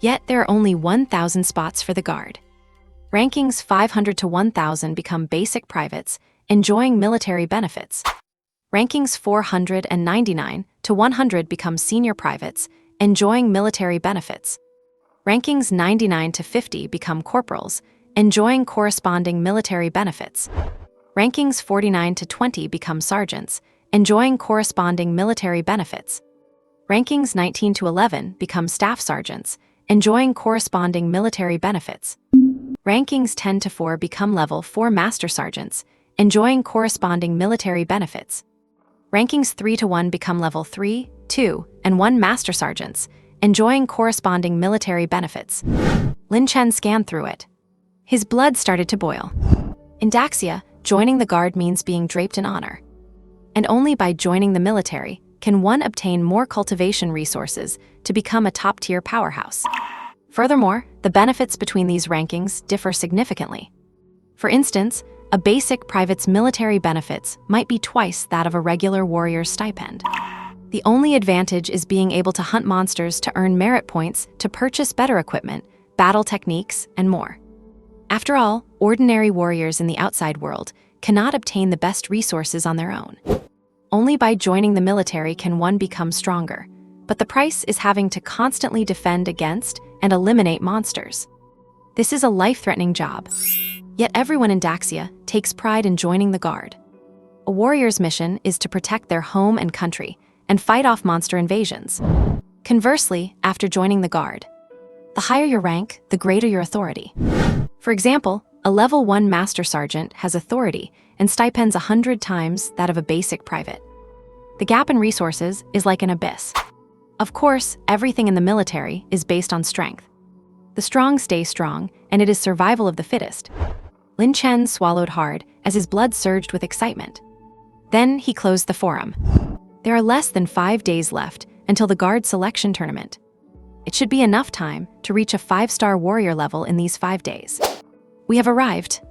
Yet there are only 1,000 spots for the guard. Rankings 500 to 1,000 become basic privates, enjoying military benefits. Rankings 499 to 100 become senior privates, enjoying military benefits. Rankings 99 to 50 become corporals, enjoying corresponding military benefits. Rankings 49 to 20 become sergeants, enjoying corresponding military benefits. Rankings 19 to 11 become staff sergeants, enjoying corresponding military benefits. Rankings 10 to 4 become level 4 master sergeants, enjoying corresponding military benefits. Rankings 3 to 1 become level 3, 2, and 1 master sergeants, enjoying corresponding military benefits. Lin Chen scanned through it. His blood started to boil. In Daxia, joining the guard means being draped in honor. And only by joining the military can one obtain more cultivation resources to become a top-tier powerhouse. Furthermore, the benefits between these rankings differ significantly. For instance, a basic private's military benefits might be twice that of a regular warrior's stipend. The only advantage is being able to hunt monsters to earn merit points to purchase better equipment, battle techniques, and more. After all, ordinary warriors in the outside world cannot obtain the best resources on their own. Only by joining the military can one become stronger, but the price is having to constantly defend against and eliminate monsters. This is a life-threatening job. Yet everyone in Daxia takes pride in joining the guard. A warrior's mission is to protect their home and country and fight off monster invasions. Conversely, after joining the guard, the higher your rank, the greater your authority. For example, a level 1 master sergeant has authority and stipends 100 times that of a basic private. The gap in resources is like an abyss. Of course, everything in the military is based on strength. The strong stay strong, and it is survival of the fittest. Lin Chen swallowed hard as his blood surged with excitement. Then he closed the forum. There are less than 5 days left until the guard selection tournament. It should be enough time to reach a 5-star warrior level in these 5 days. We have arrived.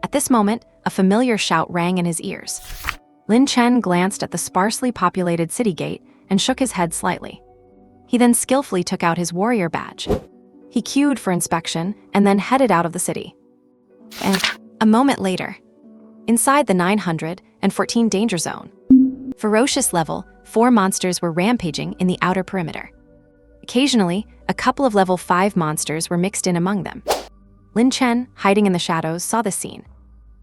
At this moment, a familiar shout rang in his ears. Lin Chen glanced at the sparsely populated city gate and shook his head slightly. He then skillfully took out his warrior badge. He queued for inspection and then headed out of the city. And a moment later, inside the 914 danger zone, ferocious level 4 monsters were rampaging in the outer perimeter. Occasionally, a couple of level 5 monsters were mixed in among them. Lin Chen, hiding in the shadows, saw this scene.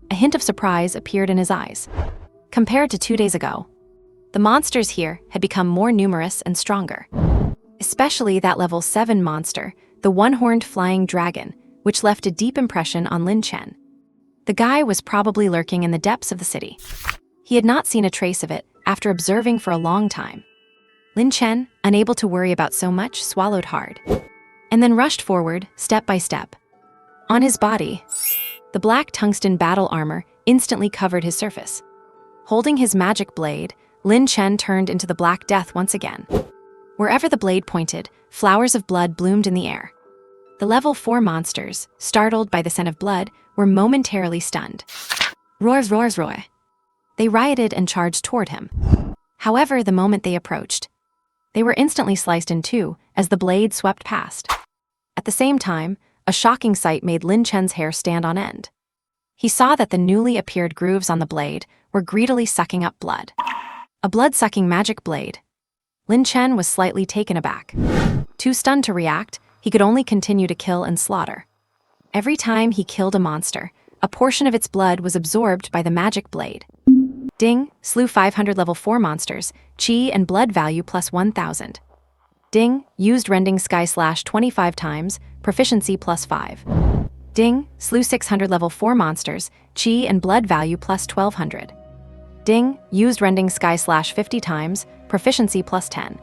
A hint of surprise appeared in his eyes. Compared to 2 days ago, the monsters here had become more numerous and stronger. Especially that level 7 monster, the one-horned flying dragon, which left a deep impression on Lin Chen. The guy was probably lurking in the depths of the city. He had not seen a trace of it after observing for a long time. Lin Chen, unable to worry about so much, swallowed hard, and then rushed forward, step by step. On his body, the black tungsten battle armor instantly covered his surface. Holding his magic blade, Lin Chen turned into the Black Death once again. Wherever the blade pointed, flowers of blood bloomed in the air. The level 4 monsters, startled by the scent of blood, were momentarily stunned. Roars, roars, roar. They rioted and charged toward him. However, the moment they approached, they were instantly sliced in two as the blade swept past. At the same time, a shocking sight made Lin Chen's hair stand on end. He saw that the newly appeared grooves on the blade were greedily sucking up blood. A blood-sucking magic blade. Lin Chen was slightly taken aback. Too stunned to react, he could only continue to kill and slaughter. Every time he killed a monster, a portion of its blood was absorbed by the magic blade. Ding, slew 500 level 4 monsters, chi and blood value plus 1000. Ding, used rending sky slash 25 times, proficiency plus 5. Ding, slew 600 level 4 monsters, chi and blood value plus 1200. Ding, used rending sky slash 50 times, proficiency plus 10.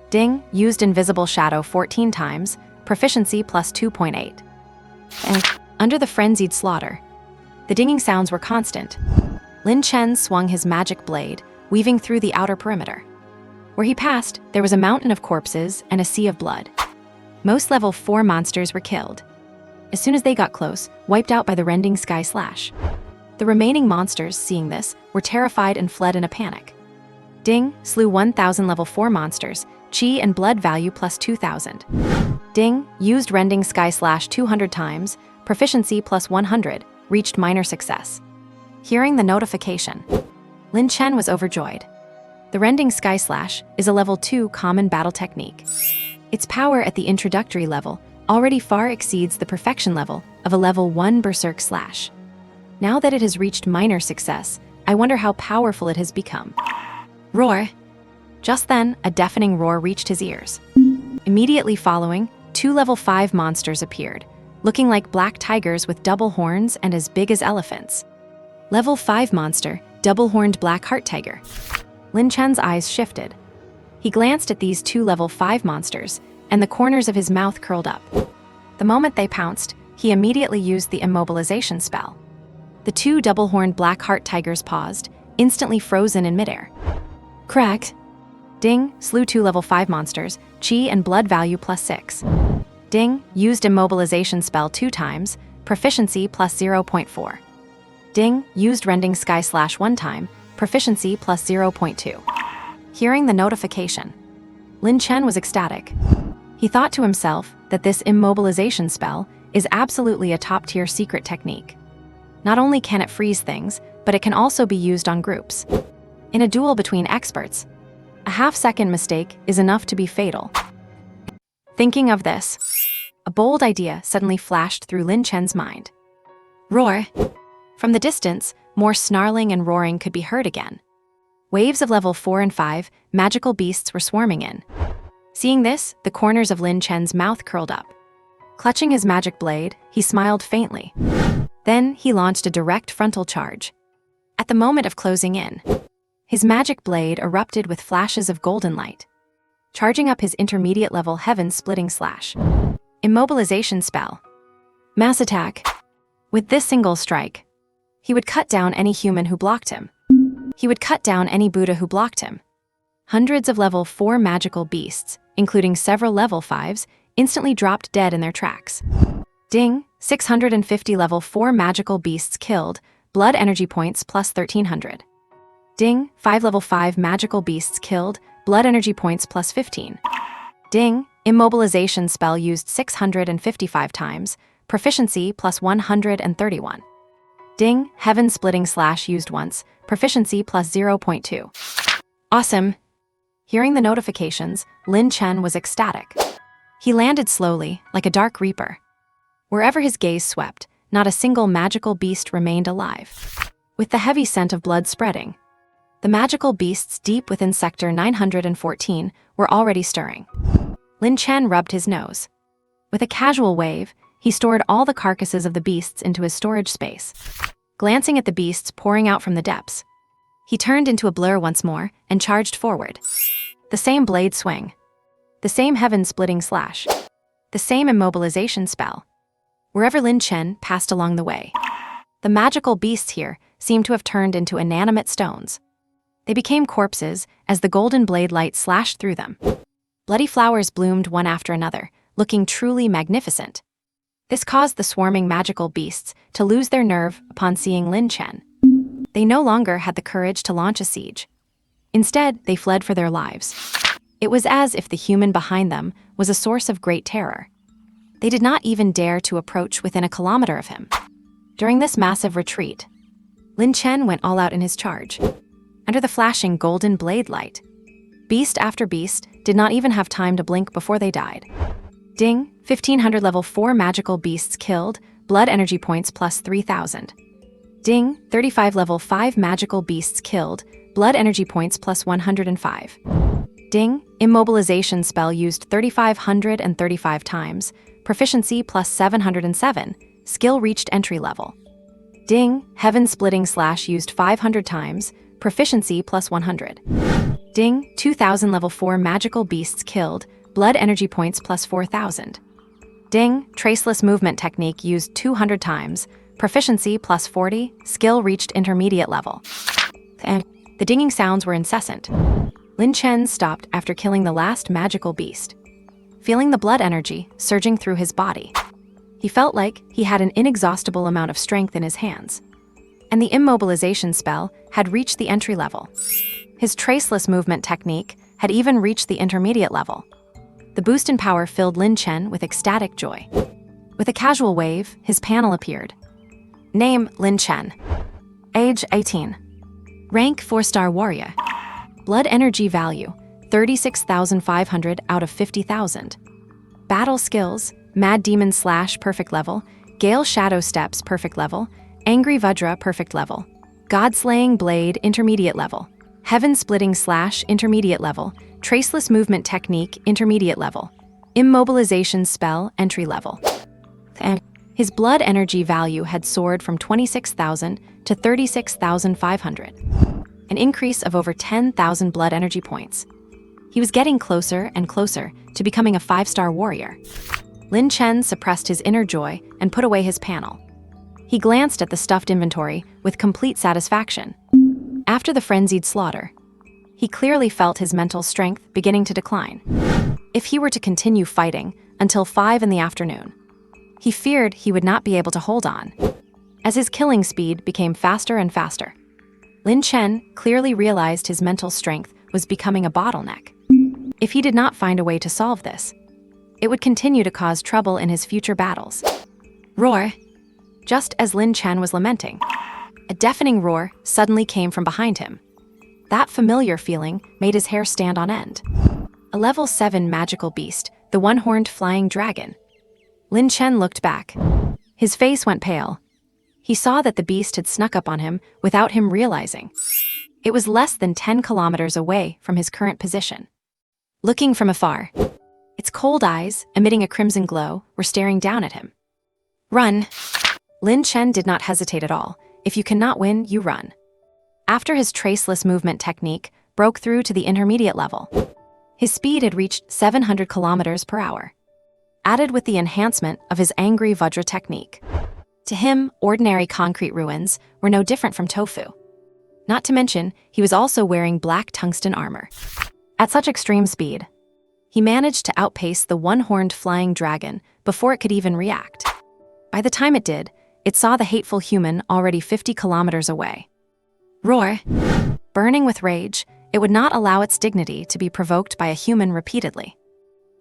Ding, used invisible shadow 14 times, proficiency plus 2.8. And under the frenzied slaughter, the dinging sounds were constant. Lin Chen swung his magic blade, weaving through the outer perimeter. Where he passed, there was a mountain of corpses and a sea of blood. Most level 4 monsters were killed. As soon as they got close, wiped out by the rending sky slash. The remaining monsters, seeing this, were terrified and fled in a panic. Ding, slew 1000 level 4 monsters, chi and blood value plus 2000. Ding, used rending sky slash 200 times, proficiency plus 100, reached minor success. Hearing the notification, Lin Chen was overjoyed. The Rending Sky Slash is a level 2 common battle technique. Its power at the introductory level already far exceeds the perfection level of a level 1 Berserk Slash. Now that it has reached minor success, I wonder how powerful it has become. Roar! Just then, a deafening roar reached his ears. Immediately following, 2 level 5 monsters appeared, looking like black tigers with double horns and as big as elephants. Level 5 monster, double-horned black heart tiger. Lin Chen's eyes shifted. He glanced at these 2 level 5 monsters, and the corners of his mouth curled up. The moment they pounced, he immediately used the immobilization spell. The 2 double-horned black heart tigers paused, instantly frozen in midair. Crack! Ding, slew 2 level 5 monsters, chi and blood value +6. Ding, used immobilization spell 2 times, proficiency +0.4. Ding, used Rending Sky Slash 1 time, proficiency +0.2. Hearing the notification, Lin Chen was ecstatic. He thought to himself that this immobilization spell is absolutely a top-tier secret technique. Not only can it freeze things, but it can also be used on groups. In a duel between experts, a half-second mistake is enough to be fatal. Thinking of this, a bold idea suddenly flashed through Lin Chen's mind. Roar! From the distance, more snarling and roaring could be heard again. Waves of level 4 and 5 magical beasts were swarming in. Seeing this, the corners of Lin Chen's mouth curled up. Clutching his magic blade, he smiled faintly. Then he launched a direct frontal charge. At the moment of closing in, his magic blade erupted with flashes of golden light, charging up his intermediate level heaven-splitting slash. Immobilization spell. Mass attack. With this single strike, he would cut down any human who blocked him. He would cut down any Buddha who blocked him. Hundreds of level 4 magical beasts, including several level 5s, instantly dropped dead in their tracks. Ding, 650 level 4 magical beasts killed, blood energy points +1300. Ding, 5 level 5 magical beasts killed, blood energy points +15. Ding, immobilization spell used 655 times, proficiency +131. Ding, heaven-splitting slash used once, proficiency +0.2. Awesome! Hearing the notifications, Lin Chen was ecstatic. He landed slowly, like a dark reaper. Wherever his gaze swept, not a single magical beast remained alive. With the heavy scent of blood spreading, the magical beasts deep within Sector 914 were already stirring. Lin Chen rubbed his nose. With a casual wave, he stored all the carcasses of the beasts into his storage space. Glancing at the beasts pouring out from the depths, he turned into a blur once more and charged forward. The same blade swing. The same heaven-splitting slash. The same immobilization spell. Wherever Lin Chen passed along the way, the magical beasts here seemed to have turned into inanimate stones. They became corpses as the golden blade light slashed through them. Bloody flowers bloomed one after another, looking truly magnificent. This caused the swarming magical beasts to lose their nerve upon seeing Lin Chen. They no longer had the courage to launch a siege. Instead, they fled for their lives. It was as if the human behind them was a source of great terror. They did not even dare to approach within a kilometer of him. During this massive retreat, Lin Chen went all out in his charge. Under the flashing golden blade light, beast after beast did not even have time to blink before they died. Ding, 1500 level 4 magical beasts killed, blood energy points +3000. Ding, 35 level 5 magical beasts killed, blood energy points +105. Ding, immobilization spell used 3535 times, proficiency +707, skill reached entry level. Ding, heaven-splitting slash used 500 times, proficiency +100. Ding, 2000 level 4 magical beasts killed, blood energy points +4000. Ding, traceless movement technique used 200 times, proficiency +40, skill reached intermediate level. The dinging sounds were incessant. Lin Chen stopped after killing the last magical beast. Feeling the blood energy surging through his body, he felt like he had an inexhaustible amount of strength in his hands. And the immobilization spell had reached the entry level. His traceless movement technique had even reached the intermediate level. The boost in power filled Lin Chen with ecstatic joy. With a casual wave, his panel appeared. Name, Lin Chen. Age 18. Rank 4-star warrior. Blood energy value 36,500 out of 50,000. Battle skills: Mad Demon Slash perfect level, Gale Shadow Steps perfect level, Angry Vajra perfect level, God-Slaying Blade intermediate level, Heaven Splitting Slash intermediate level, Traceless Movement Technique intermediate level, Immobilization Spell entry level. And his blood energy value had soared from 26,000 to 36,500, an increase of over 10,000 blood energy points. He was getting closer and closer to becoming a 5-star warrior. Lin Chen suppressed his inner joy and put away his panel. He glanced at the stuffed inventory with complete satisfaction. After the frenzied slaughter, he clearly felt his mental strength beginning to decline. If he were to continue fighting until 5 in the afternoon, he feared he would not be able to hold on. As his killing speed became faster and faster, Lin Chen clearly realized his mental strength was becoming a bottleneck. If he did not find a way to solve this, it would continue to cause trouble in his future battles. Roar! Just as Lin Chen was lamenting, a deafening roar suddenly came from behind him. That familiar feeling made his hair stand on end. A level 7 magical beast, the one-horned flying dragon. Lin Chen looked back. His face went pale. He saw that the beast had snuck up on him without him realizing. It was less than 10 kilometers away from his current position. Looking from afar, its cold eyes, emitting a crimson glow, were staring down at him. Run! Lin Chen did not hesitate at all. If you cannot win, you run. After his traceless movement technique broke through to the intermediate level, his speed had reached 700 kilometers per hour. Added with the enhancement of his Angry Vajra technique, to him, ordinary concrete ruins were no different from tofu. Not to mention, he was also wearing black tungsten armor. At such extreme speed, he managed to outpace the one-horned flying dragon before it could even react. By the time it did, it saw the hateful human already 50 kilometers away. Roar! Burning with rage, it would not allow its dignity to be provoked by a human repeatedly.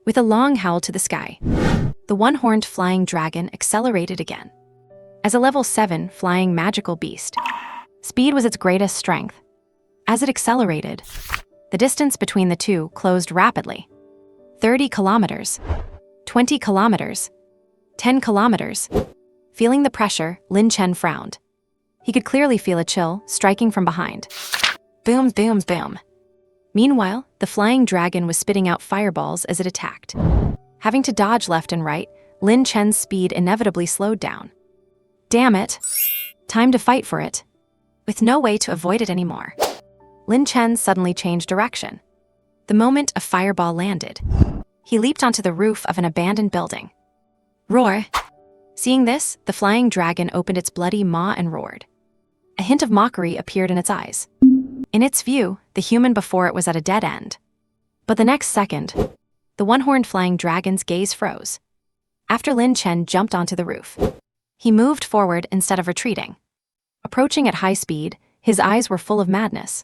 With a long howl to the sky, the one-horned flying dragon accelerated again. As a level 7 flying magical beast, speed was its greatest strength. As it accelerated, the distance between the two closed rapidly. 30 kilometers, 20 kilometers, 10 kilometers. Feeling the pressure, Lin Chen frowned. He could clearly feel a chill striking from behind. Boom, boom, boom. Meanwhile, the flying dragon was spitting out fireballs as it attacked. Having to dodge left and right, Lin Chen's speed inevitably slowed down. Damn it! Time to fight for it. With no way to avoid it anymore, Lin Chen suddenly changed direction. The moment a fireball landed, he leaped onto the roof of an abandoned building. Roar! Seeing this, the flying dragon opened its bloody maw and roared. A hint of mockery appeared in its eyes. In its view, the human before it was at a dead end. But the next second, the one-horned flying dragon's gaze froze. After Lin Chen jumped onto the roof, he moved forward instead of retreating. Approaching at high speed, his eyes were full of madness.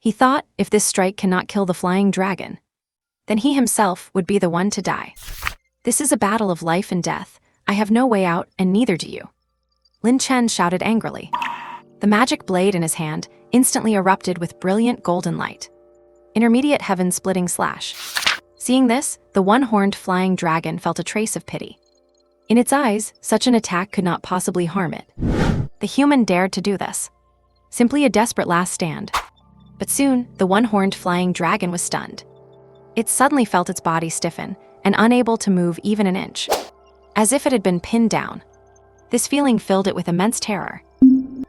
He thought if this strike cannot kill the flying dragon, then he himself would be the one to die. This is a battle of life and death. I have no way out, and neither do you. Lin Chen shouted angrily. The magic blade in his hand instantly erupted with brilliant golden light. Intermediate heaven splitting slash. Seeing this, the one-horned flying dragon felt a trace of pity. In its eyes, such an attack could not possibly harm it. The human dared to do this. Simply a desperate last stand. But soon, the one-horned flying dragon was stunned. It suddenly felt its body stiffen and unable to move even an inch, as if it had been pinned down. This feeling filled it with immense terror.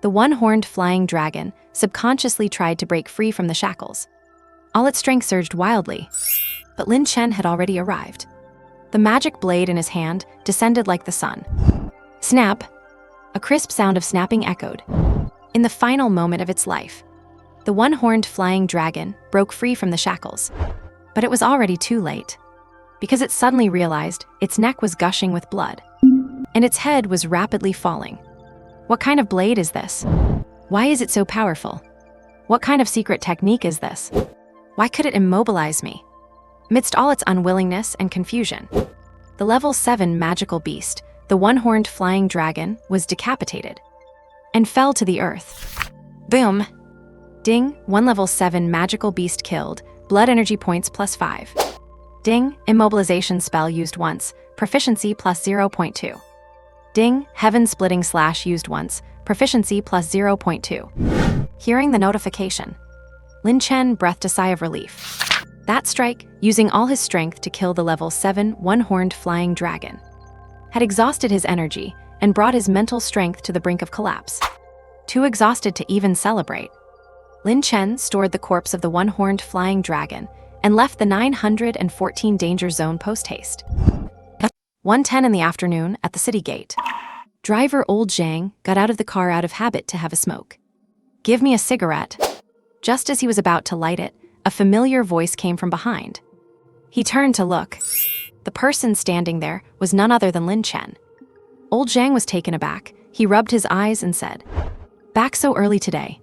The one-horned flying dragon subconsciously tried to break free from the shackles. All its strength surged wildly, but Lin Chen had already arrived. The magic blade in his hand descended like the sun. Snap! A crisp sound of snapping echoed. In the final moment of its life, the one-horned flying dragon broke free from the shackles. But it was already too late, because it suddenly realized its neck was gushing with blood, and its head was rapidly falling. What kind of blade is this? Why is it so powerful? What kind of secret technique is this? Why could it immobilize me? Amidst all its unwillingness and confusion, the level 7 magical beast, the one-horned flying dragon, was decapitated and fell to the earth. Boom! Ding, 1 level 7 magical beast killed, blood energy points +5. Ding, immobilization spell used once, proficiency +0.2. Ding, heaven splitting slash used once, proficiency +0.2. Hearing the notification, Lin Chen breathed a sigh of relief. That strike, using all his strength to kill the level 7 one-horned flying dragon, had exhausted his energy and brought his mental strength to the brink of collapse. Too exhausted to even celebrate, Lin Chen stored the corpse of the one-horned flying dragon and left the 914 danger zone post-haste. 1:10 in the afternoon at the city gate. Driver Old Zhang got out of the car out of habit to have a smoke. "Give me a cigarette." Just as he was about to light it, a familiar voice came from behind. He turned to look. The person standing there was none other than Lin Chen. Old Zhang was taken aback. He rubbed his eyes and said, "Back so early today?"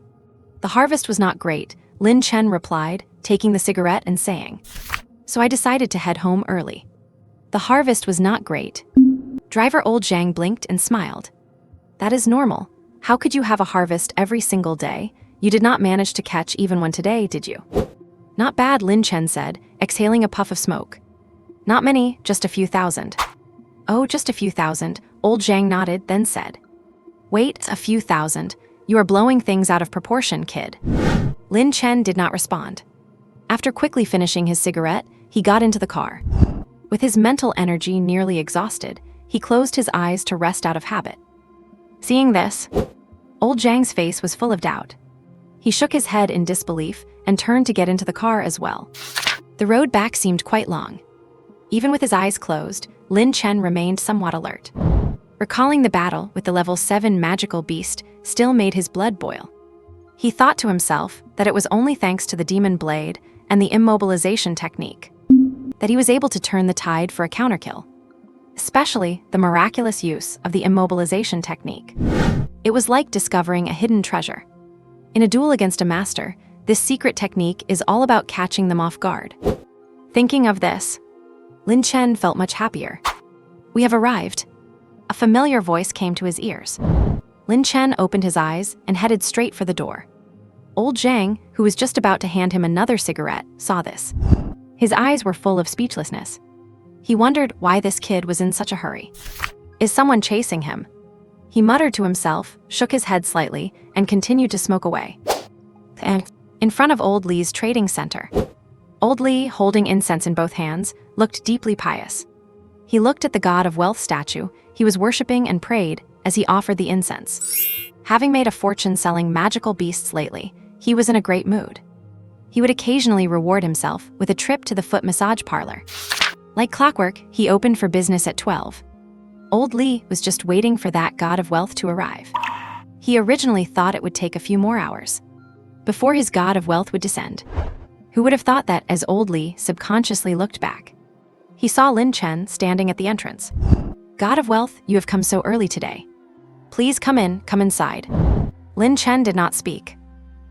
"The harvest was not great," Lin Chen replied, taking the cigarette and saying, "So I decided to head home early." "The harvest was not great." Driver Old Zhang blinked and smiled. "That is normal. How could you have a harvest every single day? You did not manage to catch even one today, did you?" "Not bad," Lin Chen said, exhaling a puff of smoke. "Not many, just a few thousand." "Oh, just a few thousand," Old Zhang nodded, then said, "Wait, a few thousand? You are blowing things out of proportion, kid." Lin Chen did not respond. After quickly finishing his cigarette, he got into the car. With his mental energy nearly exhausted, he closed his eyes to rest out of habit. Seeing this, Old Zhang's face was full of doubt. He shook his head in disbelief and turned to get into the car as well. The road back seemed quite long. Even with his eyes closed, Lin Chen remained somewhat alert. Recalling the battle with the level 7 magical beast still made his blood boil. He thought to himself that it was only thanks to the demon blade and the immobilization technique that he was able to turn the tide for a counterkill, especially the miraculous use of the immobilization technique. It was like discovering a hidden treasure. In a duel against a master, this secret technique is all about catching them off guard. Thinking of this, Lin Chen felt much happier. "We have arrived." A familiar voice came to his ears. Lin Chen opened his eyes and headed straight for the door. Old Zhang, who was just about to hand him another cigarette, saw this. His eyes were full of speechlessness. He wondered why this kid was in such a hurry. Is someone chasing him? He muttered to himself, shook his head slightly, and continued to smoke away. In front of Old Li's trading center, Old Li, holding incense in both hands, looked deeply pious. He looked at the god of wealth statue he was worshipping and prayed as he offered the incense. Having made a fortune selling magical beasts lately, he was in a great mood. He would occasionally reward himself with a trip to the foot massage parlor. Like clockwork, he opened for business at 12. Old Li was just waiting for that god of wealth to arrive. He originally thought it would take a few more hours before his god of wealth would descend. Who would have thought that as Old Li subconsciously looked back, he saw Lin Chen standing at the entrance. "God of wealth, you have come so early today. Please come inside." Lin Chen did not speak.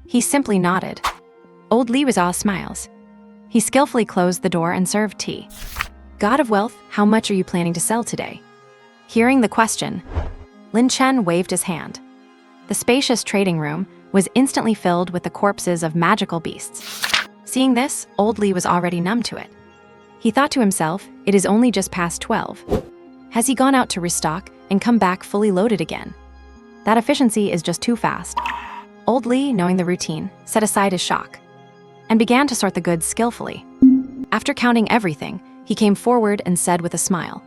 He simply nodded. Old Li was all smiles. He skillfully closed the door and served tea. "God of wealth, how much are you planning to sell today?" Hearing the question, Lin Chen waved his hand. The spacious trading room was instantly filled with the corpses of magical beasts. Seeing this, Old Li was already numb to it. He thought to himself, it is only just past 12. Has he gone out to restock and come back fully loaded again? That efficiency is just too fast. Old Li, knowing the routine, set aside his shock and began to sort the goods skillfully. After counting everything, he came forward and said with a smile,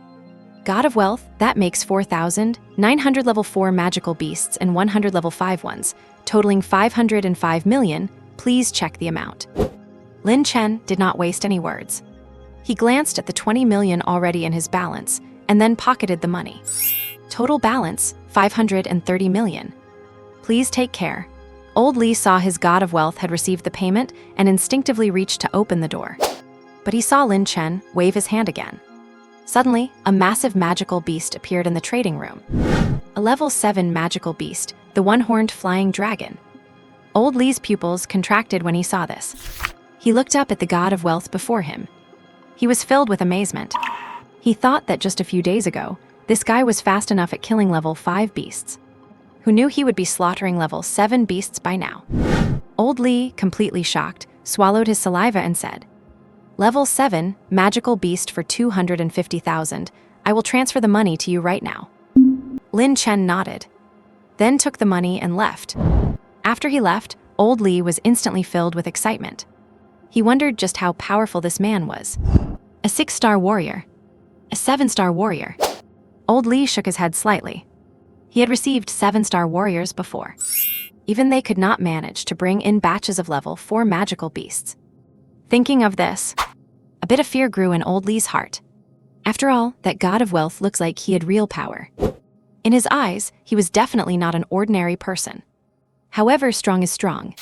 "God of wealth, that makes 4,900 level 4 magical beasts and 100 level 5 ones, totaling 505 million. Please check the amount." Lin Chen did not waste any words. He glanced at the 20 million already in his balance and then pocketed the money. Total balance, 530 million. "Please take care." Old Li saw his god of wealth had received the payment and instinctively reached to open the door. But he saw Lin Chen wave his hand again. Suddenly, a massive magical beast appeared in the trading room. A level 7 magical beast, the one-horned flying dragon. Old Li's pupils contracted when he saw this. He looked up at the god of wealth before him. He was filled with amazement. He thought that just a few days ago, this guy was fast enough at killing level 5 beasts. who knew he would be slaughtering level 7 beasts by now. Old Li, completely shocked, swallowed his saliva and said, "Level 7, magical beast for 250,000. I will transfer the money to you right now." Lin Chen nodded, then took the money and left. After he left, Old Li was instantly filled with excitement. He wondered just how powerful this man was. A 6-star warrior. A 7-star warrior. Old Li shook his head slightly. He had received 7-star warriors before. Even they could not manage to bring in batches of level 4 magical beasts. Thinking of this, a bit of fear grew in Old Li's heart. After all, that god of wealth looks like he had real power. In his eyes, he was definitely not an ordinary person. However, strong is strong.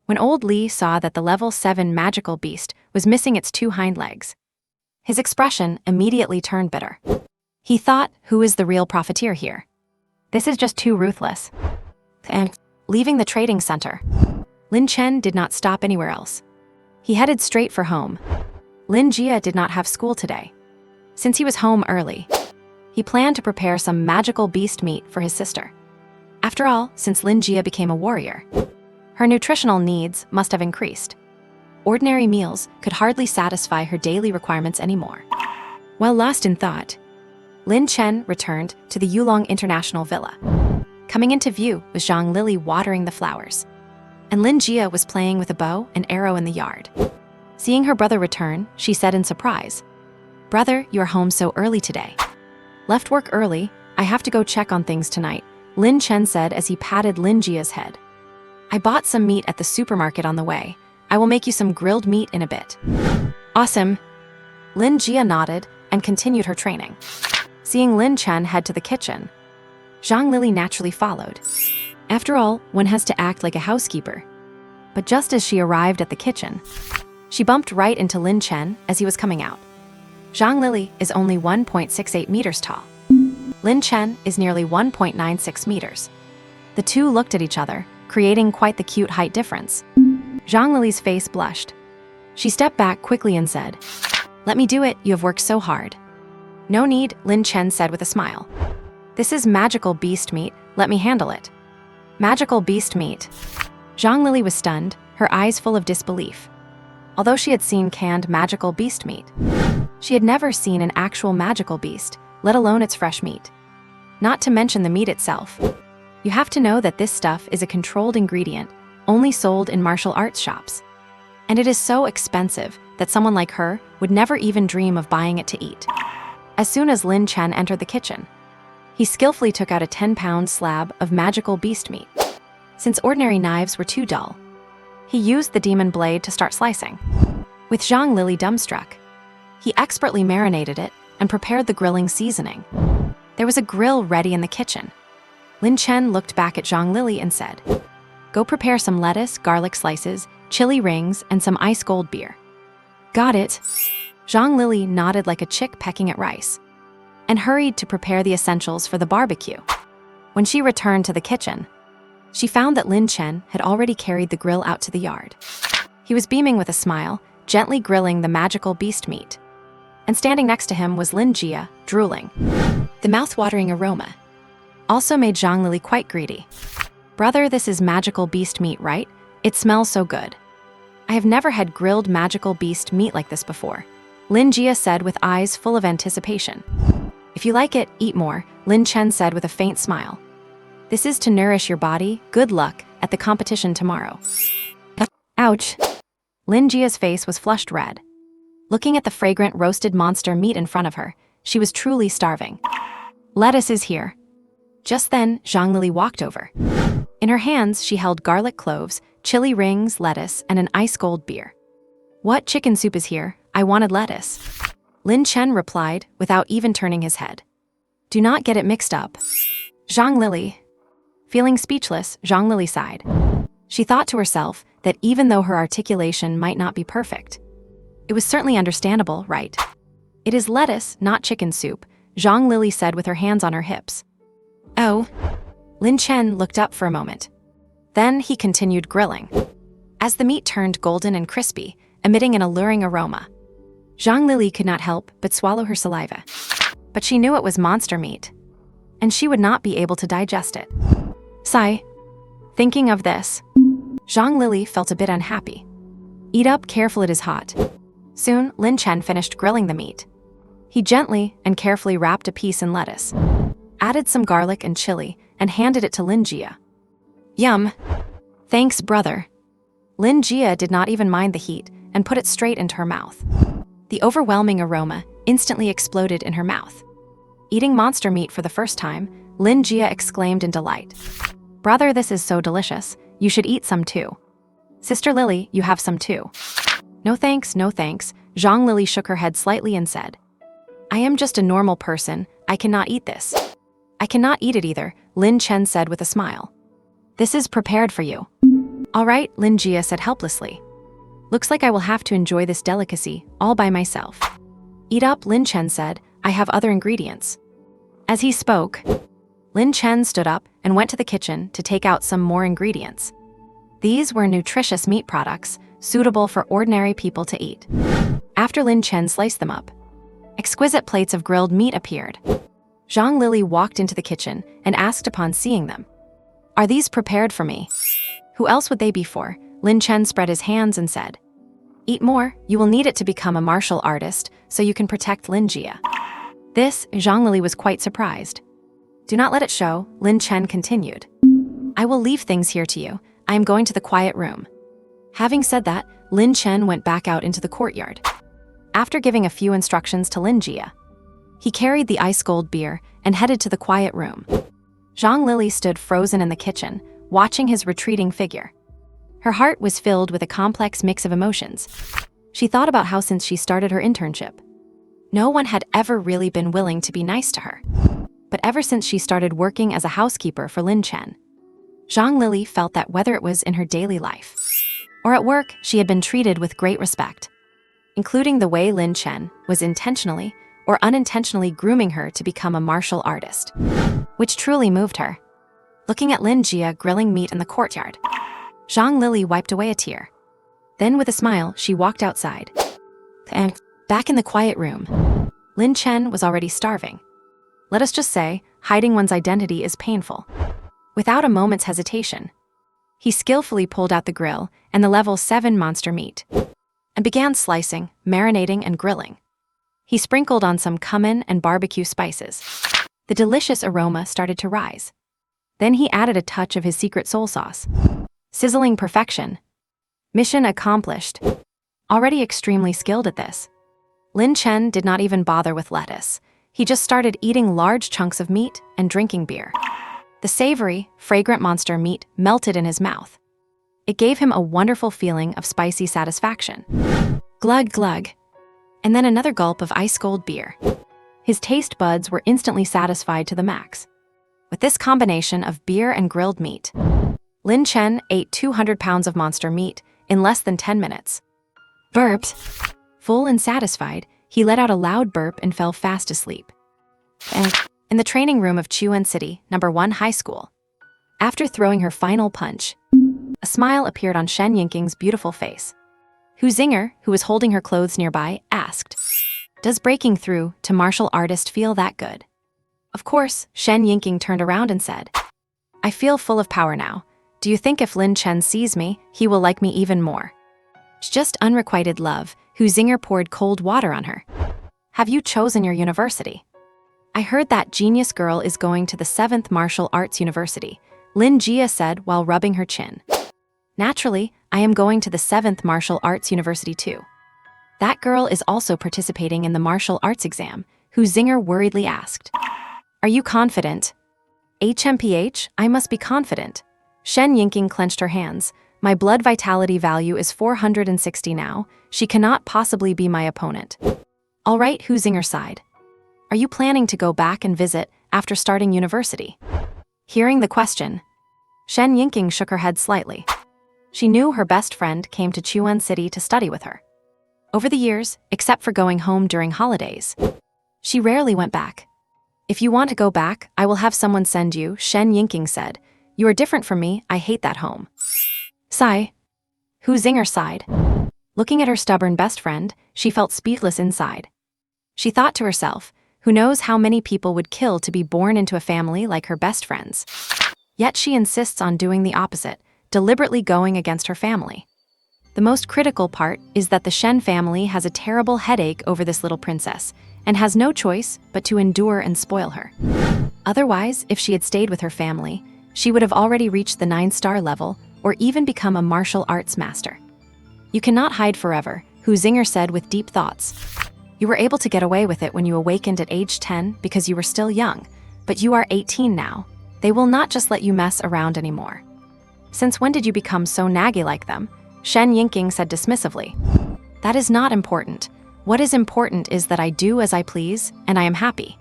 When Old Li saw that the level 7 magical beast was missing its 2 hind legs, his expression immediately turned bitter. He thought, who is the real profiteer here? This is just too ruthless. And leaving the trading center, Lin Chen did not stop anywhere else. He headed straight for home. Lin Jia did not have school today. Since he was home early, he planned to prepare some magical beast meat for his sister. After all, since Lin Jia became a warrior, her nutritional needs must have increased. Ordinary meals could hardly satisfy her daily requirements anymore. While lost in thought, Lin Chen returned to the Yulong International Villa. Coming into view was Zhang Lili watering the flowers, and Lin Jia was playing with a bow and arrow in the yard. Seeing her brother return, she said in surprise, "Brother, you are home so early today." "Left work early, I have to go check on things tonight," Lin Chen said as he patted Lin Jia's head. "I bought some meat at the supermarket on the way. I will make you some grilled meat in a bit." "Awesome." Lin Jia nodded and continued her training. Seeing Lin Chen head to the kitchen, Zhang Lili naturally followed. After all, one has to act like a housekeeper. But just as she arrived at the kitchen, she bumped right into Lin Chen as he was coming out. Zhang Lili is only 1.68 meters tall. Lin Chen is nearly 1.96 meters. The two looked at each other, creating quite the cute height difference. Zhang Lili's face blushed. She stepped back quickly and said, "Let me do it, you have worked so hard." "No need," Lin Chen said with a smile. "This is magical beast meat, let me handle it." Magical beast meat. Zhang Lili was stunned, her eyes full of disbelief. Although she had seen canned magical beast meat, she had never seen an actual magical beast, let alone its fresh meat. Not to mention the meat itself. You have to know that this stuff is a controlled ingredient, only sold in martial arts shops. And it is so expensive that someone like her would never even dream of buying it to eat. As soon as Lin Chen entered the kitchen, he skillfully took out a 10-pound slab of magical beast meat. Since ordinary knives were too dull, he used the demon blade to start slicing. With Zhang Lili dumbstruck, he expertly marinated it and prepared the grilling seasoning. There was a grill ready in the kitchen. Lin Chen looked back at Zhang Lili and said, "Go prepare some lettuce, garlic slices, chili rings, and some ice cold beer." "Got it." Zhang Lili nodded like a chick pecking at rice, and hurried to prepare the essentials for the barbecue. When she returned to the kitchen, she found that Lin Chen had already carried the grill out to the yard. He was beaming with a smile, gently grilling the magical beast meat. And standing next to him was Lin Jia, drooling. The mouth-watering aroma also made Zhang Lili quite greedy. "Brother, this is magical beast meat, right? It smells so good." "I have never had grilled magical beast meat like this before," Lin Jia said with eyes full of anticipation. "If you like it, eat more," Lin Chen said with a faint smile. "This is to nourish your body. Good luck at the competition tomorrow." Ouch. Lin Jia's face was flushed red. Looking at the fragrant roasted monster meat in front of her, she was truly starving. "Lettuce is here." Just then, Zhang Lili walked over. In her hands, she held garlic cloves, chili rings, lettuce, and an ice-cold beer. "What chicken soup is here? I wanted lettuce." Lin Chen replied without even turning his head. "Do not get it mixed up." Zhang Lili. Feeling speechless, Zhang Lili sighed. She thought to herself that even though her articulation might not be perfect, it was certainly understandable, right? "It is lettuce, not chicken soup," Zhang Lili said with her hands on her hips. "Oh." Lin Chen looked up for a moment. Then he continued grilling. As the meat turned golden and crispy, emitting an alluring aroma, Zhang Lili could not help but swallow her saliva. But she knew it was monster meat, and she would not be able to digest it. Sigh. Thinking of this, Zhang Lili felt a bit unhappy. Eat up, careful, it is hot. Soon, Lin Chen finished grilling the meat. He gently and carefully wrapped a piece in lettuce, added some garlic and chili, and handed it to Lin Jia. Yum. Thanks, brother. Lin Jia did not even mind the heat and put it straight into her mouth. The overwhelming aroma instantly exploded in her mouth. Eating monster meat for the first time, Lin Jia exclaimed in delight. Brother, this is so delicious. You should eat some too. Sister Lily, you have some too. No thanks, no thanks. Zhang Lili shook her head slightly and said, I am just a normal person. I cannot eat this. I cannot eat it either, Lin Chen said with a smile. This is prepared for you. All right, Lin Jia said helplessly. Looks like I will have to enjoy this delicacy all by myself. Eat up, Lin Chen said. I have other ingredients. As he spoke, Lin Chen stood up and went to the kitchen to take out some more ingredients. These were nutritious meat products, suitable for ordinary people to eat. After Lin Chen sliced them up, exquisite plates of grilled meat appeared. Zhang Lili walked into the kitchen and asked upon seeing them, Are these prepared for me? Who else would they be for? Lin Chen spread his hands and said, Eat more, you will need it to become a martial artist so you can protect Lin Jia. This, Zhang Lili was quite surprised. Do not let it show, Lin Chen continued. I will leave things here to you. I am going to the quiet room. Having said that, Lin Chen went back out into the courtyard. After giving a few instructions to Lin Jia, he carried the ice-cold beer and headed to the quiet room. Zhang Lili stood frozen in the kitchen, watching his retreating figure. Her heart was filled with a complex mix of emotions. She thought about how since she started her internship, no one had ever really been willing to be nice to her. But ever since she started working as a housekeeper for Lin Chen, Zhang Lili felt that whether it was in her daily life or at work, she had been treated with great respect, including the way Lin Chen was intentionally or unintentionally grooming her to become a martial artist, which truly moved her. Looking at Lin Jia grilling meat in the courtyard, Zhang Lili wiped away a tear. Then with a smile, she walked outside. And back in the quiet room, Lin Chen was already starving. Let us just say, hiding one's identity is painful. Without a moment's hesitation, he skillfully pulled out the grill and the level 7 monster meat and began slicing, marinating, and grilling. He sprinkled on some cumin and barbecue spices. The delicious aroma started to rise. Then he added a touch of his secret soul sauce. Sizzling perfection. Mission accomplished. Already extremely skilled at this, Lin Chen did not even bother with lettuce. He just started eating large chunks of meat and drinking beer. The savory, fragrant monster meat melted in his mouth. It gave him a wonderful feeling of spicy satisfaction. Glug glug. And then another gulp of ice-cold beer. His taste buds were instantly satisfied to the max. With this combination of beer and grilled meat, Lin Chen ate 200 pounds of monster meat in less than 10 minutes. Burped. Full and satisfied, he let out a loud burp and fell fast asleep. And in the training room of Chuan City, No. 1 High School, after throwing her final punch, a smile appeared on Shen Yingqing's beautiful face. Hu Zinger, who was holding her clothes nearby, asked, Does breaking through to martial artist feel that good? Of course, Shen Yingqing turned around and said, I feel full of power now. Do you think if Lin Chen sees me, he will like me even more? It's just unrequited love. Hu Zinger poured cold water on her. Have you chosen your university? I heard that genius girl is going to the 7th Martial Arts University, Lin Jia said while rubbing her chin. Naturally, I am going to the 7th Martial Arts University too. That girl is also participating in the martial arts exam, Hu Zinger worriedly asked. Are you confident? HMPH, I must be confident. Shen Yingqing clenched her hands. My blood vitality value is 460 now. She cannot possibly be my opponent. All right, Hu Zinger sighed. Are you planning to go back and visit after starting university? Hearing the question, Shen Yingqing shook her head slightly. She knew her best friend came to Chuan City to study with her. Over the years, except for going home during holidays, she rarely went back. If you want to go back, I will have someone send you, Shen Yingqing said. You are different from me, I hate that home. Sigh. Hu Zinger sighed. Looking at her stubborn best friend, she felt speechless inside. She thought to herself, who knows how many people would kill to be born into a family like her best friend's. Yet she insists on doing the opposite, deliberately going against her family. The most critical part is that the Shen family has a terrible headache over this little princess and has no choice but to endure and spoil her. Otherwise, if she had stayed with her family, she would have already reached the 9-star level or even become a martial arts master. You cannot hide forever, Hu Zinger said with deep thoughts. You were able to get away with it when you awakened at age 10 because you were still young, but you are 18 now. They will not just let you mess around anymore. Since when did you become so naggy like them? Shen Yingqing said dismissively. That is not important. What is important is that I do as I please, and I am happy.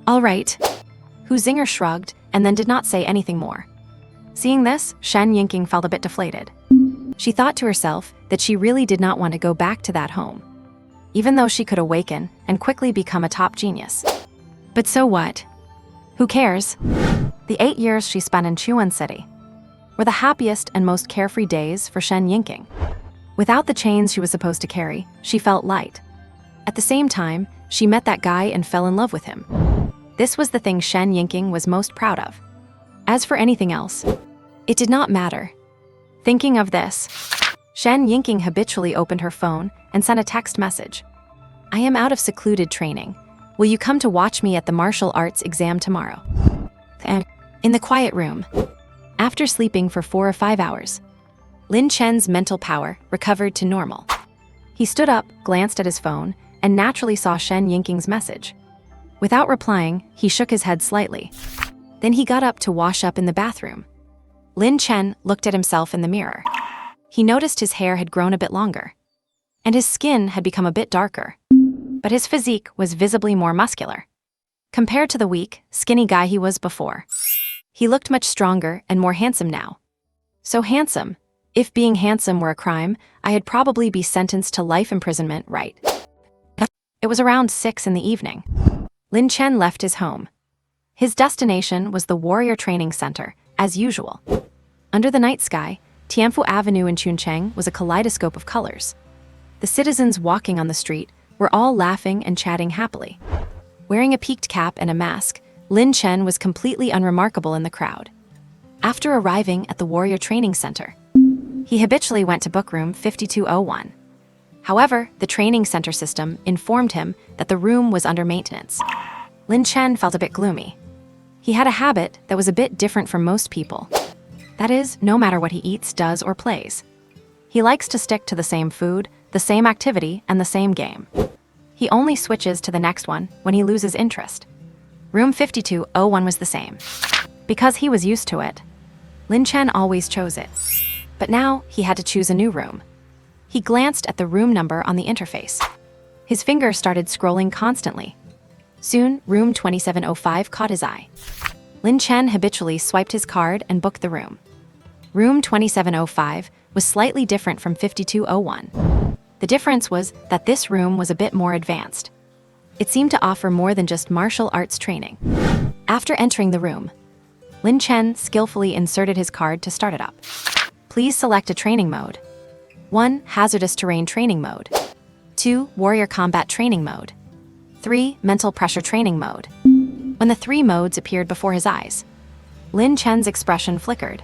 All right. Hu Zinger shrugged and then did not say anything more. Seeing this, Shen Yingqing felt a bit deflated. She thought to herself that she really did not want to go back to that home, even though she could awaken and quickly become a top genius. But so what? Who cares? The 8 years she spent in Chuan City were the happiest and most carefree days for Shen Yingqing. Without the chains she was supposed to carry, she felt light. At the same time, she met that guy and fell in love with him. This was the thing Shen Yingqing was most proud of. As for anything else, it did not matter. Thinking of this, Shen Yingqing habitually opened her phone and sent a text message. I am out of secluded training. Will you come to watch me at the martial arts exam tomorrow? In the quiet room. After sleeping for 4 or 5 hours, Lin Chen's mental power recovered to normal. He stood up, glanced at his phone, and naturally saw Shen Yingqing's message. Without replying, he shook his head slightly. Then he got up to wash up in the bathroom. Lin Chen looked at himself in the mirror. He noticed his hair had grown a bit longer, and his skin had become a bit darker, but his physique was visibly more muscular, compared to the weak, skinny guy he was before. He looked much stronger and more handsome now. So handsome. If being handsome were a crime, I'd probably be sentenced to life imprisonment, right? It was around 6 in the evening. Lin Chen left his home. His destination was the Warrior Training Center, as usual. Under the night sky, Tianfu Avenue in Chuncheng was a kaleidoscope of colors. The citizens walking on the street were all laughing and chatting happily. Wearing a peaked cap and a mask, Lin Chen was completely unremarkable in the crowd. After arriving at the Warrior Training Center, he habitually went to book room 5201. However, the training center system informed him that the room was under maintenance. Lin Chen felt a bit gloomy. He had a habit that was a bit different from most people. That is, no matter what he eats, does, or plays, he likes to stick to the same food, the same activity, and the same game. He only switches to the next one when he loses interest. Room 5201 was the same. Because he was used to it, Lin Chen always chose it. But now he had to choose a new room. He glanced at the room number on the interface. His finger started scrolling constantly. Soon, room 2705 caught his eye. Lin Chen habitually swiped his card and booked the room. Room 2705 was slightly different from 5201. The difference was that this room was a bit more advanced. It seemed to offer more than just martial arts training. After entering the room, Lin Chen skillfully inserted his card to start it up. Please select a training mode. 1. Hazardous terrain training mode. 2. Warrior combat training mode. 3. Mental pressure training mode. When the 3 modes appeared before his eyes, Lin Chen's expression flickered.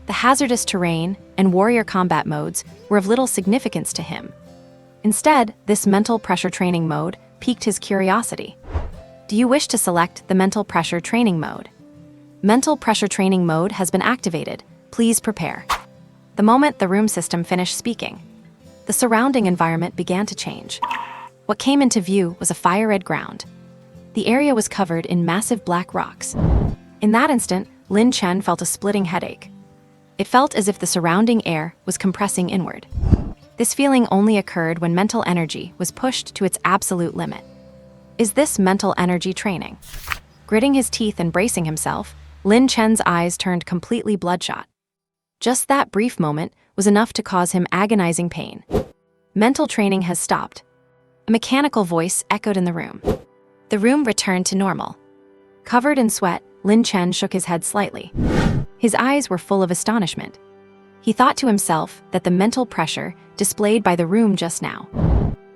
The hazardous terrain and warrior combat modes were of little significance to him. Instead, this mental pressure training mode piqued his curiosity. Do you wish to select the mental pressure training mode? Mental pressure training mode has been activated. Please prepare. The moment the room system finished speaking, the surrounding environment began to change. What came into view was a fire-red ground. The area was covered in massive black rocks. In that instant, Lin Chen felt a splitting headache. It felt as if the surrounding air was compressing inward. This feeling only occurred when mental energy was pushed to its absolute limit. Is this mental energy training? Gritting his teeth and bracing himself, Lin Chen's eyes turned completely bloodshot. Just that brief moment was enough to cause him agonizing pain. Mental training has stopped. A mechanical voice echoed in the room. The room returned to normal. Covered in sweat, Lin Chen shook his head slightly. His eyes were full of astonishment. He thought to himself that the mental pressure displayed by the room just now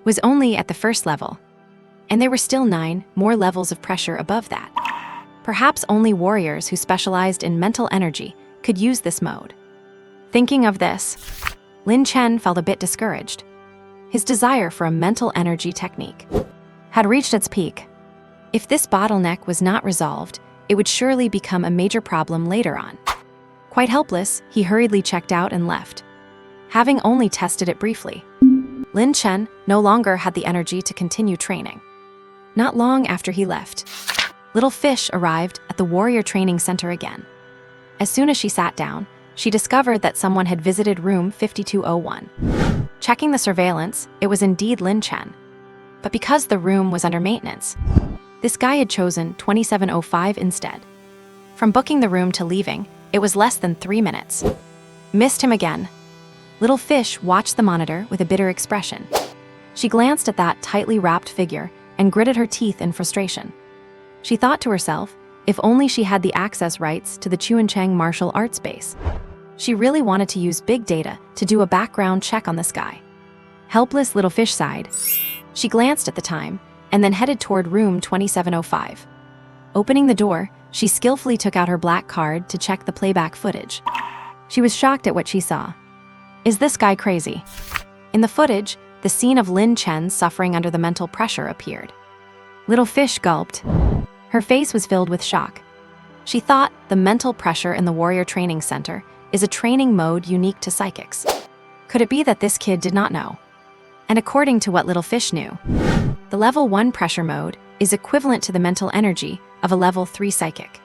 was only at the first level, and there were still 9 more levels of pressure above that. Perhaps only warriors who specialized in mental energy could use this mode. Thinking of this, Lin Chen felt a bit discouraged. His desire for a mental energy technique had reached its peak. If this bottleneck was not resolved, it would surely become a major problem later on. Quite helpless, he hurriedly checked out and left. Having only tested it briefly, Lin Chen no longer had the energy to continue training. Not long after he left, Little Fish arrived at the warrior training center again. As soon as she sat down, she discovered that someone had visited room 5201. Checking the surveillance, it was indeed Lin Chen. But because the room was under maintenance, this guy had chosen 2705 instead. From booking the room to leaving, it was less than 3 minutes. Missed him again. Little Fish watched the monitor with a bitter expression. She glanced at that tightly wrapped figure and gritted her teeth in frustration. She thought to herself, if only she had the access rights to the Chuancheng martial arts base. She really wanted to use big data to do a background check on this guy. Helpless Little Fish sighed. She glanced at the time and then headed toward room 2705. Opening the door, she skillfully took out her black card to check the playback footage. She was shocked at what she saw. Is this guy crazy? In the footage, the scene of Lin Chen suffering under the mental pressure appeared. Little Fish gulped. Her face was filled with shock. She thought the mental pressure in the warrior training center is a training mode unique to psychics. Could it be that this kid did not know? And according to what Little Fish knew, the level 1 pressure mode is equivalent to the mental energy of a level 3 psychic.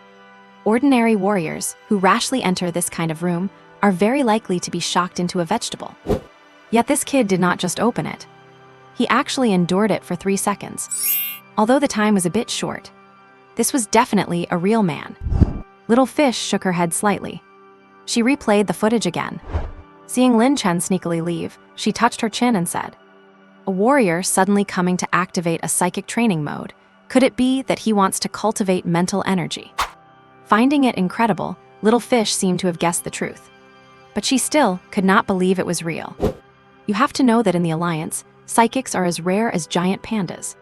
Ordinary warriors who rashly enter this kind of room are very likely to be shocked into a vegetable. Yet this kid did not just open it. He actually endured it for 3 seconds. Although the time was a bit short, this was definitely a real man. Little Fish shook her head slightly. She replayed the footage again. Seeing Lin Chen sneakily leave, she touched her chin and said, "A warrior suddenly coming to activate a psychic training mode. Could it be that he wants to cultivate mental energy?" Finding it incredible, Little Fish seemed to have guessed the truth. But she still could not believe it was real. You have to know that in the Alliance, psychics are as rare as giant pandas.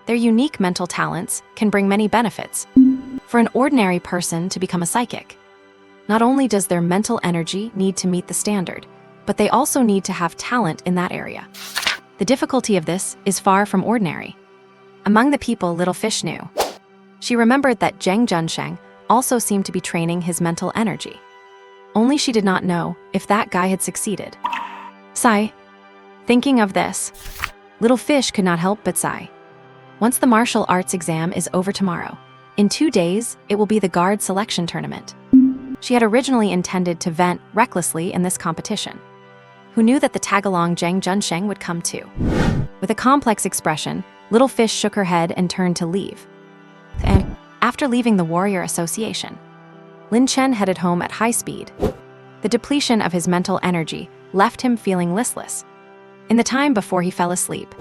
Their unique mental talents can bring many benefits. For an ordinary person to become a psychic, not only does their mental energy need to meet the standard, but they also need to have talent in that area. The difficulty of this is far from ordinary. Among the people Little Fish knew, she remembered that Zheng Junsheng also seemed to be training his mental energy. Only she did not know if that guy had succeeded. Sigh. Thinking of this, Little Fish could not help but sigh. Once the martial arts exam is over tomorrow, in 2 days, it will be the guard selection tournament. She had originally intended to vent recklessly in this competition. Who knew that the tagalong Zheng Junsheng would come too? With a complex expression, Little Fish shook her head and turned to leave. And after leaving the Warrior Association, Lin Chen headed home at high speed. The depletion of his mental energy left him feeling listless. In the time before he fell asleep,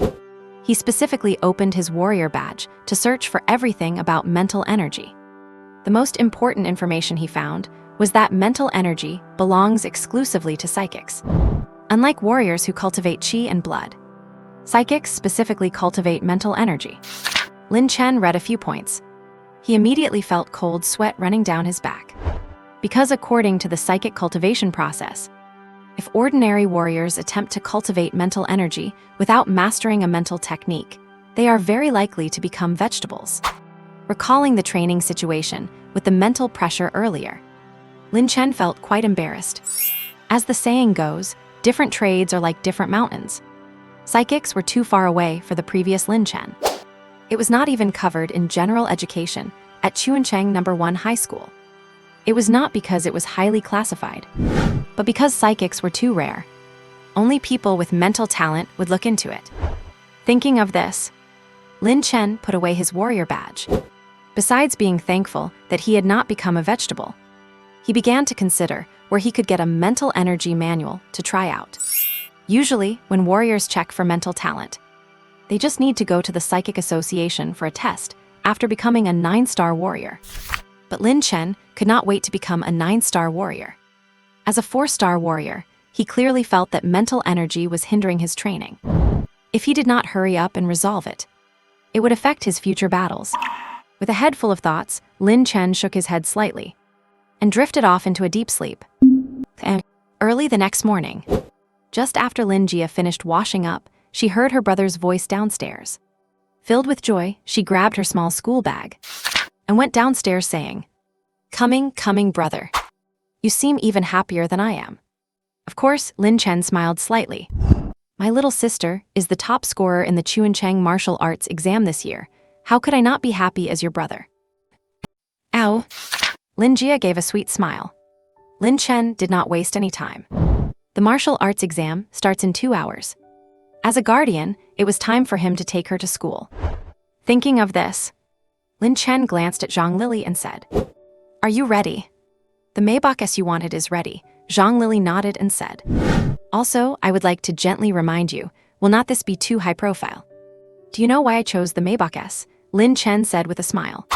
he specifically opened his warrior badge to search for everything about mental energy. The most important information he found was that mental energy belongs exclusively to psychics. Unlike warriors who cultivate qi and blood, psychics specifically cultivate mental energy. Lin Chen read a few points. He immediately felt cold sweat running down his back. Because according to the psychic cultivation process, if ordinary warriors attempt to cultivate mental energy without mastering a mental technique, they are very likely to become vegetables. Recalling the training situation with the mental pressure earlier, Lin Chen felt quite embarrassed. As the saying goes, different trades are like different mountains. Psychics were too far away for the previous Lin Chen. It was not even covered in general education at Chuancheng No. 1 High School. It was not because it was highly classified, but because psychics were too rare. Only people with mental talent would look into it. Thinking of this, Lin Chen put away his warrior badge. Besides being thankful that he had not become a vegetable, he began to consider where he could get a mental energy manual to try out. Usually, when warriors check for mental talent, they just need to go to the Psychic Association for a test after becoming a 9-star warrior. But Lin Chen could not wait to become a 9-star warrior. As a 4-star warrior, he clearly felt that mental energy was hindering his training. If he did not hurry up and resolve it, it would affect his future battles. With a head full of thoughts, Lin Chen shook his head slightly and drifted off into a deep sleep. And early the next morning, just after Lin Jia finished washing up, she heard her brother's voice downstairs. Filled with joy, she grabbed her small school bag and went downstairs saying, Coming, brother. You seem even happier than I am." Of course, Lin Chen smiled slightly. "My little sister is the top scorer in the Chuancheng martial arts exam this year. How could I not be happy as your brother?" "Ow." Lin Jia gave a sweet smile. Lin Chen did not waste any time. The martial arts exam starts in 2 hours. As a guardian, it was time for him to take her to school. Thinking of this, Lin Chen glanced at Zhang Lili and said, "Are you ready?" "The Maybach S you wanted is ready," Zhang Lili nodded and said. "Also, I would like to gently remind you, will not this be too high profile?" "Do you know why I chose the Maybach S?" Lin Chen said with a smile.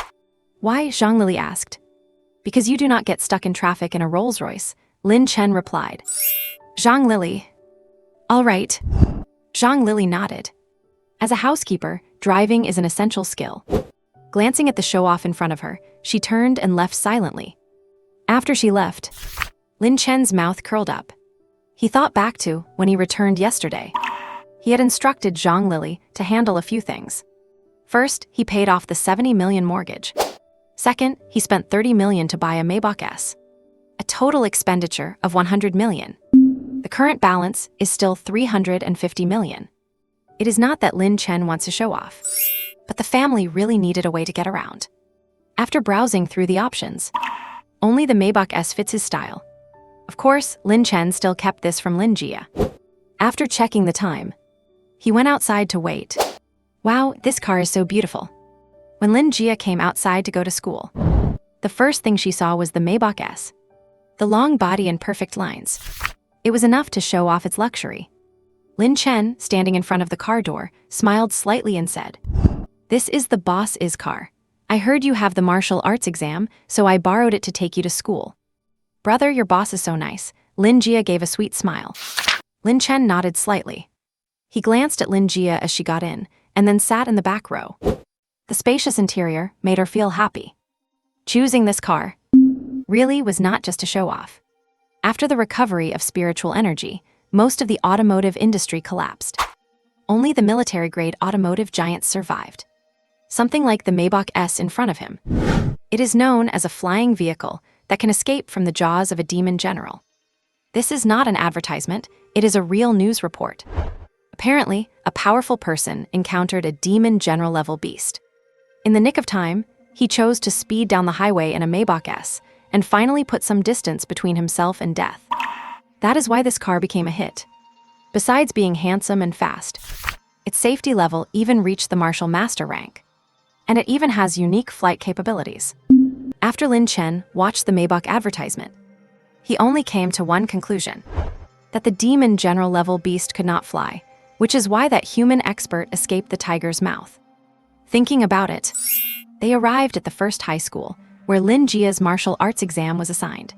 "Why?" Zhang Lili asked. "Because you do not get stuck in traffic in a Rolls-Royce," Lin Chen replied. Zhang Lili. "All right." Zhang Lili nodded. As a housekeeper, driving is an essential skill. Glancing at the show-off in front of her, she turned and left silently. After she left, Lin Chen's mouth curled up. He thought back to when he returned yesterday. He had instructed Zhang Lili to handle a few things. First, he paid off the 70 million mortgage. Second, he spent 30 million to buy a Maybach S. A total expenditure of 100 million. The current balance is still 350 million. It is not that Lin Chen wants to show off, but the family really needed a way to get around. After browsing through the options, only the Maybach S fits his style. Of course, Lin Chen still kept this from Lin Jia. After checking the time, he went outside to wait. "Wow, this car is so beautiful." When Lin Jia came outside to go to school, the first thing she saw was the Maybach S. The long body and perfect lines. It was enough to show off its luxury. Lin Chen, standing in front of the car door, smiled slightly and said, "This is the boss's car. I heard you have the martial arts exam, so I borrowed it to take you to school." "Brother, your boss is so nice." Lin Jia gave a sweet smile. Lin Chen nodded slightly. He glanced at Lin Jia as she got in, and then sat in the back row. The spacious interior made her feel happy. Choosing this car really was not just to show off. After the recovery of spiritual energy, most of the automotive industry collapsed. Only the military-grade automotive giants survived. Something like the Maybach S in front of him. It is known as a flying vehicle that can escape from the jaws of a demon general. This is not an advertisement, it is a real news report. Apparently, a powerful person encountered a demon general-level beast. In the nick of time, he chose to speed down the highway in a Maybach S and finally put some distance between himself and death. That is why this car became a hit. Besides being handsome and fast, its safety level even reached the Martial Master rank. And it even has unique flight capabilities. After Lin Chen watched the Maybach advertisement, he only came to one conclusion: that the demon general-level beast could not fly, which is why that human expert escaped the tiger's mouth. Thinking about it, they arrived at the first high school, where Lin Jia's martial arts exam was assigned.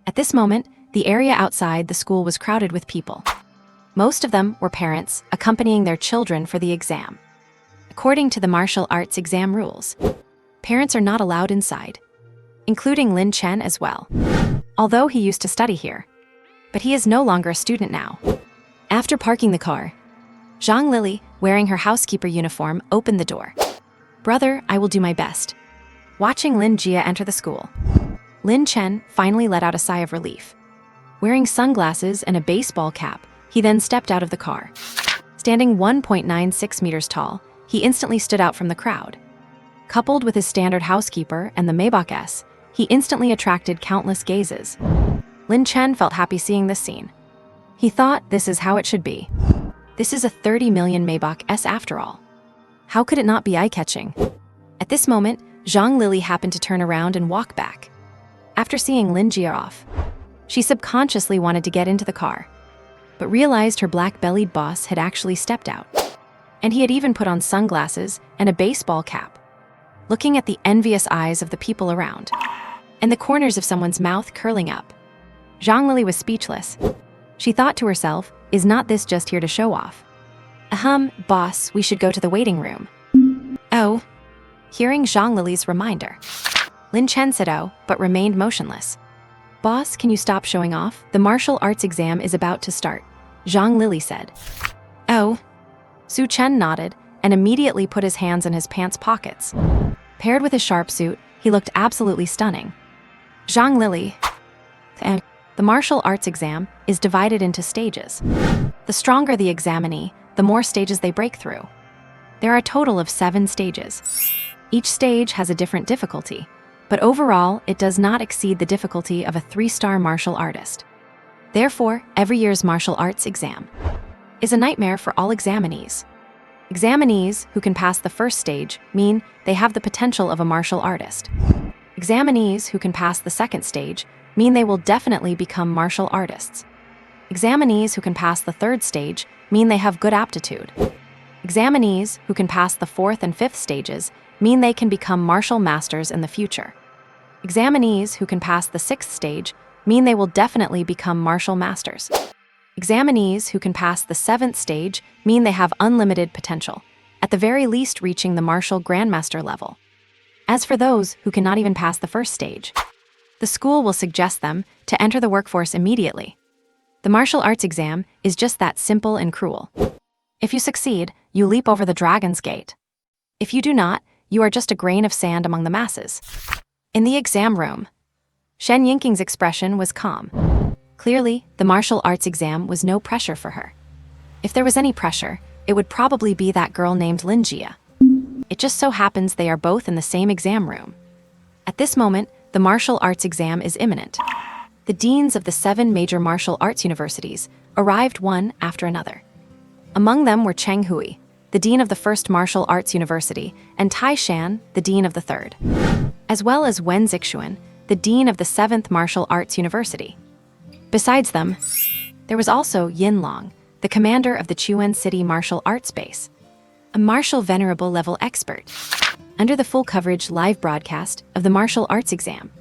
At this moment, the area outside the school was crowded with people. Most of them were parents accompanying their children for the exam. According to the martial arts exam rules, parents are not allowed inside, including Lin Chen as well, although he used to study here. But he is no longer a student now. After parking the car, Zhang Lili, wearing her housekeeper uniform, opened the door. "Brother, I will do my best." Watching Lin Jia enter the school, Lin Chen finally let out a sigh of relief. Wearing sunglasses and a baseball cap, he then stepped out of the car. Standing 1.96 meters tall, he instantly stood out from the crowd. Coupled with his standard housekeeper and the Maybach S, he instantly attracted countless gazes. Lin Chen felt happy seeing this scene. He thought this is how it should be. This is a 30 million Maybach S after all. How could it not be eye-catching? At this moment, Zhang Lili happened to turn around and walk back. After seeing Lin Jia off, she subconsciously wanted to get into the car, but realized her black-bellied boss had actually stepped out, and he had even put on sunglasses and a baseball cap. Looking at the envious eyes of the people around, and the corners of someone's mouth curling up, Zhang Lili was speechless. She thought to herself, is not this just here to show off? Boss, we should go to the waiting room. Oh. Hearing Zhang Lily's reminder, Lin Chen said oh, but remained motionless. Boss, can you stop showing off? The martial arts exam is about to start, Zhang Lily said. Oh. Su Chen nodded and immediately put his hands in his pants pockets. Paired with his sharp suit, he looked absolutely stunning. Zhang Lily. The martial arts exam is divided into stages. The stronger the examinee, the more stages they break through. There are a total of 7 stages. Each stage has a different difficulty, but overall, it does not exceed the difficulty of a 3-star martial artist. Therefore, every year's martial arts exam is a nightmare for all examinees. Examinees who can pass the first stage mean they have the potential of a martial artist. Examinees who can pass the second stage mean they will definitely become martial artists. Examinees who can pass the third stage mean they have good aptitude. Examinees who can pass the fourth and fifth stages mean they can become martial masters in the future. Examinees who can pass the sixth stage mean they will definitely become martial masters. Examinees who can pass the seventh stage mean they have unlimited potential, at the very least reaching the martial grandmaster level. As for those who cannot even pass the first stage, the school will suggest them to enter the workforce immediately. The martial arts exam is just that simple and cruel. If you succeed, you leap over the dragon's gate. If you do not, you are just a grain of sand among the masses. In the exam room, Shen Yingqing's expression was calm. Clearly, the martial arts exam was no pressure for her. If there was any pressure, it would probably be that girl named Lin Jia. It just so happens they are both in the same exam room. At this moment, the martial arts exam is imminent. The deans of the 7 major martial arts universities arrived one after another. Among them were Cheng Hui, the dean of the first martial arts university, and Tai Shan, the dean of the third, as well as Wen Zixuan, the dean of the 7th martial arts university. Besides them, there was also Yin Long, the commander of the Chuan City Martial Arts Base, a martial venerable level expert, under the full coverage live broadcast of the martial arts exam.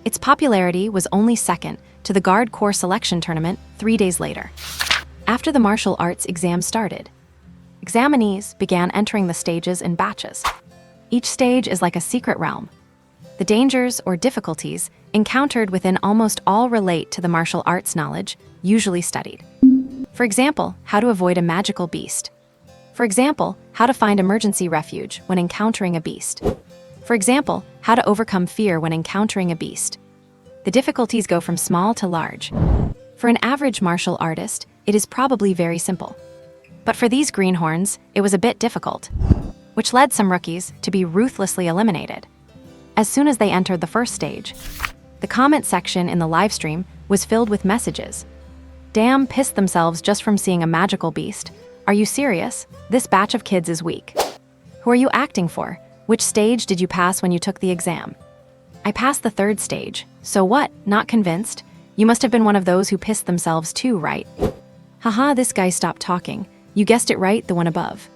Its popularity was only second to the Guard Corps selection tournament 3 days later. After the martial arts exam started, examinees began entering the stages in batches. Each stage is like a secret realm. The dangers or difficulties encountered within almost all relate to the martial arts knowledge usually studied. For example, how to avoid a magical beast. For example, how to find emergency refuge when encountering a beast. For example, how to overcome fear when encountering a beast. The difficulties go from small to large. For an average martial artist, it is probably very simple. But for these greenhorns, it was a bit difficult, which led some rookies to be ruthlessly eliminated. As soon as they entered the first stage, the comment section in the livestream was filled with messages. Damn, pissed themselves just from seeing a magical beast. Are you serious? This batch of kids is weak. Who are you acting for? Which stage did you pass when you took the exam? I passed the 3rd stage. So what? Not convinced? You must have been one of those who pissed themselves too, right? Haha, this guy stopped talking. You guessed it right, the one above.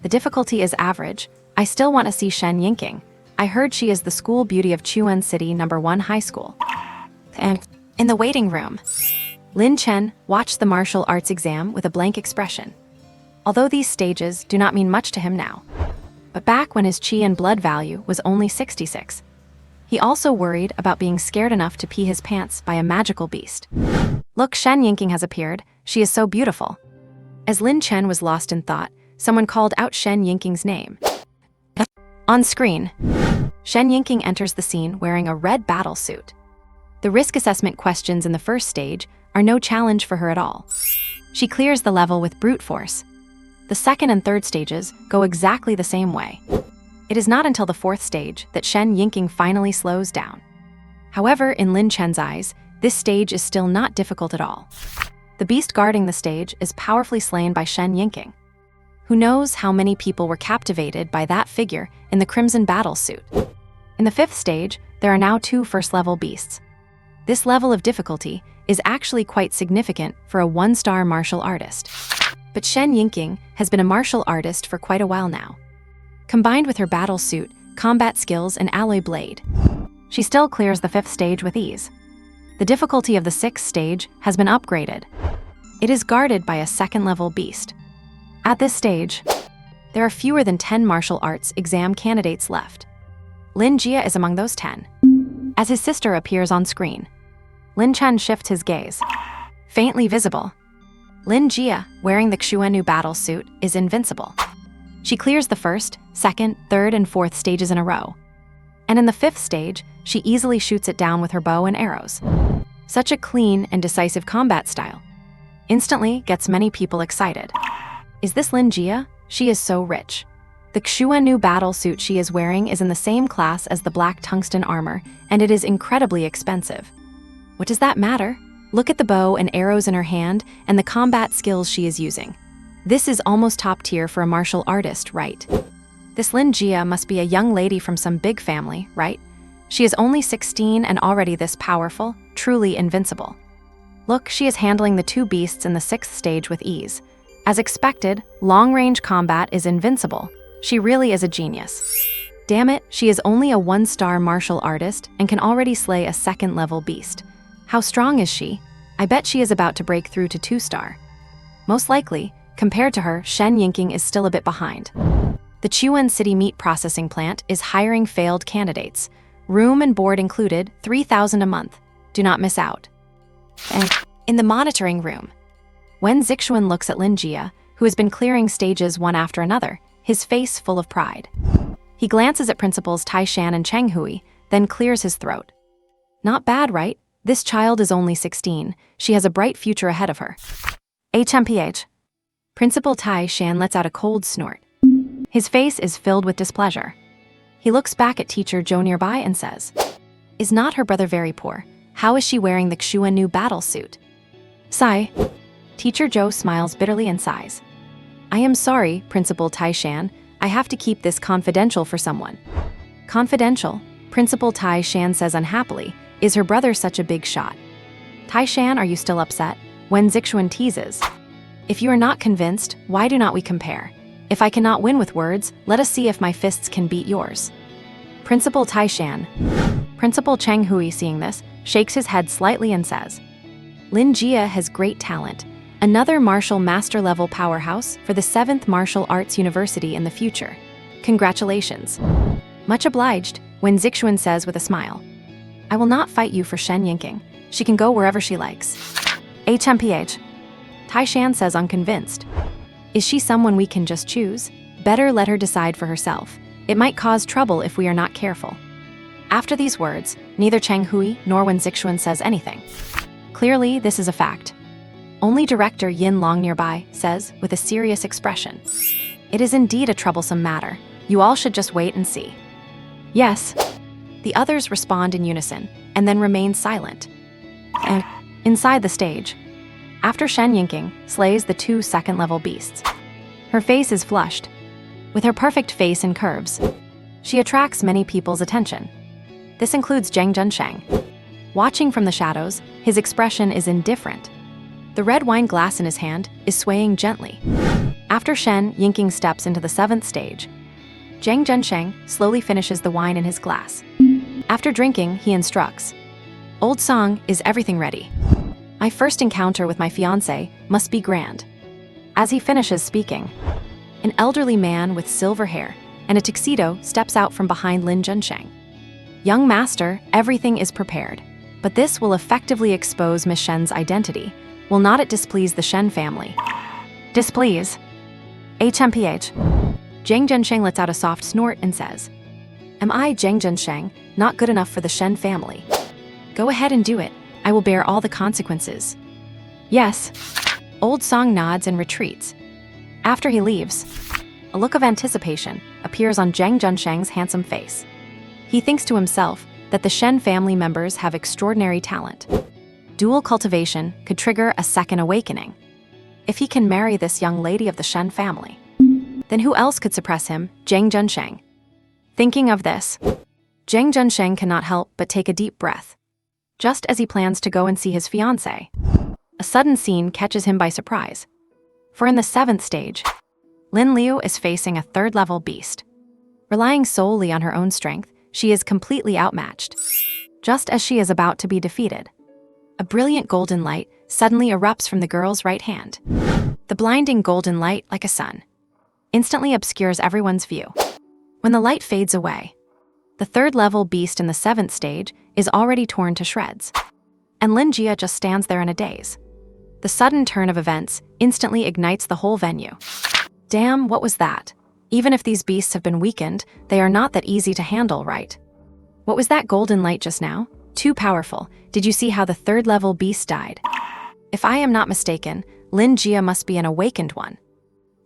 The difficulty is average. I still want to see Shen Yingqing. I heard she is the school beauty of Chuan City No. 1 High School. And in the waiting room, Lin Chen watched the martial arts exam with a blank expression. Although these stages do not mean much to him now, but back when his qi and blood value was only 66, he also worried about being scared enough to pee his pants by a magical beast. Look, Shen Yingqing has appeared. She is so beautiful. As Lin Chen was lost in thought, someone called out Shen Yingqing's name. On screen, Shen Yingqing enters the scene wearing a red battle suit. The risk assessment questions in the first stage are no challenge for her at all. She clears the level with brute force. The second and third stages go exactly the same way. It is not until the 4th stage that Shen Yingqing finally slows down. However, in Lin Chen's eyes, this stage is still not difficult at all. The beast guarding the stage is powerfully slain by Shen Yingqing. Who knows how many people were captivated by that figure in the crimson battle suit. In the 5th stage, there are now 2 first-level beasts. This level of difficulty is actually quite significant for a 1-star martial artist. But Shen Yingqing has been a martial artist for quite a while now. Combined with her battle suit, combat skills, and alloy blade, she still clears the 5th stage with ease. The difficulty of the 6th stage has been upgraded. It is guarded by a 2nd-level beast. At this stage, There are fewer than 10 martial arts exam candidates left. Lin Jia is among those 10. As his sister appears on screen, Lin Chen shifts his gaze. Faintly visible, Lin Jia, wearing the Xuannu battle suit, is invincible. She clears the first, second, third, and fourth stages in a row. And in the fifth stage, she easily shoots it down with her bow and arrows. Such a clean and decisive combat style instantly gets many people excited. Is this Lin Jia? She is so rich. The Xuannu battle suit she is wearing is in the same class as the black tungsten armor, and it is incredibly expensive. What does that matter? Look at the bow and arrows in her hand and the combat skills she is using. This is almost top tier for a martial artist, right? This Lin Jia must be a young lady from some big family, right? She is only 16 and already this powerful, truly invincible. Look, she is handling the two beasts in the sixth stage with ease. As expected, long-range combat is invincible. She really is a genius. Damn it, she is only a one-star martial artist and can already slay a second-level beast. How strong is she? I bet she is about to break through to 2-star. Most likely, compared to her, Shen Yingqing is still a bit behind. The Chuan City meat processing plant is hiring failed candidates. Room and board included, 3,000 a month. Do not miss out. In the monitoring room, Wen Zixuan looks at Lin Jia, who has been clearing stages one after another, his face full of pride. He glances at principals Tai Shan and Cheng Hui, then clears his throat. Not bad, right? This child is only 16. She has a bright future ahead of her. HMPH. Principal Tai Shan lets out a cold snort. His face is filled with displeasure. He looks back at teacher Zhou nearby and says, "Is not her brother very poor? How is she wearing the Xuannu battle suit?" Sigh. Teacher Zhou smiles bitterly and sighs. "I am sorry, Principal Tai Shan. I have to keep this confidential for someone." Confidential? Principal Tai Shan says unhappily. Is her brother such a big shot? Tai Shan, are you still upset? Wen Zixuan teases. If you are not convinced, why do not we compare? If I cannot win with words, let us see if my fists can beat yours. Principal Tai Shan. Principal Cheng Hui, seeing this, shakes his head slightly and says, "Lin Jia has great talent. Another martial master-level powerhouse for the 7th Martial Arts University in the future. Congratulations." Much obliged, Wen Zixuan says with a smile. "I will not fight you for Shen Yingqing. She can go wherever she likes." HMPH. Tai Shan says unconvinced. Is she someone we can just choose? Better let her decide for herself. It might cause trouble if we are not careful. After these words, neither Cheng Hui nor Wen Zixuan says anything. Clearly, this is a fact. Only director Yin Long nearby says, with a serious expression, "It is indeed a troublesome matter. You all should just wait and see." Yes. The others respond in unison, and then remain silent. And inside the stage, after Shen Yingqing slays the 2 second-level beasts, her face is flushed. With her perfect face and curves, she attracts many people's attention. This includes Zhang Zhensheng. Watching from the shadows, his expression is indifferent. The red wine glass in his hand is swaying gently. After Shen Yingqing steps into the 7th stage, Zhang Zhensheng slowly finishes the wine in his glass. After drinking, he instructs, "Old song, is everything ready? My first encounter with my fiancé must be grand." As he finishes speaking, an elderly man with silver hair and a tuxedo steps out from behind Lin Zhensheng. "Young master, everything is prepared, but this will effectively expose Miss Shen's identity. Will not it displease the Shen family?" Displease? HMPH. Zhang Zhensheng lets out a soft snort and says, "Am I, Zhang Zhensheng, not good enough for the Shen family? Go ahead and do it. I will bear all the consequences." Yes. Old Song nods and retreats. After he leaves, a look of anticipation appears on Zhang Zhensheng's handsome face. He thinks to himself that the Shen family members have extraordinary talent. Dual cultivation could trigger a second awakening. If he can marry this young lady of the Shen family, then who else could suppress him? Zhang Zhensheng. Thinking of this, Zhang Zhensheng cannot help but take a deep breath. Just as he plans to go and see his fiancée, a sudden scene catches him by surprise. For in the 7th stage, Lin Liu is facing a 3rd-level beast. Relying solely on her own strength, she is completely outmatched. Just as she is about to be defeated, a brilliant golden light suddenly erupts from the girl's right hand. The blinding golden light like a sun. instantly obscures everyone's view. When the light fades away, the third-level beast in the 7th stage is already torn to shreds. And Lin Jia just stands there in a daze. The sudden turn of events instantly ignites the whole venue. Damn, what was that? Even if these beasts have been weakened, they are not that easy to handle, right? What was that golden light just now? Too powerful. Did you see how the third-level beast died? If I am not mistaken, Lin Jia must be an awakened one.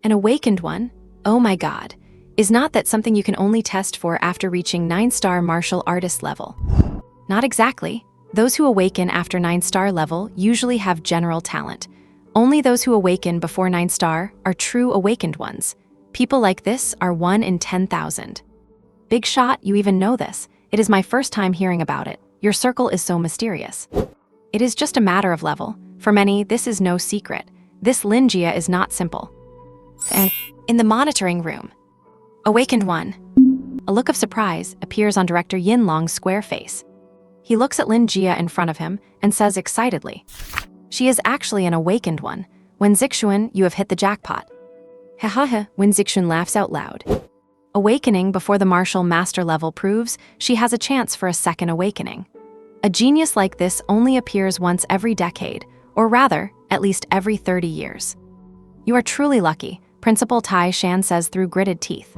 An awakened one? Oh my god. Is not that something you can only test for after reaching 9-star martial artist level? Not exactly. Those who awaken after 9-star level usually have general talent. Only those who awaken before 9-star are true awakened ones. People like this are 1 in 10,000. Big shot, you even know this. It is my first time hearing about it. Your circle is so mysterious. It is just a matter of level. For many, this is no secret. This Lin Jia is not simple. And in the monitoring room, awakened one. A look of surprise appears on Director Yin Long's square face. He looks at Lin Jia in front of him and says excitedly, "She is actually an awakened one. Wen Zixuan, you have hit the jackpot." Ha ha ha, Wen Zixuan laughs out loud. Awakening before the martial master level proves she has a chance for a second awakening. A genius like this only appears once every decade, or rather, at least every 30 years. You are truly lucky, Principal Tai Shan says through gritted teeth.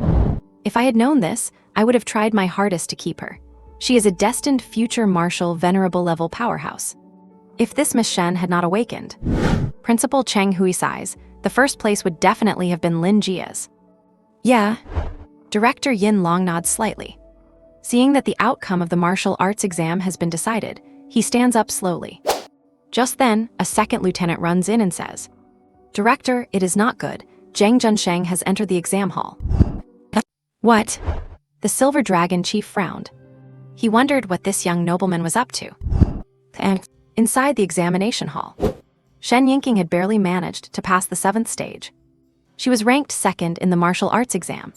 If I had known this, I would have tried my hardest to keep her. She is a destined future martial venerable level powerhouse. If this Miss Shen had not awakened, Principal Cheng Hui sighs, the first place would definitely have been Lin Jia's. Yeah. Director Yin Long nods slightly. Seeing that the outcome of the martial arts exam has been decided, he stands up slowly. Just then, a second lieutenant runs in and says, "Director, it is not good. Zhang Junsheng has entered the exam hall." What? The Silver Dragon chief frowned. He wondered what this young nobleman was up to. And inside the examination hall, Shen Yingqing had barely managed to pass the 7th stage. She was ranked 2nd in the martial arts exam.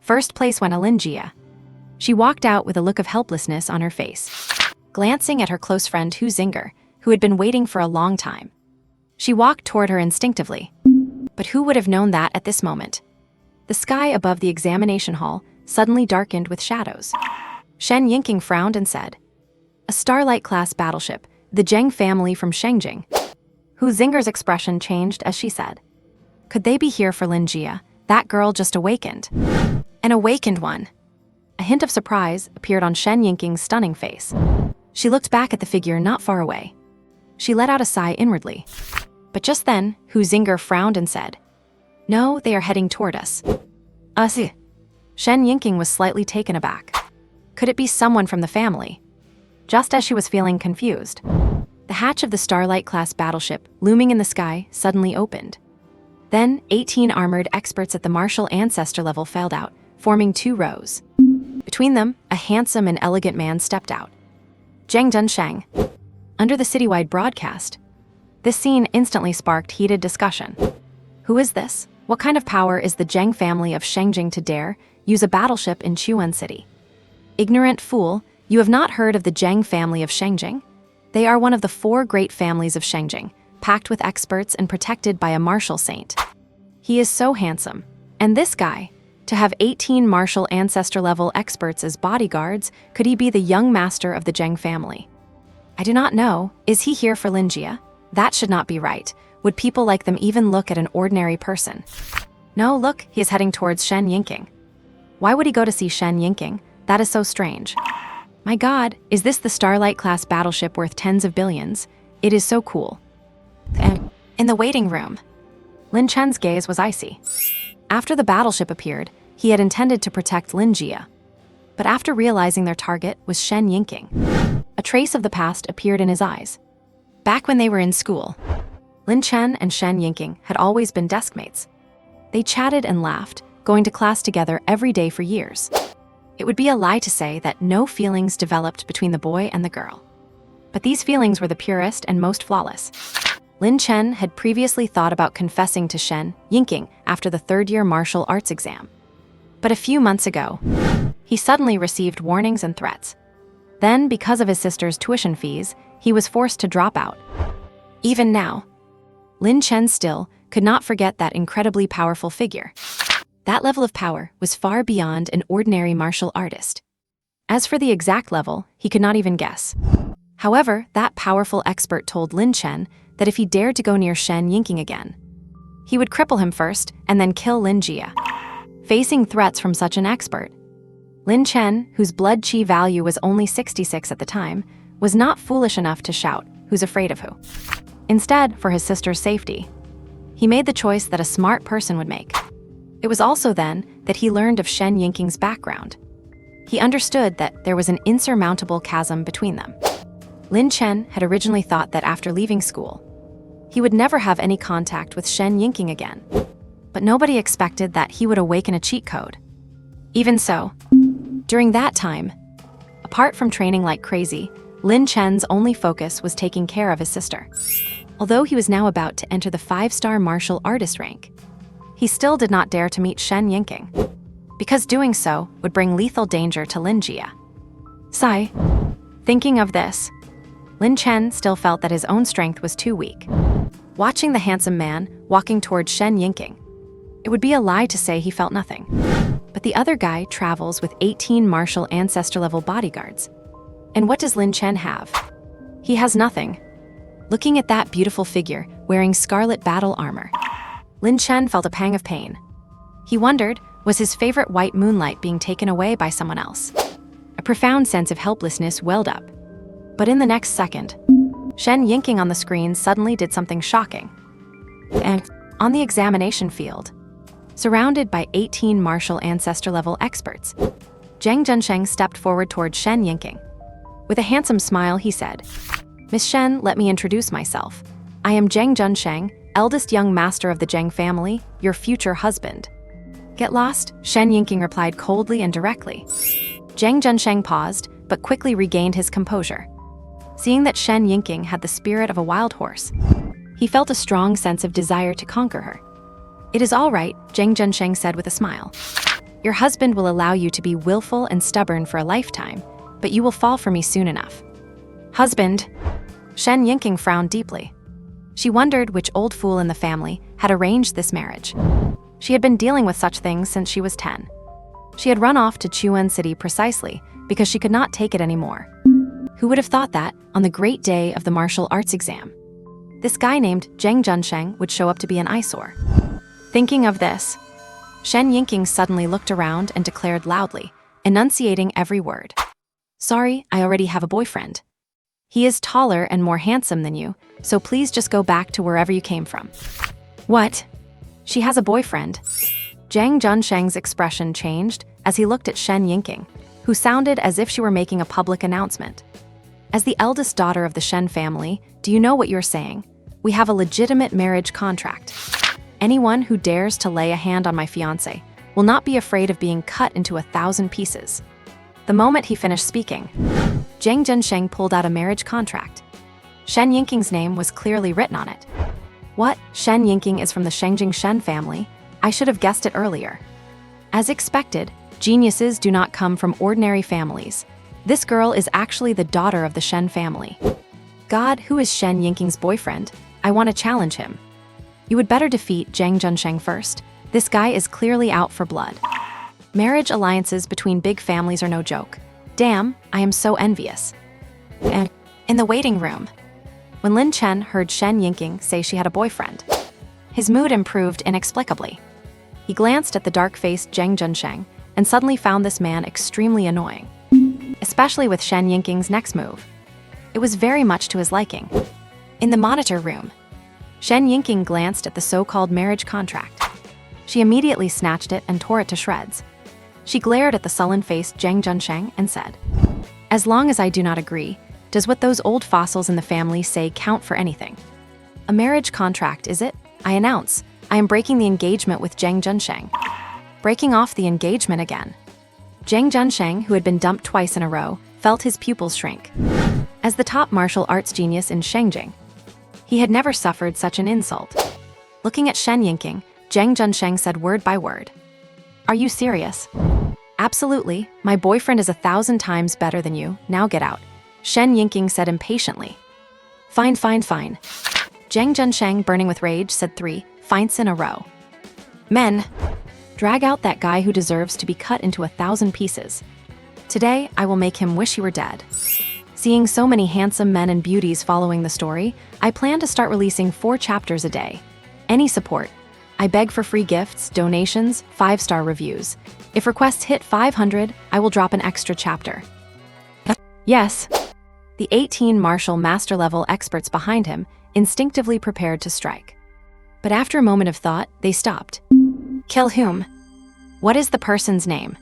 First place went to Lin Jia. She walked out with a look of helplessness on her face, glancing at her close friend Hu Zinger, who had been waiting for a long time. She walked toward her instinctively. But who would have known that at this moment? The sky above the examination hall suddenly darkened with shadows. Shen Yingqing frowned and said, "A Starlight-class battleship, the Zheng family from Shengjing." Hu Zinger's expression changed as she said, "Could they be here for Lin Jia? That girl just awakened." An awakened one. A hint of surprise appeared on Shen Yingqing's stunning face. She looked back at the figure not far away. She let out a sigh inwardly. But just then, Hu Zinger frowned and said, "No, they are heading toward us." See. Shen Yingqing was slightly taken aback. Could it be someone from the family? Just as she was feeling confused, the hatch of the Starlight-class battleship, looming in the sky, suddenly opened. Then, 18 armored experts at the martial ancestor level filed out, forming 2 rows. Between them, a handsome and elegant man stepped out. Zhang Dunsheng. Under the citywide broadcast, this scene instantly sparked heated discussion. Who is this? What kind of power is the Zheng family of Shengjing to dare use a battleship in Chuan City? Ignorant fool, you have not heard of the Zheng family of Shengjing? They are one of the 4 great families of Shengjing, packed with experts and protected by a martial saint. He is so handsome. And this guy, to have 18 martial ancestor-level experts as bodyguards, could he be the young master of the Zheng family? I do not know. Is he here for Lin Jia? That should not be right. Would people like them even look at an ordinary person? No, look, he is heading towards Shen Yingqing. Why would he go to see Shen Yingqing? That is so strange. My god, is this the Starlight-class battleship worth tens of billions? It is so cool. And in the waiting room, Lin Chen's gaze was icy. After the battleship appeared, he had intended to protect Lin Jia. But after realizing their target was Shen Yingqing, a trace of the past appeared in his eyes. Back when they were in school, Lin Chen and Shen Yingqing had always been deskmates. They chatted and laughed, going to class together every day for years. It would be a lie to say that no feelings developed between the boy and the girl. But these feelings were the purest and most flawless. Lin Chen had previously thought about confessing to Shen Yingqing after the 3rd-year martial arts exam. But a few months ago, he suddenly received warnings and threats. Then, because of his sister's tuition fees, he was forced to drop out. Even now, Lin Chen still could not forget that incredibly powerful figure. That level of power was far beyond an ordinary martial artist. As for the exact level, he could not even guess. However, that powerful expert told Lin Chen that if he dared to go near Shen Yingking again, he would cripple him first and then kill Lin Jia. Facing threats from such an expert, Lin Chen, whose blood chi value was only 66 at the time, was not foolish enough to shout, "Who's afraid of who?" Instead, for his sister's safety, he made the choice that a smart person would make. It was also then that he learned of Shen Yingking's background. He understood that there was an insurmountable chasm between them. Lin Chen had originally thought that after leaving school, he would never have any contact with Shen Yingking again. But nobody expected that he would awaken a cheat code. Even so, during that time, apart from training like crazy, Lin Chen's only focus was taking care of his sister. Although he was now about to enter the 5-star martial artist rank, he still did not dare to meet Shen Yingking, because doing so would bring lethal danger to Lin Jia. Sigh. Thinking of this, Lin Chen still felt that his own strength was too weak. Watching the handsome man walking towards Shen Yingking, it would be a lie to say he felt nothing. But the other guy travels with 18 martial ancestor-level bodyguards. And what does Lin Chen have? He has nothing. Looking at that beautiful figure wearing scarlet battle armor, Lin Chen felt a pang of pain. He wondered, was his favorite white moonlight being taken away by someone else? A profound sense of helplessness welled up. But in the next second, Shen Yingking on the screen suddenly did something shocking. And on the examination field, surrounded by 18 martial ancestor-level experts, Zhang Zhensheng stepped forward toward Shen Yingking. With a handsome smile, he said, "Miss Shen, let me introduce myself. I am Zhang Zhensheng, eldest young master of the Zheng family, your future husband." "Get lost?" Shen Yingking replied coldly and directly. Zhang Zhensheng paused, but quickly regained his composure. Seeing that Shen Yingking had the spirit of a wild horse, he felt a strong sense of desire to conquer her. "It is all right," Zhang Zhensheng said with a smile. "Your husband will allow you to be willful and stubborn for a lifetime, but you will fall for me soon enough." "Husband?" Shen Yingking frowned deeply. She wondered which old fool in the family had arranged this marriage. She had been dealing with such things since she was 10. She had run off to Chuan City precisely because she could not take it anymore. Who would have thought that, on the great day of the martial arts exam, this guy named Zhang Zhensheng would show up to be an eyesore? Thinking of this, Shen Yingking suddenly looked around and declared loudly, enunciating every word. "Sorry, I already have a boyfriend. He is taller and more handsome than you, so please just go back to wherever you came from." "What? She has a boyfriend?" Zhang Zhensheng's expression changed as he looked at Shen Yingking, who sounded as if she were making a public announcement. "As the eldest daughter of the Shen family, do you know what you're saying? We have a legitimate marriage contract. Anyone who dares to lay a hand on my fiancé will not be afraid of being cut into 1,000 pieces." The moment he finished speaking, Zhang Zhensheng pulled out a marriage contract. Shen Yingking's name was clearly written on it. "What? Shen Yingking is from the Shengjing Shen family? I should have guessed it earlier." As expected, geniuses do not come from ordinary families. This girl is actually the daughter of the Shen family. God, who is Shen Yingking's boyfriend? I want to challenge him. You would better defeat Zhang Zhensheng first. This guy is clearly out for blood. Marriage alliances between big families are no joke. Damn, I am so envious. And in the waiting room, when Lin Chen heard Shen Yingking say she had a boyfriend, his mood improved inexplicably. He glanced at the dark-faced Zhang Zhensheng and suddenly found this man extremely annoying, especially with Shen Yingking's next move. It was very much to his liking. In the monitor room, Shen Yingking glanced at the so-called marriage contract. She immediately snatched it and tore it to shreds. She glared at the sullen-faced Zhang Zhensheng and said, "As long as I do not agree, does what those old fossils in the family say count for anything? A marriage contract, is it? I announce, I am breaking the engagement with Zhang Zhensheng." Breaking off the engagement again. Zhang Zhensheng, who had been dumped twice in a row, felt his pupils shrink. As the top martial arts genius in Shengjing, he had never suffered such an insult. Looking at Shen Yingking, Zhang Zhensheng said word by word, "Are you serious?" "Absolutely. My boyfriend is 1,000 times better than you. Now get out," Shen Yingking said impatiently. Fine. Zhang Zhensheng, burning with rage, said 3 finds in a row. Men. Drag out that guy who deserves to be cut into 1,000 pieces. Today, I will make him wish he were dead. Seeing so many handsome men and beauties following the story, I plan to start releasing 4 chapters a day. Any support. I beg for free gifts, donations, 5-star reviews. If requests hit 500, I will drop an extra chapter. Yes. The 18 martial master-level experts behind him instinctively prepared to strike. But after a moment of thought, they stopped. Kill whom? What is the person's name?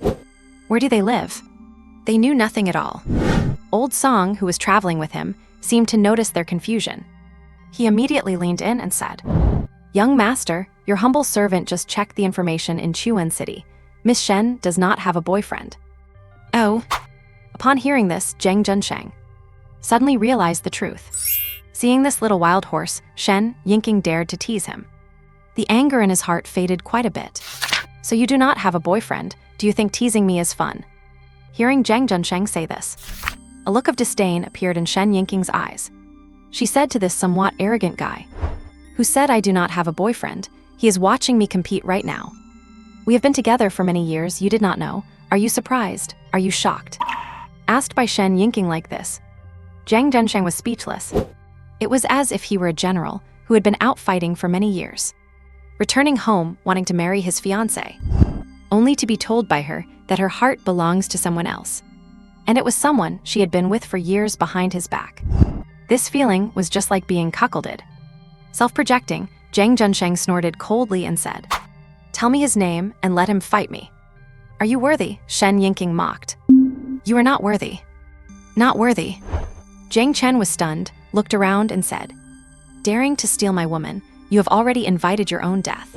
Where do they live? They knew nothing at all. Old Song, who was traveling with him, seemed to notice their confusion. He immediately leaned in and said, "Young master, your humble servant just checked the information in Chuan City. Miss Shen does not have a boyfriend." Oh. Upon hearing this, Zhang Junsheng suddenly realized the truth. Seeing this little wild horse, Shen Yinking dared to tease him. The anger in his heart faded quite a bit. "So you do not have a boyfriend? Do you think teasing me is fun?" Hearing Zhang Junsheng say this, a look of disdain appeared in Shen Yinking's eyes. She said to this somewhat arrogant guy, "Who said I do not have a boyfriend? He is watching me compete right now. We have been together for many years, you did not know. Are you surprised? Are you shocked?" Asked by Shen Yinking like this, Zhang Junsheng was speechless. It was as if he were a general who had been out fighting for many years, returning home wanting to marry his fiancée, only to be told by her that her heart belongs to someone else. And it was someone she had been with for years behind his back. This feeling was just like being cuckolded. Self-projecting, Zhang Junsheng snorted coldly and said, "Tell me his name and let him fight me." "Are you worthy?" Shen Yinking mocked. "You are not worthy." "Not worthy." Zhang Chen was stunned, looked around and said, "Daring to steal my woman, you have already invited your own death.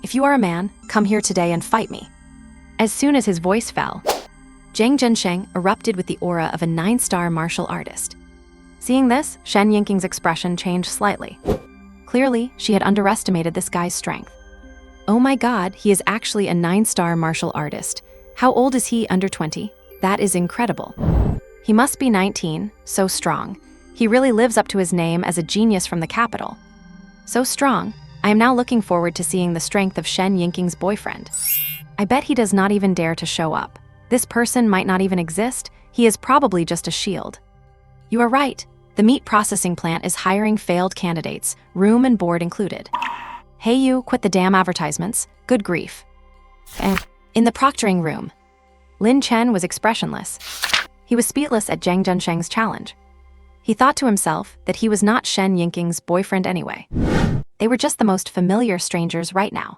If you are a man, come here today and fight me." As soon as his voice fell, Zhang Junsheng erupted with the aura of a 9-star martial artist. Seeing this, Shen Yinking's expression changed slightly. Clearly, she had underestimated this guy's strength. Oh my god, he is actually a 9-star martial artist. How old is he? Under 20? That is incredible. He must be 19, so strong. He really lives up to his name as a genius from the capital. So strong, I am now looking forward to seeing the strength of Shen Yinking's boyfriend. I bet he does not even dare to show up. This person might not even exist, he is probably just a shield. You are right, the meat processing plant is hiring failed candidates, room and board included. Hey you, quit the damn advertisements, good grief. In the proctoring room, Lin Chen was expressionless. He was speechless at Zhang Junsheng's challenge. He thought to himself that he was not Shen Yinking's boyfriend anyway. They were just the most familiar strangers right now.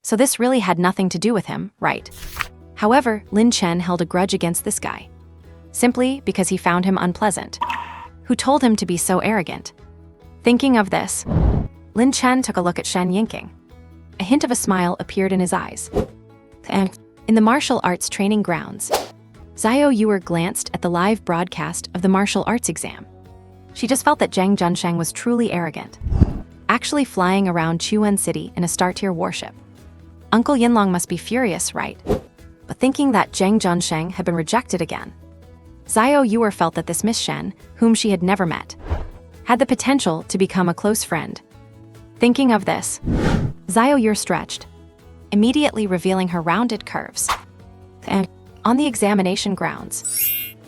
So this really had nothing to do with him, right? However, Lin Chen held a grudge against this guy, simply because he found him unpleasant. Who told him to be so arrogant? Thinking of this, Lin Chen took a look at Shen Yinking. A hint of a smile appeared in his eyes. In the martial arts training grounds, Xiao Yuer glanced at the live broadcast of the martial arts exam. She just felt that Zhang Junsheng was truly arrogant, actually flying around Chuan City in a star-tier warship. Uncle Yinlong must be furious, right? But thinking that Zhang Junsheng had been rejected again, Xiao Yuer felt that this Miss Shen, whom she had never met, had the potential to become a close friend. Thinking of this, Xiao Yuer stretched, immediately revealing her rounded curves. And on the examination grounds,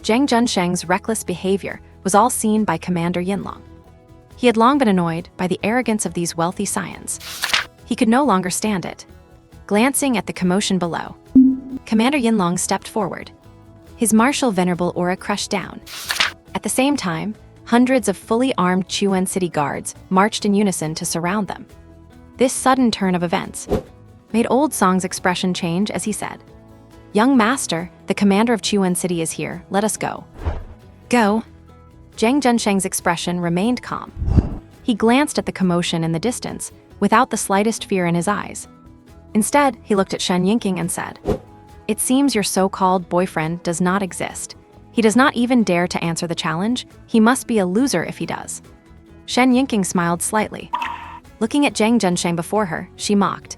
Zhang Junsheng's reckless behavior was all seen by Commander Yinlong. He had long been annoyed by the arrogance of these wealthy scions. He could no longer stand it. Glancing at the commotion below, Commander Yinlong stepped forward. His martial venerable aura crushed down. At the same time, hundreds of fully armed Chuan City guards marched in unison to surround them. This sudden turn of events made Old Song's expression change as he said, "Young master, the commander of Chuan City is here, let us go." Go? Zhang Junsheng's expression remained calm. He glanced at the commotion in the distance, without the slightest fear in his eyes. Instead, he looked at Shen Yinking and said, "It seems your so-called boyfriend does not exist. He does not even dare to answer the challenge. He must be a loser if he does." Shen Yinking smiled slightly. Looking at Zhang Junsheng before her, she mocked.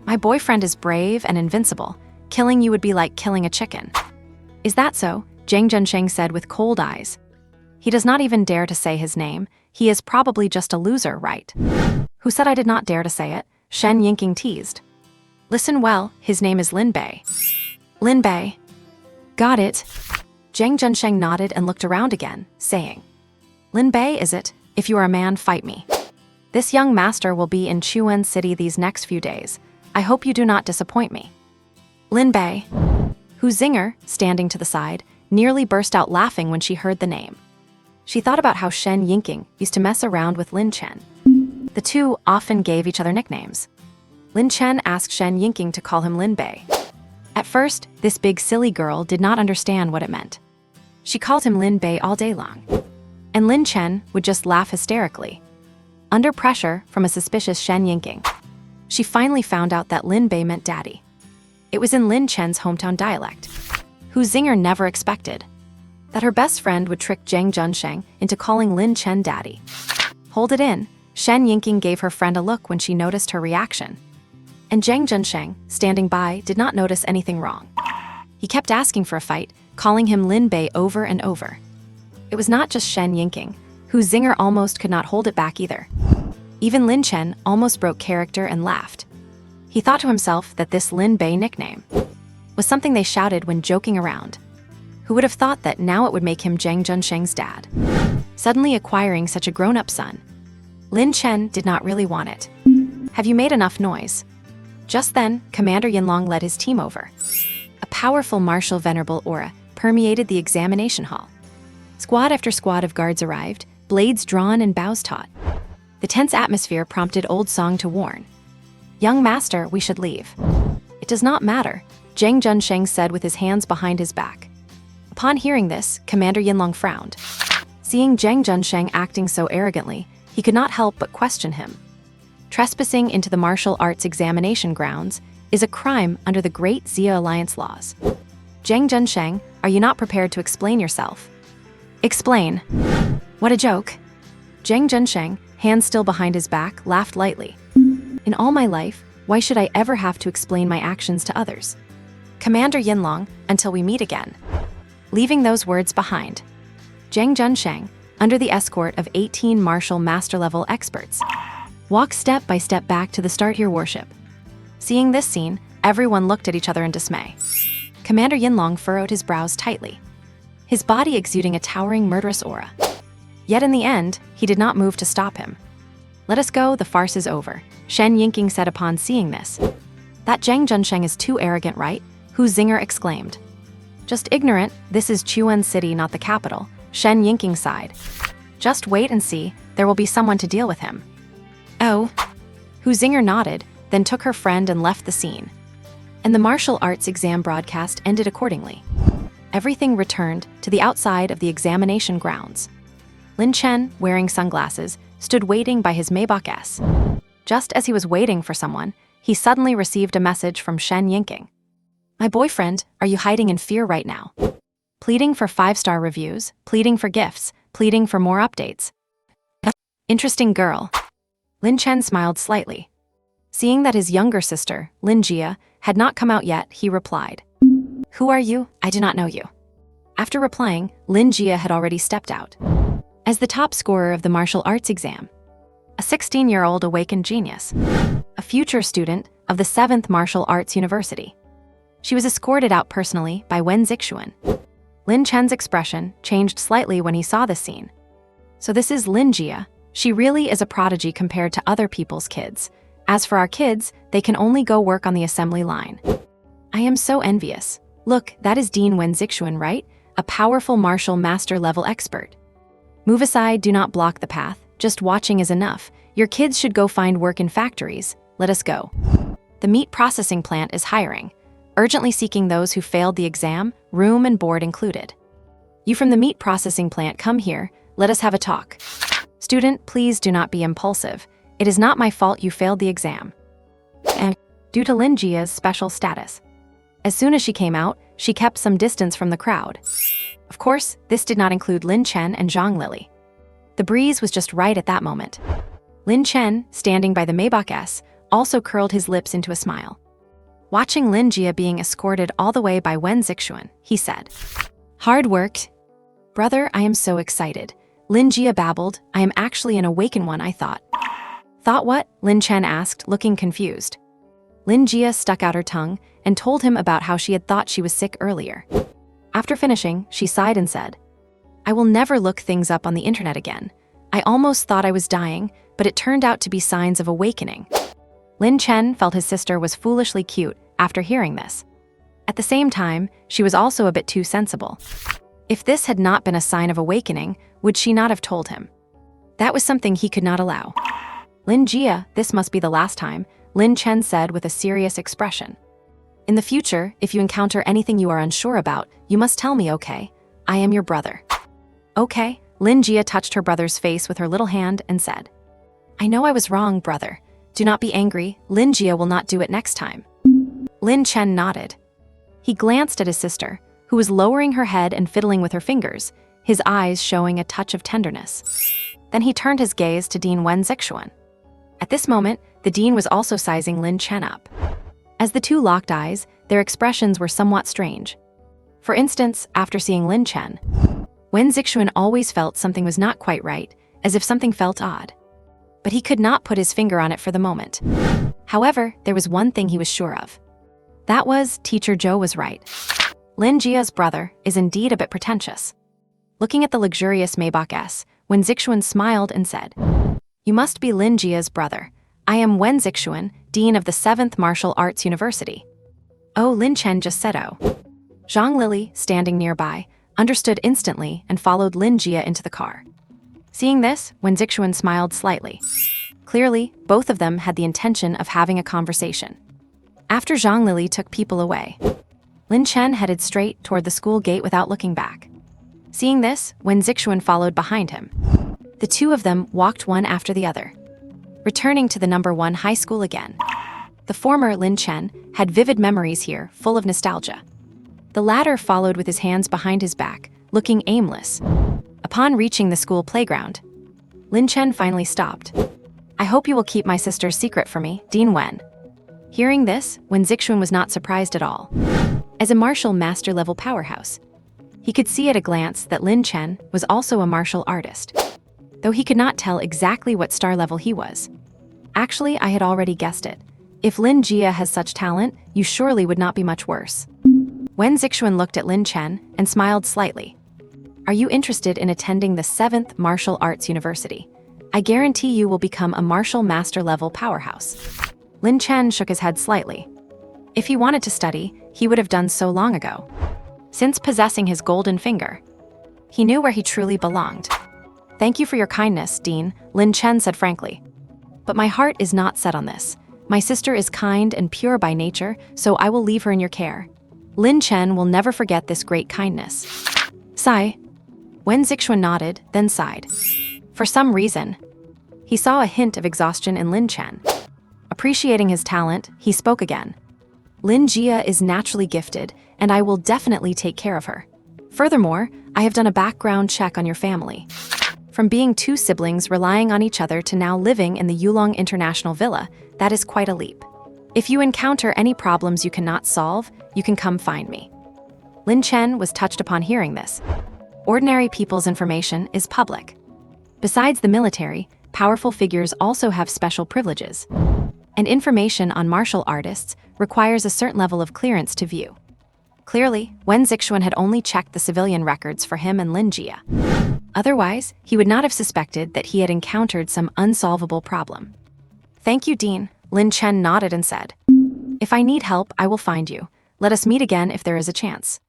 "My boyfriend is brave and invincible. Killing you would be like killing a chicken." "Is that so?" Zhang Junsheng said with cold eyes. "He does not even dare to say his name. He is probably just a loser, right?" "Who said I did not dare to say it?" Shen Yinking teased. Listen well, his name is Lin Bei. Lin Bei. Got it. Zhang Junsheng nodded and looked around again, saying, Lin Bei, is it? If you are a man, fight me. This young master will be in Chuan City these next few days. I hope you do not disappoint me. Lin Bei, Hu Zinger, standing to the side, nearly burst out laughing when she heard the name. She thought about how Shen Yingqing used to mess around with Lin Chen. The two often gave each other nicknames. Lin Chen asked Shen Yingqing to call him Lin Bei. At first, this big silly girl did not understand what it meant. She called him Lin Bei all day long. And Lin Chen would just laugh hysterically. Under pressure from a suspicious Shen Yingqing, she finally found out that Lin Bei meant daddy. It was in Lin Chen's hometown dialect. Hu Zinger never expected that her best friend would trick Zhang Junsheng into calling Lin Chen daddy. Hold it in, Shen Yingqing gave her friend a look when she noticed her reaction. And Zhang Junsheng, standing by, did not notice anything wrong. He kept asking for a fight, calling him Lin Bei over and over. It was not just Shen Yingqing, Hu Zinger almost could not hold it back either. Even Lin Chen almost broke character and laughed. He thought to himself that this Lin Bei nickname was something they shouted when joking around. Who would have thought that now it would make him Zhang Junsheng's dad? Suddenly acquiring such a grown-up son. Lin Chen did not really want it. Have you made enough noise? Just then, Commander Yinlong led his team over. A powerful martial venerable aura permeated the examination hall. Squad after squad of guards arrived, blades drawn and bows taut. The tense atmosphere prompted Old Song to warn. Young master, we should leave. It does not matter, Zhang Junsheng said with his hands behind his back. Upon hearing this, Commander Yinlong frowned. Seeing Zhang Junsheng acting so arrogantly, he could not help but question him. Trespassing into the martial arts examination grounds is a crime under the Great Xia Alliance laws. Zhang Junsheng, are you not prepared to explain yourself? Explain. What a joke. Zhang Junsheng, hands still behind his back, laughed lightly. In all my life, why should I ever have to explain my actions to others? Commander Yinlong, until we meet again. Leaving those words behind, Zhang Junsheng, under the escort of 18 martial master-level experts, walked step by step back to the Start Here worship. Seeing this scene, everyone looked at each other in dismay. Commander Yinlong furrowed his brows tightly, his body exuding a towering murderous aura. Yet in the end, he did not move to stop him. Let us go, the farce is over, Shen Yingqing said upon seeing this. That Zhang Junsheng is too arrogant, right? Hu Zinger exclaimed. Just ignorant, this is Chuan City, not the capital, Shen Yingqing sighed. Just wait and see, there will be someone to deal with him. Oh. Hu Zinger nodded, then took her friend and left the scene. And the martial arts exam broadcast ended accordingly. Everything returned to the outside of the examination grounds. Lin Chen, wearing sunglasses, stood waiting by his Maybach S. Just as he was waiting for someone, he suddenly received a message from Shen Yingqing. My boyfriend, are you hiding in fear right now? Pleading for 5-star reviews, pleading for gifts, pleading for more updates. Interesting girl. Lin Chen smiled slightly. Seeing that his younger sister, Lin Jia, had not come out yet, he replied. Who are you? I do not know you. After replying, Lin Jia had already stepped out. As the top scorer of the martial arts exam, a 16-year-old awakened genius, a future student of the 7th Martial Arts University. She was escorted out personally by Wen Zixuan. Lin Chen's expression changed slightly when he saw this scene. So this is Lin Jia. She really is a prodigy compared to other people's kids. As for our kids, they can only go work on the assembly line. I am so envious. Look, that is Dean Wen Zixuan, right? A powerful martial master-level expert. Move aside, do not block the path. Just watching is enough. Your kids should go find work in factories. Let us go. The meat processing plant is hiring, urgently seeking those who failed the exam, room and board included. You from the meat processing plant, come here. Let us have a talk. Student, please do not be impulsive. It is not my fault you failed the exam. And due to Lin Jia's special status. As soon as she came out, she kept some distance from the crowd. Of course, this did not include Lin Chen and Zhang Lili. The breeze was just right at that moment. Lin Chen, standing by the Maybach S, also curled his lips into a smile. Watching Lin Jia being escorted all the way by Wen Zixuan, he said, Hard work. Brother, I am so excited. Lin Jia babbled, I am actually an awakened one, I thought. Thought what? Lin Chen asked, looking confused. Lin Jia stuck out her tongue and told him about how she had thought she was sick earlier. After finishing, she sighed and said, "I will never look things up on the internet again. I almost thought I was dying, but it turned out to be signs of awakening." Lin Chen felt his sister was foolishly cute after hearing this. At the same time, she was also a bit too sensible. If this had not been a sign of awakening, would she not have told him? That was something he could not allow. "Lin Jia, this must be the last time," Lin Chen said with a serious expression. "In the future, if you encounter anything you are unsure about, you must tell me, okay? I am your brother." "Okay." Lin Jia touched her brother's face with her little hand and said, "I know I was wrong, brother. Do not be angry. Lin Jia will not do it next time." Lin Chen nodded. He glanced at his sister, who was lowering her head and fiddling with her fingers, his eyes showing a touch of tenderness. Then he turned his gaze to Dean Wen Zixuan. At this moment, the dean was also sizing Lin Chen up. As the two locked eyes, their expressions were somewhat strange. For instance, after seeing Lin Chen, Wen Zixuan always felt something was not quite right, as if something felt odd. But he could not put his finger on it for the moment. However, there was one thing he was sure of. That was, Teacher Zhou was right. Lin Jia's brother is indeed a bit pretentious. Looking at the luxurious Maybach S, Wen Zixuan smiled and said, "You must be Lin Jia's brother. I am Wen Zixuan, Dean of the 7th Martial Arts University." "Oh," Lin Chen just said oh. Zhang Lili, standing nearby, understood instantly and followed Lin Jia into the car. Seeing this, Wen Zixuan smiled slightly. Clearly, both of them had the intention of having a conversation. After Zhang Lili took people away, Lin Chen headed straight toward the school gate without looking back. Seeing this, Wen Zixuan followed behind him. The two of them walked one after the other, returning to the #1 high school again. The former Lin Chen had vivid memories here, full of nostalgia. The latter followed with his hands behind his back, looking aimless. Upon reaching the school playground, Lin Chen finally stopped. "I hope you will keep my sister's secret for me, Dean Wen." Hearing this, Wen Zixuan was not surprised at all. As a martial master-level powerhouse, he could see at a glance that Lin Chen was also a martial artist, though he could not tell exactly what star level he was. "Actually, I had already guessed it. If Lin Jia has such talent, you surely would not be much worse." Wen Zixuan looked at Lin Chen and smiled slightly. "Are you interested in attending the 7th Martial Arts University? I guarantee you will become a martial master-level powerhouse." Lin Chen shook his head slightly. If he wanted to study, he would have done so long ago. Since possessing his golden finger, he knew where he truly belonged. "Thank you for your kindness, Dean," Lin Chen said frankly. "But my heart is not set on this. My sister is kind and pure by nature, so I will leave her in your care. Lin Chen will never forget this great kindness." Sigh. Wen Zixuan nodded, then sighed. For some reason, he saw a hint of exhaustion in Lin Chen. Appreciating his talent, he spoke again. "Lin Jia is naturally gifted, and I will definitely take care of her. Furthermore, I have done a background check on your family. From being two siblings relying on each other to now living in the Yulong International Villa, that is quite a leap. If you encounter any problems you cannot solve, you can come find me." Lin Chen was touched upon hearing this. Ordinary people's information is public. Besides the military, powerful figures also have special privileges. And information on martial artists requires a certain level of clearance to view. Clearly, Wen Zixuan had only checked the civilian records for him and Lin Jia. Otherwise, he would not have suspected that he had encountered some unsolvable problem. "Thank you, Dean," Lin Chen nodded and said. "If I need help, I will find you. Let us meet again if there is a chance."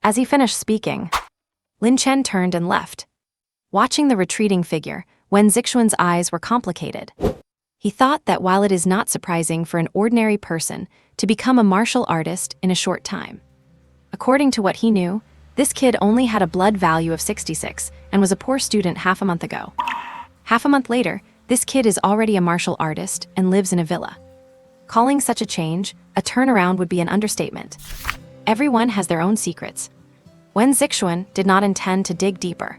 As he finished speaking, Lin Chen turned and left. Watching the retreating figure, Wen Zixuan's eyes were complicated. He thought that while it is not surprising for an ordinary person to become a martial artist in a short time, according to what he knew, this kid only had a blood value of 66 and was a poor student half a month ago. Half a month later, this kid is already a martial artist and lives in a villa. Calling such a change a turnaround would be an understatement. Everyone has their own secrets. Wen Zixuan did not intend to dig deeper.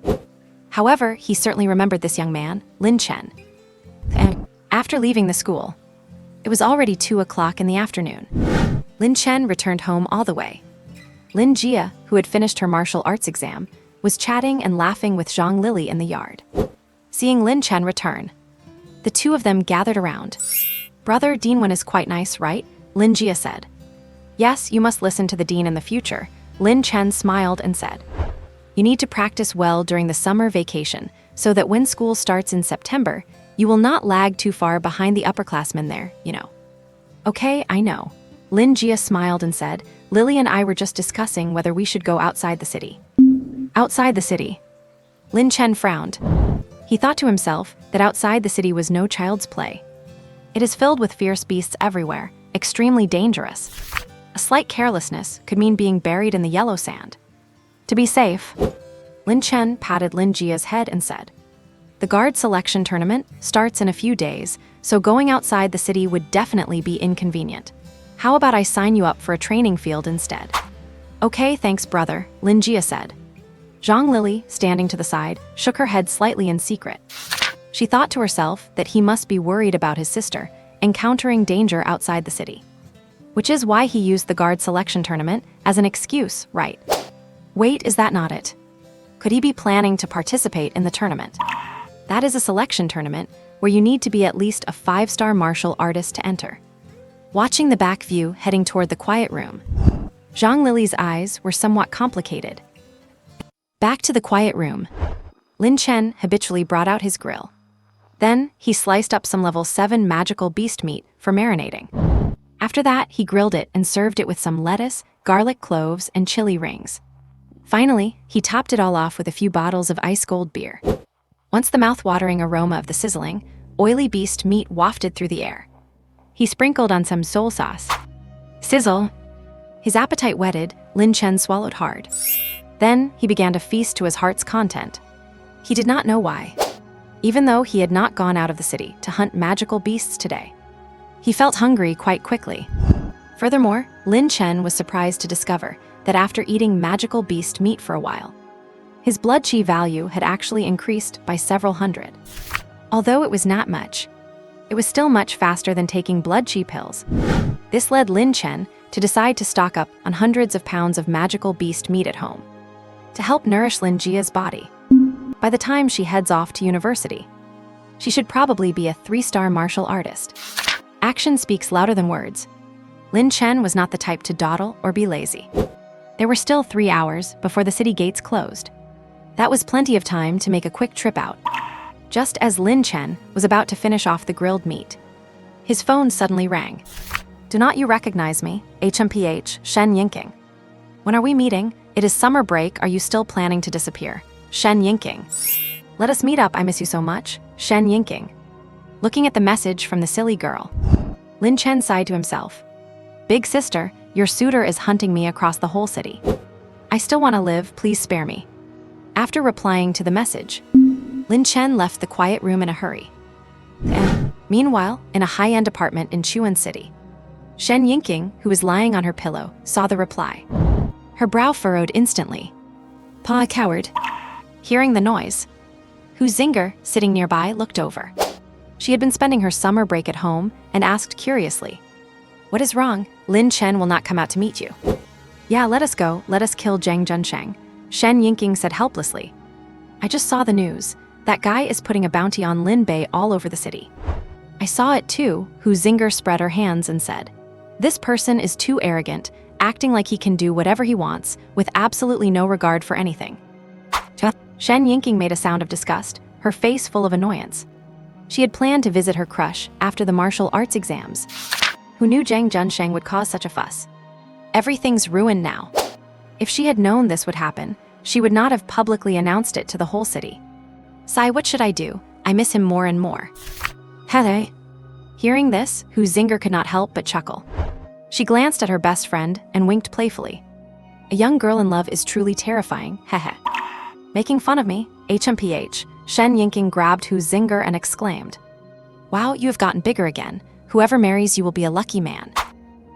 However, he certainly remembered this young man, Lin Chen. And after leaving the school, it was already 2 o'clock in the afternoon. Lin Chen returned home all the way. Lin Jia, who had finished her martial arts exam, was chatting and laughing with Zhang Lili in the yard. Seeing Lin Chen return, the two of them gathered around. "Brother, Dean Wen is quite nice, right?" Lin Jia said. Yes, you must listen to the dean in the future. Lin Chen smiled and said. You need to practice well during the summer vacation so that when school starts in September, you will not lag too far behind the upperclassmen there, you know. Okay, I know. Lin Jia smiled and said, Lily and I were just discussing whether we should go outside the city. Outside the city. Lin Chen frowned. He thought to himself that outside the city was no child's play. It is filled with fierce beasts everywhere, extremely dangerous. A slight carelessness could mean being buried in the yellow sand. To be safe, Lin Chen patted Lin Jia's head and said, The guard selection tournament starts in a few days, so going outside the city would definitely be inconvenient. How about I sign you up for a training field instead? Okay, thanks, brother, Lin Jia said. Zhang Lily, standing to the side, shook her head slightly in secret. She thought to herself that he must be worried about his sister, encountering danger outside the city. Which is why he used the guard selection tournament as an excuse, right? Wait, is that not it? Could he be planning to participate in the tournament? That is a selection tournament where you need to be at least a 5-star martial artist to enter. Watching the back view heading toward the quiet room, Zhang Lily's eyes were somewhat complicated. Back to the quiet room, Lin Chen habitually brought out his grill. Then, he sliced up some level 7 magical beast meat for marinating. After that, he grilled it and served it with some lettuce, garlic cloves, and chili rings. Finally, he topped it all off with a few bottles of ice-cold beer. Once the mouth-watering aroma of the sizzling, oily beast meat wafted through the air. He sprinkled on some soy sauce. Sizzle! His appetite whetted, Lin Chen swallowed hard. Then, he began to feast to his heart's content. He did not know why, even though he had not gone out of the city to hunt magical beasts today. He felt hungry quite quickly. Furthermore, Lin Chen was surprised to discover that after eating magical beast meat for a while, his blood chi value had actually increased by several hundred. Although it was not much, it was still much faster than taking blood chi pills. This led Lin Chen to decide to stock up on hundreds of pounds of magical beast meat at home to help nourish Lin Jia's body. By the time she heads off to university, she should probably be a 3-star martial artist. Action speaks louder than words. Lin Chen was not the type to dawdle or be lazy. There were still 3 hours before the city gates closed. That was plenty of time to make a quick trip out. Just as Lin Chen was about to finish off the grilled meat, his phone suddenly rang. Do not you recognize me, HMPH, Shen Yinking? When are we meeting? It is summer break, are you still planning to disappear? Shen Yinking. Let us meet up, I miss you so much, Shen Yinking. Looking at the message from the silly girl, Lin Chen sighed to himself. Big sister, your suitor is hunting me across the whole city. I still want to live, please spare me. After replying to the message, Lin Chen left the quiet room in a hurry. And, meanwhile, in a high-end apartment in Chuan City, Shen Yinking, who was lying on her pillow, saw the reply. Her brow furrowed instantly. Pa, coward. Hearing the noise, Hu Zinger, sitting nearby, looked over. She had been spending her summer break at home and asked curiously, What is wrong? Lin Chen will not come out to meet you. Yeah, let us go, let us kill Zhang Junsheng, Shen Yinking said helplessly. I just saw the news. That guy is putting a bounty on Lin Bei all over the city. I saw it too, Hu Zinger spread her hands and said, This person is too arrogant, acting like he can do whatever he wants, with absolutely no regard for anything. Shen Yinking made a sound of disgust, her face full of annoyance. She had planned to visit her crush after the martial arts exams. Who knew Zhang Junsheng would cause such a fuss? Everything's ruined now. If she had known this would happen, she would not have publicly announced it to the whole city. Sai, what should I do? I miss him more and more. Hey. Hearing this, Hu Zinger could not help but chuckle. She glanced at her best friend and winked playfully. A young girl in love is truly terrifying, heh. Making fun of me, HMPH, Shen Yinking grabbed Hu Zinger and exclaimed, Wow, you have gotten bigger again. Whoever marries you will be a lucky man.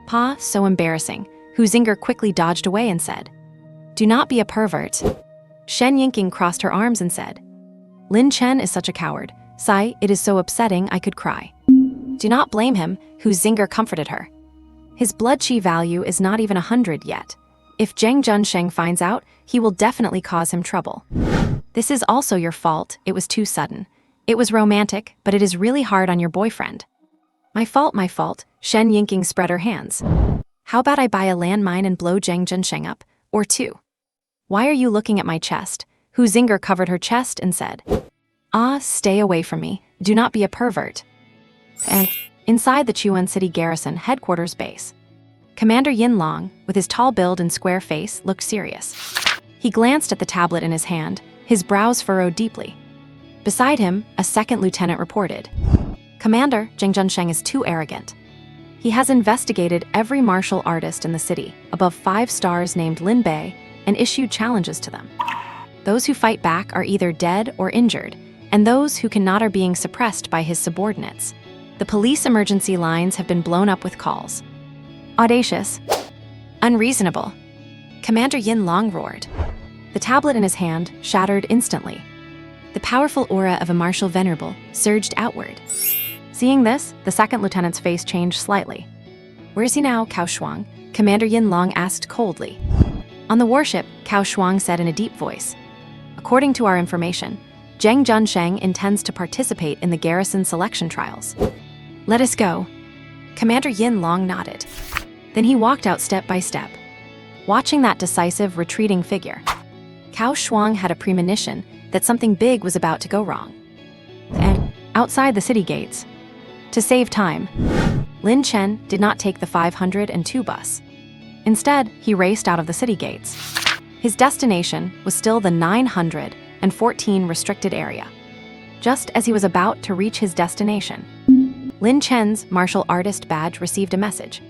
Pa, so embarrassing. Hu Zinger quickly dodged away and said, Do not be a pervert. Shen Yinking crossed her arms and said, Lin Chen is such a coward. Sai, it is so upsetting I could cry. Do not blame him, Hu Zinger comforted her. His blood chi value is not even 100 yet. If Zhang Junsheng finds out, he will definitely cause him trouble. This is also your fault, it was too sudden. It was romantic, but it is really hard on your boyfriend. My fault, Shen Yingqing spread her hands. How about I buy a landmine and blow Zhang Zhensheng up, or two? Why are you looking at my chest? Hu Zinger covered her chest and said, Ah, stay away from me, do not be a pervert. And inside the Chuan City Garrison headquarters base, Commander Yin Long, with his tall build and square face, looked serious. He glanced at the tablet in his hand, his brows furrowed deeply. Beside him, a second lieutenant reported, Commander, Zhang Zhensheng is too arrogant. He has investigated every martial artist in the city, above 5 stars named Lin Bei, and issued challenges to them. Those who fight back are either dead or injured, and those who cannot are being suppressed by his subordinates. The police emergency lines have been blown up with calls. Audacious. Unreasonable. Commander Yin Long roared. The tablet in his hand shattered instantly. The powerful aura of a martial venerable surged outward. Seeing this, the second lieutenant's face changed slightly. Where is he now, Cao Shuang? Commander Yin Long asked coldly. On the warship, Cao Shuang said in a deep voice. According to our information, Zhang Zhensheng intends to participate in the garrison selection trials. Let us go. Commander Yin Long nodded. Then he walked out step by step. Watching that decisive, retreating figure, Cao Shuang had a premonition that something big was about to go wrong. And outside the city gates, to save time, Lin Chen did not take the 502 bus. Instead, he raced out of the city gates. His destination was still the 914 restricted area. Just as he was about to reach his destination, Lin Chen's martial artist badge received a message.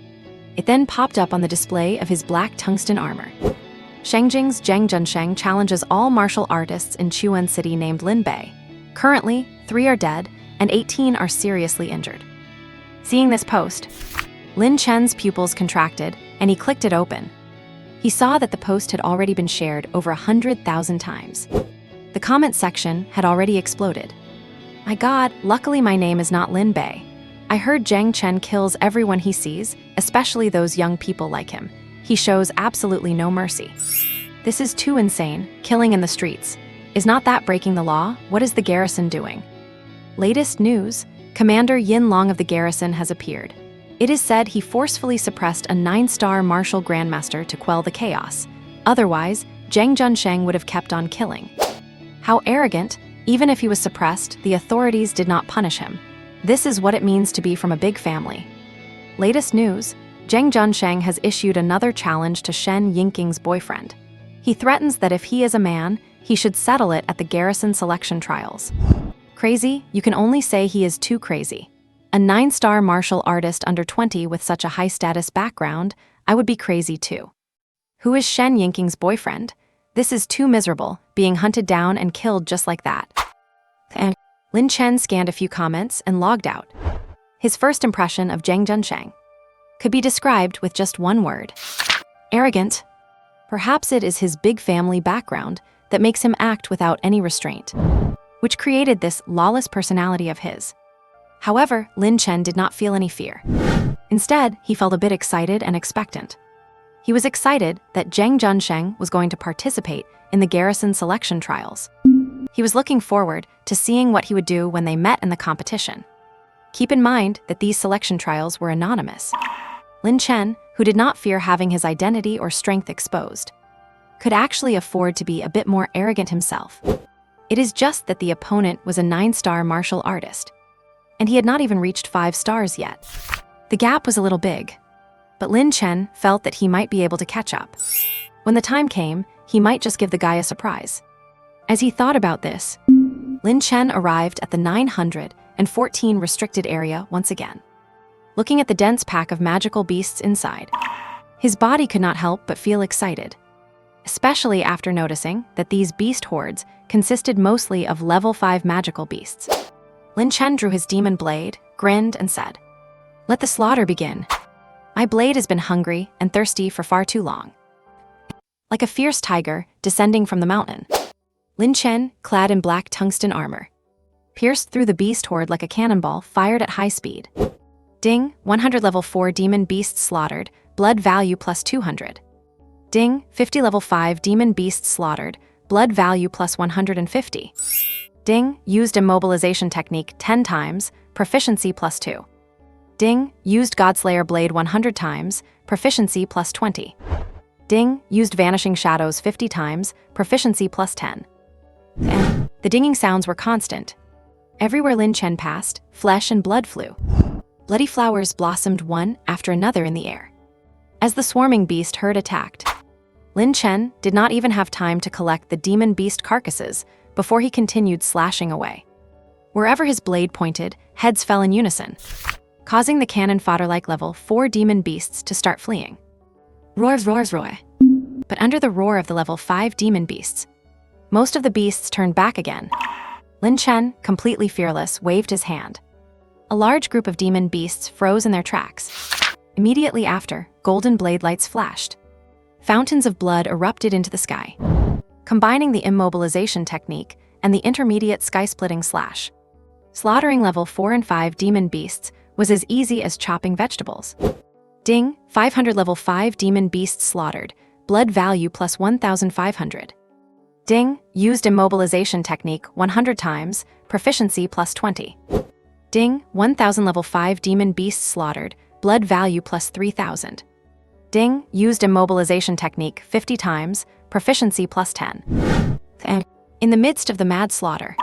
It then popped up on the display of his black tungsten armor. Shengjing's Zhang Zhensheng challenges all martial artists in Chuan City named Lin Bei. Currently, 3 are dead and 18 are seriously injured. Seeing this post, Lin Chen's pupils contracted and he clicked it open. He saw that the post had already been shared over 100,000 times. The comment section had already exploded. My God, luckily my name is not Lin Bei. I heard Zhang Chen kills everyone he sees, especially those young people like him. He shows absolutely no mercy. This is too insane, killing in the streets. Is not that breaking the law? What is the garrison doing? Latest news, Commander Yin Long of the garrison has appeared. It is said he forcefully suppressed a 9-star martial grandmaster to quell the chaos. Otherwise, Zhang Zhensheng would have kept on killing. How arrogant! Even if he was suppressed, the authorities did not punish him. This is what it means to be from a big family. Latest news, Zhang Zhensheng has issued another challenge to Shen Yingqing's boyfriend. He threatens that if he is a man, he should settle it at the garrison selection trials. Crazy? You can only say he is too crazy. A 9-star martial artist under 20 with such a high-status background, I would be crazy too. Who is Shen Yingqing's boyfriend? This is too miserable, being hunted down and killed just like that. And Lin Chen scanned a few comments and logged out. His first impression of Zhang Zhensheng could be described with just one word. Arrogant. Perhaps it is his big family background that makes him act without any restraint, which created this lawless personality of his. However, Lin Chen did not feel any fear. Instead, he felt a bit excited and expectant. He was excited that Zhang Zhensheng was going to participate in the garrison selection trials. He was looking forward to seeing what he would do when they met in the competition. Keep in mind that these selection trials were anonymous. Lin Chen, who did not fear having his identity or strength exposed, could actually afford to be a bit more arrogant himself. It is just that the opponent was a 9-star martial artist, and he had not even reached 5 stars yet. The gap was a little big, but Lin Chen felt that he might be able to catch up. When the time came, he might just give the guy a surprise. As he thought about this, Lin Chen arrived at the 914 restricted area once again. Looking at the dense pack of magical beasts inside, his body could not help but feel excited, especially after noticing that these beast hordes consisted mostly of level 5 magical beasts. Lin Chen drew his demon blade, grinned, and said, "Let the slaughter begin. My blade has been hungry and thirsty for far too long." Like a fierce tiger descending from the mountain, Lin Chen, clad in black tungsten armor, pierced through the beast horde like a cannonball fired at high speed. Ding, 100 level 4 demon beasts slaughtered, blood value plus 200. Ding, 50 level 5 demon beasts slaughtered, blood value plus 150. Ding, used immobilization technique 10 times, proficiency plus 2. Ding, used Godslayer Blade 100 times, proficiency plus 20. Ding, used Vanishing Shadows 50 times, proficiency plus 10. And the dinging sounds were constant. Everywhere Lin Chen passed, flesh and blood flew. Bloody flowers blossomed one after another in the air. As the swarming beast herd attacked, Lin Chen did not even have time to collect the demon beast carcasses before he continued slashing away. Wherever his blade pointed, heads fell in unison, causing the cannon fodder-like level 4 demon beasts to start fleeing. Roars, roars, roar. But under the roar of the level 5 demon beasts, most of the beasts turned back again. Lin Chen, completely fearless, waved his hand. A large group of demon beasts froze in their tracks. Immediately after, golden blade lights flashed. Fountains of blood erupted into the sky, combining the immobilization technique and the intermediate sky-splitting slash. Slaughtering level 4 and 5 demon beasts was as easy as chopping vegetables. Ding, 500 level 5 demon beasts slaughtered, blood value plus 1,500. Ding, used immobilization technique 100 times, proficiency plus 20. Ding, 1,000 level 5 demon beasts slaughtered, blood value plus 3,000. Ding, used immobilization technique 50 times, proficiency plus 10. In the midst of the mad slaughter,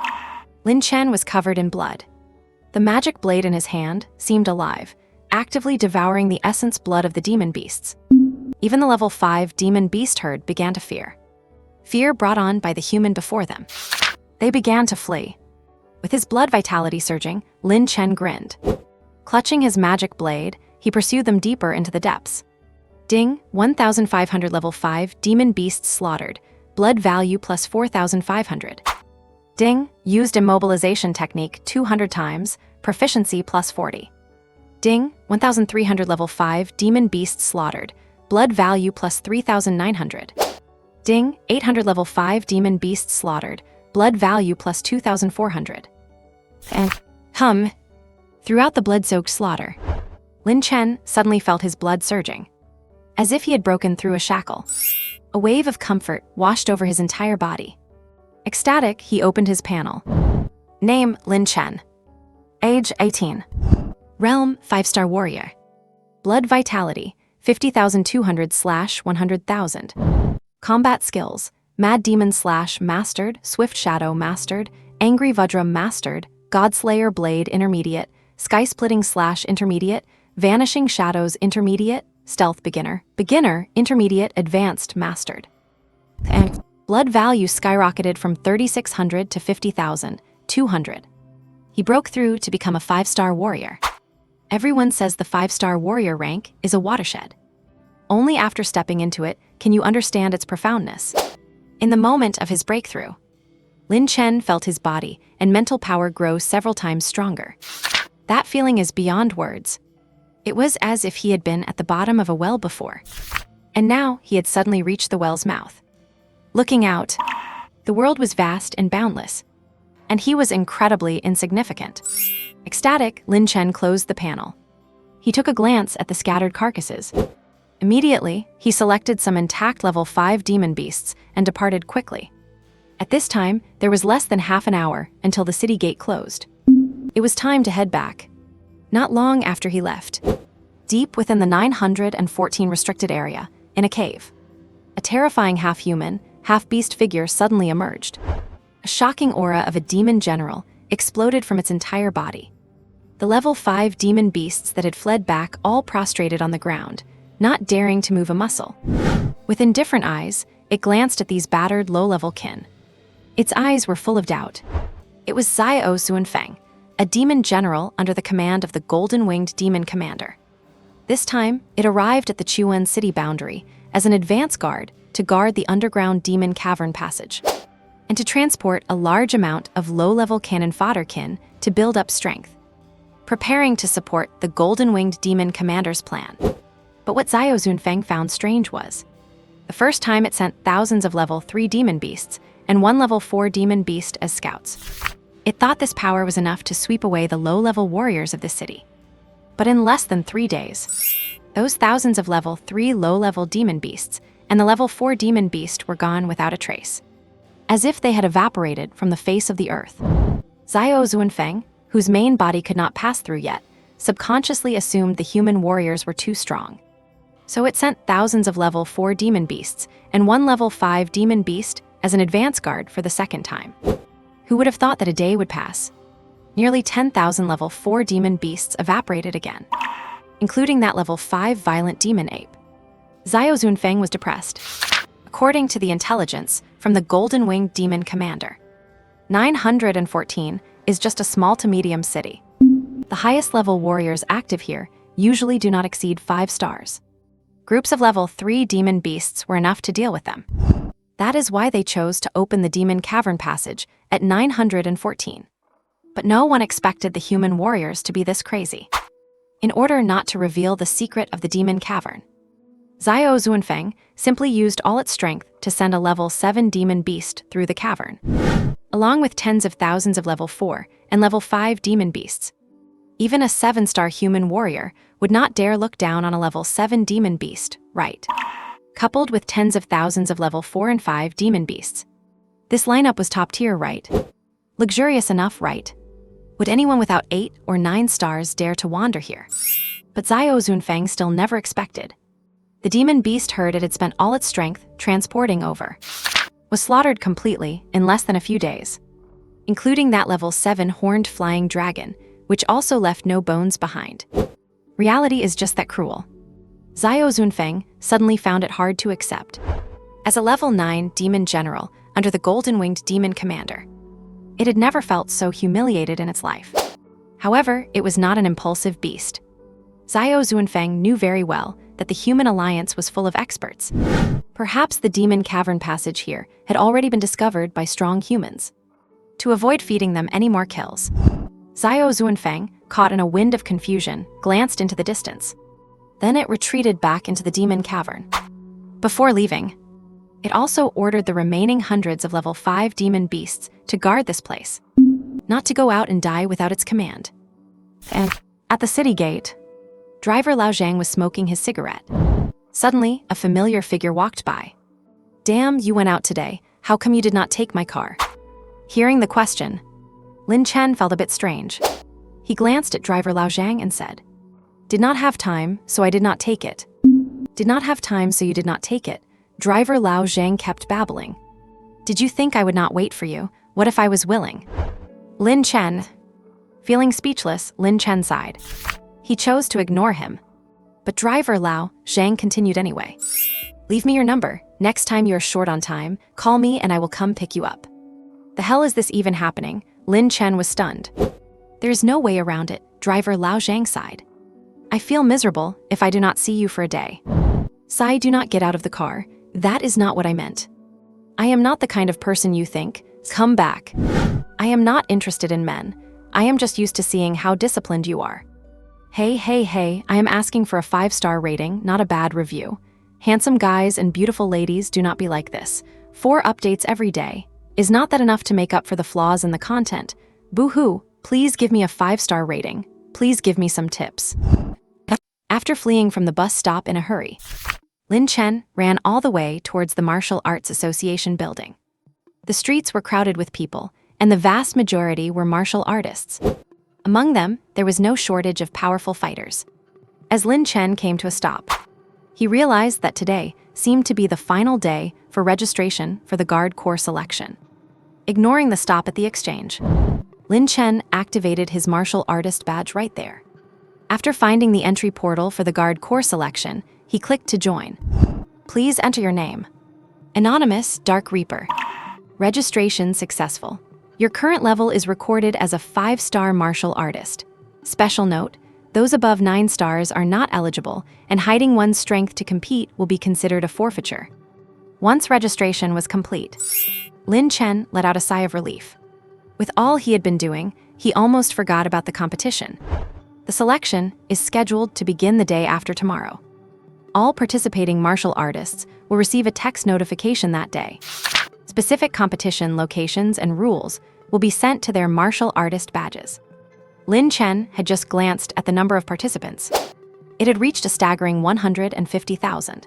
Lin Chen was covered in blood. The magic blade in his hand seemed alive, actively devouring the essence blood of the demon beasts. Even the level 5 demon beast herd began to fear. Fear brought on by the human before them. They began to flee. With his blood vitality surging, Lin Chen grinned. Clutching his magic blade, he pursued them deeper into the depths. Ding, 1,500 level 5 demon beasts slaughtered, blood value plus 4,500. Ding, used immobilization technique 200 times, proficiency plus 40. Ding, 1,300 level 5 demon beasts slaughtered, blood value plus 3,900. Ding, 800 level 5 demon beasts slaughtered, blood value plus 2,400. Throughout the blood-soaked slaughter, Lin Chen suddenly felt his blood surging, as if he had broken through a shackle. A wave of comfort washed over his entire body. Ecstatic, he opened his panel. Name, Lin Chen. Age, 18. Realm, 5-star warrior. Blood vitality, 50,200/100,000. Combat skills, Mad Demon / Mastered, Swift Shadow Mastered, Angry Vajra Mastered, Godslayer Blade Intermediate, Sky Splitting / Intermediate, Vanishing Shadows Intermediate, Stealth Beginner, Beginner, Intermediate, Advanced Mastered. And blood value skyrocketed from 3,600 to 50,200. He broke through to become a 5-star warrior. Everyone says the 5-star warrior rank is a watershed. Only after stepping into it can you understand its profoundness. In the moment of his breakthrough, Lin Chen felt his body and mental power grow several times stronger. That feeling is beyond words. It was as if he had been at the bottom of a well before, and now he had suddenly reached the well's mouth. Looking out, the world was vast and boundless, and he was incredibly insignificant. Ecstatic, Lin Chen closed the panel. He took a glance at the scattered carcasses. Immediately, he selected some intact level 5 demon beasts and departed quickly. At this time, there was less than half an hour until the city gate closed. It was time to head back. Not long after he left, deep within the 914 restricted area, in a cave, a terrifying half-human, half-beast figure suddenly emerged. A shocking aura of a demon general exploded from its entire body. The level 5 demon beasts that had fled back all prostrated on the ground, not daring to move a muscle. With indifferent eyes, it glanced at these battered low-level kin. Its eyes were full of doubt. It was Xiao Xuanfeng, a demon general under the command of the golden-winged demon commander. This time, it arrived at the Chuan city boundary as an advance guard to guard the underground demon cavern passage, and to transport a large amount of low-level cannon fodder kin to build up strength, preparing to support the golden-winged demon commander's plan. But what Xiao Zunfeng found strange was, the first time it sent thousands of level 3 demon beasts and 1 level 4 demon beast as scouts. It thought this power was enough to sweep away the low-level warriors of the city. But in less than 3 days, those thousands of level 3 low-level demon beasts and the level 4 demon beast were gone without a trace, as if they had evaporated from the face of the earth. Xiao Zunfeng, whose main body could not pass through yet, subconsciously assumed the human warriors were too strong. So it sent thousands of level 4 demon beasts and one level 5 demon beast as an advance guard for the second time. Who would have thought that a day would pass? Nearly 10,000 level 4 demon beasts evaporated again, including that level 5 violent demon ape. Xiao Zunfeng was depressed, according to the intelligence from the golden-winged demon commander. 914 is just a small to medium city. The highest level warriors active here usually do not exceed 5 stars. Groups of level 3 demon beasts were enough to deal with them. That is why they chose to open the demon cavern passage at 914. But no one expected the human warriors to be this crazy. In order not to reveal the secret of the demon cavern, Xiao Zunfeng simply used all its strength to send a level 7 demon beast through the cavern, along with tens of thousands of level 4 and level 5 demon beasts. Even a 7-star human warrior would not dare look down on a level 7 demon beast, right? Coupled with tens of thousands of level 4 and 5 demon beasts. This lineup was top tier, right? Luxurious enough, right? Would anyone without 8 or 9 stars dare to wander here? But Xiao Zunfeng still never expected. The demon beast herd it had spent all its strength transporting over was slaughtered completely in less than a few days, including that level 7 horned flying dragon, which also left no bones behind. Reality is just that cruel. Xiao Zunfeng suddenly found it hard to accept. As a level 9 demon general under the golden-winged demon commander, it had never felt so humiliated in its life. However, it was not an impulsive beast. Xiao Zunfeng knew very well that the human alliance was full of experts. Perhaps the demon cavern passage here had already been discovered by strong humans. To avoid feeding them any more kills, Xiao Zunfeng, caught in a wind of confusion, glanced into the distance. Then it retreated back into the demon cavern. Before leaving, it also ordered the remaining hundreds of level 5 demon beasts to guard this place, not to go out and die without its command. And at the city gate, driver Lao Zhang was smoking his cigarette. Suddenly, a familiar figure walked by. "Damn, you went out today. How come you did not take my car?" Hearing the question, Lin Chen felt a bit strange. He glanced at driver Lao Zhang and said, "Did not have time, so I did not take it." "Did not have time, so you did not take it," driver Lao Zhang kept babbling. "Did you think I would not wait for you? What if I was willing?" Lin Chen. Feeling speechless, Lin Chen sighed. He chose to ignore him. But driver Lao Zhang continued anyway. "Leave me your number. Next time you're short on time, call me and I will come pick you up." The hell is this even happening? Lin Chen was stunned. "There's no way around it," driver Lao Zhang sighed. "I feel miserable if I do not see you for a day." "Sigh, do not get out of the car. That is not what I meant. I am not the kind of person you think. Come back. I am not interested in men. I am just used to seeing how disciplined you are." Hey, I am asking for a 5-star rating, not a bad review. Handsome guys and beautiful ladies do not be like this. 4 updates every day. Is not that enough to make up for the flaws in the content? Boo-hoo, please give me a 5-star rating. Please give me some tips. After fleeing from the bus stop in a hurry, Lin Chen ran all the way towards the Martial Arts Association building. The streets were crowded with people, and the vast majority were martial artists. Among them, there was no shortage of powerful fighters. As Lin Chen came to a stop, he realized that today seemed to be the final day for registration for the Guard Corps selection. Ignoring the stop at the exchange, Lin Chen activated his martial artist badge right there. After finding the entry portal for the Guard Corps selection, he clicked to join. "Please enter your name." Anonymous Dark Reaper. Registration successful. Your current level is recorded as a 5-star martial artist. Special note, those above 9 stars are not eligible, and hiding one's strength to compete will be considered a forfeiture. Once registration was complete, Lin Chen let out a sigh of relief. With all he had been doing, he almost forgot about the competition. The selection is scheduled to begin the day after tomorrow. All participating martial artists will receive a text notification that day. Specific competition locations and rules will be sent to their martial artist badges. Lin Chen had just glanced at the number of participants. It had reached a staggering 150,000.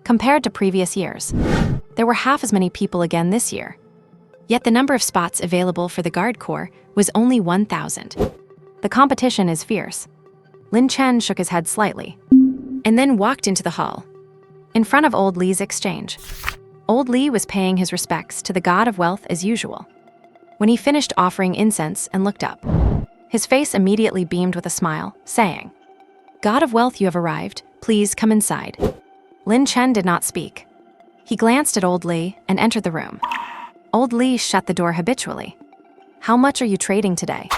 Compared to previous years, there were half as many people again this year. Yet the number of spots available for the Guard Corps was only 1,000. The competition is fierce. Lin Chen shook his head slightly, and then walked into the hall, in front of old Li's exchange. Old Li was paying his respects to the god of wealth as usual. When he finished offering incense and looked up, his face immediately beamed with a smile, saying, "God of wealth, you have arrived. Please come inside." Lin Chen did not speak. He glanced at old Li and entered the room. Old Li shut the door habitually. "How much are you trading today?"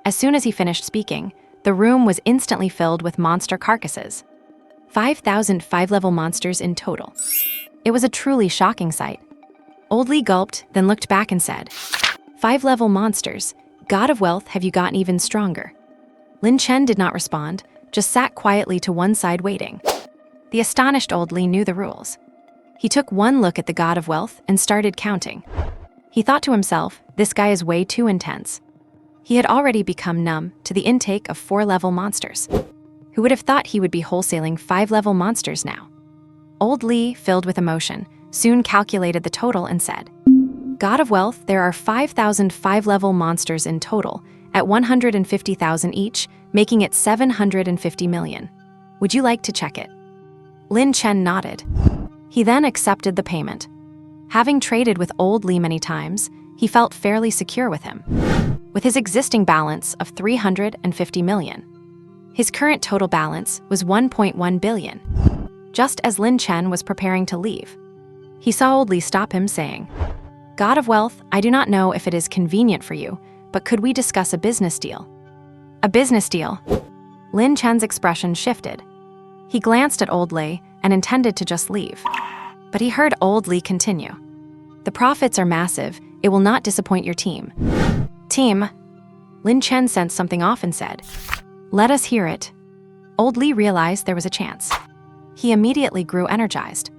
As soon as he finished speaking, the room was instantly filled with monster carcasses. 5,000 5-level monsters in total. It was a truly shocking sight. Old Li gulped, then looked back and said, 5-level monsters. God of wealth, have you gotten even stronger?" Lin Chen did not respond, just sat quietly to one side waiting. The astonished old Li knew the rules. He took one look at the god of wealth and started counting. He thought to himself, this guy is way too intense. He had already become numb to the intake of 4-level monsters. Who would have thought he would be wholesaling 5-level monsters now? Old Li, filled with emotion, soon calculated the total and said, "God of wealth, there are 5,000 5-level monsters in total, at 150,000 each, making it 750 million. Would you like to check it?" Lin Chen nodded. He then accepted the payment. Having traded with old Li many times, he felt fairly secure with him. With his existing balance of 350 million, his current total balance was 1.1 billion. Just as Lin Chen was preparing to leave, he saw old Li stop him, saying, "God of wealth, I do not know if it is convenient for you, but could we discuss a business deal?" "A business deal?" Lin Chen's expression shifted. He glanced at old Li and intended to just leave. But he heard old Li continue. "The profits are massive. It will not disappoint your team." "Team?" Lin Chen sensed something off and said, "Let us hear it." Old Li realized there was a chance. He immediately grew energized.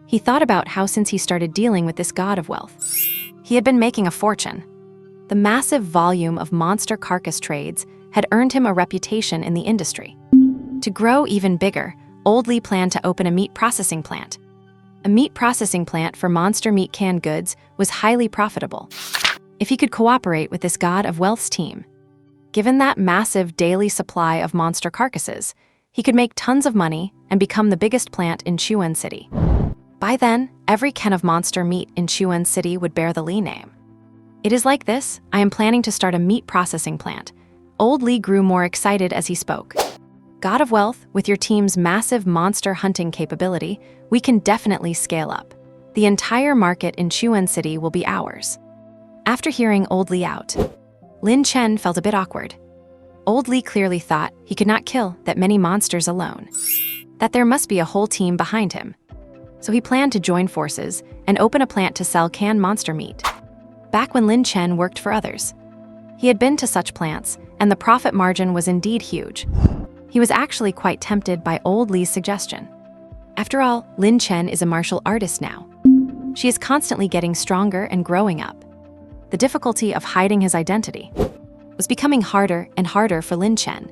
He thought about how since he started dealing with this god of wealth, he had been making a fortune. The massive volume of monster carcass trades had earned him a reputation in the industry. To grow even bigger, old Li planned to open a meat processing plant. A meat processing plant for monster meat canned goods was highly profitable. If he could cooperate with this god of wealth's team, given that massive daily supply of monster carcasses, he could make tons of money and become the biggest plant in Chuan City. By then, every can of monster meat in Chuan City would bear the Li name. "It is like this, I am planning to start a meat processing plant." Old Li grew more excited as he spoke. "God of wealth, with your team's massive monster hunting capability, we can definitely scale up. The entire market in Chuan City will be ours." After hearing old Li out, Lin Chen felt a bit awkward. Old Li clearly thought he could not kill that many monsters alone, that there must be a whole team behind him. So he planned to join forces and open a plant to sell canned monster meat. Back when Lin Chen worked for others, he had been to such plants, and the profit margin was indeed huge. He was actually quite tempted by old Li's suggestion. After all, Lin Chen is a martial artist now. She is constantly getting stronger and growing up. The difficulty of hiding his identity was becoming harder and harder for Lin Chen,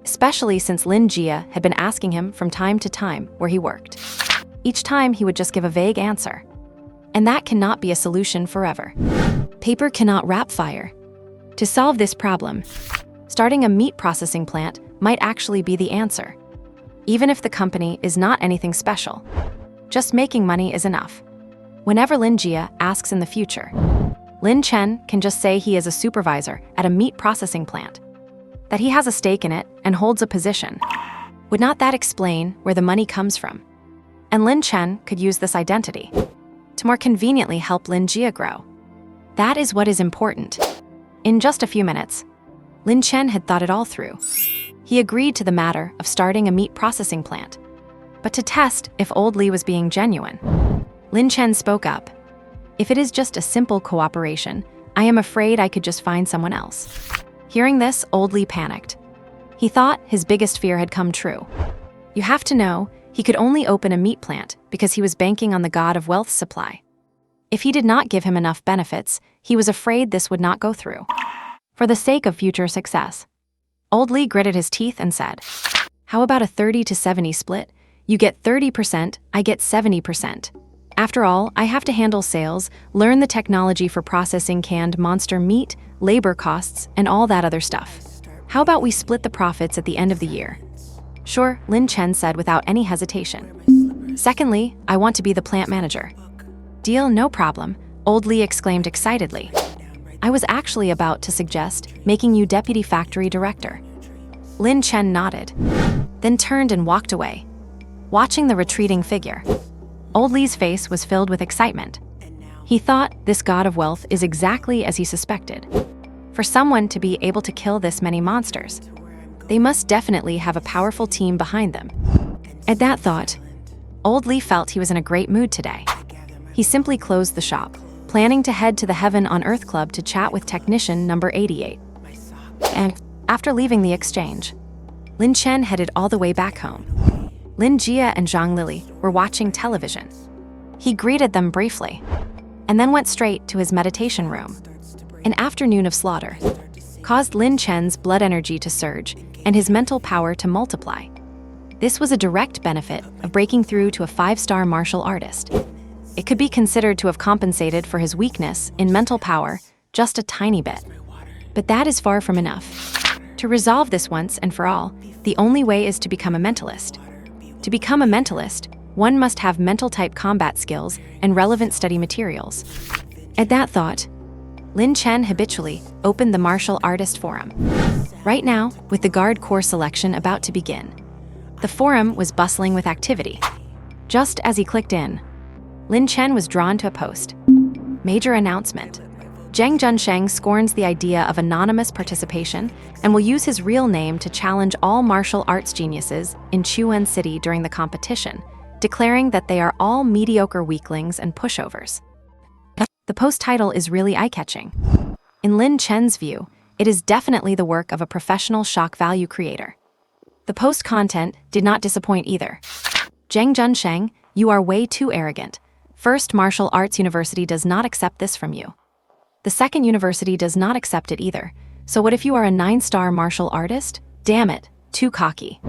especially since Lin Jia had been asking him from time to time where he worked. Each time he would just give a vague answer. And that cannot be a solution forever. Paper cannot wrap fire. To solve this problem, starting a meat processing plant might actually be the answer. Even if the company is not anything special, just making money is enough. Whenever Lin Jia asks in the future, Lin Chen can just say he is a supervisor at a meat processing plant, that he has a stake in it and holds a position. Would not that explain where the money comes from? And Lin Chen could use this identity to more conveniently help Lin Jia grow. That is what is important. In just a few minutes, Lin Chen had thought it all through. He agreed to the matter of starting a meat processing plant. But to test if old Li was being genuine, Lin Chen spoke up. "If it is just a simple cooperation, I am afraid I could just find someone else." Hearing this, old Li panicked. He thought his biggest fear had come true. You have to know, he could only open a meat plant because he was banking on the god of wealth's supply. If he did not give him enough benefits, he was afraid this would not go through. For the sake of future success, old Li gritted his teeth and said, "How about a 30 to 70 split? You get 30%, I get 70%. After all, I have to handle sales, learn the technology for processing canned monster meat, labor costs, and all that other stuff. How about we split the profits at the end of the year? Sure, Lin Chen said without any hesitation. Secondly, I want to be the plant manager. Deal, no problem, old Li exclaimed excitedly. I was actually about to suggest making you deputy factory director. Lin Chen nodded, then turned and walked away, watching the retreating figure. Old Li's face was filled with excitement. He thought this god of wealth is exactly as he suspected. For someone to be able to kill this many monsters, they must definitely have a powerful team behind them. At that thought, old Li felt he was in a great mood today. He simply closed the shop, planning to head to the Heaven on Earth Club to chat with technician number 88. And after leaving the exchange, Lin Chen headed all the way back home. Lin Jia and Zhang Lili were watching television. He greeted them briefly, and then went straight to his meditation room. An afternoon of slaughter caused Lin Chen's blood energy to surge and his mental power to multiply. This was a direct benefit of breaking through to a 5-star martial artist. It could be considered to have compensated for his weakness in mental power just a tiny bit. But that is far from enough. To resolve this once and for all, the only way is to become a mentalist. To become a mentalist, one must have mental-type combat skills and relevant study materials. At that thought, Lin Chen habitually opened the martial artist forum. Right now, with the guard corps selection about to begin, the forum was bustling with activity. Just as he clicked in, Lin Chen was drawn to a post. Major announcement. Zhang Junsheng scorns the idea of anonymous participation and will use his real name to challenge all martial arts geniuses in Chuan City during the competition, declaring that they are all mediocre weaklings and pushovers. The post title is really eye-catching. In Lin Chen's view, it is definitely the work of a professional shock value creator. The post content did not disappoint either. Zhang Junsheng, you are way too arrogant. First Martial Arts University does not accept this from you. The second university does not accept it either. So what if you are a 9-star martial artist? Damn it, too cocky.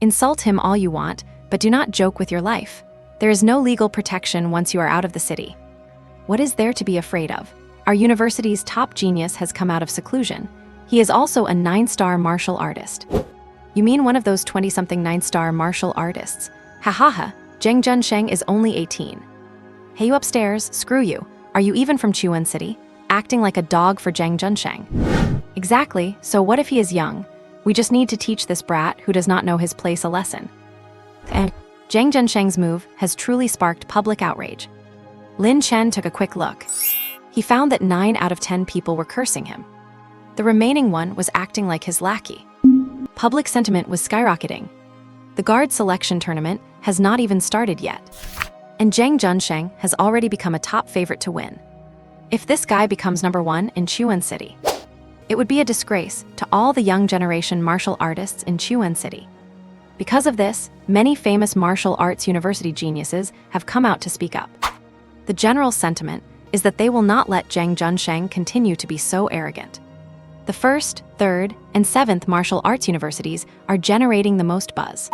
Insult him all you want, but do not joke with your life. There is no legal protection once you are out of the city. What is there to be afraid of? Our university's top genius has come out of seclusion. He is also a 9-star martial artist. You mean one of those 20-something 9-star martial artists? Ha ha ha, Zhang Junsheng is only 18. Hey, you upstairs, screw you. Are you even from Chuan City? Acting like a dog for Zhang Junsheng. Exactly, so what if he is young? We just need to teach this brat who does not know his place a lesson. And Zhang Junsheng's move has truly sparked public outrage. Lin Chen took a quick look. He found that 9 out of 10 people were cursing him. The remaining one was acting like his lackey. Public sentiment was skyrocketing. The guard selection tournament has not even started yet. And Zhang Junsheng has already become a top favorite to win. If this guy becomes number 1 in Chuan City, it would be a disgrace to all the young generation martial artists in Chuan City. Because of this, many famous martial arts university geniuses have come out to speak up. The general sentiment is that they will not let Zhang Junsheng continue to be so arrogant. The 1st, 3rd, and 7th martial arts universities are generating the most buzz.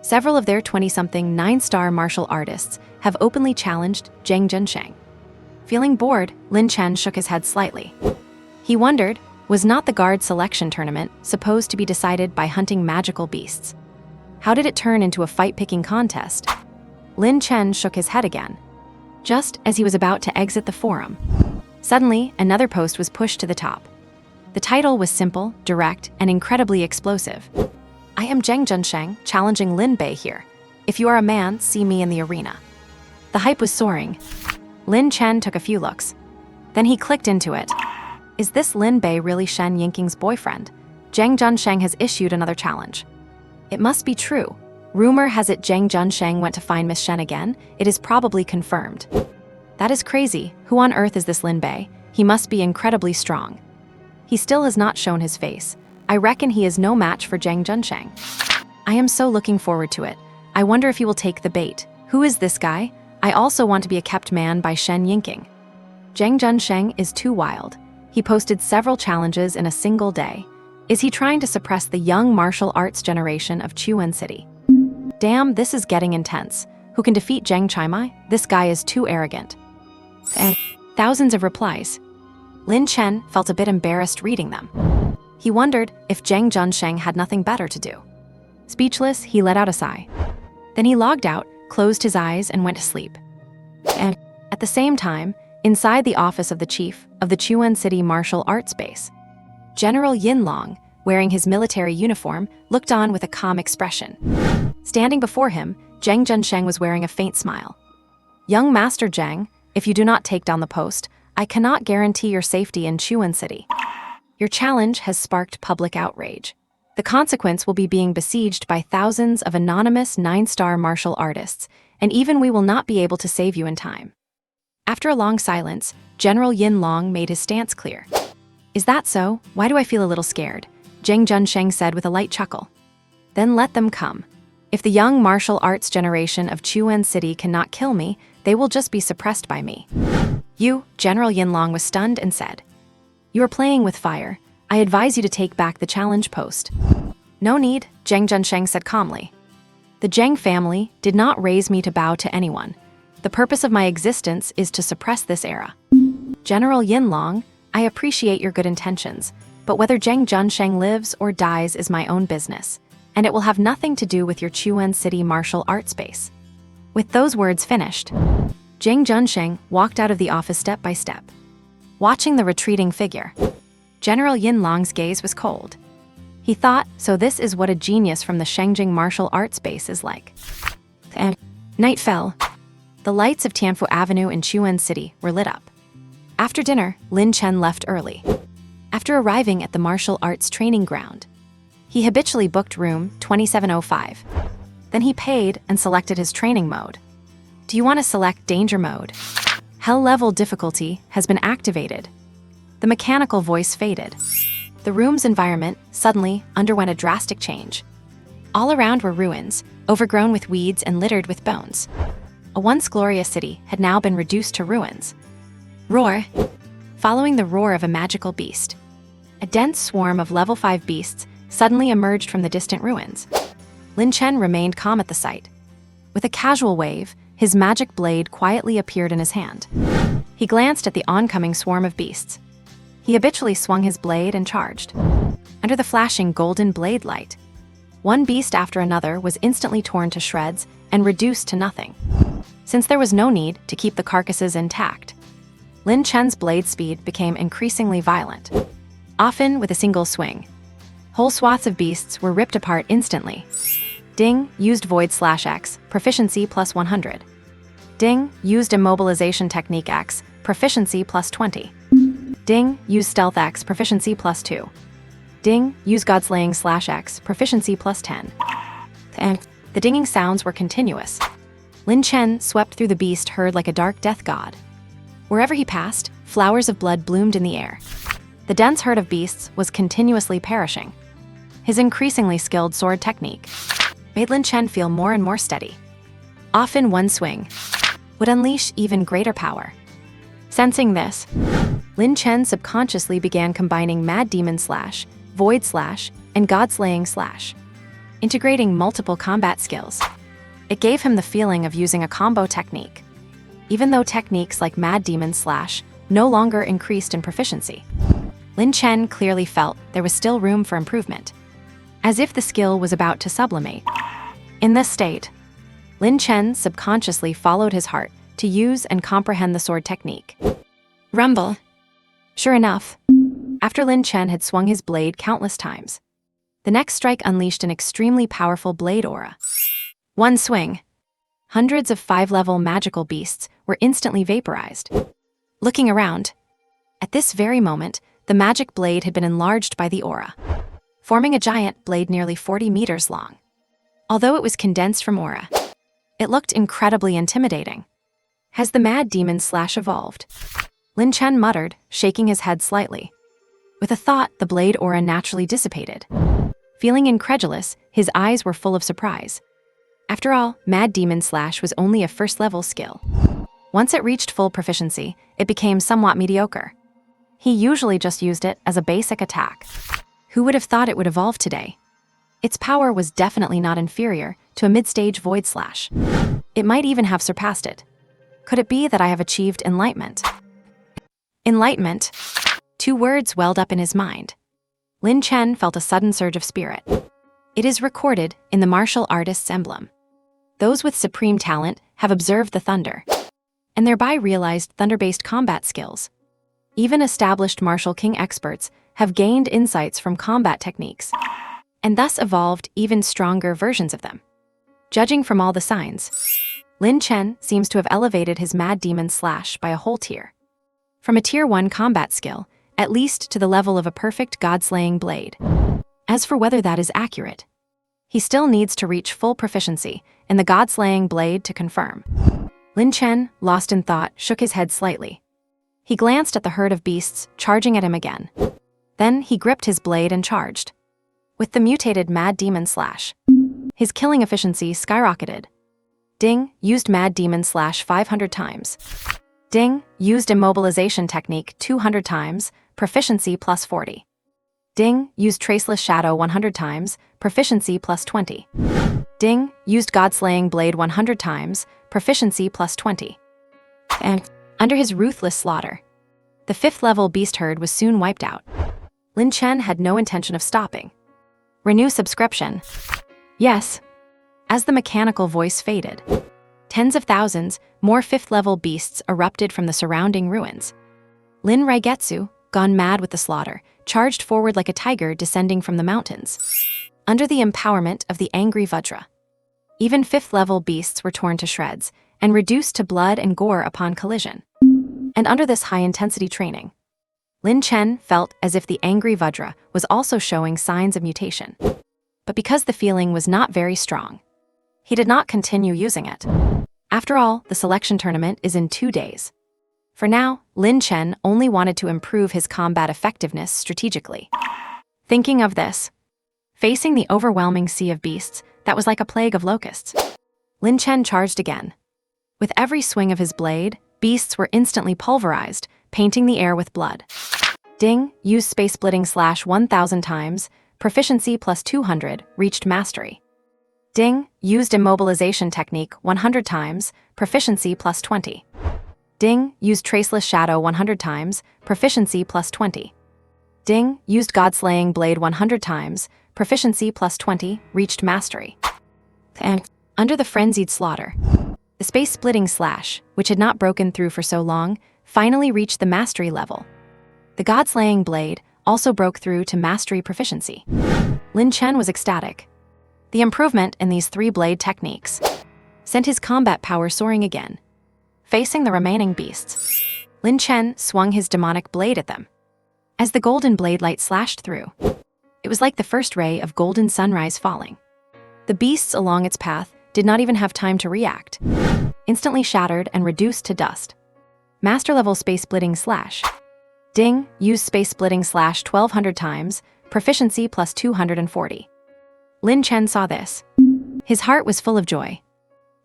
Several of their 20-something 9-star martial artists have openly challenged Zhang Junsheng. Feeling bored, Lin Chen shook his head slightly. He wondered, was not the guard selection tournament supposed to be decided by hunting magical beasts? How did it turn into a fight-picking contest? Lin Chen shook his head again. Just as he was about to exit the forum, suddenly another post was pushed to the top. The title was simple, direct, and incredibly explosive. I am Zhang Junsheng, challenging Lin Bei here. If you are a man, see me in the arena. The hype was soaring. Lin Chen took a few looks. Then he clicked into it. Is this Lin Bei really Shen Yinqing's boyfriend? Zhang Junsheng has issued another challenge. It must be true. Rumor has it Zhang Junsheng went to find Miss Shen again. It is probably confirmed. That is crazy. Who on earth is this Lin Bei? He must be incredibly strong. He still has not shown his face. I reckon he is no match for Zhang Junsheng. I am so looking forward to it. I wonder if he will take the bait. Who is this guy? I also want to be a kept man by Shen Yinqing. Zhang Junsheng is too wild. He posted several challenges in a single day. Is he trying to suppress the young martial arts generation of Chuan City? Damn, this is getting intense. Who can defeat Zhang Chaimai? This guy is too arrogant. And thousands of replies. Lin Chen felt a bit embarrassed reading them. He wondered if Zhang Junsheng had nothing better to do. Speechless, he let out a sigh. Then he logged out, closed his eyes, and went to sleep. And at the same time, inside the office of the chief of the Chuan City Martial Arts Base, General Yin Long, wearing his military uniform, looked on with a calm expression. Standing before him, Zhang Junsheng was wearing a faint smile. "Young Master Zhang, if you do not take down the post, I cannot guarantee your safety in Chuan City. Your challenge has sparked public outrage. The consequence will be being besieged by thousands of anonymous 9-star martial artists, and even we will not be able to save you in time." After a long silence, General Yin Long made his stance clear. "Is that so? Why do I feel a little scared?" Zhang Junsheng said with a light chuckle. "Then let them come. If the young martial arts generation of Chuan City cannot kill me, they will just be suppressed by me." "You," General Yin Long was stunned and said, "You are playing with fire. I advise you to take back the challenge post." "No need," Zhang Junsheng said calmly. "The Zhang family did not raise me to bow to anyone. The purpose of my existence is to suppress this era." "General Yin Long, I appreciate your good intentions, but whether Zhang Junsheng lives or dies is my own business, and it will have nothing to do with your Chuan City Martial Arts Base." With those words finished, Zhang Junsheng walked out of the office step by step. Watching the retreating figure, General Yin Long's gaze was cold. He thought, so this is what a genius from the Shengjing Martial Arts Base is like. And night fell. The lights of Tianfu Avenue in Chuan City were lit up. After dinner, Lin Chen left early. After arriving at the martial arts training ground, he habitually booked room 2705. Then he paid and selected his training mode. "Do you want to select danger mode? Hell level difficulty has been activated." The mechanical voice faded. The room's environment suddenly underwent a drastic change. All around were ruins, overgrown with weeds and littered with bones. A once glorious city had now been reduced to ruins. Roar! Following the roar of a magical beast, a dense swarm of level 5 beasts suddenly emerged from the distant ruins. Lin Chen remained calm at the sight. With a casual wave, his magic blade quietly appeared in his hand. He glanced at the oncoming swarm of beasts. He habitually swung his blade and charged. Under the flashing golden blade light, one beast after another was instantly torn to shreds and reduced to nothing. Since there was no need to keep the carcasses intact, Lin Chen's blade speed became increasingly violent. Often with a single swing, whole swaths of beasts were ripped apart instantly. Ding, used Void/X, proficiency plus 100. Ding, used Immobilization Technique X, proficiency plus 20. Ding, use Stealth X, proficiency plus 2. Ding, use Godslaying/X, proficiency plus 10. And the dinging sounds were continuous. Lin Chen swept through the beast herd like a dark death god. Wherever he passed, flowers of blood bloomed in the air. The dense herd of beasts was continuously perishing. His increasingly skilled sword technique made Lin Chen feel more and more steady. Often one swing would unleash even greater power. Sensing this, Lin Chen subconsciously began combining Mad Demon Slash, Void Slash, and God-Slaying Slash, integrating multiple combat skills. It gave him the feeling of using a combo technique, even though techniques like Mad Demon Slash no longer increased in proficiency. Lin Chen clearly felt there was still room for improvement, as if the skill was about to sublimate. In this state, Lin Chen subconsciously followed his heart to use and comprehend the sword technique. Rumble. Sure enough, after Lin Chen had swung his blade countless times, the next strike unleashed an extremely powerful blade aura. One swing. Hundreds of 5-level magical beasts were instantly vaporized. Looking around, at this very moment, the magic blade had been enlarged by the aura, forming a giant blade nearly 40 meters long. Although it was condensed from aura, it looked incredibly intimidating. Has the Mad Demon Slash evolved? Lin Chen muttered, shaking his head slightly. With a thought, the blade aura naturally dissipated. Feeling incredulous, his eyes were full of surprise. After all, Mad Demon Slash was only a first-level skill. Once it reached full proficiency, it became somewhat mediocre. He usually just used it as a basic attack. Who would have thought it would evolve today? Its power was definitely not inferior to a mid-stage Void Slash. It might even have surpassed it. Could it be that I have achieved enlightenment? Enlightenment? 2 words welled up in his mind. Lin Chen felt a sudden surge of spirit. It is recorded in the martial artist's emblem. Those with supreme talent have observed the thunder, and thereby realized thunder-based combat skills. Even established martial king experts have gained insights from combat techniques, and thus evolved even stronger versions of them. Judging from all the signs, Lin Chen seems to have elevated his Mad Demon Slash by a whole tier. From a Tier 1 combat skill, at least to the level of a perfect god-slaying blade. As for whether that is accurate, he still needs to reach full proficiency in the god-slaying blade to confirm. Lin Chen, lost in thought, shook his head slightly. He glanced at the herd of beasts charging at him again. Then he gripped his blade and charged. With the mutated Mad Demon Slash, his killing efficiency skyrocketed. Ding, used Mad Demon Slash 500 times. Ding, used immobilization technique 200 times, proficiency plus 40. Ding, used Traceless Shadow 100 times, proficiency plus 20. Ding, used God-Slaying Blade 100 times, proficiency plus 20. And under his ruthless slaughter, the 5th level beast herd was soon wiped out. Lin Chen had no intention of stopping. Renew subscription. Yes. As the mechanical voice faded, tens of thousands more 5th level beasts erupted from the surrounding ruins. Lin Raigetsu, gone mad with the slaughter, charged forward like a tiger descending from the mountains, under the empowerment of the angry Vajra. Even 5th level beasts were torn to shreds and reduced to blood and gore upon collision. And under this high-intensity training, Lin Chen felt as if the angry Vajra was also showing signs of mutation. But because the feeling was not very strong, he did not continue using it. After all, the selection tournament is in 2 days. For now, Lin Chen only wanted to improve his combat effectiveness strategically. Thinking of this, facing the overwhelming sea of beasts that was like a plague of locusts, Lin Chen charged again. With every swing of his blade, beasts were instantly pulverized, painting the air with blood. Ding, used Space Splitting Slash 1,000 times, proficiency plus 200, reached mastery. Ding, used Immobilization Technique 100 times, proficiency plus 20. Ding, used Traceless Shadow 100 times, proficiency plus 20. Ding, used God-Slaying Blade 100 times, proficiency plus 20, reached mastery. And under the frenzied slaughter, the Space-Splitting Slash, which had not broken through for so long, finally reached the mastery level. The God-Slaying Blade also broke through to mastery proficiency. Lin Chen was ecstatic. The improvement in these 3 blade techniques sent his combat power soaring again. Facing the remaining beasts, Lin Chen swung his demonic blade at them. As the golden blade light slashed through, it was like the first ray of golden sunrise falling. The beasts along its path did not even have time to react, instantly shattered and reduced to dust. Master-level Space-Splitting Slash. Ding, used Space-Splitting Slash 1,200 times, proficiency plus 240. Lin Chen saw this. His heart was full of joy.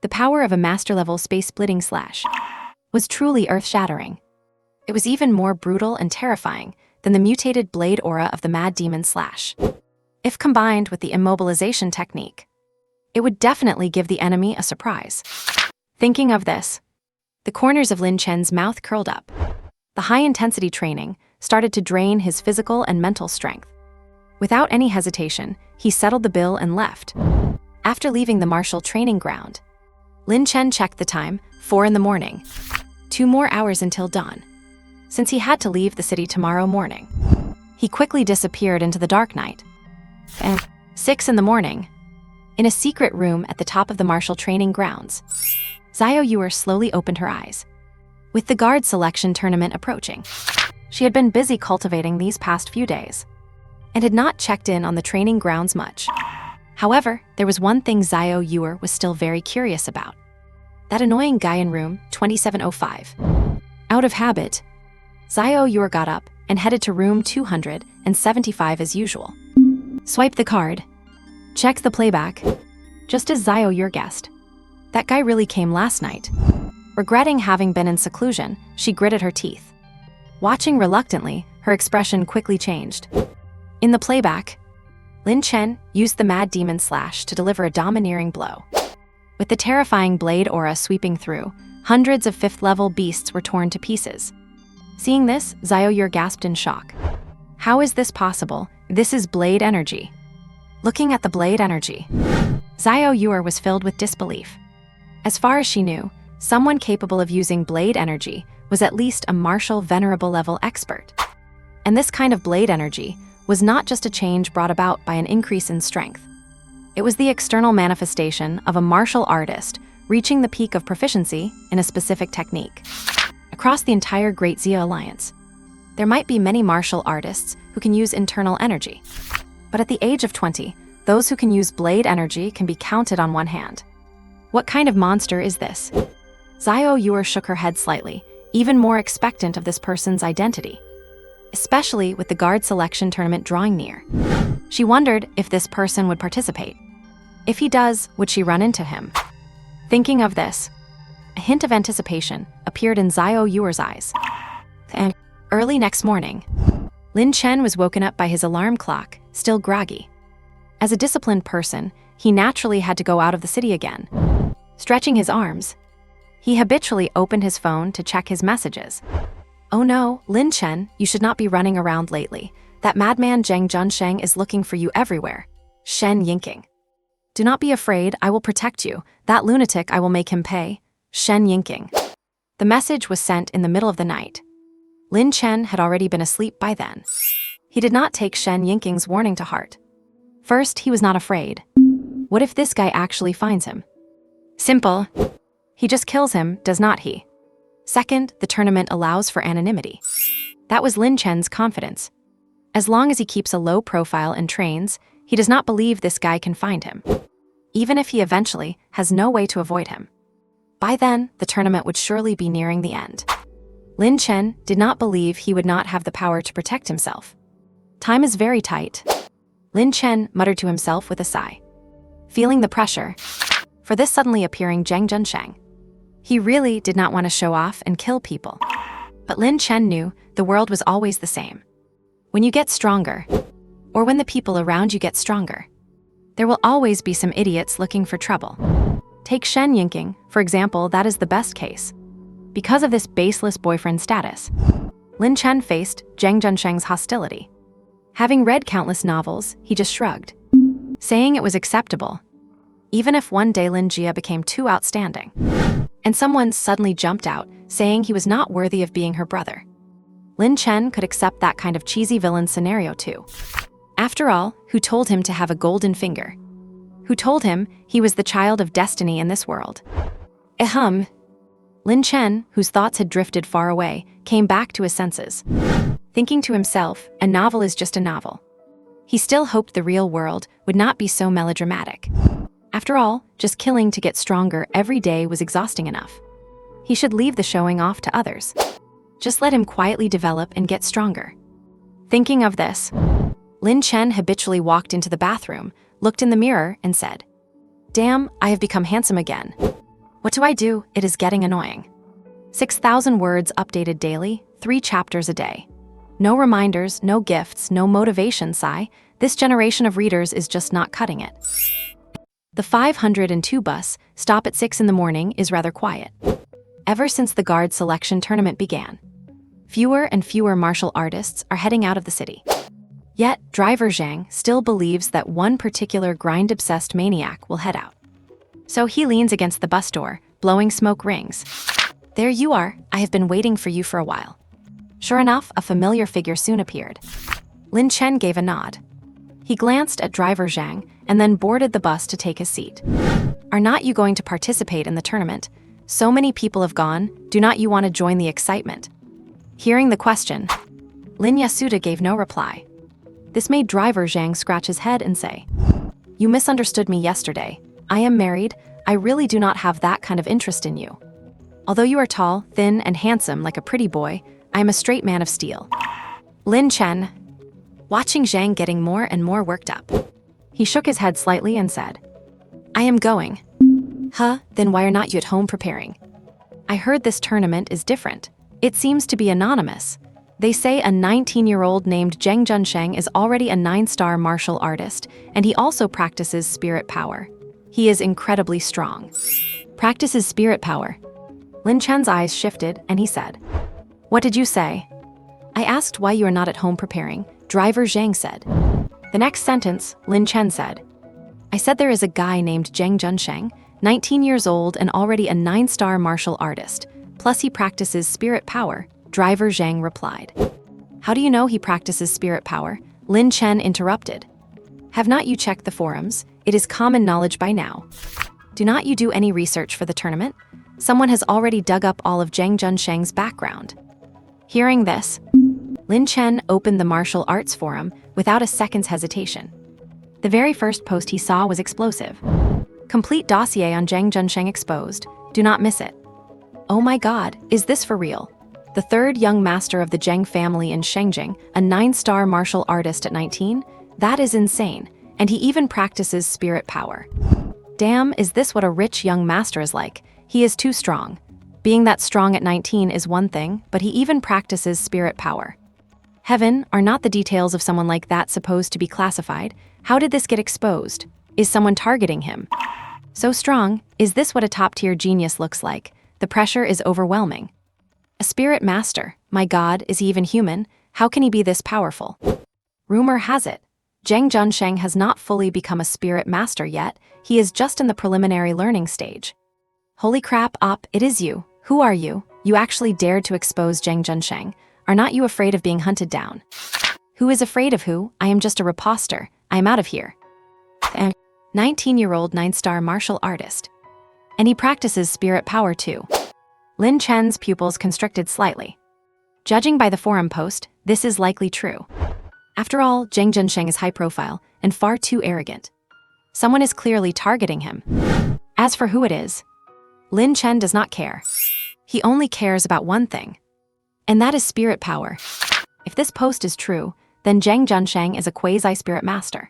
The power of a master-level Space-Splitting Slash was truly earth-shattering. It was even more brutal and terrifying than the mutated blade aura of the Mad Demon Slash. If combined with the immobilization technique, it would definitely give the enemy a surprise. Thinking of this, the corners of Lin Chen's mouth curled up. The high-intensity training started to drain his physical and mental strength. Without any hesitation, he settled the bill and left. After leaving the martial training ground, Lin Chen checked the time, 4 in the morning. 2 more hours until dawn. Since he had to leave the city tomorrow morning, he quickly disappeared into the dark night. And 6 in the morning, in a secret room at the top of the martial training grounds, Xiao Yuer slowly opened her eyes. With the guard selection tournament approaching, she had been busy cultivating these past few days, and had not checked in on the training grounds much. However, there was one thing Xiao Yuer was still very curious about. That annoying guy in room 2705. Out of habit, Xiao Yuer got up and headed to room 275 as usual. Swipe the card. Check the playback. Just as Xiao Yuer guessed, that guy really came last night. Regretting having been in seclusion, she gritted her teeth. Watching reluctantly, her expression quickly changed. In the playback, Lin Chen used the Mad Demon Slash to deliver a domineering blow. With the terrifying blade aura sweeping through, hundreds of 5th-level beasts were torn to pieces. Seeing this, Xiao Yuer gasped in shock. How is this possible? This is blade energy. Looking at the blade energy, Xiao Yuer was filled with disbelief. As far as she knew, someone capable of using blade energy was at least a martial venerable level expert. And this kind of blade energy was not just a change brought about by an increase in strength. It was the external manifestation of a martial artist reaching the peak of proficiency in a specific technique. Across the entire Great Xia Alliance, there might be many martial artists who can use internal energy. But at the age of 20, those who can use blade energy can be counted on one hand. What kind of monster is this? Xiao Yuer shook her head slightly, even more expectant of this person's identity, especially with the guard selection tournament drawing near. She wondered if this person would participate. If he does, would she run into him? Thinking of this, a hint of anticipation appeared in Xiao Yuer's eyes. And early next morning, Lin Chen was woken up by his alarm clock, still groggy. As a disciplined person, he naturally had to go out of the city again. Stretching his arms, he habitually opened his phone to check his messages. Oh no, Lin Chen, you should not be running around lately. That madman Zhang Junsheng is looking for you everywhere. Shen Yinking. Do not be afraid, I will protect you. That lunatic, I will make him pay. Shen Yinking. The message was sent in the middle of the night. Lin Chen had already been asleep by then. He did not take Shen Yinking's warning to heart. First, he was not afraid. What if this guy actually finds him? Simple. He just kills him, does not he? Second, the tournament allows for anonymity. That was Lin Chen's confidence. As long as he keeps a low profile and trains, he does not believe this guy can find him, even if he eventually has no way to avoid him. By then, the tournament would surely be nearing the end. Lin Chen did not believe he would not have the power to protect himself. Time is very tight. Lin Chen muttered to himself with a sigh, feeling the pressure for this suddenly appearing Zhang Junsheng. He really did not want to show off and kill people. But Lin Chen knew the world was always the same. When you get stronger, or when the people around you get stronger, there will always be some idiots looking for trouble. Take Shen Yinking, for example, that is the best case. Because of this baseless boyfriend status, Lin Chen faced Zhang Junsheng's hostility. Having read countless novels, he just shrugged, saying it was acceptable, even if one day Lin Jia became too outstanding, and someone suddenly jumped out, saying he was not worthy of being her brother. Lin Chen could accept that kind of cheesy villain scenario too. After all, who told him to have a golden finger? Who told him he was the child of destiny in this world? Ahem. Lin Chen, whose thoughts had drifted far away, came back to his senses, thinking to himself, a novel is just a novel. He still hoped the real world would not be so melodramatic. After all, just killing to get stronger every day was exhausting enough. He should leave the showing off to others. Just let him quietly develop and get stronger. Thinking of this, Lin Chen habitually walked into the bathroom, looked in the mirror, and said, "Damn, I have become handsome again. What do I do? It is getting annoying." 6,000 words updated daily, 3 chapters a day. No reminders, no gifts, no motivation, sigh. This generation of readers is just not cutting it. The 502 bus stop at 6 in the morning is rather quiet. Ever since the guard selection tournament began, fewer and fewer martial artists are heading out of the city. Yet, driver Zhang still believes that one particular grind-obsessed maniac will head out. So he leans against the bus door, blowing smoke rings. "There you are, I have been waiting for you for a while." Sure enough, a familiar figure soon appeared. Lin Chen gave a nod. He glanced at driver Zhang and then boarded the bus to take his seat. "Are not you going to participate in the tournament? So many people have gone, do not you want to join the excitement?" Hearing the question, Lin Yasuda gave no reply. This made driver Zhang scratch his head and say, "You misunderstood me yesterday. I am married, I really do not have that kind of interest in you. Although you are tall, thin, and handsome like a pretty boy, I am a straight man of steel." Lin Chen, watching Zhang getting more and more worked up, he shook his head slightly and said, "I am going." "Huh, then why are not you at home preparing? I heard this tournament is different. It seems to be anonymous. They say a 19-year-old named Zhang Junsheng is already a 9-star martial artist, and he also practices spirit power. He is incredibly strong." Practices spirit power. Lin Chen's eyes shifted, and he said, "What did you say?" "I asked why you are not at home preparing," driver Zhang said. The next sentence, Lin Chen said, I said there is a guy named Zhang Junsheng, 19 years old and already a 9-star martial artist, plus he practices spirit power, Driver Zhang replied. How do you know he practices spirit power? Lin Chen interrupted. Have not you checked the forums? It is common knowledge by now. Do not you do any research for the tournament? Someone has already dug up all of Zhang Junsheng's background. Hearing this, Lin Chen opened the martial arts forum without a second's hesitation. The very first post he saw was explosive. Complete dossier on Zhang Junsheng exposed. Do not miss it. Oh my god, is this for real? The third young master of the Zheng family in Shengjing, a 9-star martial artist at 19? That is insane, and he even practices spirit power. Damn, is this what a rich young master is like? He is too strong. Being that strong at 19 is one thing, but he even practices spirit power. Heaven, are not the details of someone like that supposed to be classified? How did this get exposed? Is someone targeting him? So strong, is this what a top-tier genius looks like? The pressure is overwhelming. A spirit master, my god, is he even human? How can he be this powerful? Rumor has it, Zhang Junsheng has not fully become a spirit master yet, he is just in the preliminary learning stage. Holy crap, Op, it is you. Who are you? You actually dared to expose Zhang Junsheng. Are not you afraid of being hunted down? Who is afraid of who? I am just a riposter. I am out of here. 19-year-old 9-star martial artist. And he practices spirit power too. Lin Chen's pupils constricted slightly. Judging by the forum post, this is likely true. After all, Zhang Junsheng is high profile and far too arrogant. Someone is clearly targeting him. As for who it is, Lin Chen does not care. He only cares about one thing, and that is spirit power. If this post is true, then Zhang Junsheng is a quasi-spirit master.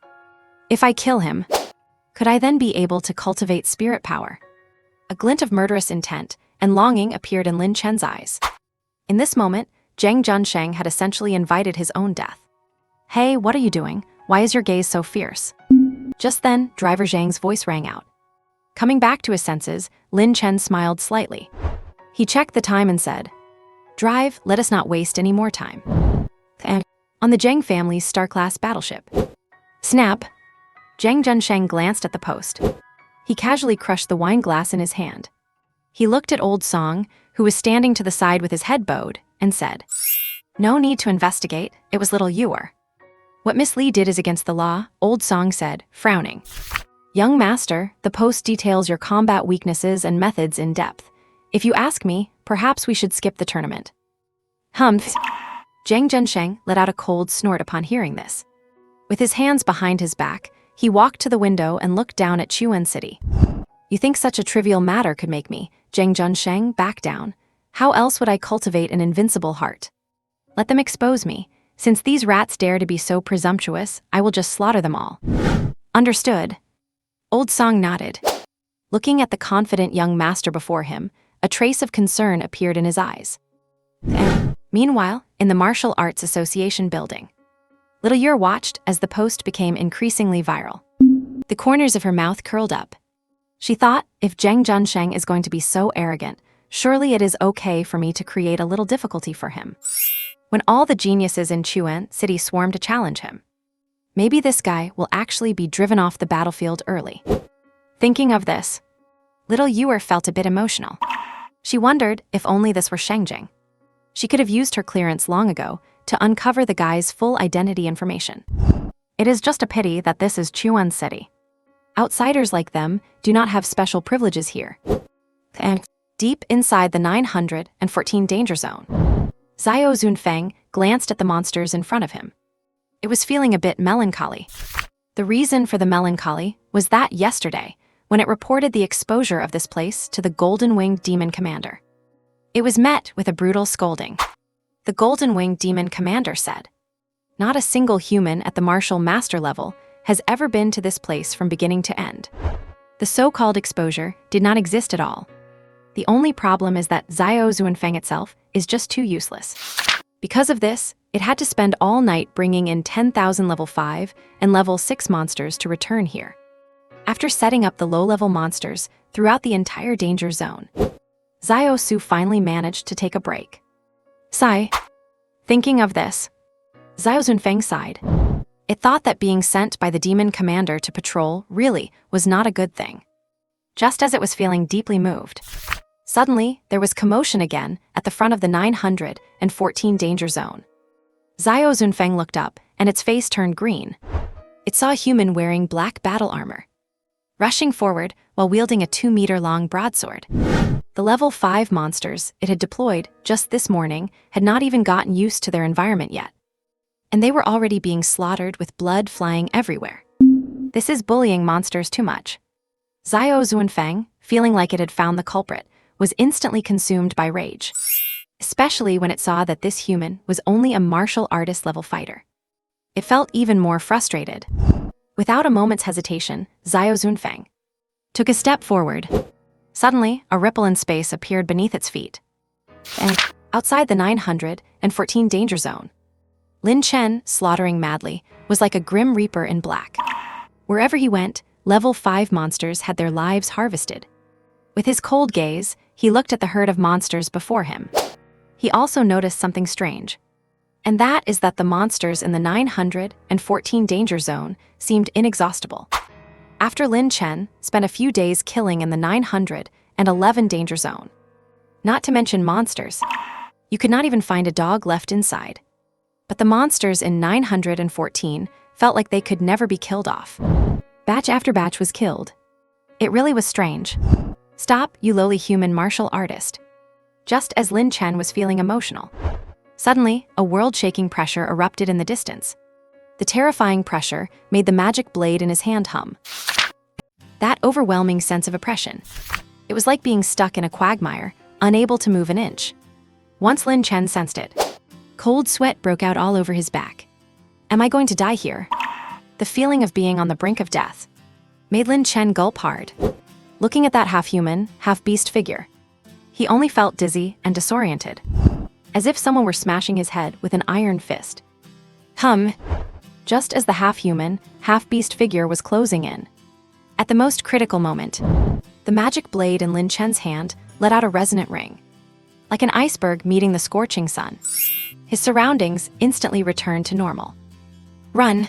If I kill him, could I then be able to cultivate spirit power? A glint of murderous intent and longing appeared in Lin Chen's eyes. In this moment, Zhang Junsheng had essentially invited his own death. Hey, what are you doing? Why is your gaze so fierce? Just then, Driver Zhang's voice rang out. Coming back to his senses, Lin Chen smiled slightly. He checked the time and said, Drive, let us not waste any more time. On the Zheng family's star-class battleship. Snap! Zhang Junsheng glanced at the post. He casually crushed the wine glass in his hand. He looked at Old Song, who was standing to the side with his head bowed, and said, No need to investigate, it was little Ewer. What Miss Li did is against the law, Old Song said, frowning. Young master, the post details your combat weaknesses and methods in depth. If you ask me, perhaps we should skip the tournament. Humph. Zhang Junsheng let out a cold snort upon hearing this. With his hands behind his back, he walked to the window and looked down at Chuan City. You think such a trivial matter could make me, Zhang Junsheng, back down? How else would I cultivate an invincible heart? Let them expose me. Since these rats dare to be so presumptuous, I will just slaughter them all. Understood. Old Song nodded. Looking at the confident young master before him, a trace of concern appeared in his eyes. Meanwhile, in the Martial Arts Association building, Little Yer watched as the post became increasingly viral. The corners of her mouth curled up. She thought, if Zhang Junsheng is going to be so arrogant, surely it is okay for me to create a little difficulty for him. When all the geniuses in Chuan City swarmed to challenge him, maybe this guy will actually be driven off the battlefield early. Thinking of this, Little Ewer felt a bit emotional. She wondered if only this were Shengjing. She could have used her clearance long ago to uncover the guy's full identity information. It is just a pity that this is Chuan City. Outsiders like them do not have special privileges here. And deep inside the 914 danger zone, Xiao Zunfeng glanced at the monsters in front of him. It was feeling a bit melancholy. The reason for the melancholy was that yesterday, when it reported the exposure of this place to the golden-winged demon commander, it was met with a brutal scolding. The golden-winged demon commander said, Not a single human at the martial master level has ever been to this place from beginning to end. The so-called exposure did not exist at all. The only problem is that Xiao Zunfeng itself is just too useless. Because of this, it had to spend all night bringing in 10,000 level 5 and level 6 monsters to return here. After setting up the low-level monsters throughout the entire danger zone, Xiao Su finally managed to take a break. Sigh. Thinking of this, Xiao Zunfeng sighed. It thought that being sent by the demon commander to patrol really was not a good thing. Just as it was feeling deeply moved, suddenly there was commotion again at the front of the 914 danger zone. Xiao Zunfeng looked up, and its face turned green. It saw a human wearing black battle armor, rushing forward while wielding a 2-meter-long broadsword. The level 5 monsters it had deployed just this morning had not even gotten used to their environment yet, and they were already being slaughtered with blood flying everywhere. This is bullying monsters too much. Xiao Zunfeng, feeling like it had found the culprit, was instantly consumed by rage, especially when it saw that this human was only a martial artist level fighter. It felt even more frustrated. Without a moment's hesitation, Xiao Zunfeng took a step forward. Suddenly, a ripple in space appeared beneath its feet. And outside the 914 danger zone, Lin Chen, slaughtering madly, was like a grim reaper in black. Wherever he went, level 5 monsters had their lives harvested. With his cold gaze, he looked at the herd of monsters before him. He also noticed something strange. And that is that the monsters in the 914 danger zone seemed inexhaustible. After Lin Chen spent a few days killing in the 911 danger zone, not to mention monsters, you could not even find a dog left inside. But the monsters in 914 felt like they could never be killed off. Batch after batch was killed. It really was strange. Stop, you lowly human martial artist. Just as Lin Chen was feeling emotional, suddenly, a world-shaking pressure erupted in the distance. The terrifying pressure made the magic blade in his hand hum. That overwhelming sense of oppression. It was like being stuck in a quagmire, unable to move an inch. Once Lin Chen sensed it, cold sweat broke out all over his back. Am I going to die here? The feeling of being on the brink of death made Lin Chen gulp hard. Looking at that half-human, half-beast figure, he only felt dizzy and disoriented, as if someone were smashing his head with an iron fist. Just as the half-human, half-beast figure was closing in. At the most critical moment, the magic blade in Lin Chen's hand let out a resonant ring. Like an iceberg meeting the scorching sun, his surroundings instantly returned to normal. Run!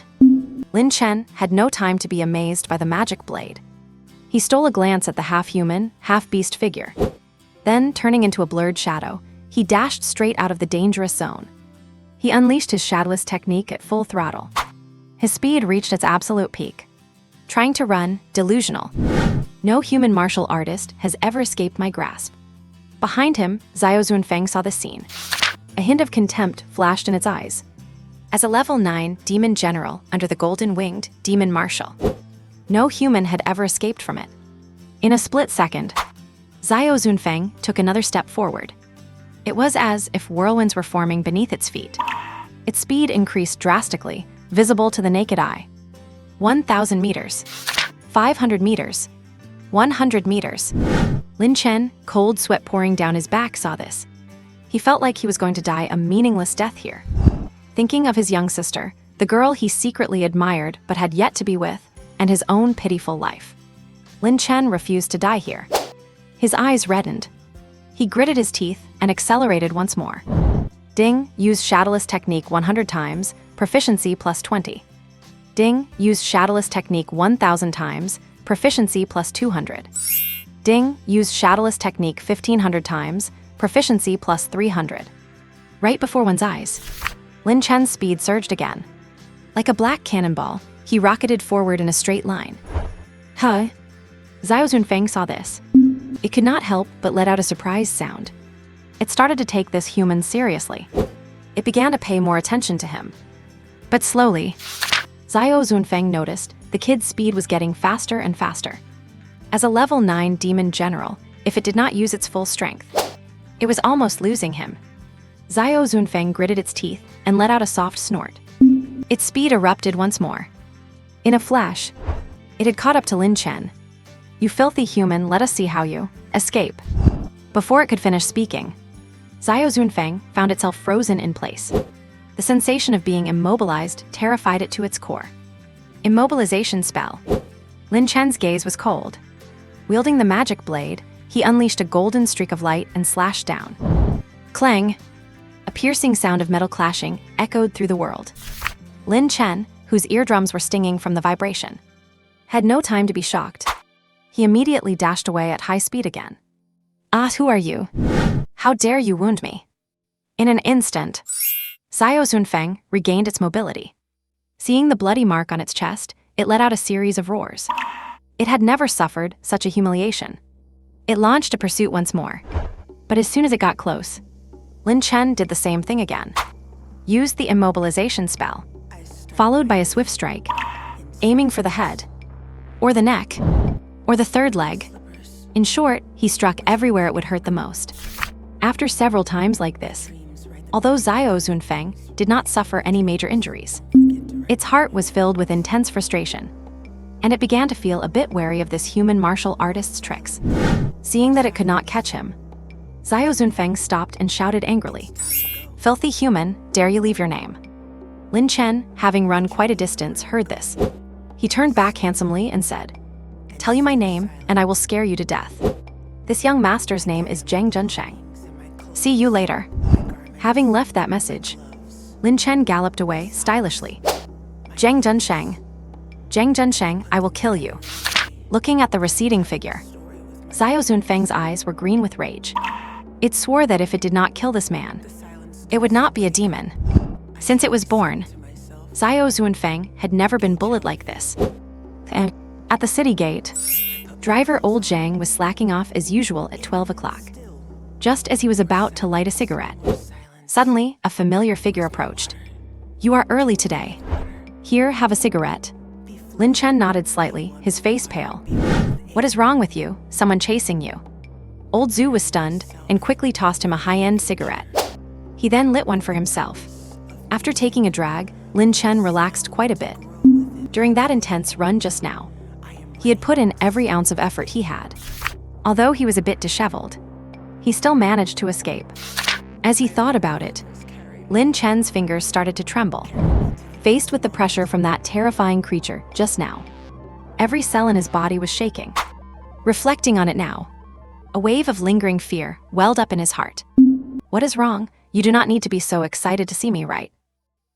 Lin Chen had no time to be amazed by the magic blade. He stole a glance at the half-human, half-beast figure. Then, turning into a blurred shadow, he dashed straight out of the dangerous zone. He unleashed his shadowless technique at full throttle. His speed reached its absolute peak. Trying to run, delusional. No human martial artist has ever escaped my grasp. Behind him, Xiao Zunfeng saw the scene. A hint of contempt flashed in its eyes. As a level 9 demon general under the golden-winged demon marshal, no human had ever escaped from it. In a split second, Xiao Zunfeng took another step forward. It was as if whirlwinds were forming beneath its feet. Its speed increased drastically, visible to the naked eye. 1,000 meters. 500 meters. 100 meters. Lin Chen, cold sweat pouring down his back, saw this. He felt like he was going to die a meaningless death here. Thinking of his young sister, the girl he secretly admired but had yet to be with, and his own pitiful life, Lin Chen refused to die here. His eyes reddened. He gritted his teeth and accelerated once more. Ding, use shadowless technique 100 times, proficiency plus 20. Ding, use shadowless technique 1,000 times, proficiency plus 200. Ding, use shadowless technique 1,500 times, proficiency plus 300. Right before one's eyes, Lin Chen's speed surged again. Like a black cannonball, he rocketed forward in a straight line. Xiao Zunfeng saw this. It could not help but let out a surprised sound. It started to take this human seriously. It began to pay more attention to him. But slowly, Xiao Zunfeng noticed the kid's speed was getting faster and faster. As a level 9 demon general, if it did not use its full strength, it was almost losing him. Xiao Zunfeng gritted its teeth and let out a soft snort. Its speed erupted once more. In a flash, it had caught up to Lin Chen. You filthy human, let us see how you escape. Before it could finish speaking, Xiao Zunfeng found itself frozen in place. The sensation of being immobilized terrified it to its core. Immobilization spell. Lin Chen's gaze was cold. Wielding the magic blade, he unleashed a golden streak of light and slashed down. Clang! A piercing sound of metal clashing echoed through the world. Lin Chen, who whose eardrums were stinging from the vibration. Had no time to be shocked. He immediately dashed away at high speed again. "Ah, who are you? How dare you wound me?" In an instant, Xiao Zunfeng regained its mobility. Seeing the bloody mark on its chest, it let out a series of roars. It had never suffered such a humiliation. It launched a pursuit once more. But as soon as it got close, Lin Chen did the same thing again. Used the immobilization spell, followed by a swift strike, aiming for the head, or the neck, or the third leg. In short, he struck everywhere it would hurt the most. After several times like this, although Xiao Zunfeng did not suffer any major injuries, its heart was filled with intense frustration, and it began to feel a bit wary of this human martial artist's tricks. Seeing that it could not catch him, Xiao Zunfeng stopped and shouted angrily, "Filthy human, dare you leave your name?" Lin Chen, having run quite a distance, heard this. He turned back handsomely and said, "Tell you my name, and I will scare you to death. This young master's name is Zhang Junsheng. See you later." Having left that message, Lin Chen galloped away stylishly. "Zhang Junsheng, I will kill you." Looking at the receding figure, Xiao Zunfeng's eyes were green with rage. It swore that if it did not kill this man, it would not be a demon. Since it was born, Xiao Zunfeng had never been bullied like this. And at the city gate, driver old Zhang was slacking off as usual at 12 o'clock. Just as he was about to light a cigarette, suddenly a familiar figure approached. "You are early today. Here, have a cigarette." Lin Chen nodded slightly, his face pale. "What is wrong with you? Someone chasing you?" Old Zhu was stunned and quickly tossed him a high-end cigarette. He then lit one for himself. After taking a drag, Lin Chen relaxed quite a bit. During that intense run just now, he had put in every ounce of effort he had. Although he was a bit disheveled, he still managed to escape. As he thought about it, Lin Chen's fingers started to tremble, faced with the pressure from that terrifying creature just now. Every cell in his body was shaking. Reflecting on it now, a wave of lingering fear welled up in his heart. "What is wrong? You do not need to be so excited to see me, right?"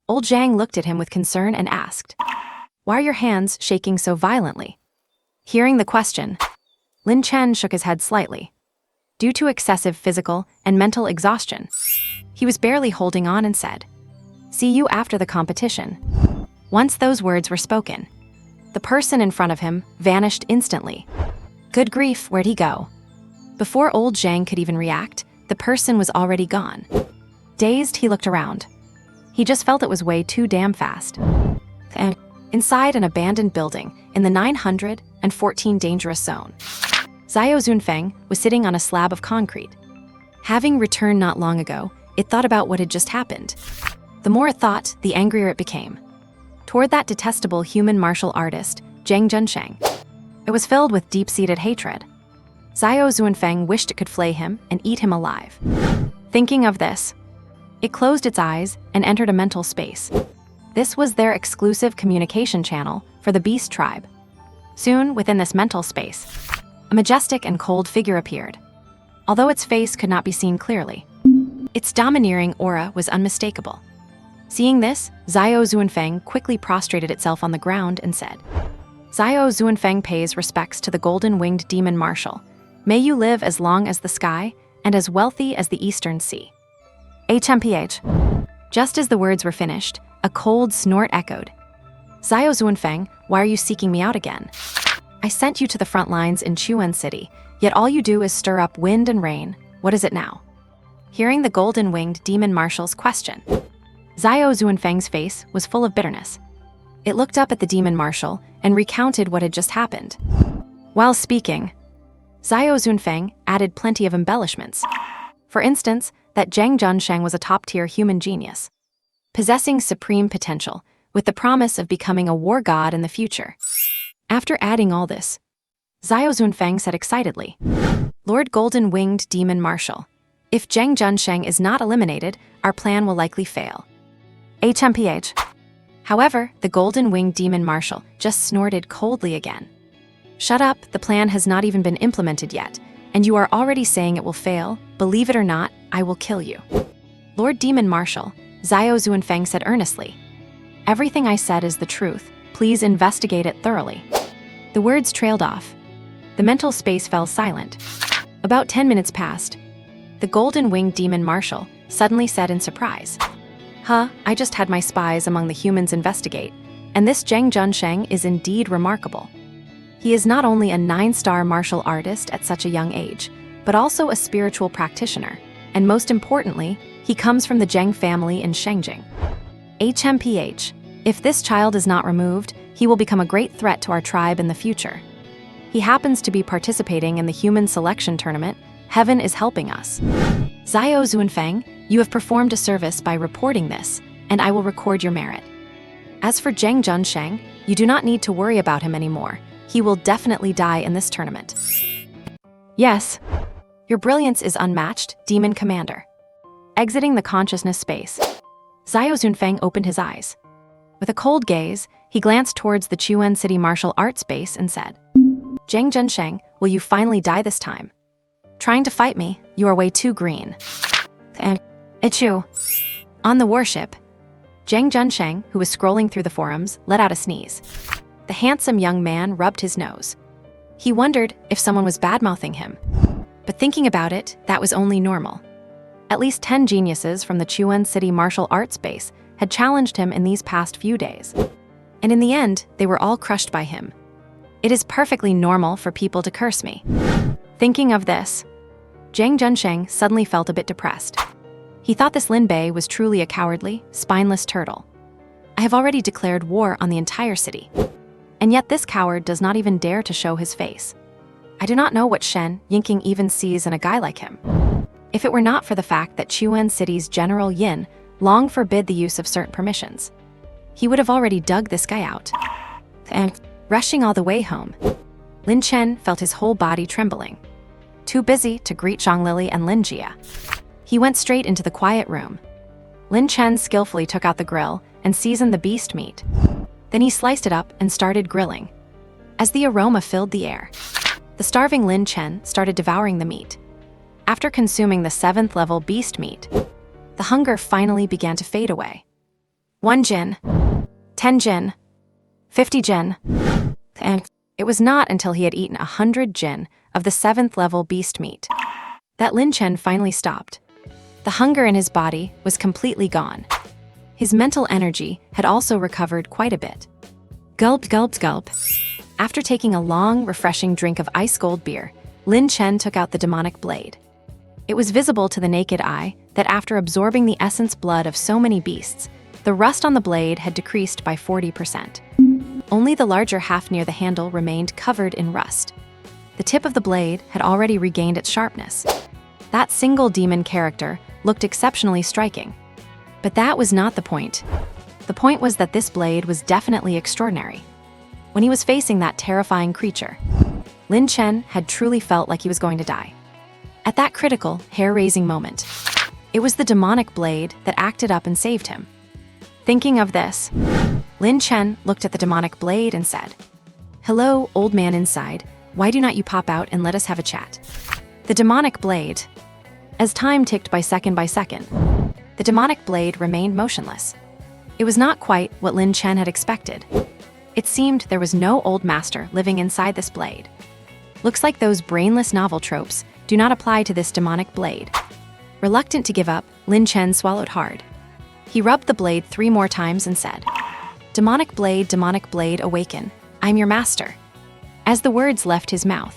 Old Zhang looked at him with concern and asked, "Why are your hands shaking so violently?" Hearing the question, Lin Chen shook his head slightly. Due to excessive physical and mental exhaustion, he was barely holding on and said, "See you after the competition." Once those words were spoken, the person in front of him vanished instantly. Good grief, where'd he go? Before old Zhang could even react, the person was already gone. Dazed, he looked around. He just felt it was way too damn fast. And inside an abandoned building in the 914 dangerous zone, Xiao Zunfeng was sitting on a slab of concrete. Having returned not long ago, it thought about what had just happened. The more it thought, the angrier it became. Toward that detestable human martial artist, Zhang Junsheng, it was filled with deep-seated hatred. Xiao Zunfeng wished it could flay him and eat him alive. Thinking of this, it closed its eyes and entered a mental space. This was their exclusive communication channel for the beast tribe. Soon, within this mental space, a majestic and cold figure appeared. Although its face could not be seen clearly, its domineering aura was unmistakable. Seeing this, Xiao Zunfeng quickly prostrated itself on the ground and said, "Xiao Zunfeng pays respects to the golden-winged demon marshal. May you live as long as the sky and as wealthy as the eastern sea." HMPH. Just as the words were finished, a cold snort echoed. "Xiao Zunfeng, why are you seeking me out again? I sent you to the front lines in Chuan City, yet all you do is stir up wind and rain. What is it now?" Hearing the golden-winged demon marshal's question, Xiao Zunfeng's face was full of bitterness. It looked up at the demon marshal and recounted what had just happened. While speaking, Xiao Zunfeng added plenty of embellishments. For instance, that Zhang Junsheng was a top-tier human genius, possessing supreme potential, with the promise of becoming a war god in the future. After adding all this, Xiao Zunfeng said excitedly, "Lord Golden-Winged Demon Marshal, if Zhang Junsheng is not eliminated, our plan will likely fail." HMPH. However, the Golden-Winged Demon Marshal just snorted coldly again. "Shut up, the plan has not even been implemented yet, and you are already saying it will fail. Believe it or not, I will kill you." Lord Demon Marshal, Xiao Zunfeng said earnestly. Everything I said is the truth. Please investigate it thoroughly." The words trailed off. The mental space fell silent. About 10 minutes passed. The golden-winged demon marshal suddenly said in surprise, "Huh, I just had my spies among the humans investigate, and this Zheng Junsheng is indeed remarkable. He is not only a 9-star martial artist at such a young age, but also a spiritual practitioner, and most importantly, he comes from the Zheng family in Shengjing. HMPH, if this child is not removed, he will become a great threat to our tribe in the future. He happens to be participating in the human selection tournament. Heaven is helping us. Xiao Zunfeng, you have performed a service by reporting this, and I will record your merit. As for Zheng Junsheng, you do not need to worry about him anymore. He will definitely die in this tournament." "Yes. Your brilliance is unmatched, Demon Commander." Exiting the consciousness space, Xiao Zunfeng opened his eyes. With a cold gaze, he glanced towards the Chuan City martial arts base and said, "Zheng Junsheng, will you finally die this time? Trying to fight me, you are way too green." Achoo. On the warship, Zheng Junsheng, who was scrolling through the forums, let out a sneeze. The handsome young man rubbed his nose. He wondered if someone was bad-mouthing him. But thinking about it, that was only normal. At least 10 geniuses from the Chuan City martial arts base had challenged him in these past few days. And in the end, they were all crushed by him. It is perfectly normal for people to curse me. Thinking of this, Zheng Junsheng suddenly felt a bit depressed. He thought this Lin Bei was truly a cowardly, spineless turtle. I have already declared war on the entire city. And yet this coward does not even dare to show his face. I do not know what Shen Yinking even sees in a guy like him. If it were not for the fact that Chuan City's General Yin long forbid the use of certain permissions, he would have already dug this guy out. And rushing all the way home, Lin Chen felt his whole body trembling. Too busy to greet Zhang Lili and Lin Jia, he went straight into the quiet room. Lin Chen skillfully took out the grill and seasoned the beast meat. Then he sliced it up and started grilling. As the aroma filled the air, the starving Lin Chen started devouring the meat. After consuming the 7th level beast meat, the hunger finally began to fade away. 1 jin, 10 jin, 50 jin, and it was not until he had eaten 100 jin of the 7th level beast meat that Lin Chen finally stopped. The hunger in his body was completely gone. His mental energy had also recovered quite a bit. Gulp, gulp, gulp. After taking a long, refreshing drink of ice cold beer, Lin Chen took out the demonic blade. It was visible to the naked eye that after absorbing the essence blood of so many beasts, the rust on the blade had decreased by 40%. Only the larger half near the handle remained covered in rust. The tip of the blade had already regained its sharpness. That single demon character looked exceptionally striking. But that was not the point. The point was that this blade was definitely extraordinary. When he was facing that terrifying creature, Lin Chen had truly felt like he was going to die. At that critical, hair-raising moment, it was the demonic blade that acted up and saved him. Thinking of this, Lin Chen looked at the demonic blade and said, "Hello, old man inside, why do not you pop out and let us have a chat?" The demonic blade. As time ticked by second, the demonic blade remained motionless. It was not quite what Lin Chen had expected. It seemed there was no old master living inside this blade. Looks like those brainless novel tropes do not apply to this demonic blade. Reluctant to give up, Lin Chen swallowed hard. He rubbed the blade 3 more times and said, demonic blade, awaken. I'm your master." As the words left his mouth,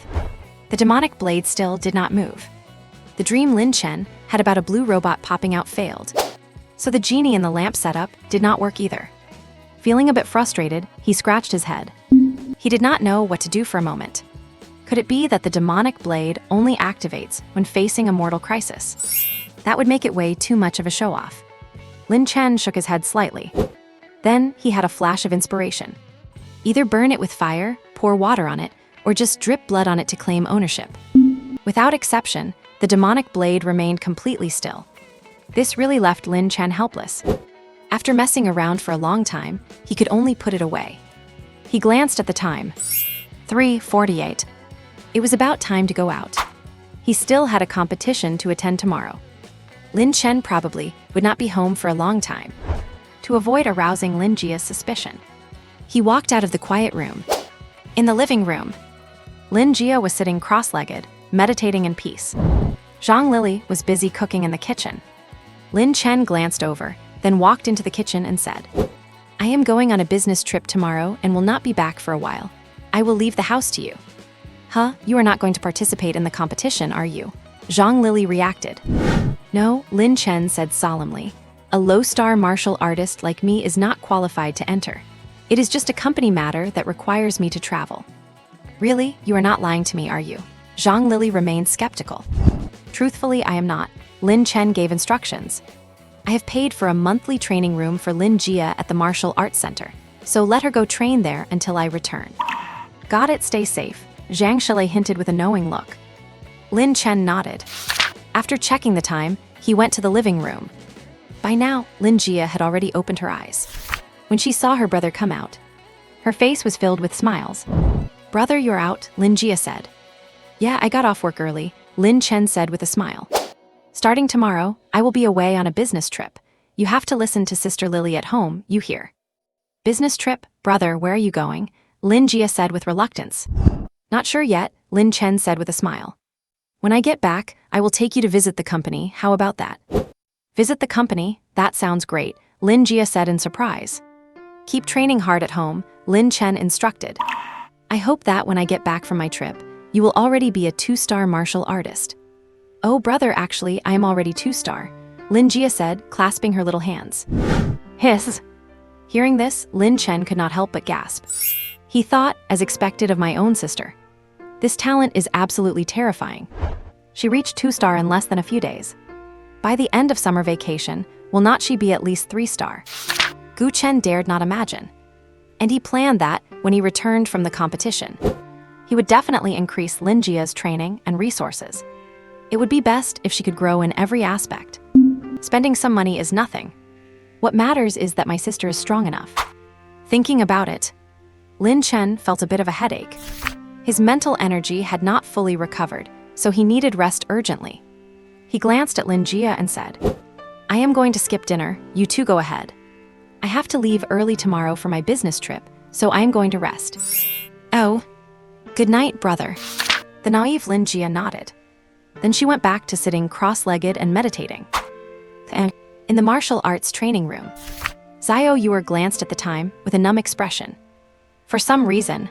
the demonic blade still did not move. The dream Lin Chen had about a blue robot popping out failed, so the genie in the lamp setup did not work either. Feeling a bit frustrated, he scratched his head. He did not know what to do for a moment. Could it be that the demonic blade only activates when facing a mortal crisis? That would make it way too much of a show-off. Lin Chen shook his head slightly. Then he had a flash of inspiration. Either burn it with fire, pour water on it, or just drip blood on it to claim ownership. Without exception, the demonic blade remained completely still. This really left Lin Chen helpless. After messing around for a long time, he could only put it away. He glanced at the time. 3:48. It was about time to go out. He still had a competition to attend tomorrow. Lin Chen probably would not be home for a long time. to avoid arousing Lin Jia's suspicion. He walked out of the quiet room. In the living room, Lin Jia was sitting cross-legged, meditating in peace. Zhang Lili was busy cooking in the kitchen. Lin Chen glanced over, then walked into the kitchen and said, "I am going on a business trip tomorrow and will not be back for a while. I will leave the house to you." "Huh, you are not going to participate in the competition, are you?" Zhang Lili reacted. "No," Lin Chen said solemnly. "A low-star martial artist like me is not qualified to enter. It is just a company matter that requires me to travel." "Really? You are not lying to me, are you?" Zhang Lili remained skeptical. "Truthfully, I am not." Lin Chen gave instructions. "I have paid for a monthly training room for Lin Jia at the Martial Arts Center, so let her go train there until I return." "Got it, stay safe," Zhang Shilei hinted with a knowing look. Lin Chen nodded. After checking the time, he went to the living room. By now, Lin Jia had already opened her eyes. When she saw her brother come out, her face was filled with smiles. "Brother, you're out," Lin Jia said. "Yeah, I got off work early," Lin Chen said with a smile. "Starting tomorrow, I will be away on a business trip. You have to listen to Sister Lily at home, you hear?" "Business trip? Brother, where are you going?" Lin Jia said with reluctance. "Not sure yet," Lin Chen said with a smile. "When I get back, I will take you to visit the company. How about that?" "Visit the company? That sounds great," Lin Jia said in surprise. "Keep training hard at home," Lin Chen instructed. "I hope that when I get back from my trip, you will already be a 2-star martial artist." "Oh, brother, actually, I am already 2-star," Lin Jia said, clasping her little hands. Hiss. Hearing this, Lin Chen could not help but gasp. He thought, as expected of my own sister, "This talent is absolutely terrifying." She reached 2-star in less than a few days. By the end of summer vacation, will not she be at least 3-star? Gu Chen dared not imagine. And he planned that, when he returned from the competition, he would definitely increase Lin Jia's training and resources. It would be best if she could grow in every aspect. Spending some money is nothing. What matters is that my sister is strong enough. Thinking about it, Lin Chen felt a bit of a headache. His mental energy had not fully recovered, so he needed rest urgently. He glanced at Lin Jia and said, "I am going to skip dinner, you two go ahead. I have to leave early tomorrow for my business trip, so I am going to rest." "Oh, good night, brother." The naive Lin Jia nodded. Then she went back to sitting cross-legged and meditating. In the martial arts training room, Xiao Yuer glanced at the time with a numb expression. For some reason,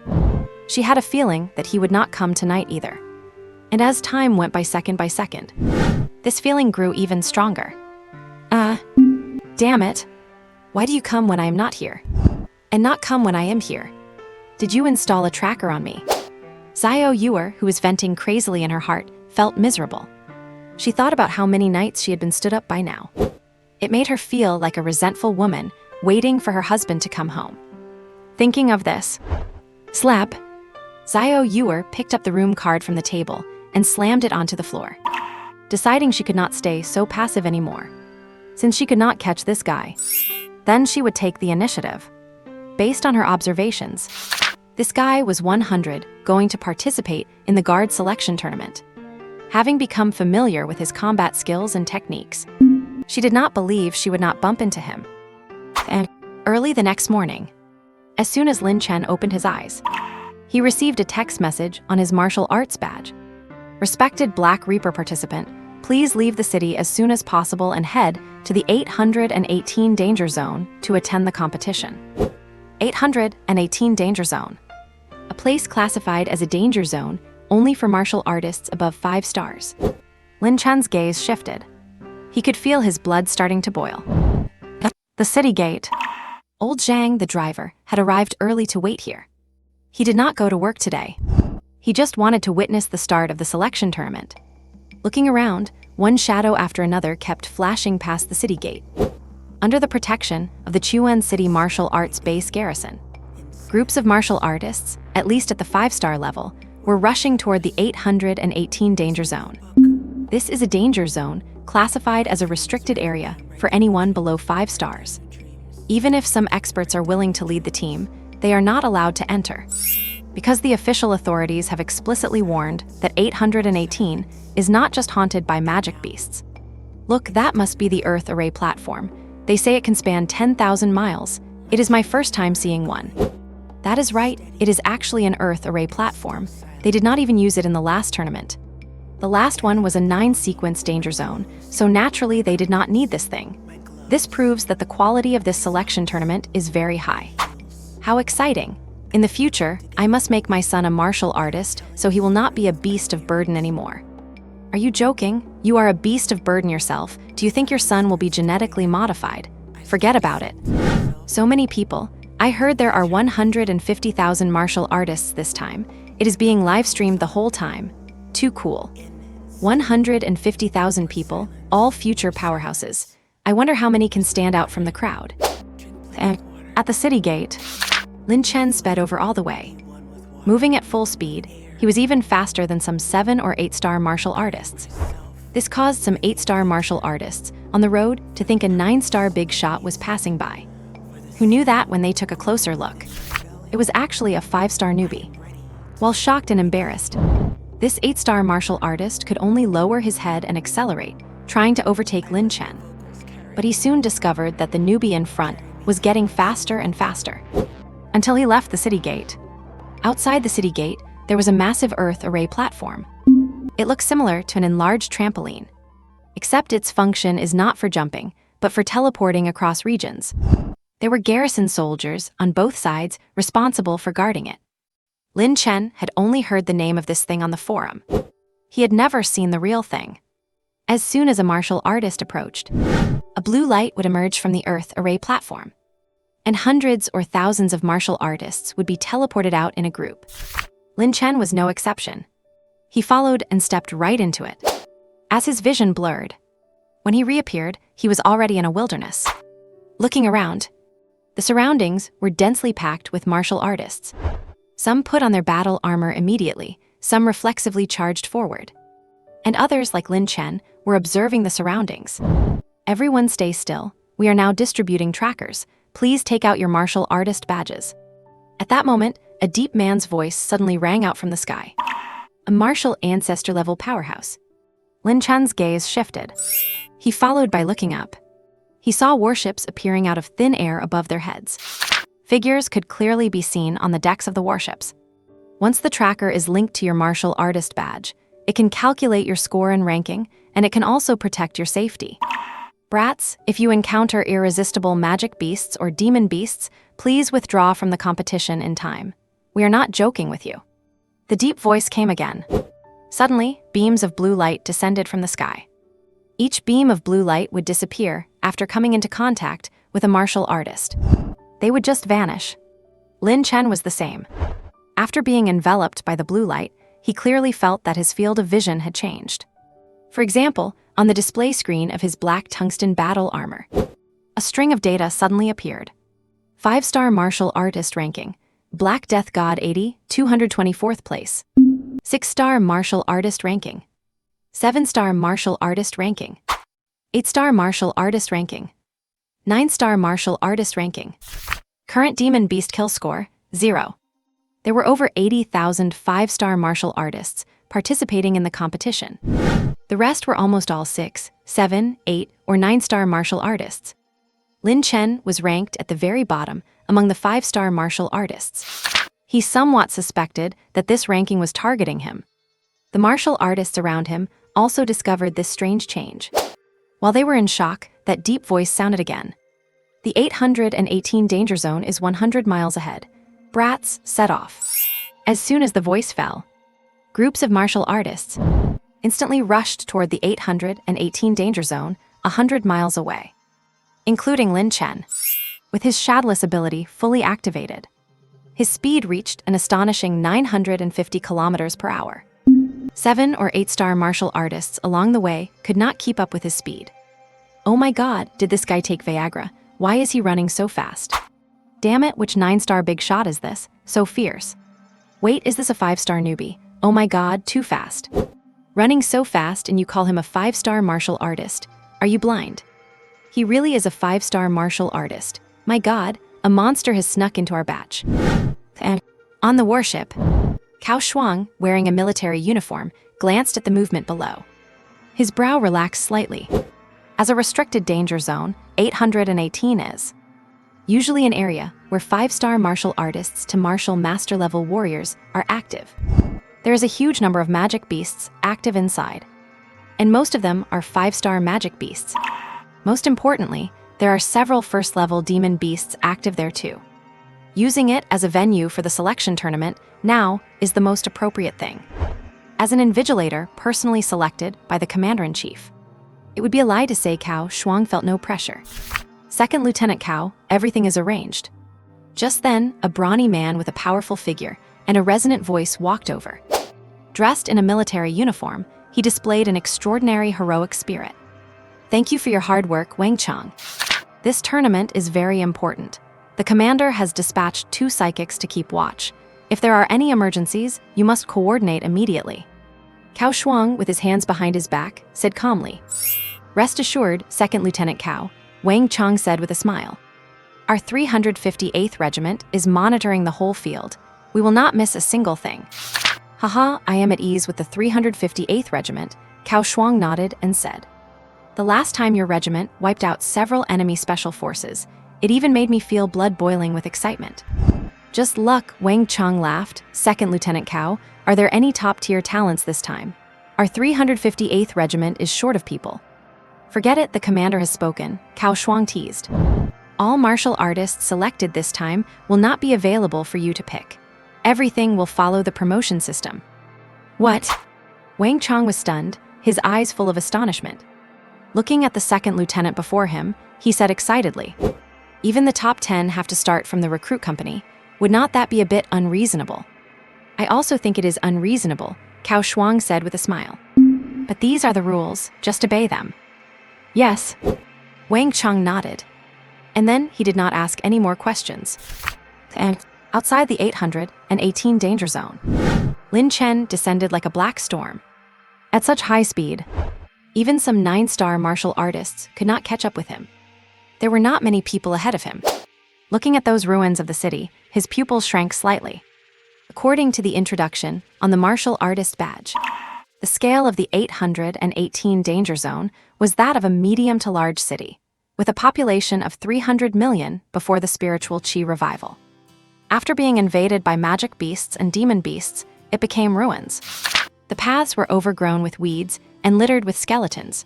she had a feeling that he would not come tonight either. And as time went by second, this feeling grew even stronger. Damn it. Why do you come when I am not here? And not come when I am here? Did you install a tracker on me? Xiao Yuer, who was venting crazily in her heart, felt miserable. She thought about how many nights she had been stood up by now. It made her feel like a resentful woman waiting for her husband to come home. Thinking of this, slap, Xiao Yuer picked up the room card from the table and slammed it onto the floor, deciding she could not stay so passive anymore. Since she could not catch this guy, then she would take the initiative. Based on her observations, this guy was 100, going to participate in the guard selection tournament. Having become familiar with his combat skills and techniques, she did not believe she would not bump into him. And early the next morning, as soon as Lin Chen opened his eyes, he received a text message on his martial arts badge. "Respected Black Reaper participant, please leave the city as soon as possible and head to the 818 danger zone to attend the competition." 818 danger zone. A place classified as a danger zone only for martial artists above 5 stars. Lin Chen's gaze shifted. He could feel his blood starting to boil. The city gate. Old Zhang, the driver, had arrived early to wait here. He did not go to work today. He just wanted to witness the start of the selection tournament. Looking around, one shadow after another kept flashing past the city gate. Under the protection of the Chuan City Martial Arts Base Garrison, groups of martial artists, at least at the 5-star level, were rushing toward the 818 danger zone. This is a danger zone classified as a restricted area for anyone below 5 stars. Even if some experts are willing to lead the team, they are not allowed to enter, because the official authorities have explicitly warned that 818 is not just haunted by magic beasts. Look, that must be the Earth Array platform. They say it can span 10,000 miles. It is my first time seeing one. That is right, it is actually an Earth array platform. They did not even use it in the last tournament. The last one was a 9-sequence danger zone, so naturally they did not need this thing. This proves that the quality of this selection tournament is very high. How exciting! In the future, I must make my son a martial artist so he will not be a beast of burden anymore. Are you joking? You are a beast of burden yourself. Do you think your son will be genetically modified? Forget about it. So many people. I heard there are 150,000 martial artists this time. It is being live-streamed the whole time. Too cool. 150,000 people, all future powerhouses. I wonder how many can stand out from the crowd. At the city gate, Lin Chen sped over all the way. Moving at full speed, he was even faster than some 7- or 8-star martial artists. This caused some 8-star martial artists on the road to think a 9-star big shot was passing by. Who knew that when they took a closer look? It was actually a 5-star newbie. While shocked and embarrassed, this 8-star martial artist could only lower his head and accelerate, trying to overtake Lin Chen. But he soon discovered that the newbie in front was getting faster and faster, until he left the city gate. Outside the city gate, there was a massive Earth array platform. It looks similar to an enlarged trampoline, except its function is not for jumping, but for teleporting across regions. There were garrison soldiers on both sides responsible for guarding it. Lin Chen had only heard the name of this thing on the forum. He had never seen the real thing. As soon as a martial artist approached, a blue light would emerge from the Earth array platform, and hundreds or thousands of martial artists would be teleported out in a group. Lin Chen was no exception. He followed and stepped right into it. As his vision blurred, when he reappeared, he was already in a wilderness. Looking around, the surroundings were densely packed with martial artists. Some put on their battle armor immediately, some reflexively charged forward. And others, like Lin Chen, were observing the surroundings. Everyone stay still. We are now distributing trackers. Please take out your martial artist badges. At that moment, a deep man's voice suddenly rang out from the sky. A martial ancestor-level powerhouse. Lin Chen's gaze shifted. He followed by looking up. He saw warships appearing out of thin air above their heads. Figures could clearly be seen on the decks of the warships. Once the tracker is linked to your martial artist badge, it can calculate your score and ranking, and it can also protect your safety. Brats, if you encounter irresistible magic beasts or demon beasts, please withdraw from the competition in time. We are not joking with you. The deep voice came again. Suddenly, beams of blue light descended from the sky. Each beam of blue light would disappear after coming into contact with a martial artist. They would just vanish. Lin Chen was the same. After being enveloped by the blue light, he clearly felt that his field of vision had changed. For example, on the display screen of his black tungsten battle armor, a string of data suddenly appeared. 5-star martial artist ranking, Black Death God 80, 224th place. 6-star martial artist ranking. 7-star martial artist ranking. 8-star martial artist ranking. 9-star martial artist ranking. Current demon beast kill score, 0. There were over 80,000 5-star martial artists participating in the competition. The rest were almost all 6, 7, 8, or 9-star martial artists. Lin Chen was ranked at the very bottom among the 5-star martial artists. He somewhat suspected that this ranking was targeting him. The martial artists around him also discovered this strange change. While they were in shock, that deep voice sounded again. The 818 danger zone is 100 miles ahead. Brats, set off. As soon as the voice fell, groups of martial artists instantly rushed toward the 818 danger zone 100 miles away, including Lin Chen, with his shadowless ability fully activated. His speed reached an astonishing 950 kilometers per hour. 7 or 8-star martial artists along the way could not keep up with his speed. Oh my god, did this guy take Viagra? Why is he running so fast? Damn it, which 9-star big shot is this? So fierce. Wait, is this a 5-star newbie? Oh my god, too fast. Running so fast and you call him a 5-star martial artist. Are you blind? He really is a 5-star martial artist. My god, a monster has snuck into our batch. And on the warship, Cao Shuang, wearing a military uniform, glanced at the movement below. His brow relaxed slightly. As a restricted danger zone, 818 is usually an area where 5-star martial artists to martial master-level warriors are active. There is a huge number of magic beasts active inside, and most of them are 5-star magic beasts. Most importantly, there are several first-level demon beasts active there too. Using it as a venue for the selection tournament now is the most appropriate thing. As an invigilator personally selected by the Commander-in-Chief, it would be a lie to say Cao Shuang felt no pressure. Second Lieutenant Cao, everything is arranged. Just then, a brawny man with a powerful figure and a resonant voice walked over. Dressed in a military uniform, he displayed an extraordinary heroic spirit. Thank you for your hard work, Wang Chang. This tournament is very important. The commander has dispatched 2 psychics to keep watch. If there are any emergencies, you must coordinate immediately. Cao Shuang, with his hands behind his back, said calmly. Rest assured, Second Lieutenant Cao, Wang Chang said with a smile. Our 358th Regiment is monitoring the whole field. We will not miss a single thing. Haha, I am at ease with the 358th Regiment, Cao Shuang nodded and said. The last time your regiment wiped out several enemy special forces, it even made me feel blood boiling with excitement. Just luck, Wang Chang laughed. Second Lieutenant Cao, are there any top-tier talents this time? Our 358th Regiment is short of people. Forget it, the commander has spoken, Cao Shuang teased. All martial artists selected this time will not be available for you to pick. Everything will follow the promotion system. What? Wang Chang was stunned, his eyes full of astonishment. Looking at the second lieutenant before him, he said excitedly, even the top 10 have to start from the recruit company. Would not that be a bit unreasonable? I also think it is unreasonable, Cao Shuang said with a smile. But these are the rules, just obey them. Yes. Wang Chang nodded. And then he did not ask any more questions. And outside the 818 danger zone, Lin Chen descended like a black storm. At such high speed, even some 9-star martial artists could not catch up with him. There were not many people ahead of him. Looking at those ruins of the city, his pupils shrank slightly. According to the introduction on the martial artist badge, the scale of the 818 danger zone was that of a medium to large city, with a population of 300 million before the spiritual Qi revival. After being invaded by magic beasts and demon beasts, it became ruins. The paths were overgrown with weeds and littered with skeletons.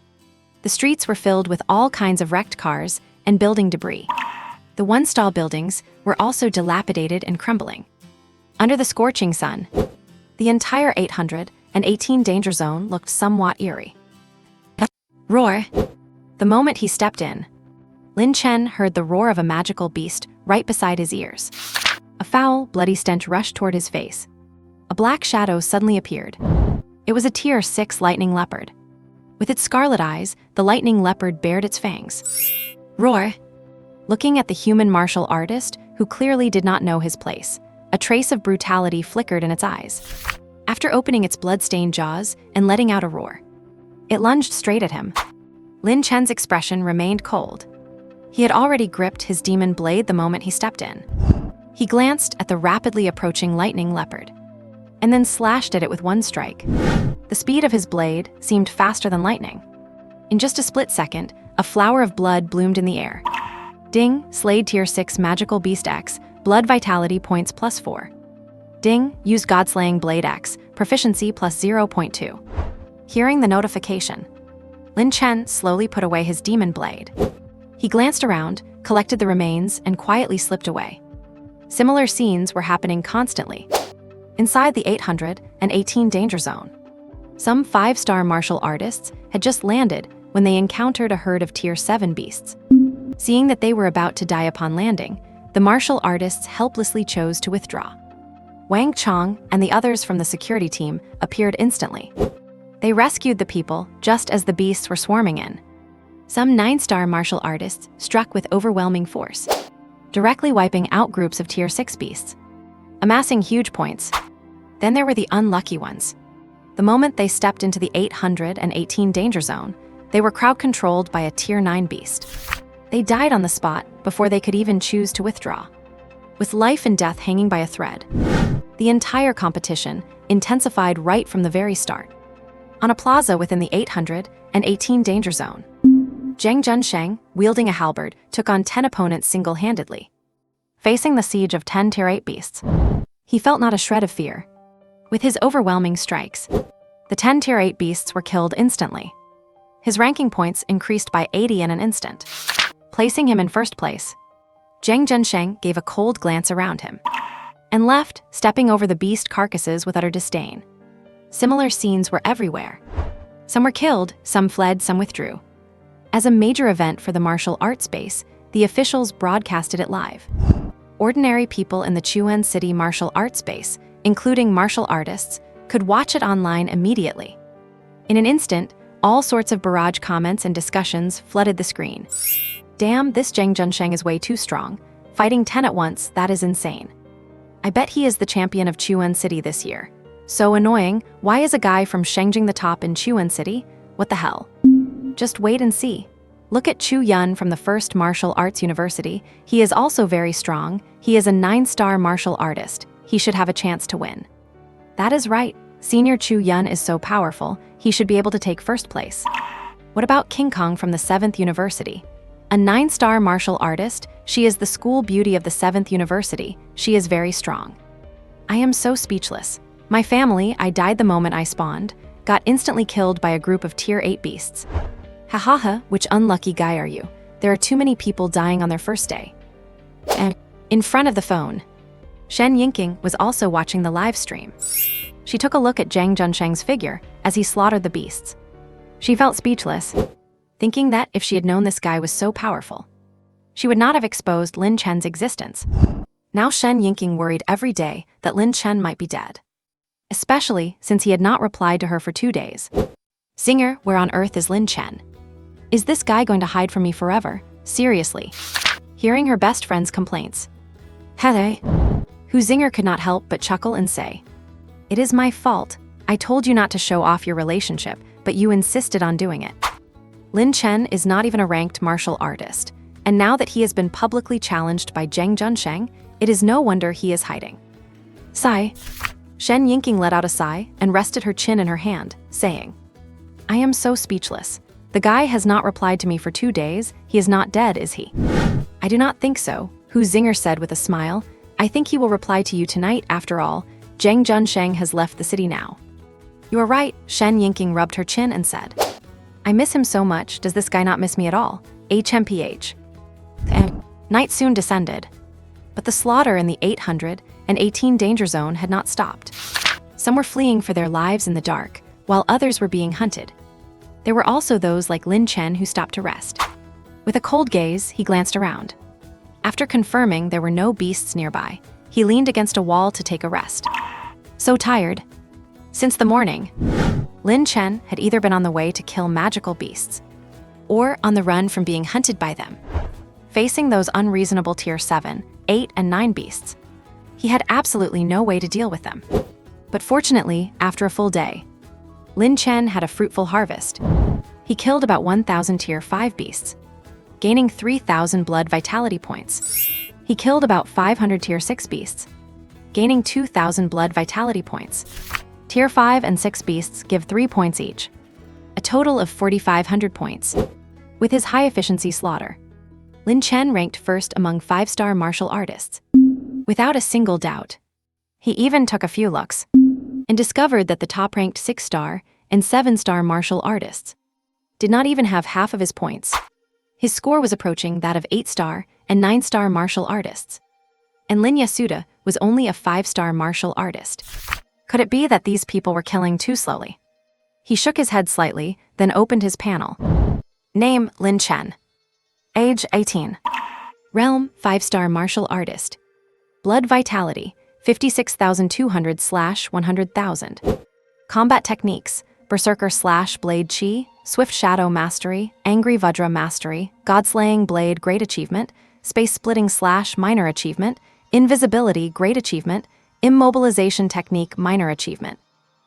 The streets were filled with all kinds of wrecked cars and building debris. The one-stall buildings were also dilapidated and crumbling. Under the scorching sun, the entire 818 danger zone looked somewhat eerie. Roar! The moment he stepped in, Lin Chen heard the roar of a magical beast right beside his ears. A foul, bloody stench rushed toward his face. A black shadow suddenly appeared. It was a Tier 6 lightning leopard. With its scarlet eyes, the lightning leopard bared its fangs. Roar! Looking at the human martial artist, who clearly did not know his place, a trace of brutality flickered in its eyes. After opening its blood-stained jaws and letting out a roar, it lunged straight at him. Lin Chen's expression remained cold. He had already gripped his demon blade the moment he stepped in. He glanced at the rapidly approaching lightning leopard, and then slashed at it with one strike. The speed of his blade seemed faster than lightning. In just a split second, a flower of blood bloomed in the air. Ding, slayed Tier 6 Magical Beast X, blood vitality points +4. Ding, used God-slaying Blade X, proficiency +0.2. Hearing the notification, Lin Chen slowly put away his demon blade. He glanced around, collected the remains, and quietly slipped away. Similar scenes were happening constantly. Inside the 818 danger zone, some 5-star martial artists had just landed when they encountered a herd of Tier 7 beasts. Seeing that they were about to die upon landing, the martial artists helplessly chose to withdraw. Wang Chang and the others from the security team appeared instantly. They rescued the people just as the beasts were swarming in. Some 9-star martial artists struck with overwhelming force, directly wiping out groups of Tier 6 beasts, amassing huge points. Then there were the unlucky ones. The moment they stepped into the 818 danger zone, they were crowd-controlled by a Tier 9 beast. They died on the spot before they could even choose to withdraw. With life and death hanging by a thread, the entire competition intensified right from the very start. On a plaza within the 818 danger zone, Zhang Junsheng, wielding a halberd, took on 10 opponents single-handedly. Facing the siege of 10 Tier 8 beasts, he felt not a shred of fear. With his overwhelming strikes, the 10 Tier 8 beasts were killed instantly. His ranking points increased by 80 in an instant, placing him in first place. Zhang Junsheng gave a cold glance around him and left, stepping over the beast carcasses with utter disdain. Similar scenes were everywhere. Some were killed, some fled, some withdrew. As a major event for the martial arts space, the officials broadcasted it live. Ordinary people in the Chuan City martial arts space, including martial artists, could watch it online immediately. In an instant, all sorts of barrage comments and discussions flooded the screen. Damn, this Zhang Junsheng is way too strong. Fighting 10 at once, that is insane. I bet he is the champion of Chuan City this year. So annoying, why is a guy from Shengjing the top in Chuan City? What the hell? Just wait and see. Look at Chu Yun from the First Martial Arts University. He is also very strong. He is a 9-star martial artist. He should have a chance to win. That is right. Senior Chu Yun is so powerful, he should be able to take first place. What about King Kong from the 7th University? A 9-star martial artist, she is the school beauty of the 7th University. She is very strong. I am so speechless. My family, I died the moment I spawned, got instantly killed by a group of Tier 8 beasts. Hahaha, which unlucky guy are you? There are too many people dying on their first day. And in front of the phone, Shen Yingqing was also watching the live stream. She took a look at Zhang Junsheng's figure as he slaughtered the beasts. She felt speechless, thinking that if she had known this guy was so powerful, she would not have exposed Lin Chen's existence. Now Shen Yingqing worried every day that Lin Chen might be dead, especially since he had not replied to her for 2 days. Zinger, where on earth is Lin Chen? Is this guy going to hide from me forever? Seriously. Hearing her best friend's complaints, Hey, who Zinger could not help but chuckle and say, "It is my fault. I told you not to show off your relationship, but you insisted on doing it." Lin Chen is not even a ranked martial artist, and now that he has been publicly challenged by Zhang Junsheng, it is no wonder he is hiding. Sigh. Shen Yingqing let out a sigh and rested her chin in her hand, saying, I am so speechless. The guy has not replied to me for 2 days. He is not dead, is he? I do not think so, Hu Zinger said with a smile. I think he will reply to you tonight after all. Zhang Junsheng has left the city now. You are right, Shen Yingqing rubbed her chin and said, I miss him so much. Does this guy not miss me at all? HMPH. Night soon descended, but the slaughter in the 818 danger zone had not stopped. Some were fleeing for their lives in the dark, while others were being hunted. There were also those like Lin Chen who stopped to rest. With a cold gaze, he glanced around. After confirming there were no beasts nearby, he leaned against a wall to take a rest. So tired. Since the morning, Lin Chen had either been on the way to kill magical beasts, or on the run from being hunted by them. Facing those unreasonable Tier 7, 8, and 9 beasts, he had absolutely no way to deal with them. But fortunately, after a full day, Lin Chen had a fruitful harvest. He killed about 1,000 Tier 5 beasts, gaining 3,000 blood vitality points. He killed about 500 Tier 6 beasts, gaining 2,000 blood vitality points. Tier 5 and 6 beasts give 3 points each, a total of 4,500 points. With his high-efficiency slaughter, Lin Chen ranked first among 5-star martial artists, without a single doubt. He even took a few looks and discovered that the top-ranked 6-star and 7-star martial artists did not even have half of his points. His score was approaching that of 8-star and 9-star martial artists, and Lin Yasuda was only a 5-star martial artist. Could it be that these people were killing too slowly? He shook his head slightly, then opened his panel. Name, Lin Chen. Age, 18. Realm, 5-star martial artist. Blood vitality, 56,200/100,000. Combat techniques, Berserker/Blade Chi, Swift Shadow Mastery, Angry Vajra Mastery, Godslaying Blade Great Achievement, Space Splitting/Minor Achievement, Invisibility Great Achievement, Immobilization Technique Minor Achievement.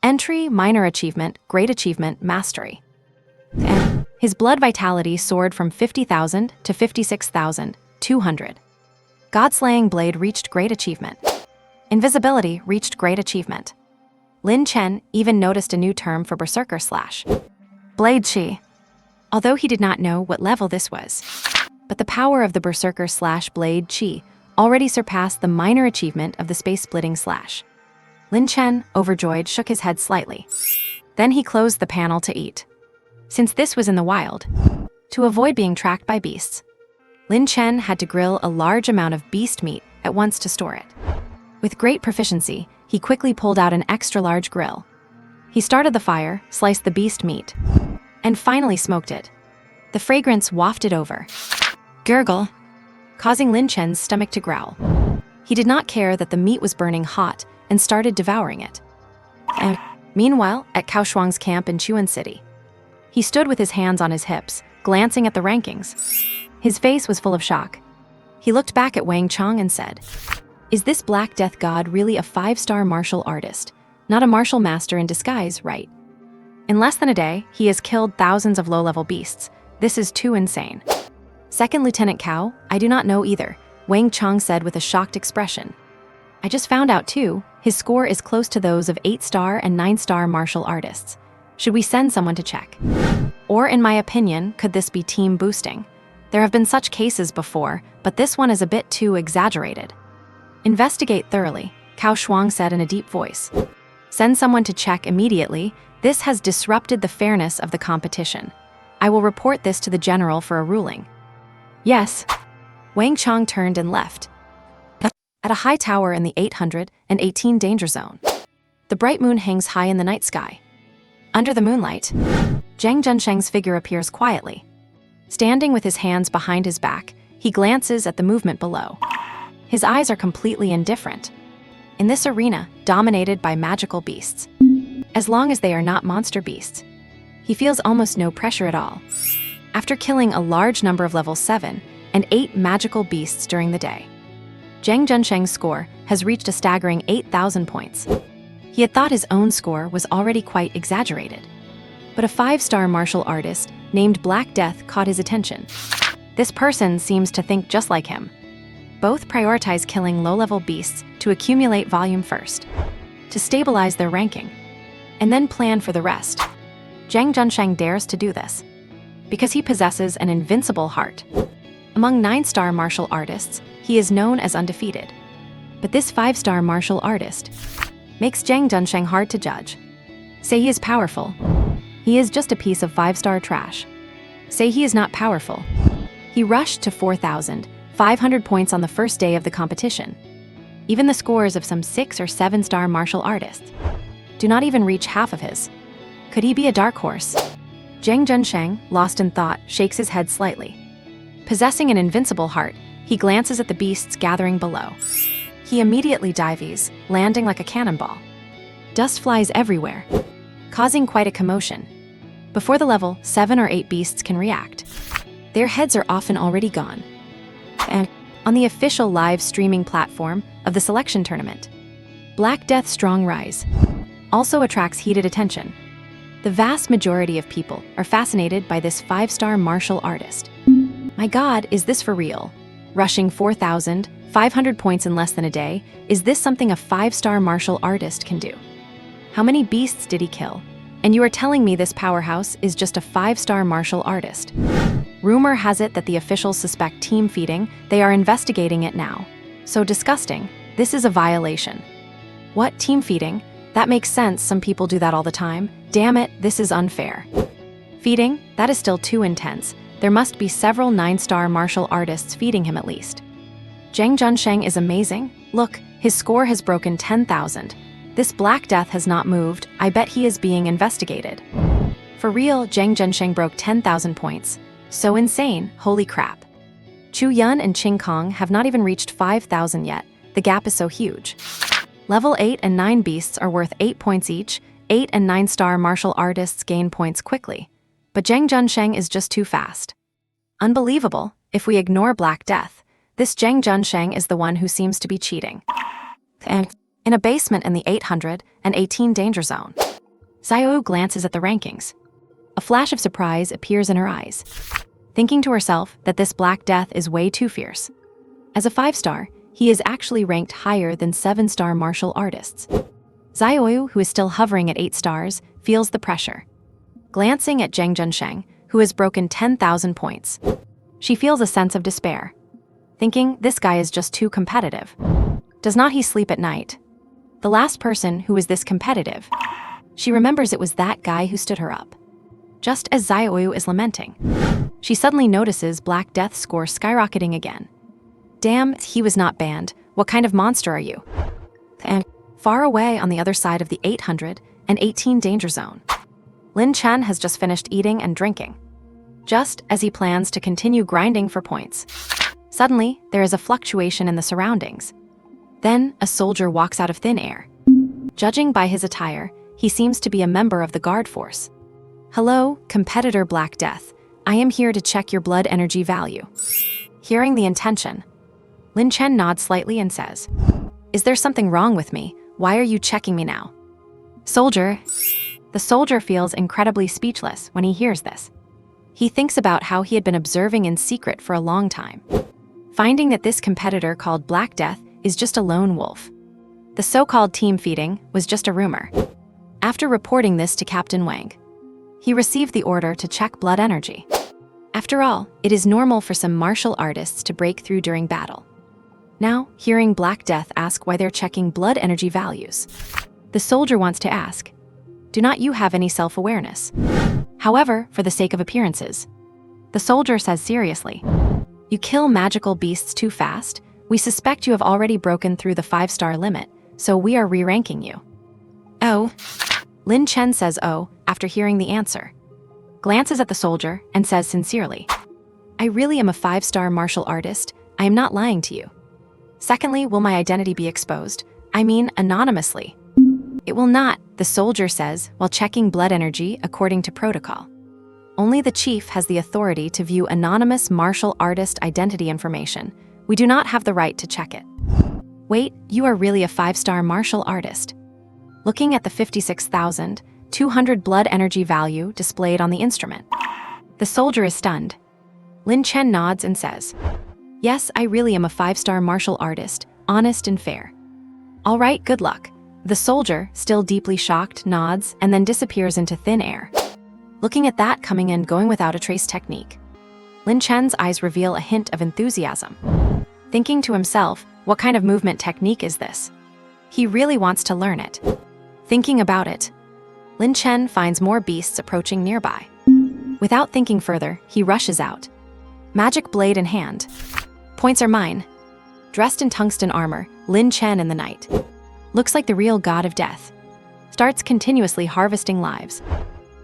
Entry Minor Achievement, Great Achievement Mastery. And his blood vitality soared from 50,000 to 56,200. Godslaying Blade reached Great Achievement. Invisibility reached Great Achievement. Lin Chen even noticed a new term for Berserker/Blade Chi. although he did not know what level this was. But the power of the Berserker/Blade Chi already surpassed the minor achievement of the space-splitting slash. Lin Chen, overjoyed, shook his head slightly. Then he closed the panel to eat. Since this was in the wild, to avoid being tracked by beasts, Lin Chen had to grill a large amount of beast meat at once to store it. With great proficiency, he quickly pulled out an extra-large grill. He started the fire, sliced the beast meat, and finally smoked it. The fragrance wafted over, gurgle, causing Lin Chen's stomach to growl. He did not care that the meat was burning hot and started devouring it. And meanwhile, at Cao Shuang's camp in Chuan City, he stood with his hands on his hips, glancing at the rankings. His face was full of shock. He looked back at Wang Chong and said, "Is this Black Death god really a 5-star martial artist? Not a martial master in disguise, right? In less than a day, he has killed thousands of low-level beasts. This is too insane." "Second Lieutenant Cao, I do not know either," Wang Chong said with a shocked expression. "I just found out too, his score is close to those of 8-star and 9-star martial artists. Should we send someone to check? Or, in my opinion, could this be team boosting? There have been such cases before, but this one is a bit too exaggerated." "Investigate thoroughly," Cao Shuang said in a deep voice. "Send someone to check immediately. This has disrupted the fairness of the competition. I will report this to the general for a ruling." "Yes." Wang Chong turned and left. At a high tower in the 818 danger zone, the bright moon hangs high in the night sky. Under the moonlight, Zhang Zhensheng's figure appears quietly. Standing with his hands behind his back, he glances at the movement below. His eyes are completely indifferent. In this arena, dominated by magical beasts, as long as they are not monster beasts, he feels almost no pressure at all. After killing a large number of level 7 and 8 magical beasts during the day, Zhang Zhensheng's score has reached a staggering 8,000 points. He had thought his own score was already quite exaggerated. But a 5-star martial artist named Black Death caught his attention. This person seems to think just like him. Both prioritize killing low-level beasts to accumulate volume first, to stabilize their ranking, and then plan for the rest. Zhang Zhensheng dares to do this because he possesses an invincible heart. Among 9-star martial artists, he is known as undefeated. But this 5-star martial artist makes Zhang Zhensheng hard to judge. Say he is powerful, he is just a piece of 5-star trash. Say he is not powerful, he rushed to 4,500 points on the first day of the competition. Even the scores of some 6 or 7-star martial artists do not even reach half of his. Could he be a dark horse? Zhang Zhensheng, lost in thought, shakes his head slightly. Possessing an invincible heart, he glances at the beasts gathering below. He immediately dives, landing like a cannonball. Dust flies everywhere, causing quite a commotion. Before the level 7 or 8 beasts can react, their heads are often already gone. And on the official live streaming platform of the selection tournament, Black Death's strong rise also attracts heated attention. The vast majority of people are fascinated by this 5-star martial artist. My God, is this for real? Rushing 4,500 points in less than a day, is this something a 5-star martial artist can do? How many beasts did he kill? And you are telling me this powerhouse is just a 5-star martial artist? Rumor has it that the officials suspect team feeding. They are investigating it now. So disgusting. This is a violation. What, team feeding? That makes sense, some people do that all the time. Damn it, this is unfair. Feeding? That is still too intense. There must be several 9-star martial artists feeding him at least. Zhang Zhensheng is amazing. Look, his score has broken 10,000. This Black Death has not moved. I bet he is being investigated. For real, Zhang Zhensheng broke 10,000 points. So insane, holy crap. Chu Yun and Qing Kong have not even reached 5,000 yet. The gap is so huge. Level 8 and 9 beasts are worth 8 points each. 8 and 9-star martial artists gain points quickly. But Zhang Zhensheng is just too fast. Unbelievable. If we ignore Black Death, this Zhang Zhensheng is the one who seems to be cheating. And in a basement in the 818 danger zone, Xiaoyu glances at the rankings. A flash of surprise appears in her eyes, thinking to herself that this Black Death is way too fierce. As a 5-star, he is actually ranked higher than 7-star martial artists. Xiaoyu, who is still hovering at 8 stars, feels the pressure. Glancing at Zhang Zhensheng, who has broken 10,000 points. She feels a sense of despair, thinking this guy is just too competitive. Does not he sleep at night? The last person who is this competitive. She remembers it was that guy who stood her up. Just as Xiaoyu is lamenting, she suddenly notices Black Death's score skyrocketing again. Damn, he was not banned. What kind of monster are you? And far away on the other side of the 818 danger zone, Lin Chen has just finished eating and drinking, just as he plans to continue grinding for points. Suddenly, there is a fluctuation in the surroundings. Then, a soldier walks out of thin air. Judging by his attire, he seems to be a member of the guard force. Hello, competitor Black Death. I am here to check your blood energy value. Hearing the intention, Lin Chen nods slightly and says, "Is there something wrong with me? Why are you checking me now?" Soldier. The soldier feels incredibly speechless when he hears this. He thinks about how he had been observing in secret for a long time, finding that this competitor called Black Death is just a lone wolf. The so-called team feeding was just a rumor. After reporting this to Captain Wang, he received the order to check blood energy. After all, it is normal for some martial artists to break through during battle. Now, hearing Black Death ask why they're checking blood energy values, the soldier wants to ask, "Do not you have any self-awareness?" However, for the sake of appearances, the soldier says seriously, "You kill magical beasts too fast. We suspect you have already broken through the 5-star limit, so we are re-ranking you." Oh. Lin Chen says oh after hearing the answer, glances at the soldier, and says sincerely, "I really am a 5-star martial artist. I am not lying to you. Secondly, will my identity be exposed? I mean, anonymously." "It will not," the soldier says while checking blood energy according to protocol. Only the chief has the authority to view anonymous martial artist identity information. We do not have the right to check it. Wait, you are really a 5-star martial artist? Looking at the 56,200 blood energy value displayed on the instrument, the soldier is stunned. Lin Chen nods and says, "Yes, I really am a 5-star martial artist, honest and fair." "All right, good luck." The soldier, still deeply shocked, nods and then disappears into thin air. Looking at that coming and going without a trace technique, Lin Chen's eyes reveal a hint of enthusiasm. Thinking to himself, what kind of movement technique is this? He really wants to learn it. Thinking about it, Lin Chen finds more beasts approaching nearby. Without thinking further, he rushes out, magic blade in hand. Points are mine. Dressed in tungsten armor, Lin Chen in the night looks like the real god of death. Starts continuously harvesting lives.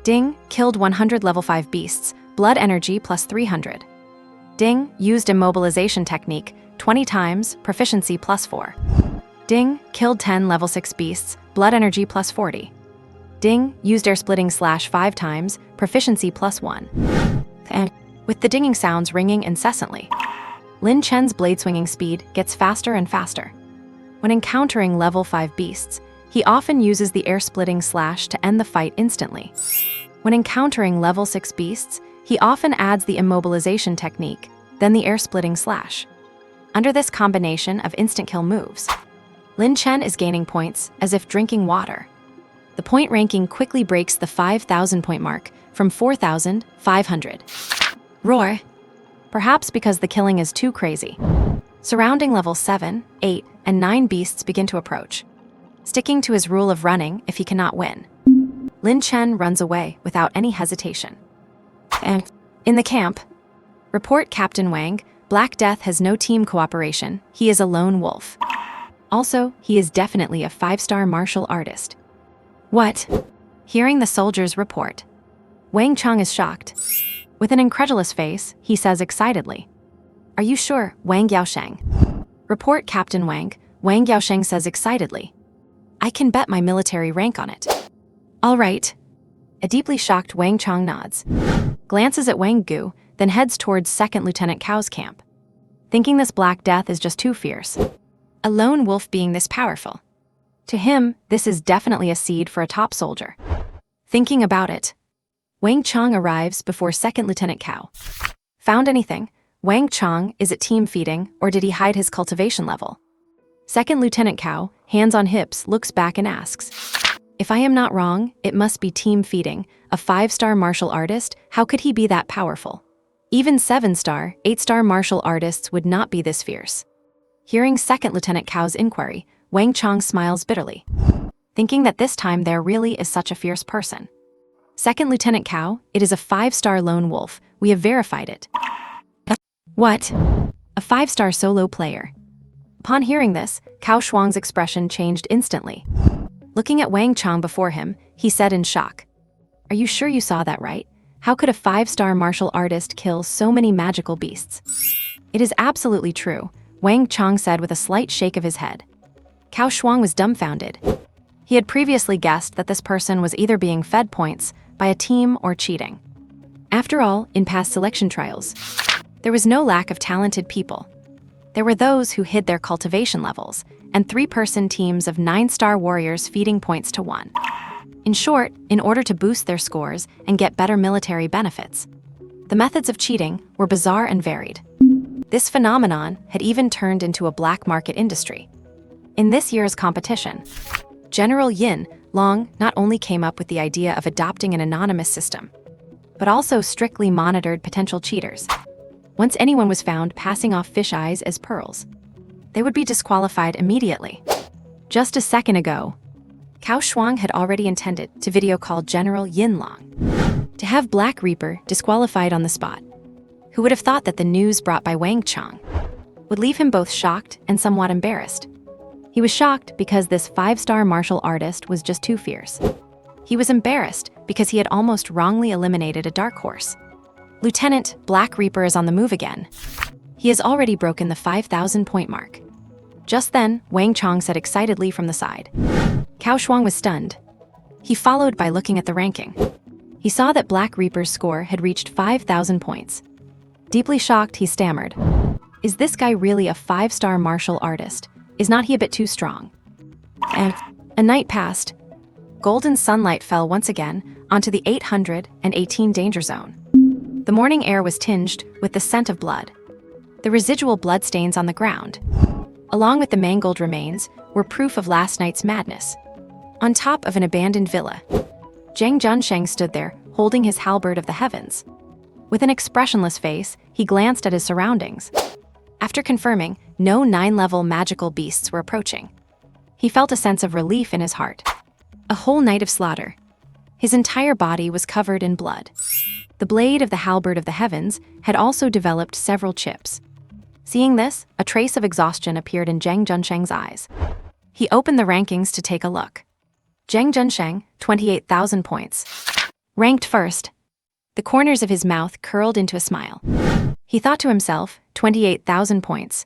Ding, killed 100 level 5 beasts, blood energy plus 300. Ding, used immobilization technique 20 times, proficiency plus 4. Ding, killed 10 level 6 beasts, blood energy plus 40. Ding, used air splitting / 5 times, proficiency plus 1. And with the dinging sounds ringing incessantly, Lin Chen's blade swinging speed gets faster and faster. When encountering level 5 beasts, he often uses the air splitting / to end the fight instantly. When encountering level 6 beasts, he often adds the immobilization technique, then the air splitting /. Under this combination of instant kill moves, Lin Chen is gaining points as if drinking water. The point ranking quickly breaks the 5,000 point mark from 4,500. Roar! Perhaps because the killing is too crazy. Surrounding level 7, 8, and 9 beasts begin to approach, sticking to his rule of running if he cannot win. Lin Chen runs away without any hesitation. And in the camp, report Captain Wang, Black Death has no team cooperation. He is a lone wolf. Also, he is definitely a 5-star martial artist. What? Hearing the soldier's report, Wang Cheng is shocked. With an incredulous face, he says excitedly, "Are you sure, Wang Yaosheng?" Report Captain Wang, Wang Yaosheng says excitedly, "I can bet my military rank on it." "All right." A deeply shocked Wang Cheng nods, glances at Wang Gu, then heads towards 2nd Lieutenant Cao's camp, thinking this Black Death is just too fierce. A lone wolf being this powerful. To him, this is definitely a seed for a top soldier. Thinking about it, Wang Cheng arrives before 2nd Lieutenant Cao. Found anything? Wang Cheng, is it team feeding, or did he hide his cultivation level? 2nd Lieutenant Cao, hands on hips, looks back and asks, If I am not wrong, it must be team feeding. A 5-star martial artist? How could he be that powerful? Even 7-star, 8-star martial artists would not be this fierce. Hearing Second Lieutenant Cao's inquiry, Wang Chong smiles bitterly, thinking that this time there really is such a fierce person. Second Lieutenant Cao, it is a 5-star lone wolf. We have verified it. What? A 5-star solo player. Upon hearing this, Cao Shuang's expression changed instantly. Looking at Wang Chong before him, he said in shock, "Are you sure you saw that right? How could a 5-star martial artist kill so many magical beasts?" "It is absolutely true," Wang Chong said with a slight shake of his head. Cao Shuang was dumbfounded. He had previously guessed that this person was either being fed points by a team or cheating. After all, in past selection trials, there was no lack of talented people. There were those who hid their cultivation levels, and 3-person teams of 9-star warriors feeding points to 1. In short, in order to boost their scores and get better military benefits. The methods of cheating were bizarre and varied. This phenomenon had even turned into a black market industry. In this year's competition, General Yin Long not only came up with the idea of adopting an anonymous system, but also strictly monitored potential cheaters. Once anyone was found passing off fish eyes as pearls, they would be disqualified immediately. Just a second ago, Cao Shuang had already intended to video call General Yin Long to have Black Reaper disqualified on the spot. Who would have thought that the news brought by Wang Chong would leave him both shocked and somewhat embarrassed? He was shocked because this 5-star martial artist was just too fierce. He was embarrassed because he had almost wrongly eliminated a dark horse. Lieutenant, Black Reaper is on the move again. He has already broken the 5,000 point mark. Just then, Wang Chong said excitedly from the side. Cao Shuang was stunned. He followed by looking at the ranking. He saw that Black Reaper's score had reached 5,000 points. Deeply shocked, he stammered, "Is this guy really a 5-star martial artist? Is not he a bit too strong?" And a night passed. Golden sunlight fell once again onto the 818 danger zone. The morning air was tinged with the scent of blood. The residual bloodstains on the ground, along with the mangled remains, were proof of last night's madness. On top of an abandoned villa, Zhang Junsheng stood there, holding his halberd of the heavens. With an expressionless face, he glanced at his surroundings. After confirming no 9-level magical beasts were approaching, he felt a sense of relief in his heart. A whole night of slaughter. His entire body was covered in blood. The blade of the halberd of the heavens had also developed several chips. Seeing this, a trace of exhaustion appeared in Zhang Junsheng's eyes. He opened the rankings to take a look. Zhang Junsheng, 28,000 points. Ranked first. The corners of his mouth curled into a smile. He thought to himself, 28,000 points.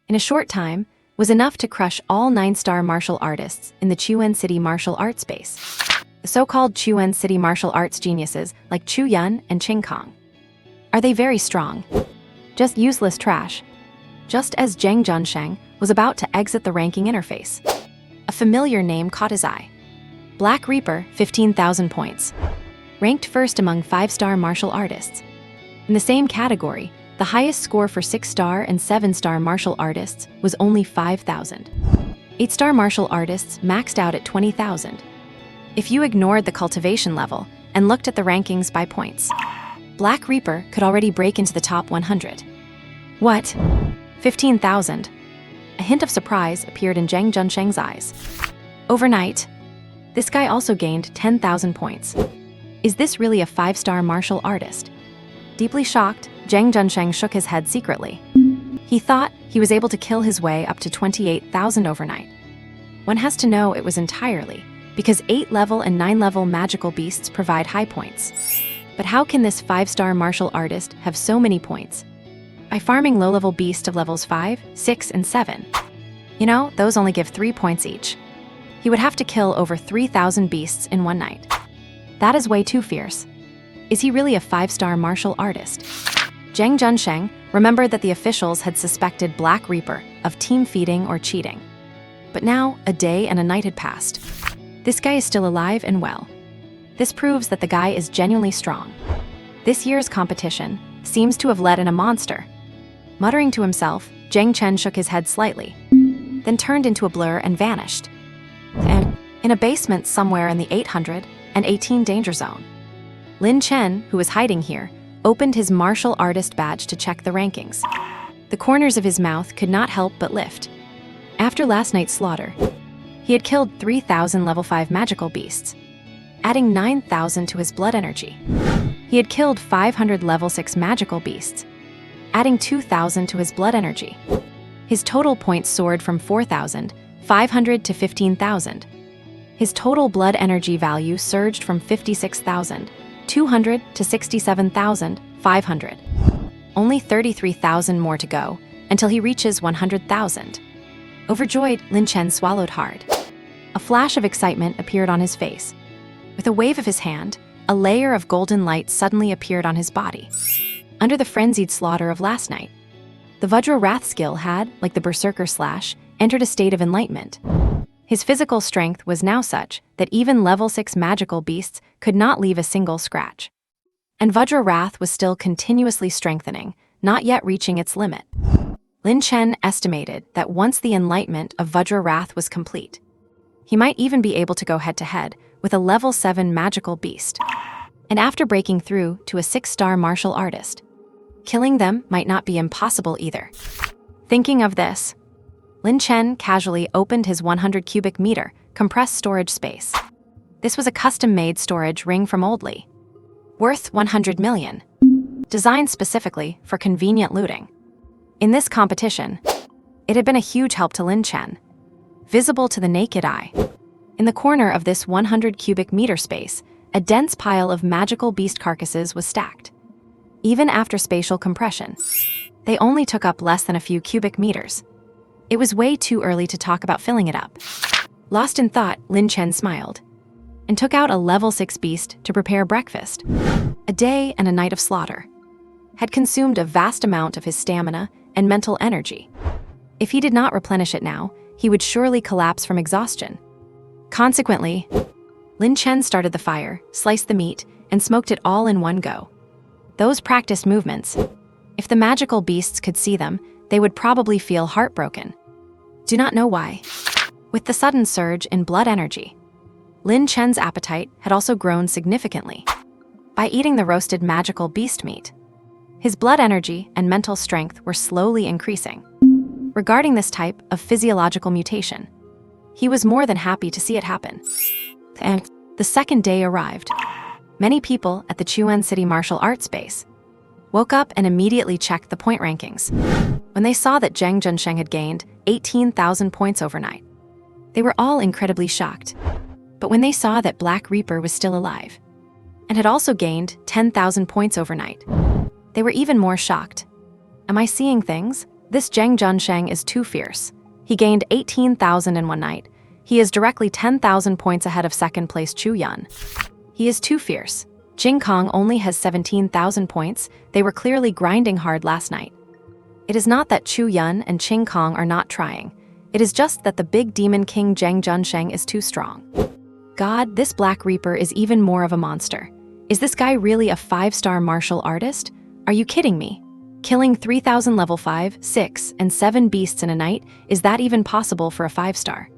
In a short time, was enough to crush all 9-star martial artists in the Chuan City martial arts base. The so-called Chuan City martial arts geniuses like Chu Yun and Qing Kong. Are they very strong? Just useless trash. Just as Zhang Junsheng was about to exit the ranking interface, a familiar name caught his eye. Black Reaper, 15,000 points. Ranked first among 5-star martial artists. In the same category, the highest score for 6-star and 7-star martial artists was only 5,000. 8-star martial artists maxed out at 20,000. If you ignored the cultivation level and looked at the rankings by points, Black Reaper could already break into the top 100. What? 15,000? A hint of surprise appeared in Zhang Junsheng's eyes. Overnight, this guy also gained 10,000 points. Is this really a 5-star martial artist? Deeply shocked, Zhang Junsheng shook his head secretly. He thought he was able to kill his way up to 28,000 overnight. One has to know it was entirely because 8-level and 9-level magical beasts provide high points. But how can this 5-star martial artist have so many points? By farming low-level beasts of levels 5, 6, and 7. You know, those only give 3 points each. He would have to kill over 3,000 beasts in one night. That is way too fierce. Is he really a 5-star martial artist? Zhang Junsheng remembered that the officials had suspected Black Reaper of team feeding or cheating. But now, a day and a night had passed. This guy is still alive and well. This proves that the guy is genuinely strong. This year's competition seems to have led in a monster. Muttering to himself, Zhang Chen shook his head slightly, then turned into a blur and vanished. And in a basement somewhere in the 818 danger zone. Lin Chen, who was hiding here, opened his martial artist badge to check the rankings. The corners of his mouth could not help but lift. After last night's slaughter, he had killed 3,000 level 5 magical beasts, adding 9,000 to his blood energy. He had killed 500 level 6 magical beasts, adding 2,000 to his blood energy. His total points soared from 4,500 to 15,000. His total blood energy value surged from 56,200 to 67,500. Only 33,000 more to go until he reaches 100,000. Overjoyed, Lin Chen swallowed hard. A flash of excitement appeared on his face. With a wave of his hand, a layer of golden light suddenly appeared on his body. Under the frenzied slaughter of last night, the Vajra Wrath skill had, like the Berserker Slash, entered a state of enlightenment. His physical strength was now such that even level 6 magical beasts could not leave a single scratch. And Vajra Wrath was still continuously strengthening, not yet reaching its limit. Lin Chen estimated that once the enlightenment of Vajra Wrath was complete, he might even be able to go head-to-head with a level 7 magical beast. And after breaking through to a 6-star martial artist, killing them might not be impossible either. Thinking of this, Lin Chen casually opened his 100 cubic meter compressed storage space. This was a custom-made storage ring from Oldly, worth 100 million, designed specifically for convenient looting. In this competition, it had been a huge help to Lin Chen, visible to the naked eye. In the corner of this 100 cubic meter space, a dense pile of magical beast carcasses was stacked. Even after spatial compression, they only took up less than a few cubic meters. It was way too early to talk about filling it up. Lost in thought, Lin Chen smiled and took out a level 6 beast to prepare breakfast. A day and a night of slaughter had consumed a vast amount of his stamina and mental energy. If he did not replenish it now, he would surely collapse from exhaustion. Consequently, Lin Chen started the fire, sliced the meat, and smoked it all in one go. Those practiced movements, if the magical beasts could see them, they would probably feel heartbroken. Do not know why. With the sudden surge in blood energy, Lin Chen's appetite had also grown significantly. By eating the roasted magical beast meat, his blood energy and mental strength were slowly increasing. Regarding this type of physiological mutation, he was more than happy to see it happen. And the second day arrived. Many people at the Chuan City martial arts base woke up and immediately checked the point rankings. When they saw that Zhang Junsheng had gained 18,000 points overnight, they were all incredibly shocked. But when they saw that Black Reaper was still alive and had also gained 10,000 points overnight, they were even more shocked. Am I seeing things? This Zhang Junsheng is too fierce. He gained 18,000 in one night. He is directly 10,000 points ahead of second place Chu Yun. He is too fierce. Jing Kong only has 17,000 points. They were clearly grinding hard last night. It is not that Chu Yun and Qing Kong are not trying. It is just that the big demon king Zhang Junsheng is too strong. God, this Black Reaper is even more of a monster. Is this guy really a 5-star martial artist? Are you kidding me? Killing 3,000 level 5, 6, and 7 beasts in a night, is that even possible for a 5-star?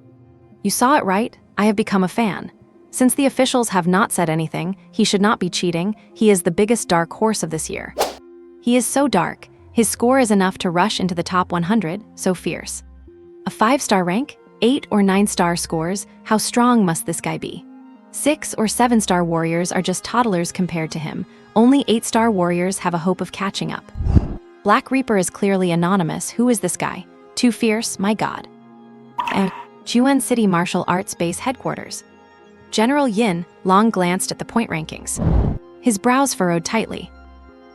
You saw it right, I have become a fan. Since the officials have not said anything, he should not be cheating. He is the biggest dark horse of this year. He is so dark, his score is enough to rush into the top 100, so fierce. A 5-star rank? 8 or 9-star scores, how strong must this guy be? 6 or 7-star warriors are just toddlers compared to him. Only 8-star warriors have a hope of catching up. Black Reaper is clearly anonymous. Who is this guy? Too fierce, my god. And Chuan City Martial Arts Base Headquarters. General Yin long glanced at the point rankings. His brows furrowed tightly.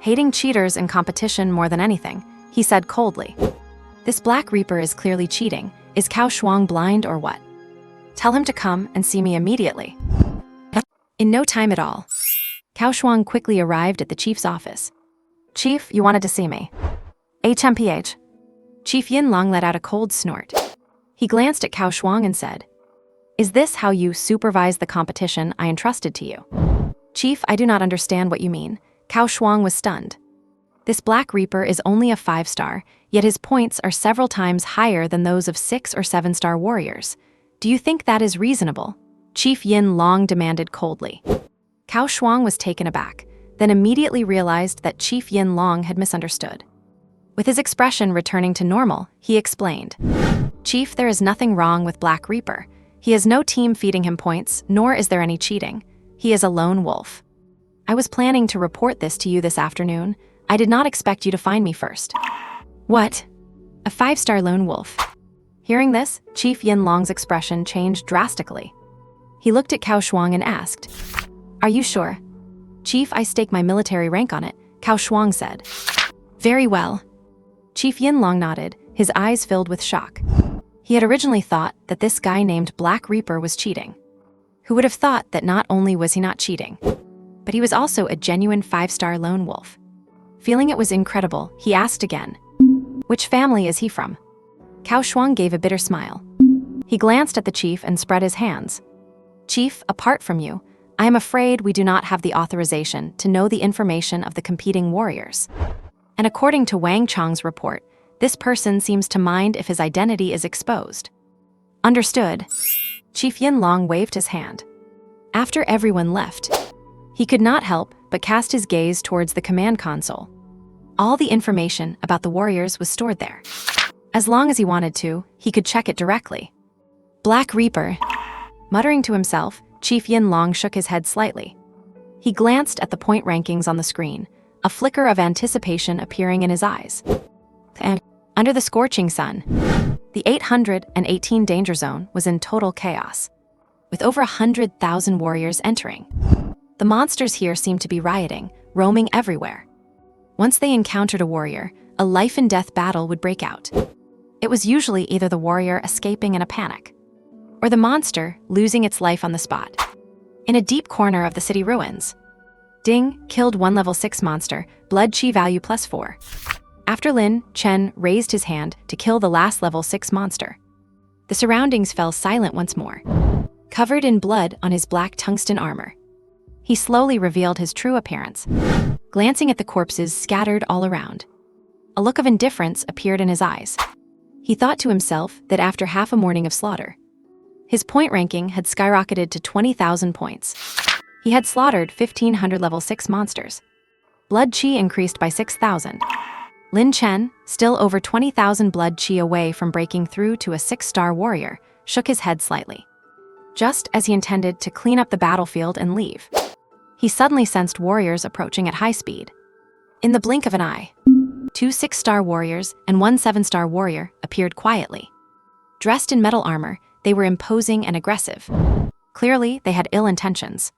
Hating cheaters in competition more than anything, he said coldly, "This Black Reaper is clearly cheating. Is Cao Shuang blind or what? Tell him to come and see me immediately." In no time at all, Cao Shuang quickly arrived at the chief's office. "Chief, you wanted to see me." "HMPH." Chief Yin Long let out a cold snort. He glanced at Cao Shuang and said, "Is this how you supervise the competition I entrusted to you?" "Chief, I do not understand what you mean." Cao Shuang was stunned. This Black Reaper is only a 5-star, yet his points are several times higher than those of 6 or 7-star warriors. Do you think that is reasonable? Chief Yin Long demanded coldly. Cao Shuang was taken aback, then immediately realized that Chief Yin Long had misunderstood. With his expression returning to normal, he explained, "Chief, there is nothing wrong with Black Reaper. He has no team feeding him points, nor is there any cheating. He is a lone wolf. I was planning to report this to you this afternoon. I did not expect you to find me first." "What? A 5-star lone wolf?" Hearing this, Chief Yin Long's expression changed drastically. He looked at Cao Shuang and asked, "Are you sure?" "Chief, I stake my military rank on it," Cao Shuang said. "Very well." Chief Yin Long nodded, his eyes filled with shock. He had originally thought that this guy named Black Reaper was cheating. Who would have thought that not only was he not cheating, but he was also a genuine 5-star lone wolf? Feeling it was incredible, he asked again, "Which family is he from?" Cao Shuang gave a bitter smile. He glanced at the chief and spread his hands. "Chief, apart from you, I am afraid we do not have the authorization to know the information of the competing warriors. And according to Wang Chang's report, this person seems to mind if his identity is exposed." "Understood." Chief Yin Long waved his hand. After everyone left, he could not help but cast his gaze towards the command console. All the information about the warriors was stored there. As long as he wanted to, he could check it directly. "Black Reaper." Muttering to himself, Chief Yin Long shook his head slightly. He glanced at the point rankings on the screen, a flicker of anticipation appearing in his eyes. And under the scorching sun, the 818 danger zone was in total chaos, with over 100,000 warriors entering. The monsters here seemed to be rioting, roaming everywhere. Once they encountered a warrior, a life-and-death battle would break out. It was usually either the warrior escaping in a panic, or the monster losing its life on the spot. In a deep corner of the city ruins, Ding killed one level 6 monster, blood chi value +4. After Lin Chen raised his hand to kill the last level 6 monster, the surroundings fell silent once more. Covered in blood on his black tungsten armor, he slowly revealed his true appearance, glancing at the corpses scattered all around. A look of indifference appeared in his eyes. He thought to himself that after half a morning of slaughter, his point ranking had skyrocketed to 20,000 points. He had slaughtered 1,500 level 6 monsters. Blood chi increased by 6,000. Lin Chen, still over 20,000 blood chi away from breaking through to a 6-star warrior, shook his head slightly. Just as he intended to clean up the battlefield and leave, he suddenly sensed warriors approaching at high speed. In the blink of an eye, 2 6-star warriors and 1 7-star warrior appeared quietly. Dressed in metal armor, they were imposing and aggressive. Clearly, they had ill intentions.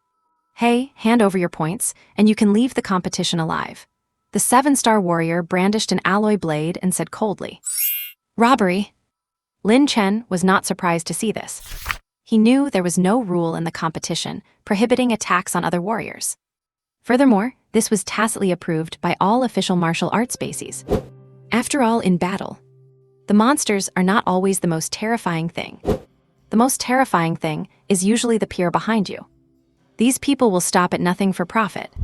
"Hey, hand over your points, and you can leave the competition alive." The 7-star warrior brandished an alloy blade and said coldly, "Robbery." Lin Chen was not surprised to see this. He knew there was no rule in the competition prohibiting attacks on other warriors. Furthermore, this was tacitly approved by all official martial arts species. After all, in battle, the monsters are not always the most terrifying thing. The most terrifying thing is usually the peer behind you. These people will stop at nothing for profit,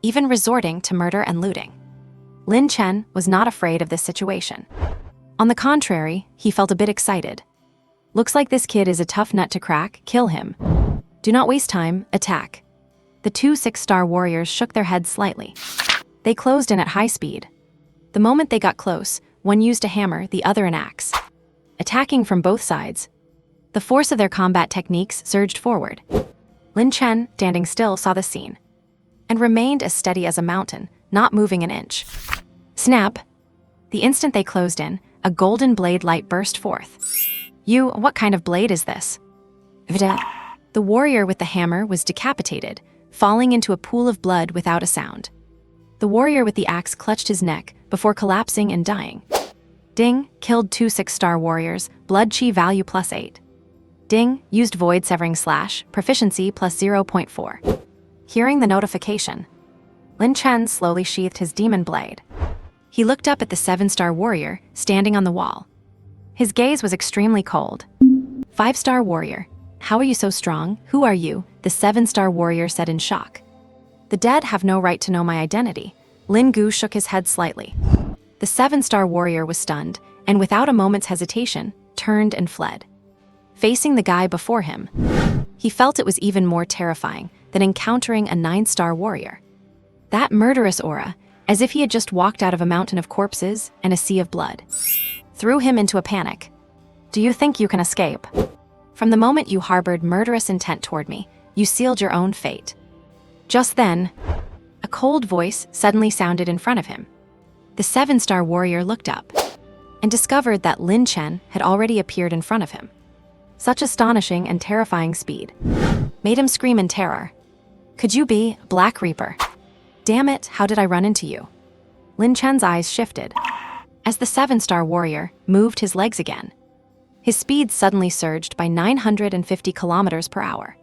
even resorting to murder and looting. Lin Chen was not afraid of this situation. On the contrary, he felt a bit excited. "Looks like this kid is a tough nut to crack. Kill him. Do not waste time. Attack." The 2 6-star warriors shook their heads slightly. They closed in at high speed. The moment they got close, one used a hammer, the other an axe. Attacking from both sides, the force of their combat techniques surged forward. Lin Chen, standing still, saw the scene, and remained as steady as a mountain, not moving an inch. Snap! The instant they closed in, a golden blade light burst forth. What kind of blade is this?" The warrior with the hammer was decapitated, falling into a pool of blood without a sound. The warrior with the axe clutched his neck before collapsing and dying. Ding killed 2 6-star warriors, blood chi value +8. Ding used void severing slash, proficiency +0.4. Hearing the notification, Lin Chen slowly sheathed his demon blade. He looked up at the 7-star warrior standing on the wall. His gaze was extremely cold. 5-star warrior, how are you so strong? Who are you? The 7-star warrior said in shock. The dead have no right to know my identity. Lin Gu shook his head slightly. The 7-star warrior was stunned, and without a moment's hesitation, turned and fled. Facing the guy before him, He felt it was even more terrifying than encountering a 9-star warrior. That murderous aura, as if he had just walked out of a mountain of corpses and a sea of blood, threw him into a panic. Do you think you can escape? From the moment you harbored murderous intent toward me, you sealed your own fate. Just then, a cold voice suddenly sounded in front of him. The 7-star warrior looked up and discovered that Lin Chen had already appeared in front of him. Such astonishing and terrifying speed made him scream in terror. Could you be Black Reaper? Damn it, how did I run into you? Lin Chen's eyes shifted as the 7-star warrior moved his legs again. His speed suddenly surged by 950 kilometers per hour.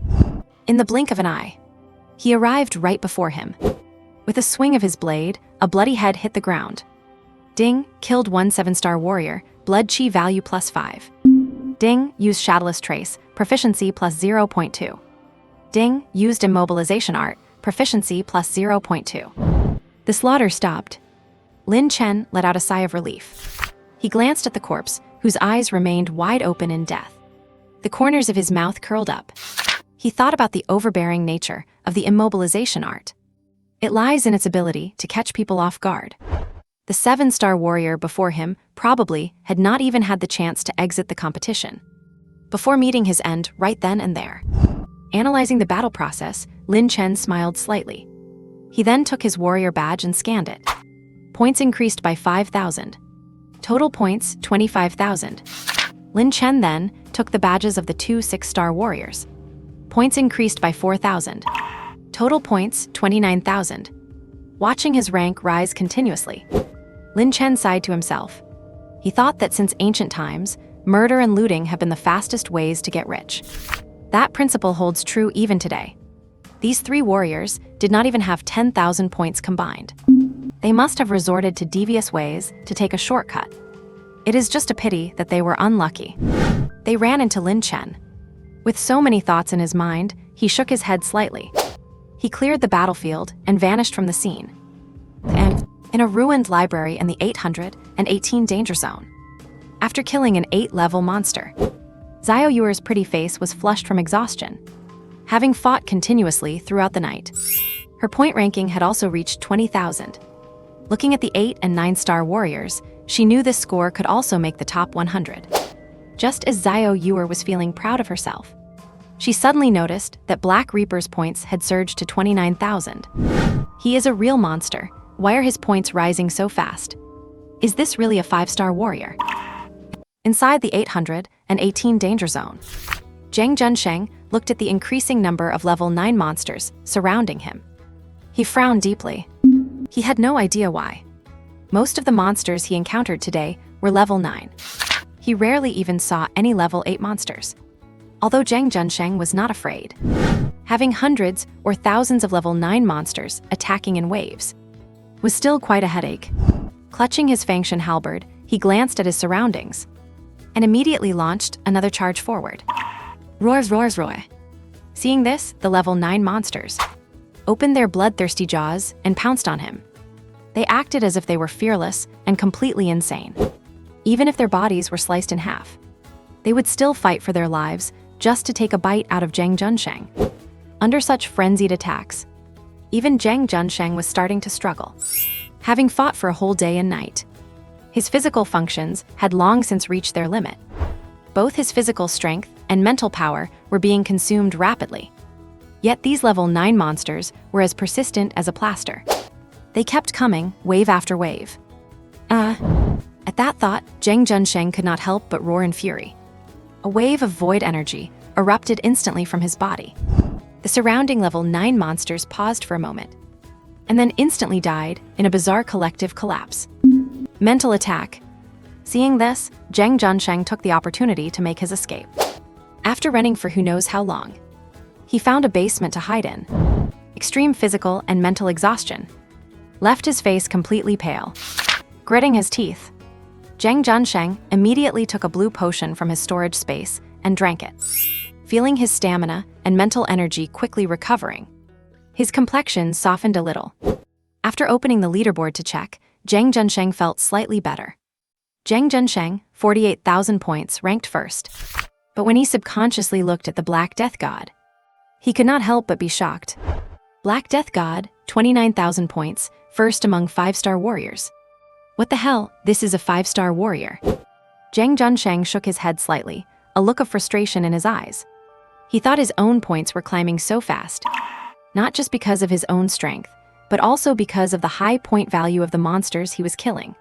In the blink of an eye, he arrived right before him. With a swing of his blade, a bloody head hit the ground. Ding, killed one 7-star warrior, blood chi value +5. Ding, used shadowless trace, proficiency +0.2. Ding, used immobilization art, proficiency +0.2. The slaughter stopped. Lin Chen let out a sigh of relief. He glanced at the corpse, whose eyes remained wide open in death. The corners of his mouth curled up. He thought about the overbearing nature of the immobilization art. It lies in its ability to catch people off guard. The 7-star warrior before him probably had not even had the chance to exit the competition before meeting his end right then and there. Analyzing the battle process, Lin Chen smiled slightly. He then took his warrior badge and scanned it. Points increased by 5,000. Total points, 25,000. Lin Chen then took the badges of the 2 6-star warriors. Points increased by 4,000. Total points, 29,000. Watching his rank rise continuously, Lin Chen sighed to himself. He thought that since ancient times, murder and looting have been the fastest ways to get rich. That principle holds true even today. These 3 warriors did not even have 10,000 points combined. They must have resorted to devious ways to take a shortcut. It is just a pity that they were unlucky. They ran into Lin Chen. With so many thoughts in his mind, he shook his head slightly. He cleared the battlefield and vanished from the scene. And in a ruined library in the 818 danger zone. After killing an 8-level monster, Xiao Yuer's pretty face was flushed from exhaustion, having fought continuously throughout the night. Her point ranking had also reached 20,000. Looking at the 8 and 9-star warriors, she knew this score could also make the top 100. Just as Xiao Yuer was feeling proud of herself, she suddenly noticed that Black Reaper's points had surged to 29,000. He is a real monster. Why are his points rising so fast? Is this really a 5-star warrior? Inside the 818 danger zone, Zhang Junsheng looked at the increasing number of level 9 monsters surrounding him. He frowned deeply. He had no idea why. Most of the monsters he encountered today were level 9. He rarely even saw any level 8 monsters. Although Zhang Junsheng was not afraid, having hundreds or thousands of level 9 monsters attacking in waves was still quite a headache. Clutching his Fangshan halberd, he glanced at his surroundings and immediately launched another charge forward. Roars, roars, roar. Seeing this, the level 9 monsters opened their bloodthirsty jaws and pounced on him. They acted as if they were fearless and completely insane. Even if their bodies were sliced in half, they would still fight for their lives just to take a bite out of Zhang Junsheng. Under such frenzied attacks, even Zhang Junsheng was starting to struggle. Having fought for a whole day and night, his physical functions had long since reached their limit. Both his physical strength and mental power were being consumed rapidly. Yet these level 9 monsters were as persistent as a plaster. They kept coming, wave after wave. At that thought, Zhang Junsheng could not help but roar in fury. A wave of void energy erupted instantly from his body. The surrounding level 9 monsters paused for a moment, and then instantly died in a bizarre collective collapse. Mental attack. Seeing this, Zhang Junsheng took the opportunity to make his escape. After running for who knows how long, he found a basement to hide in. Extreme physical and mental exhaustion left his face completely pale. Gritting his teeth, Zhang Junsheng immediately took a blue potion from his storage space and drank it. Feeling his stamina and mental energy quickly recovering, his complexion softened a little. After opening the leaderboard to check, Zhang Junsheng felt slightly better. Zhang Junsheng, 48,000 points, ranked first. But when he subconsciously looked at the Black Death God, He could not help but be shocked. Black Death God, 29,000 points, first among 5-star warriors. What the hell, this is a 5-star warrior. Zhang Junsheng shook his head slightly, a look of frustration in his eyes. He thought his own points were climbing so fast, not just because of his own strength, but also because of the high point value of the monsters he was killing.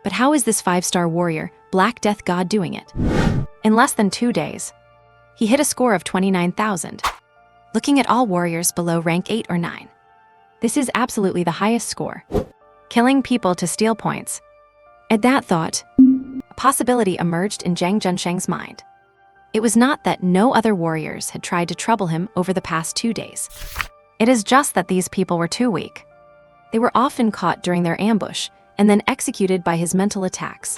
But how is this 5-star warrior, Black Death God, doing it? In less than 2 days, he hit a score of 29,000. Looking at all warriors below rank 8 or 9. This is absolutely the highest score. Killing people to steal points. At that thought, a possibility emerged in Zhang Junsheng's mind. It was not that no other warriors had tried to trouble him over the past 2 days. It is just that these people were too weak. They were often caught during their ambush and then executed by his mental attacks.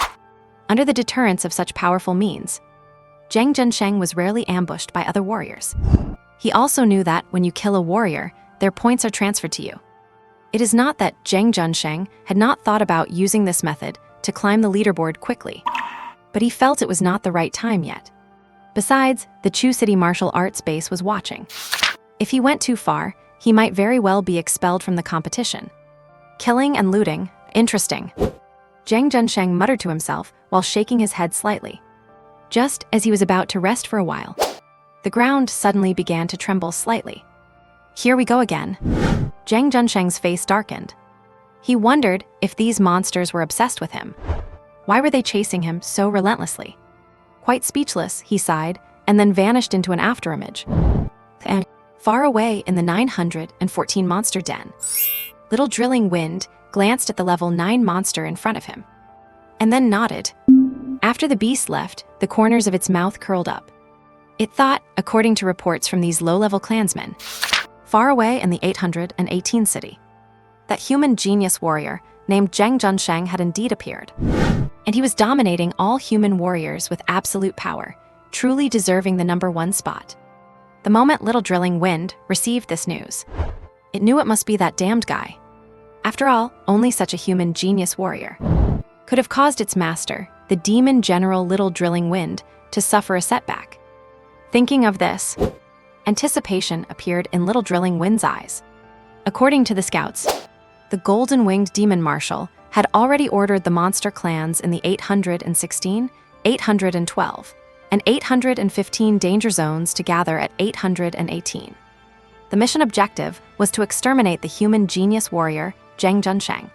Under the deterrence of such powerful means, Zhang Junsheng was rarely ambushed by other warriors. He also knew that when you kill a warrior, their points are transferred to you. It is not that Zhang Junsheng had not thought about using this method to climb the leaderboard quickly, but he felt it was not the right time yet. Besides, the Chu City martial arts base was watching. If he went too far, he might very well be expelled from the competition. Killing and looting, interesting. Zhang Junsheng muttered to himself while shaking his head slightly. Just as he was about to rest for a while, the ground suddenly began to tremble slightly. Here we go again. Zhang Junsheng's face darkened. He wondered if these monsters were obsessed with him. Why were they chasing him so relentlessly? Quite speechless, he sighed, and then vanished into an afterimage. And far away in the 914 monster den, Little Drilling Wind glanced at the level 9 monster in front of him, and then nodded. After the beast left, the corners of its mouth curled up. It thought, according to reports from these low-level clansmen, far away in the 818 city, that human genius warrior named Zhang Junsheng had indeed appeared. And he was dominating all human warriors with absolute power, truly deserving the #1 spot. The moment Little Drilling Wind received this news, it knew it must be that damned guy. After all, only such a human genius warrior could have caused its master, the demon general Little Drilling Wind, to suffer a setback. Thinking of this, anticipation appeared in Little Drilling Wind's eyes. According to the scouts, the golden-winged demon marshal had already ordered the monster clans in the 816, 812, and 815 danger zones to gather at 818. The mission objective was to exterminate the human genius warrior, Zhang Junsheng.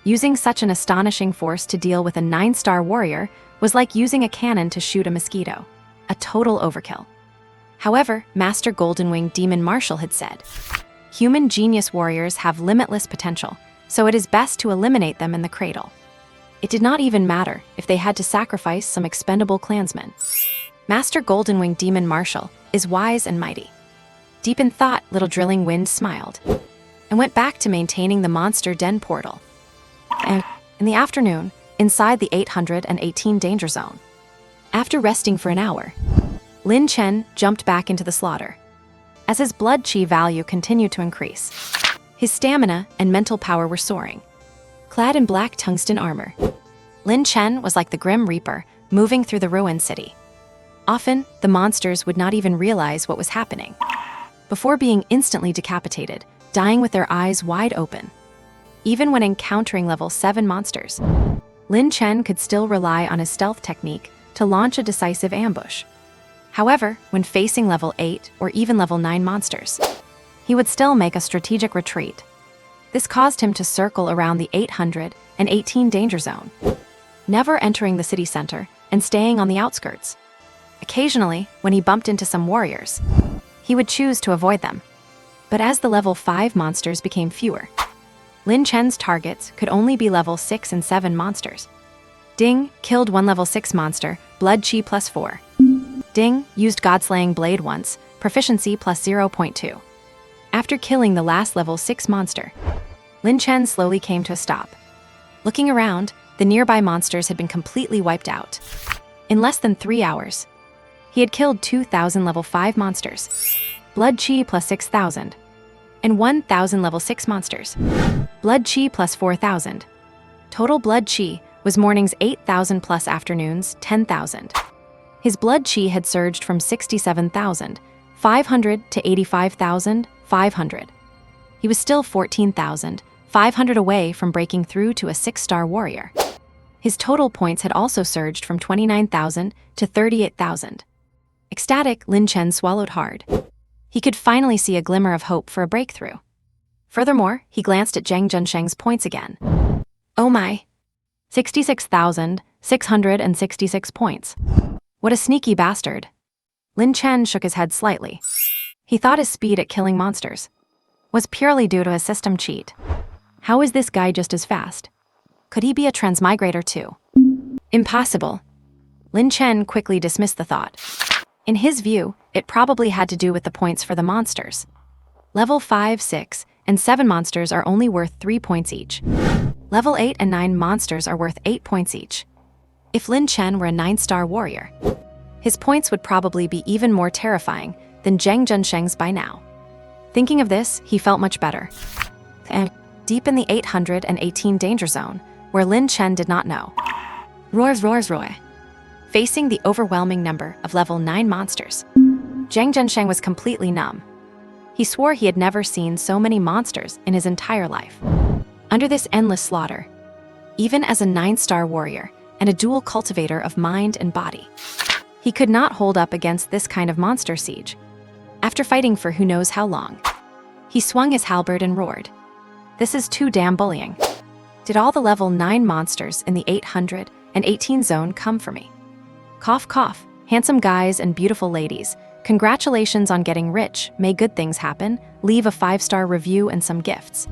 Using such an astonishing force to deal with a 9-star warrior was like using a cannon to shoot a mosquito. A total overkill. However, Master Goldenwing Demon Marshal had said, human genius warriors have limitless potential, so it is best to eliminate them in the cradle. It did not even matter if they had to sacrifice some expendable clansmen. Master Goldenwing Demon Marshal is wise and mighty. Deep in thought, Little Drilling Wind smiled and went back to maintaining the monster den portal. And in the afternoon, inside the 818 danger zone, after resting for an hour, Lin Chen jumped back into the slaughter. As his blood chi value continued to increase, his stamina and mental power were soaring. Clad in black tungsten armor, Lin Chen was like the Grim Reaper moving through the ruined city. Often, the monsters would not even realize what was happening, before being instantly decapitated, dying with their eyes wide open. Even when encountering level 7 monsters, Lin Chen could still rely on his stealth technique to launch a decisive ambush. However, when facing level 8 or even level 9 monsters, he would still make a strategic retreat. This caused him to circle around the 818 danger zone, never entering the city center and staying on the outskirts. Occasionally, when he bumped into some warriors, he would choose to avoid them. But as the level 5 monsters became fewer, Lin Chen's targets could only be level 6 and 7 monsters. Ding, killed one level 6 monster, blood chi +4. Ding, used God-slaying blade once, proficiency +0.2. After killing the last level 6 monster, Lin Chen slowly came to a stop. Looking around, the nearby monsters had been completely wiped out. In less than 3 hours, he had killed 2,000 level 5 monsters, blood chi +6,000, and 1,000 level 6 monsters, blood chi +4,000. Total blood chi was mornings 8,000 plus afternoons 10,000. His blood chi had surged from 67,000, 500 to 85,500. He was still 14,500 away from breaking through to a 6-star warrior. His total points had also surged from 29,000 to 38,000. Ecstatic, Lin Chen swallowed hard. He could finally see a glimmer of hope for a breakthrough. Furthermore, he glanced at Zhang Zhensheng's points again. Oh my! 66,666 points. What a sneaky bastard. Lin Chen shook his head slightly. He thought his speed at killing monsters was purely due to a system cheat. How is this guy just as fast? Could he be a transmigrator too? Impossible. Lin Chen quickly dismissed the thought. In his view, it probably had to do with the points for the monsters. Level 5, 6, and 7 monsters are only worth 3 points each. Level 8 and 9 monsters are worth 8 points each. If Lin Chen were a 9-star warrior, his points would probably be even more terrifying than Zhang Zhensheng's by now. Thinking of this, he felt much better. And deep in the 818 danger zone, where Lin Chen did not know. Roy. Facing the overwhelming number of level 9 monsters, Zhang Zhensheng was completely numb. He swore he had never seen so many monsters in his entire life. Under this endless slaughter, even as a 9-star warrior and a dual cultivator of mind and body, he could not hold up against this kind of monster siege. After fighting for who knows how long, he swung his halberd and roared. This is too damn bullying. Did all the level 9 monsters in the 818 zone come for me? Cough, cough, handsome guys and beautiful ladies, congratulations on getting rich, may good things happen, leave a 5-star review and some gifts.